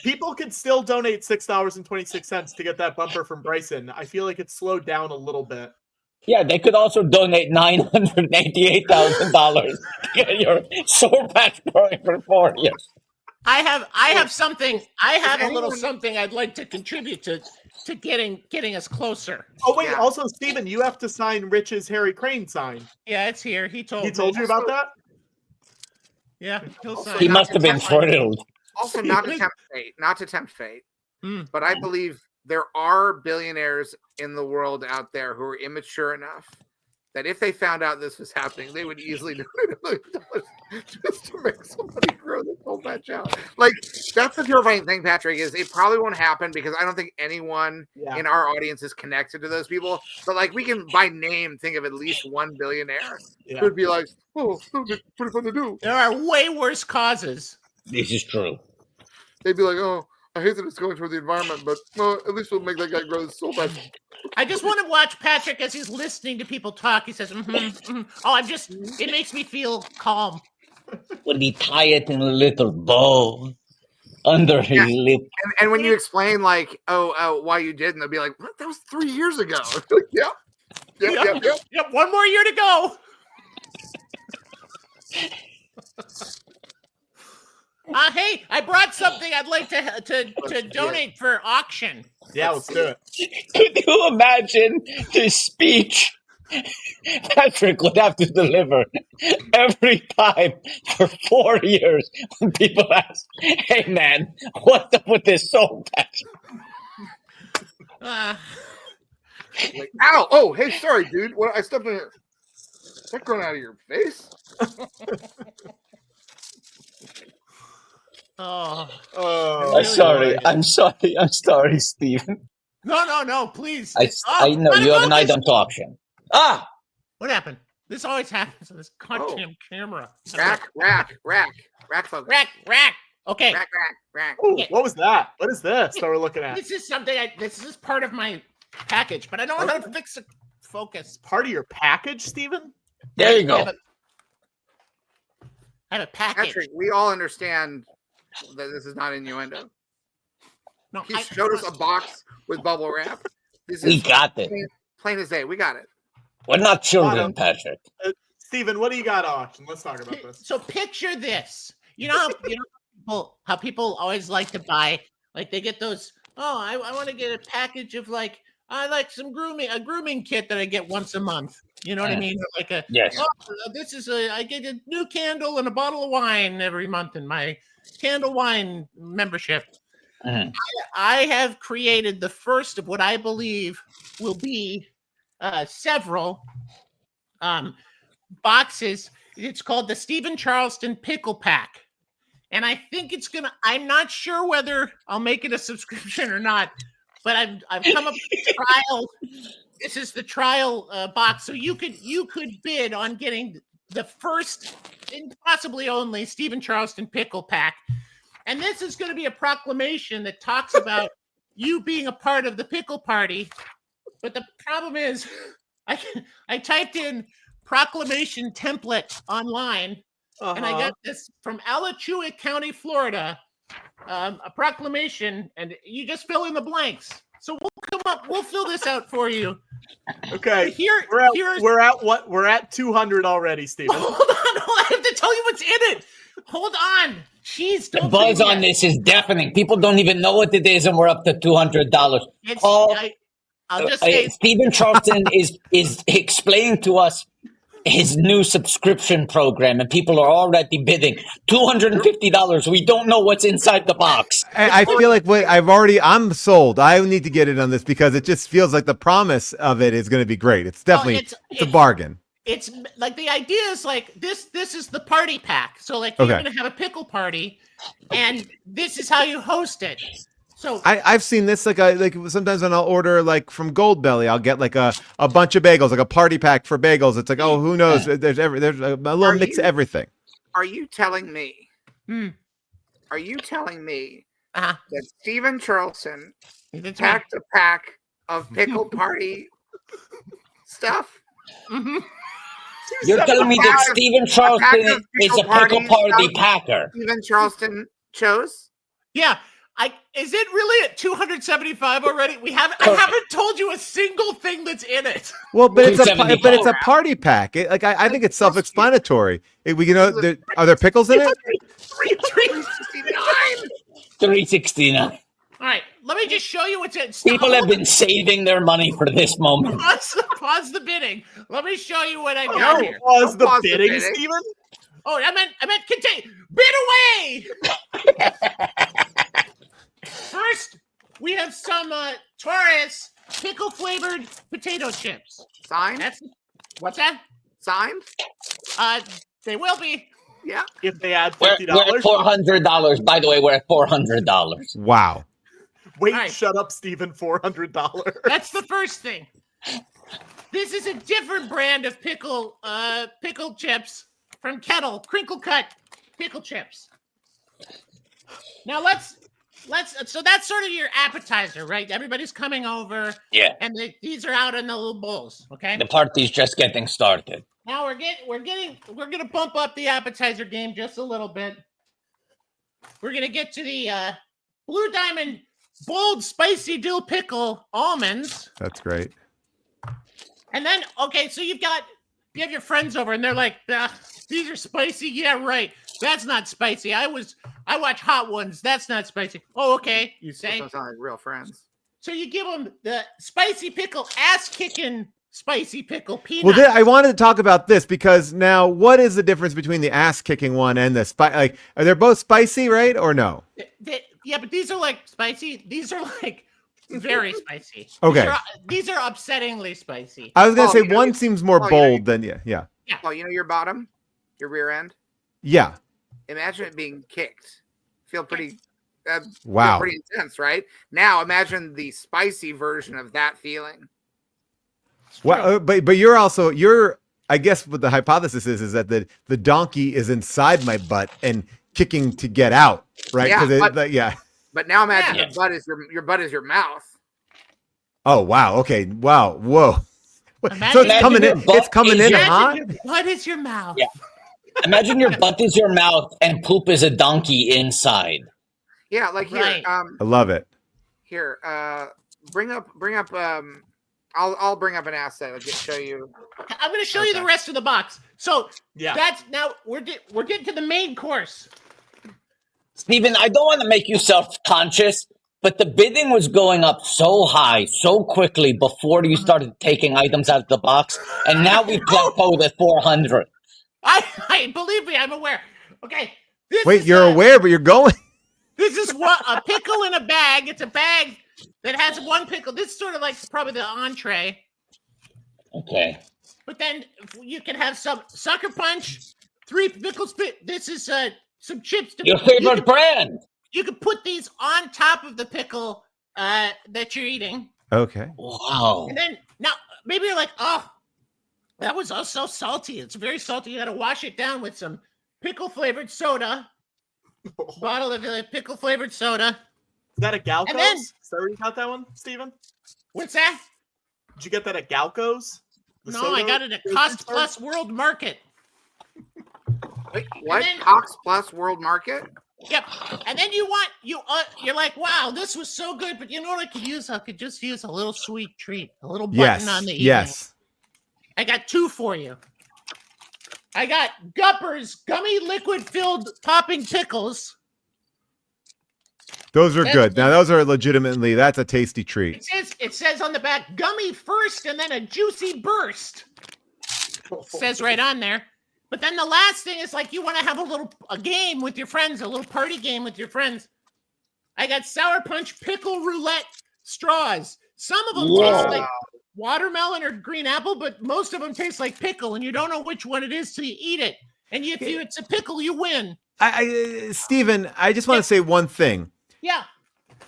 People can still donate $6.26 to get that bumper from Bryson. I feel like it's slowed down a little bit. Yeah, they could also donate $988,000 to get your soul patch growing for 4 years. I have something. I have a little something I'd like to contribute to getting us closer. Oh wait, also Steven, you have to sign Rich's Harry Crane sign. Yeah, it's here. He told you about that? Yeah, he'll sign. He must have been thrilled. Also, not to tempt fate, but I believe there are billionaires in the world out there who are immature enough that if they found out this was happening, they would easily do it just to make somebody grow the whole patch out. Like, that's the terrifying thing, Patrick, is it probably won't happen because I don't think anyone in our audience is connected to those people. But like, we can by name think of at least one billionaire who would be like, "Oh, pretty fun to do." There are way worse causes. This is true. They'd be like, "Oh, I hate that it's going toward the environment, but at least we'll make that guy grow his soul patch." I just want to watch Patrick as he's listening to people talk. He says, "Oh, it makes me feel calm." When he tie it in a little bow under his lip. And when you explain, like, why you did, and they'll be like, "What? That was 3 years ago." Yep. Yep. 1 more year to go. Hey, I brought something I'd like to donate for auction. Yeah, let's do it. Could you imagine the speech Patrick would have to deliver every time for 4 years when people ask, "Hey man, what's up with this soul patch?" Like, ow! Oh, hey, sorry, dude. What? I stepped in here. Is that growing out of your face? I'm sorry, Stephen. No, please. I know you have an item to auction. What happened? This always happens on this goddamn camera. Rack focus. Rack. Okay. Rack. Ooh, what was that? What is this that we're looking at? This is something. This is part of my package, but I don't know how to fix the focus. Part of your package, Stephen? There you go. I have a package. Patrick, we all understand that this is not innuendo. No, he showed us a box with bubble wrap. We got it. Plain as day. We got it. We're not children, Patrick. Stephen, what do you got on auction? Let's talk about this. So picture this. You know how people always like to buy, like they get those. Oh, I want to get a package of I like a grooming kit that I get once a month. You know what I mean? Like I get a new candle and a bottle of wine every month in my candle wine membership. I have created the first of what I believe will be several boxes. It's called the Stephen Charleston Pickle Pack. And I think I'm not sure whether I'll make it a subscription or not, but I've come up with a trial. This is the trial box. So you could bid on getting the first and possibly only Stephen Charleston Pickle Pack. And this is going to be a proclamation that talks about you being a part of the pickle party. But the problem is I typed in proclamation template online, and I got this from Alachua County, Florida, a proclamation, and you just fill in the blanks. So we'll come up. We'll fill this out for you. Okay. Here, we're at 200 already, Steven. Hold on. I have to tell you what's in it. Hold on. Jeez, The don't buzz do on that. this is deafening. People don't even know what it is, and we're up to $200. It's, Paul, I'll just say Stephen Charleston is explaining to us his new subscription program, and people are already bidding $250. We don't know what's inside the box. I feel like I'm sold. I need to get in on this because it just feels like the promise of it is going to be great. It's definitely it's a bargain. It's like the idea is like this is the party pack. So like you're Okay. gonna have a pickle party, and this is how you host it. So I've seen this like sometimes when I'll order like from Goldbelly, I'll get like a bunch of bagels, like a party pack for bagels. It's like, oh, who knows? There's a little mix of everything. Are you telling me? Hmm. Are you telling me Uh-huh. that Stephen Charleston That's packed a pack of pickle party stuff? Mm-hmm. You're telling me that Stephen Charleston is a pickle party packer? Stephen Charleston chose? Yeah. Is it really at 275 already? I haven't told you a single thing that's in it. Well, but it's a party pack. I think it's self-explanatory. Are there pickles in it? $369. All right, let me just show you what's in. People have been saving their money for this moment. Pause the bidding. Let me show you what I got here. Pause the bidding, Steven. Oh, I meant continue. Bid away. First, we have some Taurus pickle flavored potato chips. Signed? What's that? Signed? They will be. Yeah. If they add We're $50. at $400. By the way, we're at $400. Wow. Wait, shut up, Steven. $400. That's the first thing. This is a different brand of pickle chips from Kettle, crinkle cut pickle chips. Now so that's sort of your appetizer, right? Everybody's coming over. Yeah. And these are out in the little bowls, okay? The party's just getting started. Now we're gonna bump up the appetizer game just a little bit. We're gonna get to the Blue Diamond bold spicy dill pickle almonds. That's great. And then, okay, so you have your friends over, and they're like, "These are spicy." Yeah, right. That's not spicy. I watch Hot Ones. That's not spicy. Oh, okay. You say. Those sound like real friends. So you give them the spicy pickle, ass kicking spicy pickle peanut. Well, I wanted to talk about this because now, what is the difference between the ass kicking one and the like? Are they both spicy, right, or no? Yeah, but these are like spicy. These are like very spicy. Okay. These are upsettingly spicy. I was gonna say one seems more bold than yeah. Oh, you know your bottom, your rear end. Yeah. Imagine it being kicked. Feel pretty. Wow. Pretty intense, right? Now imagine the spicy version of that feeling. Well, but I guess what the hypothesis is that the donkey is inside my butt and kicking to get out, right? Yeah, But now imagine your butt is your mouth. Oh wow. Okay. Wow. Whoa. Imagine So it's coming in. It's coming in hot. What is your mouth? Yeah. Imagine your butt is your mouth and poop is a donkey inside. Yeah, like here. Right. I love it. Here, bring up. I'll bring up an asset. I'll just show you. I'm going to show you the rest of the box. So yeah, that's now we're getting to the main course. Stephen, I don't want to make you self-conscious, but the bidding was going up so high, so quickly before you started taking items out of the box, and now we've plateaued at 400. I believe me, I'm aware. Okay. Wait, you're aware, but you're going. This is what a pickle in a bag. It's a bag that has one pickle. This is sort of like probably the entree. Okay. But then you can have some sucker punch, 3 pickles. This is some chips. Your favorite brand. You can put these on top of the pickle that you're eating. Okay. Wow. And then now maybe you're like, oh, that was so salty. It's very salty. You got to wash it down with some pickle flavored soda. Bottle of pickle flavored soda. Is that a Galco's? And then- Is that where you got that one, Steven? What's that? Did you get that at Galco's? The No, soda I got it at Cost Plus World Market. Wait, what? then- Cox Plus World Market? Yep. And then you're like, wow, this was so good, but you know what I could use? I could just use a little sweet treat, a little button on the evening. Yes. I got 2 for you. I got Gupper's gummy liquid-filled popping pickles. Those are good. Now, those are legitimately, that's a tasty treat. It says on the back, gummy first and then a juicy burst. It says right on there. But then the last thing is like you want to have a game with your friends, a little party game with your friends. I got Sour Punch pickle roulette straws. Some of them taste like watermelon or green apple, but most of them taste like pickle, and you don't know which one it is till you eat it. And if it's a pickle, you win. Stephen, I just want to say one thing. Yeah.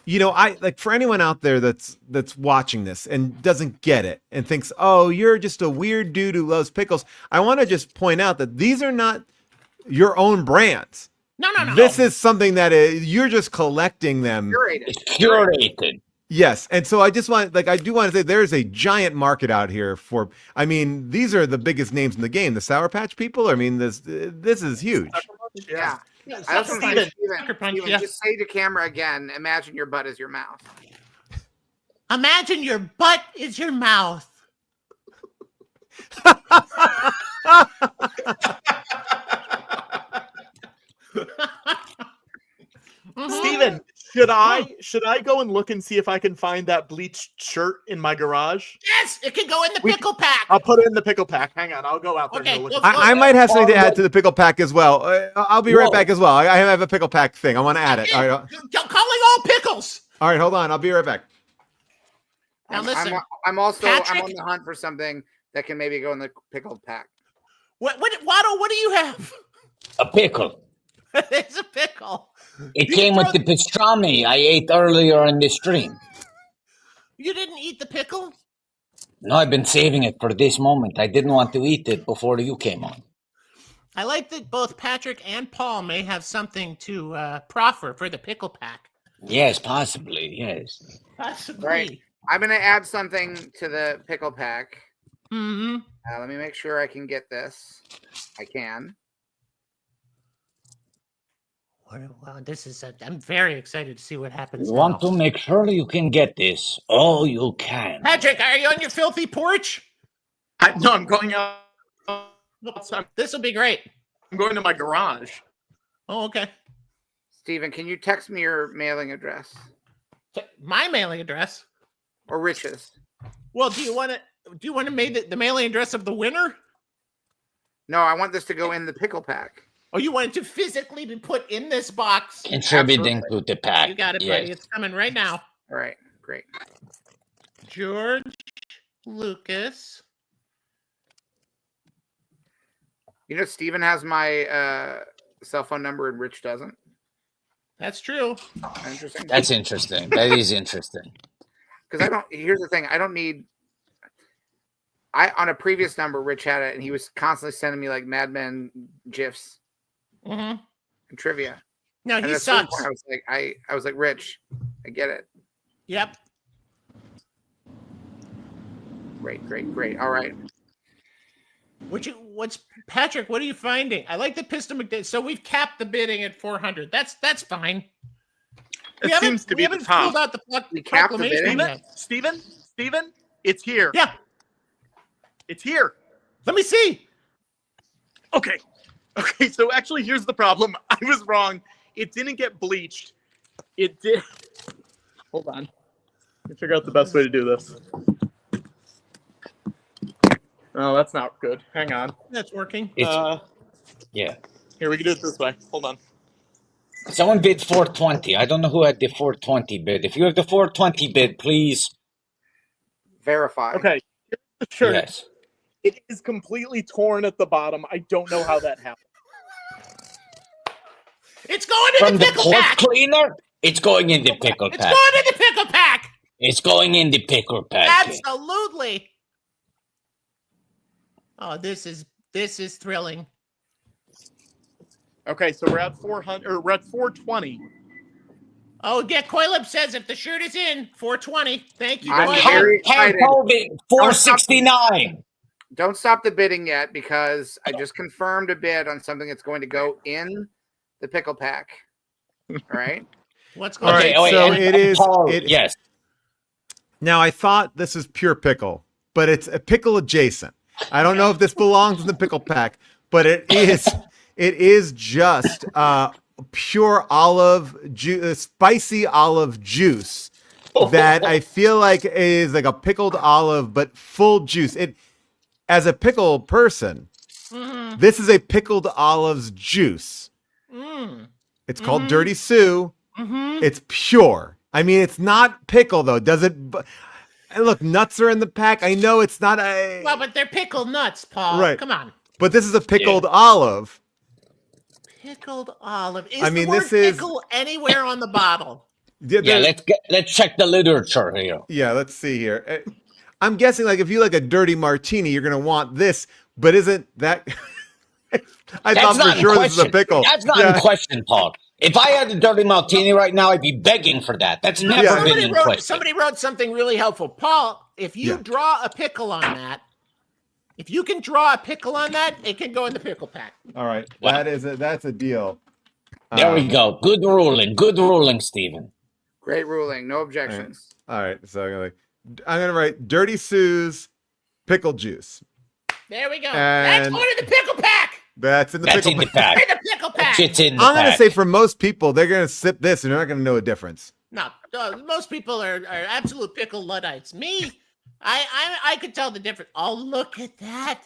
You know, I like for anyone out there that's watching this and doesn't get it and thinks, "Oh, you're just a weird dude who loves pickles." I want to just point out that these are not your own brands. No. This is something that you're just collecting them. Curated. Yes, and so I just want, I do want to say there's a giant market out here for. I mean, these are the biggest names in the game. The Sour Patch people. I mean, this is huge. Yeah. I also want Steven, just say to camera again, imagine your butt is your mouth. Imagine your butt is your mouth. Steven, should I go and look and see if I can find that bleached shirt in my garage? Yes, it can go in the pickle pack. I'll put it in the pickle pack. Hang on, I'll go out there. Okay, and look. I might have something to add to the pickle pack as well. I'll be right back as well. I have a pickle pack thing. I want to add it. All right. Calling all pickles. All right, hold on. I'll be right back. Now listen, I'm on Patrick? the hunt for something that can maybe go in the pickled pack. Watto, what do you have? A pickle. It's a pickle. It came with the pastrami I ate earlier in the stream. You didn't eat the pickle? No, I've been saving it for this moment. I didn't want to eat it before you came on. I like that both Patrick and Paul may have something to proffer for the pickle pack. Yes, possibly. Yes. Possibly. Right. I'm going to add something to the pickle pack. Mm-hmm. Let me make sure I can get this. I can. Well, this is. I'm very excited to see what happens. You want to make sure you can get this. Oh, you can. Patrick, are you on your filthy porch? No, I'm going out. This will be great. I'm going to my garage. Oh, okay. Steven, can you text me your mailing address? My mailing address? Or Rich's? Well, do you want to make the mailing address of the winner? No, I want this to go in the pickle pack. Oh, you want it to physically be put in this box? Contributing to the pack. You got it, buddy. It's coming right now. All right, great. George Lucas. You know, Steven has my cell phone number and Rich doesn't. That's true. Interesting. That's interesting. That is interesting. Because here's the thing. I don't need. On a previous number, Rich had it, and he was constantly sending me like Mad Men gifs and trivia. No, and he at some sucks. point I was like, Rich, I get it. Yep. Great. All right. What's Patrick? What are you finding? I like the Pistol McDade. So we've capped the bidding at 400. That's fine. It seems to be the top. Filled out the capped the proclamation bidding. yet. Steven, it's here. Yeah. It's here. Let me see. Okay, so actually here's the problem. I was wrong. It didn't get bleached. It did. Hold on. Let me figure out the best way to do this. Oh, that's not good. Hang on. That's working. Yeah. Here, we can do it this way. Hold on. Someone bid 420. I don't know who had the 420 bid. If you have the 420 bid, please verify. Okay. Here's the shirt. Yes. It is completely torn at the bottom. I don't know how that happened. It's going in From the the pickle pork pack. cleaner, it's going in the pickle It's pack. going in the pickle pack. It's going in the pickle pack. Absolutely. Oh, this is thrilling. Okay, so we're at 400 or we're at 420. Oh, yeah, Coilib says if the shirt is in, 420. Thank you, I'm Coilib. very excited. 469. Don't stop the bidding yet because I just confirmed a bid on something that's going to go in the pickle pack. All right. What's All going right, on? so it is. Yes. Now I thought this is pure pickle, but it's a pickle adjacent. I don't know if this belongs in the pickle pack, but it is. It is just pure olive juice, spicy olive juice that I feel like is like a pickled olive, but full juice. It, as a pickle person, this is a pickled olives juice. It's called Dirty Sue. It's pure. I mean, it's not pickle though. Does it? And look, nuts are in the pack. I know it's not a Well, but they're pickled nuts, Paul. right. Come on. But this is a pickled olive. Pickled olive. Is I mean, the word this is- pickle anywhere on the bottle? Yeah, let's check the literature here. Yeah, let's see here. I'm guessing like if you like a dirty martini, you're gonna want this. But isn't that? I That's thought not for in sure this is a question. pickle. That's not in question, Paul. If I had a dirty martini right now, I'd be begging for that. That's never been in question. Somebody wrote something really helpful. Paul, if you draw a pickle on that, if you can draw a pickle on that, it can go in the pickle pack. All right, Wow. that's a deal. There we go. Good ruling, Stephen. Great ruling. No objections. All right, so I'm gonna write Dirty Sue's pickle juice. There we go. And- That's going in the pickle pack. That's in the That's pickle in the pack. pack. In the pickle pack. Shit's in the I'm gonna pack. say for most people, they're gonna sip this and they're not gonna know a difference. No, most people are absolute pickle Luddites. Me, I could tell the difference. Oh, look at that,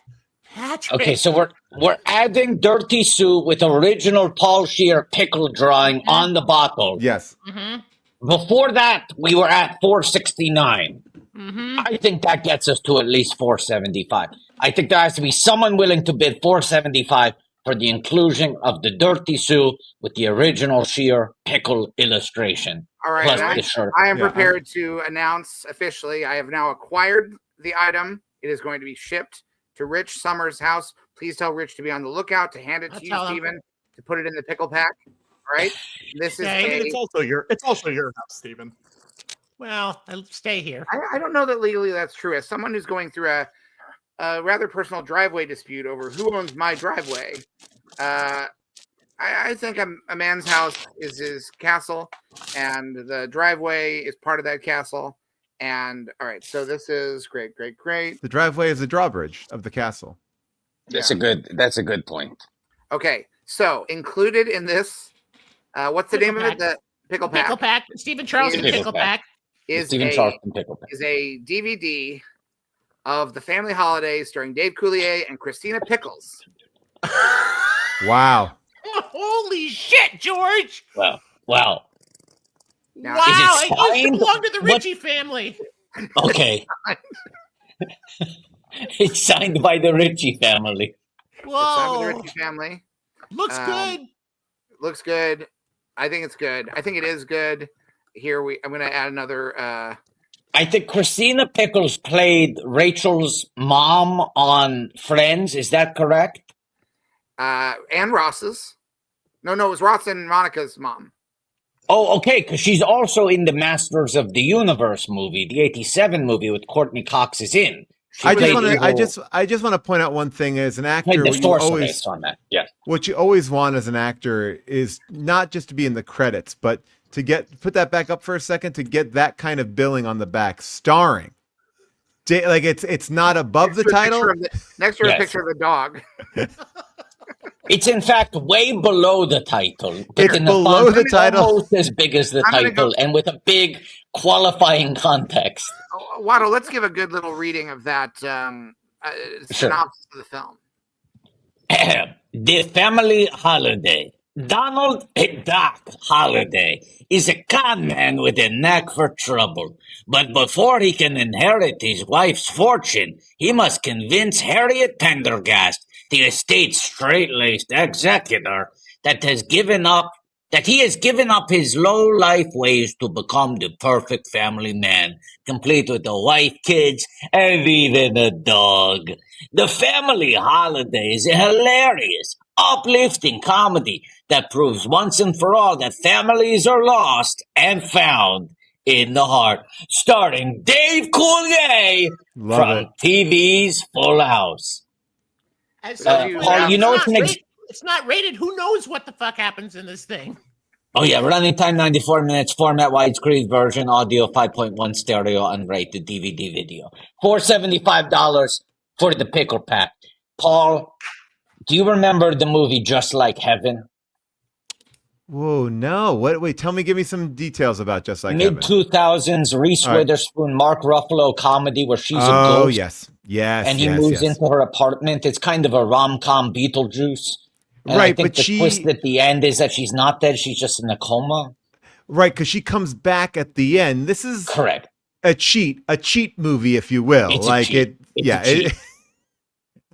Patrick. Okay, so we're adding Dirty Sue with original Paul Scheer pickle drawing on the bottle. Yes. Before that, we were at $4.69. I think that gets us to at least $4.75. I think there has to be someone willing to bid $4.75 for the inclusion of the Dirty Sue with the original Scheer pickle illustration. All right. Plus and the shirt. I am prepared to announce officially I have now acquired the item. It is going to be shipped to Rich Sommer's house. Please tell Rich to be on the lookout to hand it to you, tell him. Stephen, to put it in the pickle pack. All right. This is I mean, it's also your house, Stephen. Well, I'll stay here. I don't know that legally that's true. As someone who's going through a rather personal driveway dispute over who owns my driveway, I think a man's house is his castle, and the driveway is part of that castle. And all right, so this is great. The driveway is the drawbridge of the castle. That's a good point. Okay, so included in this, what's the name of it? The pickle pack. Pickle pack. Stephen Charleston pickle pack. Is Stephen Charleston pickle pack. is a DVD of the family holidays starring Dave Coulier and Christina Pickles. Wow. Holy shit, George! Wow. Wow, Is it it used to signed? belong to the What- Ritchie family. Okay. It's signed by the Ritchie family. It's signed with the Whoa, Ritchie family. looks good. Looks good. I think it's good. I think it is good. I'm going to add another. I think Christina Pickles played Rachel's mom on Friends. Is that correct? And Ross's. No, it was Ross and Monica's mom. Oh, okay, because she's also in the Masters of the Universe movie, the '87 movie with Courtney Cox is in. She I just played want to. evil- I just want to point out one thing as an played actor. the What you sorceress always on that. Yes. what you always want as an actor is not just to be in the credits, but to put that back up for a second, to get that kind of billing on the back, starring. Like it's not above the title. Next to a Yes. picture of the dog. It's in fact way below the title. It's in below font the title. almost as big as the I'm gonna title, and with a big qualifying context. Watto, let's give a good little reading of that synopsis of the film. The family holiday. Donald Duck Holiday is a con man with a knack for trouble. But before he can inherit his wife's fortune, he must convince Harriet Pendergast, the estate's straight-laced executor, that he has given up his low-life ways to become the perfect family man, complete with a wife, kids, and even a dog. The family holiday is a hilarious, uplifting comedy that proves once and for all that families are lost and found in the heart. Starring Dave Coulier Love from it. TV's Full House. As someone pointed Paul, out, you know it's it's not an rated. It's not rated. Who knows what the fuck happens in this thing? Oh yeah, running time 94 minutes, format widescreen version, audio 5.1 stereo, unrated DVD video. $475 for the pickle pack. Paul, do you remember the movie Just Like Heaven? Whoa, no. What? Wait, tell me, give me some details about Just Like Mid Heaven. 2000s, Reese All right. Witherspoon, Mark Ruffalo comedy where she's a Oh, ghost. yes. And he moves into her apartment. It's kind of a rom-com Beetlejuice. And Right, I think but the twist at the end is that she's not dead. She's just in a coma. Right, because she comes back at the end. This is correct. A cheat movie, if you will. It's like a cheat. it, It's yeah. a cheat.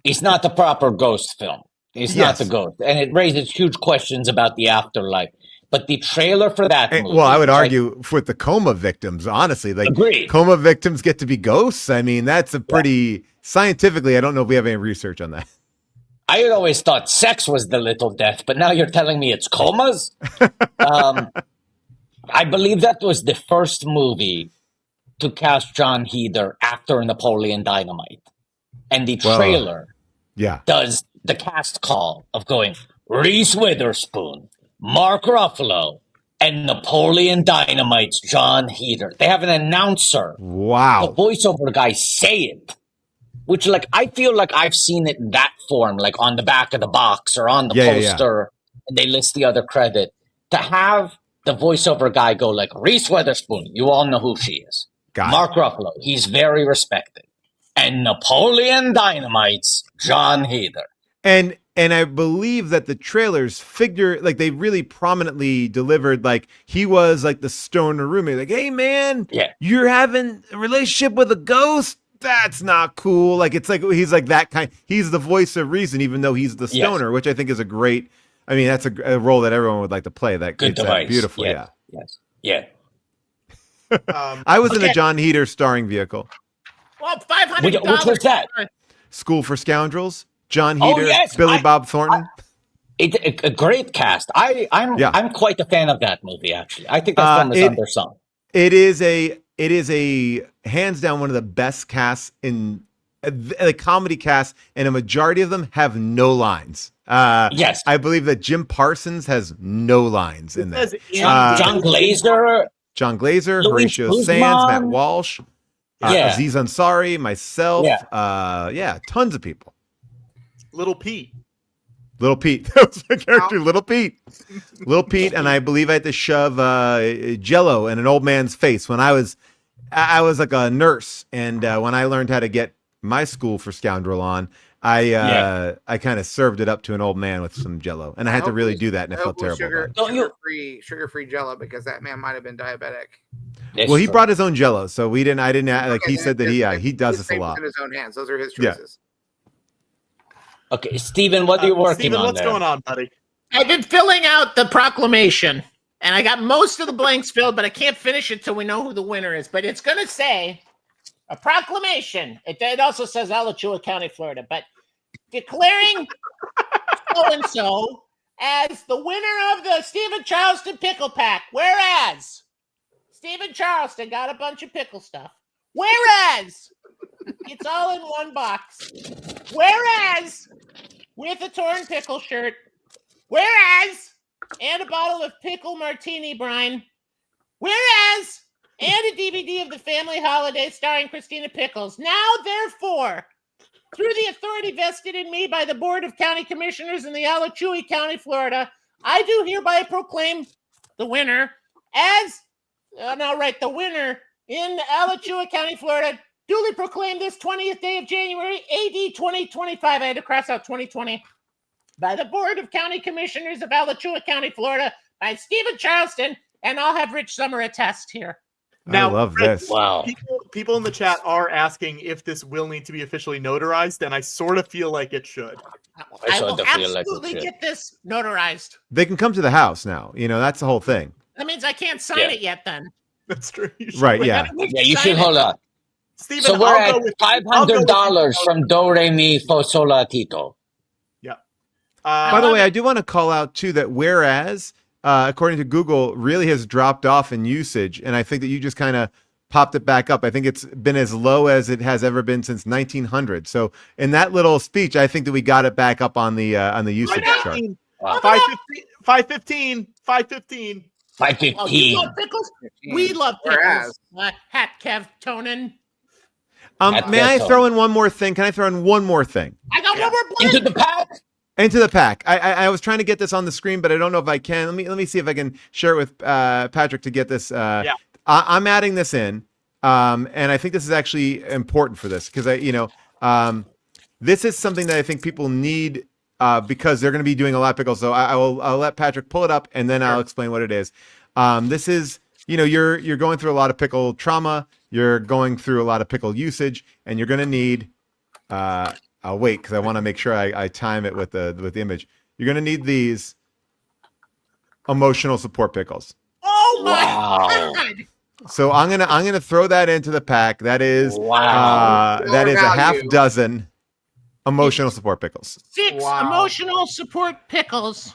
It's not the proper ghost film. It's not the ghost. And it raises huge questions about the afterlife. But the trailer for that movie... Well, I would argue with the coma victims, honestly. Like, Agreed. Coma victims get to be ghosts. I mean, that's a pretty... Scientifically, I don't know if we have any research on that. I had always thought sex was the little death, but now you're telling me it's comas? I believe that was the first movie to cast John Heder after Napoleon Dynamite. And the trailer does the cast call of going Reese Witherspoon, Mark Ruffalo, and Napoleon Dynamite's John Heder. They have an announcer. Wow. The voiceover guy say it. Which, like, I feel like I've seen it in that form, like on the back of the box or on the poster, and they list the other credit. To have the voiceover guy go like, Reese Witherspoon, you all know who she is. Mark Ruffalo, he's very respected. And Napoleon Dynamite's John Heder. And I believe that the trailers figure, like, they really prominently delivered, like, he was like the stoner roommate. Like, hey, man, you're having a relationship with a ghost? That's not cool. Like, it's like, he's like that kind. He's the voice of reason, even though he's the stoner, which I think is a great, I mean, that's a role that everyone would like to play. That good device. Beautiful. Yes. Yes. Yeah. I was in a John Heder starring vehicle. Well, $500. Which was that? School for Scoundrels. John Oh, Heder, yes. Billy Bob Thornton. A great cast. I'm quite a fan of that movie, actually. I think that film is undersung. It is a hands down one of the best casts in the comedy cast, and a majority of them have no lines. Yes, I believe that Jim Parsons has no lines in that. John Glazer, Louis Horatio Guzman. Sands, Matt Walsh, Yeah. Aziz Ansari, myself. Yeah. Tons of people. Little Pete. That was my character, Little Pete. Little Pete, and I believe I had to shove Jell-O in an old man's face when I was like a nurse, and when I learned how to get my School for Scoundrel on, I kind of served it up to an old man with some Jell-O, and I had to really do that, and it felt terrible. Sugar-free Jell-O, because that man might have been diabetic. Well, he brought his own Jell-O, so we didn't. I didn't like. He said that he does this a lot. In his own hands. Those are his choices. Okay, Steven, what are you working on? What's going on, buddy? I've been filling out the proclamation, and I got most of the blanks filled, but I can't finish it till we know who the winner is. But it's going to say a proclamation. It also says Alachua County, Florida, but declaring so-and-so as the winner of the Stephen Charleston Pickle Pack. Whereas Stephen Charleston got a bunch of pickle stuff. Whereas it's all in one box. Whereas with a torn pickle shirt. Whereas and a bottle of pickle martini brine. Whereas and a DVD of The Family Holiday starring Christina Pickles. Now, therefore, through the authority vested in me by the Board of County Commissioners in the Alachua County, Florida, I do hereby proclaim the winner as, the winner in Alachua County, Florida, duly proclaimed this 20th day of January, AD 2025. I had to cross out 2020. By the Board of County Commissioners of Alachua County, Florida, by Stephen Charleston, and I'll have Rich Sommer attest here. Now, I love this. Wow. People in the chat are asking if this will need to be officially notarized, and I sort of feel like it should. I will absolutely get this notarized. They can come to the house now. You know, that's the whole thing. That means I can't sign it yet then. That's true. Right, yeah. Yeah, you should hold on. Steven, so we're I'll at go with $500 from Do Re Mi Fo Sol La Tito. Yeah. By the way, I do want to call out too that whereas, according to Google, really has dropped off in usage, and I think that you just kind of popped it back up. I think it's been as low as it has ever been since 1900. So in that little speech, I think that we got it back up on the usage chart. 515. Oh, you 515. love pickles? We love pickles. Hat Kev Tonin. May I throw in one more thing? Can I throw in one more thing? I got one more blank. Into the pack. Into the pack. I was trying to get this on the screen, but I don't know if I can. Let me see if I can share it with Patrick to get this. I'm adding this in, and I think this is actually important for this because this is something that I think people need because they're going to be doing a lot of pickles. So I'll let Patrick pull it up, and then I'll explain what it is. This is you're going through a lot of pickle trauma. You're going through a lot of pickle usage, and you're going to need. I'll wait because I want to make sure I time it with the image. You're going to need these emotional support pickles. Oh my God! So I'm gonna throw that into the pack. That is that is a half dozen emotional support pickles. 6 emotional support pickles.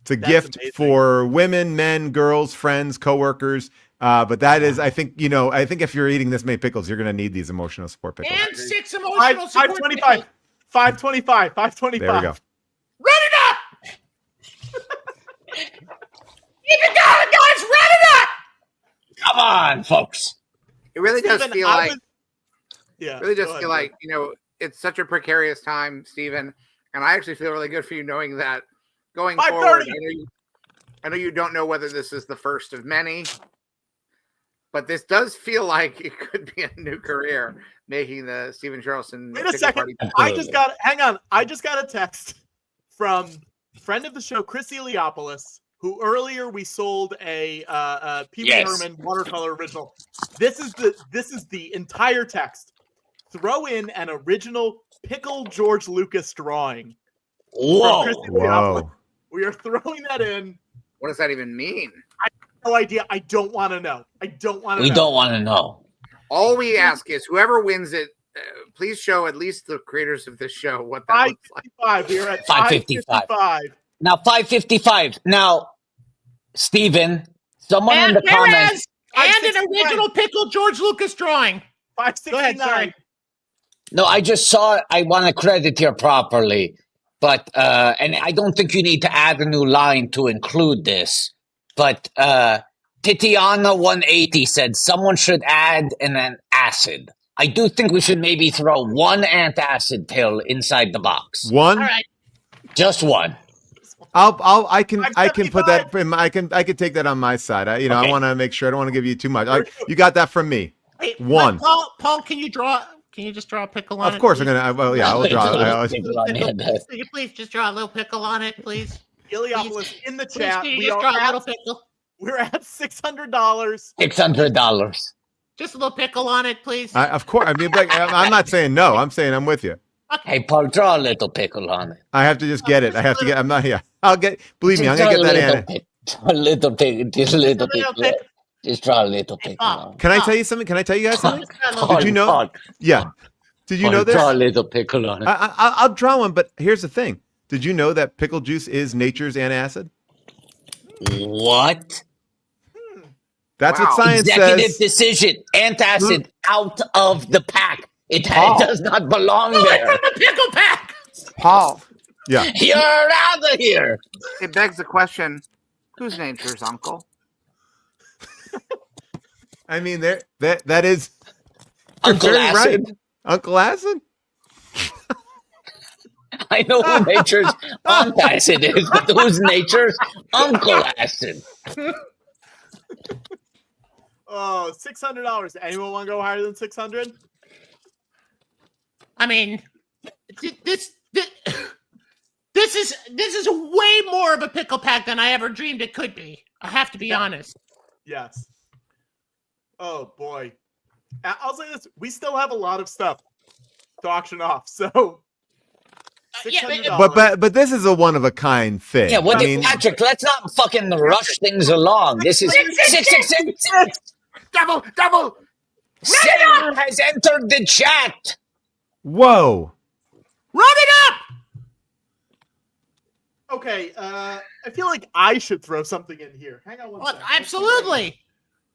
It's a gift for women, men, girls, friends, coworkers. But that is, I think if you're eating this many pickles, you're going to need these emotional support pickles. And 6 emotional support 525. pickles. 525. 525. There we go. Run it up! Keep it going, guys! Run it up! Come on, folks. It really does Stephen, feel I like, was- Yeah, really does go feel ahead, like, it's such a precarious time, Stephen. And I actually feel really good for you knowing that going forward, I know you don't know whether this is the first of many, but this does feel like it could be a new career, making the Stephen Charleston. Wait a Pickle second. Party. Hang on. I just got a text from friend of the show, Chris Eliopoulos, who earlier we sold a Pee Wee Herman watercolor original. This is the entire text. Throw in an original Pickle George Lucas drawing. Whoa. Chris Eliopoulos. We are throwing that in. What does that even mean? I have no idea. I don't want to know. We don't want to know. All we ask is whoever wins it, please show at least the creators of this show what that looks like. 555. We are at 555. Now 555. Now, Stephen, someone in the comments. And an original Pickle George Lucas drawing. 569. Go ahead, sorry. No, I just saw it. I want to credit here properly. But, and I don't think you need to add a new line to include this. But Titiana180 said someone should add an acid. I do think we should maybe throw one antacid pill inside the box. One? All right. Just one. I can put that in I can take that on my side. I want to make sure I don't want to give you too much. You got that from me. Wait, one. Paul, can you just draw a pickle on it? Of course, please? I will draw. Can you please just draw a little pickle on it, please? Eliopoulos in the Please, chat. can you We just are draw a at, little pickle? we're at $600. $600. Just a little pickle on it, please. Of course. I mean, I'm not saying no. I'm saying I'm with you. Hey, Paul, draw a little pickle on it. I have to just get it. I have to get. I'm not here. I'll get. Believe me, I'm gonna get that in. A little pickle. Just a little pickle. Just draw a little pickle on it. Can I tell you something? Can I tell you guys something? Paul, Did you know? Paul, Yeah. Did you Paul, know this? Draw a little pickle on it. I'll draw one, but here's the thing. Did you know that pickle juice is nature's antacid? What? That's what science Executive says. decision. Antacid out of the pack. It does not belong there. From the pickle pack. Paul. Yeah. You're out of here. It begs the question: who's nature's uncle? I mean, that is Uncle very Acid. right. Uncle Acid. I know who nature's antacid is, but who's nature's Uncle Acid? Oh, $600. Anyone want to go higher than 600? I mean, this is way more of a pickle pack than I ever dreamed it could be. I have to be honest. Yes. Oh boy. I'll say this: we still have a lot of stuff to auction off. So, $600. But this is a one of a kind thing. Yeah, what I mean, Patrick, let's not fucking rush things along. This is 666. Double. Sarah has entered the chat. Whoa. Run it up. Okay, I feel like I should throw something in here. Hang on one second. Absolutely.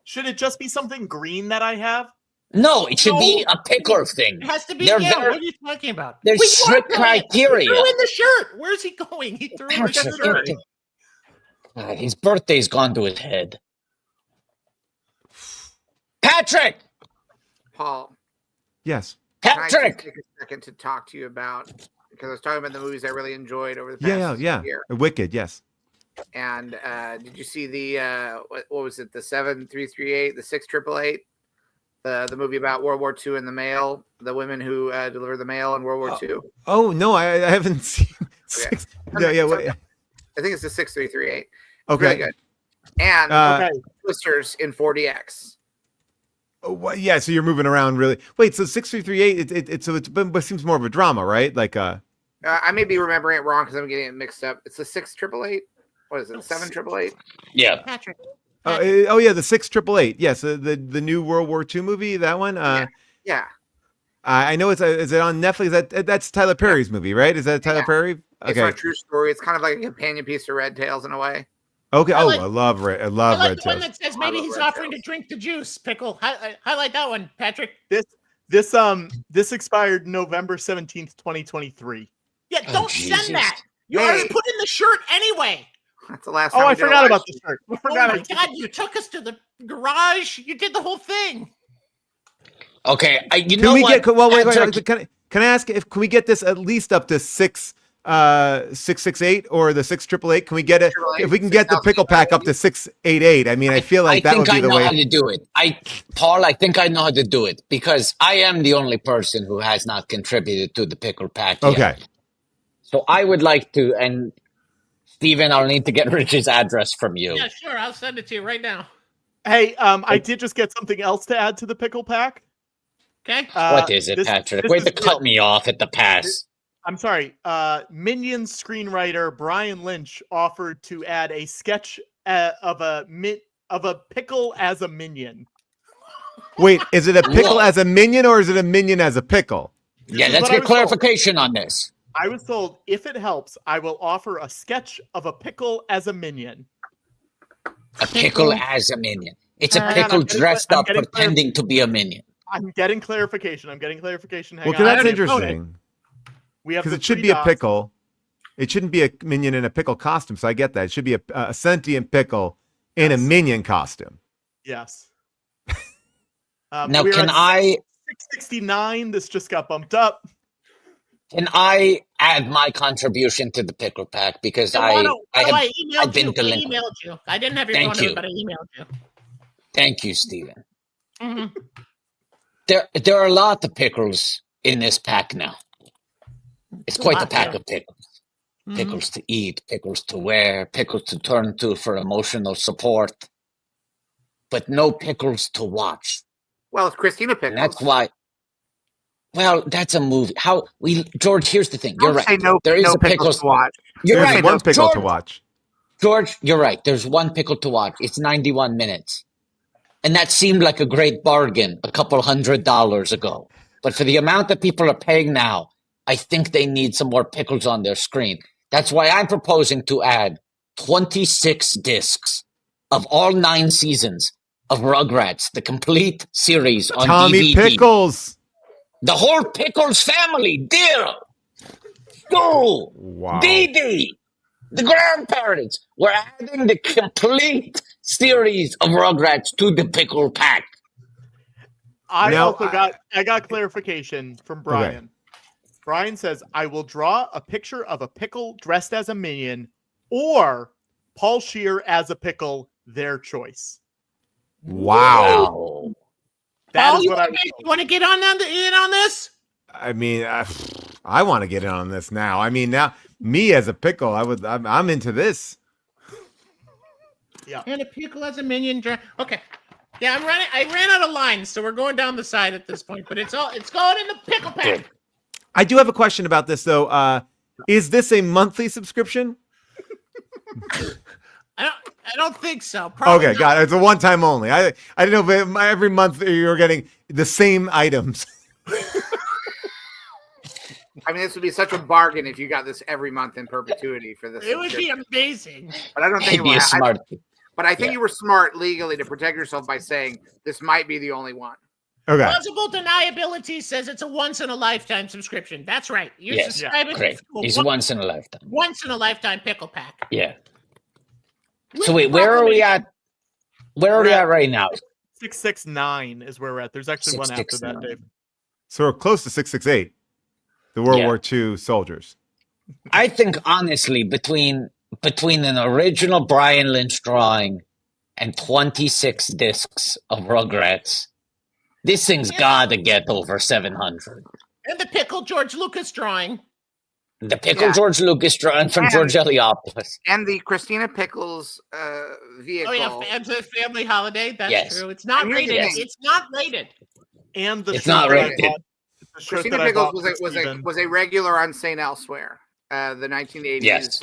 Should it just be something green that I have? No, it should be a pickle thing. It has to be. They're Yeah, very- what are you talking about? There's strict criteria. He threw in the shirt. Where's he going? He threw in the Patrick, shirt. God, his birthday's gone to his head. Patrick! Paul. Yes. Can I just Patrick! take a second to talk to you about, because I was talking about the movies I really enjoyed over the Yeah, past yeah. year. Wicked, yes. And did you see the what was it? The 7338, the 6888, the movie about World War II and the mail, the women who delivered the mail in World War II. Oh no, I haven't seen. Okay. No, yeah, wait. I think it's the 6338. Okay. Really good. And Twisters in 4DX. Oh, yeah, so you're moving around really. Wait, so 6338, it seems more of a drama, right? Like I may be remembering it wrong because I'm getting it mixed up. It's the 6888. What is it? 7888. Yeah. Patrick. oh yeah, the 6888. Yes, the new World War II movie, that one. Yeah. I know it's is it on Netflix? That's Tyler Perry's movie, right? Is that Tyler Perry? It's Okay. a true story. It's kind of like a companion piece to Red Tails in a way. Okay. I Oh, like- I love Red. I I love like Red the one Tails. that says maybe he's offering to drink the juice. Pickle. Highlight that one, Patrick. This expired November 17th, 2023. Yeah, don't Jesus. send that. You already put in the shirt anyway. That's the last Oh, time I we did a forgot live about the stream. shirt. I Oh forgot. my God, you took us to the garage. You did the whole thing. Okay, you Can know we what? get? Well, wait. Patrick, Can I ask if can we get this at least up to 668 or the 6888? Can we get it? If we can get the pickle pack up to 688, I mean, I feel like that would be the know way. how to do it. Paul, I think I know how to do it because I am the only person who has not contributed to the pickle pack yet. Okay. So I would like to, and Steven, I'll need to get Rich's address from you. Yeah, sure. I'll send it to you right now. Hey, I did just get something else to add to the pickle pack. Okay. What is it, Patrick? Way to cut me off at the pass. I'm sorry. Minions screenwriter Brian Lynch offered to add a sketch of a pickle as a minion. Wait, is it a pickle Whoa. as a minion or is it a minion as a pickle? Yeah, is let's what I get was told. clarification on this. I was told if it helps, I will offer a sketch of a pickle as a minion. A pickle as a minion. It's a Hang on, pickle I'm getting- dressed I'm up getting pretending to be a minion. I'm getting clarification. Hang Well, on. that's interesting. We have Because the it should three be a dots. pickle. It shouldn't be a minion in a pickle costume. So I get that. It should be a sentient pickle in a minion costume. Yes. Now, we're can at I 669? This just got bumped up. can I add my contribution to the pickle pack because I I've emailed been you. delinquent. I emailed you. I didn't have your Thank phone you. number, but I emailed you. Thank you, Steven. Mhm. There are a lot of pickles in this pack now. It's quite a pack of pickles. Mhm. Pickles to eat, pickles to wear, pickles to turn to for emotional support, but no pickles to watch. Well, it's Christina Pickles. And that's why. Well, that's a movie. George? Here's the thing. You're Don't right. say no- there is no a pickles to watch. You're There's right. one pickle to George, watch. George, you're right. There's one pickle to watch. It's 91 minutes. And that seemed like a great bargain a couple $100 ago. But for the amount that people are paying now, I think they need some more pickles on their screen. That's why I'm proposing to add 26 discs of all 9 seasons of Rugrats, the complete series on Tommy DVD. Pickles. The whole Pickles family, Daryl, Stu, Wow. Dee Dee, the grandparents. We're adding the complete series of Rugrats to the pickle pack. I Now, got clarification from Brian. Brian says, I will draw a picture of a pickle dressed as a minion or Paul Scheer as a pickle, their choice. Wow. That Paul, is what I was you want to get in on this? I mean, I want to get in on this now. I mean, now me as a pickle, I'm into this. Yeah. And a pickle as a minion. Okay. Yeah, I ran out of lines, so we're going down the side at this point. But it's going in the pickle pack. I do have a question about this though. Is this a monthly subscription? I don't think so. Probably Okay, not. got it. It's a one time only. I didn't know if every month you're getting the same items. I mean, this would be such a bargain if you got this every month in perpetuity for this. It would be amazing. But I don't think it It'd be will a smart. But I think you were smart legally to protect yourself by saying this might be the only one. Okay. Plausible deniability says it's a once in a lifetime subscription. That's right. You subscribe it. Correct. It's once in a lifetime. Once in a lifetime pickle pack. Yeah. So wait, where are we at? Where are We're we at at right now? 669 is where we're at. There's actually one after that, 669. Dave. So we're close to 668, the World Yeah. War II soldiers. I think honestly, between an original Brian Lynch drawing and 26 discs of Rugrats, this thing's gotta get over 700. And the pickle George Lucas drawing. The pickle Yeah. George Lucas drawing from And- George Eliopoulos. And the Christina Pickles vehicle. Oh yeah, it's a family holiday. That's Yes. true. It's not And here's the rated. thing. It's not rated. And the It's shirt not that I rated. bought- the shirt Christina that I Pickles bought was for Steven. was a regular on St. Elsewhere, the 1980s Yes.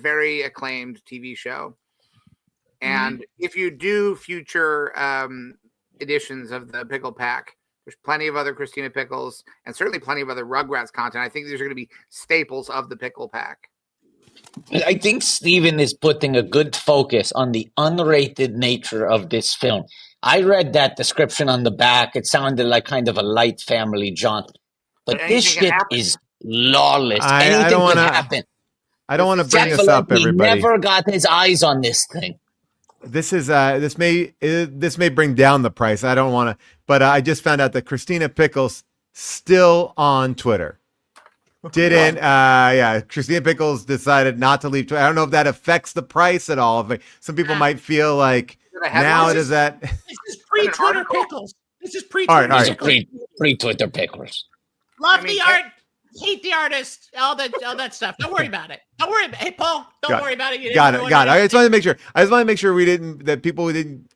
very acclaimed TV show. Mm-hmm. And if you do future editions of the Pickle Pack, there's plenty of other Christina Pickles and certainly plenty of other Rugrats content. I think these are going to be staples of the Pickle Pack. I think Steven is putting a good focus on the unrated nature of this film. I read that description on the back. It sounded like kind of a light family jaunt. But But this anything can shit happen. is lawless. I Anything don't can wanna- happen. I don't want to Jack bring this up, Valenti everybody. never got his eyes on this thing. This is this may bring down the price. I don't want to, but I just found out that Christina Pickles still on Twitter. Didn't Christina Pickles decided not to leave Twitter. I don't know if that affects the price at all. Some people might feel like now does that. This is pre-Twitter pickles. This is All pre-Twitter right. These are pickles. pre-Twitter pickles. Love the art, hate the artist, all that stuff. Don't worry about it. Don't worry about it. Hey, Paul, don't worry about it. You Got didn't it. Got it. know I just wanted to make sure. I just wanted to make sure that people didn't,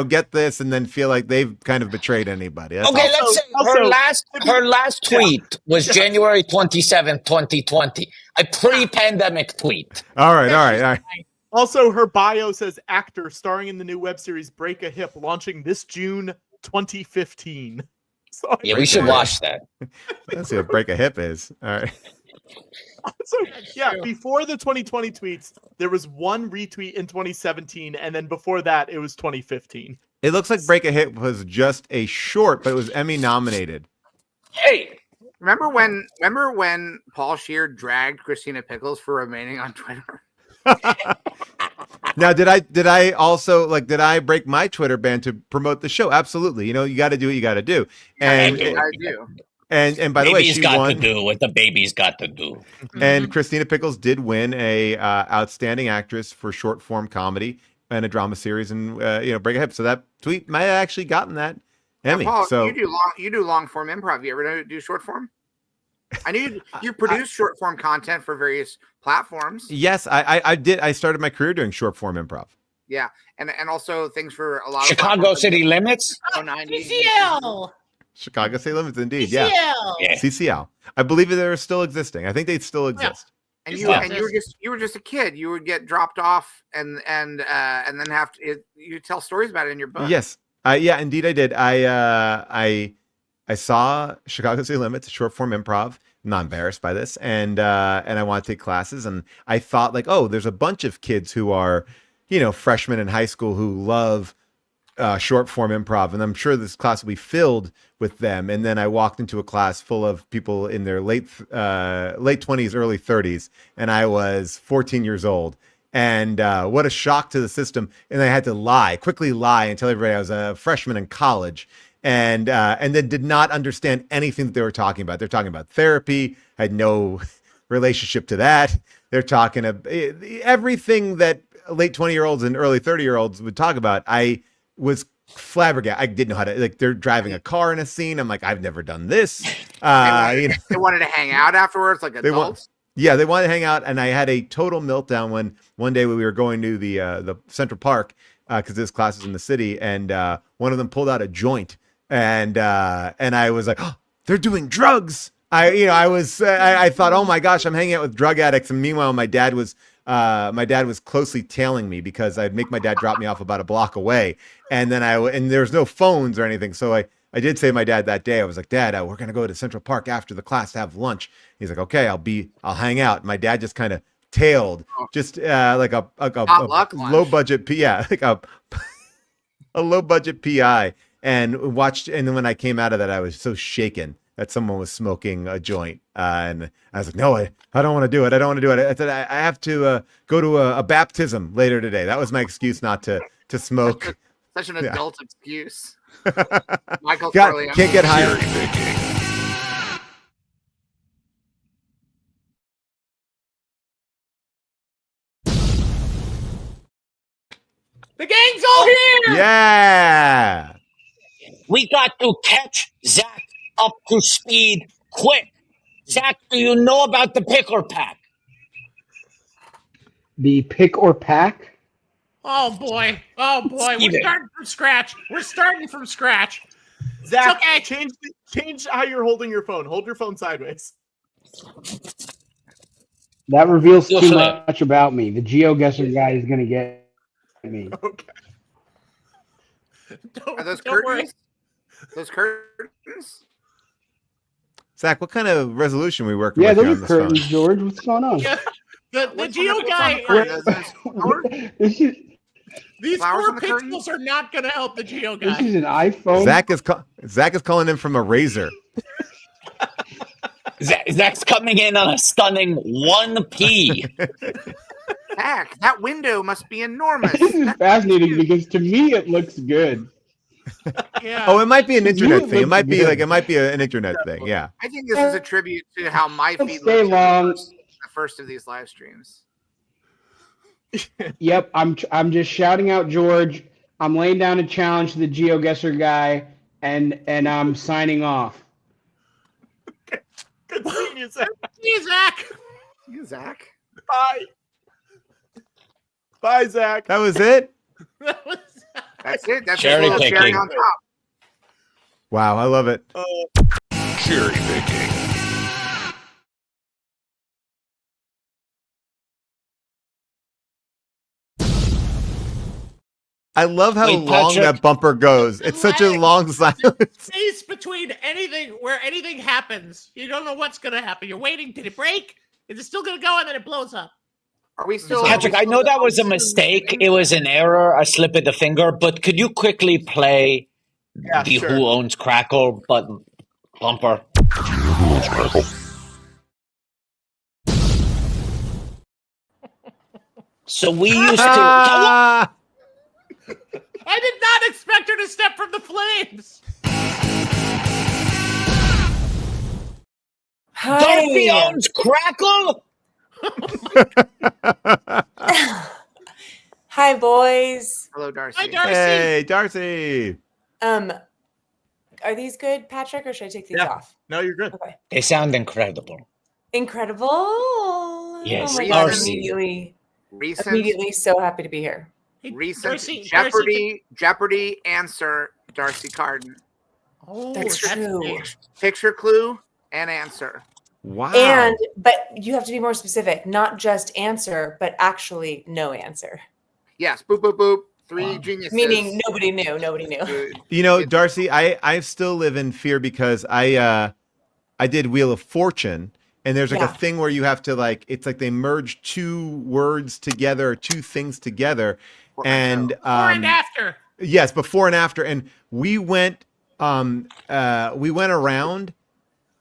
get this and then feel like they've kind of betrayed anybody. That's Okay, all. let's say her last tweet was January 27th, 2020. A pre-pandemic tweet. All right. Also, her bio says actor starring in the new web series Break a Hip, launching this June 2015. So Yeah, we should watch that. Let's see what Break a Hip is. All right. So, before the 2020 tweets, there was one retweet in 2017, and then before that, it was 2015. It looks like Break a Hip was just a short, but it was Emmy nominated. Hey, remember when Paul Scheer dragged Christina Pickles for remaining on Twitter? Now, did I also did I break my Twitter ban to promote the show? Absolutely. You got to do what you got to do. And I do. And by the way, Baby's she got won. to do what the baby's got to do. And Christina Pickles did win a outstanding actress for short form comedy and a drama series, and Break a Hip. So that tweet might have actually gotten that Emmy. Now, Paul, so you do long form improv. You ever do short form? I knew you produce short form content for various platforms. yes, I did. I started my career doing short form improv. Yeah, and also things for a lot of Chicago platforms. City Limits. Oh, 90. CCL. Chicago City Limits, indeed. CCL. Yeah. CCL. I believe they're still existing. I think they still exist. And you were just a kid. You would get dropped off and then have to you tell stories about it in your book. Yes. Yeah, indeed I did. I saw Chicago City Limits, short form improv. I'm not embarrassed by this. And I want to take classes. And I thought there's a bunch of kids who are, freshmen in high school who love short form improv. And I'm sure this class will be filled with them. And then I walked into a class full of people in their late 20s, early 30s. And I was 14 years old. And what a shock to the system. And I had to quickly lie and tell everybody I was a freshman in college. And then did not understand anything that they were talking about. They're talking about therapy. I had no relationship to that. They're talking about everything that late 20-year-olds and early 30-year-olds would talk about. I was flabbergasted. I didn't know how to, they're driving a car in a scene. I'm like, I've never done this. They wanted to hang out afterwards like adults. They wanted to hang out. And I had a total meltdown when one day we were going to the Central Park because this class was in the city. And one of them pulled out a joint. And I was like, oh, they're doing drugs. I thought, oh my gosh, I'm hanging out with drug addicts. And meanwhile, my dad was closely tailing me because I'd make my dad drop me off about a block away. And then and there was no phones or anything. So I did say to my dad that day, I was like, Dad, we're going to go to Central Park after the class to have lunch. He's like, okay, I'll hang out. My dad just kind of tailed, just like a low budget, like a low budget PI. And watched, and then when I came out of that, I was so shaken that someone was smoking a joint, and I was like, no, I don't want to do it. I don't want to do it. I said I have to go to a baptism later today. That was my excuse not to smoke. Such an Yeah. adult excuse. Michael Can't Corleone. get higher. The gang's all here. Yeah. We got to catch Zach up to speed quick. Zach, do you know about the pick or pack? The pick or pack? Oh boy. We're Steven. starting from scratch. Zach, It's okay. change how you're holding your phone. Hold your phone sideways. That reveals Go too for it. much about me. The GeoGuessr guy is going to get me. Okay. Are those Don't worry. curtains? Those curtains? Zach, what kind of resolution we working Yeah, with here those on are this phone? curtains, George. What's going on? Yeah. The Geo guy. This is These Flowers 4 on the curtain? pixels are not going to help the Geo guy. this is an iPhone. Zach is calling in from a razor. Zach's coming in on a stunning 1p. Heck, that window must be enormous. This is fascinating because to me it looks good. Yeah. Oh, it might be an internet You thing. It look might be good. like an internet thing. Yeah. I think this is a tribute to how my feed Stay looks long. the first of these live streams. Yep, I'm just shouting out George. I'm laying down a challenge to the GeoGuessr guy, and I'm signing off. Good seeing you, Zach. See you, Zach. You, Zach. Bye. Bye, Zach. That was it? That's it. That's Cherry a little cherry picking. on top. Wow, I love it. Cherry picking. I love how Wait, long Patrick. that bumper goes. It's such a long silence. Space between where anything happens. You don't know what's going to happen. You're waiting. Did it break? Is it still going to go? And then it blows up. Are we still? Patrick, I know that was a mistake. It was an error, a slip of the finger. But could you quickly play the sure. Who Owns Crackle button bumper? So we used to. Ah! I did not expect her to step from the flames. Darcy owns Crackle. Hi, boys. Hello, Darcy. Hi, Darcy. Hey, Darcy. Are these good, Patrick, or should I take these off? No, you're good. Okay. They sound incredible. Incredible. Yes, Oh my God, Darcy. immediately so happy to be here. Recent Darcy, Jeopardy answer, Darcy Carden. Oh, That's true. Picture clue and answer. Wow. But you have to be more specific, not just answer, but actually no answer. Yes, boop, boop, boop. 3 geniuses. Meaning nobody knew. You know, Darcy, I still live in fear because I did Wheel of Fortune, and there's like a thing where you have to it's like they merge 2 words together, or 2 things together, and Before and after. yes, before and after, and we went around.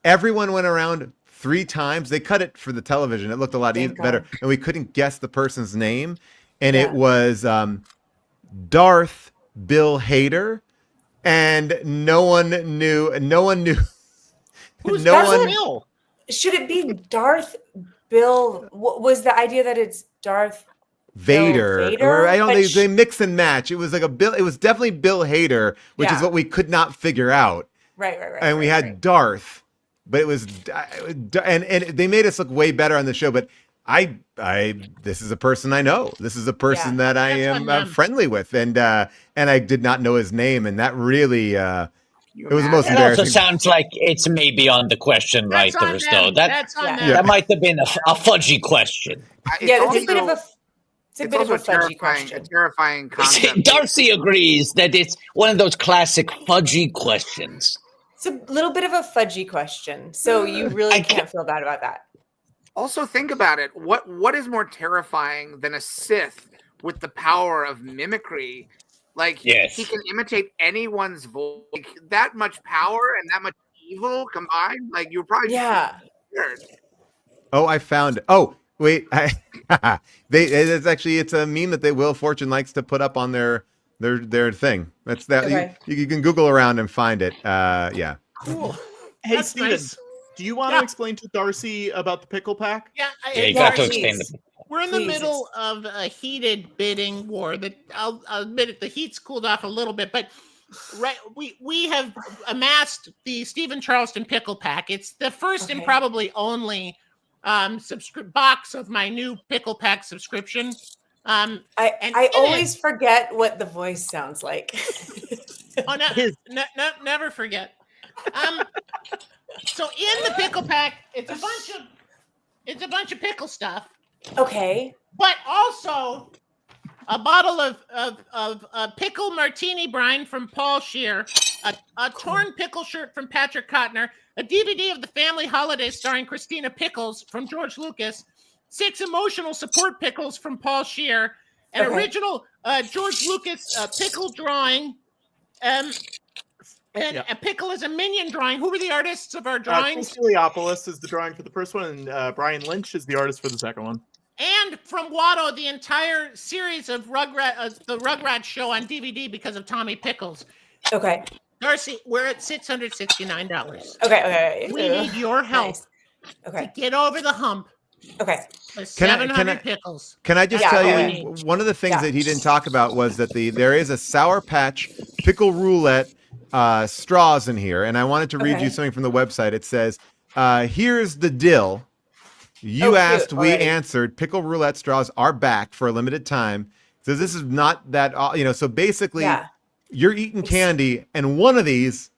Everyone went around 3 times. They cut it for the television. It looked a lot better, and we couldn't guess the person's name, and it was Darth Bill Hader, and no one knew. Who's no Darth one. Bill? Should it be Darth Bill? Was the idea that it's Darth Vader, Vader? or I don't But think they mix and match. It was like it was definitely Bill Hader, which is Yeah. what we could not figure out. Right. And we had Darth, but it was, and they made us look way better on the show. But this is a person I know. This is a person that I am friendly with, and I did not know his name, and that really, it was the most It also embarrassing. sounds like it's maybe on the question That's on writers, them. though. That's on them. That might have been a fudgy question. Yeah, that's a bit of a. It's a It's bit of a also fudgy a question. terrifying concept. Darcy agrees that it's one of those classic fudgy questions. It's a little bit of a fudgy question, so you really can't feel bad about that. Also, think about it. What is more terrifying than a Sith with the power of mimicry? Like, Yes. he can imitate anyone's voice. Like, that much power and that much evil combined. Like you're probably scared. Oh, I found it. Oh, wait. It's a meme that Will Fortune likes to put up on their thing. That's that. Okay. You can Google around and find it. Yeah. Cool. Hey, That's Steven, nice. do you want to explain to Darcy about the pickle pack? Yeah, you got to explain the. We're in the middle of a heated bidding war. That I'll admit it, the heat's cooled off a little bit, but we have amassed the Stephen Charleston pickle pack. It's the first and probably only box of my new pickle pack subscription. I always forget what the voice sounds like. Oh no, never forget. So in the pickle pack, it's a bunch of pickle stuff. Okay. But also a bottle of pickle martini brine from Paul Sher, a torn pickle shirt from Patrick Kottner, a DVD of The Family Holiday starring Christina Pickles from George Lucas, 6 emotional support pickles from Paul Sher, an original George Lucas pickle drawing, and a pickle is a minion drawing. Who were the artists of our drawings? Heliopolis is the drawing for the first one, and Brian Lynch is the artist for the second one. And from Watto, the entire series of the Rugrats show on DVD because of Tommy Pickles. Okay. Darcy, we're at $669. Okay. We need your help to get over the hump. Okay. The 700 pickles. Can I just tell you, one of the things that he didn't talk about was that there is a Sour Patch pickle roulette straws in here, and I wanted to read you something from the website. It says, "Here's the deal. You asked, we answered. Pickle roulette straws are back for a limited time. So this is not that, so basically you're eating candy and one of these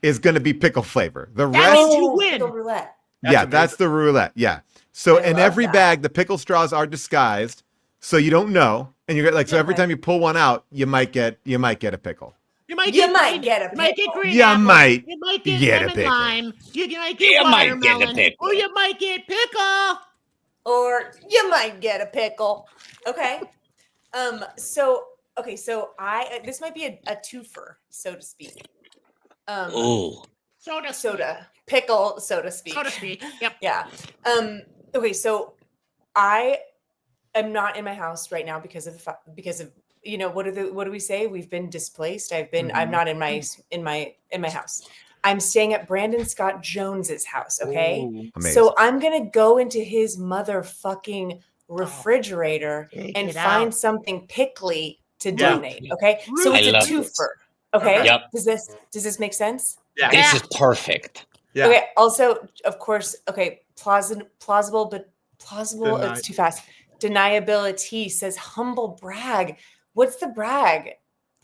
is going to be pickle flavor. The rest, you win. Pickle roulette. That's the roulette. Yeah. So in every bag, the pickle straws are disguised. So you don't know. And you're like, so every time you pull one out, you might get a pickle. You might get green apple. You might get a lemon pickle. Lime. You might get watermelon. Or you might get pickle. Or you might get a pickle. Okay. So this might be a twofer, so to speak. Soda. Pickle, so to speak. So to speak. Yep. Yeah. Okay, so I am not in my house right now because of what do we say? We've been displaced. I'm not in my house. I'm staying at Brandon Scott Jones's house. Okay. Ooh, so I'm going to go into his motherfucking refrigerator and find something pickly to donate. Okay. So it's a twofer. Okay. Yep. Does this make sense? Yeah. This is perfect. Yeah. Okay. Also, of course, plausible, but plausible. It's too fast. Deniability says humble brag. What's the brag?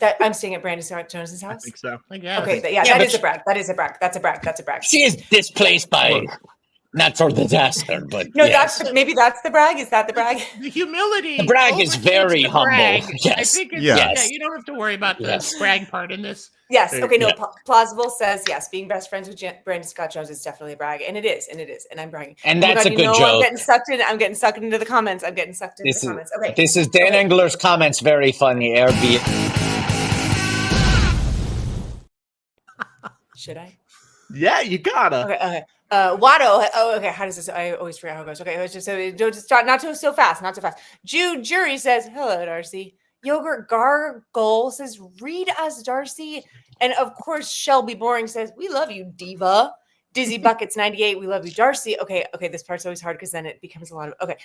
That I'm staying at Brandon Scott Jones's house? I think so. Okay, that is a brag. That is a brag. That's a brag. That's a brag. She is displaced by natural disaster, but no, yes. that's the brag. Is that the brag? The humility. The brag is very humble. Brag. Yes. I think it's, yes. you don't have to worry about the brag part in this. Yes. Okay. No. Plausible says yes. Being best friends with Brandon Scott Jones is definitely a brag, and it is, and I'm bragging. And that's a good joke. I'm getting sucked into the comments. Okay. This is Dan Engler's comments. Very funny. Should I? Yeah, you gotta. Okay. Watto. Oh, okay. How does this? I always forget how it goes. Okay, it's just not so fast. Jude Jury says, "Hello, Darcy." Yogurt Gargle says, "Read us, Darcy." And of course, Shelby Boring says, "We love you, diva." Dizzy Buckets 98, "We love you, Darcy." Okay. This part's always hard because then it becomes a lot of okay.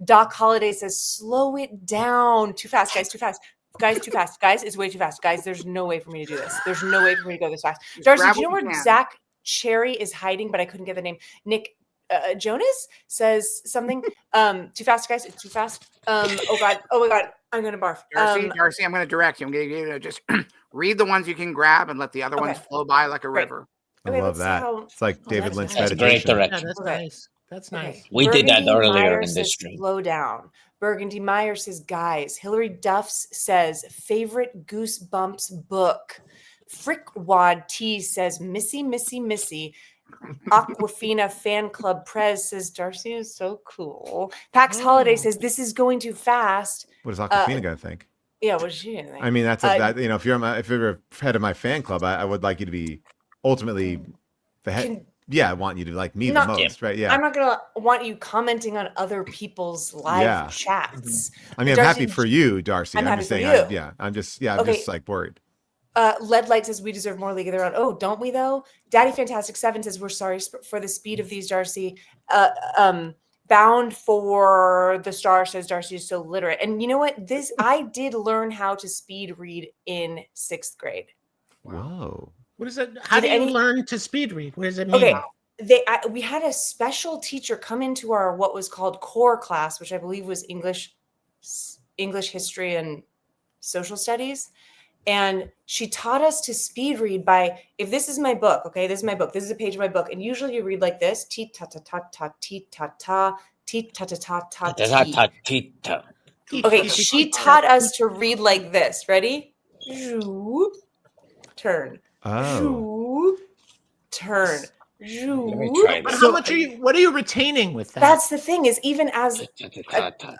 Doc Holiday says, "Slow it down. Too fast, guys. Too fast. Guys, too fast. Guys, it's way too fast. Guys, there's no way for me to do this. There's no way for me to go this fast." Darcy, do you know where Zach Cherry is hiding? But I couldn't get the name. Nick Jonas says something. Too fast, guys. It's too fast. Oh my god. I'm gonna barf. Darcy, I'm gonna direct you. I'm gonna just read the ones you can grab and let the other ones flow by like a river. I love that. It's like David Lynch That's meditation. great Yeah, that's nice. That's nice. We did that earlier Meyer in says, this stream. Slow down. Burgundy Meyer says, "Guys." Hillary Duffs says, "Favorite Goosebumps book." Frickwad T says, "Missy, Missy, Missy." Aquafina Fan Club Prez says, "Darcy is so cool." Pax Holiday says, "This is going too fast." What does Aquafina gonna think? Yeah, what is she gonna think? I mean, if you're head of my fan club, I would like you to be ultimately Yeah, I want you to like me the Not- most, right? Yeah. I'm not gonna want you commenting on other people's live Yeah. chats. I mean, I'm Darcy, happy for you, Darcy. I'm I'm happy just for saying, you. I'm just like worried. Lead Light says we deserve more League of Their Own. Oh, don't we though? Daddy Fantastic 7 says we're sorry for the speed of these, Darcy. Bound for the Star says Darcy is so literate. And you know what? I did learn how to speed read in 6th grade. Whoa. What is it? How do you learn to speed read? What does it mean? Okay. We had a special teacher come into our what was called core class, which I believe was English, history, and social studies. And she taught us to speed read by, if this is my book, okay, this is my book, this is a page of my book, and usually you read like this, T ta ta ta ta T ta ta T ta ta ta ta T. Okay, she taught us to read like this. Ready? Turn. Oh. Turn. Let me try But this. how much are you? What are you retaining with that? That's the thing is, even as an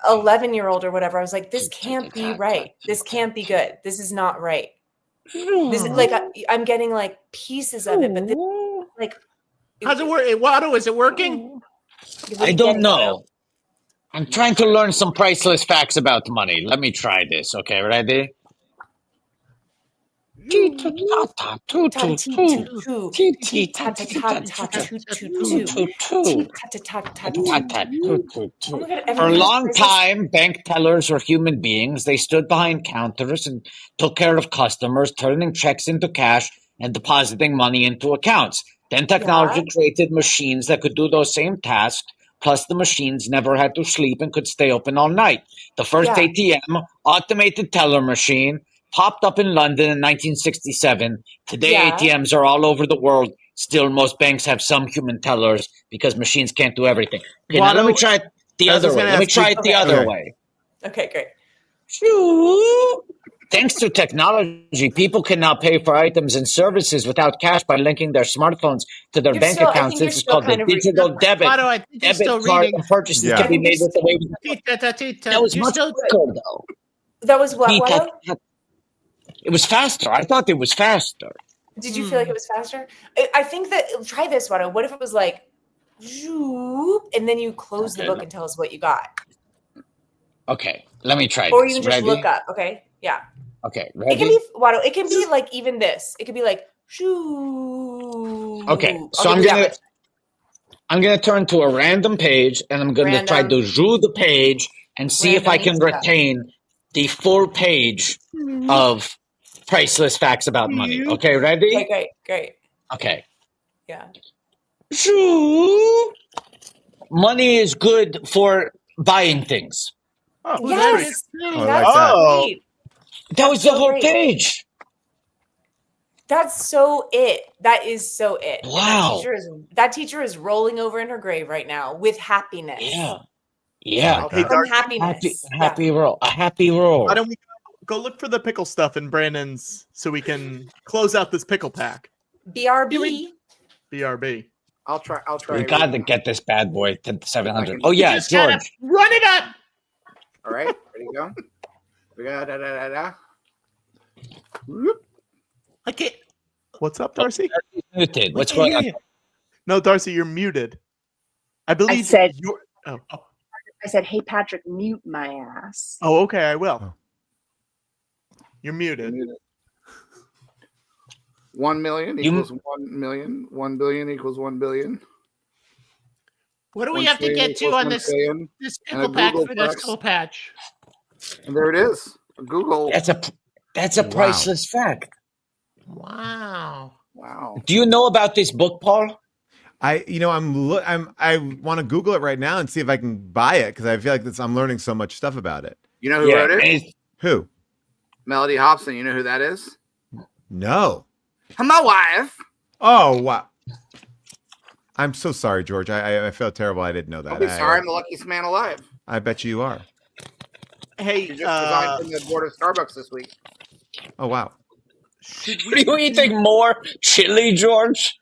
11-year-old or whatever, I was like, this can't be right. This can't be good. This is not right. This is like I'm getting like pieces of it, but this, like, how's it work? Watto, is it working? I don't know. I'm trying to learn some priceless facts about money. Let me try this. Okay, ready? For a long time, bank tellers were human beings. They stood behind counters and took care of customers, turning checks into cash and depositing money into accounts. Then technology created machines that could do those same tasks. Plus, the machines never had to sleep and could stay open all night. The first ATM, automated teller machine, popped up in London in 1967. Today, ATMs are all over the world. Still, most banks have some human tellers because machines can't do everything. Okay, now let me try it the other way. Let me try it the other way. Okay, great. Thanks to technology, people can now pay for items and services without cash by linking their smartphones to their bank accounts. This is called the digital debit. Watto, I think you're Debit still card reading. and purchases can be made with the way that was much quicker, though. That was what? Watto? It was faster. I thought it was faster. Did you feel like it was faster? I think that try this, Watto. What if it was like, and then you close the book and tell us what you got, Okay, let me try or this. you can just Ready? look up. Okay, yeah. Okay, It can ready? be Watto. It can be like even this. It could be like shoo. Okay, so I'll give you that I'm gonna turn to a random page and I'm gonna try to zoom the page and see if I can retain the full page of priceless facts about money. Okay, ready? Okay, great. Okay. Yeah. Money is good for buying things. Oh, Yes. Oh, that was the whole page. That's so it. That is so it. And Wow. That teacher is rolling over in her grave right now with happiness. Yeah. From happiness. Happy roll. A happy roll. Why don't we go look for the pickle stuff in Brandon's so we can close out this pickle pack? BRB. BRB. I'll try. We got to get this bad boy to 700. Oh yeah, Just gotta George. run it up. All right, ready to go. We got Okay. What's up, Darcy? Muted. What's going on? No, Darcy, you're muted. I believe I said, you're. Oh. I said, hey, Patrick, mute my ass. Oh, okay, I will. You're muted. 1 million equals 1 million. 1 billion equals 1 billion. What do we 1 have to trillion get to equals on 1 this trillion. this And a pickle pack Google for this Plex. cool patch? And there it is. Google. That's a priceless fact. Wow. Wow. Do you know about this book, Paul? I want to Google it right now and see if I can buy it because I feel like I'm learning so much stuff about it. You know who wrote it? Who? Melody Hobson. You know who that is? No. My wife. Oh wow. I'm so sorry, George. I felt terrible. I didn't know that. Don't be sorry. I'm the luckiest man alive. I bet you are. Hey, She just resigned from the board of Starbucks this week. Oh wow. Are you eating more chili, George?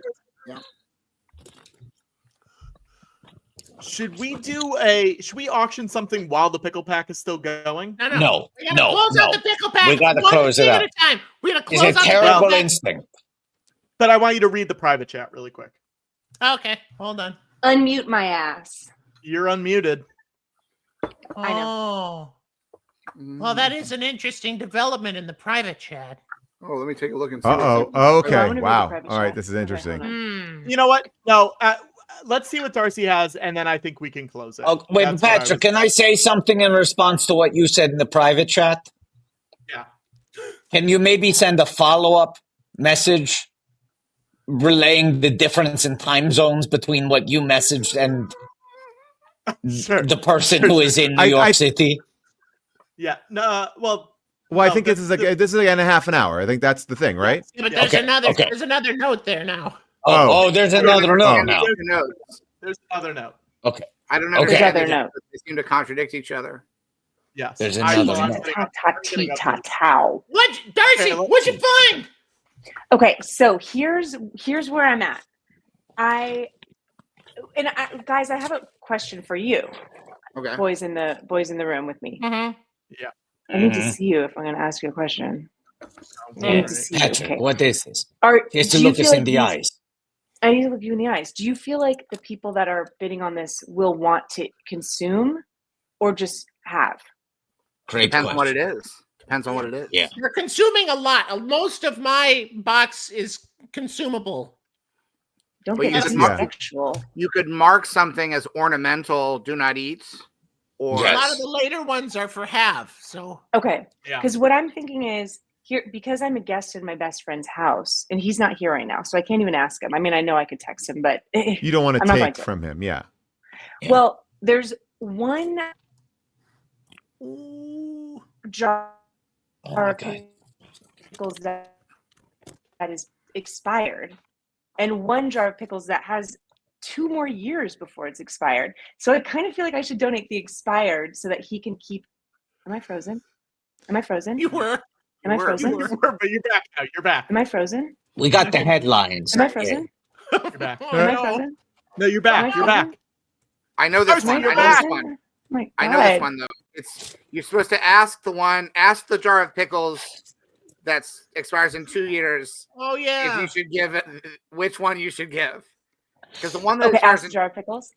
Should we auction something while the pickle pack is still going? No, We gotta close out the pickle pack. We gotta one close it thing out. at a time. We gotta It's close a out terrible the pickle pack. instinct. But I want you to read the private chat really quick. Okay, hold on. Unmute my ass. You're unmuted. I know. Oh. Well, that is an interesting development in the private chat. Oh, let me take a look and see. Uh-oh. what's Oh, up. okay. Wow. All right. This is interesting. You know what? No, let's see what Darcy has, and then I think we can close it. Oh, wait, That's what I Patrick, was- can I say something in response to what you said in the private chat? Yeah. Can you maybe send a follow-up message relaying the difference in time zones between what you messaged and the person who is in New York City? Yeah. No. Well, I think this is like in a half an hour. I think that's the thing, right? Yeah, but there's another note there now. Oh, there's another note now. There's another note. Okay. I don't know. Okay. They seem to contradict each other. Yes. There's another note. Ta-ta-tee-ta-tow. What, Darcy? What'd you find? Okay, so here's where I'm at. Guys, I have a question for you. Okay. Boys in the room with me. Yeah. I need to see you if I'm going to ask you a question. I need to see you. Patrick, Okay. what is this? Do He has to you look feel us in like the these- eyes. I need to look you in the eyes. Do you feel like the people that are bidding on this will want to consume or just have? Great Depends on what it question. is. Depends on what it is. Yeah. You're consuming a lot. Most of my box is consumable. Don't But get too sexual. You could mark something as ornamental, do not eat, or A lot of the later ones are for have. So Okay. Yeah. Because what I'm thinking is here, because I'm a guest in my best friend's house, and he's not here right now, so I can't even ask him. I mean, I know I could text him, but You don't want I'm to not going take from him. Yeah. Well, there's one jar of pickles that is expired, and one jar of pickles that has 2 more years before it's expired. So I kind of feel like I should donate the expired so that he can keep. Am I frozen? Am I frozen? You were. Am I frozen? You were, but you're back now. You're back. Am I frozen? We got the headlines. Am I frozen? You're back. Am I frozen? No, you're back. You're back. I know this one. You're I know this back. one. My I know this God. one though. It's you're supposed to ask the jar of pickles that expires in 2 years. Oh yeah. If you should give it, which one you should give? Because the one that Okay, expires ask the jar of pickles.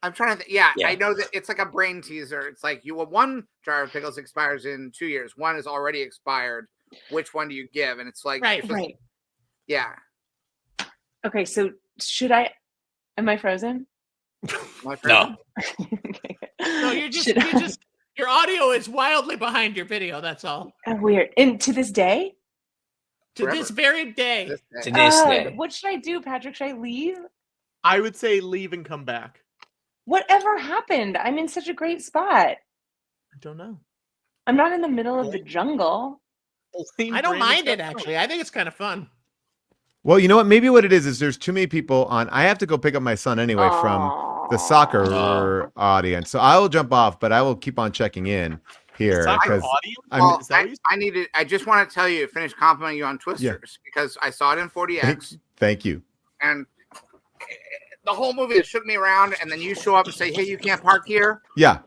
I'm trying to think. Yeah, I know that it's like a brain teaser. It's like one jar of pickles expires in 2 years. One is already expired. Which one do you give? And it's like Right. Yeah. Okay, so should I? Am I frozen? No. No, you're just your audio is wildly behind your video. That's all. Weird. And to this day? To this very day. To this day. What should I do, Patrick? Should I leave? I would say leave and come back. Whatever happened? I'm in such a great spot. I don't know. I'm not in the middle of the jungle. I don't mind it actually. I think it's kind of fun. Well, you know what? Maybe what it is there's too many people on. I have to go pick up my son anyway from the soccer audience. So I will jump off, but I will keep on checking in here. because Well, I just want to tell you, finish complimenting you on Twisters because I saw it in 40X Thank you. and the whole movie it shook me around, and then you show up and say, "Hey, you can't park here." Yeah.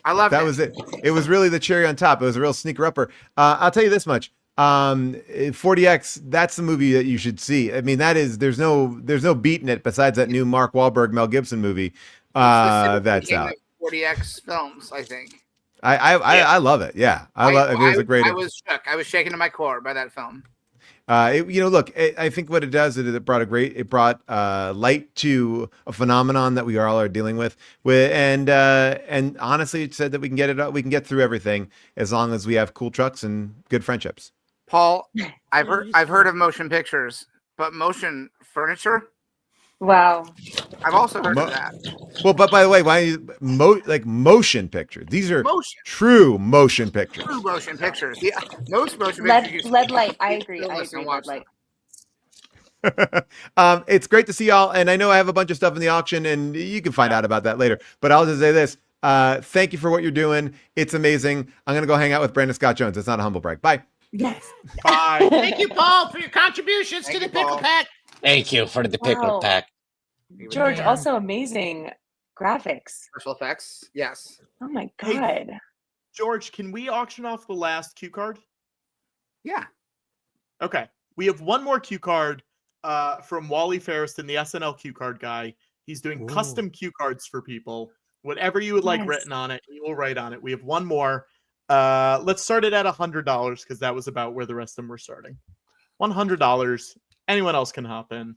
I love that it. was it. It was really the cherry on top. It was a real sneaker upper. I'll tell you this much. 40X, that's the movie that you should see. I mean, there's no beating it besides that new Mark Wahlberg, Mel Gibson movie. That's out. 40X films, I think. I love it. Yeah. It was a great. I was shook. I was shaken to my core by that film. Look, I think what it does is it brought light to a phenomenon that we all are dealing with, and honestly, it said that we can get through everything as long as we have cool trucks and good friendships. Paul, I've heard of motion pictures, but motion furniture? Wow. I've also heard of that. Well, but by the way, why you motion pictures? These are true motion pictures. True motion pictures. Yeah, most motion Lead pictures. light. I agree. I agree. Lead light. It's great to see y'all, and I know I have a bunch of stuff in the auction, and you can find out about that later. But I'll just say this: thank you for what you're doing. It's amazing. I'm gonna go hang out with Brandon Scott Jones. It's not a humble brag. Bye. Yes. Bye. Thank you, Paul, for your contributions to the pickle pack. Thank you for the pickle Wow. pack. George, also amazing graphics. Special effects. Yes. Oh my Hey. God. George, can we auction off the last cue card? Yeah. Okay. We have one more cue card. from Wally Ferriston, the SNL cue card guy. He's doing custom cue cards for people. Whatever you would like Nice. written on it, he will write on it. We have one more. Let's start it at $100 because that was about where the rest of them were starting. $100. Anyone else can hop in.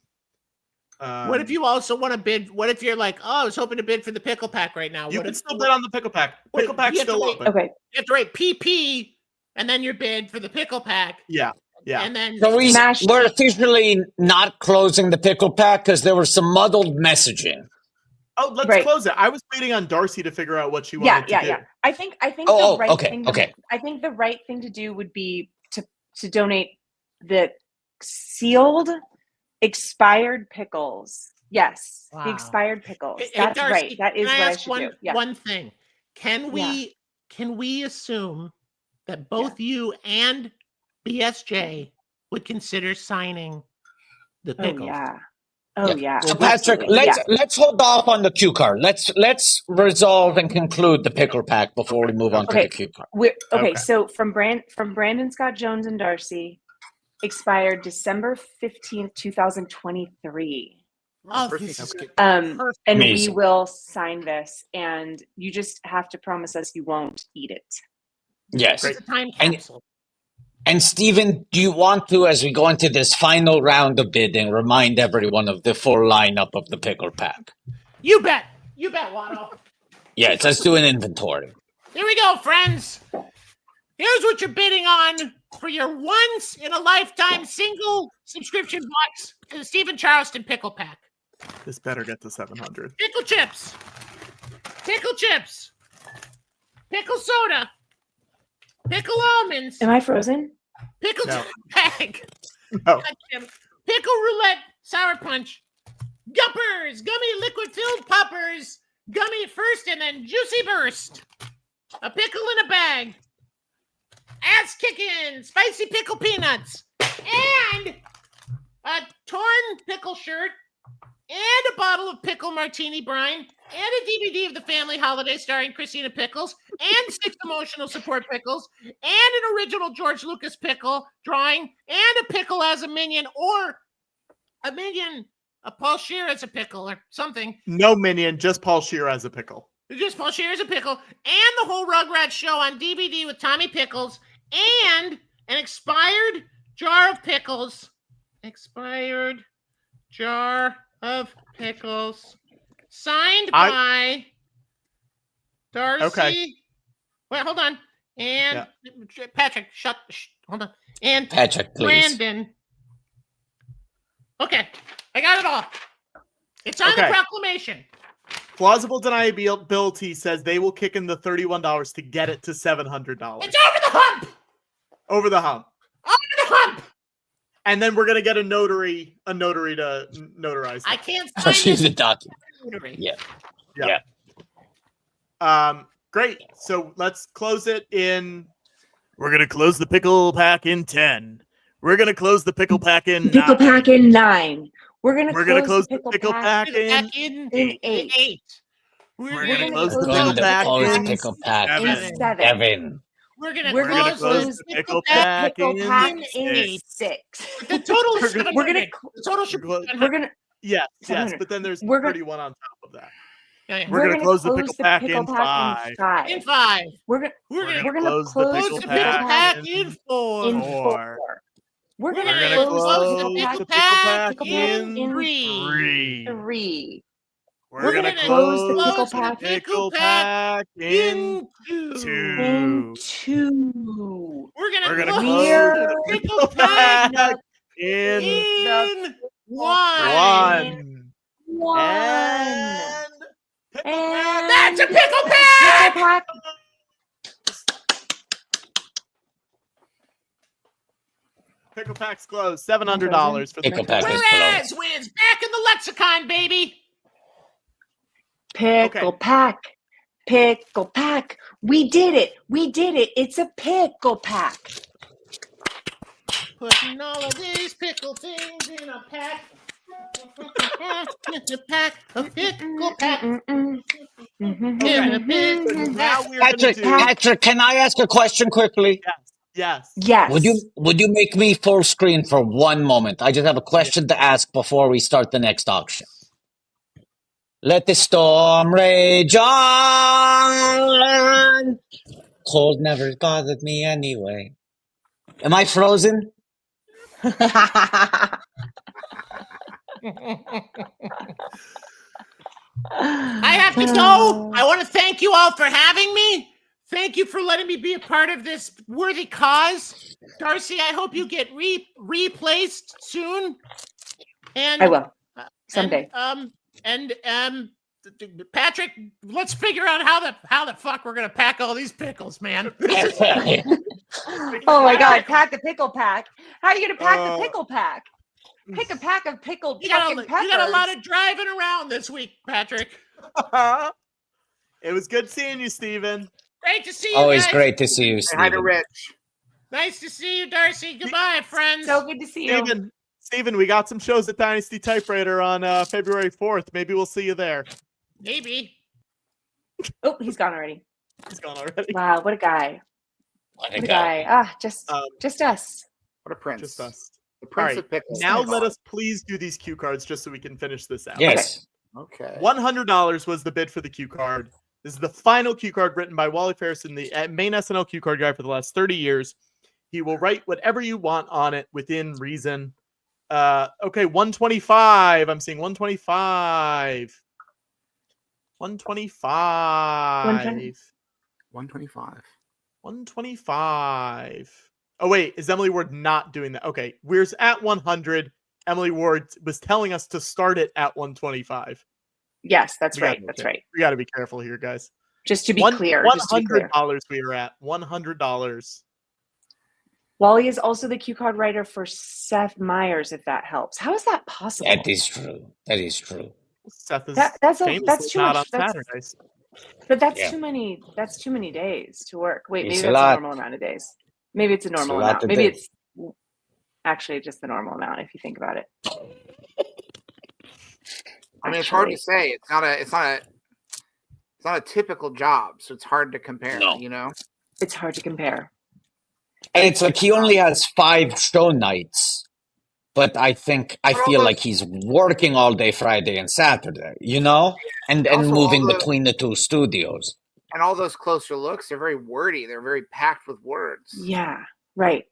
What if you also want to bid? What if you're like, oh, I was hoping to bid for the pickle pack right now? You What can if still bid on the pickle pack? Pickle pack's you have to still wait- open. Okay. You have to write PP and then your bid for the pickle pack. Yeah. And then So we're officially not closing the pickle pack because there was some muddled messaging. Oh, let's close it. I was waiting on Darcy to figure out what she wanted to do. I think Oh, the right okay, thing. okay. I think the right thing to do would be to donate the sealed expired pickles. Yes, Wow. the expired pickles. Hey, That's Darcy, right. That is can I what I ask should one, do. Yeah. One thing. Can we assume that both you and BSJ would consider signing the pickles? Oh yeah. So Patrick, let's hold off on the cue card. Let's resolve and conclude the pickle pack before we move on to the cue card. Okay. So from Brandon Scott Jones and Darcy, expired December 15th, 2023. Oh, this is good. And Amazing. we will sign this, and you just have to promise us you won't eat it. Yes. It's a time capsule. And Stephen, do you want to, as we go into this final round of bidding, remind everyone of the full lineup of the pickle pack? You bet, Watto. Yes, let's do an inventory. Here we go, friends. Here's what you're bidding on for your once-in-a-lifetime single subscription box to the Stephen Charleston Pickle Pack. This better get to 700. Pickle chips, pickle soda, pickle almonds. Am I frozen? Pickle bag. No. Pickle roulette sour punch. Guppers, gummy liquid-filled poppers. Gummy first and then juicy burst. A pickle in a bag. Ass kicking, spicy pickle peanuts. And a torn pickle shirt. And a bottle of pickle martini brine. And a DVD of the family holiday starring Christina Pickles. And 6 emotional support pickles. And an original George Lucas pickle drawing. And a pickle as a minion. Or a minion, a Paul Scheer as a pickle or something. No minion, just Paul Scheer as a pickle. Just Paul Scheer as a pickle. And the whole Rugrats show on DVD with Tommy Pickles. And an expired jar of pickles. Expired jar of pickles. Signed by Darcy. Okay. Wait, hold on. And Patrick, hold on. And Patrick, please. Brandon. Okay, I got it all. It's on the proclamation. Plausible deniability says they will kick in the $31 to get it to $700. It's over the hump. Over the hump. Over the hump. And then we're gonna get a notary to notarize. I can't sign She's this. a document. Yeah. Great. So let's close it in. We're gonna close the pickle pack in 10. We're gonna close the pickle pack in Pickle 9. pack in 9. We're gonna close the the pickle pack in 8. We're gonna gonna close close the the pickle pack Close in pickle pack 7. in 7. We're gonna close the pickle pack in 6. The total is We're We're gonna 700. The total should be we're 700. gonna Yes, 700. but then there's We're gonna- 31 on top of that. Yeah. We're gonna close the pickle pack in 5. In 5. We're gonna close the pickle pack in 4. in 4. We're We're gonna gonna close close the the pickle pickle pack in in 3. 3. We're gonna close the close pickle pack the pickle pack in 2. 2. We're We're gonna gonna close close the pickle pack in 1. 1. And That's a pickle pack! pickle pack. Pickle pack's closed. $700 for the Pickle pack is Whereas closed. wins back in the lexicon, baby. Pickle pack. Pickle pack. We did it. We did it. It's a pickle pack. Putting all of these pickle things in a pack. It's a pack, a pickle pack. In a pickle Now pack. we're gonna do. Patrick, can I ask a question quickly? Yes. Yes. Would you make me full screen for one moment? I just have a question to ask before we start the next auction. Let the storm rage on. Cold never bothered me anyway. Am I frozen? I have to go. I want to thank you all for having me. Thank you for letting me be a part of this worthy cause. Darcy, I hope you get replaced soon. And I will someday. Patrick, let's figure out how the fuck we're gonna pack all these pickles, man. Oh my God! Pack the pickle pack. How are you gonna pack the pickle pack? Pick a pack of pickled fucking peppers. You got a lot of driving around this week, Patrick. It was good seeing you, Steven. Great to see you. Always guys. great to see you, Hi to Steven. Rich. Nice to see you, Darcy. Goodbye, friends. So good to see you. Steven, we got some shows at Dynasty Typewriter on February 4th. Maybe we'll see you there. Maybe. Oh, he's gone already. He's gone already. Wow, what a guy. What a guy. Ah, just us. What a prince. Just us. The All prince right. of pickles. Now let us please do these cue cards just so we can finish this out. Yes. Okay. $100 was the bid for the cue card. This is the final cue card written by Wally Farrison, the main SNL cue card guy for the last 30 years. He will write whatever you want on it within reason. Okay, 125. I'm seeing 125. 125. 125. 125. Oh, wait. Is Emily Ward not doing that? Okay. We're at 100. Emily Ward was telling us to start it at 125. Yes, that's right. That's right. We got to be careful here, guys. Just to be clear. $100 we are at. $100. Wally is also the cue card writer for Seth Meyers, if that helps. How is that possible? That is true. That is true. Seth is that's famously too not much. on Saturdays. But that's Yeah. too many. That's too many days to work. Wait, It's maybe a that's a lot. normal amount of days. Maybe it's a normal a lot amount. to Maybe do. it's actually just the normal amount if you think about it. I mean, it's hard to say. It's not a typical job, so it's hard to compare. No. You know, it's hard to compare. And it's like he only has 5 show nights, but I feel like he's working all day Friday and Saturday, you know, and Also, moving all the- between the 2 studios. and all those closer looks, they're very wordy. They're very packed with words. Yeah, right.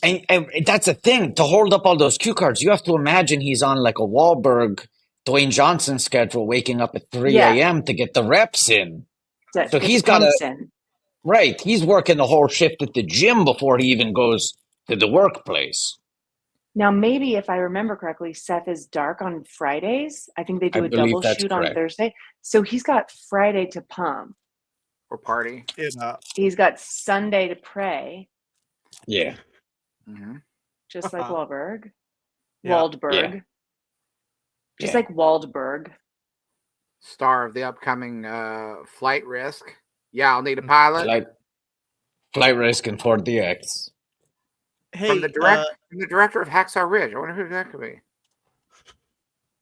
And that's the thing, to hold up all those cue cards, you have to imagine he's on like a Wahlberg, Dwayne Johnson schedule, waking up at 3 a.m. to get the reps in. So he's got right. He's working the whole shift at the gym before he even goes to the workplace. Now, maybe if I remember correctly, Seth is dark on Fridays. I think they do I a believe double that's shoot correct. on Thursday. So he's got Friday to pump. Or party. He's got Sunday to pray, Yeah. Mm-hmm. just like Wahlberg. Yeah. Waldberg. Yeah. Just Yeah. like Waldberg. Star of the upcoming Flight Risk. Yeah, I'll need a pilot. Flight Risk and 4DX. Hey, from the director of Hacksaw Ridge. I wonder who that could be.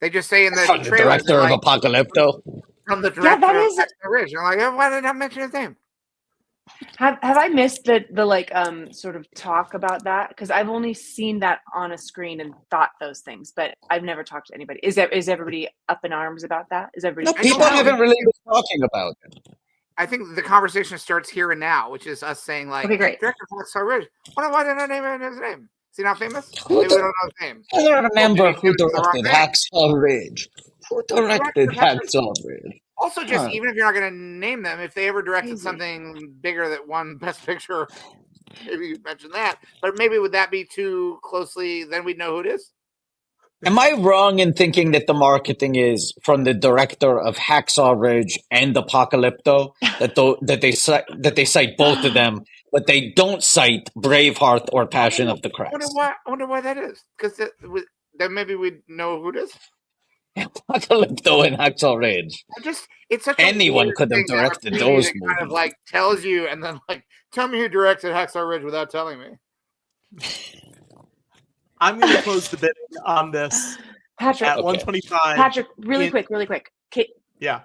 They just say in the From the trailer, director of Apocalypto. from the director that of is- Hacksaw Ridge. I'm like, why did I not mention his name? Have I missed the like sort of talk about that? Because I've only seen that on a screen and thought those things, but I've never talked to anybody. Is everybody up in arms about that? Is everybody? No, people haven't really been talking about it. I think the conversation starts here and now, which is us saying like, Okay, great. director of Hacksaw Ridge. Why didn't I name his name? Is he not famous? Who Maybe we don't know his name. I don't remember Maybe who it's the wrong directed name. Hacksaw Ridge. Who directed Hacksaw Ridge? Also, just Huh. even if you're not going to name them, if they ever directed something bigger that won Best Picture, maybe you mention that. But maybe would that be too closely? Then we'd know who it is. Am I wrong in thinking that the marketing is from the director of Hacksaw Ridge and Apocalypto that they cite both of them, but they don't cite Braveheart or Passion of the I wonder Christ? why that is. Because then maybe we'd know who it is. Apocalypto and Hacksaw Ridge. It's such Anyone a weird could have thing to have a directed preview those that kind of movies. like tells you, and then like tell me who directed Hacksaw Ridge without telling me. I'm going to close the bidding on this Patrick, at 125. Patrick, really quick. Yeah.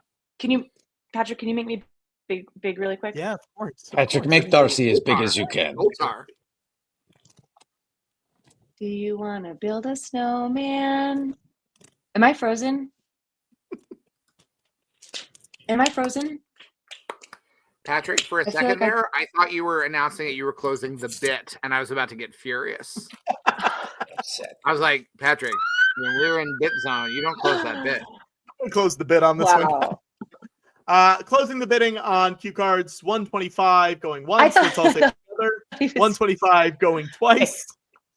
Patrick, can you make me big, really quick? Yeah, of course. Patrick, make Darcy as big as you can. Do you want to build a snowman? Am I frozen? Am I frozen? Patrick, for a I feel second like I- there, I thought you were announcing that you were closing the bit, and I was about to get furious. I was like, Patrick, when we were in bit zone, you don't close that bit. Close the bid on this Wow. one. Closing the bidding on cue cards 125 going once. Let's all say together. 125 going twice.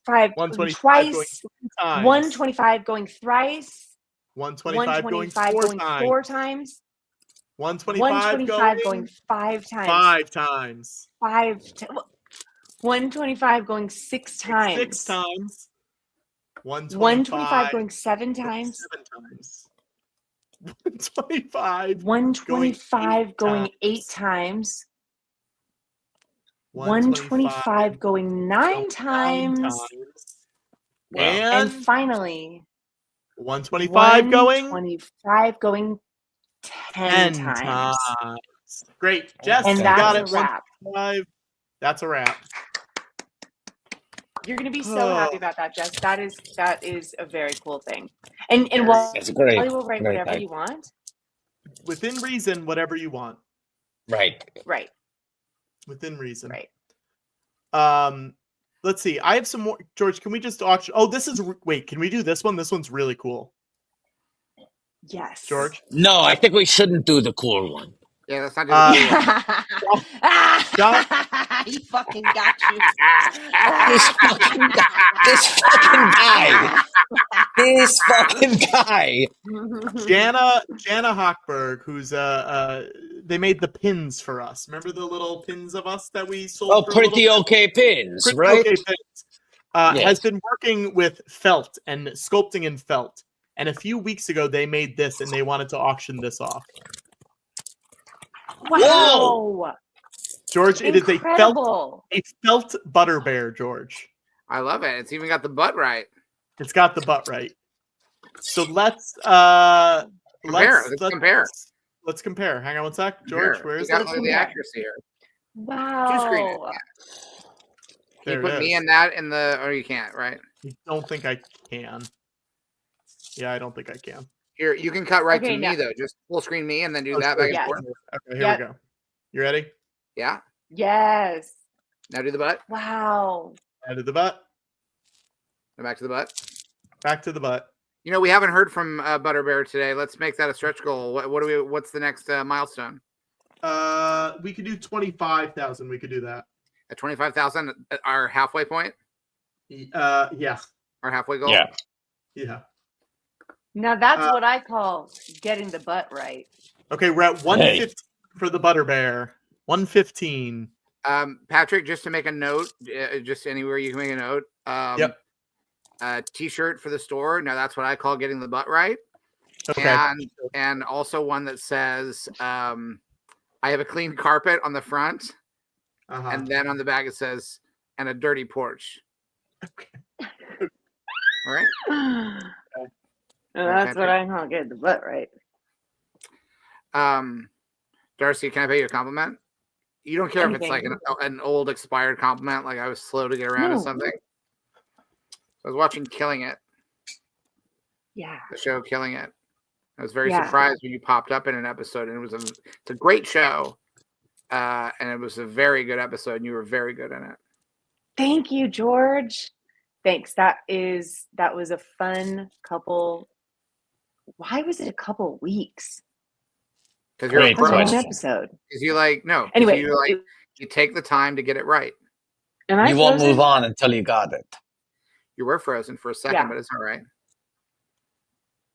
125 twice. going 3 times. 125 going thrice. 125 going 125 4 going times. 4 times. 125 going 5 times. 5 times. 125 going 6 times. 6 times. 125 going 7 times. 7 times. 125. 125 going 8 times. 125 going 9 times. And finally, 125 going 125 going 10 times. Great. Jess, And you that's got a it. wrap. 125. That's a wrap. You're gonna be so happy about that, Jess. That is a very cool thing. And Wally That's great. will write Great whatever type. you want. Within reason, whatever you want. Right. Right. Within reason. Right. Let's see. I have some more. George, can we just auction? Oh, this is. Wait, can we do this one? This one's really cool. Yes. George? No, I think we shouldn't do the cool one. Yeah, that's not He fucking got you. This fucking guy. This fucking guy. Jana Hochberg, who's they made the pins for us. Remember the little pins of us that we sold? Oh, for a pretty little okay pins, Pretty right? Okay pins. Yes. Has been working with felt and sculpting in felt. And a few weeks ago, they made this and they wanted to auction this off. Wow. George, it is Incredible. a felt butter bear, George. I love it. It's even got the butt right. It's got the butt right. So let's compare. Let's compare. Let's compare. Hang on one sec, George. Compare. Where is You got that? the accuracy here. Wow. Can you There put it me is. in that in the, or you can't, right? I don't think I can. Yeah, I don't think I can. Here, you can cut right Okay, to now- me though. Just full screen me and then do Oh, that sure. back and Yes. forth. Okay, here Yep. we go. You ready? Yeah. Yes. Now do the butt. Wow. Out of the butt. Go back to the butt. Back to the butt. You know, we haven't heard from Butterbear today. Let's make that a stretch goal. What's the next milestone? We could do 25,000. We could do that. At 25,000, our halfway point, Yeah. our halfway goal. Yeah. Yeah. Now that's what I call getting the butt right. Okay, we're at 115 for the butter bear. 115. Patrick, just to make a note, just anywhere you can make a note. Yep. T-shirt for the store. Now that's what I call getting the butt right. Okay. And also one that says, I have a clean carpet on the front. Uh-huh. And then on the back it says, and a dirty porch. All right. That's what I call getting the butt right. Darcy, can I pay you a compliment? You don't care if it's like Anything. an old expired compliment, like I was slow to get around to No. something. I was watching Killing It, Yeah. the show Killing It. I was very Yeah. surprised when you popped up in an episode, and it's a great show, and it was a very good episode, and you were very good in it. Thank you, George. Thanks. That was a fun couple. Why was it a couple weeks? Because you're a Great pro. One question. episode. Because you like no. 'cause Anyway, you like you take the time to get it right. Am I You won't frozen? move on until you got it. You were frozen for a second, Yeah. but it's all right.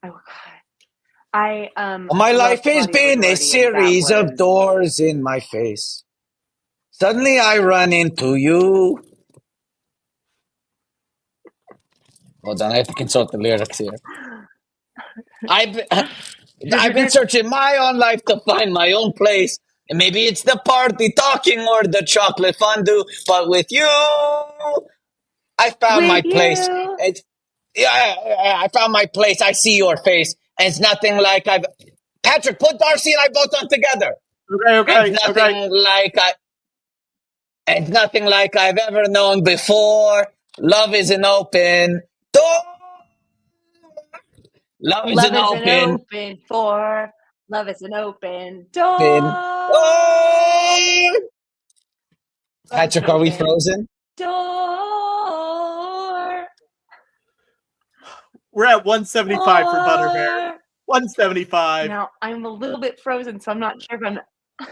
Oh God. I My love life has Claudia been a Vidorati, and series that of was- doors in my face. Suddenly I run into you. Hold on, I have to consult the lyrics here. I've been searching my own life to find my own place. And maybe it's the party talking or the chocolate fondue, but with you, I found my With place. you. I found my place. I see your face, and it's nothing like Patrick, put Darcy and I both on together. Okay. It's nothing like I've ever known before. Love is an open door. Love is an open door. Love is an open door. door. Patrick, are we frozen? Door. We're at 175 for Butterbear. 175. Now I'm a little bit frozen, so I'm not sure if I'm.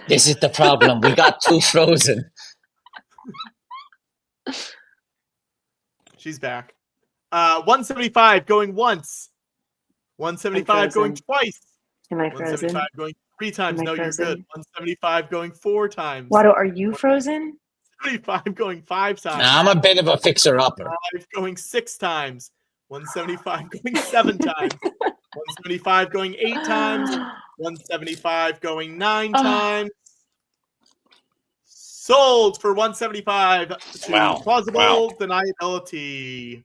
This is the problem. We got too frozen. She's back. 175 going once. 175 going twice. Am I frozen? 175 going 3 times. Am I No, you're frozen? good. 175 going 4 times. Watto, are you frozen? 175 going 5 times. Nah, I'm a bit of a fixer-upper. 5 going 6 times. 175 going 7 times. 175 going 8 times. 175 going 9 times. Sold for 175 to plausible deniability.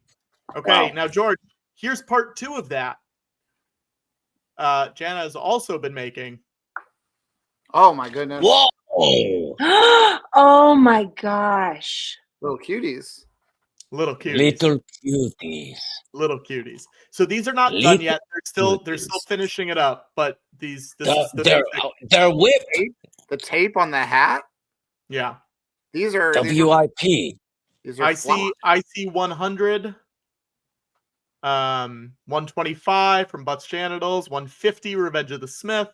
Okay, now George, here's part 2 of that. Jana has also been making. Oh my goodness! Whoa! Oh my gosh! Little cuties. Little cuties. Little cuties. Little cuties. So these are not done yet. They're still finishing it up. But these they're whipped. The tape on the hat. Yeah. These are WIP. These are I see 100. 125 from Butts Genitals. 150 Revenge of the Smith.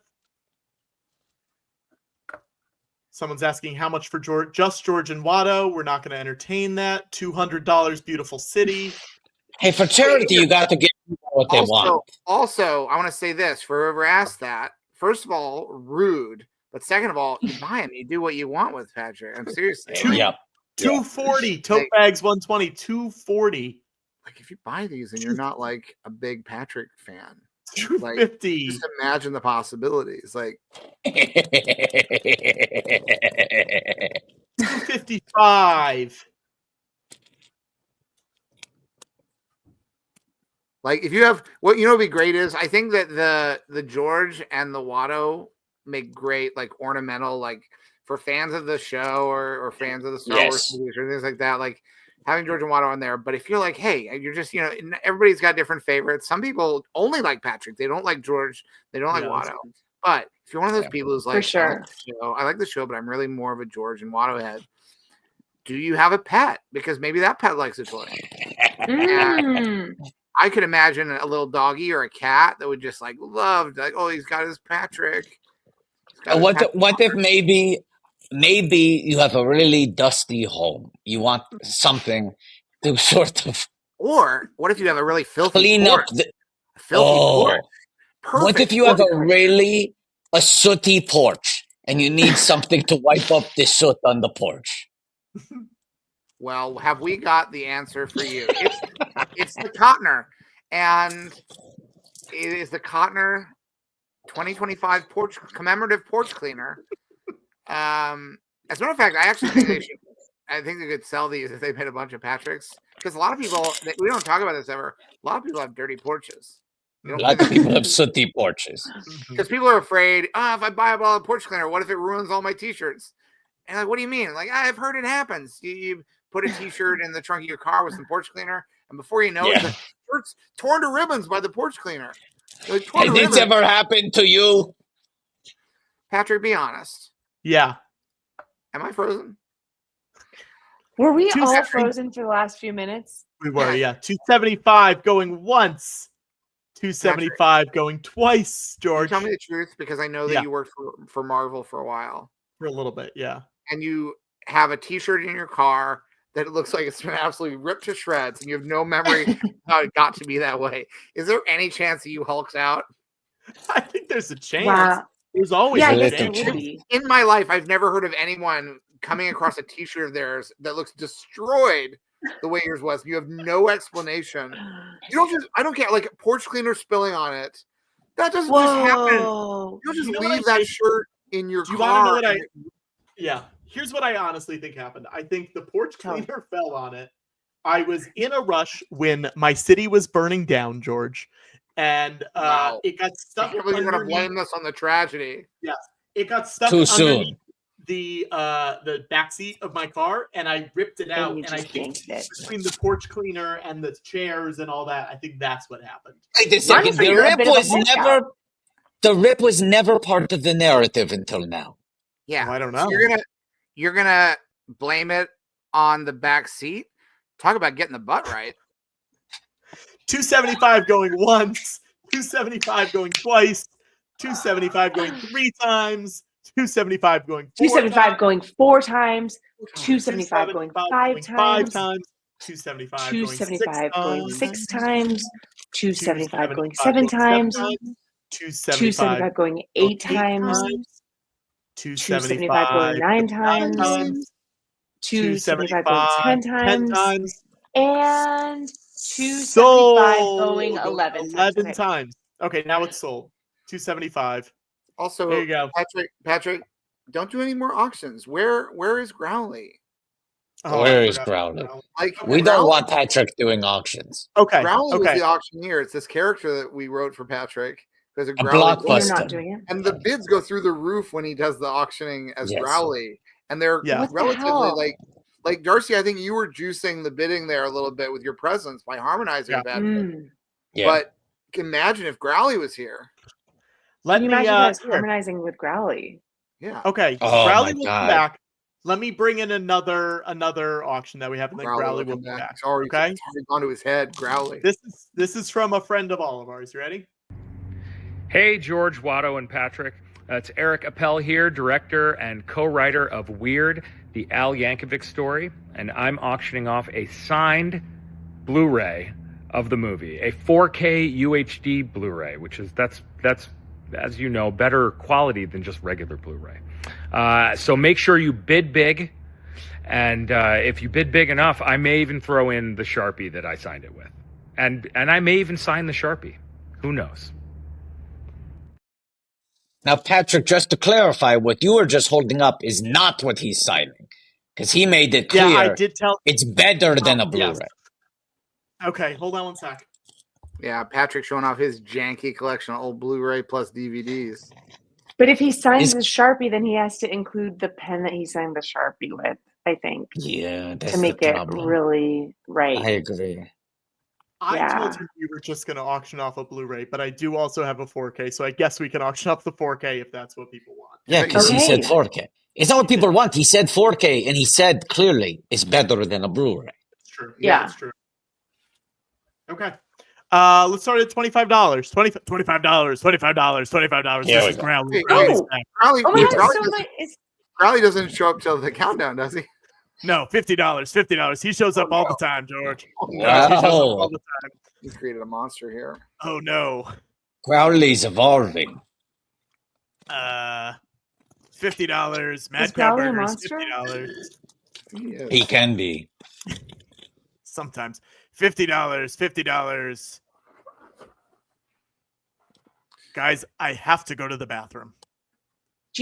Someone's asking how much for just George and Watto. We're not going to entertain that. $200 Beautiful City. Hey, for charity, you got to give people what they want. Also, I want to say this for whoever asked that. First of all, rude. But second of all, you buy them. You do what you want with Patrick. I'm seriously. 240. Tote bags 120. 240. Like if you buy these and you're not like a big Patrick fan. 250. Just imagine the possibilities. Like 255. Like if you have what would be great is I think that the George and the Watto make great like ornamental like for fans of the show or fans of the Star Wars movies or things like that. Like having George and Watto on there, but if you're like, hey, you're just everybody's got different favorites. Some people only like Patrick, they don't like George, they don't like Watto. But if you're one of those people who's like, I like the show, but I'm really more of a George and Watto head. Do you have a pet? Because maybe that pet likes a toy. I could imagine a little doggy or a cat that would just like love, like, oh, he's got his Patrick. What if maybe you have a really dusty home? You want something to sort of. Or what if you have a really filthy clean porch? up the porch? What if you have a sooty porch and you need something to wipe up the soot on the porch? Well, have we got the answer for you? It's the Cotner, and it is the Cotner 2025 commemorative porch cleaner. As a matter of fact, I actually think I think they could sell these if they made a bunch of Patricks, because a lot of people, we don't talk about this ever. A lot of people have dirty porches. A lot of people have sooty porches because people are afraid. If I buy a bottle of porch cleaner, what if it ruins all my T-shirts? And like, what do you mean? Like, I've heard it happens. You put a T-shirt in the trunk of your car with some porch cleaner, and before you know it, the shirt's torn to ribbons by the porch cleaner. Like, has this ever happened to you? Patrick, be honest. Yeah. Am I frozen? Were we all frozen for the last few minutes? We were, yeah. 275 going once. 275 going twice, George. Tell me the truth, because I know that you worked for Marvel for a while. For a little bit, yeah. And you have a T-shirt in your car that it looks like it's been absolutely ripped to shreds, and you have no memory how it got to be that way. Is there any chance that you hulks out? I think there's a chance. Wow. There's always a chance. In my life, I've never heard of anyone coming across a T-shirt of theirs that looks destroyed the way yours was. You have no explanation. You don't just, I don't care, like porch cleaner spilling on it. That doesn't just happen. You don't just leave that shirt in your car. You want to know what here's what I honestly think happened. I think the porch cleaner fell on it. I was in a rush when my city was burning down, George, and it got stuck. You're going to blame this on the tragedy. Yeah, It got stuck Too underneath soon. the back seat of my car, and I ripped it out. you And I just think yanked it. between the porch cleaner and the chairs and all that, I think that's what happened. Wait a second. Honestly, The you're a rip bit of a was Hulk never. out. The rip was never part of the narrative until now. Yeah, Oh, I don't so know. you're gonna blame it on the back seat. Talk about getting the butt right. 275 going once, 275 going twice, 275 going 3 times, 275 going 4 275 times, going 4 times, 275 going 5 5 times, times, 275 going 6 275 going 6 times, times, 275 going 275 7 going 7 times, times, 275 going 8 times, 275 going 9 times, 275 going 10 times, and 275 going sold 11 times. 11 Okay. times. Okay, now it's sold. 275. Also, there you go. Patrick, don't do any more auctions. Where is Growly? Oh, Where I is forgot Growly? about Growly. Like We don't Growly- want Patrick doing auctions. Okay. Growly was Okay. the auctioneer. It's this character that we wrote for Patrick. There's a A Growly blockbuster. You're not doing it. and the bids go through the roof when he does the auctioning as Yes. Growly, and they're Yeah. What the relatively hell? like Darcy. I think you were juicing the bidding there a little bit with your presence by harmonizing Yeah. Patrick. Yeah. But imagine if Growly was here. Let Can you me imagine us here. harmonizing with Growly? Yeah. Okay. Oh, Growly my will God. come back. Let me bring in another auction that we have, and then Growly will come be back. It's already, Okay. it's already gone to his head. Growly. This is from a friend of all of ours. You ready? Hey, George, Watto, and Patrick. It's Eric Appel here, director and co-writer of Weird, the Al Yankovic story, and I'm auctioning off a signed Blu-ray of the movie, a 4K UHD Blu-ray, which is that's as you know, better quality than just regular Blu-ray. So make sure you bid big, and if you bid big enough, I may even throw in the Sharpie that I signed it with, and I may even sign the Sharpie. Who knows? Now, Patrick, just to clarify, what you were just holding up is not what he's signing, because he made it clear Yeah, I did tell. it's better than a Yes. Blu-ray. Okay, hold on one sec. Yeah, Patrick showing off his janky collection of old Blu-ray plus DVDs. But if he signs the Sharpie, then he has to include the pen that he signed the Sharpie with, I think. Yeah, that's to make the it problem. really right. I agree. I Yeah. told him we were just going to auction off a Blu-ray, but I do also have a 4K, so I guess we can auction off the 4K if that's what people want. Yeah, because he said 4K. It's not what people want. He said 4K, and he said clearly it's better than a Blu-ray. It's true. Yeah. It's true. Okay. Let's start at $25. $25. $25. Here This we is go. Growly. Hey, Growly's oh, back. Growly, Oh my God, Growly so doesn't- much is Growly doesn't show up till the countdown, does he? No, $50. $50. He shows up all the time, George. Wow. He shows up all the time. He's created a monster here. Oh no. Crowley's evolving. $50. Mad Is Cow Growly a Burgers. monster? $50. He can be. Sometimes. $50. Guys, I have to go to the bathroom.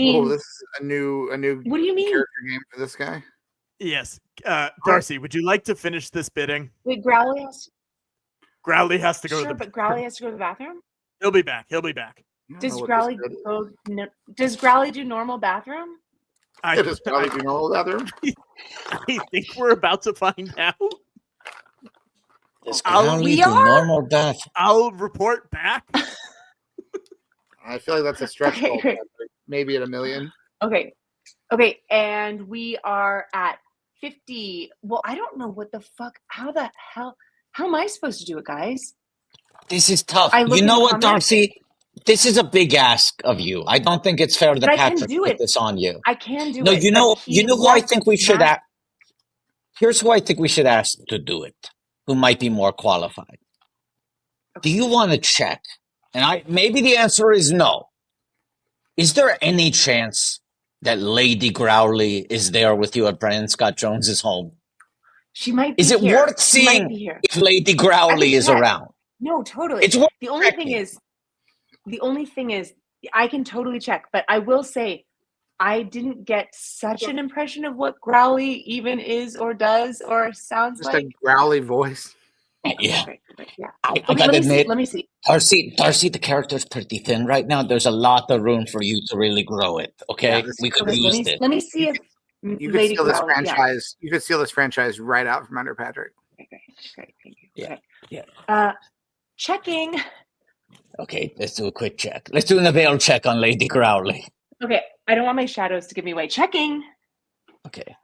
Oh, this is a new What do you mean? character game for this guy. Yes. Darcy, would you like to finish this bidding? Wait, Growly has Growly has to go sure, to the but Growly has to go to the bathroom. He'll be back. He'll be back. Does Growly go? No, does Growly do normal bathroom? I Does Growly do normal bathroom? I think we're about to find out. Does I'll- Crowley we do are? normal bath? I'll report back. I feel like that's a stretch Okay, goal. great. Patrick. Maybe at $1 million. Okay, and we are at 50. Well, I don't know what the fuck. How the hell? How am I supposed to do it, guys? This is tough. I look You in know the what, comments. Darcy? This is a big ask of you. I don't think it's fair that But I can Patrick do put it. this on you. I can do No, it. you but know he who I left think we should that- ask. Here's who I think we should ask to do it, who might be more qualified. Do you want to check? And maybe the answer is no. Is there any chance that Lady Growly is there with you at Brandon Scott Jones's home? She might be Is it here. worth She might seeing be here. if Lady I Growly can is check. around? No, totally. It's worth The only thing checking. is, I can totally check, but I will say, I didn't get such an impression of what Growly even is or does or sounds Just like. a Growly voice. Yeah. Yeah. I Okay, gotta let me see. admit, Let me see. Darcy, the character's pretty thin right now. There's a lot of room for you to really grow it. Yeah, Okay, we could Okay, use this. let me see if You could Lady steal this Growly. Yeah. franchise. You could steal this franchise right out from under Patrick. Okay, great, thank you. Yeah, Okay. yeah. Checking. Okay, let's do a quick check. Let's do an avail check on Lady Growly. Okay, I don't want my shadows to give me away. Checking. Okay.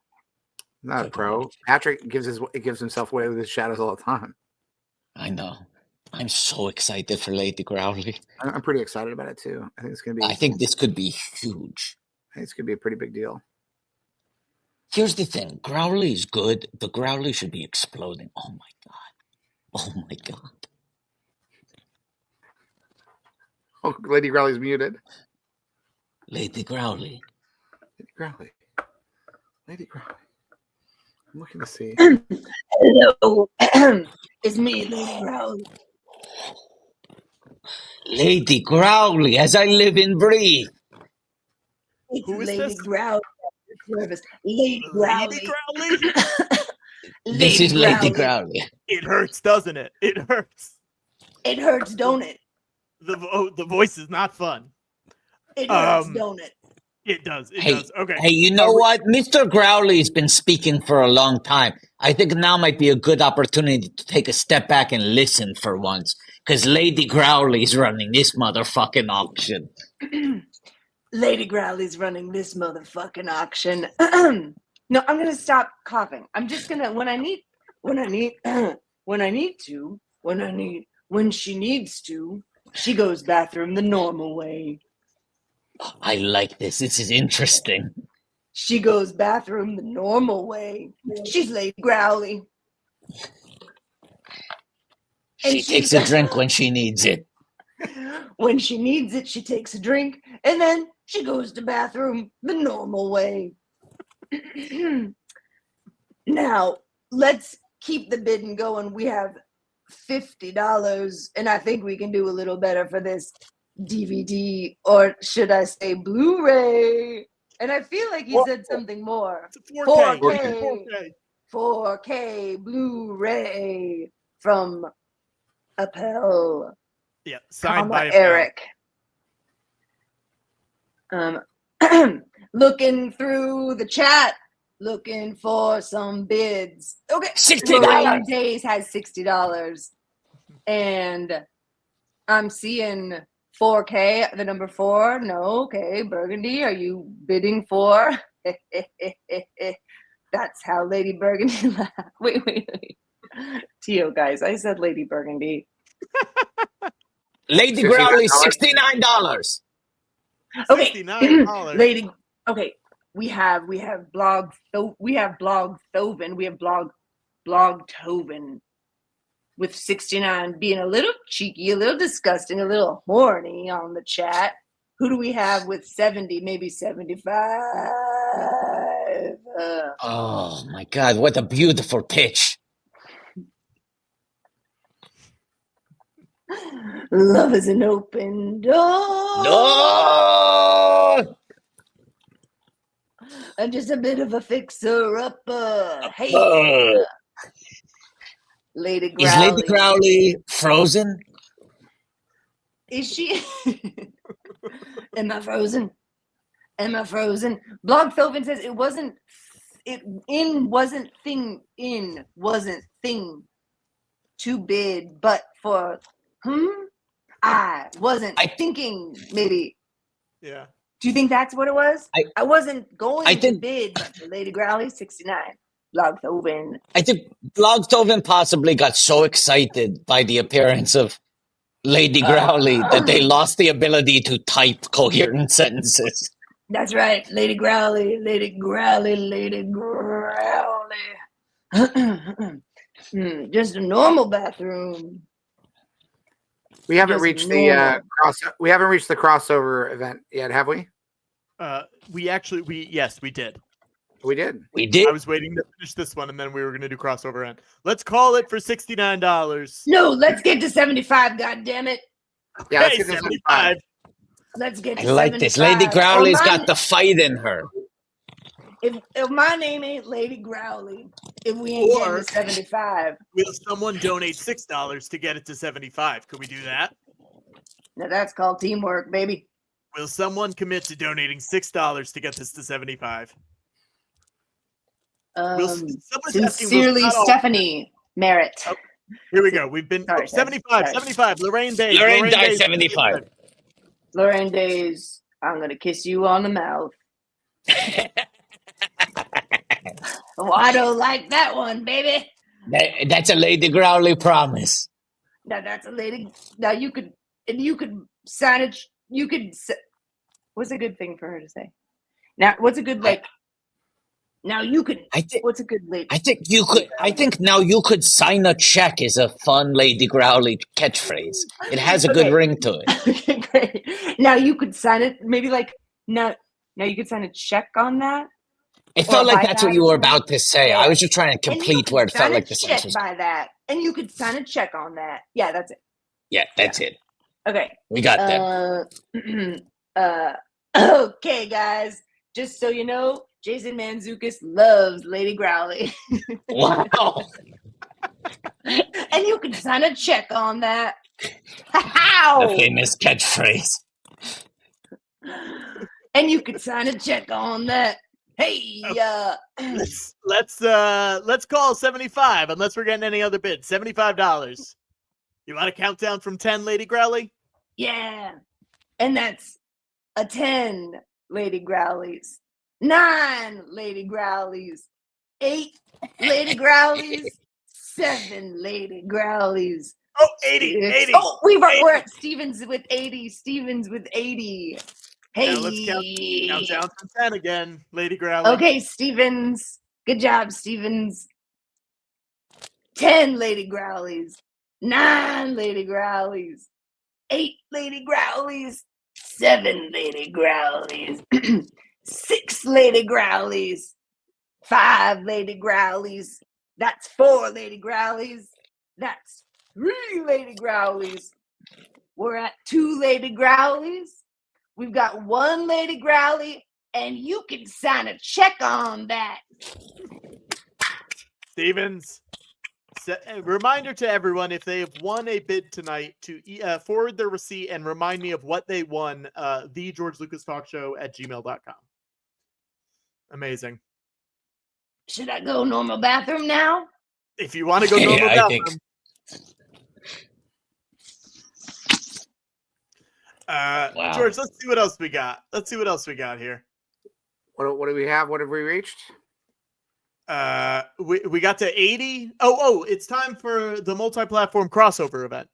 Not a pro. Patrick gives himself away with his shadows all the time. I know. I'm so excited for Lady Growly. I'm pretty excited about it too. I think it's gonna be. I think this could be huge. I think it's gonna be a pretty big deal. Here's the thing. Growly is good, but Growly should be exploding. Oh my god. Oh my god. Oh, Lady Growly's muted. Lady Growly. Lady Growly. Lady Growly. I'm looking to see. Hello. It's me, Lady Growly. Lady Growly, as I live and breathe. It's Who is Lady this? Growly. Lady Growly. This is Lady Growly. It hurts, doesn't it? It hurts. It hurts, don't it? The voice is not fun. It hurts, don't it? It does. It Hey, does. Okay. hey, you know what? Mr. Growly's been speaking for a long time. I think now might be a good opportunity to take a step back and listen for once. Because Lady Growly's running this motherfucking auction. Lady Growly's running this motherfucking auction. No, I'm gonna stop coughing. I'm just gonna when she needs to, she goes bathroom the normal way. I like this. This is interesting. She goes bathroom the normal way. She's Lady Growly. She takes a drink when she needs it. When she needs it, she takes a drink, and then she goes to bathroom the normal way. Now, let's keep the bidding going. We have $50, and I think we can do a little better for this DVD, or should I say Blu-ray? And I feel like you said something more. 4K. 4K Blu-ray from Appel. Yeah, signed comma, by Eric. Looking through the chat, looking for some bids. Okay, $60. Laraine Days has $60, and I'm seeing 4K. The number 4. No, okay. Burgundy, are you bidding for? That's how Lady Burgundy laughed. Wait. Tio, guys, I said Lady Burgundy. Lady Growly, $69. Okay, $69. Lady. Okay, we have blog Thoven. We have blog Toven with 69 being a little cheeky, a little disgusting, a little horny on the chat. Who do we have with 70, maybe 75? Oh my god, what a beautiful pitch. Love is an open door. No! And just a bit of a fixer-upper. Hey, Lady Growly. Is Lady Growly frozen? Is she? Am I frozen? Blog Thoven says it wasn't thing to bid, but for I wasn't thinking maybe. Yeah. Do you think that's what it was? I wasn't going to bid, but for Lady Growly, 69. Blog Thoven. I think Blog Thoven possibly got so excited by the appearance of Lady Growly that they lost the ability to type coherent sentences. That's right. Lady Growly. Just a normal bathroom. We haven't Just reached normal. the crossover event yet, have we? Yes, we did. We did. I was waiting to finish this one, and then we were going to do crossover end. Let's call it for $69. No, let's get to 75. God damn it! Yeah, let's get to 75. Let's get to I like 75. this. Lady Growly's got the fight in her. If my name ain't Lady Growly, If we ain't getting Or to 75. will someone donate $6 to get it to 75? Could we do that? Now that's called teamwork, baby. Will someone commit to donating $6 to get this to 75? Someone's asking, Sincerely, will Scott Stephanie Merritt. Oh, here we go. We've been 75, 75. Laraine Bays. Laraine Day 75. Laraine Days, I'm gonna kiss you on the mouth. I don't like that one, baby. That's a Lady Growly promise. Now that's a lady. Now you could sign it. You could. What's a good thing for her to say? Now, what's a good like? Now you could. What's a good lady? I think you could. I think now you could sign a check is a fun Lady Growly catchphrase. It has a good ring to it. Okay, great. Now you could sign it. Maybe like now you could sign a check on that. It felt like that's what you were about to say. Yeah. I was just trying to complete where it felt like the check sentence was. by that, and you could sign a check on that. Yeah, that's it. Yeah, that's it. Okay, We got that. Okay, guys. Just so you know, Jason Mantzoukas loves Lady Growly. Wow. And you can sign a check on that. The famous catchphrase. And you can sign a check on that. Hey, let's call 75 unless we're getting any other bids. $75. You want a countdown from 10, Lady Growly? yeah. And that's a 10 Lady Growlies, 9 Lady Growlies, 8 Lady Growlies, 7 Lady Growlies. Oh, 80, 80. Oh, we're at Stevens with 80. Stevens with 80. Hey. Now let's count down from 10 again, Lady Growly. Okay, Stevens. Good job, Stevens. 10 Lady Growlies, 9 Lady Growlies, 8 Lady Growlies, 7 Lady Growlies, 6 Lady Growlies, 5 Lady Growlies. That's 4 Lady Growlies. That's 3 Lady Growlies. We're at 2 Lady Growlies. We've got 1 Lady Growly, and you can sign a check on that. Stevens, a reminder to everyone, if they have won a bid tonight, to forward their receipt and remind me of what they won, the George Lucas Talk Show at gmail.com. Amazing. Should I go normal bathroom now? If you want to go normal I bathroom. think. Wow. George, let's see what else we got. Here. What do we have? What have we reached? We got to 80. Oh, it's time for the multi-platform crossover event.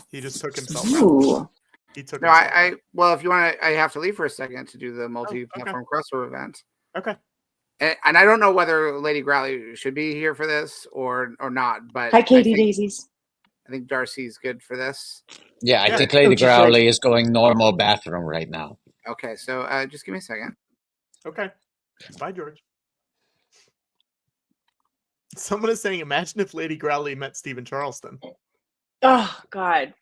He just took himself out. He took himself out. Well, if you want to, I have to leave for a second to do the multi-platform crossover event. Okay. And I don't know whether Lady Growly should be here for this or not, but Hi, Katie Daisies. I think Darcy's good for this. Yeah, I think Lady Growly is going normal bathroom right now. Okay, so just give me a second. Okay. Bye, George. Someone is saying, imagine if Lady Growly met Stephen Charleston. Oh, God.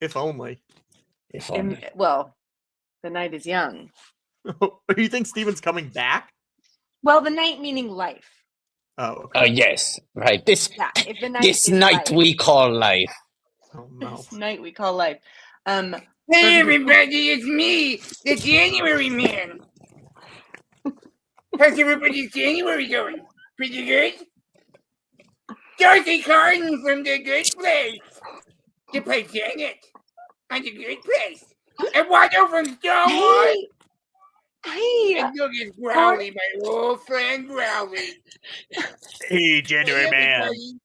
If only. Well, the night is young. Do you think Stephen's coming back? Well, the night meaning life. Oh, okay. Yes, right. This if the night this is night life. we call life. Oh, no. This night we call life. Hey, everybody, it's me, the January man. How's everybody's January going? Pretty good? Darcy Carden from The Good Place. To play Janet on The Good Place. And Watto from Star Wars. Hey. And look at Growly, my old friend Growly. Hey, January man. Everybody.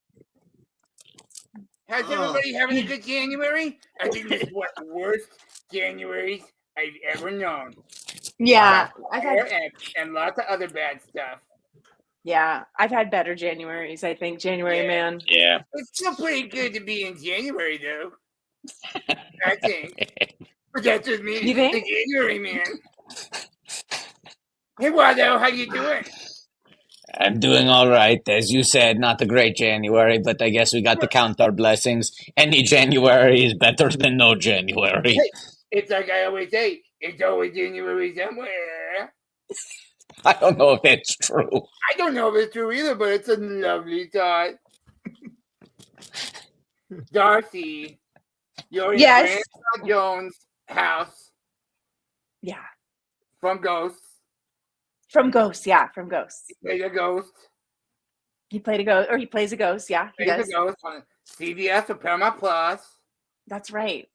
How's everybody having a good January? I think this is one of the worst Januaries I've ever known. Yeah. And lots of other bad stuff. Yeah, I've had better Januaries, I think. January man. Yeah. It's still pretty good to be in January, though. I think. But that's just me, You think? the January man. Hey, Watto, how you doing? I'm doing all right. As you said, not a great January, but I guess we got to count our blessings. Any January is better than no January. Hey, it's like I always say, it's always January somewhere. I don't know if that's true. I don't know if it's true either, but it's a lovely thought. Darcy, you're in Yes. Brandon Jones' house. Yeah. From Ghosts. From Ghosts, yeah, from Ghosts. He played a ghost. He played a ghost, or he plays a ghost, yeah, he Plays does. a ghost on CBS or Paramount Plus. That's right.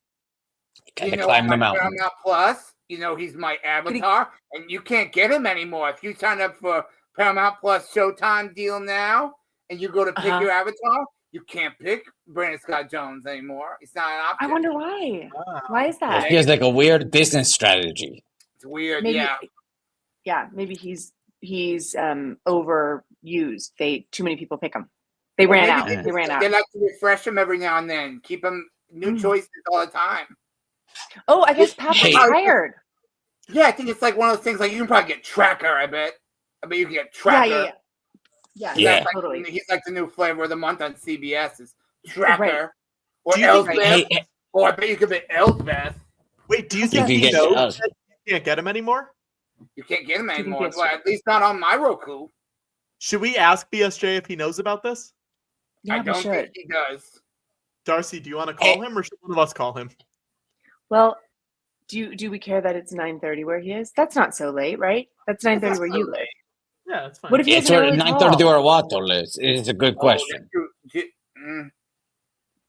Gotta climb the mountain. Paramount Plus, you know, he's my avatar, and you can't get him anymore. If you sign up for Paramount Plus Showtime deal now, and you go to pick your avatar, you can't pick Brandon Scott Jones anymore. It's not an option. I wonder why. Why is Well, that? it feels like a weird business strategy. It's weird, Maybe, yeah. Yeah, maybe he's overused. Too many people pick him. They ran out. They ran out. They like to refresh him every now and then. Keep him new choices all the time. Oh, I guess Patrick's tired. Yeah, I think it's like one of those things. Like you can probably get Tracker. I bet you can get Tracker. Yeah, totally. He's like the new flavor of the month on CBS is Tracker, Right. or Do you think- Elsbeth. Or I bet you could be Elsbeth. Wait, do you think he knows that you can't get him anymore? You can't get him anymore. Well, at least not on my Roku. Should we ask BSJ if he knows about this? I don't think he does. Darcy, do you want to call him, or should one of us call him? Well, do we care that it's 9:30 where he is? That's not so late, right? That's 9:30 where you live. Yeah, that's fine. What if he has It's an early 9:30 call? or Watto, Liz. It is a good question.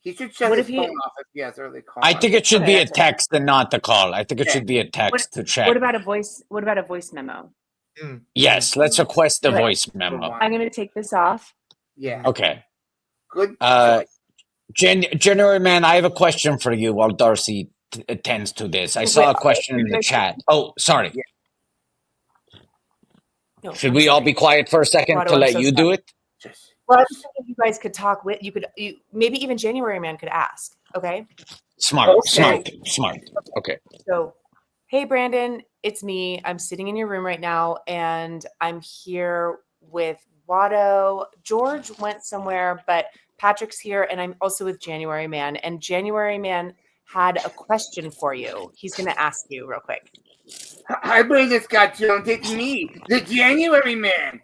He should shut What his if he- phone off if he has early call. I think it should Okay, be a that's it. text and not the call. I think it should be a text to check. What about a voice? What about a voice memo? Yes, let's request a Okay. voice memo. I'm going to take this off. Yeah. Okay. Good. January Man, I have a question for you while Darcy attends to this. I saw a question in the chat. Oh, sorry. No, Should I'm we all sorry. be quiet for a second Watto, to I'm let so you sorry. do it? Well, I was thinking you guys could talk with you maybe even January Man could ask. Okay. Smart. Okay. So, hey Brandon, it's me. I'm sitting in your room right now, and I'm here with Watto. George went somewhere, but Patrick's here, and I'm also with January Man. And January Man had a question for you. He's going to ask you real quick. Hi, Brandon Scott Jones. It's me, the January Man.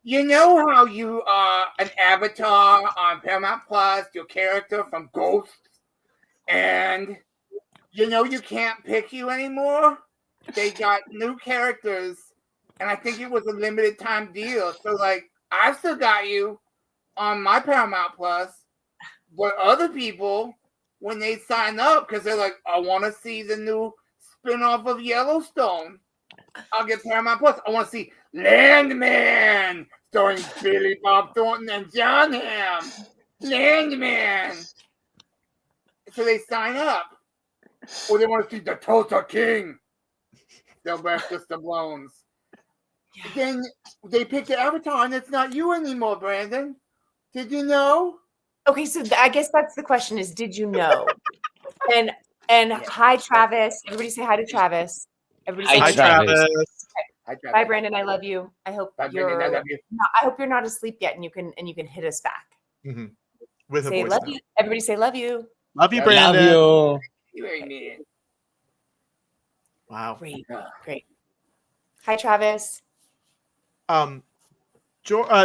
You know how you are an avatar on Paramount Plus, your character from Ghosts, and you know you can't pick you anymore? They got new characters, and I think it was a limited time deal. So, like, I still got you on my Paramount Plus, but other people, when they sign up, because they're like, I want to see the new spinoff of Yellowstone, I'll get Paramount Plus. I want to see Landman, starring Billy Bob Thornton and John Hamm. Landman. So they sign up. Or they want to see the Tulsa King, Sylvester Stallone's. Then they pick the avatar, and it's not you anymore, Brandon. Did you know? Okay, so I guess that's the question: is did you know? and hi, Travis. Everybody say hi to Travis. Everybody say Hi, Travis. Okay. Hi, Travis. Bye, Brandon. I love you. I hope Bye, you're. Brandon, I love you. I hope you're not asleep yet, and you can hit us back. With a Say voice love note. you. Everybody say love you. Love you, Love Brandon. you. You very mean. Wow. Great. Hi, Travis.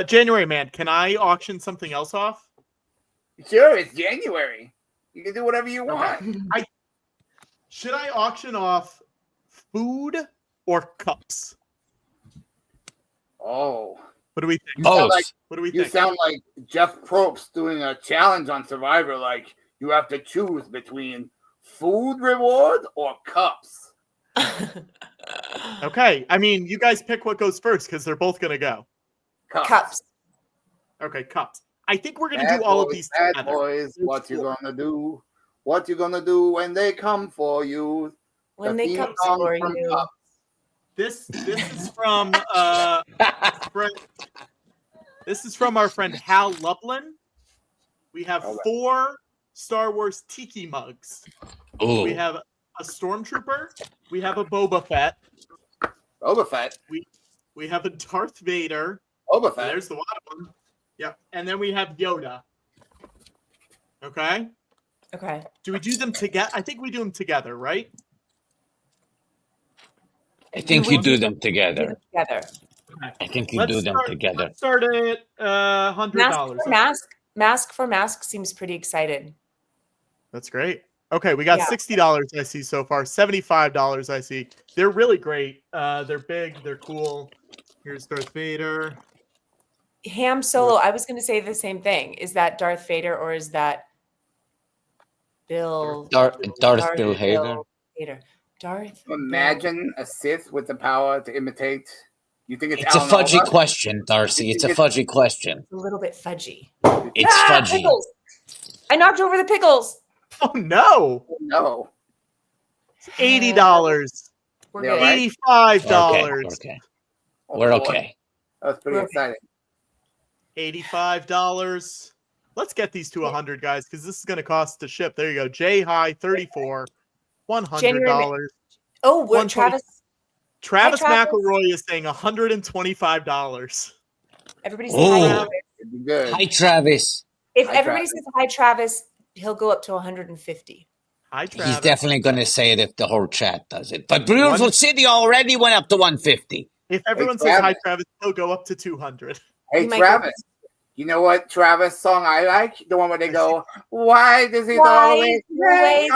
January Man, can I auction something else off? Sure, it's January. You can do whatever you want. Should I auction off food or cups? Oh. What do we think? You sound like, What do we you think? sound like Jeff Probst doing a challenge on Survivor. Like you have to choose between food reward or cups. Okay. I mean, you guys pick what goes first because they're both going to go. Cups. Okay, cups. I think we're going to Bad do all of boys, these bad together. boys, what you gonna do? What you gonna do when they come for you? When The they theme come song for from you. Cups. This is from this is from our friend Hal Lublin. We have 4 Star Wars tiki mugs. Ooh. We have a Stormtrooper. We have a Boba Fett. Boba Fett. We have a Darth Vader. Boba Fett. There's the one. Yep. And then we have Yoda. Okay. Okay. Do we do them together? I think we do them together, right? I think you do them together. Together. I think you do them together. Let's start at $100. Mask for mask seems pretty excited. That's great. Okay, we got $60 I see so far. $75 I see. They're really great. They're big. They're cool. Here's Darth Vader. Ham Solo. I was going to say the same thing. Is that Darth Vader or is that Bill? Darth Bill Hader. Darth. Imagine a Sith with the power to imitate. You think it's It's a Alan fudgy Alda? question, Darcy. It's a fudgy question. It's a little bit fudgy. It's fudgy. Pickles. I knocked over the pickles. Oh no! No. $80. We're good. $85. Okay. Oh, We're boy. okay. That was pretty exciting. $85. Let's get these to 100, guys, because this is going to cost to ship. There you go. J High 34. $100. Oh, we're Travis. Travis Hi, Travis. McElroy is saying $125. Everybody say hi, Oh. Travis. Good. Hi, Travis. If Hi, everybody Travis. says hi, Travis, he'll go up to 150. Hi, Travis. He's definitely going to say it if the whole chat does it. But Beautiful City already went up to 150. If everyone Hey, says hi, Travis. Travis, he'll go up to 200. Hey, You might Travis. You know what Travis song I like? The one where they go, "Why does it always rain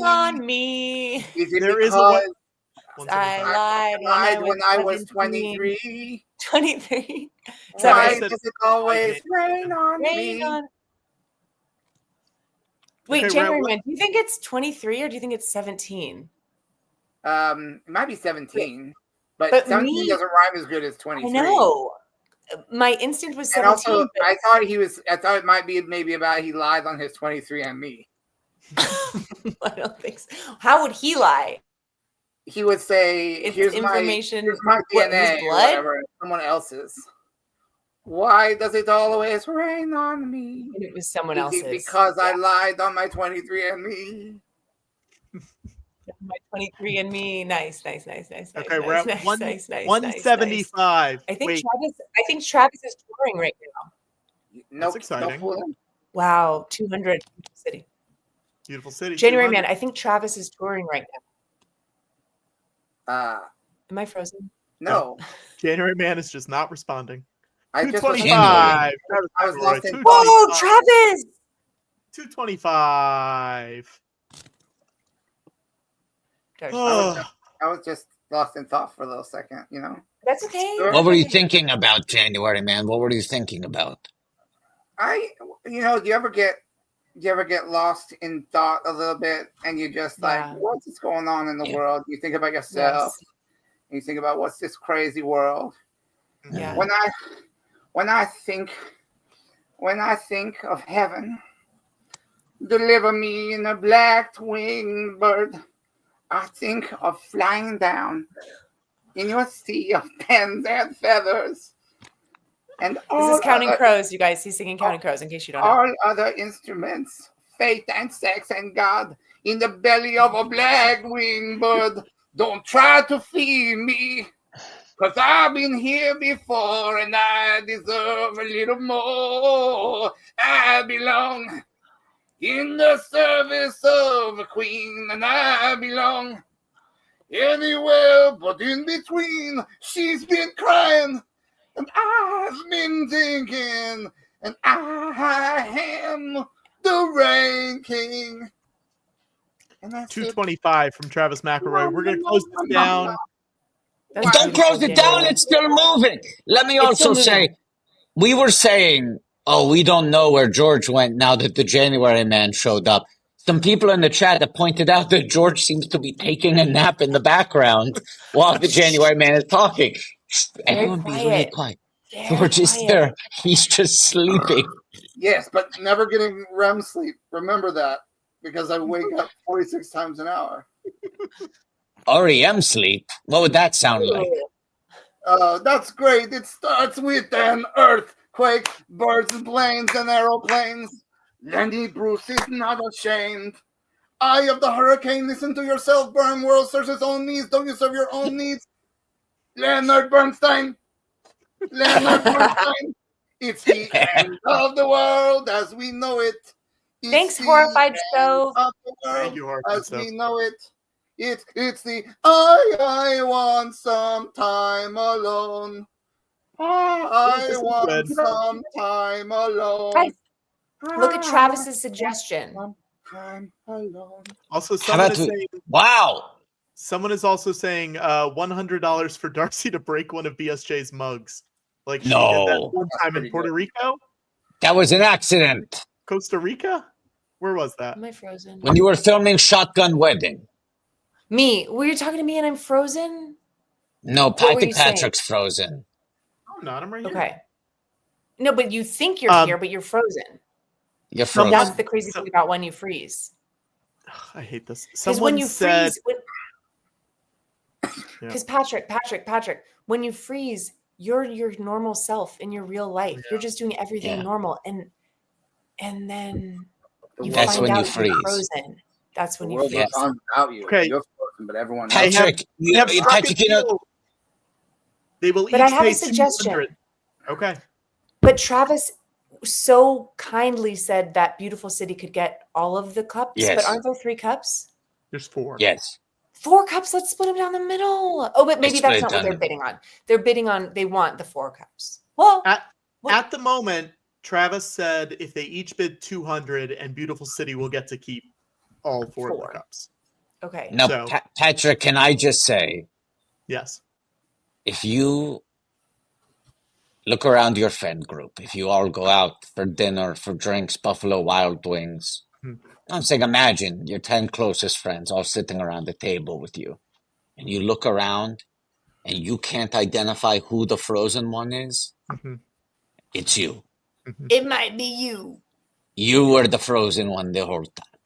on me?" Is it There is because I lied when I was 17. 23? 23. Is that Why right? does it always rain on me? Wait, Okay, January Rat- Man, do you think it's 23 or do you think it's 17? It might be 17, but But 17 me- doesn't rhyme as good as 23. I know. My instinct was And 17. also, but I thought it might be maybe about he lied on his 23andMe. I don't think so. How would he lie? He would say, It's here's information. my What, his DNA or blood? whatever, someone else's. Why does it always rain on me? And it was someone Is else's. it because I lied on my 23andMe? My 23 and me. Nice. Okay, nice, we're at nice, one- nice, nice, 175. nice. I Wait, think Travis is touring right now. Nope, exciting. no Wow, 200 city. Beautiful City. January 200. Man, I think Travis is touring right now. Am I frozen? No. January Man is just not responding. I just was 225. I was lost in Whoa, Travis! 225. I was just lost in thought for a little second, you know? That's okay. What were you thinking about, January Man? What were you thinking about? Do you ever get lost in thought a little bit and you just like, what's going on in the world? You think about yourself. And you think about what's this crazy world. Yeah. When I think of heaven, deliver me in a black-winged bird. I think of flying down in your sea of pens and feathers. And This is Counting Crows, you guys. He's singing Counting Crows, in case you don't know. all other instruments, faith and sex and God, in the belly of a black-winged bird. Don't try to feed me, 'cause I've been here before and I deserve a little more. I belong in the service of a queen, and I belong anywhere but in between. She's been crying, and I've been thinking, and I am the Rain King. And that's 225 from Travis McElroy. We're going to close this down. Don't close it down. It's still moving. Let me also say, we were saying, we don't know where George went now that the January Man showed up. Some people in the chat have pointed out that George seems to be taking a nap in the background while the January Man is talking. Everyone be really quiet. George is there. He's just sleeping. Yes, but never getting REM sleep. Remember that, because I wake up 46 times an hour. REM sleep? What would that sound like? That's great. It starts with an earthquake, birds and planes and aeroplanes. Lenny Bruce is not ashamed. Eye of the hurricane, listen to yourself burn. World serves its own needs. Don't you serve your own needs? Leonard Bernstein. It's the end of the world as we know it. It's Thanks, the Horrified end Stove. of the world Thank you, Horrified as Stove. we know it. It's the I want some time alone. I want some time alone. Guys, look at Travis's suggestion. Time alone. Also, How someone about is we- saying. Wow. Someone is also saying $100 for Darcy to break one of BSJ's mugs, like she did that No. one time in Puerto Rico, That was an accident. Costa Rica. Where was that? Am I frozen? When you were filming Shotgun Wedding. Me? Were you talking to me and I'm frozen? No, What were Patty you saying? Patrick's frozen. I'm not. I'm right here. Okay. No, but you think you're here, but you're frozen. You're frozen. That's the crazy thing about when you freeze. I hate this. Because Someone when you said. freeze, because Patrick, when you freeze, you're your normal self in your real life. You're just doing everything normal, and then you That's find when you out freeze. you're frozen. That's when The you world freeze. goes on without you. Okay. You're frozen, but everyone else. Patrick, Patrick, you know, They will But I each have a pay suggestion. $200. Okay. But Travis so kindly said that Beautiful City could get all of the cups, Yes. but aren't there 3 cups? There's 4. yes. 4 cups. Let's split them down the middle. Oh, but maybe Let's that's split not it what they're down. bidding on. They're bidding on. They want the 4 cups. Well, At the moment, Travis said if they each bid 200, and Beautiful City will get to keep all 4 of the cups. okay. Now, So- Patrick, can I just say, Yes. if you look around your friend group, if you all go out for dinner, for drinks, Buffalo Wild Wings, I'm saying imagine your 10 closest friends all sitting around the table with you, and you look around and you can't identify who the frozen one is, it's you. It might be you. You were the frozen one the whole time.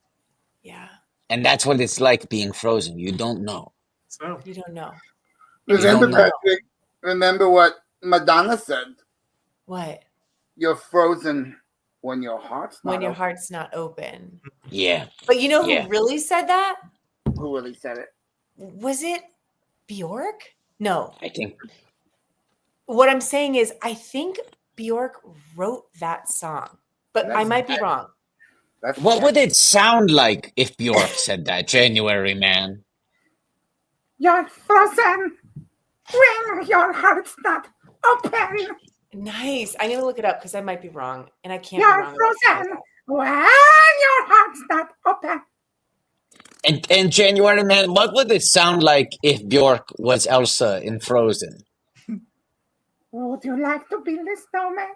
Yeah. And that's what it's like being frozen. You don't know. So you don't know. Remember, You don't know. Patrick, remember what Madonna said. What? You're frozen when your heart's not When your open. heart's not open. Yeah. But you know who Yeah. really said that? Who really said it? Was it Bjork? No. I think What I'm saying is, I think Bjork wrote that song, but I might be wrong. What would it sound like if Bjork said that, January man? You're frozen when your heart's not open. Nice. I need to look it up because I might be wrong, and I can't be You're wrong. about frozen when your heart's not open. And January man, what would it sound like if Bjork was Elsa in Frozen? Would you like to be the snowman?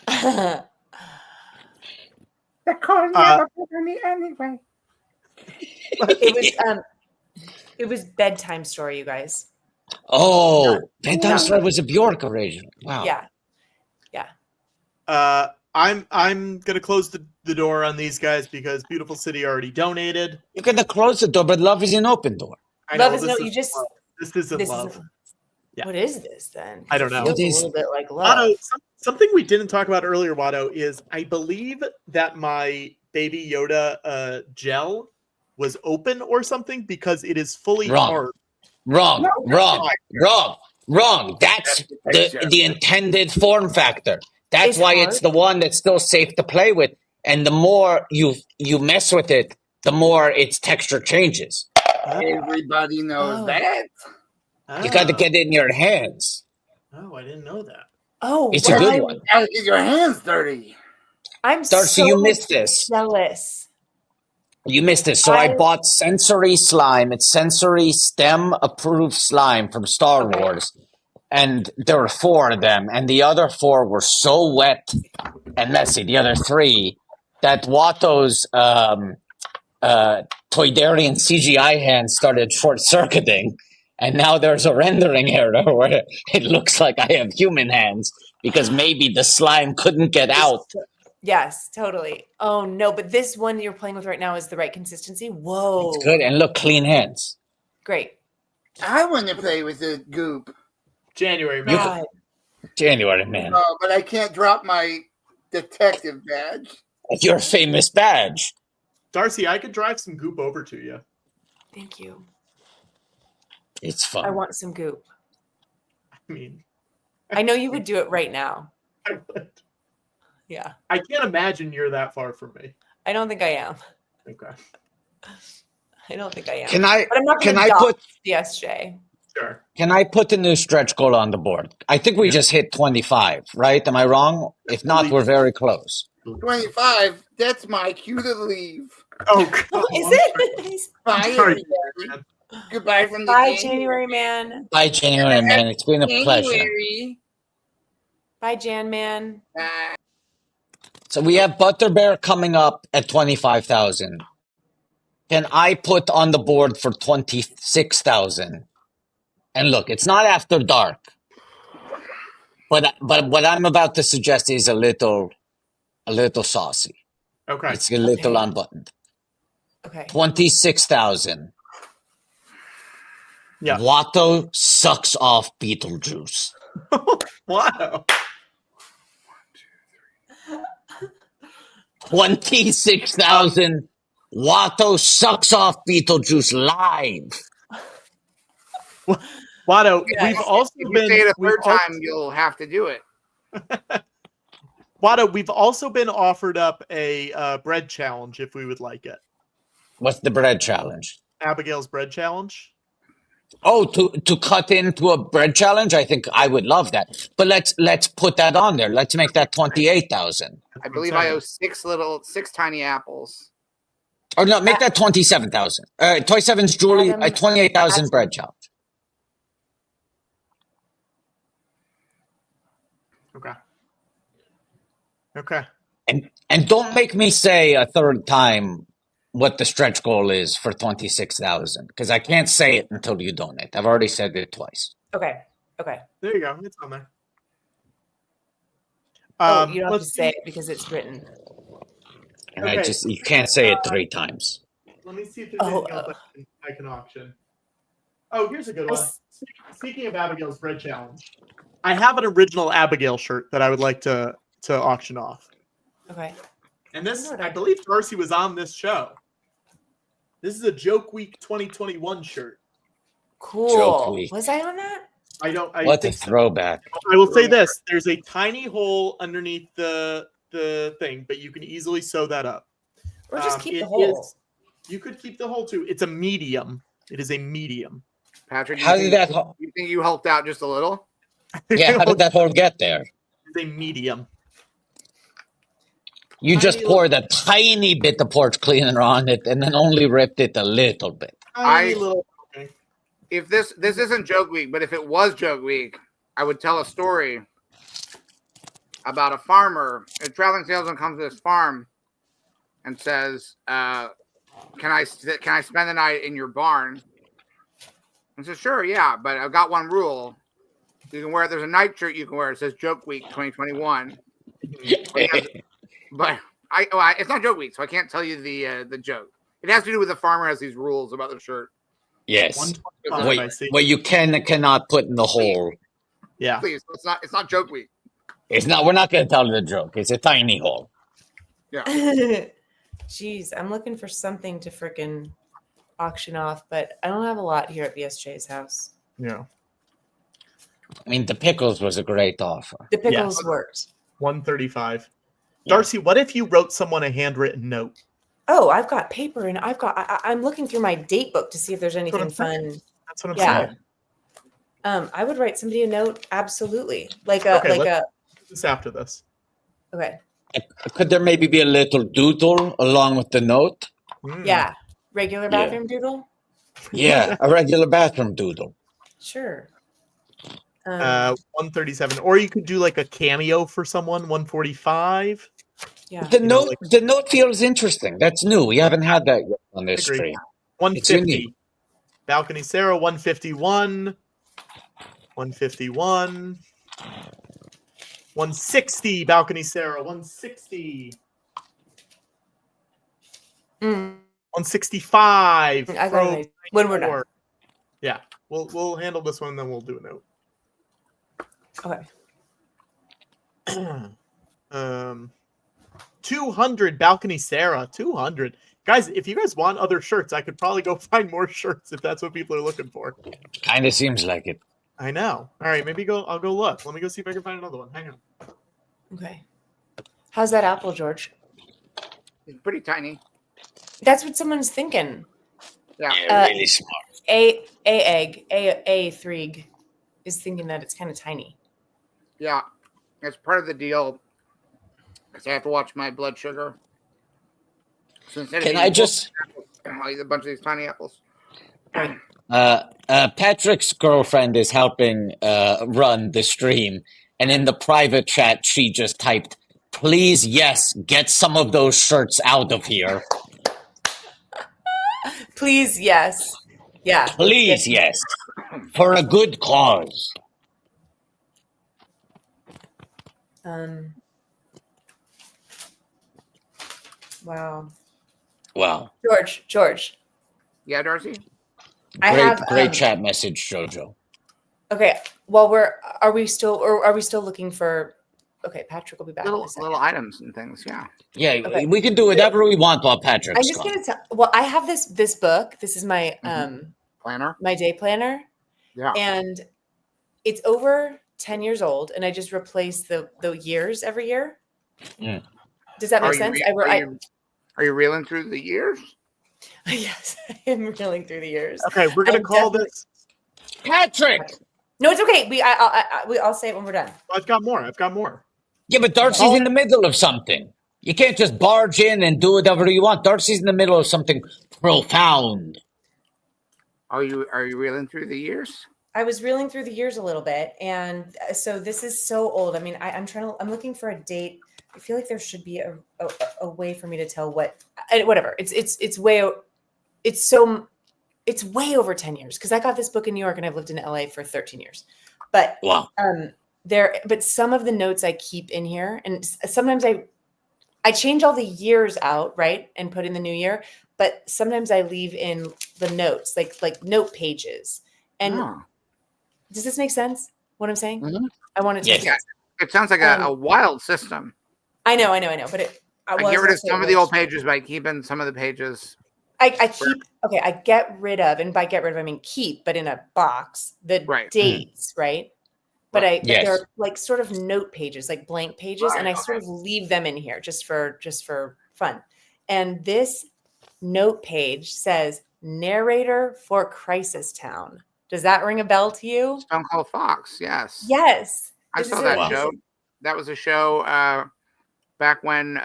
that. The cold never bothered me anyway. It was bedtime story, you guys. Oh, Bedtime Story was a Bjork original. Wow. Yeah. I'm gonna close the door on these guys because Beautiful City already donated. You're gonna close the door, but love is an open door. I Love know, is this no. is You just. love. This isn't this love. Isn't, Yeah. What is this then? I don't know. It feels a little bit like love. Watto, something we didn't talk about earlier, Watto, is I believe that my Baby Yoda gel was open or something because it is fully hard. Wrong. That's the intended form factor. That's It's why hard? it's the one that's still safe to play with. And the more you mess with it, the more its texture changes. Everybody knows that. You got to get it in your hands. Oh, I didn't know that. Oh, It's a good one. Gotta get your hands dirty. I'm Darcy, so you missed this. jealous. You missed this. So I bought Sensory Slime. It's Sensory STEM approved slime from Star Wars. And there were 4 of them. And the other 4 were so wet and messy, the other 3, that Watto's Toydarian CGI hand started short-circuiting. And now there's a rendering error where it looks like I have human hands because maybe the slime couldn't get out. Yes, totally. Oh no, but this one you're playing with right now is the right consistency. Whoa. It's good. And look, clean hands. Great. I want to play with the goop. January, man. God. January, man. But I can't drop my detective badge. Your famous badge. Darcy, I could drive some goop over to you. Thank you. It's fun. I want some goop. I mean, I know you would do it right now. I would. Yeah. I can't imagine you're that far from me. I don't think I am. Okay. I don't think I am. Can I- But I'm not can going to I dock put- the SJ. Sure. Can I put the new stretch goal on the board? I think we just hit 25, right? Am I wrong? If not, we're very close. 25. That's my cue to leave. Oh, Oh, is it? Bye, Sorry. everybody. Goodbye from the Bye, January man. Bye, January, man. It's been a pleasure. January. Bye, Jan man. Bye. So we have Butterbear coming up at 25,000. Can I put on the board for 26,000? And look, it's not after dark. But what I'm about to suggest is a little saucy. Okay. It's a little unbuttoned. Okay. 26,000. Yeah. Watto sucks off Beetlejuice. Wow. 26,000. Watto sucks off Beetlejuice live. Watto, Yeah, we've if also you been say it a we've third al- time, you'll have to do it. Watto, we've also been offered up a bread challenge if we would like it. What's the bread challenge? Abigail's bread challenge. Oh, to cut into a bread challenge? I think I would love that. But let's put that on there. Let's make that 28,000. I believe I owe six tiny apples. Or no, make that 27,000. 27's Julie. Adam, 28,000 bread challenge. Okay. Okay. And don't make me say a third time what the stretch goal is for 26,000 because I can't say it until you donate. I've already said it twice. Okay. Okay. There you go. It's on there. Oh, you don't have to let's say it because it's written. And Okay. you can't say it 3 times. Let me see if there's anything else I can auction. Oh, here's a good one. Speaking of Abigail's bread challenge, I have an original Abigail shirt that I would like to auction off. Okay. And this, I believe Darcy was on this show. This is a Joke Week 2021 shirt. Cool. Joke Week. Was I on that? I What a think so. throwback. I will say this: there's a tiny hole underneath the thing, but you can easily sew that up. Or just keep the it hole. You could keep the hole too. It's a medium. It is a medium. Patrick, How did that? You think you helped out just a little? Yeah, how did that hole get there? It's a medium. You just poured a tiny bit of porch cleaner on it, and then only ripped it a little bit. If this isn't Joke Week, but if it was Joke Week, I would tell a story about a farmer. A traveling salesman comes to this farm and says, "Can I spend the night in your barn?" And says, "Sure, yeah, but I've got one rule. You can wear. There's a nightshirt you can wear. It says Joke Week 2021." But it's not Joke Week, so I can't tell you the joke. It has to do with the farmer has these rules about the shirt. Yes. What you can and cannot put in the hole. Yeah. Please, it's not Joke Week. It's not. We're not going to tell the joke. It's a tiny hole. Yeah. Jeez, I'm looking for something to freaking auction off, but I don't have a lot here at BSJ's house. Yeah. I mean, the pickles was a great offer. The pickles worked. 135. Darcy, what if you wrote someone a handwritten note? Oh, I've got paper and I'm looking through my date book to see if there's anything fun. That's what I'm Yeah. saying. I would write somebody a note. Absolutely. Let's do this after this. Okay. Could there maybe be a little doodle along with the note? Yeah. Regular bathroom doodle? Yeah, a regular bathroom doodle. Sure. 137. Or you could do like a cameo for someone, 145. Yeah. The note feels interesting. That's new. We haven't had that yet on this Agreed. stream. 150. Balcony Sarah, 151. 151. 160. Balcony Sarah, 160. 165. I got it. When we're done. Yeah. We'll handle this one, then we'll do a note. Okay. 200 Balcony Sarah, 200. Guys, if you guys want other shirts, I could probably go find more shirts if that's what people are looking for. Kind of seems like it. I know. All right, I'll go look. Let me go see if I can find another one. Hang on. Okay. How's that apple, George? It's pretty tiny. That's what someone's thinking. Yeah, really smart. A Threeg is thinking that it's kind of tiny. Yeah, it's part of the deal because I have to watch my blood sugar. So Can I just? I'll eat a bunch of these tiny apples. Patrick's girlfriend is helping run the stream, and in the private chat, she just typed, "Please, yes, get some of those shirts out of here." Please, yes. Yeah. Please, yes. For a good cause. Wow. Wow. George. Yeah, Darcy? Great chat message, Jojo. Okay. Well, are we still looking for? Okay, Patrick will be back in a second. Little items and things. Yeah. Yeah, Okay. we can do whatever we want while Patrick's I'm just gone. gonna tell. Well, I have this book. This is my planner, my day planner. Yeah. And it's over 10 years old, and I just replace the years every year. Mm. Does that make Are sense? you reeling through the years? Yes, I am reeling through the years. Okay, we're gonna call this Patrick. No, it's okay. I'll say it when we're done. I've got more. Yeah, but Darcy's in the middle of something. You can't just barge in and do whatever you want. Darcy's in the middle of something profound. Are you reeling through the years? I was reeling through the years a little bit, and so this is so old. I mean, I'm looking for a date. I feel like there should be a way for me to tell whatever. It's way over 10 years because I got this book in New York and I've lived in LA for 13 years. But wow. But some of the notes I keep in here, and sometimes I change all the years out, right, and put in the new year. But sometimes I leave in the notes, like note pages. And does this make sense? What I'm saying? Mm-hmm. I want it to. Yeah. It sounds like a wild system. I know. But I get rid of some of the old pages by keeping some of the pages. I keep. Okay, I get rid of, and by get rid of I mean keep, but in a box the dates, right? But they're like sort of note pages, like blank pages, and I sort of leave them in here just for fun. And this note page says narrator for Crisis Town. Does that ring a bell to you? Stone Cold Fox, yes. Yes. I saw that show. That was a show back when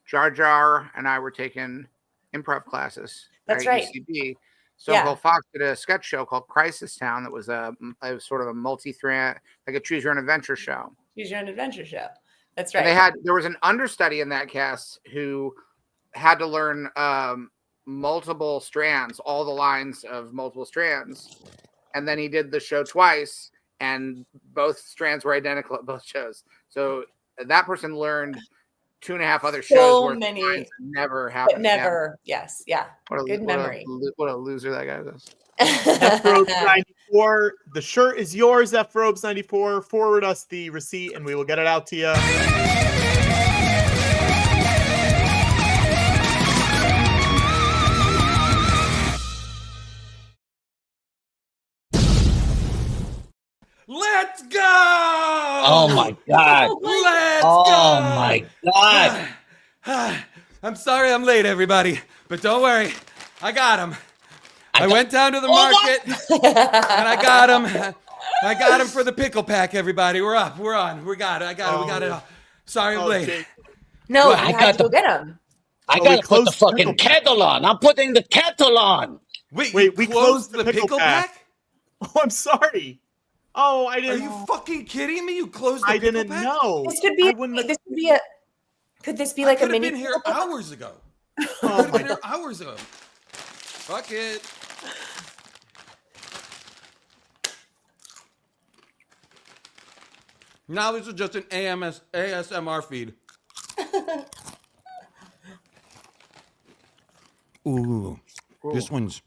Jar Jar and I were taking improv classes. That's at right. UCB. Stone Cold Fox did a sketch show called Crisis Town that was it was sort of a multi-thread, like a choose your own adventure show. Choose your own adventure show. That's right. And there was an understudy in that cast who had to learn multiple strands, all the lines of multiple strands. And then he did the show twice, and both strands were identical at both shows. So that person learned 2.5 other shows where many never happened. But never, yes, yeah. Good memory. What a loser that guy was. F-Robes 94. The shirt is yours, F-Robes 94. Forward us the receipt and we will get it out to you. Let's go! Oh my God. Let's go! Oh my God. I'm sorry I'm late, everybody, but don't worry. I got him. I went down to the market and I got him. I got him for the pickle pack, everybody. We're up. We're on. We got it. We got it all. Sorry I'm late. No, Well, I had to go get him. I gotta put the fucking kettle on. I'm putting the kettle on. Wait, we closed the pickle pack? Oh, I'm sorry. Oh, I didn't. Are you fucking kidding me? You closed the I pickle didn't pack? know. This could be a could this be like a mini been here hours ago. Oh my God. Hours ago. Fuck it. Now this is just an ASMR feed. Ooh, this one's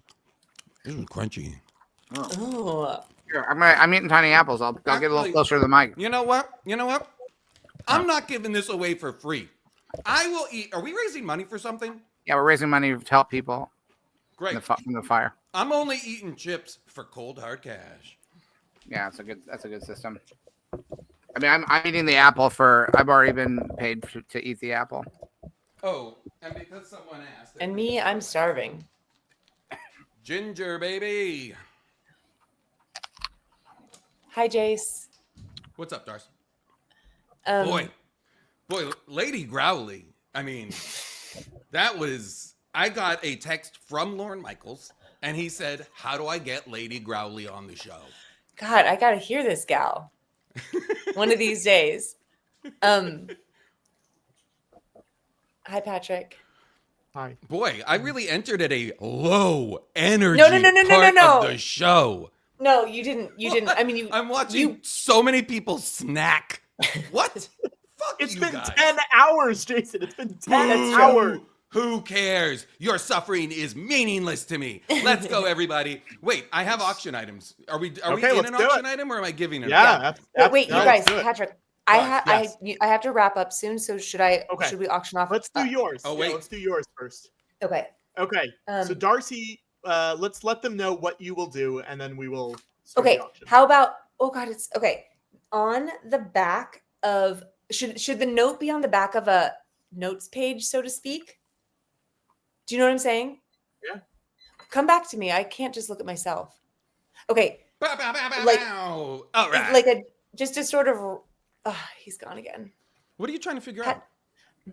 crunchy. Oh. Here, I'm eating tiny apples. I'll get a little closer to the mic. You know what? I'm not giving this away for free. I will eat. Are we raising money for something? Yeah, we're raising money to help people. Great. From the fire. I'm only eating chips for cold hard cash. Yeah, that's a good system. I mean, I'm eating the apple I've already been paid to eat the apple. Oh, and because someone asked. And me, I'm starving. Ginger, baby. Hi, Jace. What's up, Darcy? Um, Boy, Lady Growly. I mean, I got a text from Lorne Michaels, and he said, "How do I get Lady Growly on the show?" God, I gotta hear this gal one of these days. Hi, Patrick. Hi. Boy, I really entered at a low energy No, part of the show. No, you didn't. You didn't. I mean, I'm watching so many people snack. What? Fuck It's you been guys. 10 hours, Jason. It's been 10 hours. Who cares? Your suffering is meaningless to me. Let's go, everybody. Wait, I have auction items. Are we in an auction item, or am I giving it? Yeah. Wait, you guys, Patrick. I have to wrap up soon. So should we auction off? Let's do yours. Oh wait, let's do yours first. Okay. Okay. So Darcy, let's let them know what you will do, and then we will. Start Okay. the auction. How about? Oh God, it's okay. On the back of should the note be on the back of a notes page, so to speak? Do you know what I'm saying? Yeah. Come back to me. I can't just look at myself. Okay. All right. Like just a sort of. He's gone again. What are you trying to figure out?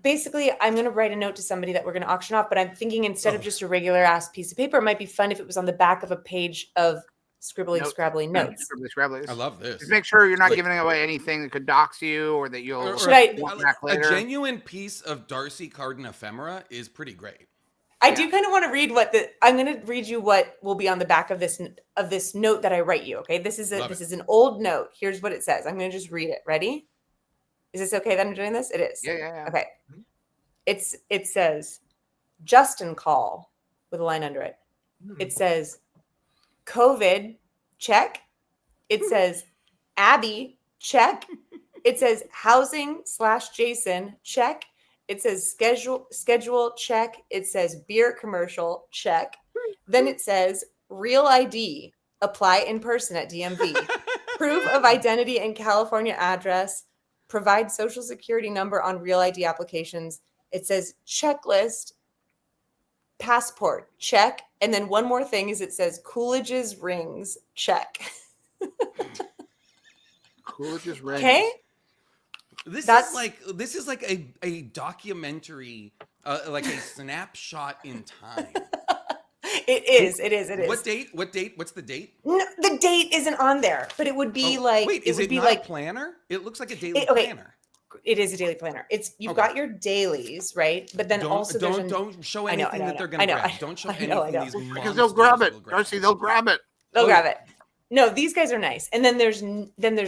Basically, I'm going to write a note to somebody that we're going to auction off, but I'm thinking instead of just a regular ass piece of paper, it might be fun if it was on the back of a page of scrabbly notes. Scrabbly. I love this. Just make sure you're not giving away anything that could dox you or that you'll want back A later. genuine piece of Darcy Carden ephemera is pretty great. I do kind of want to read I'm going to read you what will be on the back of this note that I write you. Okay, this is an old note. Here's what it says. I'm going to just read it. Ready? Is this okay that I'm doing this? It is. Yeah. Okay. It says Justin call with a line under it. It says COVID check. It says Abby check. It says housing/Jason check. It says schedule check. It says beer commercial check. Then it says real ID, apply in person at DMV. Proof of identity and California address, provide social security number on real ID applications. It says checklist, passport check. And then one more thing is it says Coolidge's rings check. Coolidge's rings. Okay. This is like a documentary, like a snapshot in time. It is. What date? What's the date? No, the date isn't on there, but it would be Wait, is it not a planner? It looks like a daily planner. It is a daily planner. You've got your dailies, right? But then don't show anything that they're going to grab. Don't show anything these because they'll grab it, Darcy. They'll grab it. They'll grab it. No, these guys are nice. And then there's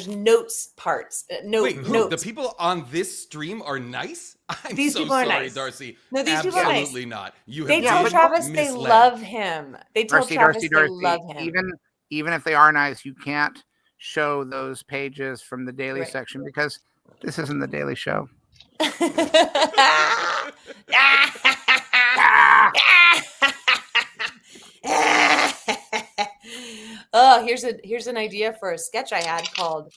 notes parts. Wait, notes. the people on this stream are nice? These so people are sorry, nice. Darcy. No, these people are nice. Absolutely not. They tell Travis they love him. They tell Travis they love him. Even if they are nice, you can't show those pages from the daily section because this isn't the Daily Show. Oh, here's an idea for a sketch I had called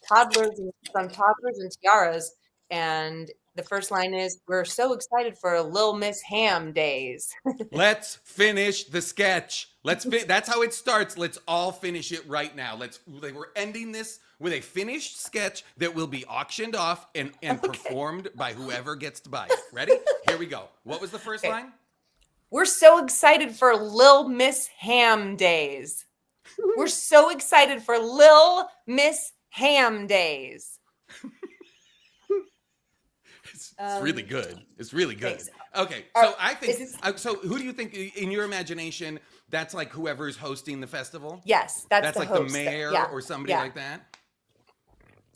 Toddlers and Tiaras. And the first line is, "We're so excited for Lil Miss Ham days." Let's finish the sketch. That's how it starts. Let's all finish it right now. We're ending this with a finished sketch that will be auctioned off and performed by whoever gets to buy it. Ready? Here we go. What was the first line? We're so excited for Lil Miss Ham days. We're so excited for Lil Miss Ham days. It's really good. It's really good. Thanks. Okay, so I think. So who do you think, in your imagination, that's like whoever's hosting the festival? Yes, that's the like host. the mayor or somebody like that.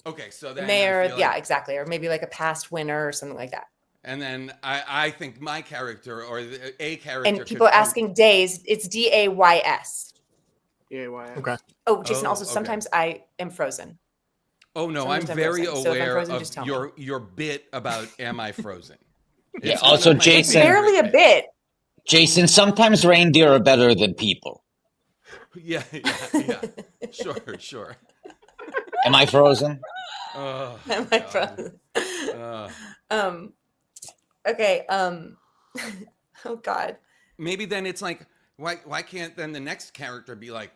Okay, so then mayor, I feel like, exactly, or maybe like a past winner or something like that. And then I think my character or a character. And people are asking days. It's DAYS. DAYS. Okay. Oh, Jason. Also, sometimes I am frozen. Oh no, Sometimes I'm very frozen. So if I'm aware frozen, just of tell your bit about am I frozen? Yeah. Also, Jason. Barely a bit. Jason, sometimes reindeer are better than people. Yeah. Sure. Am I frozen? Am I frozen? Okay. Oh God. Maybe then it's like Why can't then the next character be like,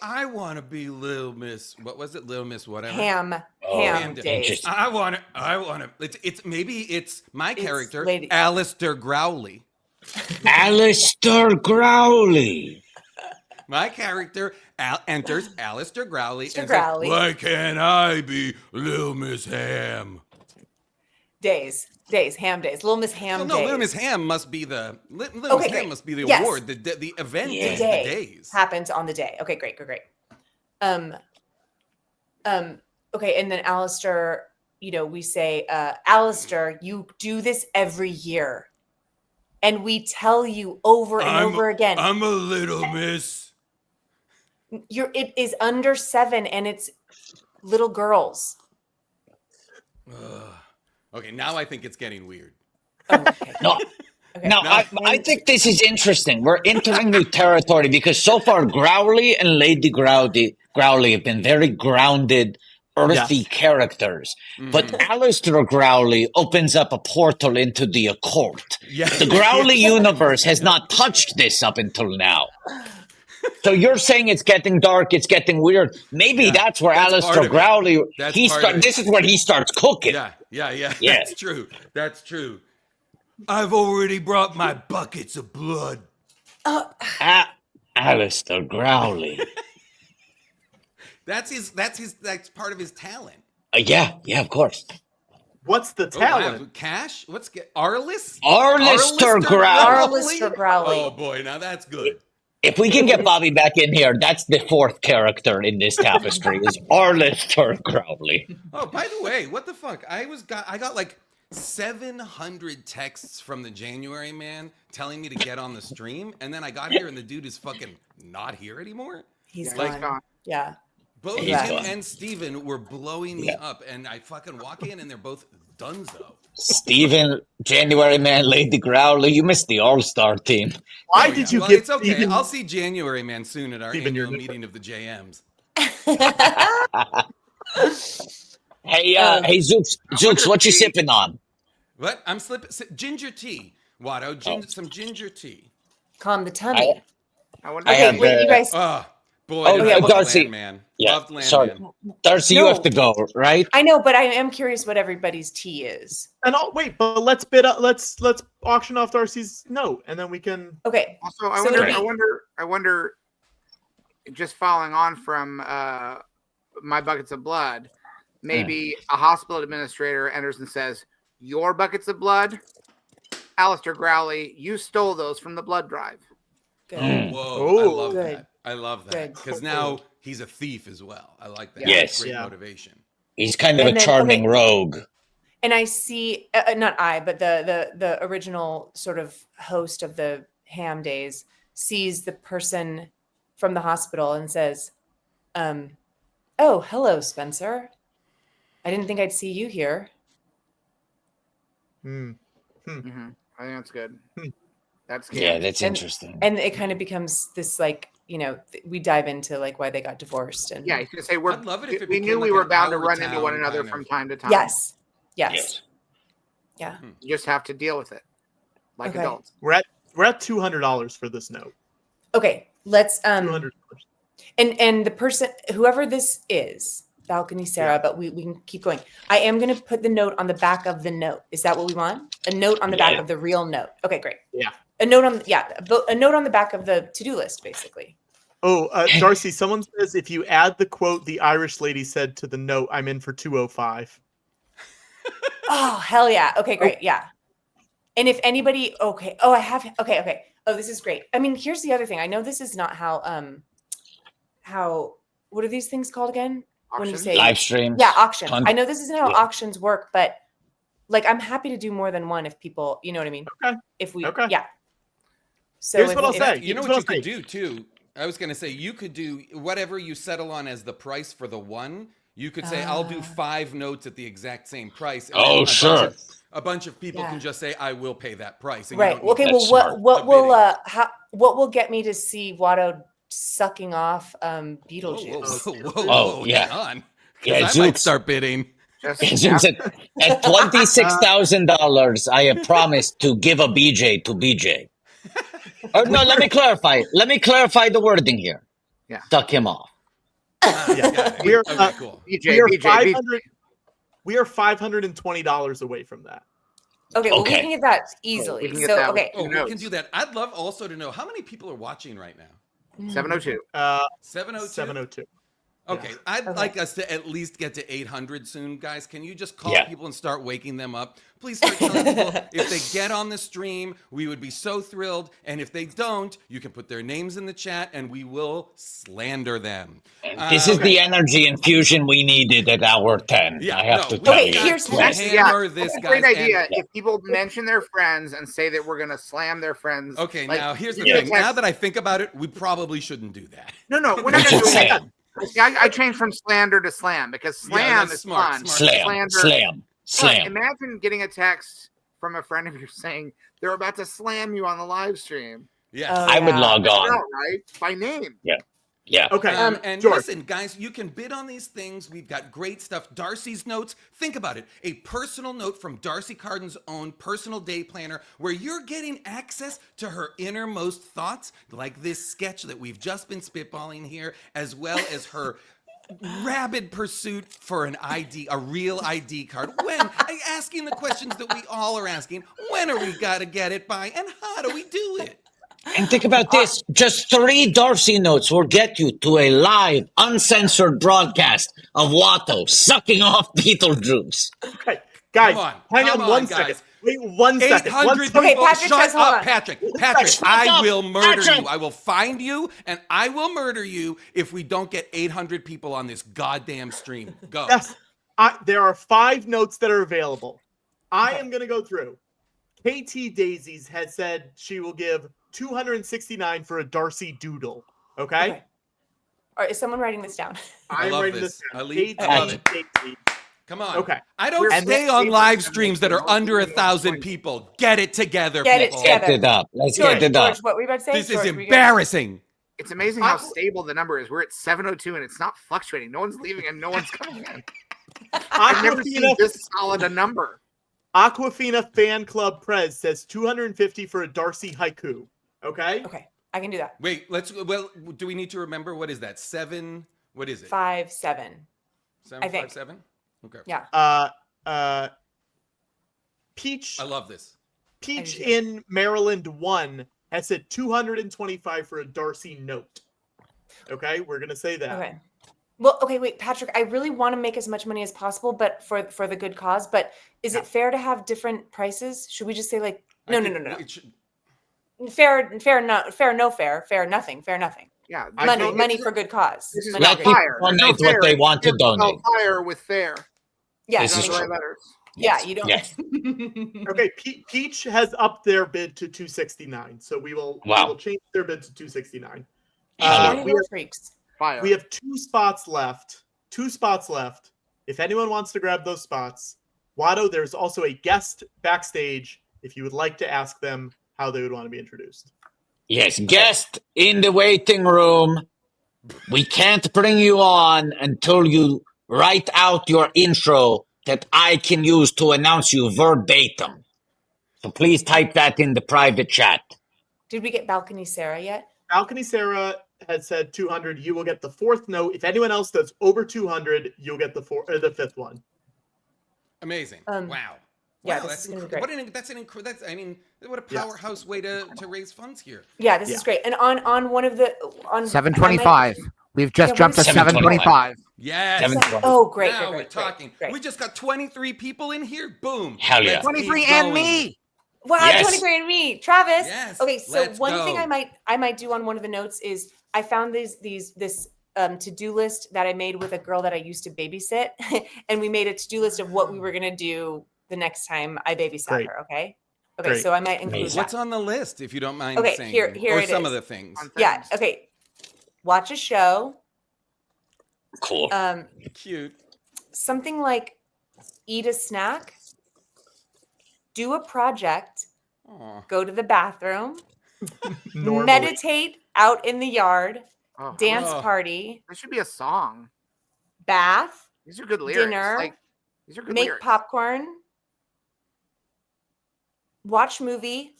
I want to be Little Miss, what was it? Little Miss whatever. Ham days. I want to. It's maybe it's my character, Lady- Alistair Growley. Alistair Growley. My character enters Alistair Growley Mr. and Growley. says, why can't I be Little Miss Ham? Days, Ham days. Little Miss Ham No, days. Little Miss Ham must be the Little Miss Ham great. must be the Yes. award. The event The is day the days. happens on the day. Okay, great. Okay, and then Alistair, we say, Alistair, you do this every year. And we tell you over and over again. I'm a Little Miss. It is under 7 and it's little girls. Okay, now I think it's getting weird. No. Now, I think this is interesting. We're entering new territory because so far Growly and Lady Growly have been very grounded, earthy characters. But Alistair Growly opens up a portal into the occult. Yeah. The Growly universe has not touched this up until now. So you're saying it's getting dark, it's getting weird. Maybe that's where Alistair Growly, this is where he starts cooking. Yeah. That's true. I've already brought my buckets of blood. Alistair Growly. That's part of his talent. Yeah, of course. What's the talent? Wow. Cash? Arliss? Arlister Growly. Arlister Growly. Oh boy, now that's good. If we can get Bobby back in here, that's the fourth character in this tapestry is Arlister Growly. Oh, by the way, what the fuck? I got like 700 texts from the January man telling me to get on the stream, and then I got here and the dude is fucking not here anymore. He's like, gone. Yeah. Both He's him gone. and Steven were blowing me up, and I fucking walk in and they're both dunzo. Steven, January man, Lady Growly, you missed the All-Star team. Why did you well, give it's okay. Steven- I'll see January man soon at our Steven, annual you're meeting of the JMs. Hey, Zooks, what you sipping on? What? I'm slipping ginger tea. Watto, some ginger tea. Calm the tummy. You guys. Oh, boy. Oh, yeah, loved Darcy. Landman. Yeah, Loved Landman. sorry. Darcy, you have to go, right? I know, but I am curious what everybody's tea is. And but let's bid up. Let's auction off Darcy's note, and then we can. Okay. Also, I wonder. Just following on from my buckets of blood, maybe a hospital administrator enters and says, "Your buckets of blood, Alistair Growly, you stole those from the blood drive." Good. Whoa! Good. I love that because now he's a thief as well. I like that. Yes. Great motivation. He's kind of And a then- charming rogue. And I see, not I, but the original sort of host of the Ham Days sees the person from the hospital and says, "Oh, hello, Spencer. I didn't think I'd see you here." I think that's good. That's good. Yeah, that's interesting. And it kind of becomes this we dive into like why they got divorced and Yeah, he's gonna say I'd love it if it we became knew we like were an bound to Our run into Town one another kind from of- time to time. Yes. Yeah. You just have to deal with it like Okay. adults. We're at $200 for this note. Okay, let's $200. and the person, whoever this is, Balcony Sarah, but we can keep going. I am going to put the note on the back of the note. Is that what we want? A note on the back of the real note. Okay, great. Yeah. A note on a note on the back of the to-do list, basically. Oh, Darcy, someone says if you add the quote the Irish lady said to the note, I'm in for 205. Oh, hell yeah. Okay, great. Yeah. And if anybody, okay. Oh, I have, okay. Oh, this is great. I mean, here's the other thing. I know this is not how, what are these things called again? When you say Live stream. Yeah, auction. I know this isn't how auctions work, but like, I'm happy to do more than one if people, you know what I mean? Okay. If we, Okay. yeah. So Here's if- what I'll if- say. You know what you could do too? I was going to say you could do whatever you settle on as the price for the one. You could say I'll do 5 notes at the exact same price. And then a bunch of people can just say I will pay that price. And you Right. don't need Okay. to Well, start what the will bidding. what will get me to see Watto sucking off Beetlejuice? Oh, yeah. Hang on. 'Cause Yeah, I might Zooks. start bidding. At $26,000, I have promised to give a BJ to BJ. Oh, no, let me clarify. Let me clarify the wording here. Yeah. Suck him off. We're Okay, cool. we are 500. We are $520 away from that. Okay, well, we Okay. can get that easily. we can get So, that with okay. two We can notes. do that. I'd love also to know how many people are watching right now. 702. 702. 702. Okay, I'd Okay. like us to at least get to 800 soon, guys. Can you just call Yeah. people and start waking them up? Please start telling people if they get on the stream, we would be so thrilled. And if they don't, you can put their names in the chat and we will slander them. This is the energy infusion we needed at hour 10. Yeah, I have no, to tell Okay, you. here's hammer this That's a guy's great idea. and- If people mention their friends and say that we're going to slam their friends. Okay, like, now here's the you thing. text- Now that I think about it, we probably shouldn't do that. No, we're not going to do that. See, I changed from slander to slam because slam that's is smart, fun. smart. Slam. But imagine getting a text from a friend of yours saying they're about to slam you on the live stream. Yes. I would log on. No, right? By name. Yeah. Yeah. Okay. And George. listen, guys, you can bid on these things. We've got great stuff. Darcy's notes. Think about it. A personal note from Darcy Carden's own personal day planner where you're getting access to her innermost thoughts, like this sketch that we've just been spitballing here, as well as her rabid pursuit for an ID, a real ID card. When? Asking the questions that we all are asking. When are we got to get it by? And how do we do it? And think about this. Just 3 Darcy notes will get you to a live, uncensored broadcast of Watto sucking off Beetlejuice. Okay, guys, Come on, hang come on on, one guys. second. Wait 1 second. 800 people. Okay, Patrick Shut says, hold up, on. Patrick. Shut Patrick, I up, will murder Patrick. you. I will find you, and I will murder you if we don't get 800 people on this goddamn stream. Go. Yes, there are 5 notes that are available. I am going to go through. KT Daisies has said she will give $269 for a Darcy doodle. Okay? All right, is someone writing this down? I I'm love writing this. this down. I love it. KT. Come on. Okay. I don't And stay then- on live streams that are under 1,000 people. Get it together, Get it people. together. Get it up. Let's George, get it up. George, what were you about to say? This George, is were you embarrassing. It's amazing how stable the number is. We're at 702 and it's not fluctuating. No one's leaving and no one's coming in. I've never seen this solid a number. Aquafina Fan Club Prez says $250 for a Darcy haiku. Okay? Okay, I can do that. Wait, well, do we need to remember what is that? 7, what is it? 5, 7. 7, I think. 5, 7? Okay. Yeah. Peach. I love this. Peach in Maryland 1 has said $225 for a Darcy note. Okay, we're gonna say that. Okay. Well, okay, wait, Patrick, I really want to make as much money as possible, but for the good cause. But is it fair to have different prices? Should we just say like no? Fair, nothing. Yeah, money for good cause. This is Money Let for people good cause. donate what they want to You can't spell donate. fire with fair. Yeah, This is you don't- true. Letters. yeah, you don't. Yes. Okay, Peach has upped their bid to $269, so we will change their bid to $269. Money for freaks. Fire. We have 2 spots left. 2 spots left. If anyone wants to grab those spots, Watto, there's also a guest backstage if you would like to ask them how they would want to be introduced. Yes, guest in the waiting room. We can't bring you on until you write out your intro that I can use to announce you verbatim. So please type that in the private chat. Did we get Balcony Sarah yet? Balcony Sarah had said 200. You will get the 4th note. If anyone else does over 200, you'll get the 5th one. Amazing. Yeah, wow, this that's is gonna be incredible. great. I mean, what a powerhouse way to raise funds here. Yeah, this is great. And on one of the 725. We've just Yeah, jumped to what is 725. Yes. 725. Oh, great, Now great, we're great, talking. great. We just got 23 people in here. Boom. Hell yeah. Let's keep 23 and going. me. Wow, Yes. 23 and me, Travis. Yes, Okay, so let's one thing go. I might do on one of the notes is I found this to-do list that I made with a girl that I used to babysit, and we made a to-do list of what we were gonna do the next time I babysat Great. her. Okay. Okay, Great. so I might include What's that. on the list, if you don't mind Okay, saying? here or it some is. of the things. Yeah. Okay. Watch a show. Cool. Cute. Something like eat a snack, do a project, Aw. go to the bathroom, Normally. meditate out in the yard, Oh, dance Oh. party, This should be a song. bath, These are good lyrics. dinner, Like, these are good make lyrics. popcorn, watch movie,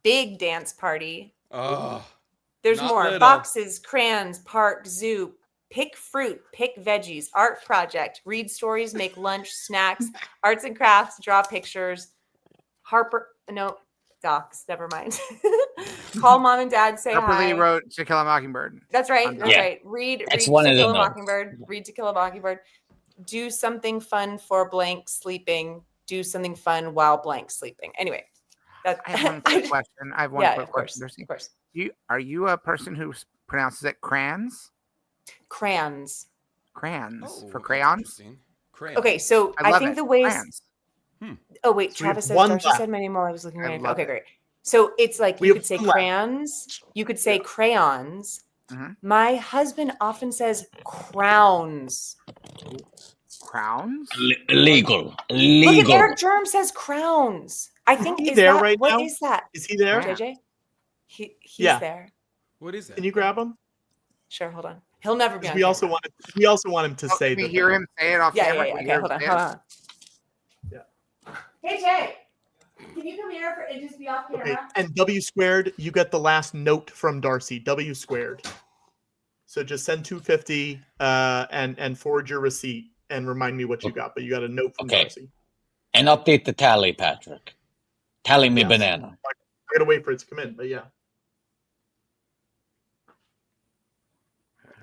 big dance party, Oh, There's not more. little. Boxes, crayons, park, zoo, pick fruit, pick veggies, art project, read stories, make lunch, snacks, arts and crafts, draw pictures, docs, never mind. Call mom and dad, say Harper hi. Lee wrote To Kill a Mockingbird. That's right. That's Yeah. right. Read That's To one of the Kill a notes. Mockingbird. Read To Kill a Mockingbird. Do something fun for blank sleeping. Do something fun while blank sleeping. Anyway, that I have one quick question. I have one Yeah, quick of course, question. Darcy. of course. Are you a person who pronounces it crayons? Crayons. Crayons Oh, for that's crayons. interesting. Crayons. Okay, so I I love think it. the ways. Crayons. Oh wait, So we have Travis says one Darcy left. said my name while I was looking I at it. love Okay, it. great. So it's like We you have could say one left. crayons. You could say crayons. Mhm. My husband often says crowns. Crowns? Legal. Look at Legal. Eric Germ says crowns. I think he is there that right what now? is that? Is he there? JJ? He's Yeah. there. What is Can it? you grab him? Sure, hold on. He'll never be 'Cause on we also camera. want him to Oh, say can we the hear thing. him say it off Yeah, camera? yeah, Can we yeah. hear Okay, hold him on, say hold it? on. Yeah. KJ, can you come here and just be off camera? Okay. And W squared, you get the last note from Darcy. W squared. So just send 250 and forward your receipt and remind me what you got. But you got a note from Okay. Darcy. And update the tally, Patrick. Tally me Yes. banana. I gotta wait for it to come in, but yeah.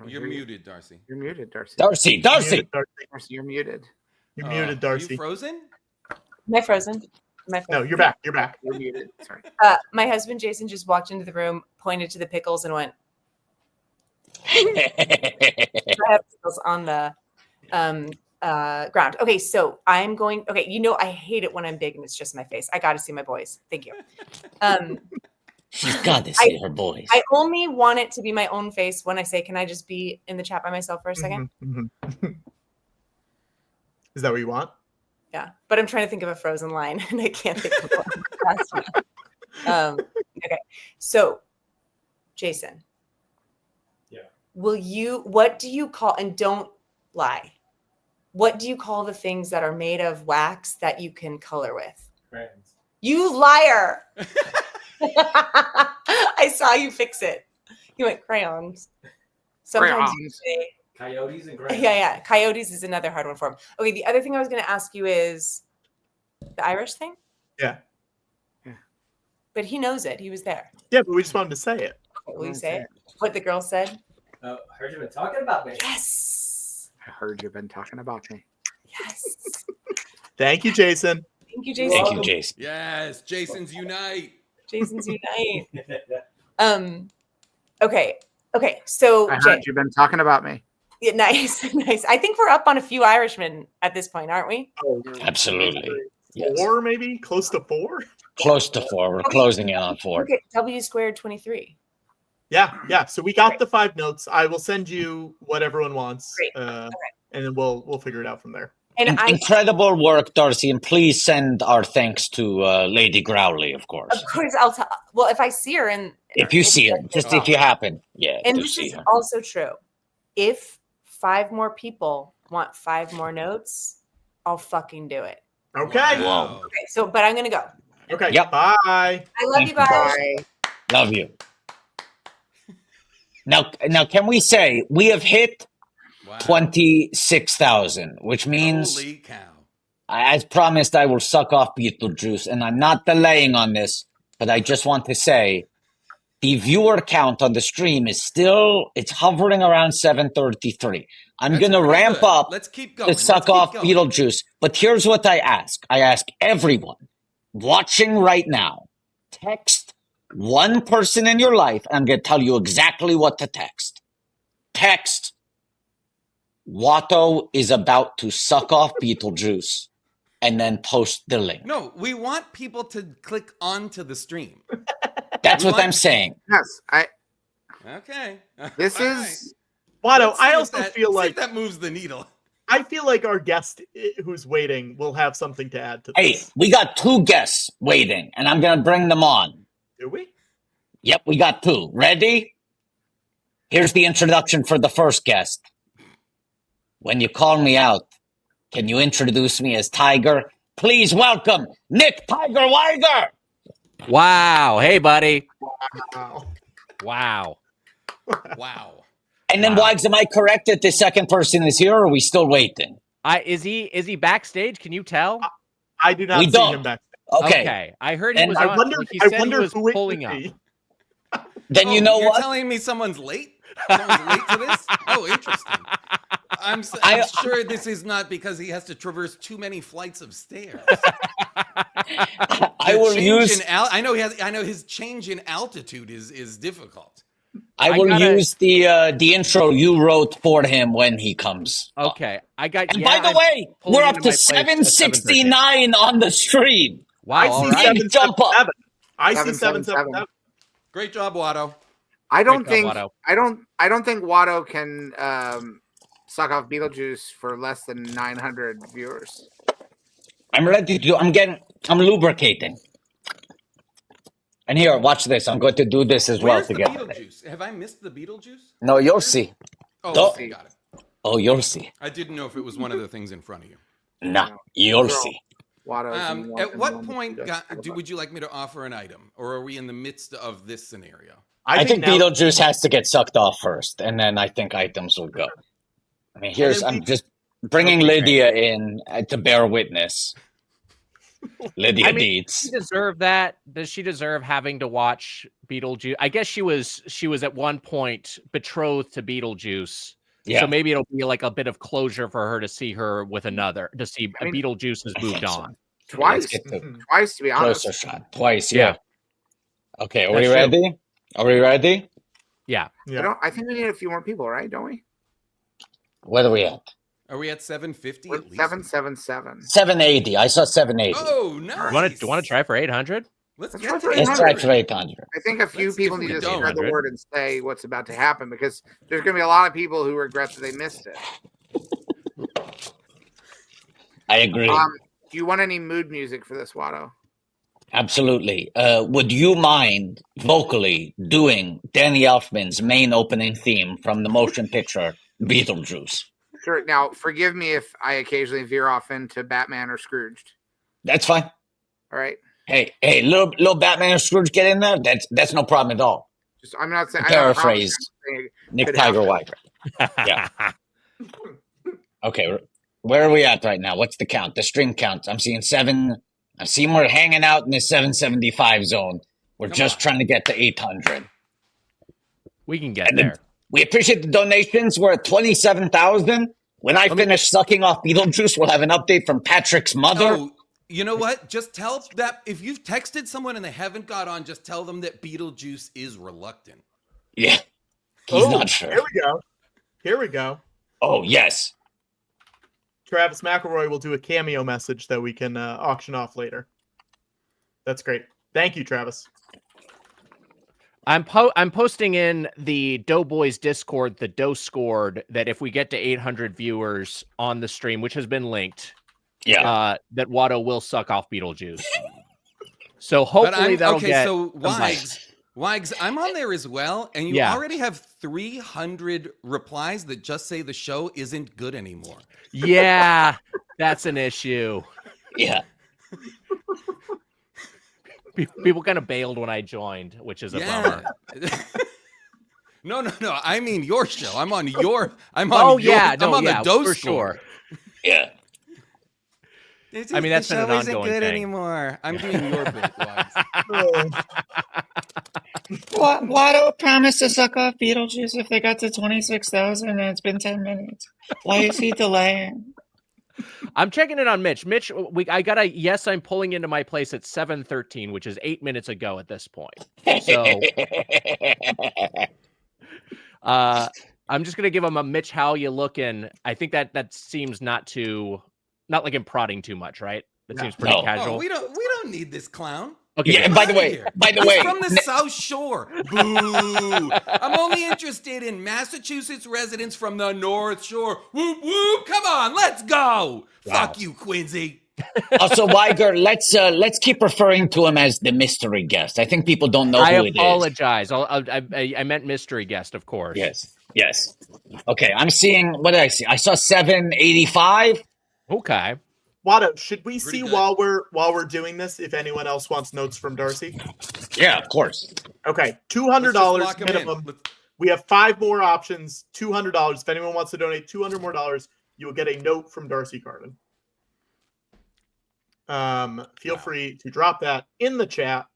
You're muted, Darcy. You're muted, Darcy. Darcy. Muted, Darcy. Darcy, you're muted. You're muted, Are Darcy. you frozen? Am I frozen? Am I frozen? No, you're back. You're back. You're muted. Sorry. My husband Jason just walked into the room, pointed to the pickles, and went. I have pickles on the ground. Okay, so I'm going. Okay, you know I hate it when I'm big and it's just my face. I got to see my boys. Thank you. She's got to see her boys. I only want it to be my own face when I say, "Can I just be in the chat by myself for a second?" Is that what you want? Yeah, but I'm trying to think of a Frozen line and I can't think of one fast enough. Okay, so Jason. Yeah. What do you call, and don't lie, what do you call the things that are made of wax that you can color with? Crayons. You liar. I saw you fix it. You went crayons. Sometimes you say Coyotes and yeah. Coyotes is another hard one for him. Okay, the other thing I was going to ask you is the Irish thing. Yeah. But he knows it. He was there. Yeah, but we just wanted to say it. Okay, will you say it? What the girl said? I heard you've been talking about me. Yes. I heard you've been talking about me. Yes. Thank you, Jason. Thank you, Jason. Thank you, Jason. Yes, Jason's unite. Jason's unite. Okay. So I Jay, heard you've been talking about me. yeah, nice. I think we're up on a few Irishmen at this point, aren't we? Absolutely. Yes. 4 maybe? Close to 4? Close to 4. We're closing in on 4. Look at W squared 23. Yeah. So we got the 5 notes. I will send you what everyone wants. Great. And then we'll figure it out from there. And Incredible work, Darcy, and please send our thanks to Lady Growley, of course. Of course, I'll tell. Well, if I see her, and If you see her, just if you happen, yeah, and to this see is her. also true. If 5 more people want 5 more notes, I'll fucking do it. Okay. Whoa. Okay. So, but I'm gonna go. Okay. Yep. Bye. I love you guys. Love you. Now, can we say we have hit 26,000, which means, Holy cow. as promised, I will suck off Beetlejuice, and I'm not delaying on this, but I just want to say the viewer count on the stream is still, it's hovering around 733. I'm That's going to pretty ramp good. up Let's keep going. to suck off Beetlejuice, but here's what I ask. I ask everyone watching right now, text one person in your life, and I'm going to tell you exactly what to text. Text, Watto is about to suck off Beetlejuice, and then post the link. No, we want people to click onto the stream. That's what I'm saying. Yes, Okay. This All is Watto, Let's see I if also that- feel see if like that moves the needle. I feel like our guest who's waiting will have something to add to Hey, this. we got 2 guests waiting, and I'm going to bring them on. Do we? Yep, we got 2. Ready? Here's the introduction for the first guest. When you call me out, can you introduce me as Tiger? Please welcome Nick Tiger Wiger. Wow. Hey, buddy. Wow. Wow. Wow. And then, Wags, am I correct that the second person is here, or are we still waiting? Is he backstage? Can you tell? I do not We see don't. him back. Okay. I heard he And was I on. wonder. Like he I said wonder he was who it pulling could up. be. Then you know you're what? telling me someone's late? Someone's late to this? Oh, interesting. I'm sure this is not because he has to traverse too many flights of stairs. I will use. I know his change in altitude is difficult. I will use the intro you wrote for him when he comes. Okay, I got. And by the way, we're up to 769 on the stream. Wow, I all see right. Big jump up. I see 777. Great job, Watto. I don't Great think job, I don't think Watto can suck off Beetlejuice for less than 900 viewers. I'm ready to. I'm lubricating. And here, watch this. I'm going to do this as well Where's the together. Beetlejuice? Have I missed the Beetlejuice? No, you'll see. Oh, okay, got it. Oh, you'll see. I didn't know if it was one of the things in front of you. No, you'll see. At what point would you like me to offer an item, or are we in the midst of this scenario? I think Beetlejuice has to get sucked off first, and then I think items will go. I mean, I'm just bringing Lydia in to bear witness. Lydia Deeds. Does she deserve that? Does she deserve having to watch Beetlejuice? I guess she was at one point betrothed to Beetlejuice. Yeah. So maybe it'll be like a bit of closure for her to see her with another, to see Beetlejuice has moved on. Twice, to be honest. Closer shot. Twice, yeah. Okay, are we ready? Are we ready? Yeah. I think we need a few more people, right? Don't we? Where are we at? Are we at 750 at least? 777. 780. I saw 780. Oh, nice. You want to try for 800? Let's try for Let's try for 800. I think a few people need to do spread the 800. word and say what's about to happen, because there's going to be a lot of people who regret that they missed it. I agree. Do you want any mood music for this, Watto? Absolutely. Would you mind vocally doing Danny Elfman's main opening theme from the motion picture Beetlejuice? Sure. Now, forgive me if I occasionally veer off into Batman or Scrooged. That's fine. All right. Hey, little Batman and Scrooge get in there. That's no problem at all. Just I'm not saying. Paraphrase Nick could Tiger happen. Wiger. Yeah. Okay, where are we at right now? What's the count? The stream count. I'm seeing 7. I see we're hanging out in the 775 zone. We're just trying to get to 800. We can get there. We appreciate the donations. We're at 27,000. When I finish sucking off Beetlejuice, we'll have an update from Patrick's mother. Oh, you know what? Just tell that if you've texted someone and they haven't got on, just tell them that Beetlejuice is reluctant. Yeah. He's not sure. Here we go. Oh, yes. Travis McElroy will do a cameo message that we can auction off later. That's great. Thank you, Travis. I'm posting in the Doughboys Discord, the Dough scored, that if we get to 800 viewers on the stream, which has been linked, that Watto will suck off Beetlejuice. So hopefully that'll get so some Wags, I'm on there as well, and you already have 300 replies that just say the show isn't good anymore. Yeah, that's an issue. Yeah. People kind of bailed when I joined, which is a bummer. No. I mean your show. I'm on your. I'm on the dose for score. sure. Yeah. I mean that's the been an show isn't ongoing good thing. anymore. I'm doing your bit, Wags. Watto promised to suck off Beetlejuice if they got to 26,000, and it's been 10 minutes. Why is he delaying? I'm checking in on Mitch. Mitch, I got a yes. I'm pulling into my place at 7:13, which is 8 minutes ago at this point. So, I'm just gonna give him a Mitch. How you looking? I think that seems not like him prodding too much, right? That seems pretty casual. Oh, we don't need this clown. Okay. Yeah, and by the way, He's from the South Shore. Boo! I'm only interested in Massachusetts residents from the North Shore. Whoop whoop! Come on, let's go. Wow. Fuck you, Quincy. Also, Wiger, let's keep referring to him as the mystery guest. I think people don't know who it is. I apologize. I meant mystery guest, of course. Yes. Okay, I'm seeing. What did I see? I saw 785. Okay. Watto, should we see good. while we're doing this if anyone else wants notes from Darcy? Yeah, of course. Okay, Let's just lock $200 'em in. minimum. We have 5 more options. $200. If anyone wants to donate $200 more, you will get a note from Darcy Carden. Feel free to drop that in the chat.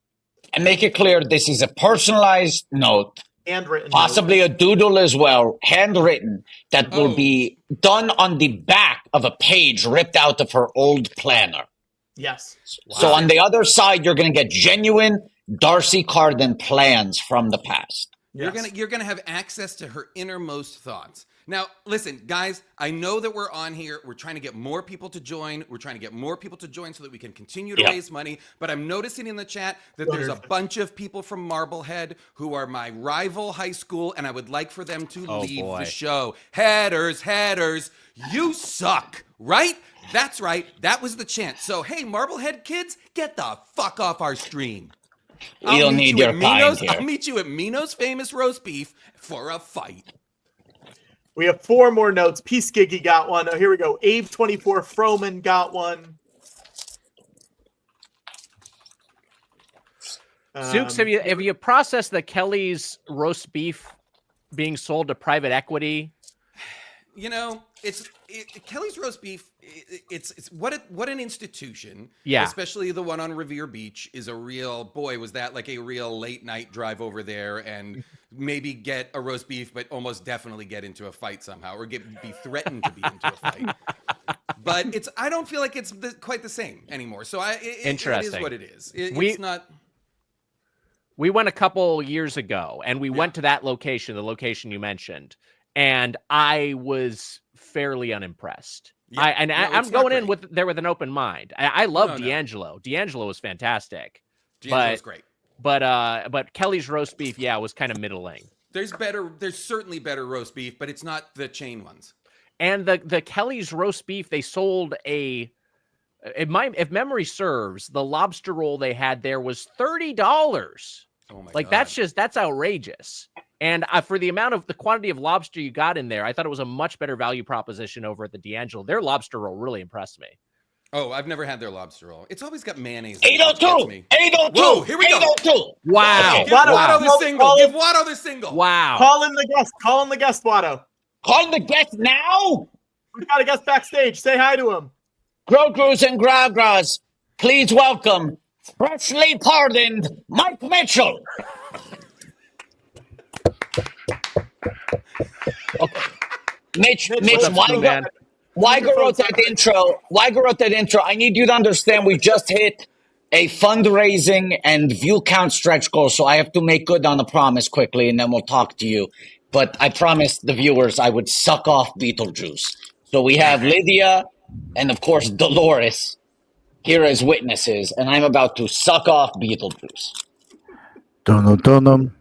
And make it clear this is a personalized note. Handwritten possibly note. a doodle as well, handwritten, that will be done on the back of a page ripped out of her old planner. Yes. So on the other side, you're going to get genuine Darcy Carden plans from the past. You're gonna have access to her innermost thoughts. Now, listen, guys, I know that we're on here. We're trying to get more people to join. We're trying to get more people to join so that we can continue to raise money. But I'm noticing in the chat that there's a bunch of people from Marblehead who are my rival high school, and I would like for them to leave the show. Headers, you suck, right? That's right. That was the chant. So, hey, Marblehead kids, get the fuck off our stream. We don't need your kind here. I'll meet you at Mino's Famous Roast Beef for a fight. We have 4 more notes. Peace Giggy got one. Oh, here we go. Abe24 Froman got one. Zooks, have you processed the Kelly's roast beef being sold to private equity? You know, Kelly's Roast Beef. It's what an institution. Yeah, especially the one on Revere Beach is a real boy. Was that like a real late night drive over there and maybe get a roast beef, but almost definitely get into a fight somehow, or be threatened to be into a fight. But I don't feel like it's quite the same anymore. So interesting. It is what it is. It's not. We went a couple years ago, and we went to that location, the location you mentioned. And I was fairly unimpressed. Yeah, I'm going in with an open mind. I love D'Angelo. No. D'Angelo was fantastic. D'Angelo's great. But Kelly's roast beef, was kind of middling. There's certainly better roast beef, but it's not the chain ones. And the Kelly's roast beef, they sold if memory serves, the lobster roll they had there was $30. Oh my God. That's outrageous. And for the quantity of lobster you got in there, I thought it was a much better value proposition over at the D'Angelo. Their lobster roll really impressed me. Oh, I've never had their lobster roll. It's always got mayonnaise. 802! 802! Whoa, here we go. 802! Wow. Give Watto the single. Give Watto the single. Wow. Call in the guest, Watto. Call in the guest now? We got a guest backstage. Say hi to him. Grogros and Gragras, please welcome freshly pardoned Mike Mitchell. Okay. Mitch, Wiger wrote that intro. I need you to understand we just hit a fundraising and view count stretch goal, so I have to make good on the promise quickly, and then we'll talk to you. But I promised the viewers I would suck off Beetlejuice. So we have Lydia and, of course, Dolores here as witnesses, and I'm about to suck off Beetlejuice. Donum. Donum.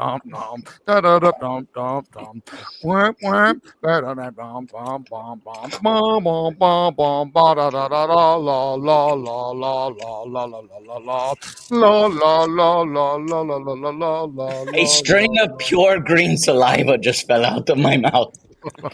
A string of pure green saliva just fell out of my mouth. What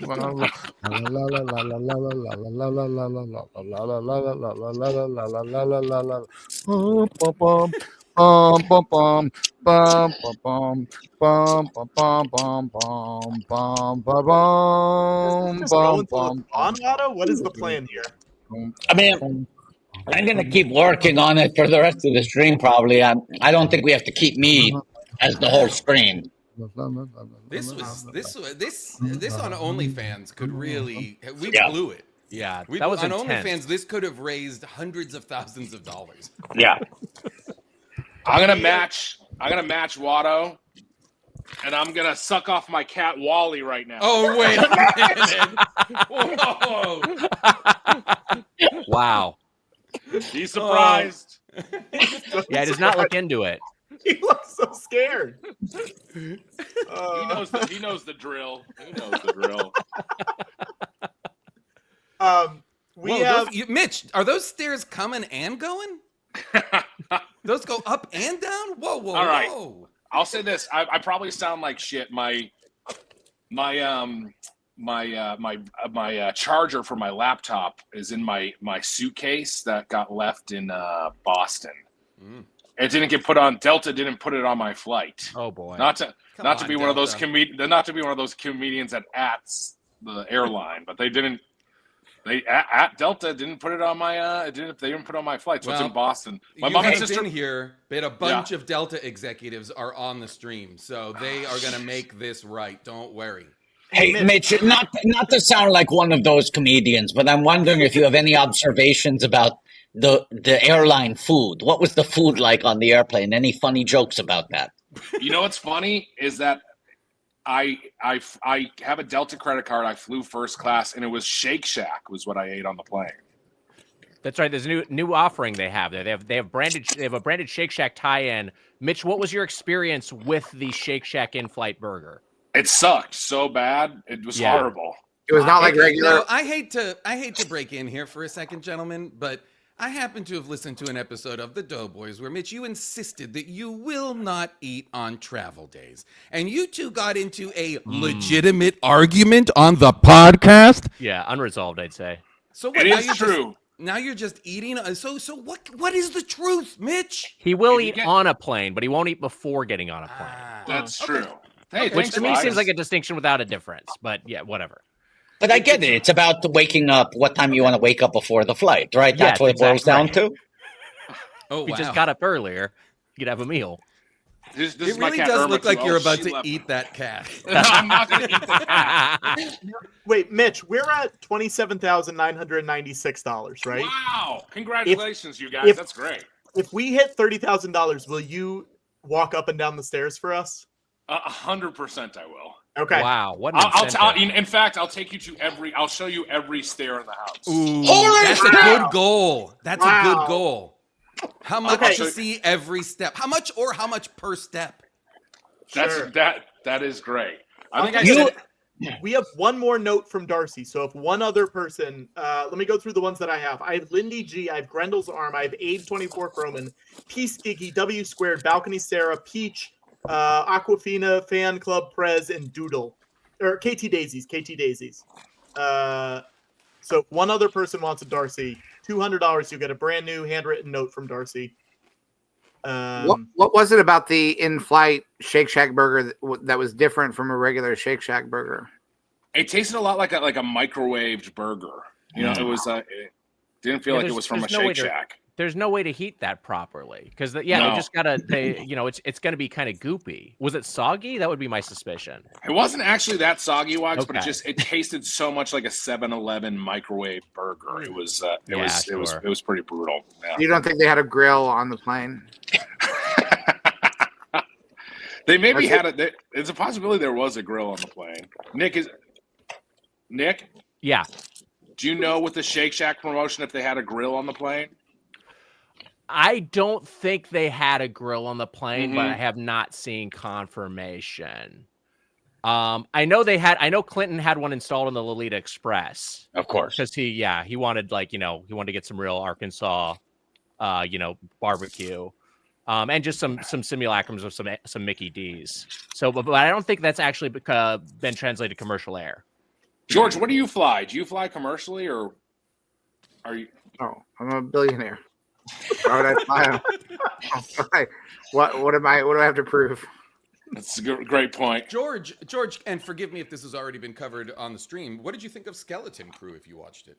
is the plan here? I mean, I'm gonna keep working on it for the rest of the stream. Probably. I don't think we have to keep me as the whole screen. This on OnlyFans could really we Yeah. blew it. Yeah, We that was on intense. OnlyFans. This could have raised hundreds of thousands of dollars. Yeah. I'm gonna match Watto, and I'm gonna suck off my cat Wally right now. Oh wait a minute! Whoa! Wow. Be surprised. Yeah, does not look into it. He looks so scared. He knows the drill. He knows the drill. Mitch, are those stairs coming and going? Those go up and down? Whoa, whoa, All right. whoa. I'll say this. I probably sound like shit. My charger for my laptop is in my suitcase that got left in Boston. It didn't get put on. Delta didn't put it on my flight. Oh boy! Not to be one of those comedians that ats the airline, but they didn't. At Delta didn't put it on my. They didn't put it on my flight. So it's in Boston. My mom and sister been here, but a bunch of Delta executives are on the stream, so they are going to make this right. Don't worry. Hey, Mitch, not to sound like one of those comedians, but I'm wondering if you have any observations about the airline food. What was the food like on the airplane? Any funny jokes about that? You know what's funny is that I have a Delta credit card. I flew first class, and it was Shake Shack was what I ate on the plane. That's right. There's a new offering they have there. They have a branded Shake Shack tie-in. Mitch, what was your experience with the Shake Shack in-flight burger? It sucked so bad. It was horrible. It was not like regular. No, I hate to break in here for a second, gentlemen, but I happen to have listened to an episode of The Doughboys where, Mitch, you insisted that you will not eat on travel days. And you two got into a legitimate argument on the podcast? Yeah, unresolved, I'd say. So what, it is true. Now you're just eating. So what is the truth, Mitch? He will eat on a plane, but he won't eat before getting on a plane. That's true. Hey, which to me seems like a distinction without a difference. But yeah, whatever. But I get it. It's about waking up. What time you want to wake up before the flight, right? That's what it boils down to. Oh, we just got up earlier. You could have a meal. This it really does look like you're about to eat that cat. I'm not going to eat the cat. Wait, Mitch, we're at $27,996, right? Wow! Congratulations, you guys. That's great. If we hit $30,000, will you walk up and down the stairs for us? 100% I will. Okay. Wow. What in fact, I'll take you to I'll show you every stair in the house. Ooh, that's a good goal. That's a good goal. How much to see every step? How much per step? That is great. I think we have one more note from Darcy. So if one other person, let me go through the ones that I have. I have Lindy G, I have Grendel's Arm, I have Abe24 Croman, Peace Geeky, W Squared, Balcony Sarah, Peach, Aquafina, Fan Club, Prez, and Doodle. Or KT Daisies. So if one other person wants a Darcy, $200, you'll get a brand new handwritten note from Darcy. What was it about the in-flight Shake Shack burger that was different from a regular Shake Shack burger? It tasted a lot like a microwaved burger. You know, it was. It didn't feel like it was from a Shake Shack. There's no way to heat that properly because they just gotta. It's gonna be kind of goopy. Was it soggy? That would be my suspicion. It wasn't actually that soggy, Wags, but it tasted so much like a 7-Eleven microwave burger. It was pretty brutal. Yeah. You don't think they had a grill on the plane? They maybe had it. It's a possibility there was a grill on the plane. Nick? Yeah. Do you know with the Shake Shack promotion if they had a grill on the plane? I don't think they had a grill on the plane, but I Mhm. have not seen confirmation. I know Clinton had one installed on the Lolita Express. Of course. Because he wanted he wanted to get some real Arkansas barbecue. And just some simulacrums of some Mickey D's. So, but I don't think that's actually been translated to commercial air. George, what do you fly? Do you fly commercially, or are you? Oh, I'm a billionaire. Why would I fly? What do I have to prove? That's a great point. George, and forgive me if this has already been covered on the stream. What did you think of Skeleton Crew if you watched it?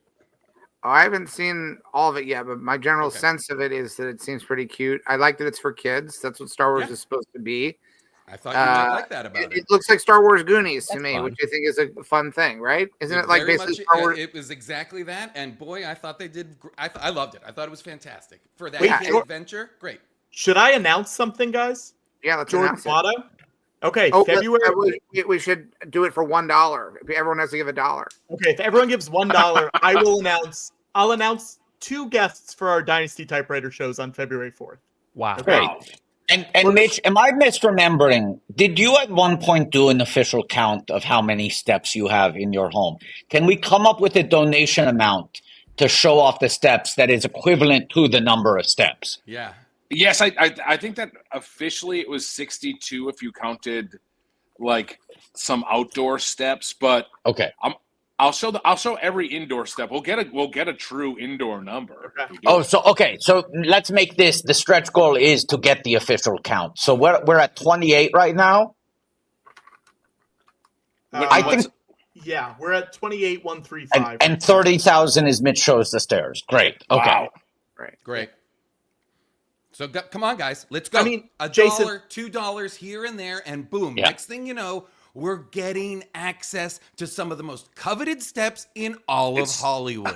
Oh, I haven't seen all of it yet, but my general sense of it is that it seems pretty cute. I like that it's for kids. That's what Star Wars is supposed to be. I thought you might like that about it. It looks like Star Wars Goonies to That's me, fun. which I think is a fun thing, right? Isn't it like very basically much, Star Wars? it was exactly that, and boy, I thought they did. I loved it. I thought it was fantastic for that Wait, kid George- adventure. Great. Should I announce something, guys? Yeah, let's George announce it. Watto. Okay, Oh, February. we should do it for $1. Everyone has to give $1. Okay, if everyone gives $1, I'll announce 2 guests for our Dynasty Typewriter shows on February 4th. Wow. Okay. And Mitch, am I misremembering? Did you at one point do an official count of how many steps you have in your home? Can we come up with a donation amount to show off the steps that is equivalent to the number of steps? Yeah. Yes, I think that officially it was 62 if you counted like some outdoor steps, but okay. I'll show every indoor step. We'll get a true indoor number. Oh, so let's make this the stretch goal is to get the official count. So we're at 28 right now. I think Yeah, we're at 28,135. and 30,000 is Mitch shows the stairs. Great. Okay. Wow. Great. So come on, guys, let's go. I mean, $1, Jason- $2 here and there, and boom. Yeah. Next thing you know, we're getting access to some of the most coveted steps in all of Hollywood.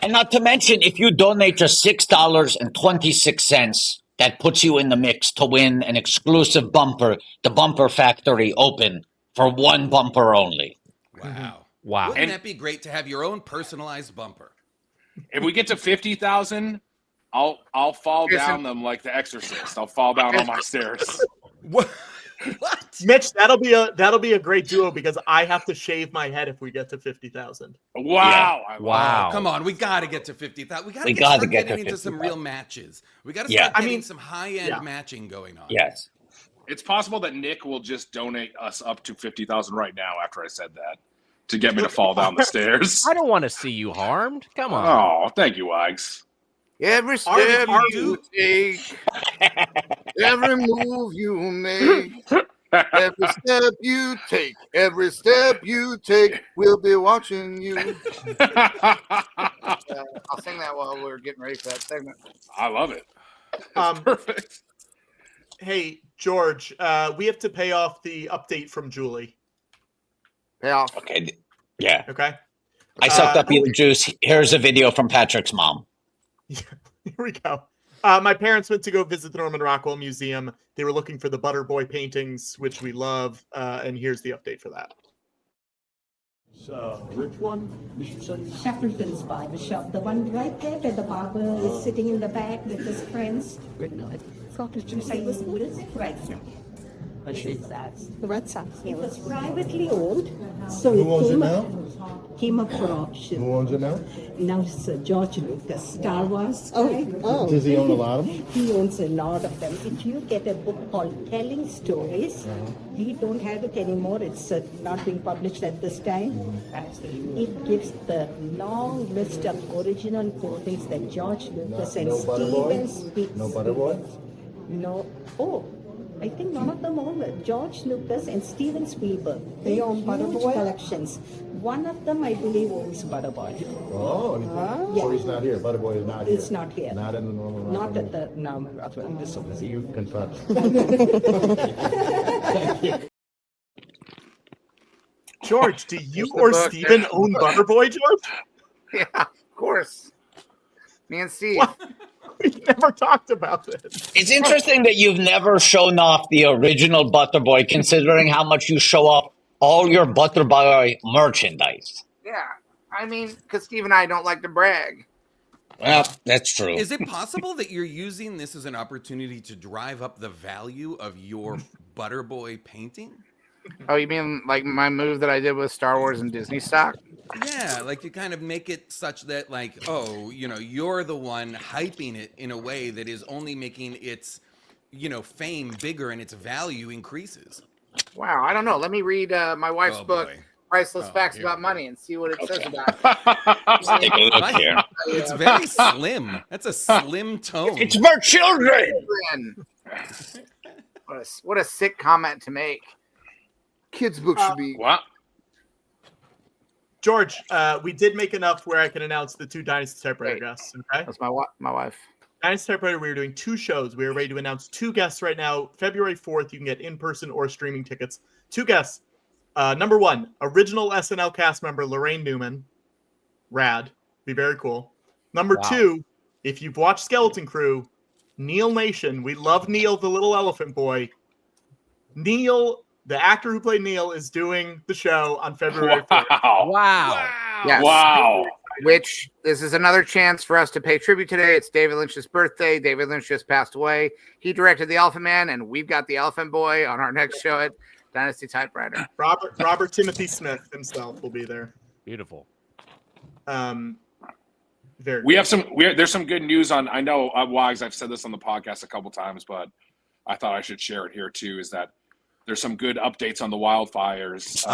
And not to mention, if you donate just $6.26, that puts you in the mix to win an exclusive bumper, the Bumper Factory Open, for one bumper only. Wow. Wow. Wouldn't that be great to have your own personalized bumper? If we get to 50,000, I'll fall down them like the Exorcist. I'll fall down on my stairs. What? Mitch, that'll be a great duo because I have to shave my head if we get to 50,000. Wow. Yeah. Wow. Come on, we got to get to 50,000. We got We to gotta start get to getting into some 50,000. real matches. We got to Yeah. start getting some high-end matching going on. Yes. It's possible that Nick will just donate us up to 50,000 right now after I said that to get me to fall down the stairs. I don't want to see you harmed. Come on. Oh, thank you, Wags. Every step you take, every move you make, every step you take, we'll be watching you. I'll sing that while we're getting ready for that segment. I love it. Perfect. Hey, George, we have to pay off the update from Julie. Pay off. Okay. Yeah. Okay. I sucked up your juice. Here's a video from Patrick's mom. Here we go. My parents went to go visit the Norman Rockwell Museum. They were looking for the Butterboy paintings, which we love. And here's the update for that. So, which one? Shackleton's barber shop, the one right there where the barber is sitting in the back with his friends. No, I thought it was right there. The Red Sox. It was privately owned. So Who owns it now? Came up for auction. Who owns it now? Now it's George Lucas, Star Wars. Does he own a lot of them? He owns a lot of them. If you get a book called Telling Stories, we don't have it anymore. It's not being published at this time. It gives the long list of original quotes that George Lucas and Steven Spielberg. No Butterboy? No. Oh, I think none of them own it. George Lucas and Steven Spielberg. They own Butterboy collections. One of them, I believe, owns Butterboy. Oh, so he's not here. Butterboy is not here. It's not here. Not in the normal. Not at the Norman Rockwell. You confess. George, do you or Steven own Butterboy, George? Yeah, of course. Me and Steve. We never talked about this. It's interesting that you've never shown off the original Butterboy, considering how much you show off all your Butterboy merchandise. Yeah, I mean, because Steve and I don't like to brag. Well, that's true. Is it possible that you're using this as an opportunity to drive up the value of your Butterboy painting? Oh, you mean like my move that I did with Star Wars and Disney stock? Yeah, like you kind of make it such that, like, oh, you know, you're the one hyping it in a way that is only making its, you know, fame bigger and its value increases. Wow, I don't know. Let me read my wife's book, Priceless Facts About Money, and see what it says about it. Let's take a look here. It's very slim. That's a slim tone. It's for children. What a sick comment to make. Kids' books should be. Wow. George, we did make enough where I can announce the 2 Dynasty Typewriter guests. Okay, that's my wife. Dynasty Typewriter. We are doing 2 shows. We are ready to announce 2 guests right now. February 4th, you can get in-person or streaming tickets. 2 guests. Number 1, original SNL cast member Laraine Newman. Rad. Be very cool. Number 2, if you've watched Skeleton Crew, Neil Nation. We love Neil, the little elephant boy. Neil, the actor who played Neil, is doing the show on February 4th. Wow. Yes. Wow. Which this is another chance for us to pay tribute today. It's David Lynch's birthday. David Lynch just passed away. He directed The Elephant Man, and we've got the Elephant Boy on our next show at Dynasty Typewriter. Robert Timothy Smith himself will be there. Beautiful. Very. There's some good news on. I know, Wags, I've said this on the podcast a couple times, but I thought I should share it here too. Is that there's some good updates on the wildfires.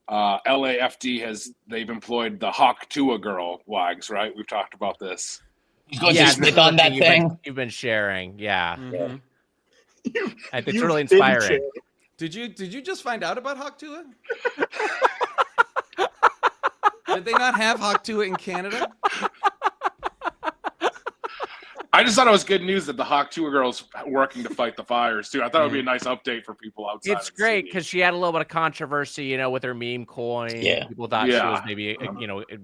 LAFD they've employed the Hawk Tua girl, Wags, right? We've talked about this. On that thing. You've been sharing, yeah. Mm-hmm. It's really inspiring. Did you just find out about Hawk Tua? Did they not have Hawk Tua in Canada? I just thought it was good news that the Hawk Tua girl's working to fight the fires too. I thought it would be a nice update for people outside. It's great because she had a little bit of controversy, with her meme coin. Yeah. People thought she was maybe,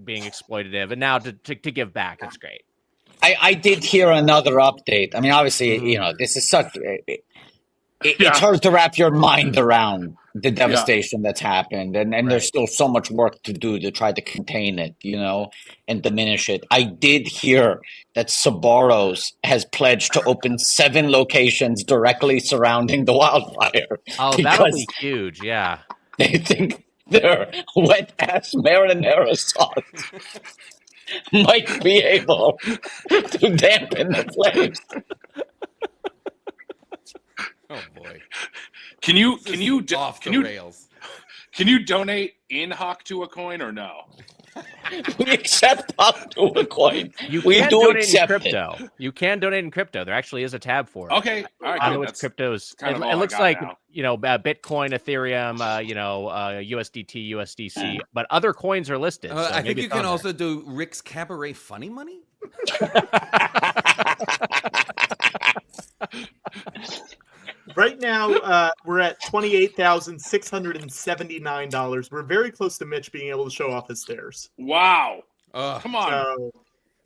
being exploitative, and now to give back, it's great. I did hear another update. I mean, obviously, this is such. It's hard to wrap your mind around the devastation that's happened, and there's still so much work to do to try to contain it, and diminish it. I did hear that Sabaros has pledged to open 7 locations directly surrounding the wildfire. Oh, that'll be huge, yeah. They think their wet-ass marinara sauce might be able to dampen the flames. Oh boy! Can you rails? Can you donate in Hawk to a coin or no? We accept Hawk to a coin. We can donate in crypto. You can donate in crypto. There actually is a tab for it. Okay, all right. I know it's cryptos. It looks like Bitcoin, Ethereum, USDT, USDC, but other coins are listed. So I think you can also do Rick's Cabaret Funny Money. Right now, we're at $28,679. We're very close to Mitch being able to show off his stairs. Wow! Come on.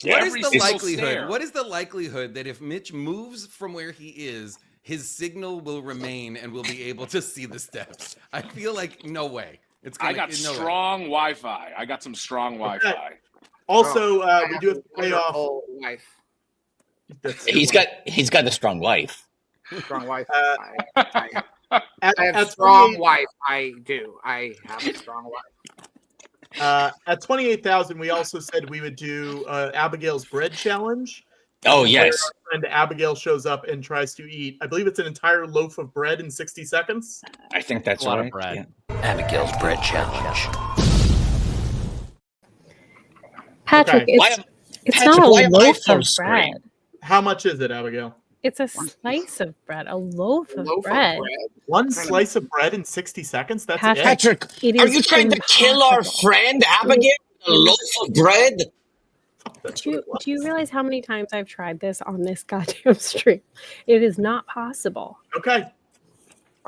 What is the likelihood? What is the likelihood that if Mitch moves from where he is, his signal will remain and we'll be able to see the steps? I feel like no way. I got strong Wi-Fi. I got some strong Wi-Fi. Okay. Also, we do have to pay off. Wife. He's got a strong wife. Strong wife. I have strong wife. I do. I have a strong wife. At 28,000, we also said we would do Abigail's bread challenge. Oh yes. Our friend Abigail shows up and tries to eat. I believe it's an entire loaf of bread in 60 seconds. I think that's a lot right. of bread. Yeah. Abigail's bread challenge. Patrick, Okay. it's not a loaf of bread. How much is it, Abigail? It's a slice of bread, a loaf of bread. One slice of bread in 60 seconds? That's Patrick, are you trying to kill our friend Abigail with a loaf of bread? Do you realize how many times I've tried this on this goddamn stream? It is not possible. Okay.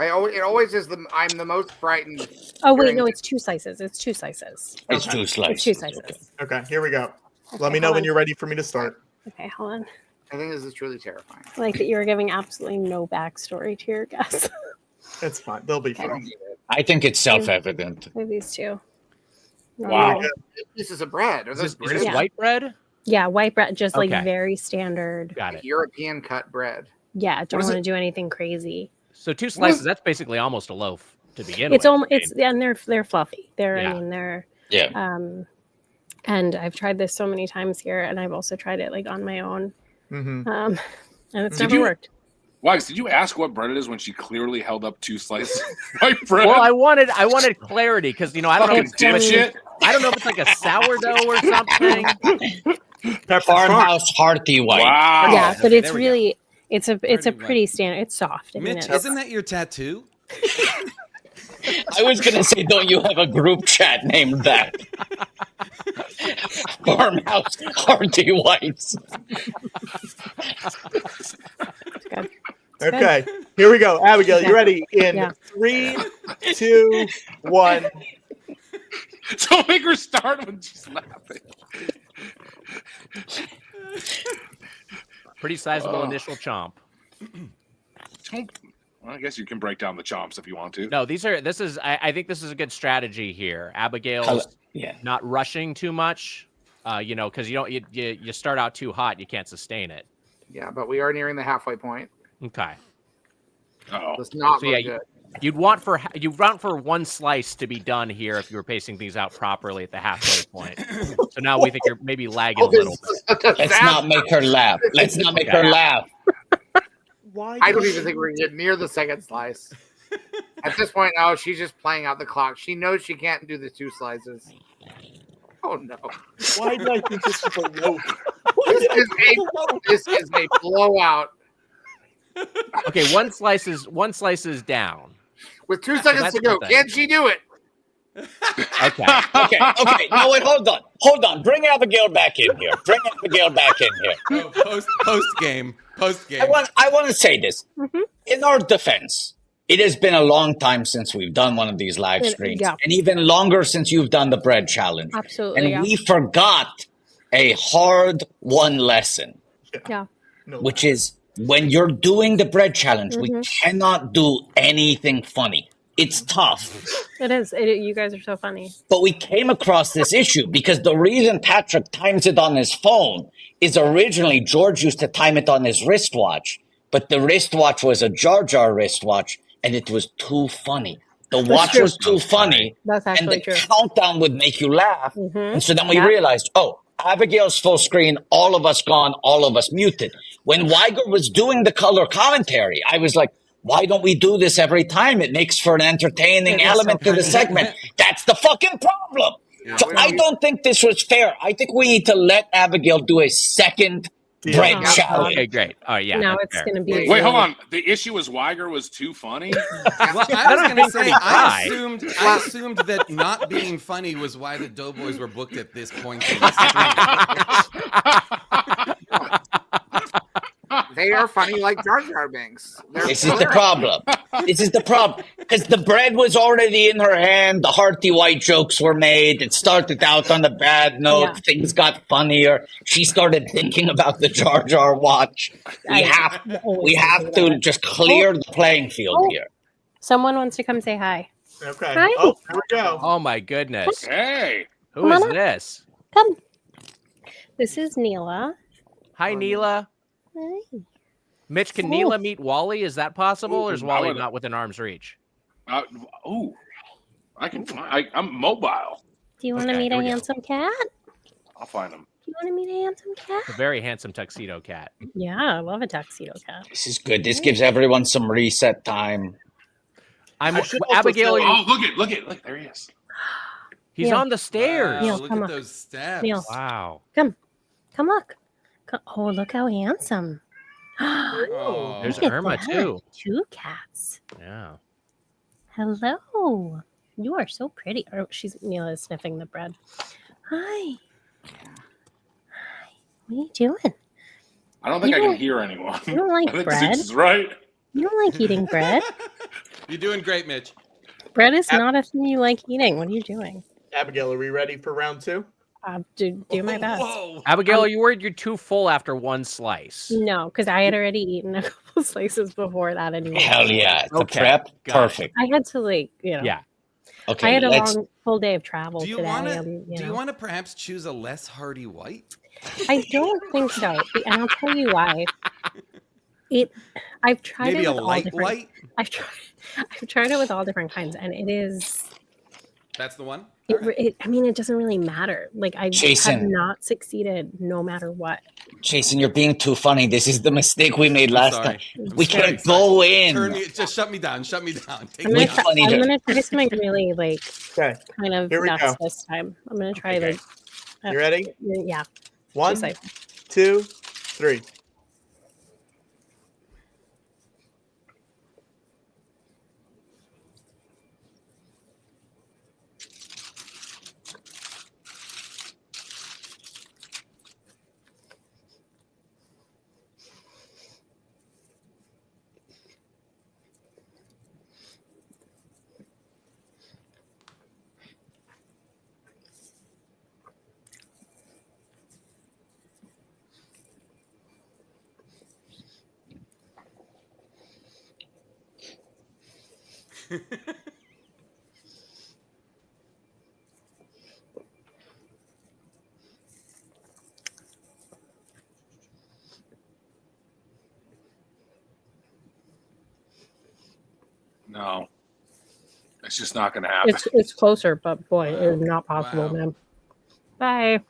It always is I'm the most frightened. Oh wait, no, it's 2 slices. It's 2 slices. It's 2 slices. It's 2 slices. Okay, here we go. Let me know when you're ready for me to start. Okay, hold on. I think this is truly terrifying. I like that you were giving absolutely no backstory to your guests. It's fine. They'll be fine. I think it's self-evident. These 2. Wow. Pieces of bread. Are those Is this white bread? Yeah, white bread, just like Okay. very standard. Got it. European cut bread. Yeah, don't is want to it? do anything crazy. So 2 slices, that's basically almost a loaf to begin It's with. almost and they're fluffy. I Yeah. mean they're Yeah. And I've tried this so many times here, and I've also tried it like on my own. Mm-hmm. And it's Did never you- worked. Wags, did you ask what bread it is when she clearly held up 2 slices of white bread? Well, I wanted clarity because I don't know. Fucking dipshit. I don't know if it's like a sourdough or something. Farmhouse hearty white. Wow. Yeah, but Okay, it's there we really it's a pretty standard. It's soft. I mean, Mitch, it's- isn't that your tattoo? I was gonna say, don't you have a group chat named that? Farmhouse hearty whites. Okay, here we go. Abigail, you ready? In Yeah. 3, 2, 1. Don't make her start when she's laughing. Pretty sizable initial chomp. Well, I guess you can break down the chomps if you want to. No, this is. I think this is a good strategy here. Abigail's not rushing too much. Because you start out too hot, you can't sustain it. Yeah, but we are nearing the halfway point. Okay. Oh, it's not So very yeah, good. you'd want for 1 slice to be done here if you were pacing things out properly at the halfway point. So now we think you're maybe lagging a little bit. Let's not make her laugh. Let's not make her laugh. Why? I don't even think we're gonna get near the second slice. At this point, now she's just playing out the clock. She knows she can't do the 2 slices. Oh no! Why did I think this was a loaf? This is a blowout. Okay, 1 slice is down. With 2 seconds that's to go, pathetic. can she do it? Okay. Okay. No, wait, hold on. Bring Abigail back in here. Oh, post game. I want to say this. In our defense, it has been a long time since we've done one of these live streams, Yeah. and even longer since you've done the bread challenge. Absolutely, And yeah. we forgot a hard-won lesson, Yeah. which is when you're doing the bread challenge, we cannot do anything funny. It's tough. It is. You guys are so funny. But we came across this issue because the reason Patrick times it on his phone is originally George used to time it on his wristwatch, but the wristwatch was a Jar Jar wristwatch, and it was too funny. The watch true. was too funny, That's and actually the true. countdown would make you laugh. And so then we Yeah. realized, oh, Abigail's full screen, all of us gone, all of us muted. When Wiger was doing the color commentary, I was like, why don't we do this every time? It makes for an entertaining It is element so to the funny. segment. That's the fucking problem. So I don't think this was fair. I think we need to let Abigail do a second bread challenge. Okay, great. All right, yeah. Now that's it's fair. going to be. Wait, hold on. The issue was Wiger was too funny. Well, I was going to say, I assumed that not being funny was why the Doughboys were booked at this point. in the They are funny like Jar Jar Binks. This is the problem. Because the bread was already in her hand. The hearty white jokes were made. It started out on a bad note. Yeah. Things got funnier. She started thinking about the Jar Jar watch. We have to just clear the playing field here. Someone wants to come say hi. Okay. Hi. Oh, here we go. Oh my goodness. Hey. Who Come is on up. this? Come. This is Neela. Hi, Neela. Hi. Mitch, can Neela meet Wally? Is that possible, or is Ooh, Wally I would- not within arm's reach? I can find. I'm mobile. Do you want to Okay, meet here a we go. handsome cat? I'll find him. Do you want to meet a handsome cat? A very handsome tuxedo cat. Yeah, I love a tuxedo cat. This is good. This gives everyone some reset time. I'm I should also Abigail. say- Are you, Look, there he is. he's Neil. on the stairs. Neil, look come at on. those steps. Neil. Wow. Come look. Oh, look how handsome. Oh. There's Look at Irma that. too. 2 cats. Yeah. Hello. You are so pretty. Oh, Neela is sniffing the bread. Hi. What are you doing? I don't think You I can don't- hear anyone. you don't like I think bread? Zeus is right. You don't like eating bread? You're doing great, Mitch. Bread is not a thing you like eating. What are you doing? Abigail, are we ready for round 2? Do my best. Whoa. Abigail, are you worried you're too full after 1 slice? No, because I had already eaten a couple slices before that anyway. Hell yeah. The Okay, prep, got it. perfect. I had to Yeah. Okay, I had a let's. long full day of travel Do you today. want to? and, Do you want to perhaps choose a less hardy white? I don't think so, and I'll tell you why. I've tried Maybe it a with all light different. white. I've tried it with all different kinds, and it is. That's the one. I mean, it doesn't really matter. Like I have Jason. not succeeded, no matter what. Jason, you're being too funny. This is the mistake we made last time. We sorry, can't go in. Just shut me down. Shut me down. Take I'm me gonna out. try something really like Okay. kind of Here we nuts go. this time. I'm gonna try Okay. like. You ready? Yeah. 1, Just like- 2, 3. No, it's just not going to happen. It's closer, but boy, it is not possible, man. Bye.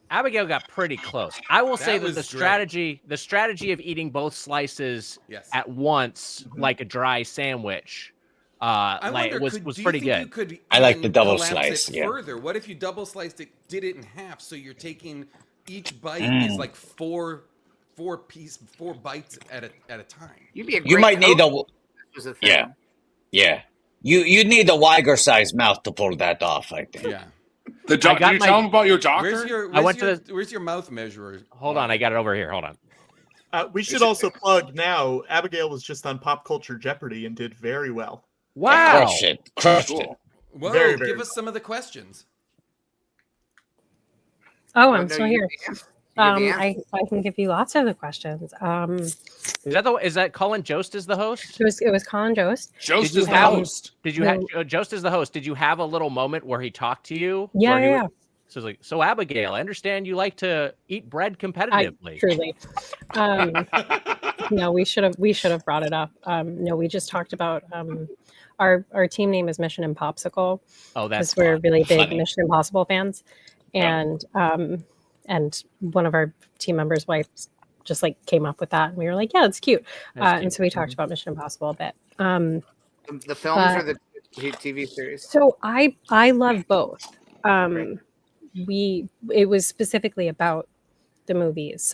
Abigail got pretty close. I will say that was the dreadful. strategy of eating both slices Yes. at once, like a dry sandwich, I like wonder, was do you pretty think good. You could I like even the double collapse slice, it yeah. Further, what if you double sliced it, did it in half, so you're taking each bite Mm. is like four bites at a time. You'd be a You great might need coach. a. This was a thing. Yeah. Yeah. You need a Wiger sized mouth to pull that off, I think. Yeah. The doc- got did you my- tell him about your doctor? Where's your mouth measurer? Hold on, I got it over here. Hold on. We should also plug now. Abigail was just on Pop Culture Jeopardy and did very well. Wow. Crushed it. Whoa, Very, very give us some of the questions. Oh, Oh, I'm no, still you here. give the answer. You give the I can give you lots of the questions. Is that Colin Jost is the host? It was Colin Jost. Jost Did you is the have- host. Did you have Jost is the host? Did you have a little moment where he talked to you? Yeah, where he yeah. was- So it's like, so Abigail, I understand you like to eat bread competitively. Truly. No, we should have brought it up. No, we just talked about our team name is Mission Impopsicle. Oh, that's because we're fun. really big Funny. Mission Impossible fans, and one of our team members' wives just like came up with that, and we were like, yeah, it's cute. And so we talked about Mission Impossible a bit. The films but- or the TV series? So I love both. It was specifically about the movies,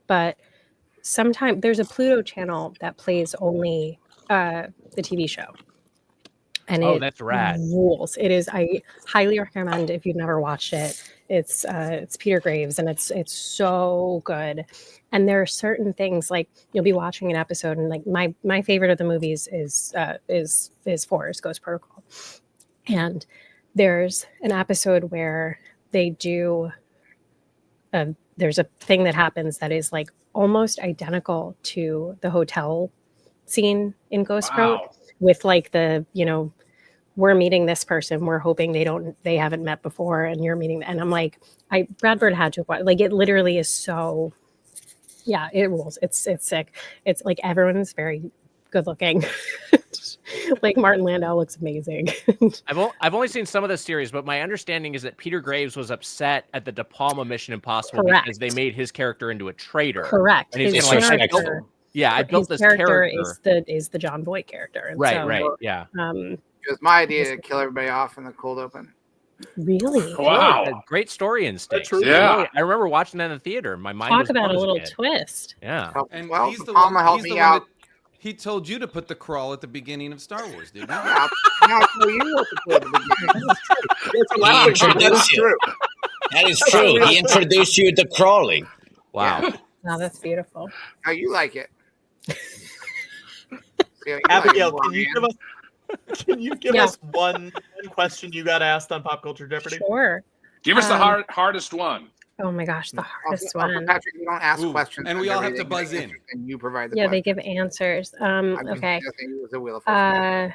but sometimes there's a Pluto channel that plays only the TV show, and that's rad. rules. It is. I highly recommend if you've never watched it. It's Peter Graves, and it's so good. And there are certain things like you'll be watching an episode, and like my favorite of the movies is Forrest Ghost Protocol, and there's an episode where they do there's a thing that happens that is like almost identical to the hotel scene in Ghost Prot, with like the, we're meeting this person, we're hoping they haven't met before, and you're meeting, and I'm like, Brad Bird had to watch, like, it literally is so, yeah, it rules. It's sick. It's like everyone's very good looking. Like Martin Landau looks amazing. I've only seen some of the series, but my understanding is that Peter Graves was upset at the De Palma Mission Impossible Correct. because they made his character into a traitor. Correct. And he's His gonna, like, character- I built his this character. is the John Voight character. And Right, so, right, yeah. It was my idea to kill everybody off in the cold open. Really? Wow. Great story instinct. Yeah. I remember watching that in the theater. My mind Talk was about blown a as little kid. twist. Yeah. And Well, he's the Palma one. helped He's me the one out. that he told you to put the crawl at the beginning of Star Wars, didn't he? I'll tell you what to do at the beginning. He introduced you. That is true. He introduced you to Crawley. Wow. Wow, that's beautiful. How you like it? Abigail, can you give Yeah. us one question you got asked on Pop Culture Jeopardy? Sure. Give us the hardest one. Oh my gosh, the hardest Also, one. Patrick, you don't ask Ooh, questions, and we all have to everything buzz is in. answered, and you provide the Yeah, question. they give answers. I'm just Okay. guessing it was a Wheel of Fortune.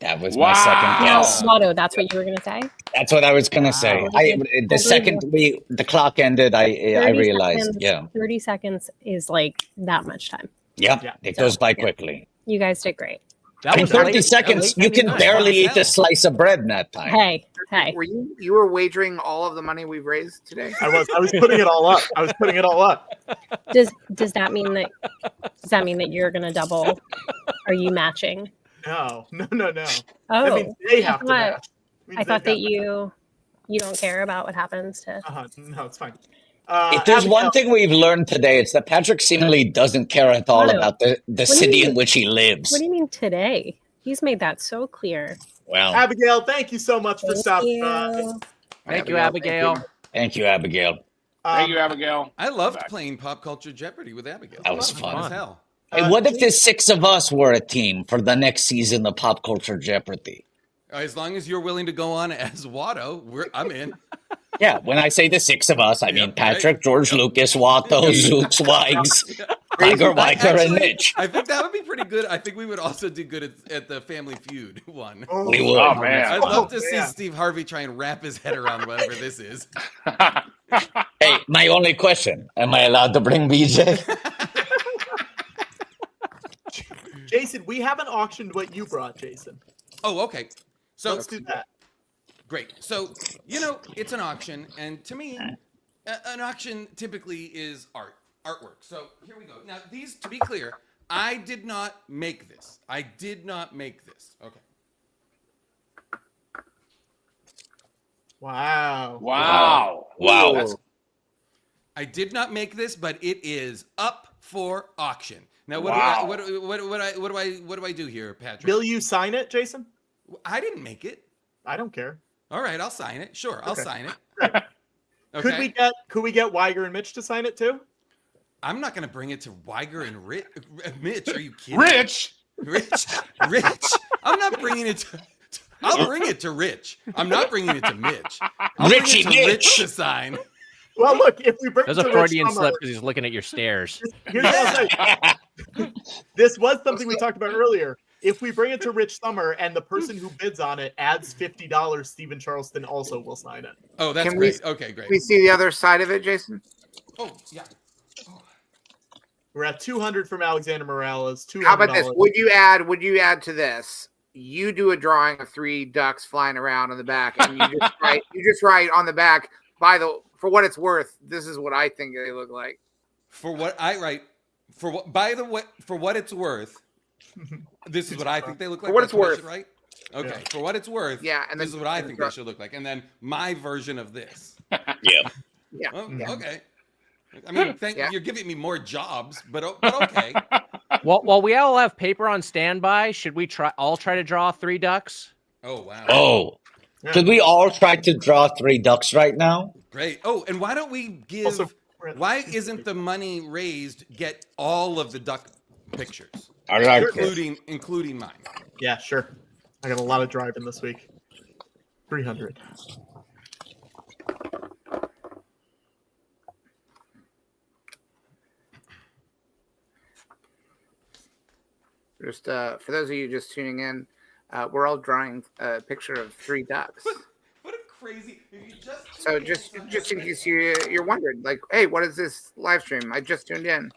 That was my second guess. Watto, that's what you were gonna say? That's what I was gonna say. The second the clock ended, I realized. 30 seconds is like that much time. Yep. It goes by quickly. You guys did great. In 30 seconds, you can barely eat a slice of bread in that time. Hey. Were you were wagering all of the money we've raised today? I was putting it all up. Does that mean that you're gonna double? Are you matching? No. Oh, That means they have to match. I thought that you don't care about what happens to. No, it's fine. If there's one thing we've learned today, it's that Patrick seemingly doesn't care at all about the city in which he lives. What do you mean today? He's made that so clear. Well, Abigail, thank you so much for stopping by. Thank you, Abigail. Thank you, Abigail. Thank you, Abigail. I loved playing Pop Culture Jeopardy with Abigail. That was Fun as fun. hell. Hey, what if the 6 of us were a team for the next season of Pop Culture Jeopardy? As long as you're willing to go on as Watto, I'm in. Yeah, when I say the 6 of us, I mean Patrick, George Lucas, Watto, Zooks, Wags, Wiger, and Mitch. I think that would be pretty good. I think we would also do good at the Family Feud one. We would. Oh, man. I'd love to see Steve Harvey try and wrap his head around whatever this is. Hey, my only question, am I allowed to bring BJ? Jason, we haven't auctioned what you brought, Jason. Oh, okay. So let's do that. Great. So, it's an auction, and to me, an auction typically is artwork. So here we go. Now, these, to be clear, I did not make this. Okay. Wow. I did not make this, but it is up for auction. Now, what do I do here, Patrick? Will you sign it, Jason? I didn't make it. I don't care. All right, I'll sign it. Sure, I'll sign it. Okay. Could we get Wiger and Mitch to sign it too? I'm not going to bring it to Wiger and Mitch. Are you kidding? Rich. I'm not bringing it to. I'll bring it to Rich. I'm not bringing it to Mitch. I'll bring it to Rich to sign. Well, look, if we bring there's it a to Freudian Rich Sommer, slip because he's looking at your stairs. Here's what I'll say. This was something we talked about earlier. If we bring it to Rich Sommer and the person who bids on it adds $50, Stephen Charleston also will sign it. Oh, that's great. Okay, great. Can we see the other side of it, Jason? Oh, yeah. We're at 200 from Alexander Morales. $200. How about this? Would you add to this? You do a drawing of 3 ducks flying around on the back, and you just write on the back, for what it's worth, this is what I think they look like. For what I write, for what it's worth, this is what I think they look like. For what it's worth, right? Okay. Yeah. For what it's worth, yeah. And this is what I think they should look like, and then my version of this. Yeah. Well, okay. I mean, you're giving me more jobs, but okay. Well, while we all have paper on standby, should we try to draw 3 ducks? Oh wow. Oh, could we all try to draw 3 ducks right now? Great. Oh, and why don't we give? Also, why isn't the money raised get all of the duck pictures? I like including mine. Yeah, sure. I got a lot of driving this week. 300. Just for those of you just tuning in, we're all drawing a picture of 3 ducks. What a crazy! So just in case you're wondering, like, hey, what is this live stream? I just tuned in.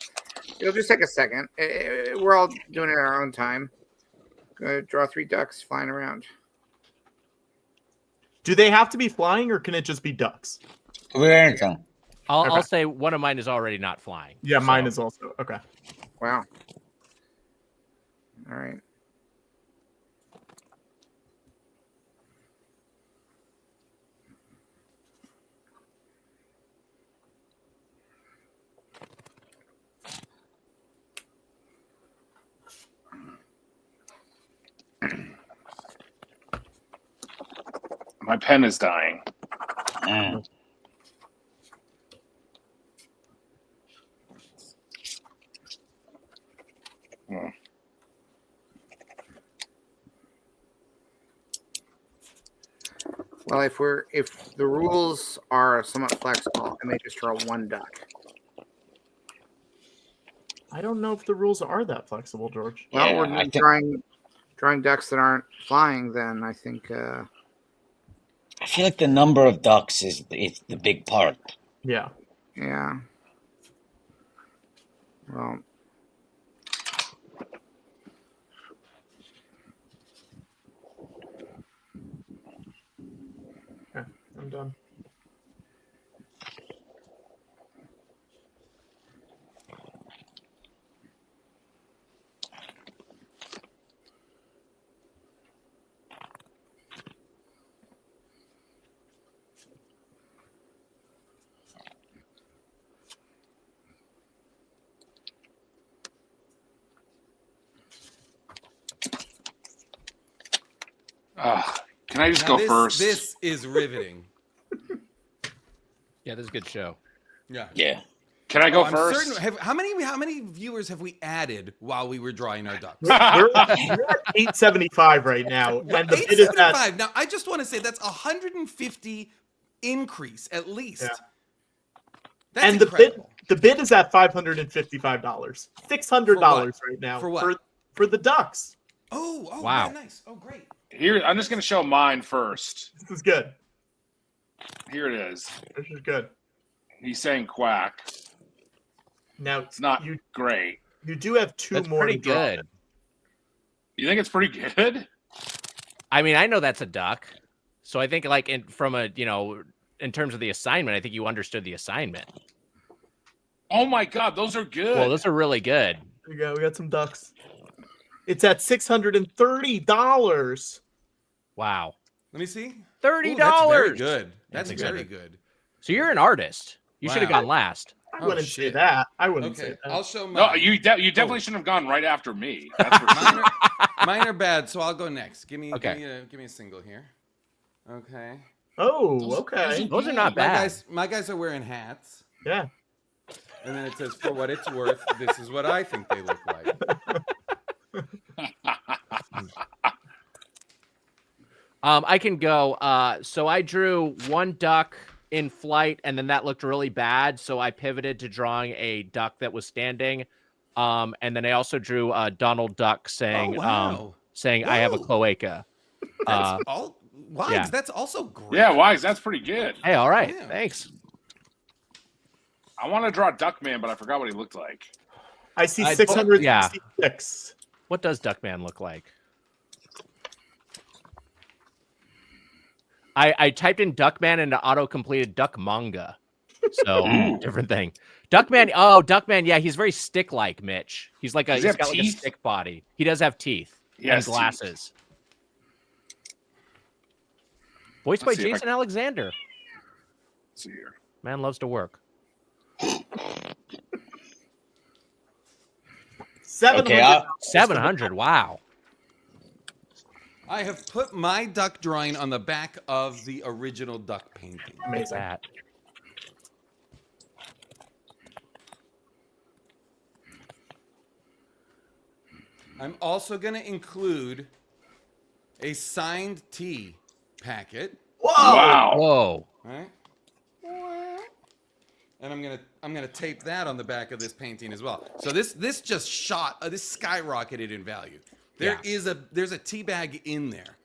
It'll just take a second. We're all doing it at our own time. Gonna draw 3 ducks flying around. Do they have to be flying, or can it just be ducks? I'll say one of mine is already not flying. Yeah, mine is also okay. Wow. All right. My pen is dying. Well, if the rules are somewhat flexible, I may just draw 1 duck. I don't know if the rules are that flexible, George. Well, we're drawing drawing ducks that aren't flying, then I think. I feel like the number of ducks is the big part. Yeah. Yeah. Well. Okay, I'm done. Can I just Now go first? This is riveting. Yeah, this is a good show. Yeah. Yeah. Can I go I'm first? certain, how many viewers have we added while we were drawing our ducks? We're at 875 right now, and the bid is at 875. Now, I just want to say that's 150 increase at least. Yeah. That's and incredible. the bid is at $555. $600 right now For what? For the ducks. Oh, wow. Very nice. Oh, great. Here, I'm just going to show mine first. This is good. Here it is. This is good. He's saying quack. Now It's not great. You do have two That's more pretty to draw. good. You think it's pretty good? I mean, I know that's a duck, so I think like in terms of the assignment, I think you understood the assignment. Oh my God, those are good. Well, those are really good. There you go. We got some ducks. It's at $630. Wow. Let me see. $30. That's very good. That's That's very good. good. So you're an artist. You should have Wow. gone last. I wouldn't say that. I wouldn't say Okay, that. I'll show mine. No, you definitely shouldn't have gone right after me. That's for sure. Mine are bad, so I'll go next. Give me a single here. Okay. Oh, okay. Those are not bad. My guys are wearing hats. Yeah. And then it says, for what it's worth, this is what I think they look like. I can go. So I drew one duck in flight, and then that looked really bad. So I pivoted to drawing a duck that was standing. And then I also drew Donald Duck saying, I have a cloaca. That's all. Wags, yeah. that's also great. Yeah, Wags, that's pretty good. Hey, all right. Yeah. Thanks. I want to draw Duckman, but I forgot what he looked like. I see 666. What does Duckman look like? I typed in Duckman and it auto-completed Duck Manga. So, different thing. Duckman, Duckman, yeah, he's very stick-like, Mitch. He's got like a stick body. He does have teeth and glasses. Teeth. Voiced by Jason Alexander. Let's see here. Man loves to work. 700. 700, wow. I have put my duck drawing on the back of the original duck painting. Amazing. That. I'm also going to include a signed tee packet. Whoa! Wow. Whoa. All right. And I'm gonna tape that on the back of this painting as well. So this just this skyrocketed in value. There's a tea bag in there.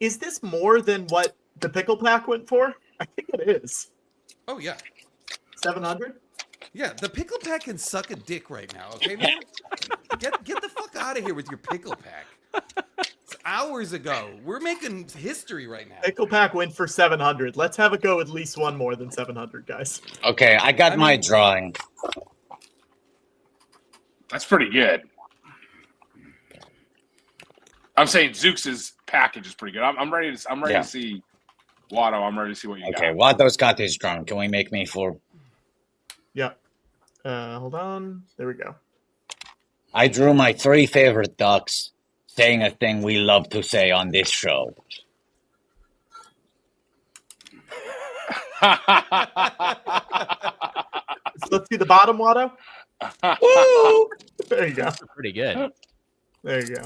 Is this more than what the pickle pack went for? I think it is. Oh yeah. 700? Yeah, the pickle pack can suck a dick right now, okay, man? Get the fuck out of here with your pickle pack. It's hours ago. We're making history right now. Pickle pack went for 700. Let's have it go at least one more than 700, guys. Okay, I got my drawing. That's pretty good. I'm saying Zooks' package is pretty good. I'm ready to see Watto. I'm ready to see what you got. Okay, Watto's got his drawing. Can we make me for? Yeah. Hold on. There we go. I drew my 3 favorite ducks, saying a thing we love to say on this show. Let's see the bottom, Watto. Woo! There you go. Pretty good. There you go.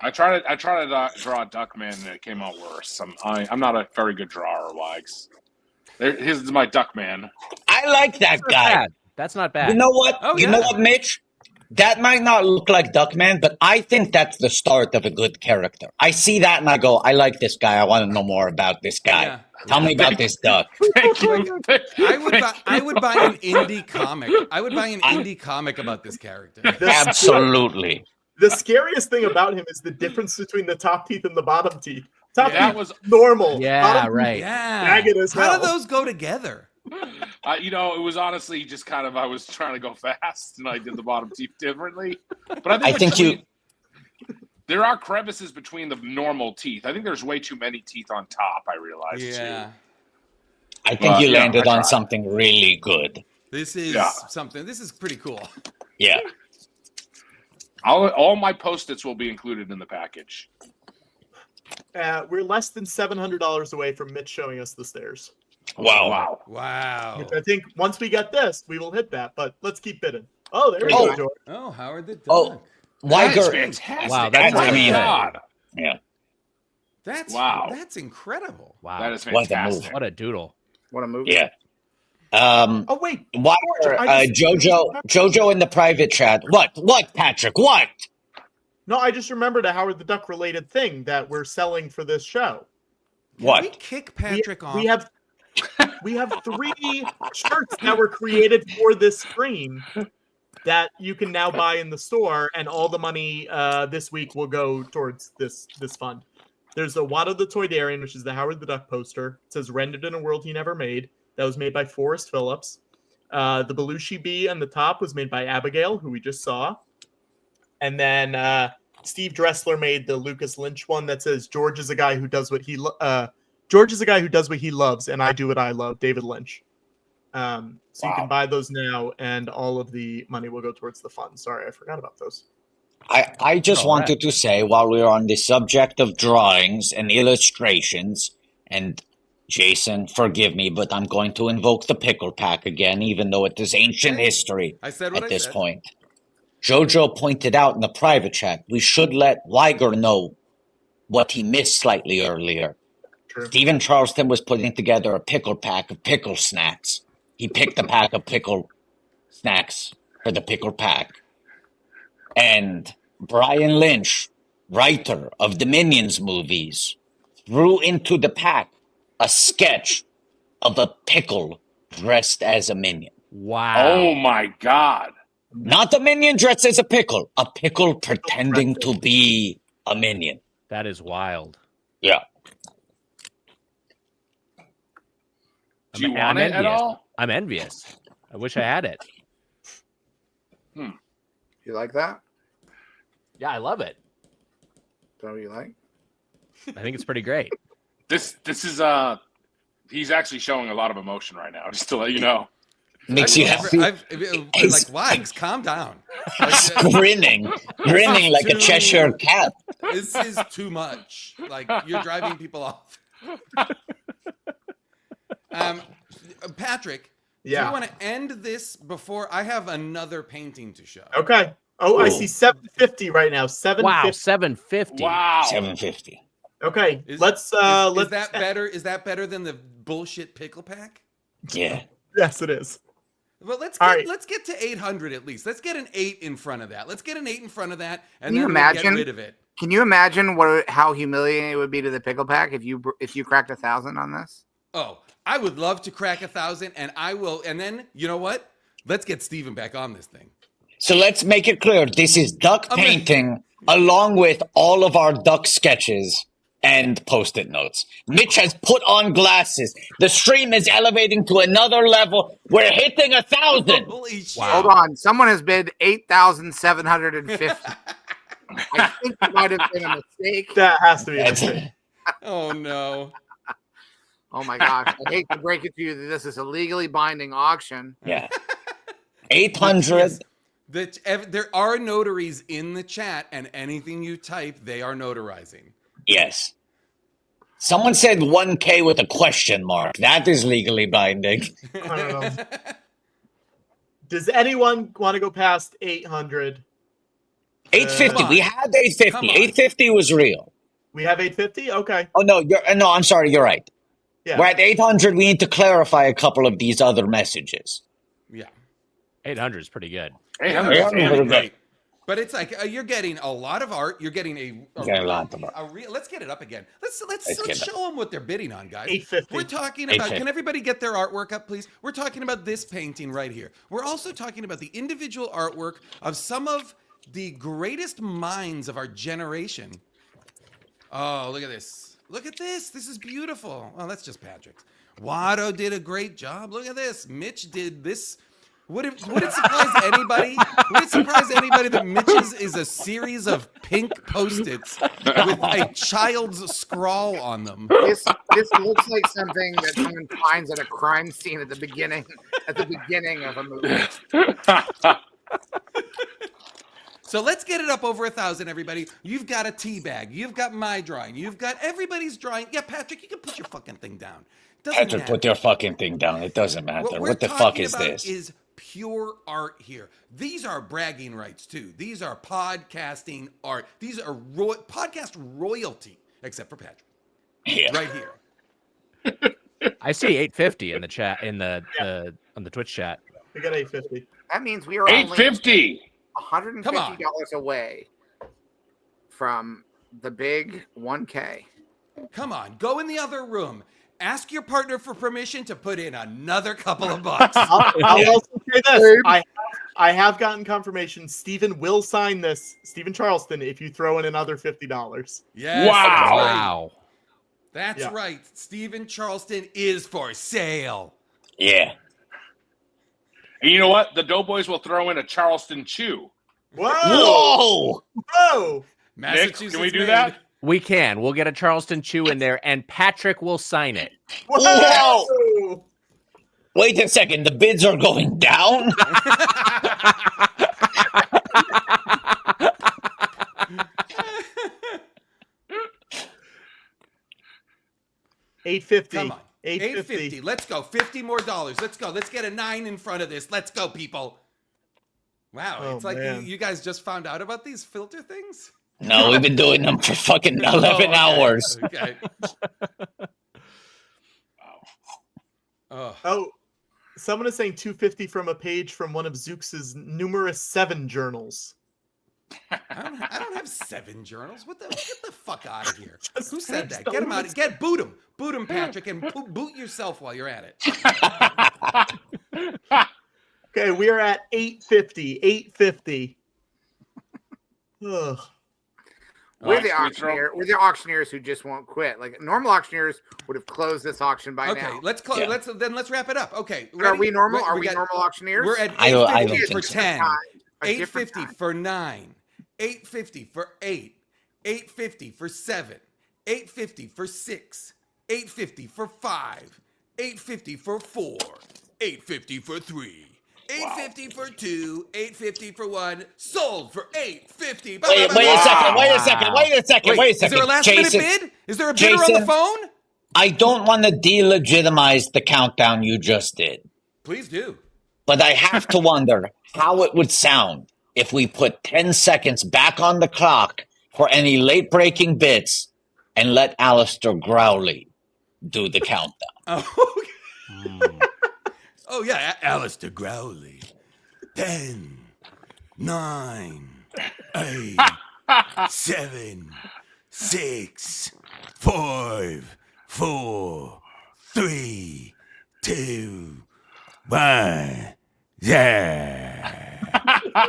I tried to draw a Duckman and it came out worse. I'm not a very good drawer, Wags. Here's my Duckman. I like that guy. That's not bad. You know what? Oh, you know what, Mitch? That might not look like Duckman, but I think that's the start of a good character. I see that and I go, I like this guy. I want to know more about this guy. Yeah. Tell me about this duck. I would buy an indie comic. I would buy an indie comic about this character. Absolutely. The scariest thing about him is the difference between the top teeth and the bottom teeth. Top Yeah, teeth that was normal. Yeah, Bottom right. teeth, Yeah. jagged as How hell. do those go together? It was honestly just kind of I was trying to go fast and I did the bottom teeth differently. But I think there are crevices between the normal teeth. I think there's way too many teeth on top. I realized. Yeah. I think you landed on something really good. This is something. This is pretty cool. Yeah. All my Post-its will be included in the package. We're less than $700 away from Mitch showing us the stairs. Wow. Which I think once we get this, we will hit that. But let's keep bidding. Oh, there we go, George. Oh, Howard the Duck. Oh, That is Wiger. fantastic. Wow, that's Oh my really good. God. Yeah. That's incredible. Wow. That is What a fantastic. move. What a doodle. What a movie. Yeah. Oh wait, Wiger, Jojo in the private chat. What, Patrick? What? No, I just remembered a Howard the Duck related thing that we're selling for this show. What? We kick Patrick off. We have 3 shirts that were created for this stream that you can now buy in the store, and all the money this week will go towards this fund. There's the Watto the Toydarian, which is the Howard the Duck poster. It says "Rendered in a World He Never Made." That was made by Forrest Phillips. The Belushi Bee on the top was made by Abigail, who we just saw. And then Steve Dressler made the Lucas Lynch one that says George is a guy who does what he loves, and I do what I love. David Lynch. So you can buy those now, and all of the money will go towards the fund. Sorry, I forgot about those. I just wanted to say, while we're on the subject of drawings and illustrations, and Jason, forgive me, but I'm going to invoke the pickle pack again, even though it is ancient history I said what at I this said. point. Jojo pointed out in the private chat, we should let Wiger know what he missed slightly earlier. True. Stephen Charleston was putting together a pickle pack of pickle snacks. He picked a pack of pickle snacks for the pickle pack. And Brian Lynch, writer of the Minions movies, threw into the pack a sketch of a pickle dressed as a minion. Wow. Oh my God. Not a minion dressed as a pickle pretending to be a minion. That is wild. Yeah. Do you want it at all? I'm envious. I wish I had it. You like that? Yeah, I love it. Is that what you like? I think it's pretty great. This is he's actually showing a lot of emotion right now, just to let you know. Makes you happy. Like, Wags, calm down. Grinning like a Cheshire cat. This is too much. Like, you're driving people off. Patrick, do you want to end this before I have another painting to show? Okay. Oh, I see 750 right now. 750. Wow, 750. Wow. 750. Okay, let's. Is that better? Is that better than the bullshit pickle pack? Yeah. Yes, it is. Well, let's get to 800 at least. Let's get an 8 in front of that. Let's get an 8 in front of that, and Can you then imagine? we'll get rid of it. Can you imagine how humiliating it would be to the pickle pack if you cracked 1,000 on this? Oh, I would love to crack 1,000, and I will. And then you know what? Let's get Steven back on this thing. So let's make it clear. This is duck painting along with all of our duck sketches and Post-it notes. Mitch has put on glasses. The stream is elevating to another level. We're hitting 1,000. Holy shit. Wow. Hold on. Someone has bid 8,750. I think it might have been a mistake. That has to be a mistake. Oh, no. Oh, my gosh. I hate to break it to you that this is a legally binding auction. Yeah. 800. There are notaries in the chat, and anything you type, they are notarizing. Yes. Someone said 1K with a question mark. That is legally binding. I don't know. Does anyone want to go past 800? 850. We had 850. 850 was real. We have 850? Okay. Oh, no. I'm sorry. You're right. Yeah. We're at 800. We need to clarify a couple of these other messages. Yeah. 800 is pretty good. 800 is pretty great. But it's like you're getting a lot of art. You're getting a lot of art. Let's get it up again. Let's get show them what they're bidding on, guys. $850. We're talking about. Can everybody get their artwork up, please? We're talking about this painting right here. We're also talking about the individual artwork of some of the greatest minds of our generation. Oh, look at this! Look at this! This is beautiful. Oh, that's just Patrick's. Watto did a great job. Look at this. Mitch did this. Would it surprise anybody? Would it surprise anybody that Mitch's is a series of pink Post-its with a child's scrawl on them? This looks like something that someone finds at a crime scene at the beginning of a movie. So let's get it up over 1,000, everybody. You've got a tea bag. You've got my drawing. You've got everybody's drawing. Yeah, Patrick, you can put your fucking thing down. Patrick, put your fucking thing down. It doesn't matter. What the fuck is this? Is pure art here. These are bragging rights too. These are podcasting art. These are podcast royalty, except for Patrick. Yeah. Right here. I see 850 in the chat on the Twitch chat. We got 850. That means we are $850. only $150 away from the big 1K. Come on, go in the other room. Ask your partner for permission to put in another couple of bucks. I'll also say this. I have gotten confirmation. Steven will sign this. Steven Charleston, if you throw in another $50. Yes, Wow. That's right. Steven Charleston is for sale. Yeah. And you know what? The Doughboys will throw in a Charleston Chew. Whoa! Whoa! Nick, can we do that? We can. We'll get a Charleston Chew in there, and Patrick will sign it. Whoa! Wait a second. The bids are going down? $850. Come on. $850. Let's go. $50 more. Let's go. Let's get a 9 in front of this. Let's go, people. Wow. It's like you guys just found out about these filter things? No, we've been doing them for fucking 11 hours. Okay. Oh, someone is saying $250 from a page from one of Zooks's numerous 7 journals. I don't have 7 journals. Get the fuck out of here. Who said that? Get him out. Boot him. Boot him, Patrick, and boot yourself while you're at it. Okay, we are at $850. Ugh. We're the auctioneers who just won't quit. Like normal auctioneers would have closed this auction by now. Okay, let's close. Yeah. Let's wrap it up. Okay, Are we normal? Are we normal auctioneers? We're at I don't $850 for think so. 10, A different $850 for 9, $850 for 8, $850 for 7, $850 for 6, $850 for 5, $850 for 4, $850 for 3. $850 for 2, $850 for 1, sold for $850. Wait a second. Is there a last minute bid? Is there a bidder on the phone? I don't want to delegitimize the countdown you just did. Please do. But I have to wonder how it would sound if we put 10 seconds back on the clock for any late breaking bits and let Alistair Growley do the countdown. Oh, yeah, Alistair Growley. 10, 9, 8, 7, 6, 5, 4, 3, 2, 1. Yeah.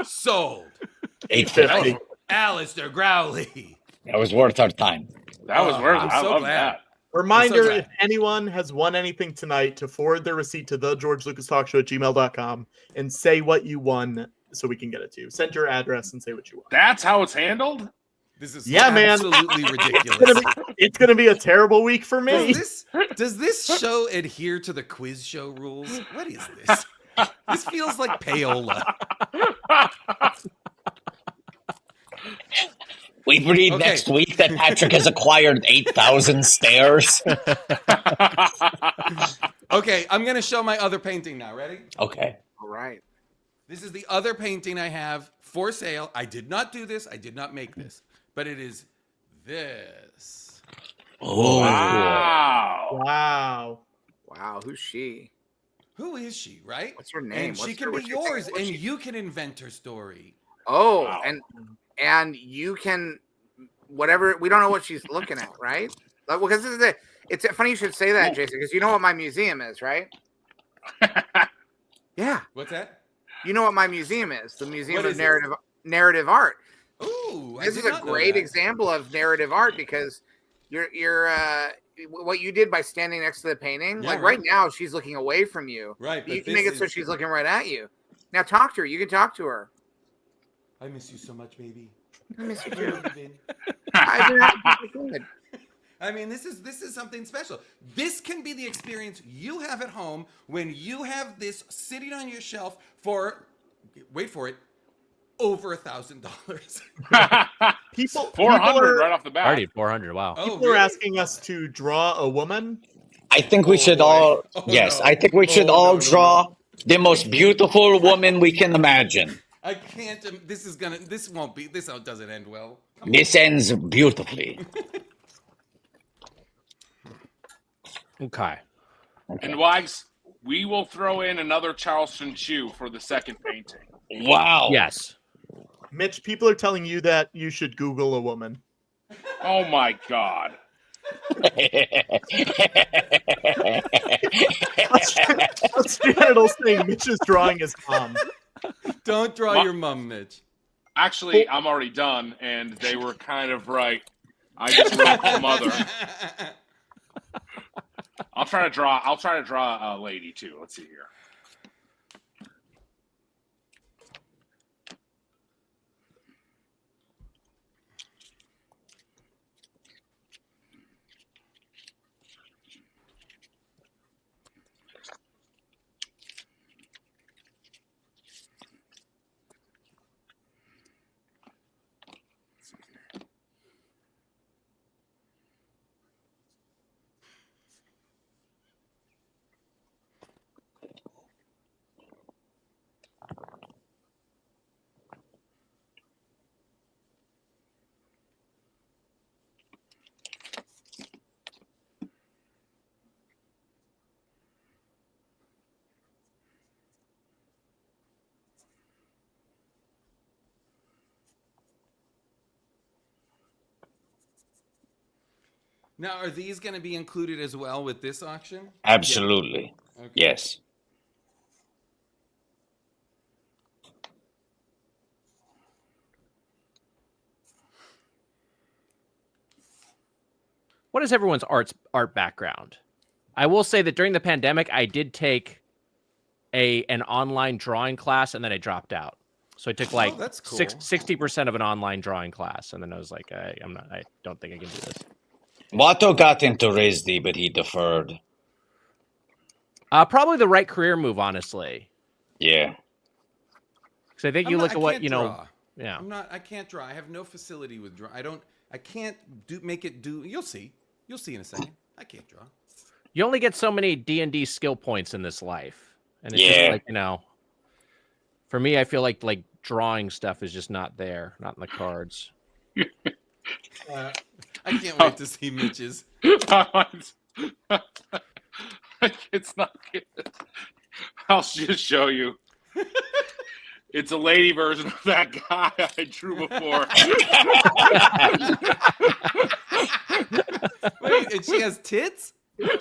Sold. $850. Alistair Growley. That was worth our time. That was worth it. I'm I so love glad. that. Reminder, if anyone has won anything tonight, to forward their receipt to thegeorgelucastalkshow@gmail.com and say what you won so we can get it to you. Send your address and say what you won. That's how it's handled? This is absolutely ridiculous. It's gonna be a terrible week for me. Does this show adhere to the quiz show rules? What is this? This feels like payola. We read next week that Patrick has acquired 8,000 stairs. Okay, I'm going to show my other painting now. Ready? Okay. All right. This is the other painting I have for sale. I did not do this. I did not make this. But it is this. Oh. Wow. Who's she? Who is she, right? What's her name? And she What's can her- be what's her yours, thing? What's and she- you can invent her story. Oh, Wow. and you can whatever. We don't know what she's looking at, right? Like, well, because it's funny you should say that, Jason, because you know what my museum is, right? Yeah. What's that? You know what my museum is? The Museum What of is it? Narrative Art. Ooh, I This did is a not know great that. example of narrative art because you're what you did by standing next to the painting. Yeah, like right. right now, she's looking away from you. Right, But you but can make this it so is- she's looking right at you. Now talk to her. You can talk to her. I miss you so much, baby. I miss you Where too. have you been? I've been out good. I mean, this is something special. This can be the experience you have at home when you have this sitting on your shelf for, wait for it, over $1,000. People 400 are, right off the bat. Already 400. Wow. Oh, people are asking us to draw a woman. I think we should all. Yes, I think we should all draw the most beautiful woman we can imagine. I can't. This won't be. This doesn't end well. This ends beautifully. Okay. And Wags, we will throw in another Charleston Chew for the second painting. Wow. Yes. Mitch, people are telling you that you should Google a woman. Oh my God. That's Janitals saying Mitch is drawing his mom. Don't draw your mum, Mitch. Actually, I'm already done, and they were kind of right. I just wrote the mother. I'll try to draw a lady too. Let's see here. Now, are these going to be included as well with this auction? Absolutely. Okay. Yes. What is everyone's art background? I will say that during the pandemic, I did take an online drawing class, and then I dropped out. So I took like that's cool. 60% of an online drawing class, and then I was like, I don't think I can do this. Watto got into RISD, but he deferred. Probably the right career move, honestly. Yeah. Because I think you look at what, draw. yeah. I can't draw. I have no facility with draw. I can't make it do. You'll see. You'll see in a second. I can't draw. You only get so many D&D skill points in this life. And it's Yeah. just like, for me, I feel like drawing stuff is just not there, not in the cards. I can't wait to see Mitch's. It's not good. I'll just show you. It's a lady version of that guy I drew before. Wait, and she has tits?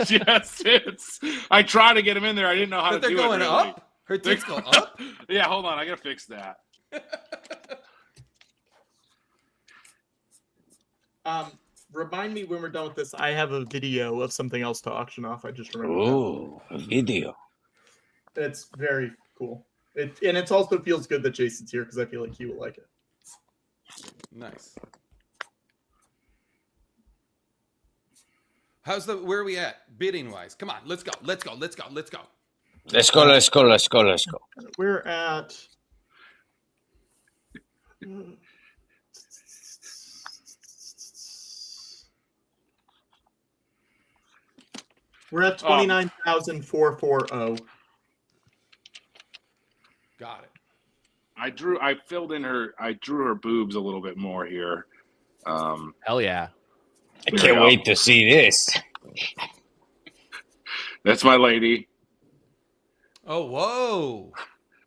She has tits. I tried to get him in there. I didn't know how But to they're do it. going Really. up? Her tits go up? Yeah, hold on. I gotta fix that. Remind me when we're done with this. I have a video of something else to auction off. I just remembered. Ooh, a video. It's very cool. And it also feels good that Jason's here because I feel like he will like it. Nice. Where are we at bidding wise? Come on, let's go. Let's go. We're at We're at 29,440. Got it. I drew her boobs a little bit more here. Hell yeah. I can't wait to see this. That's my lady. Oh, whoa.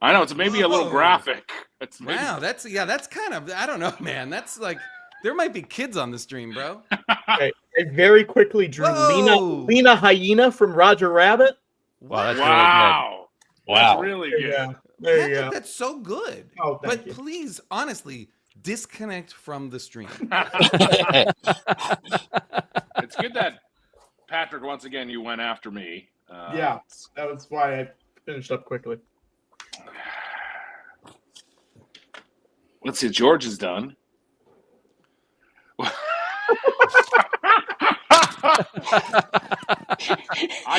I know, it's maybe a little graphic. Wow, that's kind of, I don't know, man. That's like, there might be kids on the stream, bro. Okay, I very quickly drew Lena Hyena from Roger Rabbit. Wow, that's really good. That's really good. There you go. That's so good. Oh, thank but you. please, honestly, disconnect from the stream. It's good that Patrick, once again, you went after me. Yeah, that was why I finished up quickly. Let's see, George is done.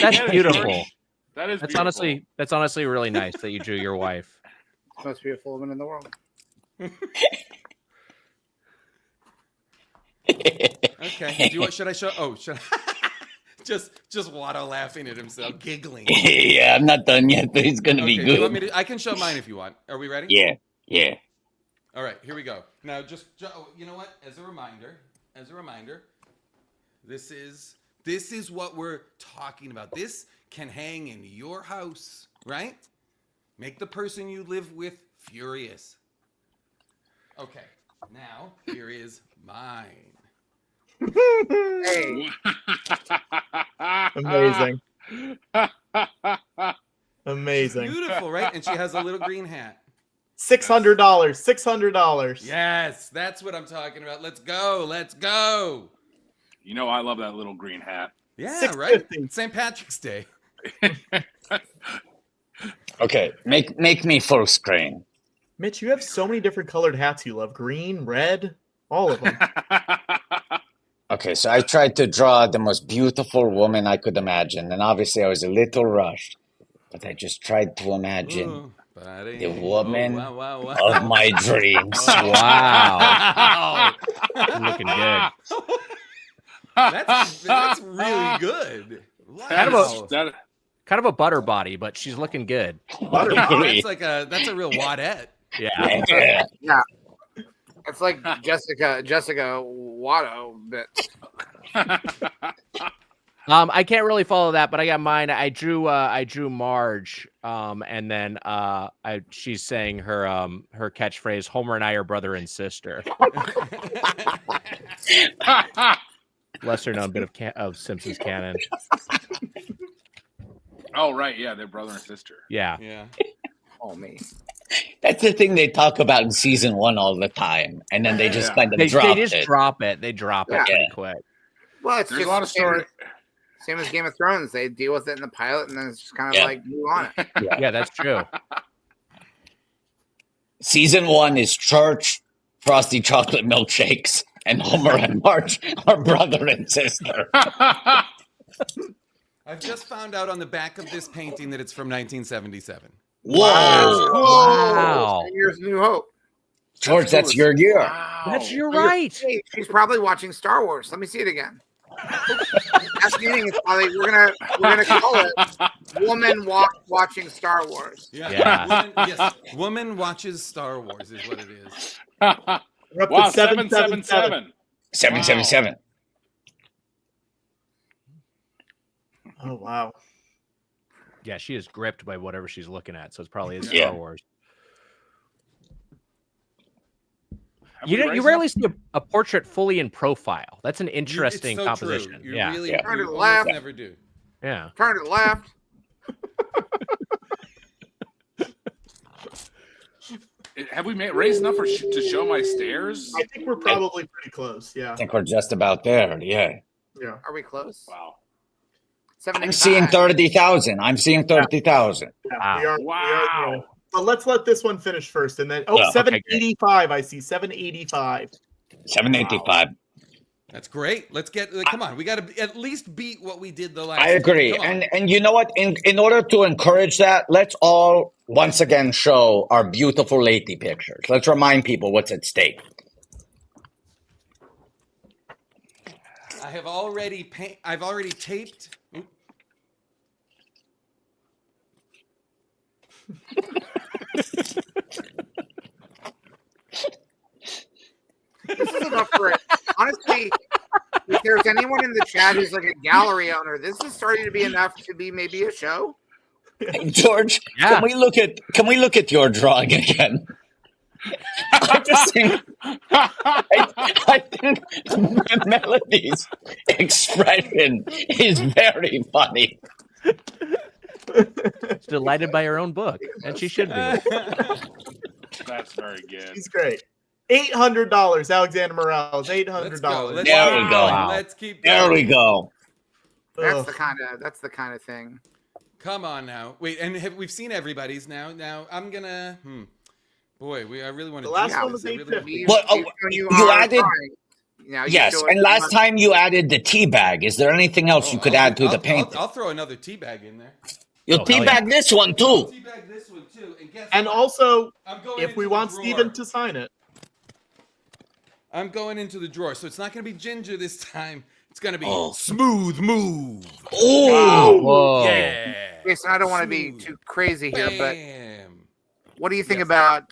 That's beautiful. That is that's beautiful. honestly really nice that you drew your wife. Most beautiful woman in the world. Okay. Should I show? Oh, should I? just Watto laughing at himself, giggling. Yeah, I'm not done yet, but it's gonna be Do you want good. me to? I can show mine if you want. Are we ready? Yeah. All right, here we go. Now, you know what? As a reminder, this is what we're talking about. This can hang in your house, right? Make the person you live with furious. Okay, now here is mine. Hey. Amazing. Amazing. Beautiful, right? And she has a little green hat. $600. $600. Yes, that's what I'm talking about. Let's go. You know I love that little green hat. Yeah, right? St. Patrick's Day. Okay, make me full screen. Mitch, you have so many different colored hats you love. Green, red, all of them. Okay, so I tried to draw the most beautiful woman I could imagine, and obviously I was a little rushed, but I just tried to imagine the woman of my dreams. Wow. Looking good. That's really good. Wow. Kind of a butter body, but she's looking good. That's a real Wadette. Yeah. Yeah. It's like Jessica Watto bits. I can't really follow that, but I got mine. I drew Marge, and then she's saying her catchphrase, "Homer and I are brother and sister." Lesser known bit of Simpsons canon. Oh right, yeah, they're brother and sister. Yeah. Oh me. That's the thing they talk about in season 1 all the time, and then they just kind of drop it. They just drop it. They drop it pretty quick. Well, it's There's just a lot of story. Same as Game of Thrones. They deal with it in the pilot, and then it's just kind of like move on it. Yeah, that's true. Season 1 is church, frosty chocolate milkshakes, and Homer and Marge are brother and sister. I've just found out on the back of this painting that it's from 1977. Whoa! Wow! Year's New Hope. George, that's your year. Wow. You're right. Hey, she's probably watching Star Wars. Let me see it again. That's meaning it's probably we're gonna call it Woman Watching Star Wars. Yeah. Woman watches Star Wars is what it is. Wow, 777. 777. Oh wow. Yeah, she is gripped by whatever she's looking at, so it's probably Star Wars. You rarely see a portrait fully in profile. That's an interesting composition. You really turn to the left. Never do. Yeah. Turn to the left. Have we raised enough to show my stairs? I think we're probably pretty close. Yeah. I think we're just about there. Yeah. Yeah. Are we close? Wow. I'm seeing 30,000. I'm seeing 30,000. Yeah, we are. Wow. But let's let this one finish first, and then 785. I see 785. 785. That's great. Let's get. Come on, we got to at least beat what we did the last. I agree, and you know what? In order to encourage that, let's all once again show our beautiful lady pictures. Let's remind people what's at stake. I've already taped. This is enough for it. Honestly, if there's anyone in the chat who's like a gallery owner, this is starting to be enough to be maybe a show. George, can we look at your drawing again? I just think I think Melody's expression is very funny. She's delighted by her own book, and she should be. That's very good. He's great. $800, Alexander Morales. $800. There we go. Let's keep There going. we go. That's the kind of thing. Come on now. Wait, and we've seen everybody's now. Now I'm gonna. Boy, I really want to. The last one was 850. Well, you added. Yes, and last time you added the tea bag. Is there anything else you could add to the painting? I'll throw another tea bag in there. You'll teabag this one too. Teabag this one too. And guess And what? also, I'm going if into we the want drawer. Steven to sign it. I'm going into the drawer, so it's not going to be Ginger this time. It's going to be Smooth Move. Oh, whoa. Yeah. Jason, I don't want to be too crazy here, but Bam. what do you think about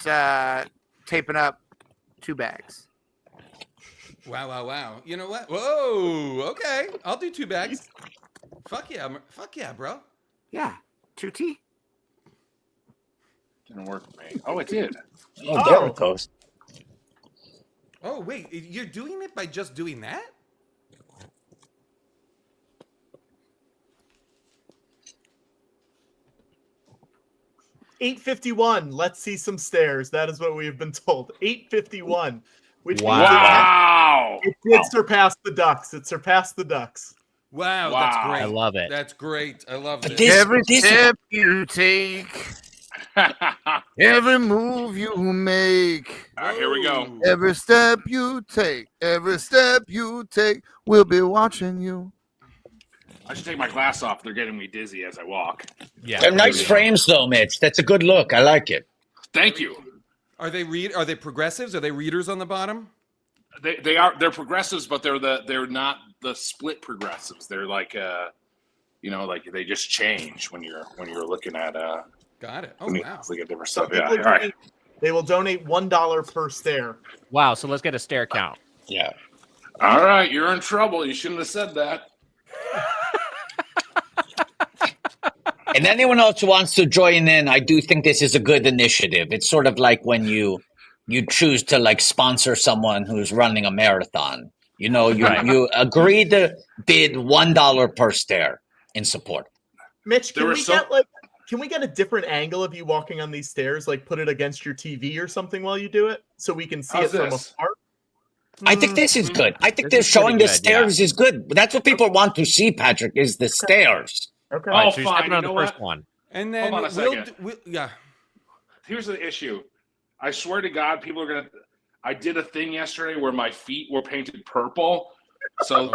taping up 2 bags? Wow. You know what? Whoa. Okay. I'll do 2 bags. Fuck yeah, bro. Yeah, 2T. Didn't work for me. Oh, it did. Oh, there it goes. Oh, wait. You're doing it by just doing that? $851. Let's see some stairs. That is what we have been told. $851. Which Wow. means it did surpass the Ducks. It surpassed the Ducks. Wow, that's great. I love it. That's great. I love this. Every step you take, every move you make, All right, here we go. every step you take, we'll be watching you. I should take my glass off. They're getting me dizzy as I walk. Yeah, They're nice frames though, Mitch. That's a good look. I like it. Thank you. Are they progressives? Are they readers on the bottom? They're progressives, but they're not the split progressives. They're like like they just change when you're looking at Got it. Oh when you wow. look at different Some stuff. Yeah. people All right. They will donate $1 per stair. Wow, so let's get a stair count. Yeah. All right, you're in trouble. You shouldn't have said that. And anyone else who wants to join in, I do think this is a good initiative. It's sort of like when you choose to like sponsor someone who's running a marathon. You know, you agree to bid $1 per stair in support. Mitch, can we get a different angle of you walking on these stairs? Like put it against your TV or something while you do it, so we can see How's it from this? afar. I think this is good. I think they're showing the stairs is good. That's what people want to see, Patrick, is the stairs. Okay. All right, Oh, so you're fine. stepping on You the know first what? one. And then Hold on a second. yeah. Here's the issue. I swear to God, people are gonna. I did a thing yesterday where my feet were painted purple, so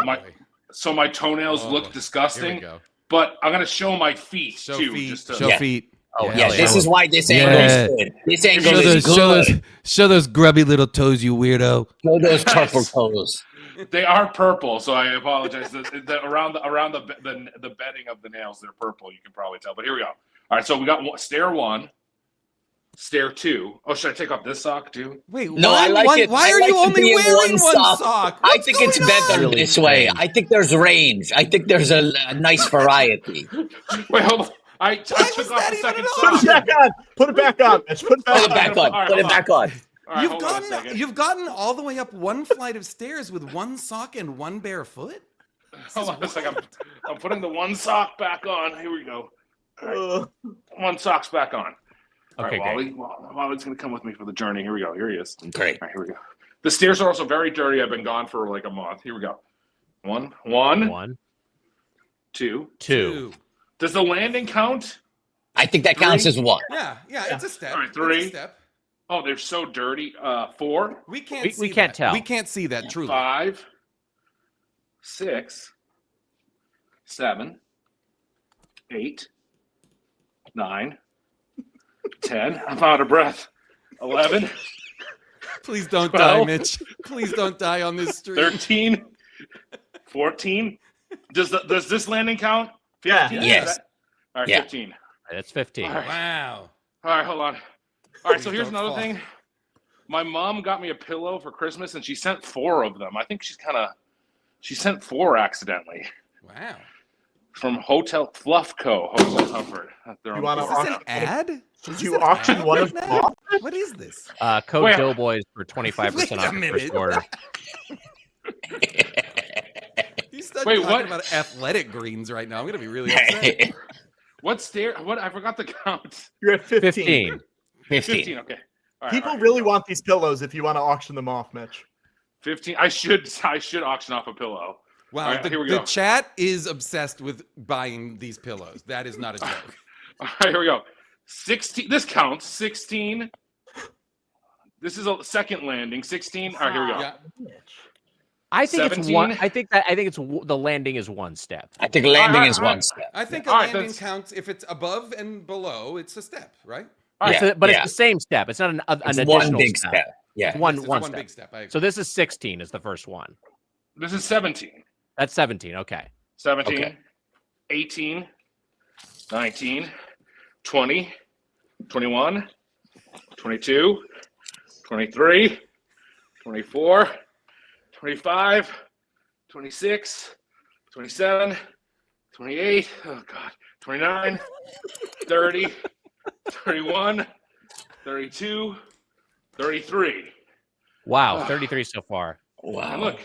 my toenails look disgusting. Go. But I'm gonna show my feet too. Feet. Just to, Show feet. Oh, yeah, this is why this angle is good. This angle is good. Show those grubby little toes, you weirdo. Show those purple toes. They are purple, so I apologize. Around the bedding of the nails, they're purple. You can probably tell. But here we go. All right, so we got stair 1, stair 2. Oh, should I take off this sock too? Wait, No, I like it. Why I are like you to only be in wearing one sock? I think it's better this way. I think there's range. I think there's a nice variety. Wait, hold on. I took off the second Put sock. it back on. Put it back on, Mitch. Put it back Put it back on. All right, Put it hold back on. All right, hold on a second. You've gotten all the way up one flight of stairs with one sock and one bare foot? Hold on a second. I'm putting the one sock back on. Here we go. All right. One sock's back on. All Okay, right, Wally's going to come with me for the journey. Here we go. Here he is. Great. All right, here we go. The stairs are also very dirty. I've been gone for like a month. Here we go. One, two. Does the landing count? I think that counts as one. Yeah, it's a step. All right, It's 3. a step. Oh, they're so dirty. 4. We can't. We can't tell. We can't see that truly. 5, 6, 7, 8, 9, 10. I'm out of breath. 11. Please don't 12, die, Mitch. Please don't die on this street. 13, 14. Does this landing count? 15? Yeah. Yes. All right, Yeah. 15. That's 15. All right. Wow. All right, hold on. All right, so Please here's don't another fall. thing. My mom got me a pillow for Christmas, and she sent 4 of them. I think she sent 4 accidentally. Wow. from Hotel Fluff Co. Hotel Comfort. You want to Is this an ad? Did you auction one of them off? What is this? Code Wait. Doughboys for 25% off your first order. You start Wait, talking what? about athletic greens right now. I'm gonna be really upset. What stair? What? I forgot the count. You're at 15. 15. Okay. All right, People all right, really here we go. want these pillows if you want to auction them off, Mitch. 15. I should auction off a pillow. Wow, All right, here we the go. chat is obsessed with buying these pillows. That is not a joke. All right, here we go. 16. This counts. 16. This is a second landing. 16. All right, here we go. Yeah. I think 17? it's one. I think the landing is one step. I think landing is one step. I think a All right, landing that's- counts if it's above and below. It's a step, right? But Yeah, it's the same step. It's not an It's additional one big step. Yeah. It's one It's one one step. big step. I agree. So this is 16 is the first one. This is 17. That's 17. Okay. 17. Okay. 18. 19. 20. 21. 22. 23. 24. 25. 26. 27. 28. Oh, God. 29. 30. 31. 32. 33. Wow, 33 so far. Wow. And look,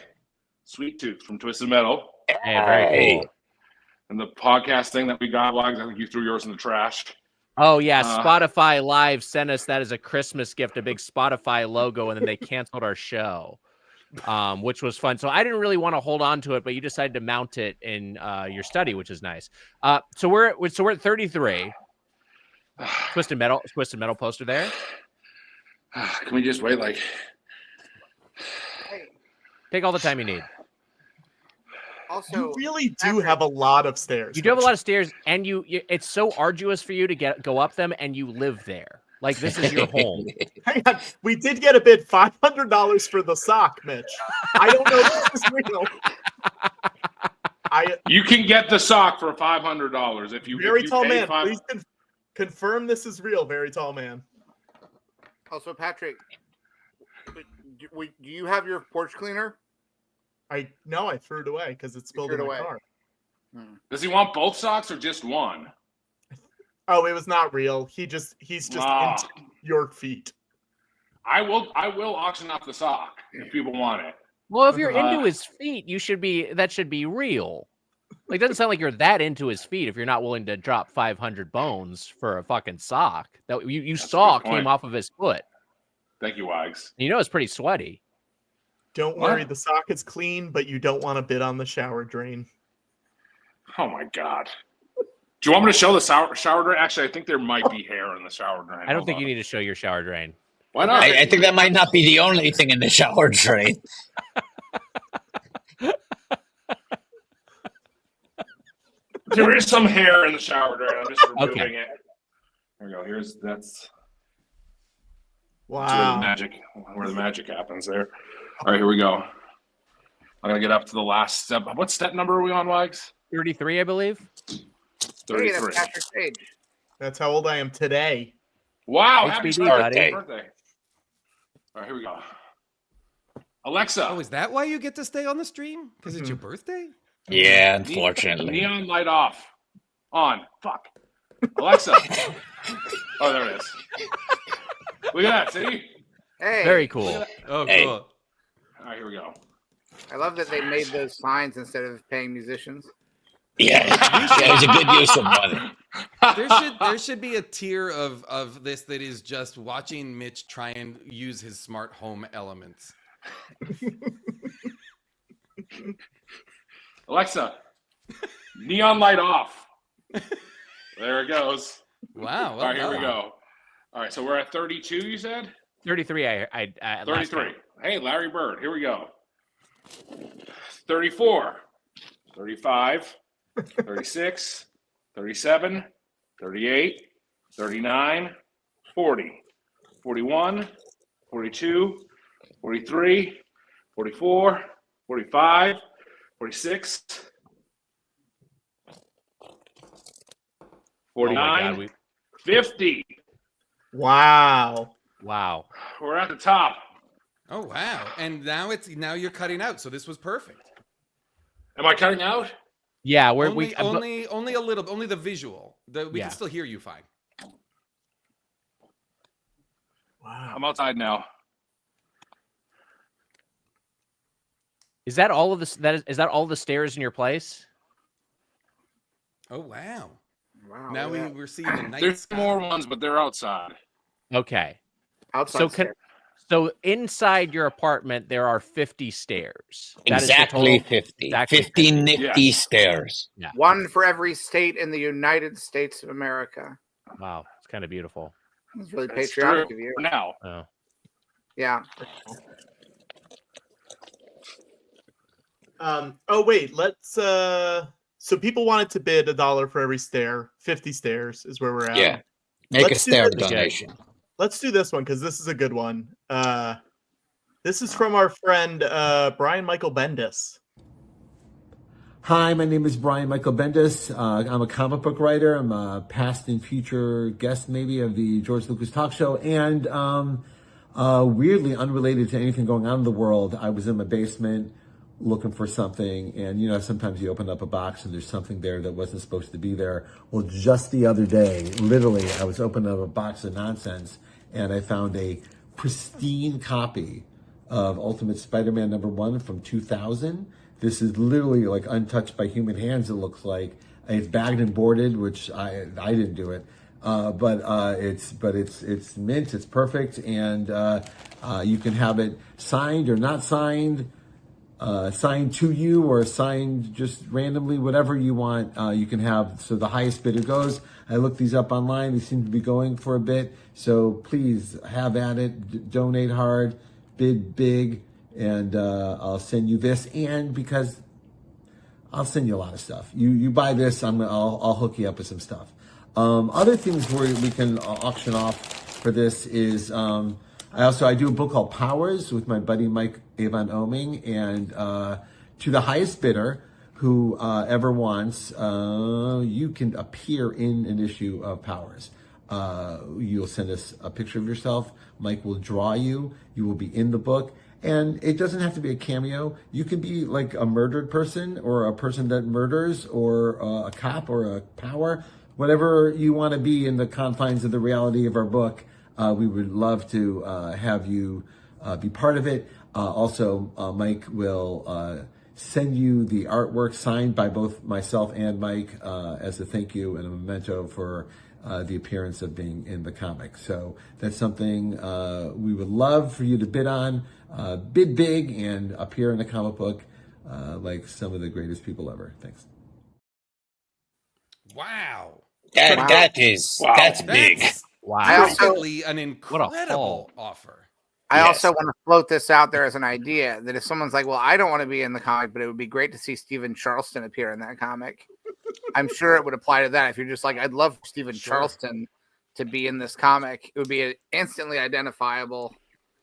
Sweet Tooth from Twisted Metal. Hey, very cool. And the podcast thing that we got, Wags, I think you threw yours in the trash. Oh yeah, Spotify Live sent us that as a Christmas gift, a big Spotify logo, and then they canceled our show, which was fun. So I didn't really want to hold on to it, but you decided to mount it in your study, which is nice. So we're at 33. Twisted Metal poster there. Can we just wait? Like, take all the time you need. Also, You really do have a lot of stairs. You do have a lot of stairs, and it's so arduous for you to go up them, and you live there. Like this is your home. Hang on. We did get a bid $500 for the sock, Mitch. I don't know if this is real. you can get the sock for $500 if you. Very if you tall pay man. five- Please confirm this is real. Very tall man. Also, Patrick, do you have your porch cleaner? I threw it away because it spilled threw in it my away. car. Does he want both socks or just one? Oh, it was not real. He's just Ah. into your feet. I will auction off the sock if people want it. Well, if you're into his feet, that should be real. Like, it doesn't sound like you're that into his feet if you're not willing to drop 500 bones for a fucking sock that you saw good point. came off of his foot. Thank you, Wags. You know it's pretty sweaty. Don't What? worry, the sock is clean, but you don't want to bid on the shower drain. Oh my God. Do you want me to show the shower drain? Actually, I think there might be hair in the shower drain. I don't think you need to show your shower drain. Why not? I think that might not be the only thing in the shower drain. There is some hair in the shower drain. I'm just removing Okay. it. There we go. That's Wow. where the magic happens there. All right, here we go. I'm gonna get up to the last step. What step number are we on, Wags? 33, I believe. Hey, 33. that's Patrick's age. That's how old I am today. Wow, happy HBD, birthday. buddy. All right, here we go. Alexa. Oh, is that why you get to stay on the stream? Because it's your birthday? Yeah, unfortunately. Neon light off. On. Fuck. Alexa. Oh, there it is. Look at that, see? Hey. Very cool. Oh, Hey. cool. All right, here we go. I love that they made those signs instead of paying musicians. Yeah, it was a good use of money. There should be a tier of this that is just watching Mitch try and use his smart home elements. Alexa, neon light off. There it goes. Wow. All right, here we go. All right, so we're at 32, you said? 33. I 33. Hey, Larry Bird, here we go. 34, 35, 36, 37, 38, 39, 40, 41, 42, 43, 44, 45, 46, 49, God, 50. Wow. Wow. We're at the top. Oh wow! And now you're cutting out. So this was perfect. Am I cutting out? Yeah, we're only a little, only the visual. We can still hear you fine. Wow. I'm outside now. Is that all of this? Is that all the stairs in your place? Oh wow! Wow. Now we're seeing the night There's sky. more ones, but they're outside. Okay. Outside. So inside your apartment there are 50 stairs. That is the Exactly total? 50. Exactly 50 nifty stairs. Yeah. One for every state in the United States of America. Wow, it's kind of beautiful. It's really That's patriotic true of you. for now. Oh. Yeah. Oh wait, let's so people wanted to bid $1 for every stair. 50 stairs is where we're at. Yeah. Make Let's a do stair this- donation. Let's do this one because this is a good one. This is from our friend Brian Michael Bendis. Hi, my name is Brian Michael Bendis. I'm a comic book writer. I'm a past and future guest, maybe, of the George Lucas talk show. And weirdly unrelated to anything going on in the world, I was in my basement looking for something. And, you know, sometimes you open up a box and there's something there that wasn't supposed to be there. Well, just the other day, literally, I was opening up a box of nonsense and I found a pristine copy of Ultimate Spider-Man #1 from 2000. This is literally like untouched by human hands. It looks like it's bagged and boarded, which I didn't do it, but it's mint. It's perfect, and you can have it signed or not signed, signed to you or signed just randomly, whatever you want. You can have. So the highest bidder goes. I looked these up online. They seem to be going for a bit. So please have at it. Donate hard, bid big. And I'll send you this, and because I'll send you a lot of stuff. You buy this, I'll hook you up with some stuff. Other things where we can auction off for this is I do a book called Powers with my buddy Mike Avon Oming, and to the highest bidder who ever wants, you can appear in an issue of Powers. You'll send us a picture of yourself. Mike will draw you. You will be in the book. And it doesn't have to be a cameo. You can be like a murdered person or a person that murders or a cop or a power, whatever you want to be in the confines of the reality of our book. We would love to have you be part of it. Also, Mike will send you the artwork signed by both myself and Mike as a thank you and a memento for the appearance of being in the comic. So that's something we would love for you to bid on. Bid big and appear in a comic book like some of the greatest people ever. Thanks. Wow. That's big. Wow. I also, an incredible offer. I also want to float this out there as an idea that if someone's like, well, I don't want to be in the comic, but it would be great to see Stephen Charleston appear in that comic. I'm sure it would apply to that. If you're just like, I'd love Stephen Charleston to be in this comic, it would be an instantly identifiable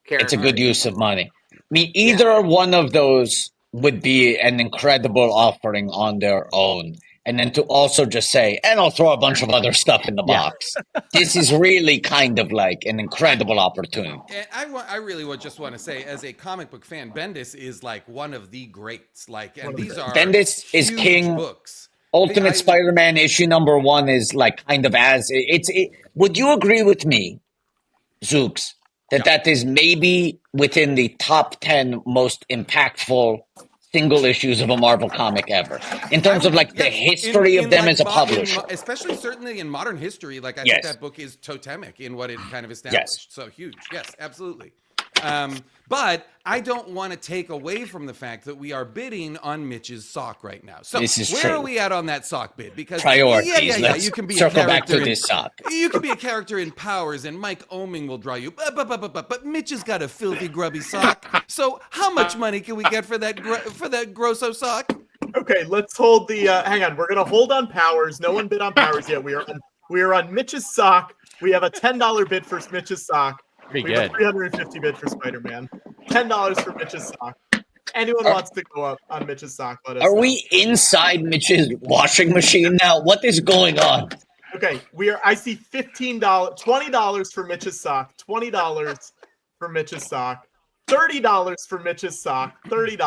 character. It's a good use of money. I mean, either one of those would be an incredible offering on their own. And then to also just say, and I'll throw a bunch of other stuff in the box. This is really kind of like an incredible opportunity. And I really would just want to say, as a comic book fan, Bendis is like one of the greats. Like, and these are Bendis is huge king. books. Ultimate Spider-Man issue #1 is like kind of would you agree with me, Zooks, that is maybe within the top 10 most impactful single issues of a Marvel comic ever, in terms of like the history of them as a publisher? Especially certainly in modern history, like I think that book is totemic in what it kind of established. So huge. Yes, absolutely. But I don't want to take away from the fact that we are bidding on Mitch's sock right now. So This is where true. are we at on that sock bid? Because Priorities. yeah. Let's You can be circle a back character to this sock. You can be a character in Powers, and Mike Oming will draw you. But Mitch has got a filthy, grubby sock. So how much money can we get for that grosso sock? Okay, let's hold the. Hang on, we're gonna hold on Powers. No one bid on Powers yet. We are on Mitch's sock. We have a $10 bid for Mitch's sock. Pretty we have good. a $350 bid for Spider-Man. $10 for Mitch's sock. Anyone wants to go up on Mitch's sock? Let us Are know. we inside Mitch's washing machine now? What is going on? Okay, I see $15, $20 for Mitch's sock. $20 for Mitch's sock. $30 for Mitch's sock. $30.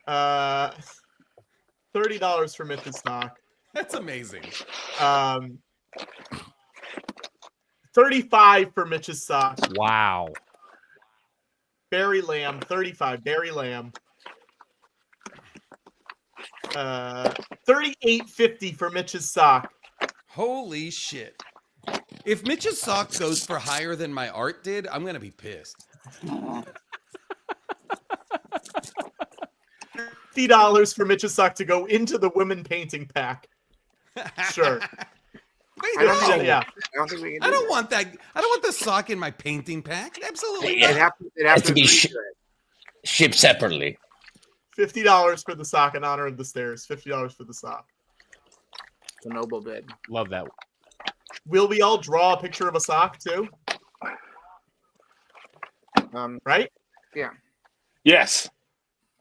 $30. $30 for Mitch's sock. That's amazing. 35 for Mitch's sock. Wow. Barry Lamb, 35. Barry Lamb. $38.50 for Mitch's sock. Holy shit. If Mitch's sock goes for higher than my art did, I'm going to be pissed. $50 for Mitch's sock to go into the women painting pack. Sure. Wait, I don't no. think, Yeah. I don't think we can. I don't want that. I don't want the sock in my painting pack. Absolutely Yeah. not. It has to be shipped separately. $50 for the sock in honor of the stairs. $50 for the sock. It's a noble bid. Love that. Will we all draw a picture of a sock too? Right? Yeah. Yes.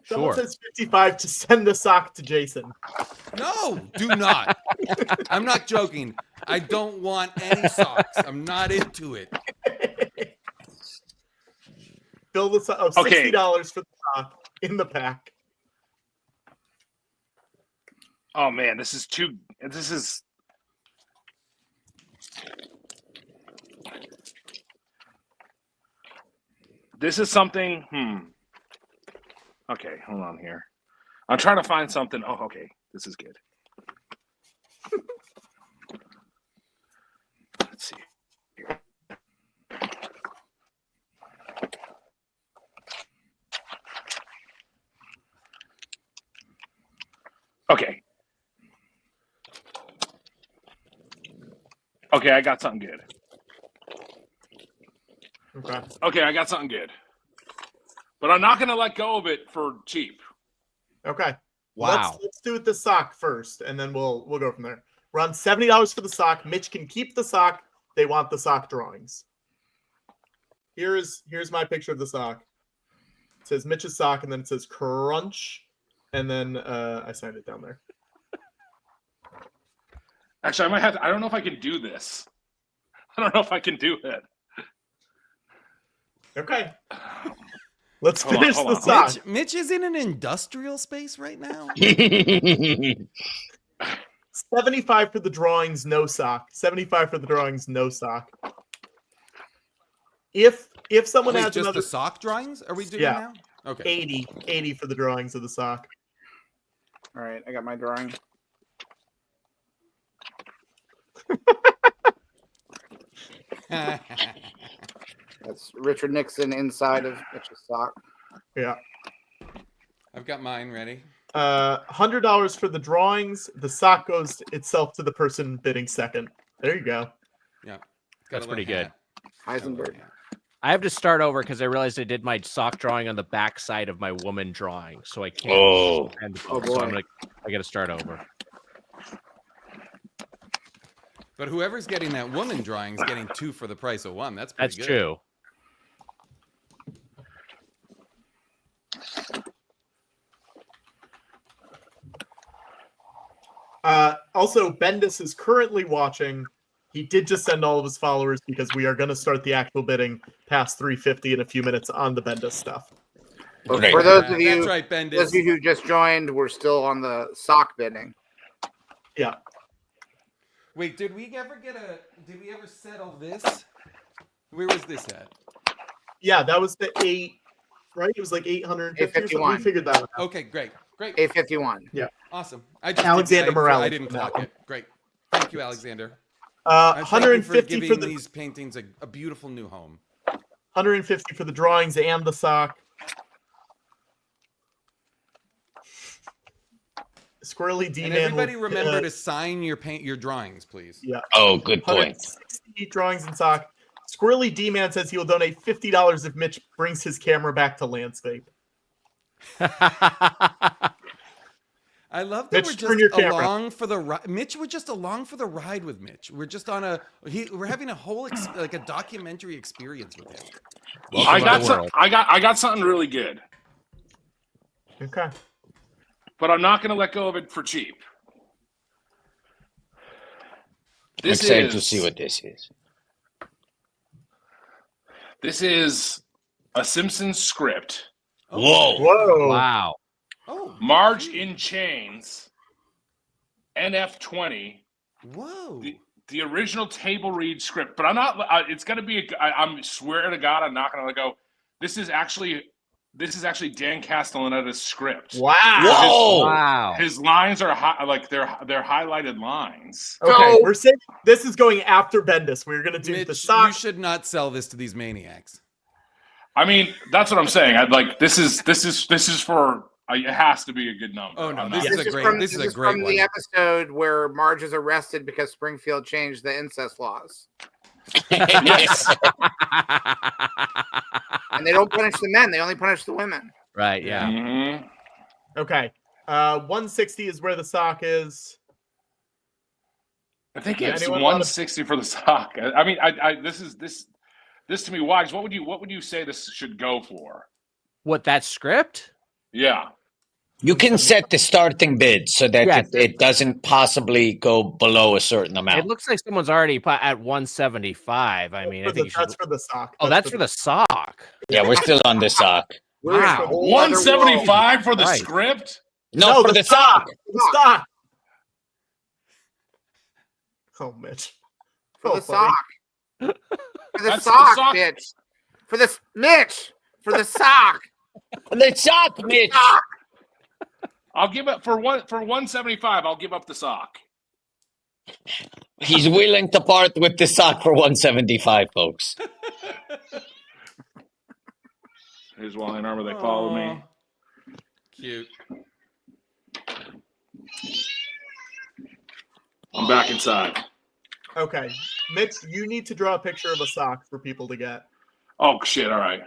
Someone Sure. says 55 to send the sock to Jason. No, do not. I'm not joking. I don't want any socks. I'm not into it. Fill the sock. Oh, Okay. $60 for the sock in the pack. Oh man, this is too. This is. This is something. Okay, hold on here. I'm trying to find something. Oh, okay. This is good. Let's see. Okay. Okay, I got something good. Okay. Okay, I got something good. But I'm not going to let go of it for cheap. Okay. Wow. Let's do it the sock first, and then we'll go from there. We're on $70 for the sock. Mitch can keep the sock. They want the sock drawings. Here's my picture of the sock. It says Mitch's sock, and then it says crunch, and then I signed it down there. Actually, I might have to, I don't know if I can do this. I don't know if I can do it. Okay. Let's Hold on, finish hold the on. sock. Mitch is in an industrial space right now. 75 for the drawings, no sock. 75 for the drawings, no sock. If someone Wait, has just another the sock drawings? Are we doing Yeah. now? Okay. 80 for the drawings of the sock. All right, I got my drawing. That's Richard Nixon inside of Mitch's sock. Yeah. I've got mine ready. $100 for the drawings. The sock goes itself to the person bidding second. There you go. Yeah. That's pretty good. Heisenberg. I have to start over because I realized I did my sock drawing on the back side of my woman drawing, so I can't. Oh. Oh, So boy. I got to start over. But whoever's getting that woman drawing is getting 2 for the price of 1. That's pretty That's good. true. Also, Bendis is currently watching. He did just send all of his followers because we are going to start the actual bidding past 350 in a few minutes on the Bendis stuff. But Great. for those of you, That's right, Bendis. those of you who just joined, we're still on the sock bidding. Yeah. Wait, did we ever settle this? Where was this at? Yeah, that was the 8, right? It was like 850 or something. We 851. figured that one out. Okay, great. 851. Yeah. Awesome. I just Alexander Morales I didn't on that clock one. it. Great. Thank you, Alexander. And thank you 150 for for giving the these paintings a beautiful new home. 150 for the drawings and the sock. Squirrely D And Man. everybody remember to sign your drawings, please. Yeah. Oh, good point. 160 drawings and sock. Squirrely D Man says he will donate $50 if Mitch brings his camera back to landscape. I love that Mitch, we're turn your just camera. along for the ride. Mitch, we're just along for the ride with Mitch. We're just on we're having a whole like a documentary experience with him. I got something really good. Okay. But I'm not going to let go of it for cheap. I'm excited to see what this is. This is a Simpsons script. Whoa. Whoa. Wow. Oh. Marge in Chains NF20. Whoa. The original table read script, but I'm not. It's gonna be. I'm swear to God, I'm not gonna go. This is actually Dan Castellaneta's script. Wow! Whoa! Wow! His lines are they're highlighted lines. Okay, we're saying this is going after Bendis. We're gonna do the sock. You should not sell this to these maniacs. I mean, that's what I'm saying. I'd like this is for. It has to be a good number. Oh no, This is a great from the episode where Marge is arrested because Springfield changed the incest laws. Yes. And they don't punish the men; they only punish the women. Right? Yeah. Mm-hmm. Okay. 160 is where the sock is. I think it's 160 for the sock. I mean, this to me, Wags. What would you say this should go for? What, that script? Yeah. You can set the starting bid so that Yes. it doesn't possibly go below a certain amount. It looks like someone's already at 175. I mean, I think that's for the sock. Oh, that's for the sock. Yeah, we're still on the sock. Wow. 175 for the Right. script? No, for the sock. The sock. Oh, Mitch. For the funny. sock. For the That's sock, the sock. bitch. For the Mitch. For the sock. The sock, Mitch. I'll give it for 175. I'll give up the sock. He's willing to part with the sock for 175, folks. Here's Wally and Armor. They follow me. Cute. I'm back inside. Okay, Mitch, you need to draw a picture of a sock for people to get. Oh shit! All right.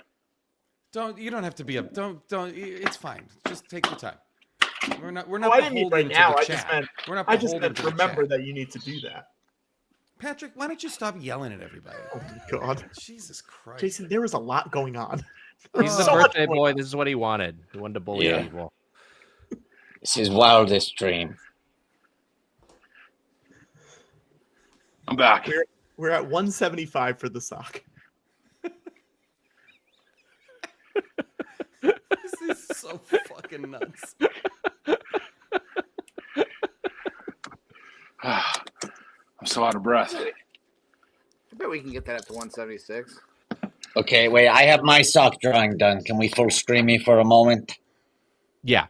You don't have to be up. Don't. It's fine. Just take your time. We're not. I didn't mean right beholden to now. the I chat. just meant. We're not I just beholden meant to the remember chat. that you need to do that. Patrick, why don't you stop yelling at everybody? Oh my God, Jesus Christ, Jason, there was a lot going on. He's the So much birthday going boy. on. This is what he wanted. He wanted to bully Yeah. people. It's his wildest dream. I'm back. We're at 175 for the sock. This is so fucking nuts. I'm so out of breath. I bet we can get that up to 176. Okay, wait. I have my sock drawing done. Can we full screen me for a moment? Yeah.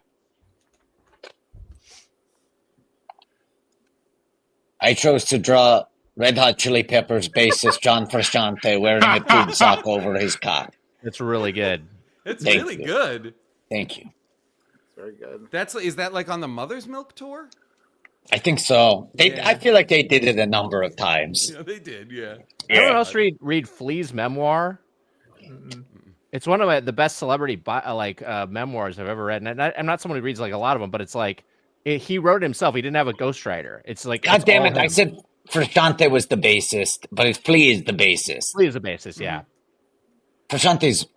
I chose to draw Red Hot Chili Peppers bassist John Frusciante wearing a tube sock over his cock. It's really good. It's Thank really you. good. Thank you. Very good. Is that like on the Mother's Milk tour? I think so. Yeah. I feel like they did it a number of times. Yeah, they did. Yeah. Anyone else read Flea's memoir? It's one of the best celebrity memoirs I've ever read. And I'm not someone who reads like a lot of them, but it's like he wrote it himself. He didn't have a ghostwriter. It's like God it's damn all it! I him. said Frusciante was the bassist, but Flea is the bassist. Flea is the bassist. Yeah. Frusciante's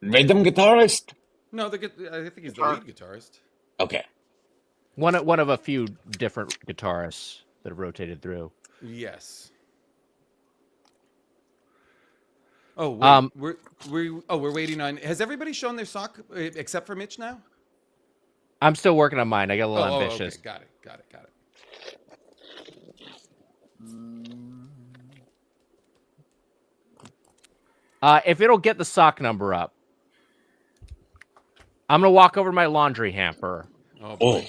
rhythm guitarist. No, I think he's the lead guitarist. Okay. One of a few different guitarists that have rotated through. Yes. Oh, wait, we're waiting on. Has everybody shown their sock except for Mitch now? I'm still working on mine. I got a little ambitious. Okay. Got it. If it'll get the sock number up, I'm gonna walk over to my laundry hamper. Oh.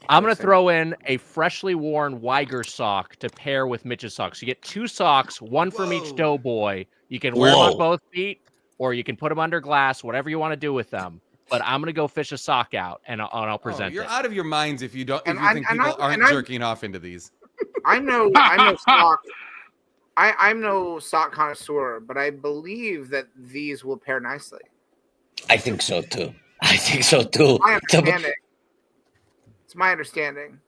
I'm gonna throw in a freshly worn Wiger sock to pair with Mitch's socks. You get two socks, one from each doughboy. You can wear them on both feet, or you can put them under glass, whatever you want to do with them. But I'm gonna go fish a sock out, and I'll present You're it. out of your minds if you don't. If And you think people aren't jerking off into these. I'm no sock. I'm no sock connoisseur, but I believe that these will pair nicely. I think so too. My understanding. It's my understanding.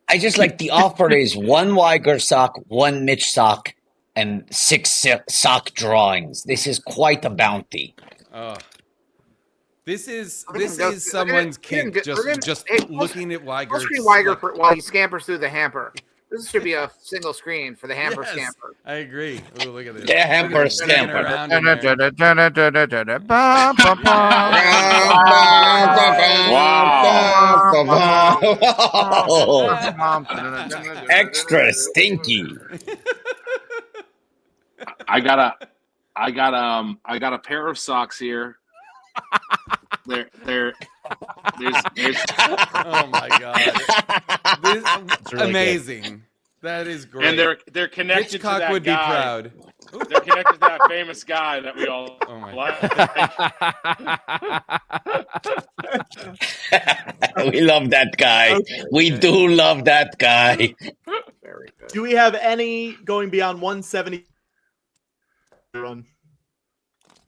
I just like the offer is one Wiger sock, one Mitch sock, and 6 sock drawings. This is quite a bounty. This is Just- someone's we're gonna- kink. we're gonna- Just hey, looking at Wiger. Let's read Wiger while he scampers through the hamper. This should be a single screen for the hamper Yes, scamper. I agree. Oh, look at this. The hamper scamper. Wow. Extra stinky. I got a pair of socks here. There's Oh my god. This, really amazing. That is great. And they're connected Hitchcock to that would guy. be proud. They're connected to that famous guy that we all like. We love that guy. Okay. We do love that guy. Very good. Do we have any going beyond 170? Run.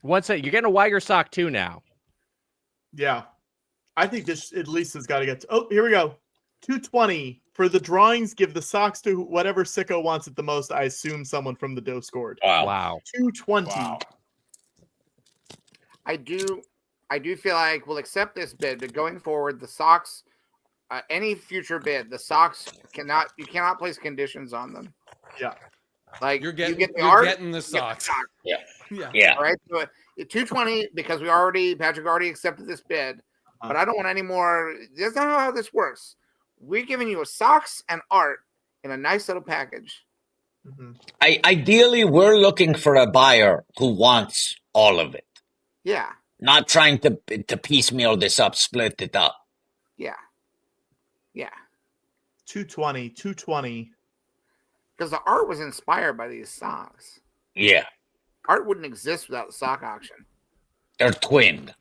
You're getting a Wiger sock too now. Yeah. I think this at least has got to get to, oh, here we go. 220 for the drawings. Give the socks to whatever sicko wants it the most. I assume someone from the dough scored. Wow. 220. Wow. I do feel like we'll accept this bid, but going forward, the socks, any future bid, the socks you cannot place conditions on them. Yeah. Like You're getting, you get the you're art, getting the socks. Yeah. Yeah. Yeah. All right. So 220 because Patrick already accepted this bid, but I don't want any more. That's not how this works. We're giving you socks and art in a nice little package. Mm-hmm. Ideally, we're looking for a buyer who wants all of it. Yeah. Not trying to piecemeal this up, split it up. Yeah. Yeah. 220. Because the art was inspired by these socks. Yeah. Art wouldn't exist without the sock auction. They're twinned.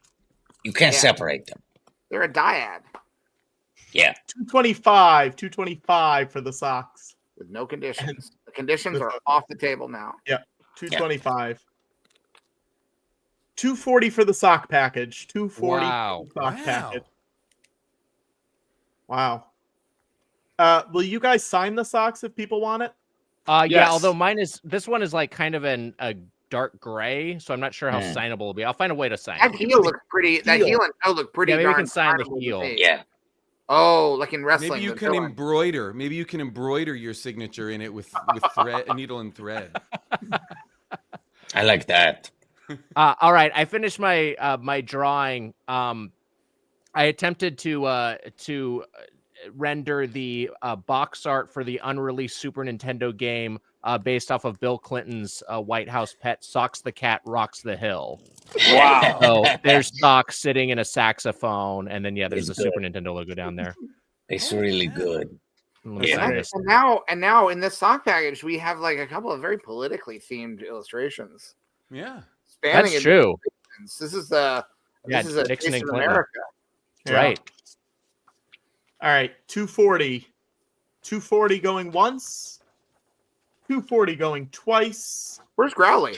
You can't Yeah. separate them. They're a dyad. Yeah. 225 for the socks. With no conditions. The conditions are off the table now. Yeah. 225. 240 for the sock package. 240 Wow. for the sock Wow. package. Wow. Will you guys sign the socks if people want it? Yeah, Yes. although this one is like kind of a dark gray, so I'm not sure how signable it'll be. I'll find a way to sign That it. heel looks pretty. That heel and toe look pretty. Yeah, maybe we darn can sign the signable to heel. me. Yeah. Oh, like in wrestling. Maybe you the can villain. embroider. Maybe you can embroider your signature in it with thread, needle and thread. I like that. All right, I finished my my drawing. I attempted to render the box art for the unreleased Super Nintendo game based off of Bill Clinton's White House pet, Socks the Cat Rocks the Hill. Wow. So there's Socks sitting in a saxophone, and then there's It's the Super good. Nintendo logo down there. It's really good. Let me Yeah. sign And this. now in this sock package, we have like a couple of very politically themed illustrations. Yeah. Spanning That's true. administrations. This is a Nixon taste and of Clinton. America. Yeah. Right. All right. 240. 240 going once. 240 going twice. Where's Growly?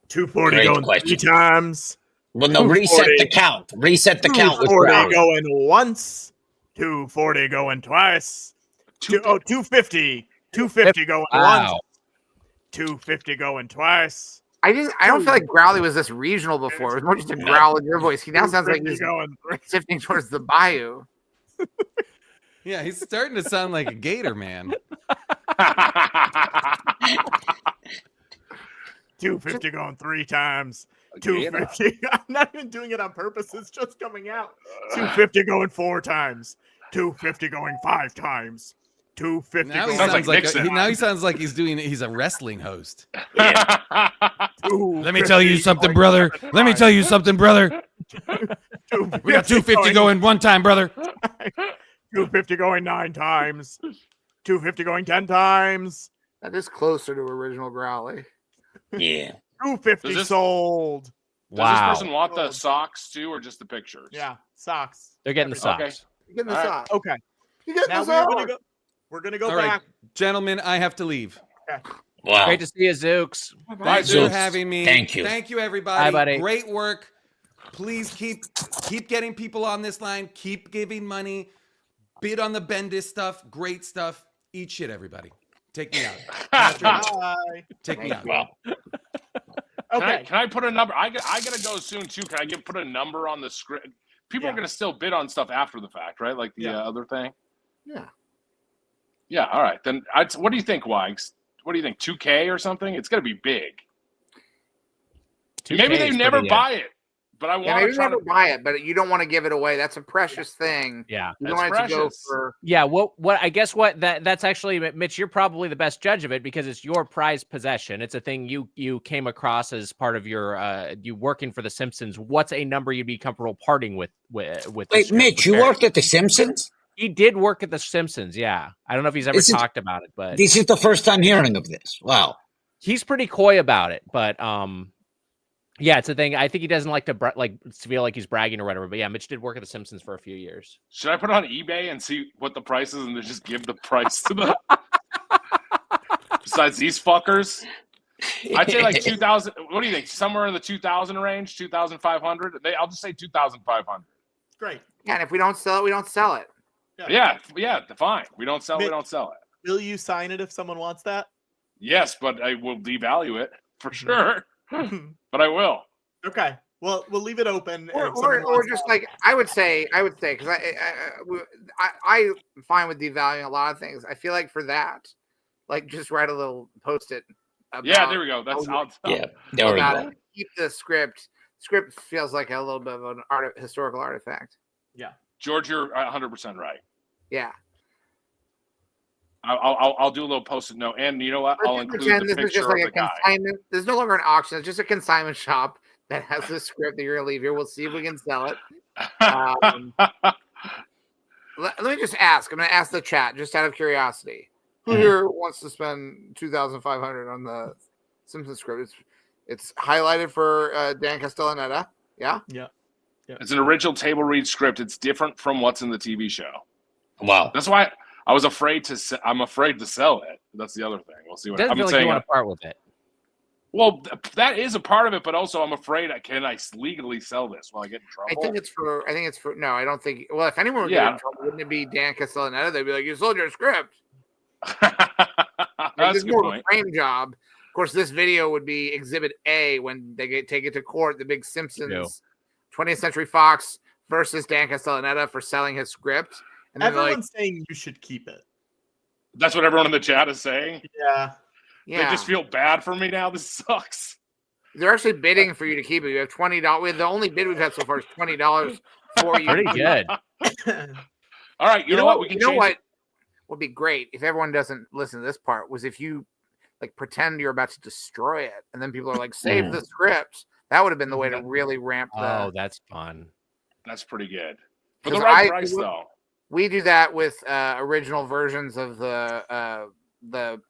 240 Great going question. 3 times. Well, no, reset 240. the count. Reset the count with 240 Growly. going once. 240 going twice. 250. 250 going Wow. once. 250 going twice. I don't feel like Growly was this regional before. It was more just a growl in your voice. He now sounds like 250 he's going. shifting towards the bayou. Yeah, he's starting to sound like a gator man. 250 going 3 times. 250. I'm not even doing it on purpose. It's just coming out. 250 going 4 times. 250 going 5 times. 250 Now he going sounds like like Nixon. now he sounds like he's a wrestling host. Yeah. Let me tell you something, brother. Let me tell you something, brother. We got 250 going 1 time, brother. 250 going 9 times. 250 going 10 times. That is closer to original Growly. Yeah. 250 Does this- sold. Does Wow. this person want the socks too, or just the pictures? Yeah, socks. They're getting the socks. Okay. You getting the All right. sock. Okay. You getting Now the we're sock. gonna go. We're gonna go All right, back. gentlemen, I have to leave. Wow. Great to see you, Zooks. Thanks for Zeus. having me. Thank you. Thank you, everybody. Bye, buddy. Great work. Please keep getting people on this line. Keep giving money. Bid on the Bendis stuff. Great stuff. Eat shit, everybody. Take me out. Bye. Take me out. Wow. Okay. Can I put a number? I gotta go soon too. Can I put a number on the script? People are gonna still bid on stuff after the fact, right? Like the other thing. Yeah. Yeah, all right. Then what do you think, Wags? What do you think? 2K or something? It's going to be big. Maybe they never buy it, but I want maybe to try never to buy it, but you don't want to give it away. That's a precious thing. Yeah, you don't want it to go for. Yeah, what I guess that's actually, Mitch, you're probably the best judge of it because it's your prized possession. It's a thing you came across as part of your you working for the Simpsons. What's a number you'd be comfortable parting with? Wait, Mitch, you worked at the Simpsons? He did work at the Simpsons. Yeah, I don't know if he's ever talked about it, but this is the first time hearing of this. Wow, he's pretty coy about it, but yeah, it's a thing. I think he doesn't like to feel like he's bragging or whatever. But yeah, Mitch did work at the Simpsons for a few years. Should I put it on eBay and see what the price is and then just give the price to the besides these fuckers? I'd say like 2,000. What do you think? Somewhere in the 2,000 range, 2,500. I'll just say 2,500. Great. Yeah, and if we don't sell it, we don't sell it. Yeah, fine. We don't sell it, we don't sell it. Will you sign it if someone wants that? Yes, but I will devalue it for sure. But I will. Okay. Well, we'll leave it open. Or just like I would say, because I'm fine with devaluing a lot of things. I feel like for that, like just write a little post-it. Yeah, there we go. That's there we go. Keep the script. Script feels like a little bit of an historical artifact. Yeah, George, you're 100% right. Yeah. I'll do a little post-it note, and you know what? I'll include the picture of the guy. Consignment. There's no longer an auction. It's just a consignment shop that has the script that you're gonna leave here. We'll see if we can sell it. Let me just ask. I'm gonna ask the chat just out of curiosity. Who here wants to spend 2,500 on the Simpsons script? It's highlighted for Dan Castellaneta. Yeah. Yeah. It's an original table read script. It's different from what's in the TV show. Wow. That's why I'm afraid to sell it. That's the other thing. We'll see what I'm saying. You want to part with it. Well, that is a part of it, but also I'm afraid can I legally sell this? Will I get in trouble? I think it's for. No, I don't think. Well, if anyone would get in trouble, wouldn't it be Dan Castellaneta? They'd be like, "You sold your script." That's a good more point. Of a frame job. Of course, this video would be Exhibit A when they take it to court. The big Simpsons, 20th Century Fox versus Dan Castellaneta for selling his script. And everyone's saying you should keep it. That's what everyone in the chat is saying. Yeah. They just feel bad for me now. This sucks. They're actually bidding for you to keep it. You have $20. The only bid we've had so far is $20 for you. Pretty good. All right. You know what? What would be great if everyone doesn't listen to this part was if you like pretend you're about to destroy it, and then people are like, "Save the script." That would have been the way to really ramp the. Oh, that's fun. That's pretty good. For the right price, though. We do that with original versions of the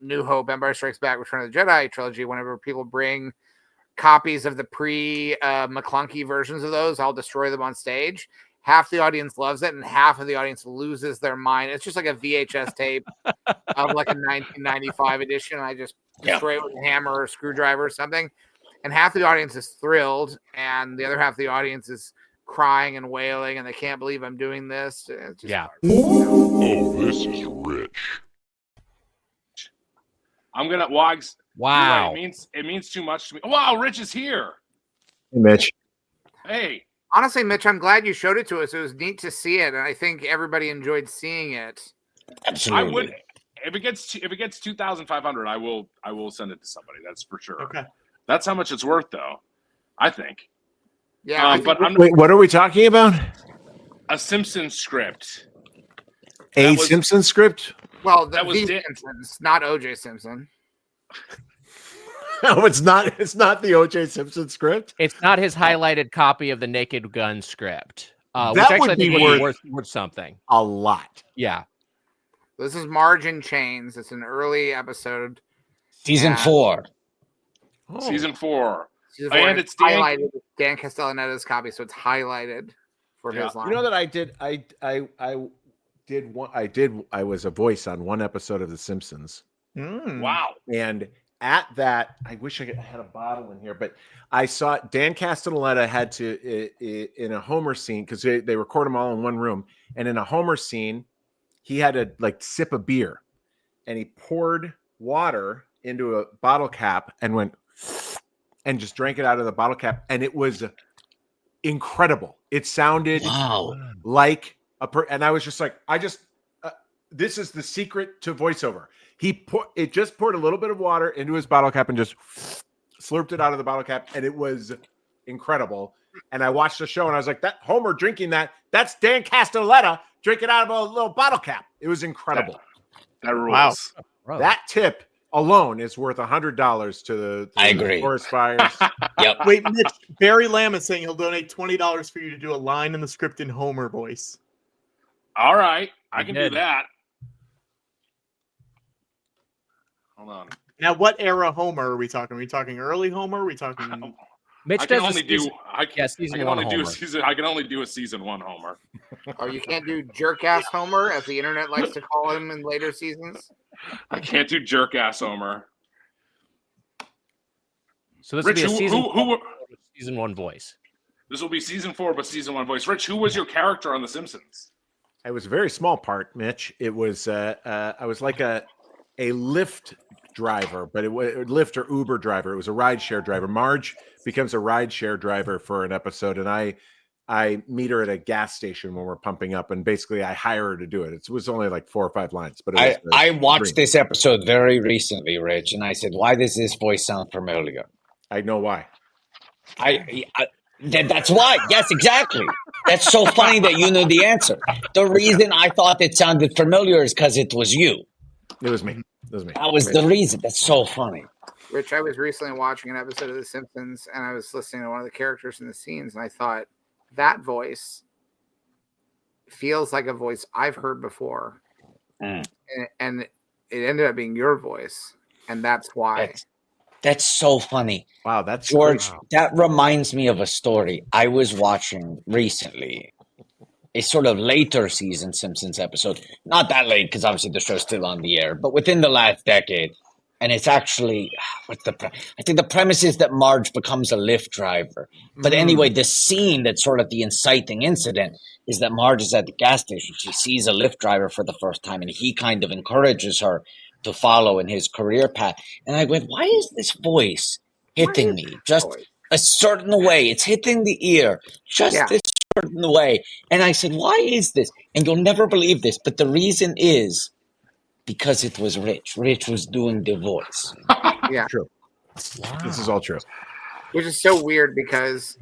New Hope, Empire Strikes Back, Return of the Jedi trilogy. Whenever people bring copies of the pre-McClunky versions of those, I'll destroy them on stage. Half the audience loves it, and half of the audience loses their mind. It's just like a VHS tape of like a 1995 edition. I just destroy it with a hammer or a screwdriver or something. And half the audience is thrilled, and the other half of the audience is crying and wailing, and they can't believe I'm doing this. It's just hard. Oh, this is rich. I'm gonna Wags. Wow. Right, it means too much to me. Wow, Rich is here. Hey, Mitch. Hey. Honestly, Mitch, I'm glad you showed it to us. It was neat to see it, and I think everybody enjoyed seeing it. Absolutely. I would if it gets 2,500, I will send it to somebody. That's for sure. Okay. That's how much it's worth, though. I think. Yeah. Wait, what are we talking about? A Simpsons script. A Simpsons script? Well, that was Simpsons, not O.J. Simpson. No, it's not. It's not the O.J. Simpson script. It's not his highlighted copy of the Naked Gun script. Which that actually would be worth something. A lot. Yeah. This is Margin Chains. It's an early episode. Season 4. Oh. Season 4. And it's highlighted with Dan Castellaneta's copy, so it's highlighted for his line. You know that I was a voice on one episode of The Simpsons. Wow. And at that, I wish I had a bottle in here, but I saw Dan Castellaneta had to in a Homer scene, because they record them all in one room, and in a Homer scene, he had to like sip a beer, and he poured water into a bottle cap and went and just drank it out of the bottle cap, and it was incredible. It sounded like and I was just like, this is the secret to voiceover. He just poured a little bit of water into his bottle cap and just slurped it out of the bottle cap, and it was incredible. And I watched the show, and I was like, "That Homer drinking that's Dan Castellaneta drinking out of a little bottle cap." It was incredible. That rules. Wow. That tip alone is worth $100 to the I agree. forest fires. Yep. Wait, Mitch, Barry Lamb is saying he'll donate $20 for you to do a line in the script in Homer voice. All right, I can do that. Hold on. Now, what era Homer are we talking? Are we talking early Homer? Are we talking? Mitch I can does only do. I can only do a Homer. season. I can only do a season 1 Homer. Oh, you can't do jerk-ass Homer, as the internet likes to call him in later seasons? I can't do jerk ass Homer. So this Rich, will be a season 1 voice. This will be season 4, but season 1 voice. Rich, who was your character on The Simpsons? It was a very small part, Mitch. It was I was like a Lyft driver, but it was Lyft or Uber driver. It was a rideshare driver. Marge becomes a rideshare driver for an episode, and I meet her at a gas station when we're pumping up, and basically I hire her to do it. It was only like 4 or 5 lines, but it was I watched this episode very recently, Rich, and I said, "Why does this voice sound familiar?" I know why. That's why. Yes, exactly. That's so funny that you knew the answer. The reason I thought it sounded familiar is because it was you. It was me. That was the reason. That's so funny. Rich, I was recently watching an episode of The Simpsons, and I was listening to one of the characters in the scenes, and I thought, that voice feels like a voice I've heard before. And it ended up being your voice, and that's why. That's so funny. Wow, that's George. great. That reminds me of a story I was watching recently. A sort of later season Simpsons episode. Not that late, because obviously the show's still on the air, but within the last decade. And it's actually, I think the premise is that Marge becomes a Lyft driver. But anyway, the scene that's sort of the inciting incident is that Marge is at the gas station. She sees a Lyft driver for the first time, and he kind of encourages her to follow in his career path. And I went, why is this voice hitting me? Just a certain way. It's hitting the ear. Just this certain way. And I said, why is this? And you'll never believe this, but the reason is because it was Rich. Rich was doing the voice. Yeah. True. Wow. This is all true. Which is so weird because...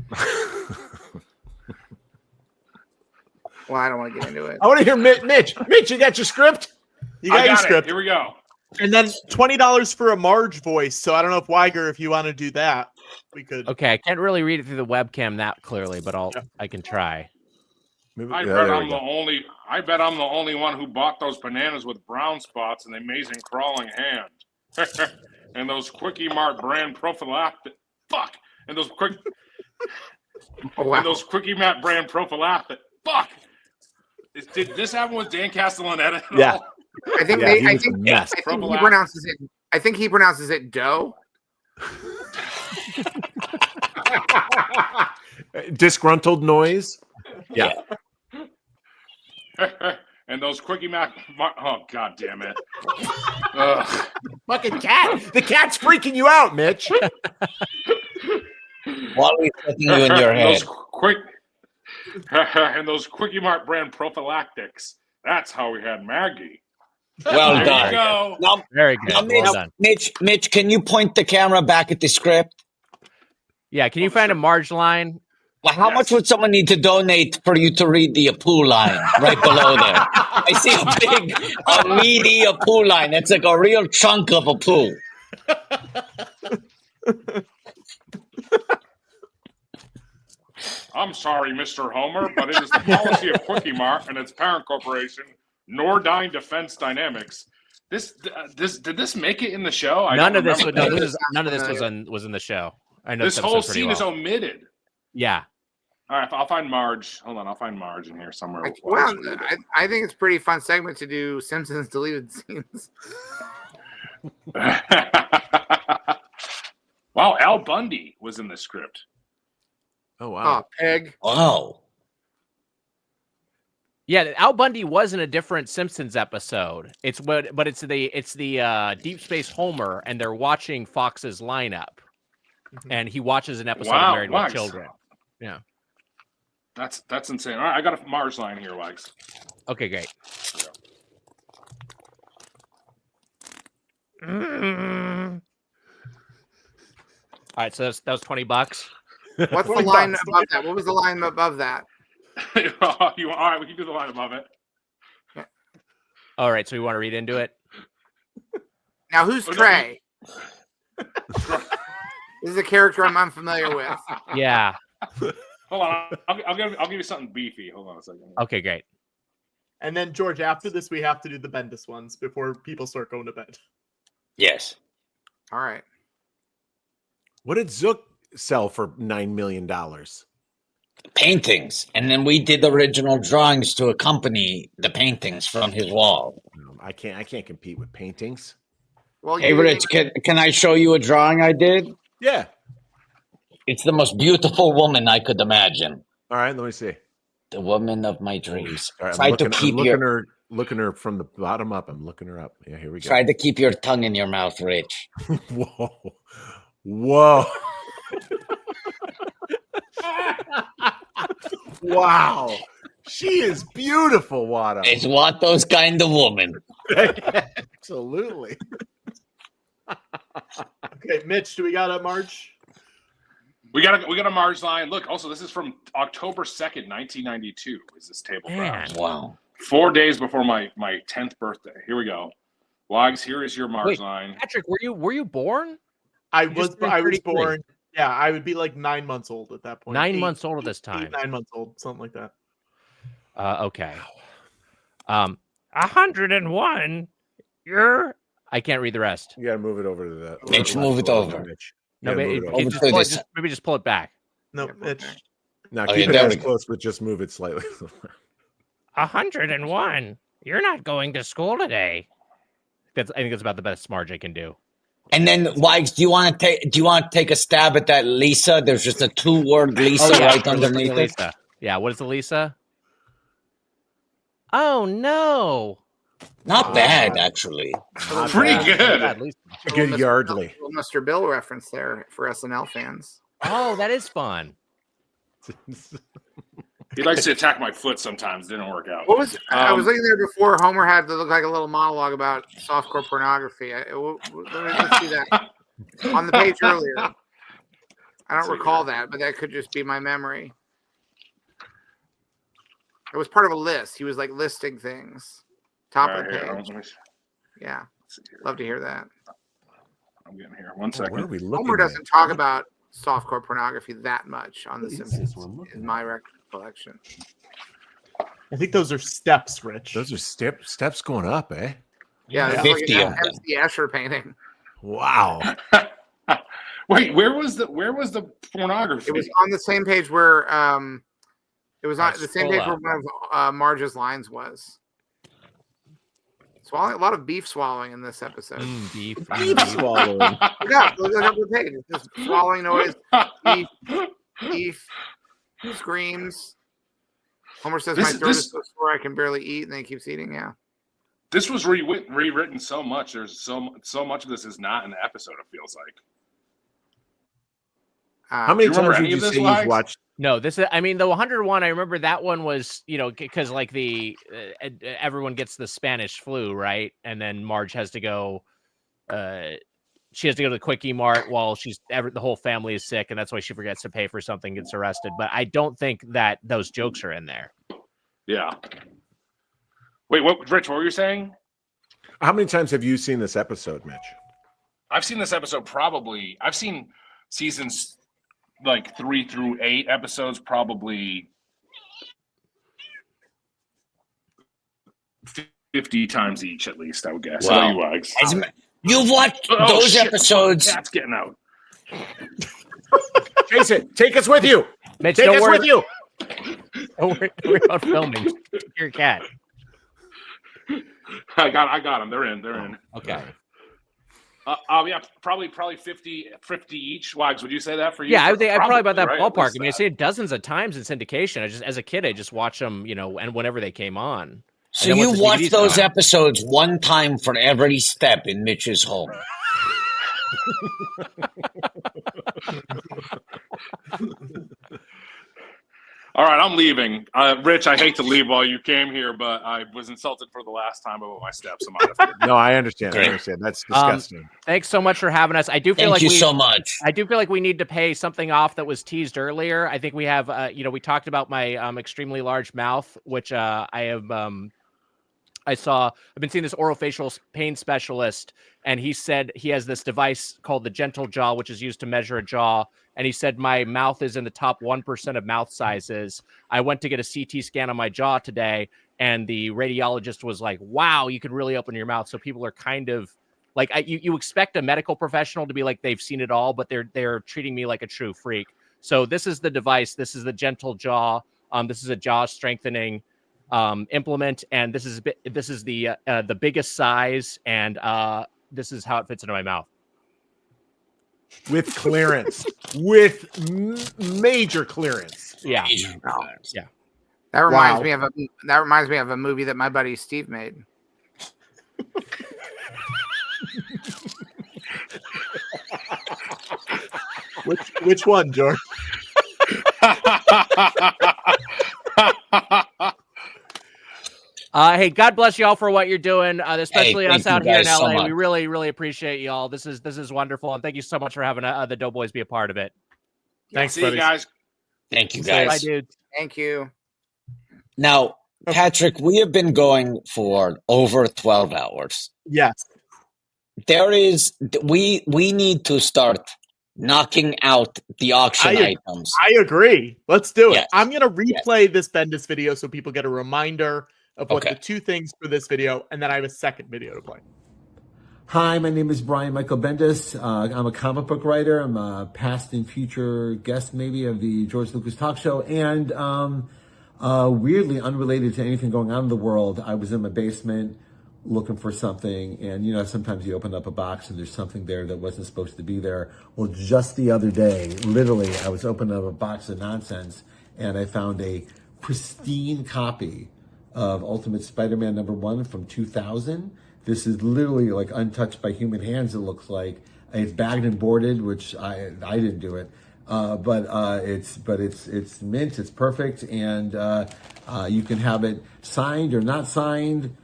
well, I don't want to get into it. I want to hear Mitch. Mitch, you got your script? You got your script. Here we go. And then $20 for a Marge voice. So I don't know if Wiger, if you want to do that, we could. Okay, I can't really read it through the webcam that clearly, but I can try. I bet I'm the only one who bought those bananas with brown spots and the amazing crawling hand. And those Quickie Mart brand prophylactic. Fuck. And those and those Quickie Mart brand prophylactic. Fuck. Did this happen with Dan Castellaneta? Yeah. I think he pronounces it. I think he pronounces it dough. Disgruntled noise. Yeah. And those Quickie Mac. Oh, God damn it. Fucking cat. The cat's freaking you out, Mitch. While he's hitting you in your head. And those Quickie Mart brand prophylactics. That's how we had Maggie. Well there done. You go. Now, very good. Now, well done. Mitch, can you point the camera back at the script? Yeah, can you find a Marge line? Well, how much would someone need to donate for you to read the Apu line right below there? I see a meaty Apu line. It's like a real chunk of Apu. I'm sorry, Mr. Homer, but it is the policy of Quickie Mart and its parent corporation, Nordyne Defense Dynamics. Did this make it in the show? None of this was in the show. I know this whole scene is omitted. Yeah. All right, I'll find Marge. Hold on, I'll find Marge in here somewhere. Well, I think it's a pretty fun segment to do Simpsons deleted scenes. Wow, Al Bundy was in the script. Oh wow. Oh, Peg. Wow. Yeah, Al Bundy was in a different Simpsons episode. It's the Deep Space Homer, and they're watching Fox's lineup, and he watches an episode of Married with Children. Yeah, that's insane. All right, I got a Marge line here, Wags. Okay, great. All right, so that was $20. What's the line above that? What was the line above that? All right, we can do the line above it. All right, so we want to read into it. Now, who's Trey? This is a character I'm unfamiliar with. Yeah. Hold on, I'll give you something beefy. Hold on a second. Okay, great. And then, George, after this, we have to do the Bendis ones before people start going to bed. Yes. All right. What did Zook sell for $9 million? Paintings, and then we did original drawings to accompany the paintings from his wall. I can't compete with paintings. Well, hey, Rich, can I show you a drawing I did? Yeah. It's the most beautiful woman I could imagine. All right, let me see. The woman of my dreams. All right, Try to keep looking her from the bottom up. I'm looking her up. Yeah, here we go. Try to keep your tongue in your mouth, Rich. Whoa. Wow. She is beautiful, Watto. It's Watto's kind of woman. Absolutely. Okay, Mitch, do we got a March? We got a Marge line. Look, also this is from October 2nd, 1992. Is this table? Wow. 4 days before my 10th birthday. Here we go. Wags, here is your Marge line. Patrick, were you born? I was born. Yeah, I would be like 9 months old at that point. 9 months old at this time. 9 months old, something like that. Okay. 101. I can't read the rest. You gotta move it over to that. Mitch, move it over. Mitch. No, Yeah, maybe just pull it back. No, Mitch. No, Okay, keep it there as we go. close, but just move it slightly. 101. You're not going to school today. I think that's about the best Marge I can do. And then, Wags, do you want to take a stab at that Lisa? There's just a 2-word Lisa right underneath it. Lisa. Yeah, what is the Lisa? Oh no. Not bad, actually. Pretty good. Good Yardley. Little Mr. Bill reference there for SNL fans. Oh, that is fun. He likes to attack my foot sometimes. Didn't work out. What was I was looking there before Homer had to look like a little monologue about softcore pornography. Let me just see that on the page earlier. I don't recall that, but that could just be my memory. It was part of a list. He was like listing things. Top of the page. Yeah. Love to hear that. I'm getting here. 1 second. Where are we looking Homer at? doesn't talk about softcore pornography that much on The Simpsons, in my recollection. I think those are steps, Rich. Those are steps going up, eh? Yeah, this 50 is like of an them. MC Escher painting. Wow. Wait, where was the pornography? It was on the same page where it was on the same page where up. one of Marge's lines was. Swallowing, a lot of beef swallowing in this episode. Beef swallowing. Look up the page. It's just swallowing noise. Beef screams. Homer says, "My throat is so sore I can barely eat," and then he keeps eating. Yeah. This was rewritten so much. There's so much of this is not in the episode. It feels like. How many Do you remember times any would you of this, say you've Wags? watched? No, this is. I mean, the 101. I remember that one was, because like everyone gets the Spanish flu, right? And then Marge has to go. She has to go to the Quickie Mart while the whole family is sick, and that's why she forgets to pay for something, gets arrested. But I don't think that those jokes are in there. Yeah. Wait, what, Rich? What were you saying? How many times have you seen this episode, Mitch? I've seen this episode probably. I've seen seasons like 3 through 8 episodes probably 50 times each at least. I would guess. Wow. How about you, Wags? You've watched Oh, those shit. episodes. Cat's getting out. Jason, take us with you. Mitch, Take don't us worry. with you. Don't worry about filming. Your cat. I got them. They're in. Okay. Yeah, probably 50 each. Wags, would you say that for you? Yeah, I think probably about that right? ballpark. At least I mean, I've seen it dozens of times in syndication. As a kid, I just watch them, and whenever they came on. So And then you once the watched DVDs those come out- episodes one time for every step in Mitch's home. All right, I'm leaving. Rich, I hate to leave while you came here, but I was insulted for the last time about my steps. No, I understand. Great. I understand. That's disgusting. Thanks so much for having us. I do feel Thank like you so much. I do feel like we need to pay something off that was teased earlier. I think we have, we talked about my extremely large mouth, which I've been seeing this orofacial pain specialist, and he said he has this device called the Gentle Jaw, which is used to measure a jaw. And he said my mouth is in the top 1% of mouth sizes. I went to get a CT scan on my jaw today, and the radiologist was like, wow, you could really open your mouth. So people are kind of like, you expect a medical professional to be like, they've seen it all, but they're treating me like a true freak. So this is the device. This is the Gentle Jaw. This is a jaw strengthening implement, and this is the biggest size, and this is how it fits into my mouth. With clearance, with major clearance. Yeah. Yeah. That reminds me of a movie that my buddy Steve made. Which one, George? Hey, God bless y'all for what you're doing, especially us out here in so LA. much. We really, really appreciate y'all. This is wonderful, and thank you so much for having the Doughboys be a part of it. Thanks, See you guys. Thank you, Bye, guys. dude. Thank you. Now, Patrick, we have been going for over 12 hours. Yes. We need to start knocking out the auction items. I agree. Let's do it. Yes. I'm going to replay this Bendis video so people get a reminder of what Okay. the two things for this video, and then I have a second video to play. Hi, my name is Brian Michael Bendis. I'm a comic book writer. I'm a past and future guest, maybe, of the George Lucas talk show. And weirdly unrelated to anything going on in the world, I was in my basement looking for something. And, sometimes you open up a box and there's something there that wasn't supposed to be there. Well, just the other day, literally, I was opening up a box of nonsense and I found a pristine copy of Ultimate Spider-Man #1 from 2000. This is literally like untouched by human hands, it looks like. It's bagged and boarded, which I didn't do it. But it's mint, it's perfect, and you can have it signed or not signed,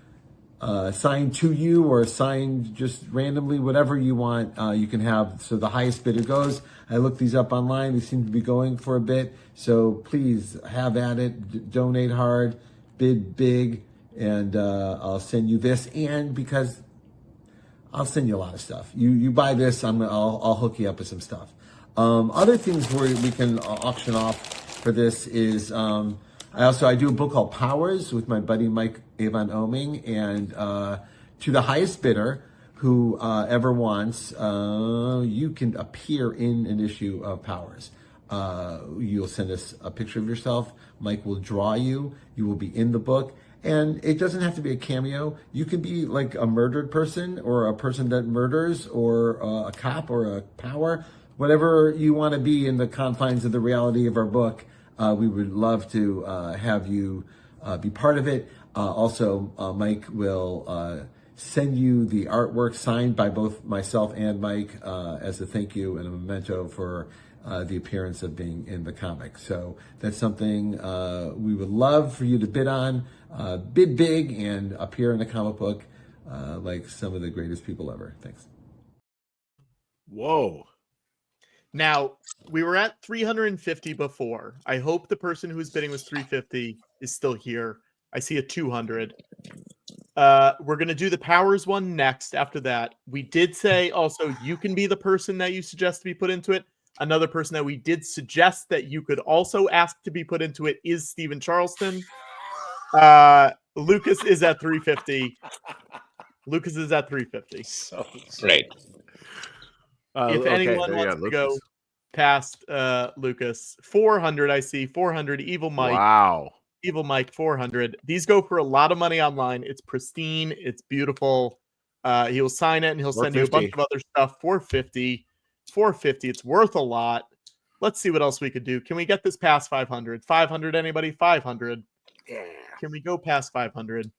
signed to you or signed just randomly, whatever you want. You can have, so the highest bidder goes. I looked these up online, they seem to be going for a bit, so please have at it, donate hard, bid big, and I'll send you this, and because I'll send you a lot of stuff. You buy this, I'll hook you up with some stuff. Other things where we can auction off for this is I do a book called Powers with my buddy Mike Avon Oming, and to the highest bidder who ever wants, you can appear in an issue of Powers. You'll send us a picture of yourself. Mike will draw you. You will be in the book. And it doesn't have to be a cameo. You can be like a murdered person or a person that murders or a cop or a power. Whatever you want to be in the confines of the reality of our book, we would love to have you be part of it. Also, Mike will send you the artwork signed by both myself and Mike as a thank you and a memento for the appearance of being in the comic. So that's something we would love for you to bid on. Bid big and appear in a comic book like some of the greatest people ever. Thanks. Whoa. Now, we were at 350 before. I hope the person who was bidding was 350 is still here. I see a 200. We're going to do the Powers one next after that. We did say also you can be the person that you suggest to be put into it. Another person that we did suggest that you could also ask to be put into it is Stephen Charleston. Lucas is at 350. Lucas is at 350. So great. If anyone wants to go past Lucas, 400, I see 400. Evil Mike. Wow. Evil Mike, 400. These go for a lot of money online. It's pristine. It's beautiful. He'll sign it and he'll send you a bunch of other stuff. 450. 450. It's worth a lot. Let's see what else we could do. Can we get this past 500? 500, anybody? 500. Yeah. Can we go past 500?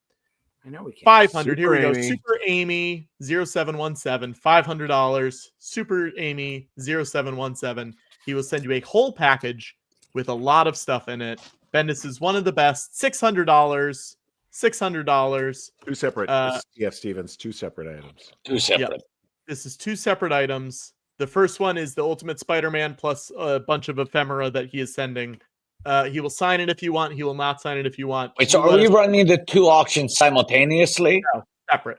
I know we can. 500. Here we go. Amy. Super Amy 0717. $500. Super Amy 0717. He will send you a whole package with a lot of stuff in it. Bendis is one of the best. $600. $600. Two separate. F. Stevens. Two separate items. Two separate. Yep. This is two separate items. The first one is the Ultimate Spider-Man plus a bunch of ephemera that he is sending. He will sign it if you want. He will not sign it if you want. Wait, so are we running the two auctions simultaneously? No,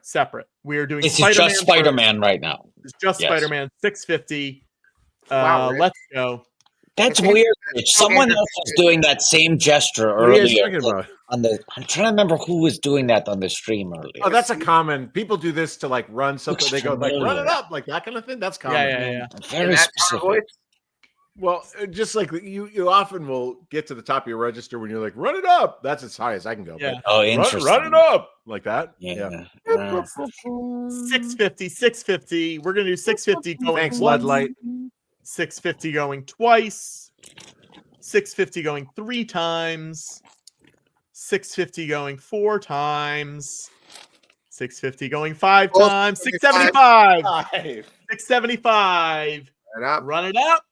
separate. We are doing. This is just Spider-Man right now. It's just Spider-Man. $650. Wow, let's go. That's weird. Someone else was doing that same gesture earlier. I'm trying to remember who was doing that on the stream earlier. Oh, that's a common. People do this to like run something. They go like run it up, like that kind of thing. That's common. Yeah. Very specific. Well, just like you often will get to the top of your register when you're like, run it up. That's as high as I can go. Yeah. Oh, interesting. Run it up like that. Yeah. 650. We're gonna do 650 going. Thanks, once. Leadlight. 650 going twice. 650 going 3 times. 650 going 4 times. 650 going 5 times. 675. 675. Run it up.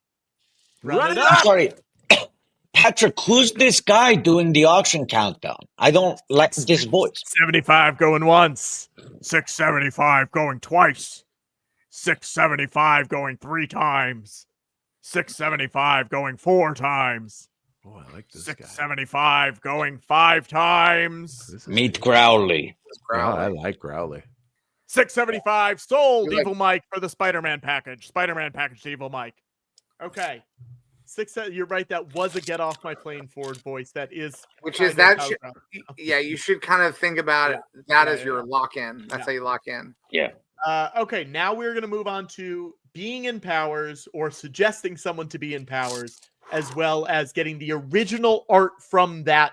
Run it up. Sorry. Patrick, who's this guy doing the auction countdown? I don't like this voice. 75 going once. 675 going twice. 675 going 3 times. 675 going 4 times. Oh, I like this 675 going 5 times. Meet Growly. Oh, I like Growly. 675 sold. Evil Mike for the Spider-Man package. Spider-Man package to Evil Mike. Okay. You're right. That was a get off my plane Ford voice. That is, which is that. You should kind of think about it. That as your lock in. That's how you lock in. Yeah. Okay. Now we're going to move on to being in powers or suggesting someone to be in powers, as well as getting the original art from that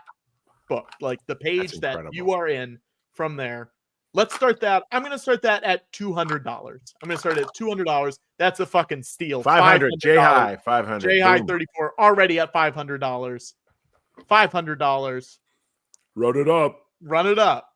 book, like the page that you are in from there. Let's start that. I'm going to start that at $200. I'm going to start at $200. That's a fucking steal. 500. J High. 500. J High 34 already at $500. $500. Run it up. Run it up.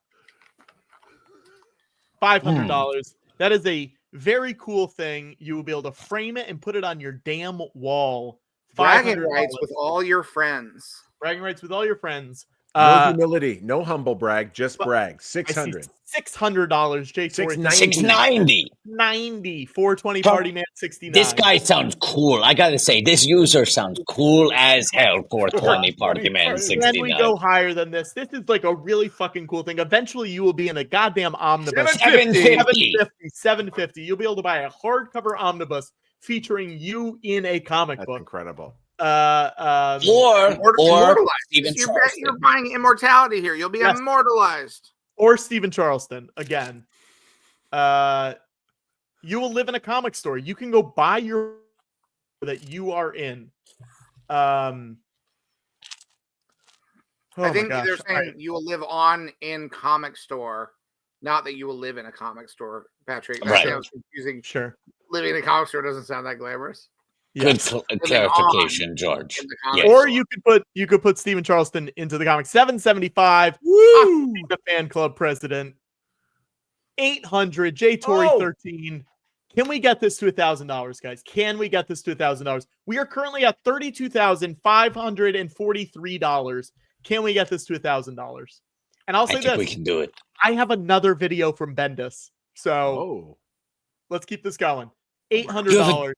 $500. That is a very cool thing. You will be able to frame it and put it on your damn wall. Bragging rights with all your friends. Bragging rights with all your friends. No humility, no humble brag, just brag. 600. $600. Jake. 690. 90. 420 Party Man 69. This guy sounds cool. I gotta say, this user sounds cool as hell. 420 Party Man 69. Can we go higher than this? This is like a really fucking cool thing. Eventually, you will be in a goddamn omnibus. 750. You'll be able to buy a hardcover omnibus featuring you in a comic book. Incredible. Or immortalized. Stephen You're buying immortality here. You'll be immortalized. Or Stephen Charleston again. You will live in a comic store. You can go buy your that you are in. I think they're saying you will live on in comic store, not that you will live in a comic store, Patrick. That sounds confusing. Sure. Living in a comic store doesn't sound that glamorous. Good clarification, George. Yes. Or you could put Stephen Charleston into the comic. 775. Woo! The fan club president. 800. J Tory 13. Can we get this to $1,000, guys? Can we get this to $1,000? We are currently at $32,543. Can we get this to $1,000? And I'll say I think we can do it. I have another video from Bendis, so let's keep this going. $800.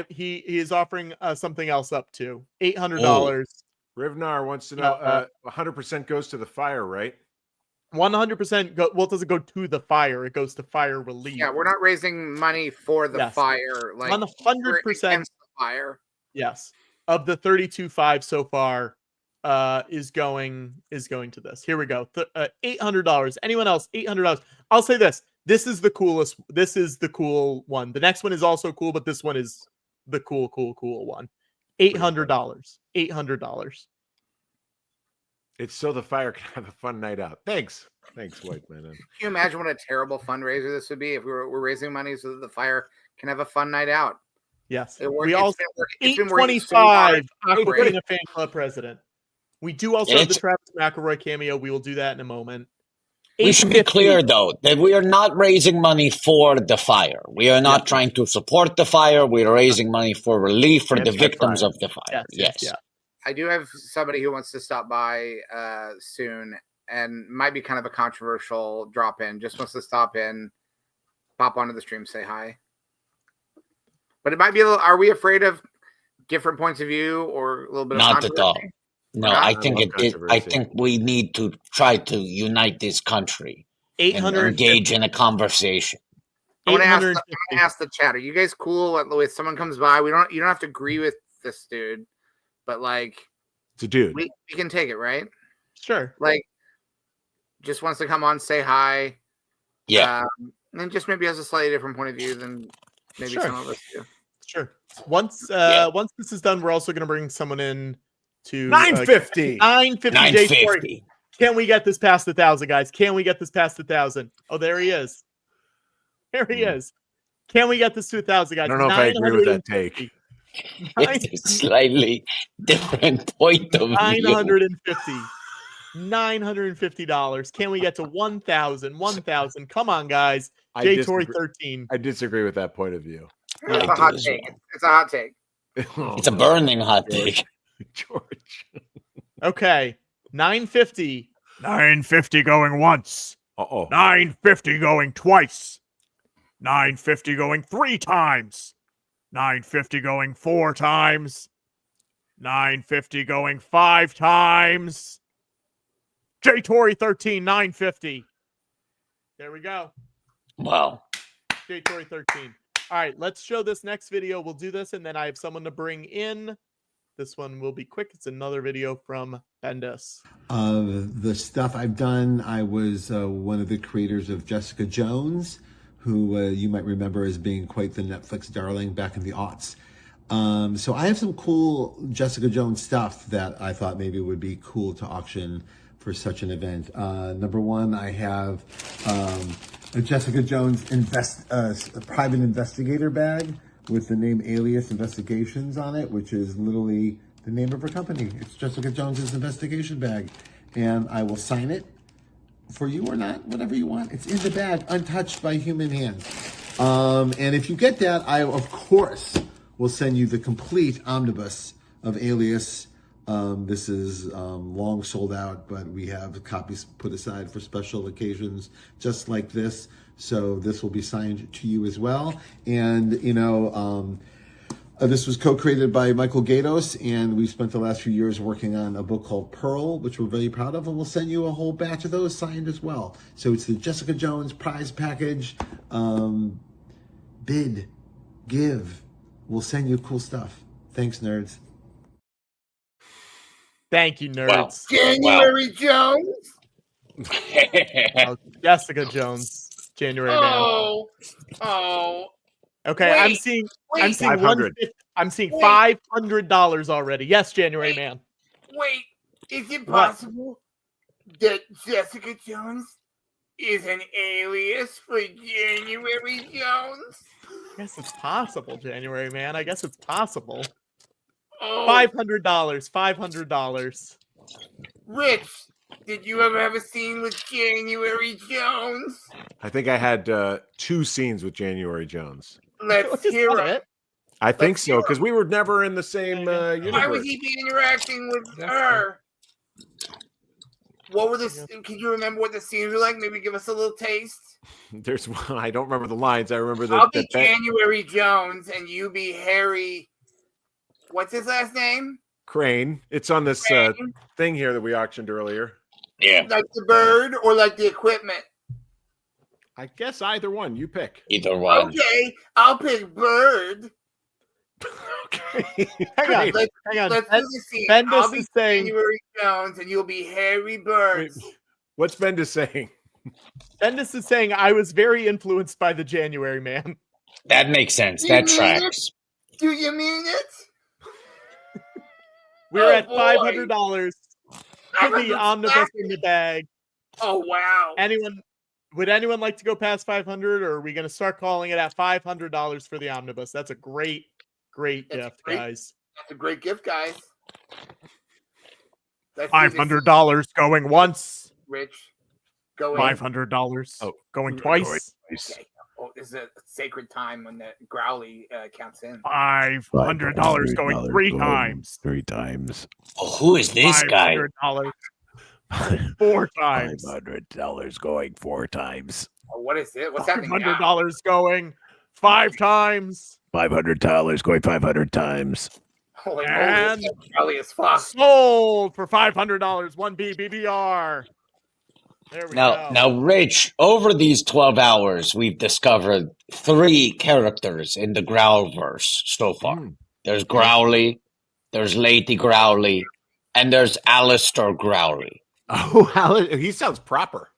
He is offering something else up too. $800. Rivnar wants to know 100% goes to the fire, right? 100% go. Well, it doesn't go to the fire. It goes to fire relief. Yeah, we're not raising money for the fire. Like 100% fire. Yes, of the 32.5 so far, is going to this. Here we go. $800. Anyone else? $800. I'll say this. This is the coolest. This is the cool one. The next one is also cool, but this one is the cool one. $800. $800. It's so the fire can have a fun night out. Thanks, White Man. Can you imagine what a terrible fundraiser this would be if we're raising money so that the fire can have a fun night out? Yes. We also $825. Aquafina fan club president. We do also have the Travis McElroy cameo. We will do that in a moment. We should be clear, though, that we are not raising money for the fire. We are not trying to support the fire. We are raising money for relief for the victims of the fire. Yes. I do have somebody who wants to stop by soon, and might be kind of a controversial drop in. Just wants to stop in, pop onto the stream, say hi. But it might be a little. Are we afraid of different points of view or a little bit of Not at all. controversy? No, I think I think we need to try to unite this country and engage in a conversation. I want to ask the chat. Are you guys cool with someone comes by? You don't have to agree with this dude, but like, it's a dude. We can take it, right? Sure. Like, just wants to come on, say hi. Yeah. And just maybe has a slightly different point of view than maybe some of us do. Sure. Once this is done, we're also going to bring someone in to 950. 950. Can we get this past 1,000, guys? Can we get this past 1,000? Oh, there he is. There he is. Can we get this to 1,000, guys? I don't know if I agree with that take. It's a slightly different point of view. $950. Can we get to 1,000? 1,000. Come on, guys. J Tory 13. I disagree with that point of view. It's a hot take. It's a hot take. It's a burning hot take. George. Okay. 950. 950 going once. 950 going twice. 950 going 3 times. 950 going 4 times. 950 going 5 times. J Tory 13, 950. There we go. Wow. J Tory 13. All right, let's show this next video. We'll do this, and then I have someone to bring in. This one will be quick. It's another video from Bendis. The stuff I've done, I was one of the creators of Jessica Jones, who you might remember as being quite the Netflix darling back in the aughts. So I have some cool Jessica Jones stuff that I thought maybe would be cool to auction for such an event. Number one, I have a Jessica Jones a private investigator bag with the name Alias Investigations on it, which is literally the name of her company. It's Jessica Jones's investigation bag. And I will sign it for you or not, whatever you want. It's in the bag, untouched by human hands. And if you get that, I, of course, will send you the complete omnibus of Alias. This is long sold out, but we have copies put aside for special occasions just like this. So this will be signed to you as well. And, this was co-created by Michael Gaydos, and we spent the last few years working on a book called Pearl, which we're very proud of, and we'll send you a whole batch of those signed as well. So it's the Jessica Jones prize package. Bid, give. We'll send you cool stuff. Thanks, nerds. Thank you, nerds. January Jones. Oh, Jessica Jones. January man. Oh. Okay, Wait, I'm seeing 500. I'm seeing $500 already. Yes, January man. Wait, is it possible that Jessica Jones is an alias for January Jones? I guess it's possible, January man. I guess it's possible. Oh. $500. Rich, did you ever have a scene with January Jones? I think I had 2 scenes with January Jones. Let's hear it. I think so, because we were never in the same universe. Why would he be interacting with her? What were the? Can you remember what the scenes were like? Maybe give us a little taste. There's one. I don't remember the lines. I remember I'll be January Jones, and you be Harry. What's his last name? Crane. It's on this thing here that we auctioned earlier. Yeah. Like the bird or like the equipment? I guess either one. You pick. Either one. Okay, I'll pick bird. Okay. Hang on. Let's do the scene. I'll be January Jones, and you'll be Harry Birds. What's Bendis saying? Bendis is saying I was very influenced by the January man. That makes sense. That tracks. Do you mean it? We're at $500. Put the omnibus in the bag. Oh wow! Would anyone like to go past 500, or are we going to start calling it at $500 for the omnibus? That's a great gift, guys. That's a great gift, guys. $500 going once. Rich, going $500 going twice. Okay. Oh, this is a sacred time when the growly counts in. $500 going 3 times. 3 times. Oh, who is this guy? $500 4 times. $500 going 4 times. Oh, what is it? What's happening now? $500 going 5 times. $500 going 500 times. Holy And moly, growly as fuck. sold for $500. 1B BBR. There we go. Now, Rich, over these 12 hours, we've discovered 3 characters in the Growlverse so far. There's Growly, there's Lady Growly, and there's Alistair Growly. Oh, he sounds proper.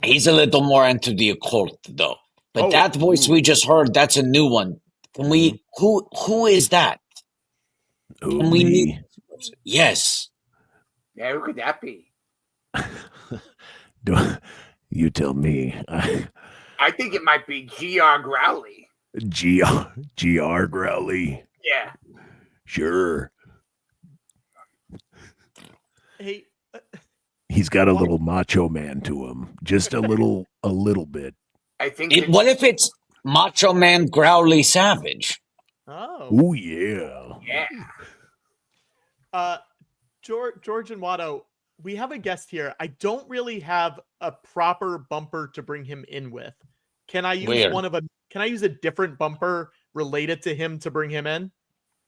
He's a little more into the occult, though. But that voice we just heard, that's a new one. Can we? Who is that? Can we meet? Yes. Yeah, who could that be? You tell me. I think it might be G.R. Growly. G.R. Growly. Yeah. Sure. Hey. He's got a little macho man to him. Just a little bit. I think. What if it's Macho Man Growly Savage? Oh yeah. Yeah. George and Watto, we have a guest here. I don't really have a proper bumper to bring him in with. Can I use Can I use a different bumper related to him to bring him in?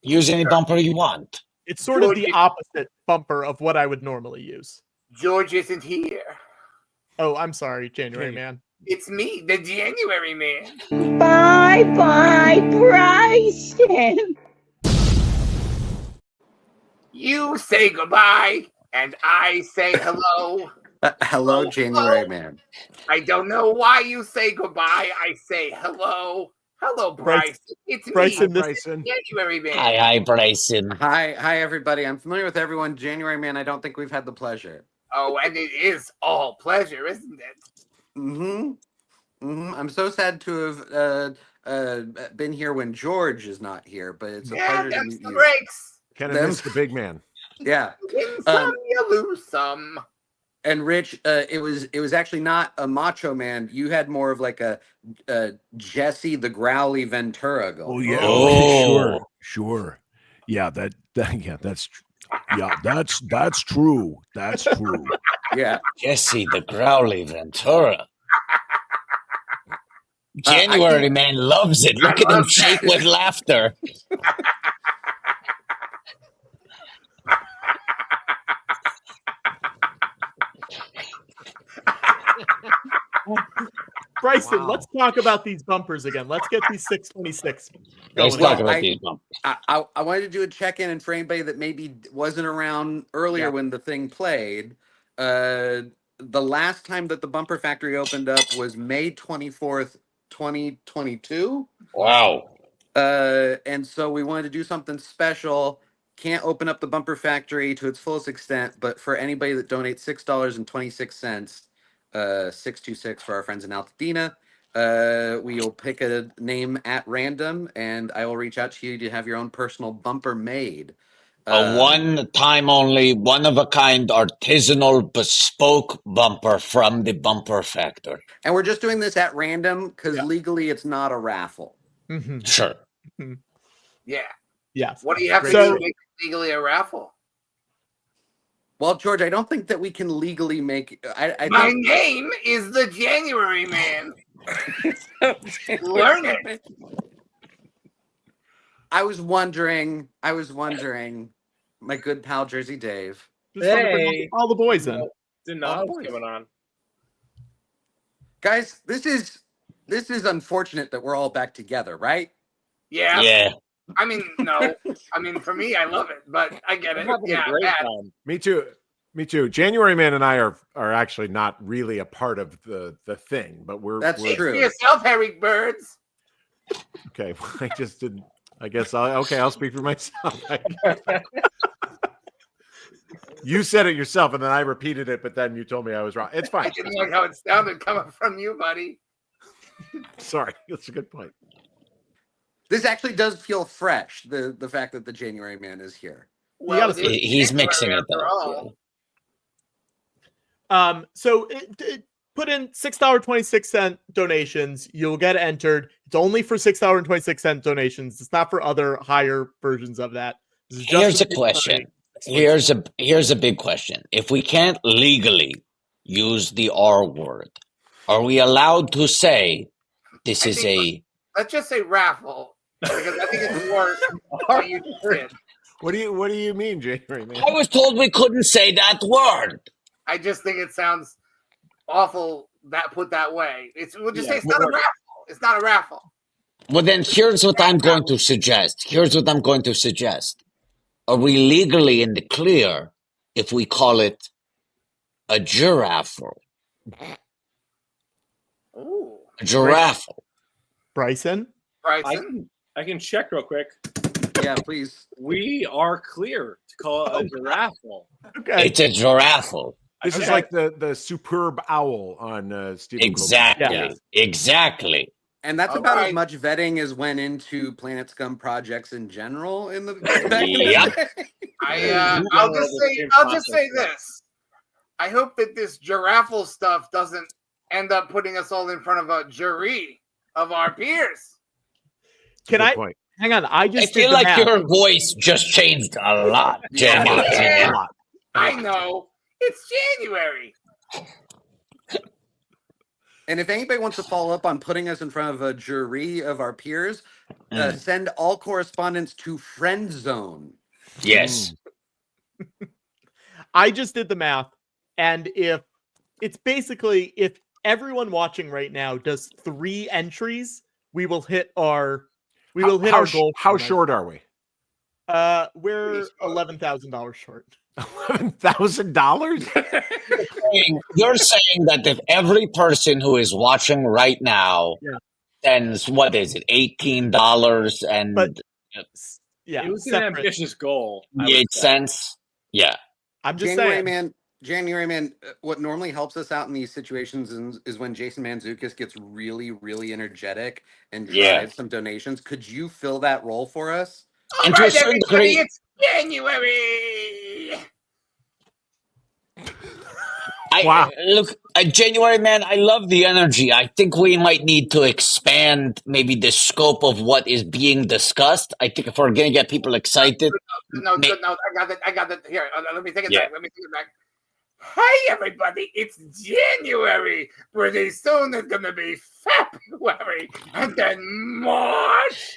Use any bumper you want. It's sort of the opposite bumper of what I would normally use. George isn't here. Oh, I'm sorry, January Man. It's me, the January Man. Bye, Bryson. You say goodbye, and I say hello. Hello, January Man. I don't know why you say goodbye. I say hello. Hello, Bryson. It's Bryson, me, Bryson. January Man. Hi, Bryson. Hi, everybody. I'm familiar with everyone. January Man, I don't think we've had the pleasure. Oh, and it is all pleasure, isn't it? I'm so sad to have been here when George is not here, but it's a pleasure to meet you. Breaks. Kind of miss the big man. Yeah. Win some, you lose some. And Rich, it was actually not a Macho Man. You had more of like a Jesse the Growly Ventura going. Oh yeah. Sure. Yeah, that's true. That's true. Yeah. Jesse the Growly Ventura. January Man loves it. Look at him shake with laughter. Bryson, let's talk about these bumpers again. Let's get these 626 going. Let's talk about these bumpers. I wanted to do a check-in, and for anybody that maybe wasn't around earlier when the thing played, the last time that the Bumper Factory opened up was May 24th, 2022. Wow. And so we wanted to do something special. Can't open up the Bumper Factory to its fullest extent, but for anybody that donates $6.26, 626 for our friends in Altadena, we'll pick a name at random, and I will reach out to you to have your own personal bumper made. A one-time only, one-of-a-kind, artisanal, bespoke bumper from the Bumper Factory. And we're just doing this at random because legally it's not a raffle. Sure. Yeah. Yes. What do you have to do to make it legally a raffle? Well, George, I don't think that we can legally make. My name is the January Man. Learn it. I was wondering, my good pal Jersey Dave. Hey, all the boys in. Didn't know what was going on. Guys, this is unfortunate that we're all back together, right? Yeah. Yeah. I mean, no. I mean, for me, I love it, but I get it. Yeah, Me too. January Man and I are actually not really a part of the thing, but we're true. Yourself, Harry Birds. Okay, I just didn't. I guess I'll speak for myself. You said it yourself, and then I repeated it, but then you told me I was wrong. It's fine. I didn't like how it sounded coming from you, buddy. Sorry, that's a good point. This actually does feel fresh, the fact that the January Man is here. Well, he's mixing it though. So put in $6.26 donations. You'll get entered. It's only for $6.26 donations. It's not for other higher versions of that. This is just Here's for a the question. donate. Here's a big question. If we can't legally use the R word, are we allowed to say this is a? Let's just say raffle because I think it's more what you just did. What do you mean, January man? I was told we couldn't say that word. I just think it sounds awful that put that way. We'll just say it's not a raffle. It's not a raffle. Well, then here's what I'm going to suggest. Are we legally in the clear if we call it a giraffle? Ooh. A giraffle. Bryson? I can check real quick. Yeah, please. We are clear to call it a giraffle. Okay. It's a giraffle. This is like the superb owl on Stephen Exactly. Colbert. Exactly. And that's about as much vetting as went into Planet Scum projects in general in the back in the day. I'll just say this. I hope that this giraffle stuff doesn't end up putting us all in front of a jury of our peers. Can I hang on? I I feel like your voice just changed a lot, January. Yeah, I know. It's January. And if anybody wants to follow up on putting us in front of a jury of our peers, send all correspondence to Friend Zone. Yes. I just did the math, and if everyone watching right now does 3 entries, we will hit our goal. How short are we? We're $11,000 short. $11,000? You're saying that if every person who is watching right now sends, what is it, $18 and yeah, it was an ambitious goal. 8 cents. Yeah. I'm just January man, what normally helps us out in these situations is when Jason Mantzoukas gets really, really energetic and drives some donations. Could you fill that role for us? All right, everybody, it's January. Look, January man, I love the energy. I think we might need to expand maybe the scope of what is being discussed. I think if we're going to get people excited. No, I got it. Here, let me take it back. Hey, everybody, it's January. Pretty soon it's going to be February and then March.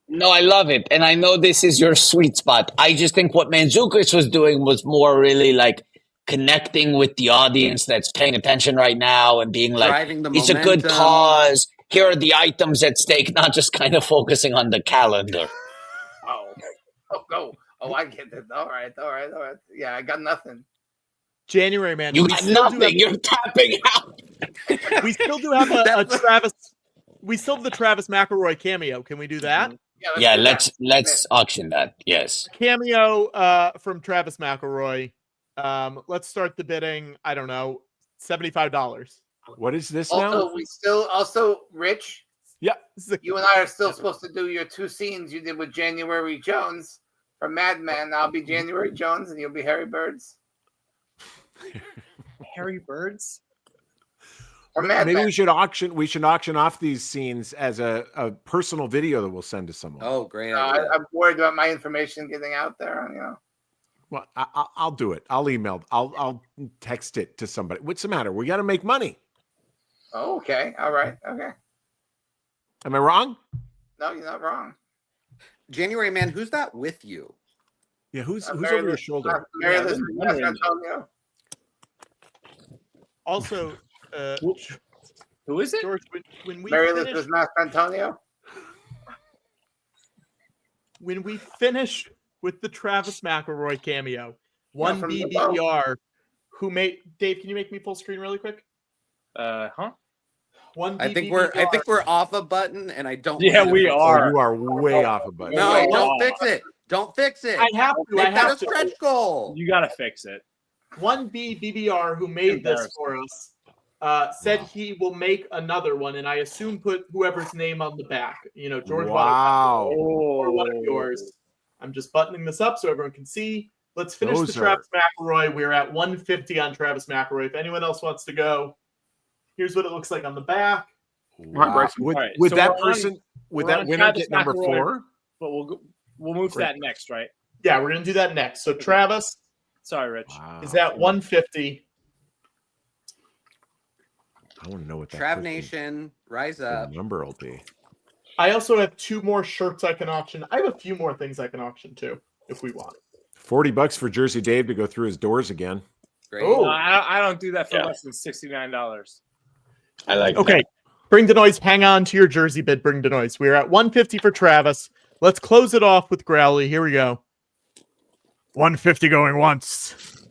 No, I love it. And I know this is your sweet spot. I just think what Mantzoukas was doing was more really like connecting with the audience that's paying attention right now and being like, it's a good cause. Here are the items at stake, not just kind of focusing on the calendar. Oh, I get it. All right. Yeah, I got nothing. January man. You got nothing. You're tapping out. We still do have a Travis. We still have the Travis McElroy cameo. Can we do that? Yeah, let's auction that. Yes. Cameo from Travis McElroy. Let's start the bidding. I don't know, $75. What is this now? Also, Rich. Yeah. You and I are still supposed to do your 2 scenes you did with January Jones from Mad Men. I'll be January Jones and you'll be Harry Birds. Harry Birds? Maybe we should auction off these scenes as a personal video that we'll send to someone. Oh, great! I'm worried about my information getting out there. Well, I'll do it. I'll email. I'll text it to somebody. What's the matter? We got to make money. Oh, okay. All right. Okay. Am I wrong? No, you're not wrong. January man, who's that with you? Yeah, who's over your shoulder? Antonio. Also. Who is it? George, when we Mary finish, Elizabeth Master Antonio. When we finish with the Travis McElroy cameo, one BBR who made Dave. Can you make me full screen really quick? One. I think we're off a button, and I don't. Yeah, we are. You are way off a button. No, don't fix it. Don't fix it. I have to. Make that a stretch goal. You got to fix it. One BBR who made this for us. Said he will make another one, and I assume put whoever's name on the back. George. Wow. Or one of yours. I'm just buttoning this up so everyone can see. Let's finish Those the Travis McElroy. We're at 150 on Travis McElroy. If anyone else wants to go, here's what it looks like on the back. Wow. Would, All right, would so that we're on- person, would we're that on winner Travis get number McElroy, 4? But we'll move to Great. that next, right? Yeah, we're gonna do that next. So Travis Sorry, Rich. is at 150. I want to know what that Trav person's Nation, rise up. number will be. I also have 2 more shirts I can auction. I have a few more things I can auction too, if we want. $40 for Jersey Dave to go through his doors again. Great. Oh. No, I don't do that for less than $69. I like Okay. Bring Denoise, hang on to your jersey bid, Bring Denoise. We're at 150 for Travis. Let's close it off with Growly. Here we go. 150 going once.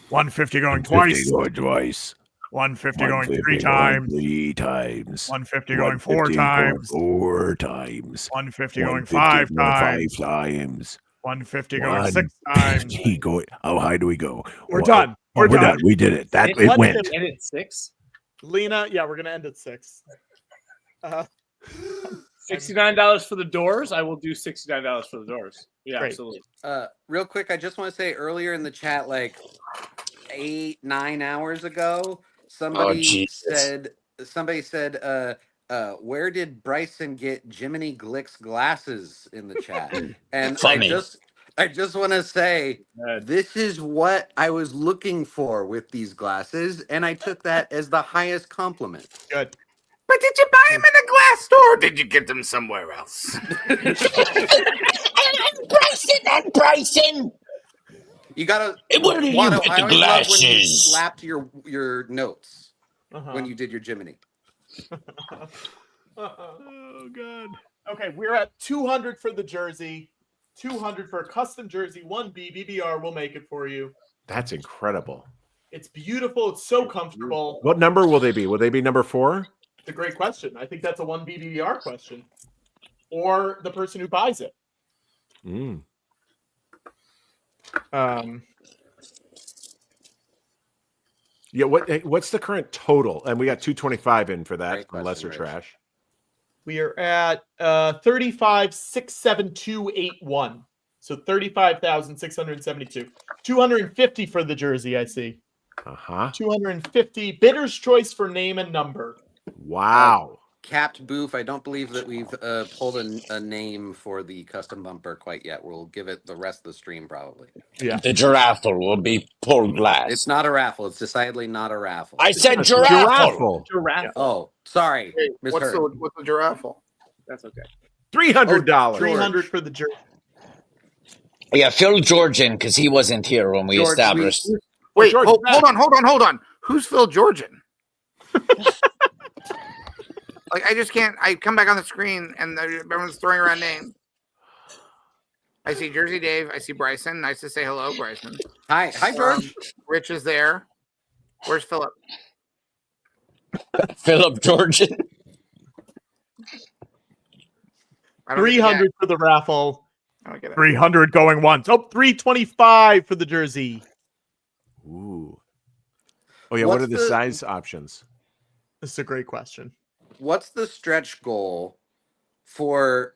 150 going twice. 150 going twice. 150 going 150 3 times. 3 times. 150 going 4 150 times. 4 times. 150 going 150 5 going times. 5 times. 150 going 6 times. 150 going. How high do we go? We're done. Oh, we're done. We did it. That it went. And it's 6. Lena, yeah, we're gonna end at 6. $69 for the doors. I will do $69 for the doors. Yeah, Great. absolutely. Real quick, I just want to say earlier in the chat, like 8-9 hours ago, somebody said, where did Bryson get Jiminy Glick's glasses in the chat? And Funny. I just want to say, this is what I was looking for with these glasses, and I took that as the highest compliment. Good. But did you buy them in a glass store or did you get them somewhere else? And Bryson. You gotta. Where did you Watto, get I the always love when you glasses? slapped your notes Uh-huh. when you did your Jiminy. Oh god. Okay, we're at 200 for the jersey, 200 for a custom jersey. 1B BBR will make it for you. That's incredible. It's beautiful. It's so comfortable. What number will they be? Will they be number 4? It's a great question. I think that's a 1B BBR question, or the person who buys it. Mm. Yeah. What's the current total? And we got 225 in for that on Lesser Trash. We are at 35,672.81. So 35,672. 250 for the jersey, I see. 250. Bidder's choice for name and number. Wow. Capped Boof, I don't believe that we've pulled a name for the custom bumper quite yet. We'll give it the rest of the stream probably. Yeah. The giraffe will be pulled glass. It's not a raffle. It's decidedly not a raffle. I said giraffe. Giraffe. Oh, sorry. Wait, what's misheard. the giraffe? That's okay. $300. 300 for the jersey. Yeah, Phil Georgian, because he wasn't here when we George, established. Wait, hold on. Who's Phil Georgian? Like, I just can't. I come back on the screen and everyone's throwing around names. I see Jersey Dave. I see Bryson. Nice to say hello, Bryson. Hi, George. Rich is there. Where's Philip? Philip Georgian. 300 for the raffle. I don't get it. 300 going once. Oh, 325 for the jersey. Ooh. Oh, yeah. What are the size options? This is a great question. What's the stretch goal for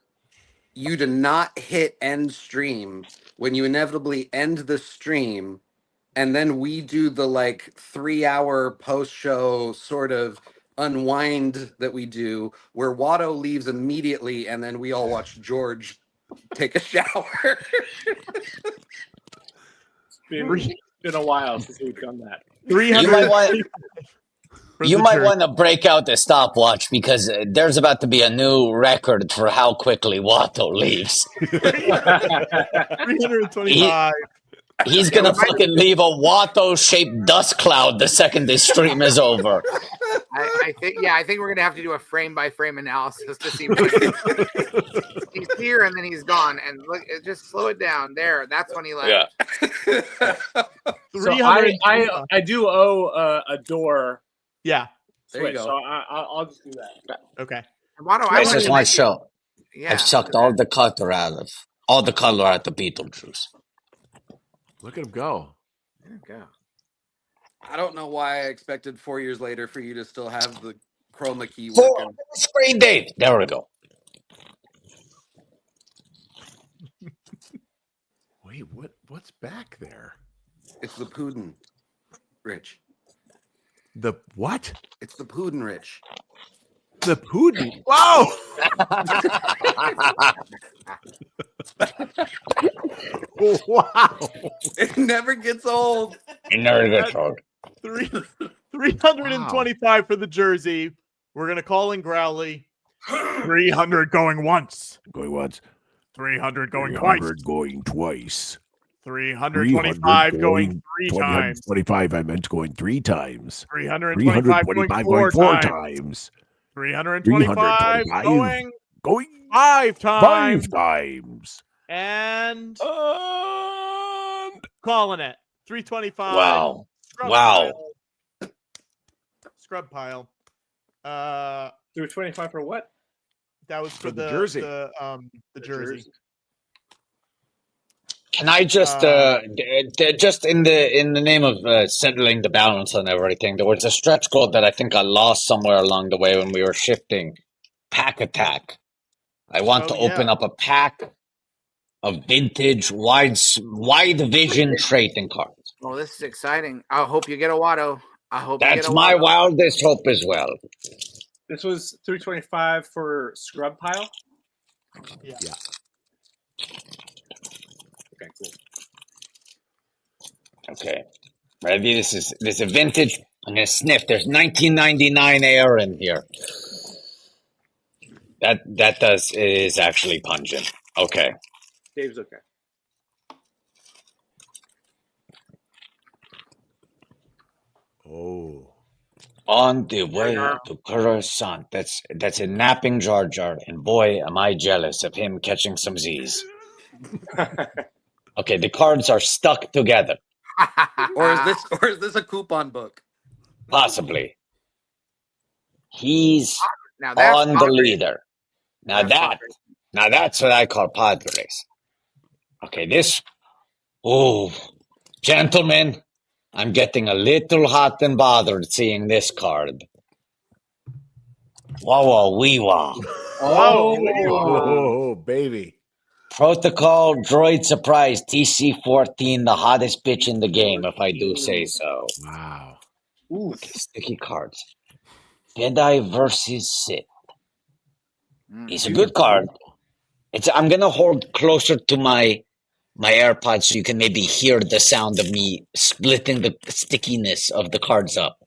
you to not hit end stream when you inevitably end the stream, and then we do the 3-hour post-show sort of unwind that we do, where Watto leaves immediately, and then we all watch George take a shower? It's been a while since we've done that. 300. You might want to break out the stopwatch because there's about to be a new record for how quickly Watto leaves. 325. He's going to fucking leave a Watto-shaped dust cloud the second this stream is over. I think we're gonna have to do a frame-by-frame analysis to see. He's here and then he's gone, and look, just slow it down. There, that's when he left. Yeah. So I do owe a door. Yeah. There you Switch, go. so I'll just do that. Okay. I This is my show. Yeah. I've sucked all the color out of the Beetlejuice. Look at him go. There you go. I don't know why I expected 4 years later for you to still have the chroma key For working. screen date. There we go. Wait, What's back there? It's the Putin, Rich. The what? It's the Putin, Rich. The Putin. Whoa! Wow! It never gets old. It never gets old. 325 for the jersey. We're gonna call in Growly. 300 going once. Going once. 300 going twice. 300 going twice. 325 going three times. 325, I meant going 3 times. 325 going four times. 325 going 5 times. 5 times. And calling it. 325. Wow. Scrub Wow. Pile. Scrub pile. 325 for what? That was for the jersey. The jersey. Can I just just in the name of settling the balance on everything, there was a stretch goal that I think I lost somewhere along the way when we were shifting. Pack attack. I want to open up a pack of vintage wide vision trading cards. Oh, this is exciting. I hope you get a Watto. I hope you That's get a my Watto. wildest hope as well. This was 325 for scrub pile. Yeah. Okay, cool. Okay, ready? This is a vintage. I'm gonna sniff. There's 1999 air in here. That is actually pungent. Okay. Dave's okay. Oh. On the way to Coruscant. That's a napping Jar Jar, and boy, am I jealous of him catching some Z's. Okay, the cards are stuck together. Or is this a coupon book? Possibly. He's Now that's on the Padres. leader. Now that's what I call Padres. Okay, this. Oh, gentlemen, I'm getting a little hot and bothered seeing this card. Wah wee wah. Oh, baby. Protocol Droid Surprise TC-14, the hottest bitch in the game, if I do say so. Wow. Okay, sticky cards. Jedi versus Sith. It's a good card. I'm gonna hold closer to my AirPods so you can maybe hear the sound of me splitting the stickiness of the cards up.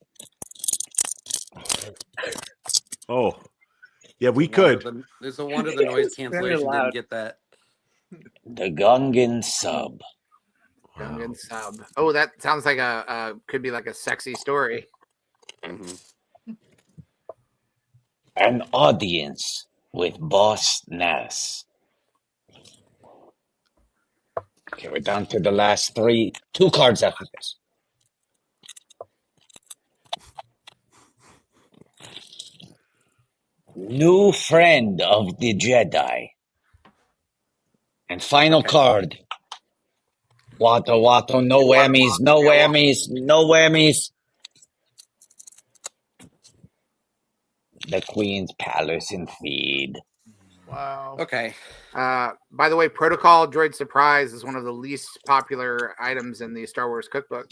Oh, yeah, we could. There's a wonder the noise cancellation didn't get that. The Gungan sub. Gungan sub. Oh, that sounds like could be like a sexy story. An audience with Boss Nass. Okay, we're down to the last 2 cards after this. New friend of the Jedi. And final card. Watto, no whammies, no whammies, no whammies. The Queen's Palace and Feed. Wow. Okay. By the way, Protocol Droid Surprise is one of the least popular items in the Star Wars cookbook.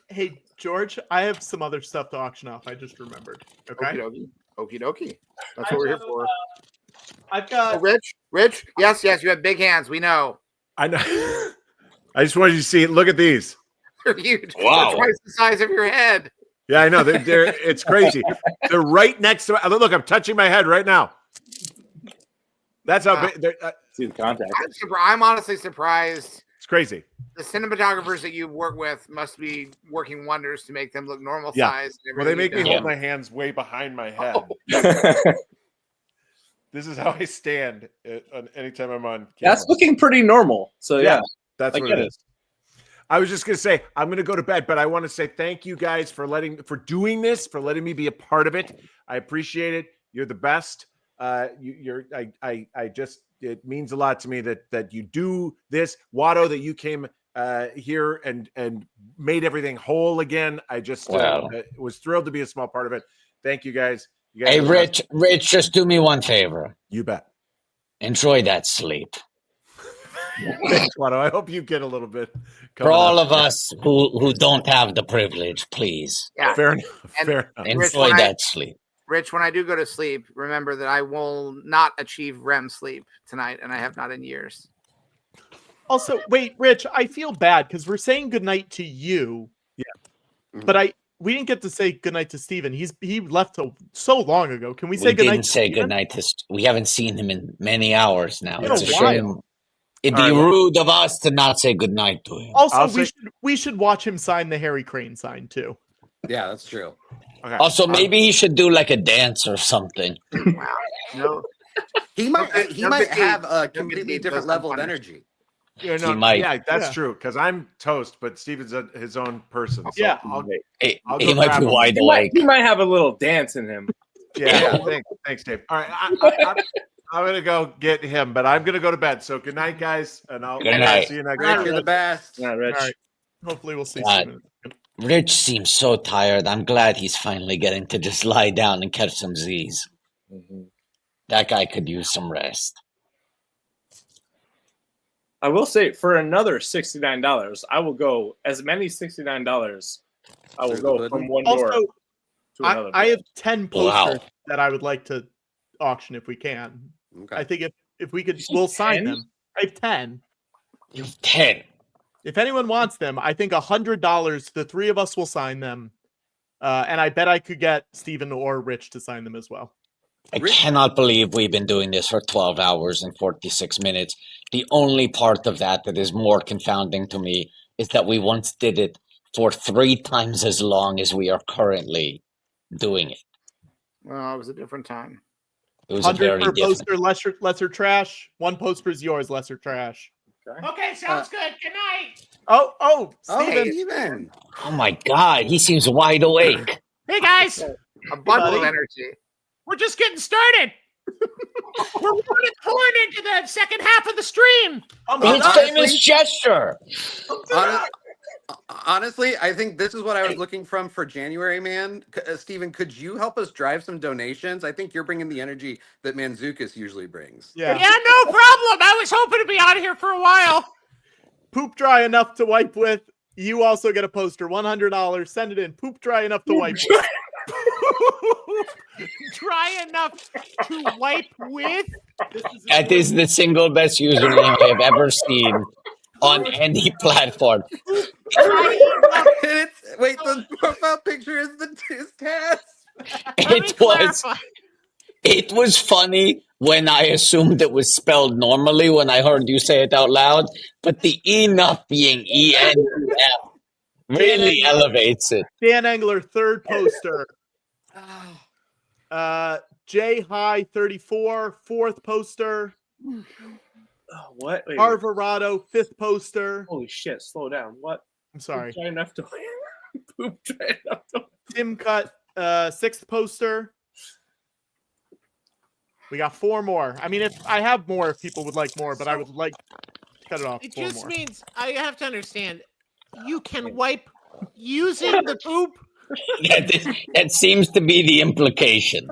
Hey, George, I have some other stuff to auction off. I just remembered. Okay. Okie dokie. That's what we're here for. I've got Rich. Yes, you have big hands. We know. I know. I just wanted you to see it. Look at these. They're huge. Wow. They're twice the size of your head. Yeah, I know. They're it's crazy. They're right next to. Look, I'm touching my head right now. That's how big. See the contact. I'm honestly surprised. It's crazy. The cinematographers that you work with must be working wonders to make them look normal Yeah. size. Well, they make me hold my hands way behind my head. This is how I stand anytime I'm on camera. That's looking pretty normal. So yeah, that's what it is. I was just gonna say I'm gonna go to bed, but I want to say thank you guys for doing this, for letting me be a part of it. I appreciate it. You're the best. It means a lot to me that you do this. Watto, that you came here and made everything whole again. I just was thrilled to be a small part of it. Thank you guys. Hey, Rich, just do me one favor. You bet. Enjoy that sleep. Thanks, Watto. I hope you get a little bit. For all of us who don't have the privilege, please. Yeah. Fair enough. And Fair enough. Enjoy that sleep. Rich, when I do go to sleep, remember that I will not achieve REM sleep tonight, and I have not in years. Also, wait, Rich, I feel bad because we're saying goodnight to you. Yeah. But we didn't get to say goodnight to Steven. He left so long ago. Can we say We goodnight didn't to say Steven? goodnight to. We haven't seen him in many hours now. It's It's been a a while. shame. It'd be rude of us to not say goodnight to him. Also, we should watch him sign the Harry Crane sign too. Yeah, that's true. Okay. Also, maybe he should do like a dance or something. Wow. No. He might get have deep. a Don't get completely deep, different that's level of unpunished. energy. Yeah, He might. Yeah, that's true. Because I'm toast, but Steven's his own person. So Yeah. I'll He go might grab be him. wide He might, awake. he might have a little dance in him. Yeah. Thanks, Dave. All right, I'm gonna go get him, but I'm gonna go to bed. So good night, guys, and I'll Good night. see you next Rich, time. you're the best. Yeah, Rich. All right. Hopefully, we'll see God. Steven. Rich seems so tired. I'm glad he's finally getting to just lie down and catch some Z's. That guy could use some rest. I will say, for another $69, I will go as many $69. I will go from one door Also, to another. I have 10 posters Wow. that I would like to auction if we can. Okay. I think if we could, we'll sign 10? them. I have 10. 10. If anyone wants them, I think $100. The three of us will sign them, and I bet I could get Steven or Rich to sign them as well. I cannot believe we've been doing this for 12 hours and 46 minutes. The only part of that is more confounding to me is that we once did it for 3 times as long as we are currently doing it. Well, it was a different time. It was a 100 very per different. poster, lesser trash. One poster is yours, lesser trash. Okay, sounds good. Good night. Oh, Oh, Steven. Steven. Oh my God, he seems wide awake. Hey guys, A bundle of buddy. energy. we're just getting started. We're pouring into the second half of the stream. His famous gesture. Honestly, I think this is what I was looking for January, man. Steven, could you help us drive some donations? I think you're bringing the energy that Mantzoukas usually brings. Yeah, no problem. I was hoping to be out of here for a while. Poop dry enough to wipe with. You also get a poster. $100. Send it in. Poop dry enough to wipe with. Dry enough to wipe with. That is the single best username I have ever seen on any platform. Wait, the profile picture is his test. It was funny when I assumed it was spelled normally when I heard you say it out loud, but the enough being ENF really elevates it. Dan Engler, third poster. J High 34, fourth poster. What? Wait, Arvarado, fifth poster. holy shit! Slow down. What? I'm sorry. Try enough to poop. Try enough to. Tim Cut, sixth poster. We got 4 more. I mean, if I have more, if people would like more, but I would like to cut it off. It 4 just more. means I have to understand. You can wipe using the poop. That seems to be the implication.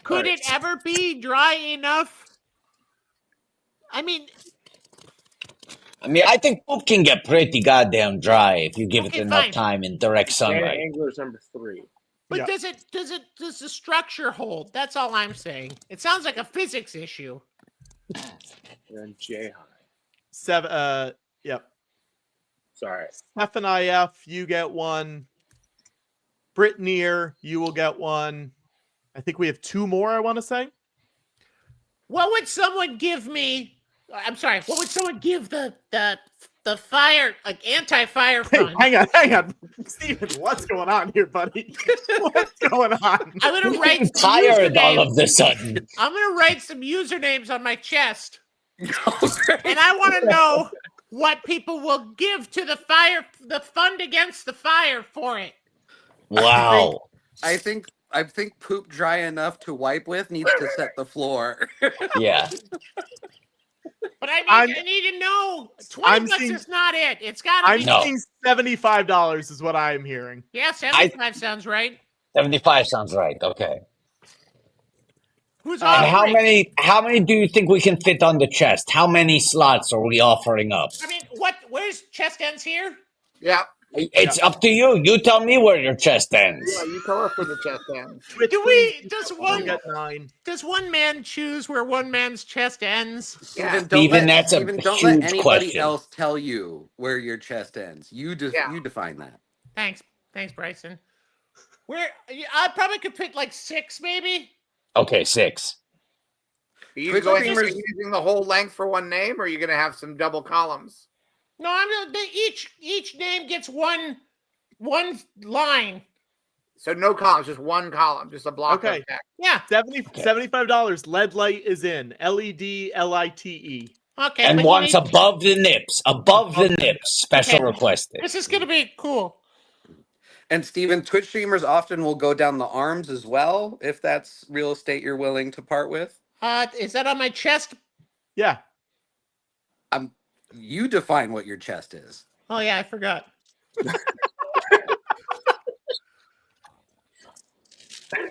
Could it ever be dry enough? I mean, I think poop can get pretty goddamn dry if you give it Okay, enough fine. time in direct sunlight. Angler's number 3. but does the structure hold? That's all I'm saying. It sounds like a physics issue. And J High. 7. Yep. Sorry. Steph and IF, you get 1. Brittanier, you will get 1. I think we have 2 more, I want to say. What would someone give me? I'm sorry. What would someone give the fire, like anti-fire fund? Hang on. Steven, what's going on here, buddy? What's going on? I'm gonna write some Tired all usernames. of the sudden. I'm gonna write some usernames on my chest, and I want to know what people will give to the fund against the fire for it. Wow. I think poop dry enough to wipe with needs to set the floor. Yeah. But I need to know. $20 is not it. It's got to I'm be. seeing $75 is what I am hearing. Yeah, 75 sounds right. 75 sounds right. Okay. Who's And offering? how many do you think we can fit on the chest? How many slots are we offering up? I mean, where's chest ends here? Yeah. It's up to you. You tell me where your chest ends. Yeah, you tell us where the chest ends. Does one man choose where one man's chest ends? Steven, that's a don't huge let anybody question. else tell you where your chest ends. You define that. Thanks, Bryson. I probably could pick like 6, maybe. Okay, 6. Are you using the whole length for one name, or are you going to have some double columns? No, each name gets one line. So no columns, just one column, just a block Okay. of text. Yeah. $75. Lead light is in. LEDLITE. Okay. And once above the nips. Above the nips. Special requested. This is gonna be cool. And Steven, Twitch streamers often will go down the arms as well, if that's real estate you're willing to part with. Is that on my chest? Yeah. You define what your chest is. Oh yeah, I forgot. Can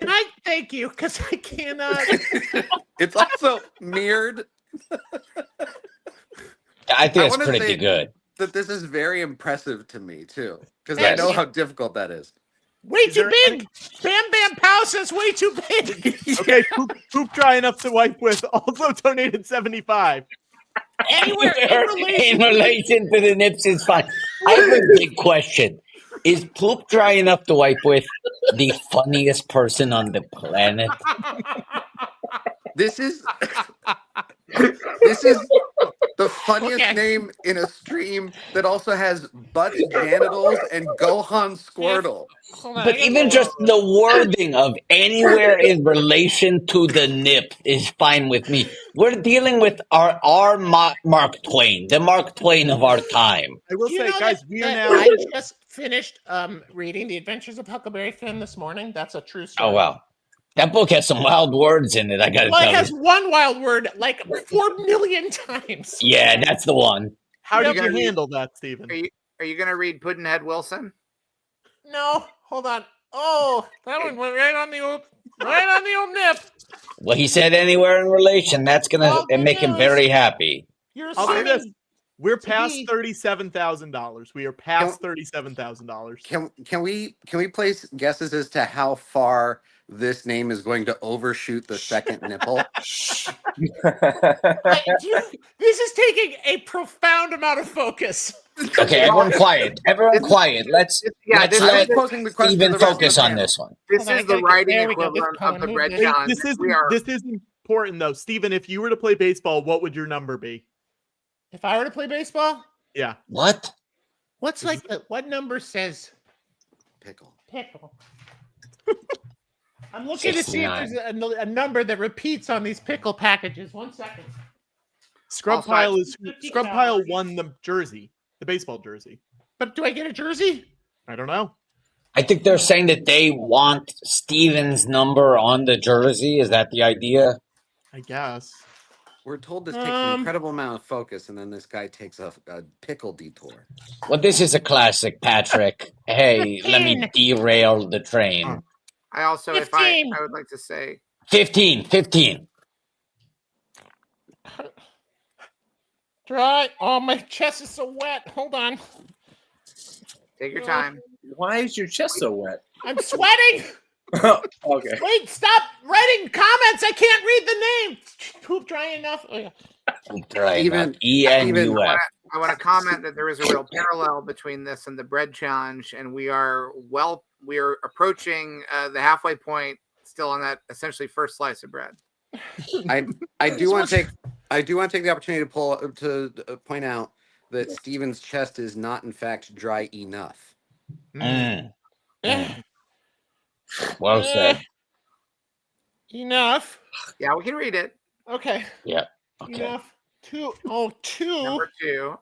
I thank you? Because I cannot. It's also mirrored. I think it's wanna pretty say good. That this is very impressive to me too, because Yes. I know how difficult that is. Way too big. Bam Bam Pow says way too big. Okay, poop dry enough to wipe with. Also donated 75. Anywhere in relation to the nips is fine. I have a big question. Is poop dry enough to wipe with the funniest person on the planet? This is the funniest name in a stream that also has Butch Janitals and Gohan Squirtle. But even just the wording of anywhere in relation to the nip is fine with me. We're dealing with our Mark Twain, the Mark Twain of our time. I will say, guys, we are now. I just finished reading The Adventures of Huckleberry Finn this morning. That's a true story. Oh, wow. That book has some wild words in it, I gotta Well, tell it has you. one wild word like 4 million times. Yeah, that's the one. How did Yep. you handle that, Steven? Are you going to read Puddinhead Wilson? No, hold on. Oh, that one went right on the old nip. Well, he said anywhere in relation. That's gonna make him very happy. You're I'll say this. assuming We're past $37,000. We are past $37,000. Can we place guesses as to how far this name is going to overshoot the second nipple? This is taking a profound amount of focus. Okay, everyone quiet. Everyone quiet. Let's let Steven focus on this one. This is the writing equivalent of the Red John. This is important though, Steven. If you were to play baseball, what would your number be? If I were to play baseball, Yeah. What? what's like what number says pickle? I'm looking to see if there's a number that repeats on these pickle packages. 1 second. Scrub Also, Pile it's Scrub Pile won the jersey, the baseball jersey. But do I get a jersey? I don't know. I think they're saying that they want Steven's number on the jersey. Is that the idea? I guess. We're told this takes an incredible amount of focus, and then this guy takes a pickle detour. Well, this is a classic, Patrick. Hey, let me 15. derail the train. I also, 15. I would like to say 15. Dry. Oh, my chest is so wet. Hold on. take your time. Why is your chest so wet? I'm sweating. Okay. Wait, stop writing comments. I can't read the name. Poop dry enough. Oh, yeah. Even ENUF. I want to comment that there is a real parallel between this and the bread challenge, and we are approaching the halfway point still on that essentially first slice of bread. I do want to take the opportunity to point out that Steven's chest is not in fact dry enough. Well said. Enough. Yeah, we can read it. Okay. Yeah. Okay. Enough. Two. Number 2.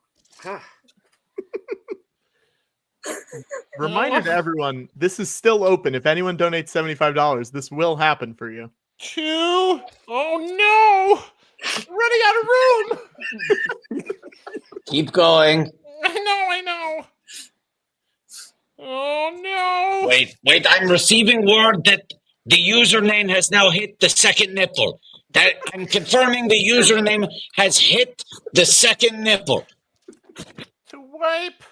Reminder to everyone, this is still open. If anyone donates $75, this will happen for you. 2. Oh no! I'm running out of room. Keep going. I know. Oh no! Wait. I'm receiving word that The username has now hit the second nipple. That I'm confirming the username has hit the second nipple. To wipe.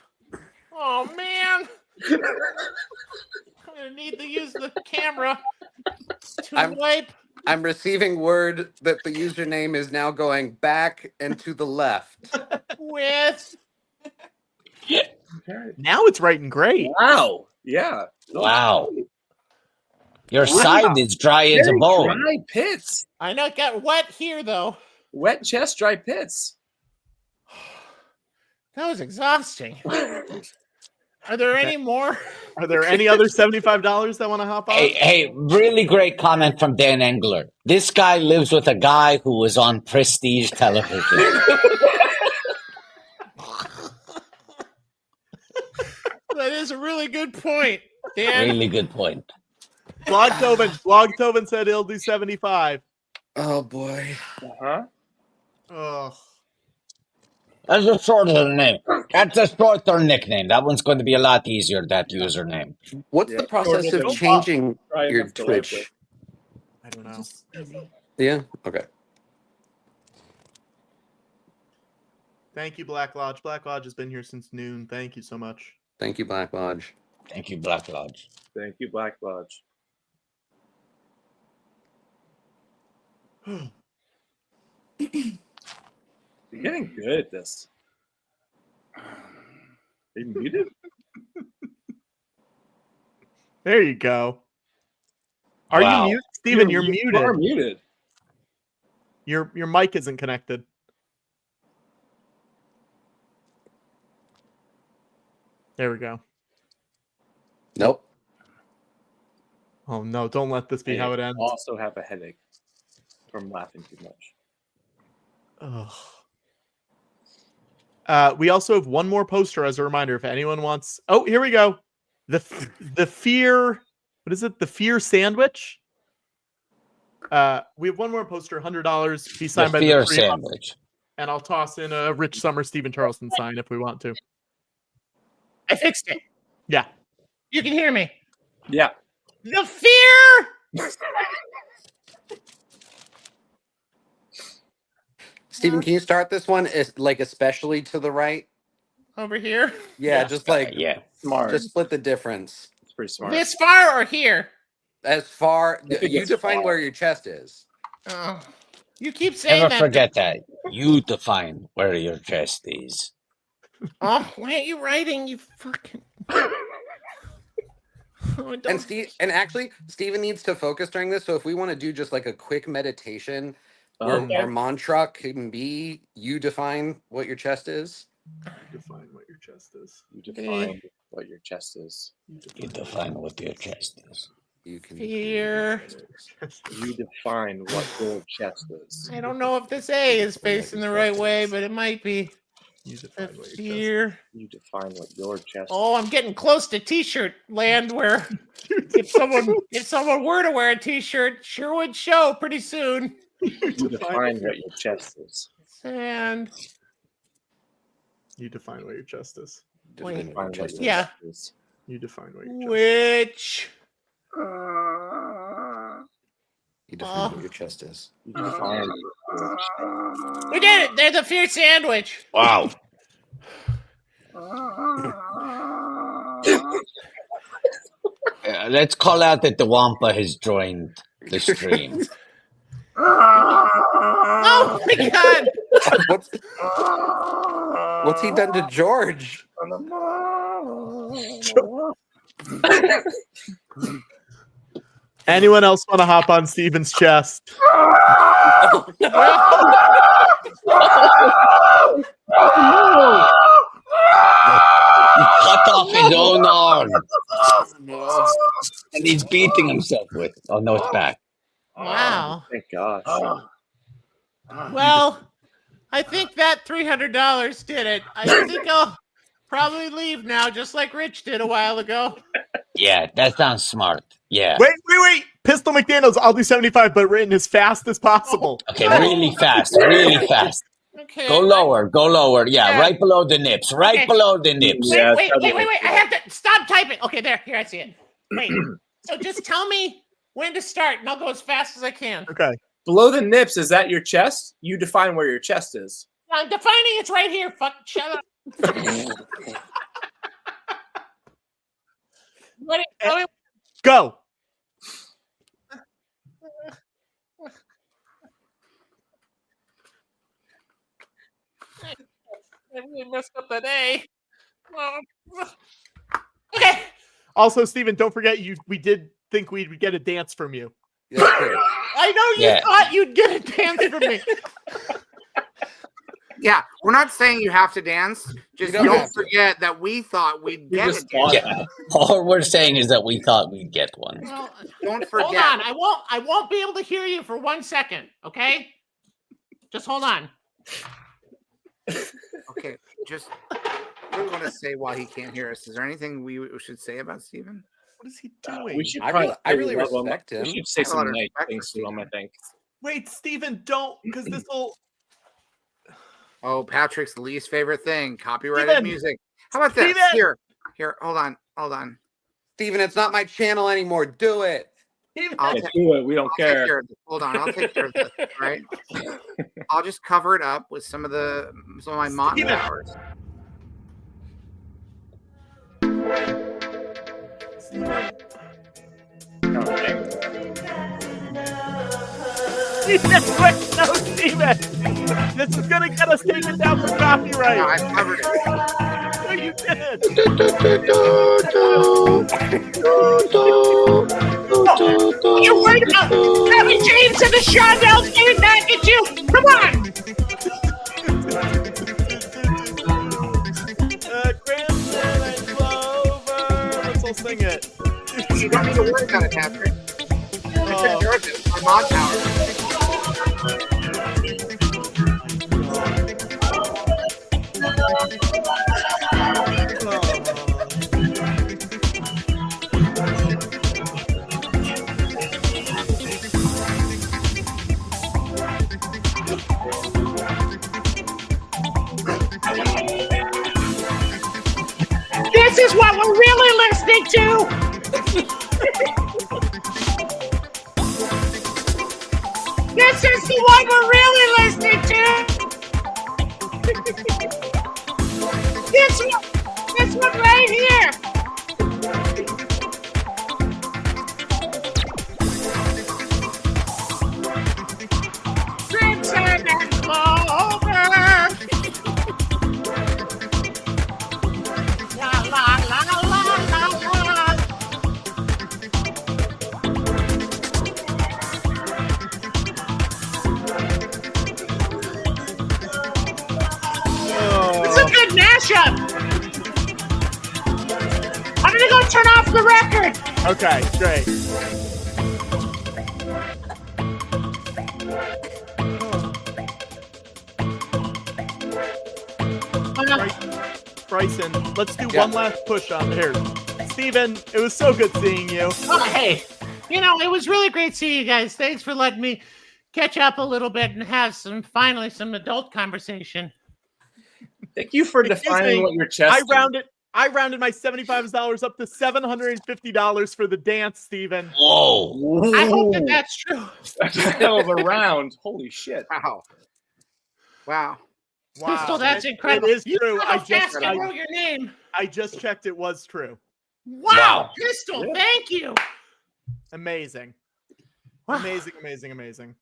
Oh man. I'm gonna need to use the camera to wipe. I'm receiving word that the username is now going back and to the left. With. Now it's writing great. Wow. Yeah. Wow. Your side is dry as a Very bone. Dry pits. I know it got wet here though. Wet chest, dry pits. That was exhausting. Are there any more? Are there any other $75 that want to hop on? Hey, really great comment from Dan Engler. This guy lives with a guy who was on prestige television. That is a really good point, Dan. Really good point. Blogtoven said he'll do 75. Oh boy. Uh-huh. Oh. That's a shorter name. That's a shorter nickname. That one's going to be a lot easier, that username. What's the process of changing your Twitch? I don't know. Yeah? Okay. Thank you, Black Lodge. Black Lodge has been here since noon. Thank you so much. Thank you, Black Lodge. Thank you, Black Lodge. Thank you, Black Lodge. You're getting good at this. Are you muted? There you go. Are you muted? Steven, you're muted. You are muted. Your mic isn't connected. There we go. Nope. Oh no, don't let this be how it ends. I also have a headache from laughing too much. We also have one more poster as a reminder if anyone wants. Oh, here we go. The fear. What is it? The fear sandwich. We have one more poster, $100. Be signed by the fear three of us. sandwich. And I'll toss in a Rich Sommer, Stephen Charleston sign if we want to. I fixed it. Yeah. You can hear me. Yeah. The fear. Steven, can you start this one especially to the right? Over here. Yeah, just smart. Just split the difference. It's pretty smart. This far or here? As far I think you it's define far. where your chest is. Oh, you keep saying Never that. forget that. You define where your chest is. Oh, why aren't you writing? You fucking. And actually, Steven needs to focus during this. So if we want to do just like a quick meditation, where our mantra can be, you define what your chest is. Define what your chest is. You define what your chest is. You define what your chest is. You can fear. You define what your chest is. I don't know if this A is facing the right way, but it might be. You define what your fear. You define what your chest. Oh, I'm getting close to T-shirt land where if someone were to wear a T-shirt, sure would show pretty soon. You define what your chest is. And you define what your chest is. Wait, define what your yeah. chest is. You define what your chest Which you define what your chest is. You define. We did it. There's a fear sandwich. Wow. Let's call out that the Wampa has joined the stream. Oh my god! What's he done to George? Anyone else want to hop on Steven's chest? He cut off his own arm. And he's beating himself with it. Oh, no, it's back. Wow. Thank gosh. Well, I think that $300 did it. I think I'll probably leave now, just like Rich did a while ago. Yeah, that sounds smart. Yeah. Wait. Pistol McDaniels, I'll do 75, but written as fast as possible. Okay, really fast. Really fast. Okay. Go lower. Yeah, right below the nips. Right below the nips. Wait. I have to stop typing. Okay, there. Here, I see it. Wait. So just tell me When to start, and I'll go as fast as I can. Okay. Below the nips, is that your chest? You define where your chest is. I'm defining it's right here. Fuck, shut up. Ready? Go. I really messed up that A. Okay. Also, Steven, don't forget we did think we'd get a dance from you. I know you thought you'd get a dance from me. Yeah, we're not saying you have to dance. Just don't don't have to. forget that we thought we'd get it. Yeah. All we're saying is that we thought we'd get one. Well, Don't forget. hold on. I won't be able to hear you for 1 second. Okay. Just hold on. Okay, just what do we want to say while he can't hear us? Is there anything we should say about Steven? What is he doing? We should I really respect him. We should say I have a lot some of nice respect things for to him, I think. Wait, Steven, don't, because this will. Oh, Patrick's least favorite thing: copyrighted Steven! music. How about this? Steven! Here. Hold on. Steven, it's not my channel anymore. Do it. I'll Yeah, ta- do it. We don't I'll take care. care of this. Hold on, I'll take care of this. Right? I'll just cover it up with some of my Mountain Steven! powers. No, Steven! This is gonna get us taken down for copyright. No, I covered it. No, you did. You're worried about having James and the Shondells getting back at you. Come on. Crimson and Clover. Let's all sing it. You don't need to worry about it, Patrick. I took care of it. My mod powers. This is what we're really listening to. This is the one we're really listening to. This one right here. Crimson and Clover. La la la la la la. It's a good mashup. I'm gonna go turn off the record. Okay, great. Bryson, let's do one last push on here. Steven, it was so good seeing you. Oh, hey, it was really great seeing you guys. Thanks for letting me catch up a little bit and have finally some adult conversation. Thank you for defining what your chest is. I rounded my $75 up to $750 for the dance, Steven. Whoa. I hope that's true. That's a hell of a round. Holy shit. Wow. Pistol, that's incredible. It is You true. know how fast I wrote your name. I just checked. It was true. Wow. Pistol, thank you. Amazing. Amazing.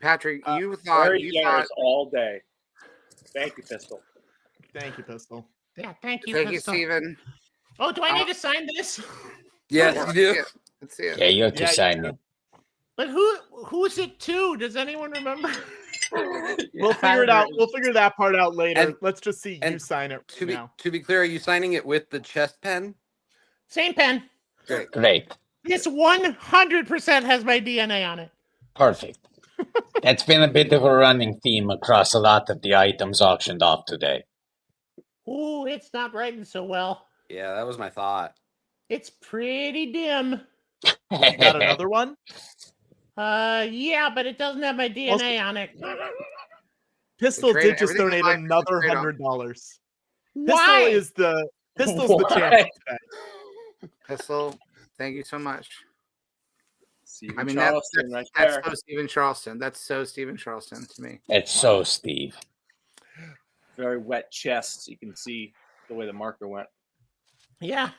Patrick, you Very thought generous all day. Thank you, Pistol. Thank you, Pistol. Yeah, thank you, Thank Pistol. you, Steven. Oh, do I need to sign this? Yes, you do. Let's see it. Yeah, you have to sign it. But who's it to? Does anyone remember? We'll figure it out. We'll figure that part out later. And- Let's just see you sign it now. To be clear, are you signing it with the chest pen? Same pen. Great. This 100% has my DNA on it. Perfect. That's been a bit of a running theme across a lot of the items auctioned off today. Ooh, it's not writing so well. Yeah, that was my thought. It's pretty dim. Got another one? Yeah, but it doesn't have my DNA on it. Pistol did just donate another $100. Why? Pistol's the champion today. Pistol, thank you so much. I mean, Charleston that's there. so Stephen Charleston. That's so Stephen Charleston to me. It's so Steve. Very wet chest. You can see the way the marker went. Yeah.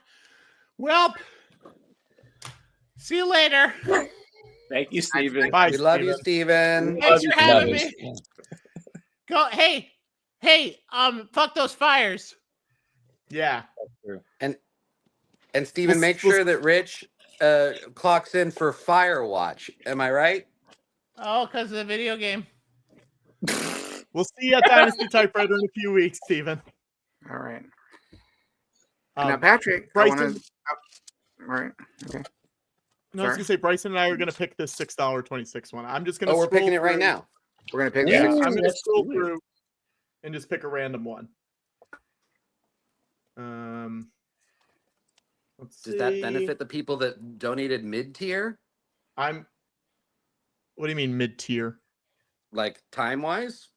Well, see you later. Thank you, Steven. Bye, we love you, Steven. Thanks for having me. Go. Hey. Fuck those fires. Yeah. And Steven, make sure that Rich clocks in for Firewatch. Am I right? Oh, because of the video game. We'll see you at Dynasty Typewriter in a few weeks, Steven. All right. Now, Patrick, Bryson. All right. Okay. No, I was gonna say Bryson and I are gonna pick this $6.26 one. I'm just gonna. Oh, we're picking it right now. We're gonna pick. Yeah, it. I'm gonna scroll through and just pick a random one. Let's see. Does that benefit the people that donated mid-tier? What do you mean mid-tier? Like time-wise?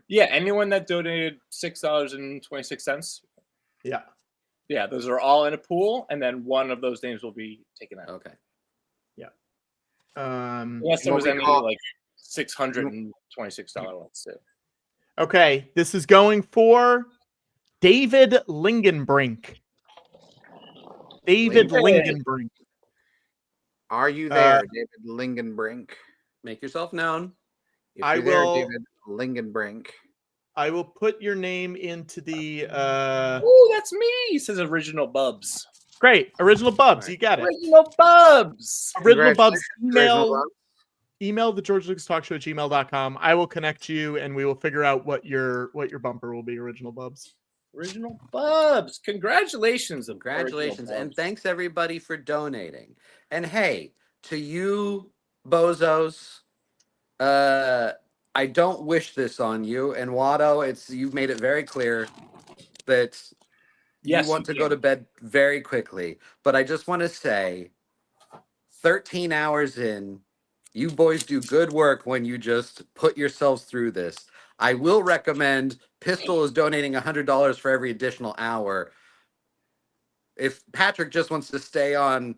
Yeah, anyone that donated $6.26. Yeah. Yeah, those are all in a pool, and then one of those names will be taken out. Okay. Yeah. Unless there was any like $626 ones too. Okay, this is going for David Lingenbrink. David Lingenbrink. Are you there, David Lingenbrink? Make yourself known. If I you're there, will- David Lingenbrink. I will put your name into the. Oh, that's me. It says original Bubs. Great, original Bubs. You got it. Original Bubs. Original Bubs. Congratulations, Email the George Lucas Talk Show at gmail.com. I will connect you, and we will figure out what your bumper will be. Original Bubs. Original Bubs. Congratulations. Congratulations. And thanks everybody for donating. And hey, to you bozos, I don't wish this on you. And Watto, you've made it very clear that Yes, you want you to go to bed very quickly. But I just want to say, 13 hours in, you boys do good work when you just put yourselves through this. I will recommend Pistol is donating $100 for every additional hour. If Patrick just wants to stay on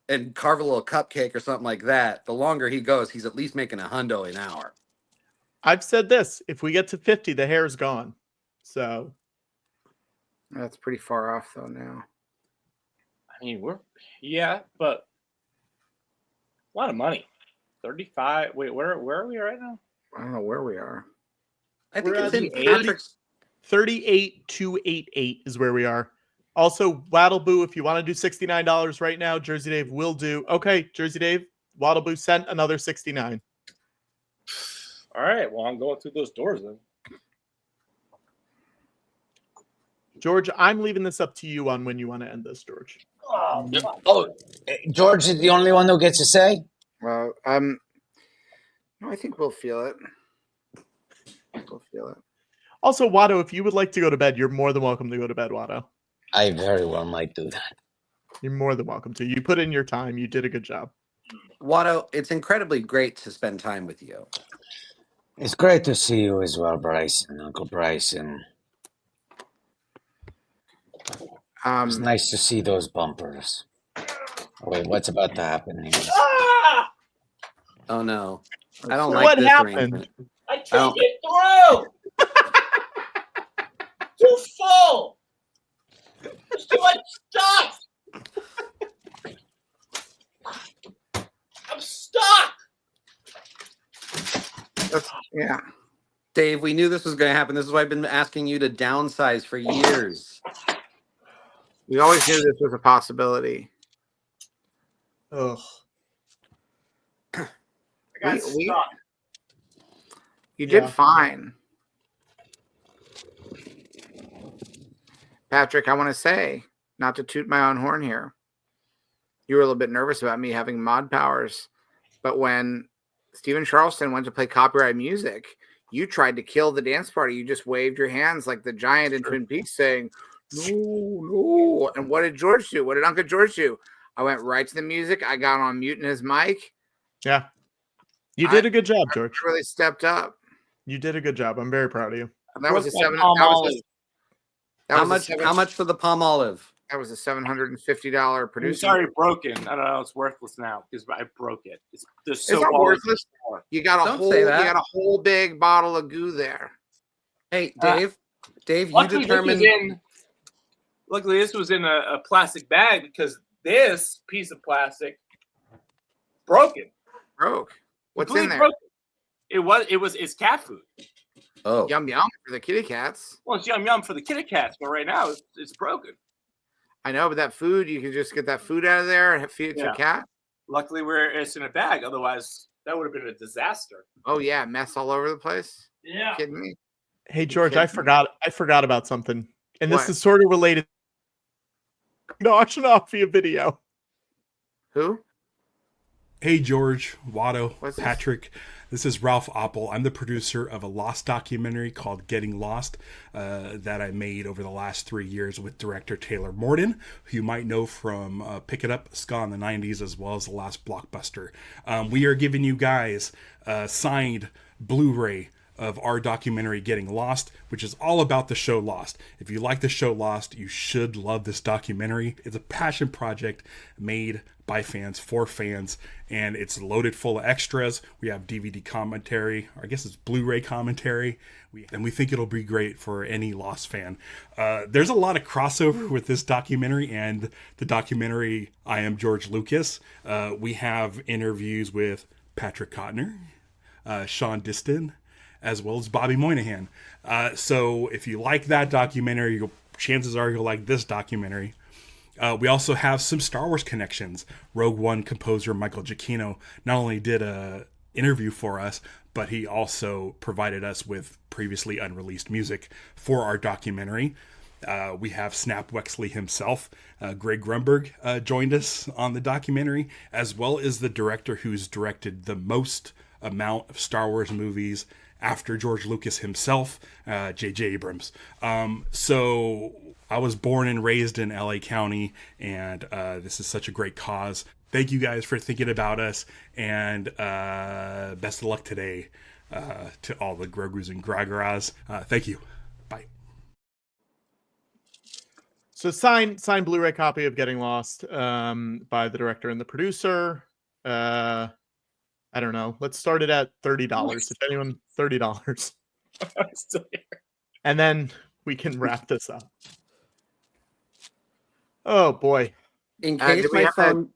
and carve a little cupcake or something like that, the longer he goes, he's at least making $100 an hour. I've said this: if we get to 50, the hair's gone. So that's pretty far off, though. Now, I mean, but a lot of money. 35. Wait, where are we right now? I don't know where we are. I think We're it's in at Patrick's. 38,288 is where we are. Also, Waddleboo, if you want to do $69 right now, Jersey Dave will do. Okay, Jersey Dave, Waddleboo sent another 69. All right. Well, I'm going through those doors then. George, I'm leaving this up to you on when you want to end this, George. Oh, George is the only one who gets to say? Well, no, I think we'll feel it. We'll feel it. Also, Watto, if you would like to go to bed, you're more than welcome to go to bed, Watto. I very well might do that. You're more than welcome to. You put in your time. You did a good job. Watto, it's incredibly great to spend time with you. It's great to see you as well, Bryson, Uncle Bryson. It's nice to see those bumpers. Oh, wait, what's about to happen here? Oh no, I don't like What this happened? arrangement. I can't get through. Too full. There's too much stuff. I'm stuck. Yeah. Dave, we knew this was going to happen. This is why I've been asking you to downsize for years. We always knew this was a possibility. Ugh. I got stuck. You did fine. Patrick, I want to say, not to toot my own horn here, you were a little bit nervous about me having mod powers, but when Stephen Charleston went to play copyright music, you tried to kill the dance party. You just waved your hands like the giant in Twin Peaks saying, no, no. And what did George do? What did Uncle George do? I went right to the music. I got on mute in his mic. Yeah. You did a good job, George. I really stepped up. You did a good job. I'm very proud of you. And that was a seven. How much for the palm olive? That was a $750 producer. It's already broken. I don't know. It's worthless now because I broke it. It's so not worthless. You got Don't say that. You got a whole big bottle of goo there. Hey, Dave. Dave, you Luckily, determined. Luckily, this was in a plastic bag because this piece of plastic broken. Broke. What's Completely in there? Broken. It's cat food. Oh, Yum yum for the kitty cats. Well, it's yum yum for the kitty cats, but right now it's broken. I know, but that food, you can just get that food out of there and feed it to a cat. Luckily, it's in a bag. Otherwise, that would have been a disaster. Oh yeah, mess all over the place. Yeah. You kidding me? Hey George, I forgot about something, and this What? is sort of related. No, auction off via video. Who? Hey George, Watto, What's this? Patrick. This is Ralph Oppel. I'm the producer of a Lost documentary called Getting Lost that I made over the last 3 years with director Taylor Morden, who you might know from Pick It Up, Ska in the 90s, as well as The Last Blockbuster. We are giving you guys a signed Blu-ray of our documentary Getting Lost, which is all about the show Lost. If you like the show Lost, you should love this documentary. It's a passion project made by fans for fans, and it's loaded full of extras. We have DVD commentary, or I guess it's Blu-ray commentary, and we think it'll be great for any Lost fan. There's a lot of crossover with this documentary and the documentary I Am George Lucas. We have interviews with Patrick Kottner, Sean Diston, as well as Bobby Moynihan. So if you like that documentary, chances are you'll like this documentary. We also have some Star Wars connections. Rogue One composer Michael Giacchino not only did a interview for us, but he also provided us with previously unreleased music for our documentary. We have Snap Wexley himself. Greg Grunberg joined us on the documentary, as well as the director who's directed the most amount of Star Wars movies after George Lucas himself, J.J. Abrams. So I was born and raised in LA County, and this is such a great cause. Thank you guys for thinking about us, and best of luck today to all the Grogus and Gragaras. Thank you. Bye. So signed Blu-ray copy of Getting Lost by the director and the producer. I don't know. Let's start it at $30. If anyone, $30. Still here. And then we can wrap this up. Oh boy. In case my phone.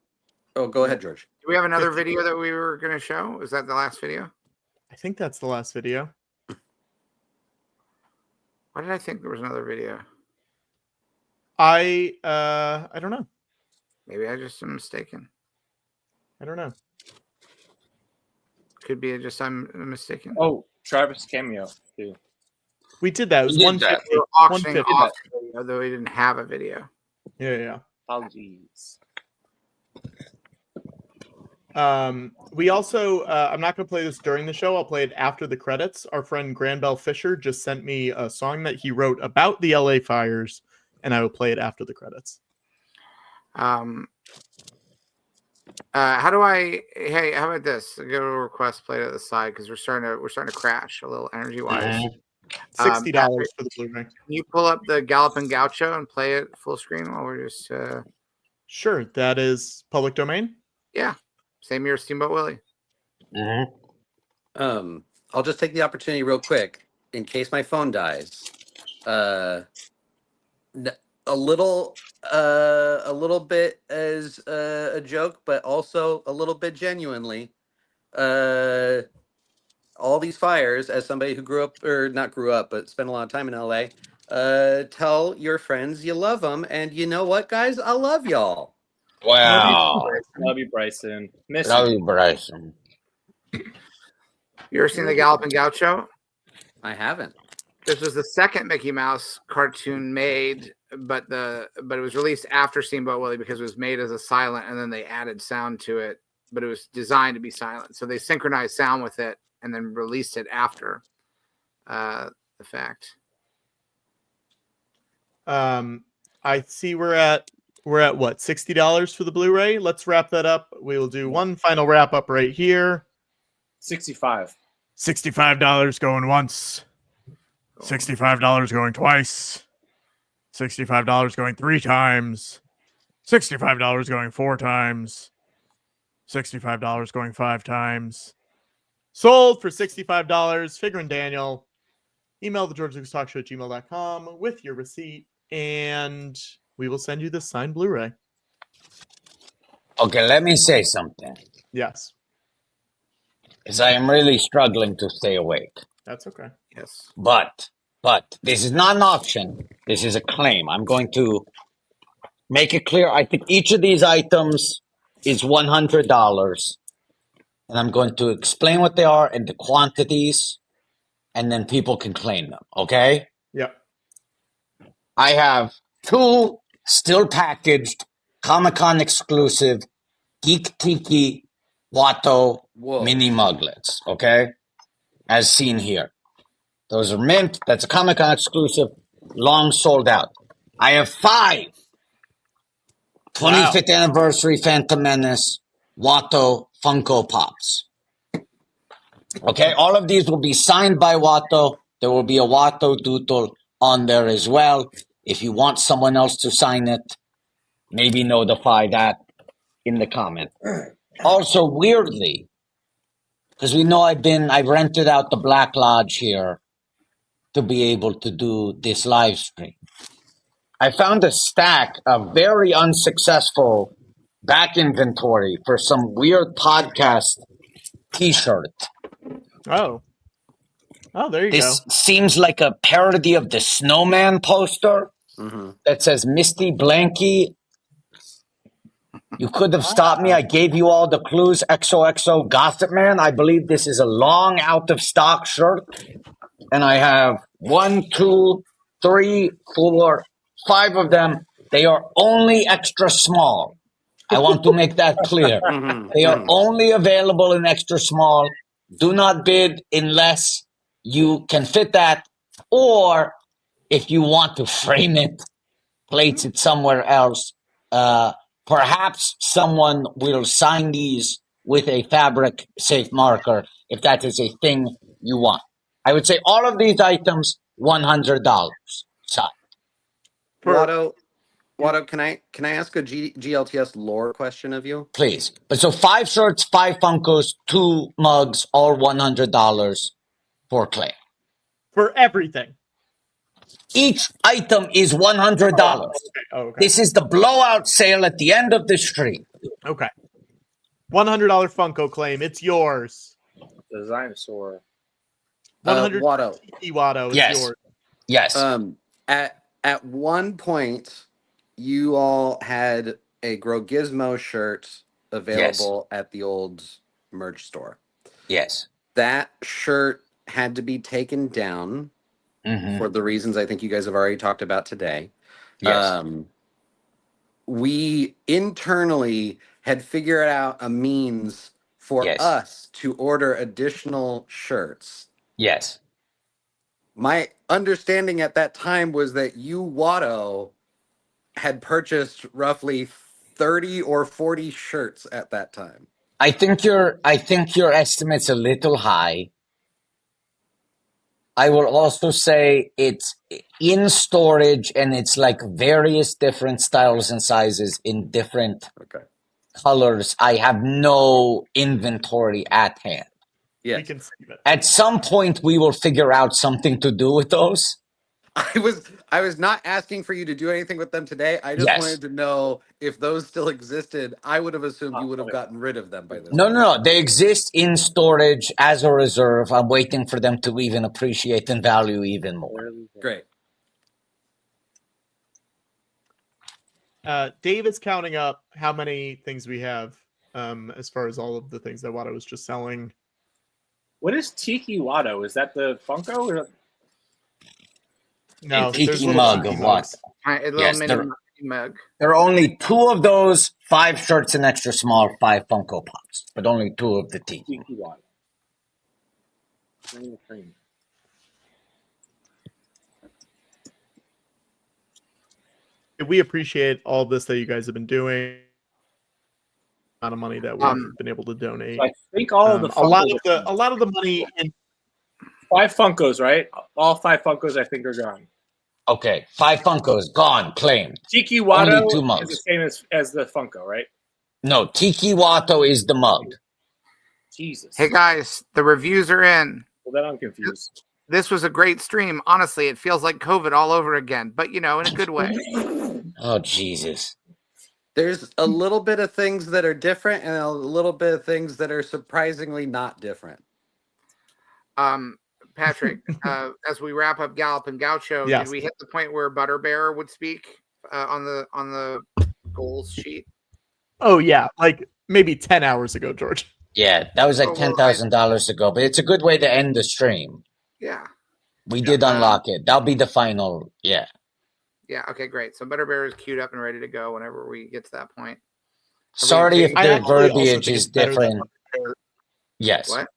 Oh, go ahead, George. Do we have another video that we were going to show? Is that the last video? I think that's the last video. Why did I think there was another video? I don't know. Maybe I just am mistaken. I don't know. Could be I'm mistaken. Oh, Travis cameo too. We did that. It was 150. We were auctioning 150. off the video, though we didn't have a video. Yeah. Apologies. We also, I'm not going to play this during the show. I'll play it after the credits. Our friend Granbell Fisher just sent me a song that he wrote about the LA fires, and I will play it after the credits. How do I? Hey, how about this? Go to request, play it at the side because we're starting to crash a little energy wise. $60 for the Blu-ray. Can you pull up the Galloping Gaucho and play it full screen while we're just? Sure, that is public domain. Yeah, same year as Steamboat Willie. I'll just take the opportunity real quick in case my phone dies. A little bit as a joke, but also a little bit genuinely. All these fires, as somebody who not grew up, but spent a lot of time in LA, tell your friends you love them. And you know what, guys? I love y'all. Wow. Love you, Bryson. Miss Love you, Bryson. You ever seen the Galloping Gaucho? I haven't. This was the second Mickey Mouse cartoon made, but it was released after Steamboat Willie because it was made as a silent, and then they added sound to it. But it was designed to be silent, so they synchronized sound with it and then released it after the fact. I see we're at what, $60 for the Blu-ray. Let's wrap that up. We will do one final wrap up right here. $65 going once. $65 going twice. $65 going 3 times. $65 going 4 times. $65 going 5 times. Sold for $65. Figure and Daniel. Email the George Lucas Talk Show at gmail.com with your receipt, and we will send you the signed Blu-ray. Okay, let me say something. Yes. Because I am really struggling to stay awake. That's okay. Yes. But this is not an auction. This is a claim. I'm going to make it clear. I think each of these items is $100. And I'm going to explain what they are and the quantities, and then people can claim them, okay? Yep. I have 2 still packaged Comic-Con exclusive Geek Tiki Watto mini muglets, okay? As seen here. Those are mint. That's a Comic-Con exclusive, long sold out. I have 5 25th anniversary Phantom Menace Watto Funko Pops. Okay, all of these will be signed by Watto. There will be a Watto doodle on there as well. If you want someone else to sign it, maybe notify that in the comment. Also, weirdly, because we know I've rented out the Black Lodge here to be able to do this live stream. I found a stack of very unsuccessful back inventory for some weird podcast t-shirt. Oh, there you This go. seems like a parody of the Snowman poster that says Misty Blanky. You could have stopped me. I gave you all the clues. XOXO Gossip Man. I believe this is a long out of stock shirt. And I have 1, 2, 3, 4, 5 of them. They are only extra small. I want to make that clear. They are only available in extra small. Do not bid unless you can fit that. Or if you want to frame it, place it somewhere else. Perhaps someone will sign these with a fabric safe marker if that is a thing you want. I would say all of these items, $100. Signed. Watto, can I ask a GLTS lore question of you? Please. But so 5 shirts, 5 Funkos, 2 mugs, all $100 for claim. For everything. Each item is $100. Okay. This is the blowout sale at the end of the stream. Okay. $100 Funko claim. It's yours. The dinosaur. 100 Watto. Watto. It's Yes. yours. Yes. At one point, you all had a Grow Gizmo shirt available at the old merch store. Yes. That shirt had to be taken down for the reasons I think you guys have already talked about today. Yes. We internally had figured out a means for us to order additional shirts. Yes. My understanding at that time was that you, Watto, had purchased roughly 30 or 40 shirts at that time. I think your estimate's a little high. I will also say it's in storage and it's like various different styles and sizes in different colors. I have no inventory at hand. Yeah. We can save it. At some point, we will figure out something to do with those. I was not asking for you to do anything with them today. I just wanted to know if those still existed. I would have assumed you would have gotten rid of them by this. No. They exist in storage as a reserve. I'm waiting for them to even appreciate and value even more. Great. Dave is counting up how many things we have as far as all of the things that Watto was just selling. What is Tiki Watto? Is that the Funko? Or... No, Tiki mug of what? Yes, mug. There are only 2 of those, 5 shirts and extra small, 5 Funko Pops, but only 2 of the Tiki. Tiki Watto. We appreciate all this that you guys have been doing. Amount of money that we've been able to donate. I think all of the a lot of the money in 5 Funkos, right? All 5 Funkos I think are gone. Okay, 5 Funkos gone, claimed. Tiki Only Watto 2 is mugs. the same as the Funko, right? No, Tiki Watto is the mug. Jesus. Hey guys, the reviews are in. Well, then I'm confused. This was a great stream. Honestly, it feels like COVID all over again, but in a good way. Oh, Jesus. There's a little bit of things that are different and a little bit of things that are surprisingly not different. Patrick, as we wrap up Gallop and Gaucho, Yes. did we hit the point where Butterbear would speak on the goals sheet? Oh yeah, like maybe 10 hours ago, George. Yeah, that was like Oh, well, $10,000 ago, but it's a good way to end the stream. Yeah. We did unlock it. That'll be the final. Yeah. Yeah. Okay. Great. So Butterbear is queued up and ready to go whenever we get to that point. Sorry if I the actually also verbiage think is it's better than different. Butterbear. Yes. What?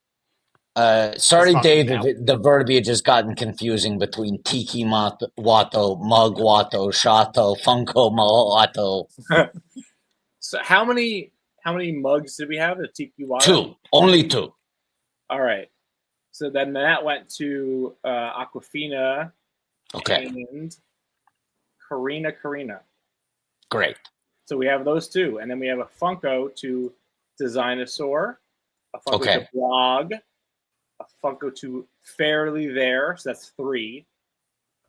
Sorry, It's Dave, fine if the verbiage has gotten confusing between Tiki Watto, Mug Watto, Shato, Funko Watto. So how many mugs did we have? The Tiki Watto? 2. Only 2. All right. So then that went to Aquafina Okay. and Karina. Great. So we have those 2. And then we have a Funko to Designosaur, a Funko Okay. to Blog, a Funko to Fairly There, so that's 3.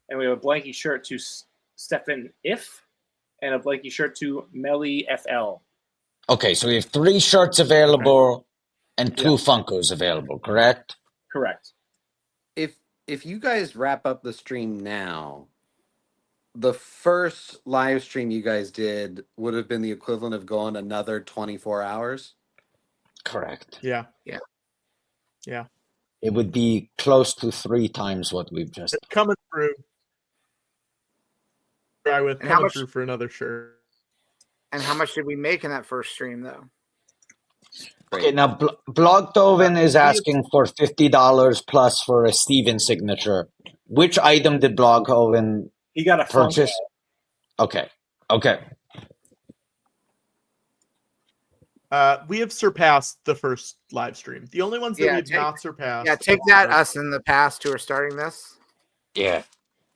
And we have a blankie shirt to Stefan If, and a blankie shirt to Melly FL. Okay, so we have 3 shirts available and 2 Funkos available, correct? Correct. If you guys wrap up the stream now, the first live stream you guys did would have been the equivalent of going another 24 hours. Correct. Yeah. Yeah. It would be close to 3 times what we've just It's coming through. Try with And how coming much- through for another shirt. And how much did we make in that first stream, though? Okay, now Blogtoven is asking for $50 plus for a Steven signature. Which item did Blogtoven He got a purchase? Funko. Okay. We have surpassed the first live stream. The only ones that we have not surpassed. Yeah, take that, us in the past who are starting this. Yeah.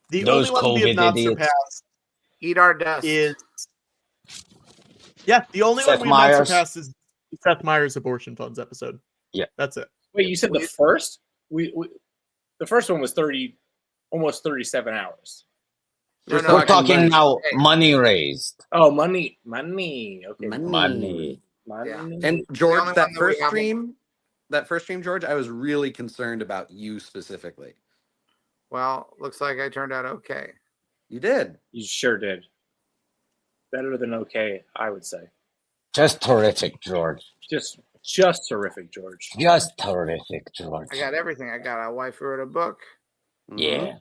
The Those only one we have COVID not idiots. surpassed Eat our dust. is the only Seth one we have not Meyers. surpassed is Seth Meyers abortion funds episode. Yeah. That's it. Wait, you said the first? We the first one was almost 37 hours. No, We're talking now money raised. Oh, money. Okay. Money. And George, only that one that we first haven't- stream, George, I was really concerned about you specifically. Well, looks like I turned out okay. You did. You sure did. Better than okay, I would say. Just terrific, George. Just terrific, George. Just terrific, George. I got everything. I got a wife who wrote a book. Yeah.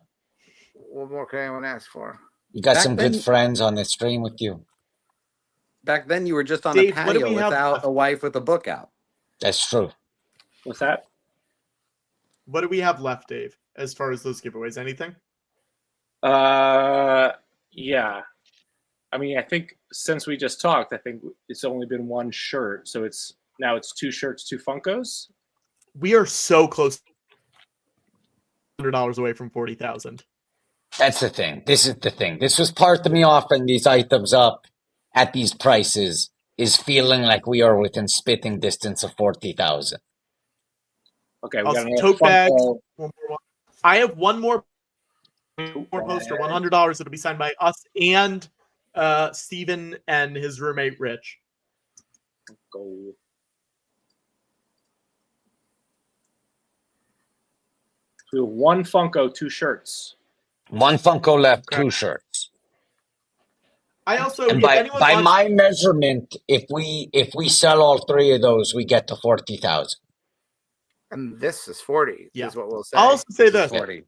What more can anyone ask for? You got Back some then- good friends on the stream with you. Back then, you were just on Dave, a what do patio we have without left? a wife with a book out. That's true. What's that? What do we have left, Dave, as far as those giveaways? Anything? Yeah. I mean, I think since we just talked, I think it's only been 1 shirt, so now it's 2 shirts, 2 Funkos. We are so close. $100 away from 40,000. That's the thing. This is the thing. This was part of me offering these items up at these prices is feeling like we are within spitting distance of 40,000. Okay, we Also, got another tote bags. Funko. One more. I have one more poster, $100. It'll be signed by us and Steven and his roommate Rich. Go. So we have 1 Funko, 2 shirts. 1 Funko left, 2 shirts. I also, And if by anyone by wants- my measurement, if we sell all 3 of those, we get to 40,000. And this is 40. Yeah. Is what we'll say. I'll also say this. 40.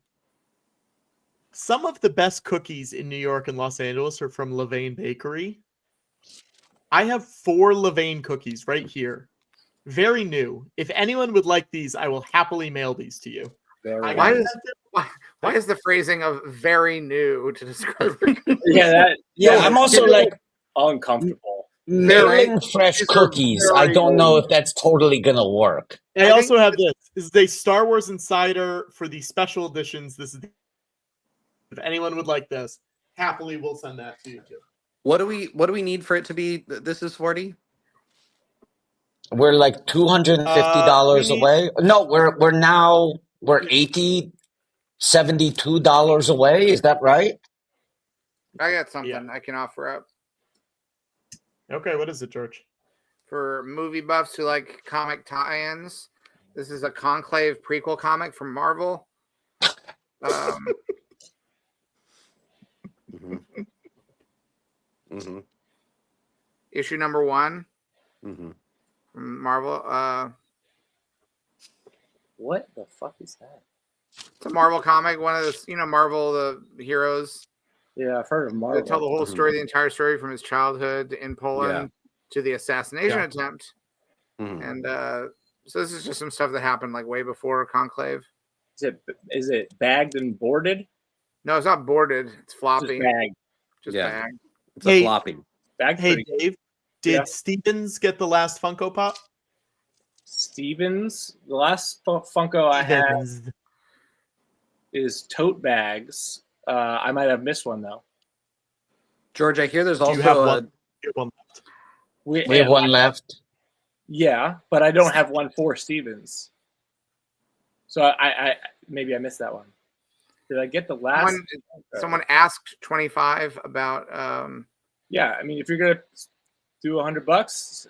Some of the best cookies in New York and Los Angeles are from Levain Bakery. I have 4 Levain cookies right here. Very new. If anyone would like these, I will happily mail these to you. Why is the phrasing of very new to describe? Yeah, I'm also like uncomfortable. mailing fresh cookies. I don't know if that's totally gonna work. I also have this. This is a Star Wars Insider for the special editions. This is If anyone would like this, happily we'll send that to you too. What do we need for it to be? This is 40. We're like $250 away. No, we're $80, $72 away. Is that right? I got something I can offer up. Okay, what is it, George? For movie buffs who like comic tie-ins, this is a Conclave prequel comic from Marvel. Issue number 1 from Marvel. What the fuck is that? It's a Marvel comic. One of the, Marvel, the heroes. Yeah, I've heard of Marvel. They tell the whole story, the entire story from his childhood in Poland to the assassination attempt. And so this is just some stuff that happened like way before Conclave. Is it bagged and boarded? No, it's not boarded. It's floppy. Just bagged. Just bagged. It's a floppy. Bagged Hey, Dave, did Stevens get the last Funko Pop? Stevens, the last Funko I have is tote bags. I might have missed one though. George, I hear there's Do you also have a. one? You have one left. We have one left. Yeah, but I don't have one for Stevens. So I maybe I missed that one. Did I get the last? Someone asked 25 about. Yeah, I mean, if you're gonna do $100,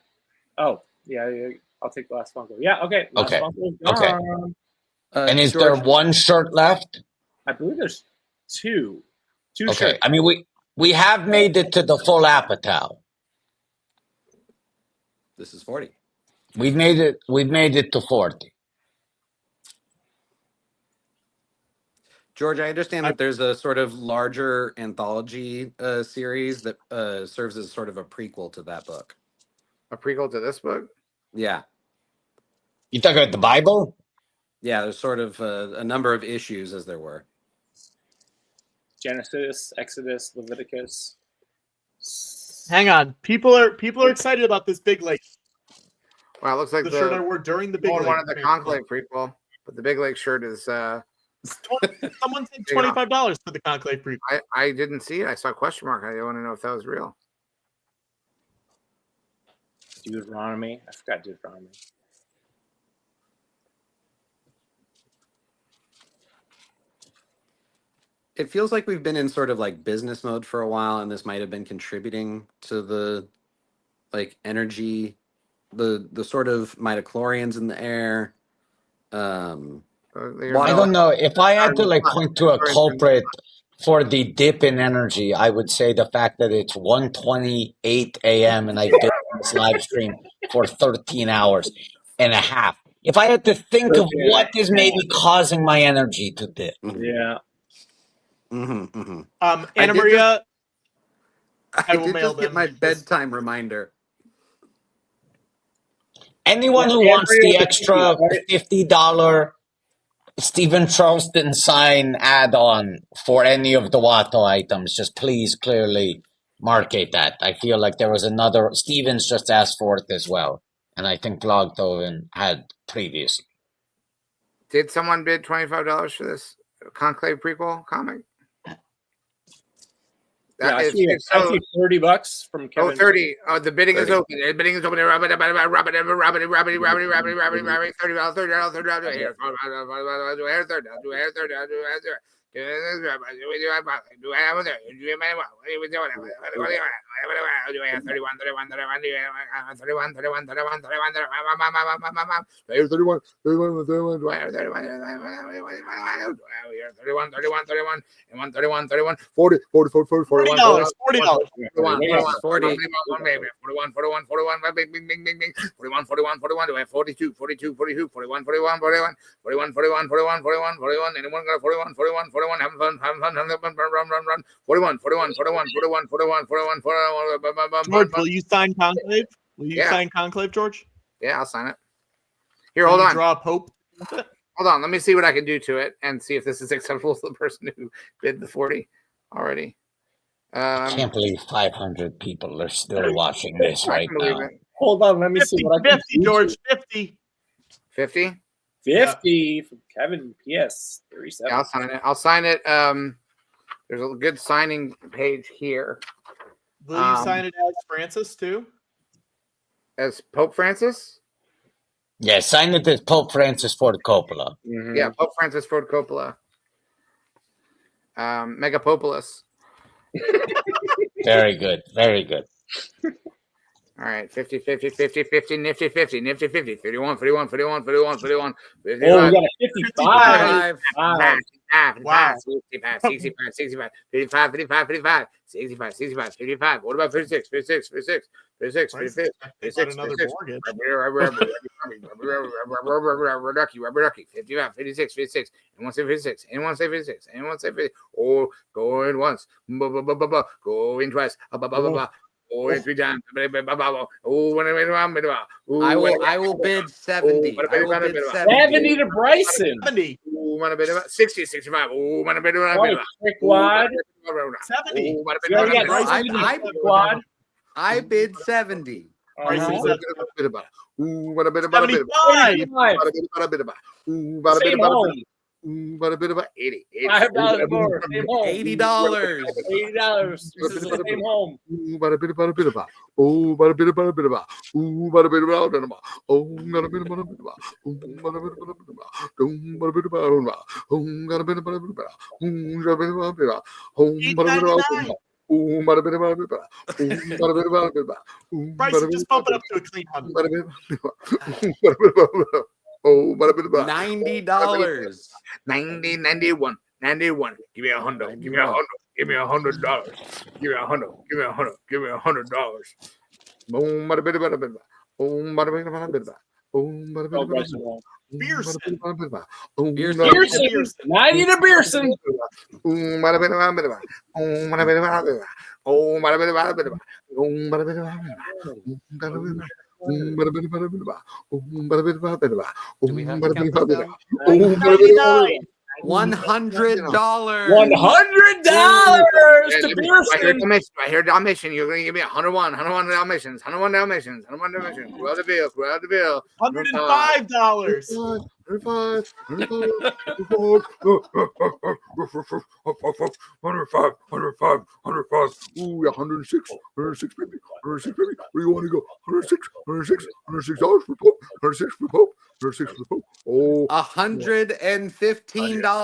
oh yeah, I'll take the last Funko. Yeah, okay. Last Okay. Funko is Okay. gone. And is George, there one shirt left? I believe there's two. Two Okay. shirts. I mean, we have made it to the full Apatow. This is 40. We've made it to 40. George, I understand that there's a sort of larger anthology series that serves as sort of a prequel to that book. A prequel to this book? Yeah. You talking about the Bible? Yeah, there's sort of a number of issues, as there were. Genesis, Exodus, Leviticus. Hang on, people are excited about this Big Lake. Wow, it looks like the shirt I wore during the Big Lake. one of the Conclave prequel, but the Big Lake shirt is. Someone said $25 for the Conclave prequel. I didn't see it. I saw a question mark. I want to know if that was real. Deuteronomy. I forgot Deuteronomy. It feels like we've been in sort of like business mode for a while, and this might have been contributing to the like energy, the sort of midichlorians in the air. I don't know. If I had to like point to a culprit for the dip in energy, I would say the fact that it's 1:28 a.m. and I did this live stream for 13 hours and a half. If I had to think of what is maybe causing my energy to dip. Yeah. Anna Maria, I will mail get my bedtime reminder. Anyone who wants the extra $50 Stephen Charleston sign add-on for any of the Watto items, just please clearly market that. I feel like there was another. Stevens just asked for it as well, and I think Blogtoven had previously. Did someone bid $25 for this Conclave prequel comic? Yeah, I see $30 from Kevin. Oh, 30. Oh, the bidding is open. The bidding is open. $30. George, will you sign Conclave? Will you sign Conclave, George? Yeah, I'll sign it. Here, hold on. Draw a Pope. Hold on. Let me see what I can do to it and see if this is acceptable to the person who bid the 40 already. I can't believe 500 people are still watching this right now. Hold on, let me see what I can 50, George, 50. 50? 50 from Kevin PS 37. Yeah, I'll sign it. I'll sign it. There's a good signing page here. Will you sign it as Francis too? As Pope Francis? Yeah, sign it as Pope Francis Ford Coppola. Yeah, Pope Francis Ford Coppola. Megapopulus. Very good. Very good. All right, 50, 50, 50, 50, nifty 50, nifty 50, 51, 51, 51, 51, 51, 55. Oh, we got a 55. 55, 65, 65, 65, 55, 55, 55, 65, 65, 55. What about 56, 56, 56, 56, 56, 56, 56, rubber ducky, 55, 56, 56, anyone say 56, anyone say 56, anyone say 50, oh, going once, going twice, oh, three times. Oh, I will bid 70. I will bid 70 to Bryson. 70. 60, 65. Oh, quad. 70. I bid 70. $80. $5 more. $80. $80. This is the same home. Bryson, just bump it up to a clean $100. Oh, $90. 90, 91, 91. Give me $100. Give me $100. Give me $100. Give me $100. Give me $100. Give me $100. Boom, bada bada bada bada. Boom, bada bada bada bada. Boom, bada bada bada bada. Beerson. 90 to Beerson. Boom, bada bada bada bada. Boom, bada bada bada bada. Oh, bada bada bada bada. Boom, bada bada bada bada. Boom, bada bada bada. Do we have to count this down? $100. $100 to Beerson. I hear Dalmatian. You're going to give me 101 Dalmatians. 101 Dalmatians. 101 Dalmatians. Go out the bill. Go out the bill. $105. 105. 105. Ooh, 106. 106, baby. 106, baby. Where do you want to go? 106. 106. $106 for Pope. 106 for Pope. 106 for Pope. Oh, $115. All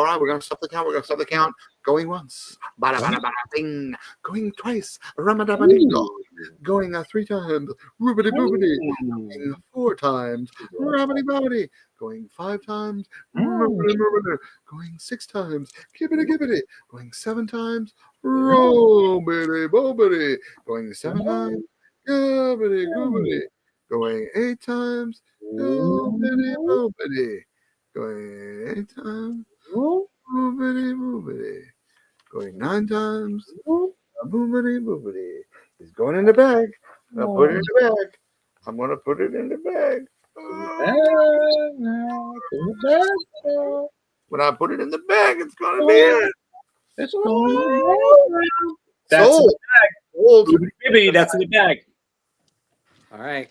right, we're gonna stop the count. We're gonna stop the count. Going once, bada bada bada bing. Going twice, ramadabadingo. Going 3 times, roobity boobity. Going 4 times, rabbity babbity. Going 5 times, going 6 times, kibbity gibbity. Going 7 times, robbity bobbity. Going 7 times, gibbity goobity. Going 8 times, goobity bobbity. Going 8 times, boobity boobity. Going 9 times, boobity boobity. He's going in the bag. I'll put it in the bag. I'm gonna put it in the bag. When I put it in the bag, it's gonna be it. That's Sold. in the bag. Maybe that's in the bag. All right.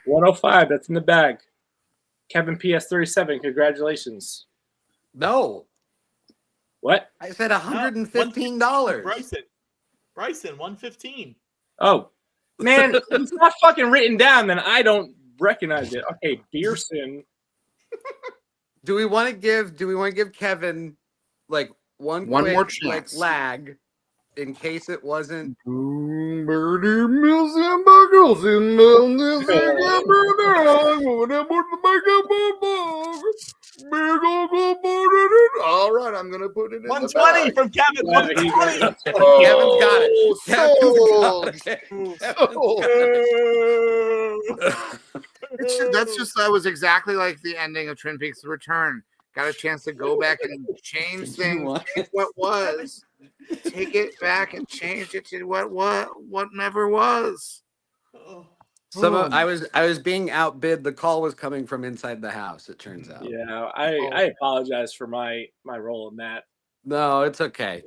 105. That's in the bag. Kevin PS37. Congratulations. No. What? I said $115. Bryson, 115. Oh, man, it's not fucking written down. Then I don't recognize it. Okay, Beerson. Do we want to give Kevin like one quick, more chance, like lag, in case it wasn't? All right, I'm gonna put it in 120 from Kevin. 120. Kevin's got it. That's just that was exactly like the ending of Twin Peaks: The Return. got a chance to go back and change things, change what was, take it back and change it to what never was. I was being outbid. The call was coming from inside the house, it turns out. Yeah, I apologize for my role in that. No, it's okay.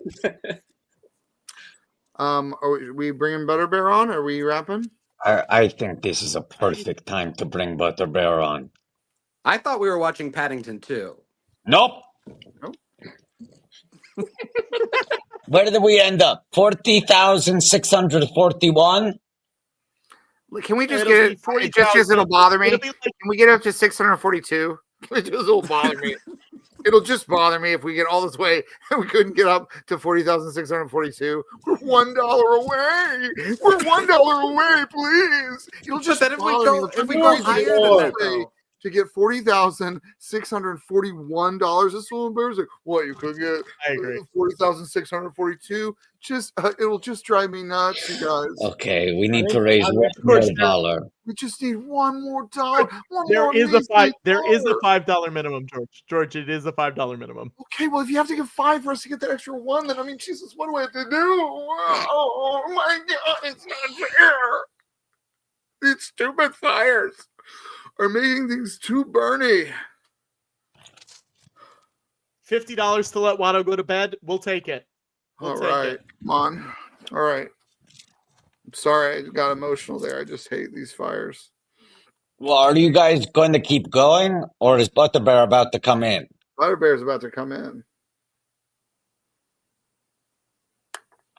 Are we bringing Butterbear on? Are we wrapping? I think this is a perfect time to bring Butterbear on. I thought we were watching Paddington 2. Nope. Where did we end up? 40,641? Can we just get it? Just because it'll bother me. Can we get up to 642? It'll bother me. It'll just bother me if we get all this way and we couldn't get up to 40,642. We're $1 away. We're $1 away, please. It'll just if we go higher than that, though. To get $40,641. That's so embarrassing. What, you could get 40,642? Just it'll just drive me nuts, you guys. Okay, we need to raise one more dollar. We just need one more dollar. There is a $5 minimum, George. George, it is a $5 minimum. Okay, well, if you have to give $5 for us to get that extra one, then I mean, Jesus, what do I have to do? Oh my God, it's not fair. These stupid fires are making things too burny. $50 to let Watto go to bed. We'll take it. All right, come on. All right. I'm sorry, I got emotional there. I just hate these fires. Well, are you guys going to keep going, or is Butterbear about to come in? Butterbear's about to come in.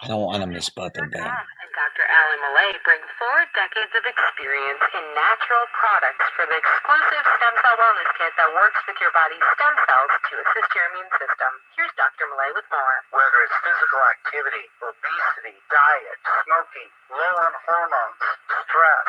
I don't want to miss Butterbear. Dr. Allie Millay brings 4 decades of experience in natural products for the exclusive stem cell wellness kit that works with your body's stem cells to assist your immune system. Here's Dr. Millay with more. Whether it's physical activity, obesity, diet, smoking, low on hormones, stress,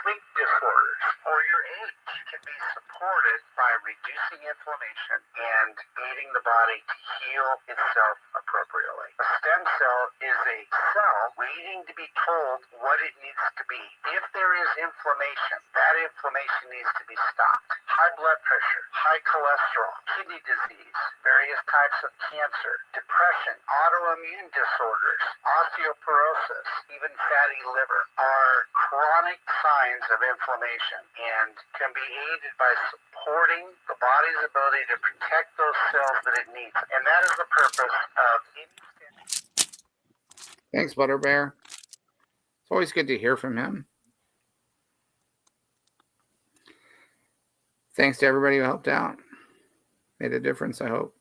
sleep disorders, or your age can be supported by reducing inflammation and aiding the body to heal itself appropriately. A stem cell is a cell waiting to be told what it needs to be. If there is inflammation, that inflammation needs to be stopped. High blood pressure, high cholesterol, kidney disease, various types of cancer, depression, autoimmune disorders, osteoporosis, even fatty liver are chronic signs of inflammation and can be aided by supporting the body's ability to protect those cells that it needs. And that is the purpose of Thanks, Butterbear. It's always good to hear from him. Thanks to everybody who helped out. Made a difference, I hope.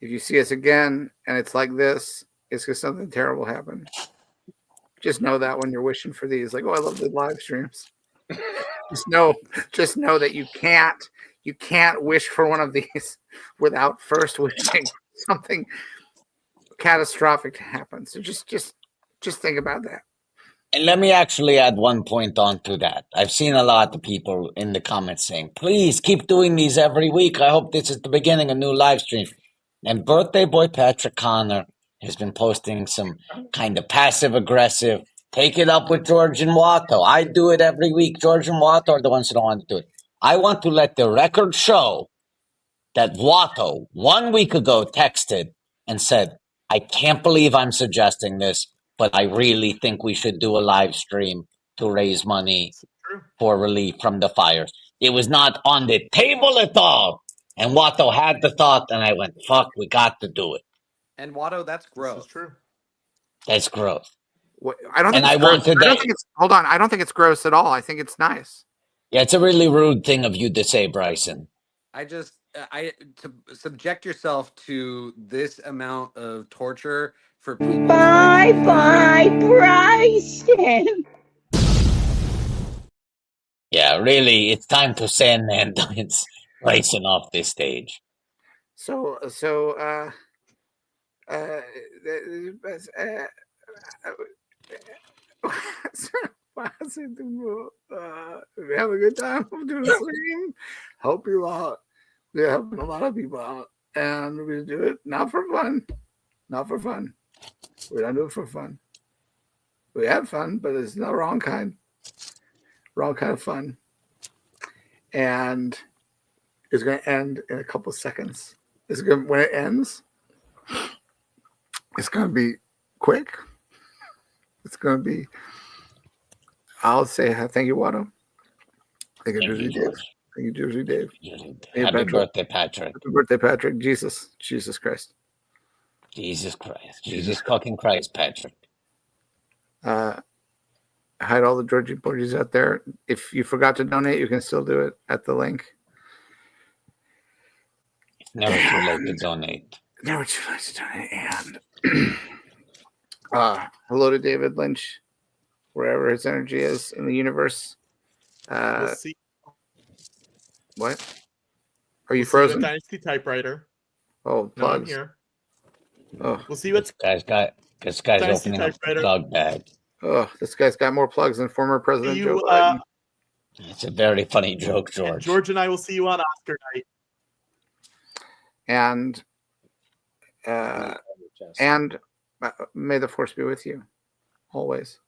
If you see us again and it's like this, it's because something terrible happened. Just know that when you're wishing for these, like, oh, I love the live streams. just know that you can't wish for one of these without first wishing something catastrophic to happen. So just think about that. And let me actually add one point on to that. I've seen a lot of people in the comments saying, please keep doing these every week. I hope this is the beginning of new live stream. And birthday boy Patrick Connor has been posting some kind of passive-aggressive, take it up with George and Watto. I do it every week. George and Watto are the ones who don't want to do it. I want to let the record show that Watto 1 week ago texted and said, I can't believe I'm suggesting this, but I really think we should do a live stream to raise money for relief from the fires. It was not on the table at all. And Watto had the thought, and I went, fuck, we got to do it. And Watto, that's growth. That's true. That's growth. I don't think it's gross. Hold on. I don't think it's gross at all. I think it's nice. Yeah, it's a really rude thing of you to say, Bryson. To subject yourself to this amount of torture for people. Bye, Bryson. Yeah, really, it's time to send Bryson off this stage. So we have a good time doing the stream. Help you out. We're helping a lot of people out, and we do it not for fun. Not for fun. We don't do it for fun. We had fun, but it's the wrong kind. Wrong kind of fun. And is going to end in a couple of seconds. When it ends, it's going to be quick. It's going to be. I'll say thank you, Watto. Thank you, Jersey Dave. Thank you, Jersey Dave. Happy birthday, Patrick. Happy birthday, Patrick. Jesus Christ. Jesus fucking Christ, Patrick. Hide all the Georgie Porgies out there. If you forgot to donate, you can still do it at the link. It's never too late to donate. Never too late to donate. And hello to David Lynch, wherever his energy is in the universe. We'll see. What? Are you We'll frozen? Dynasty Typewriter. Oh, No, I'm plugs. here. Oh, We'll see what's. This guy's Dynasty opening up the Typewriter. plug bag. Oh, this guy's got more plugs than former President You, Joe Biden. It's a very funny joke, George. George and I will see you on Oscar night. And may the force be with you always.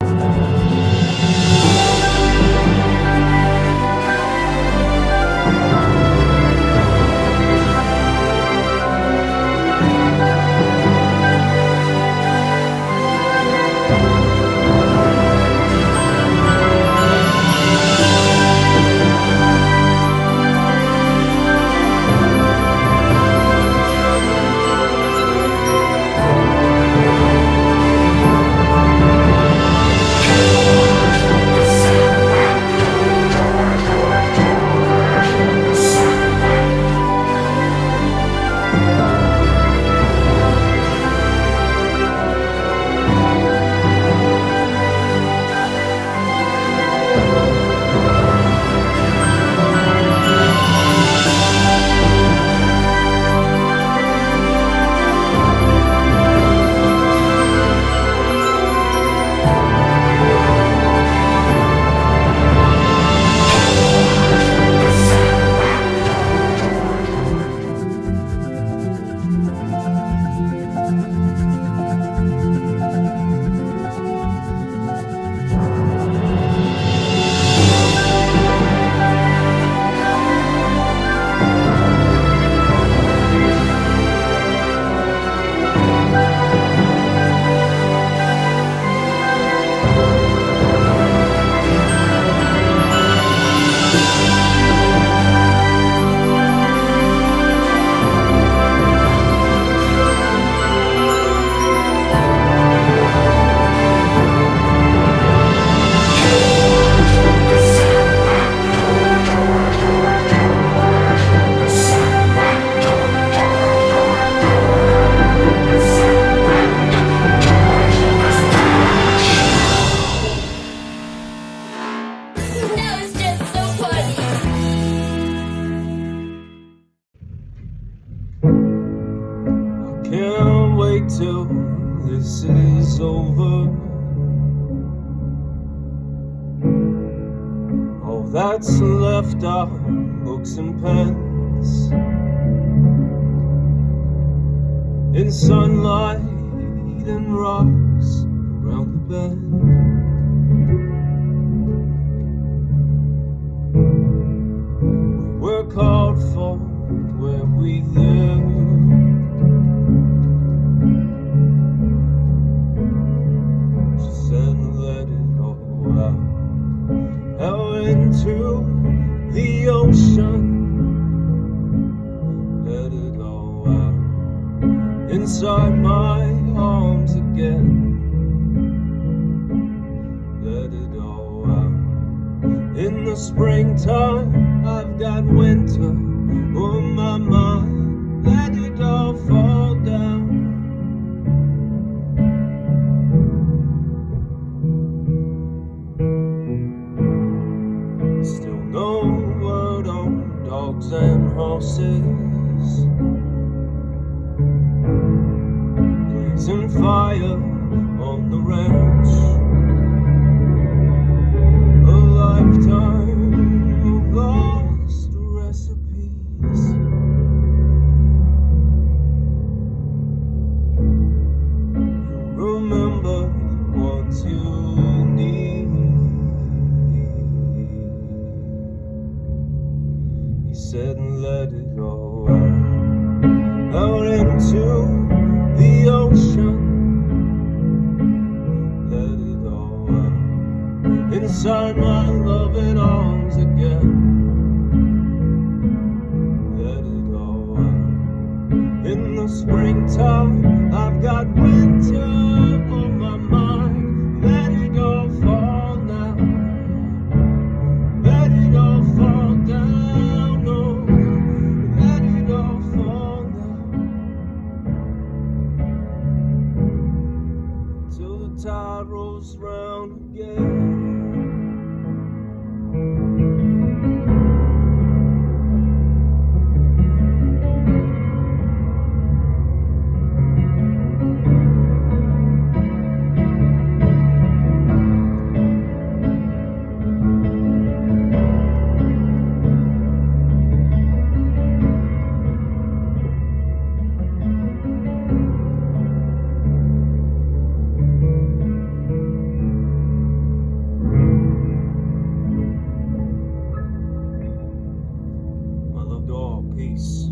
till this is over. All that's left are books and pens in sunlight and rocks around the bend. We work hard for where we live. She said let it all out into the ocean. Let it all out inside my arms again. Let it all out. In the springtime, I've got winter on my mind. Let it all fall down. Still no word on dogs and horses. Blazing fire on the ranch. A lifetime of lost recipes. You'll remember the ones you need. He said and let it all out into the ocean. Let it all out inside my loving arms again. Let it all out in the springtime. I've got winter on my mind. Let it all fall now. Let it all fall down. Oh, let it all fall now. Till the tide rolls round again. My love to all, peace.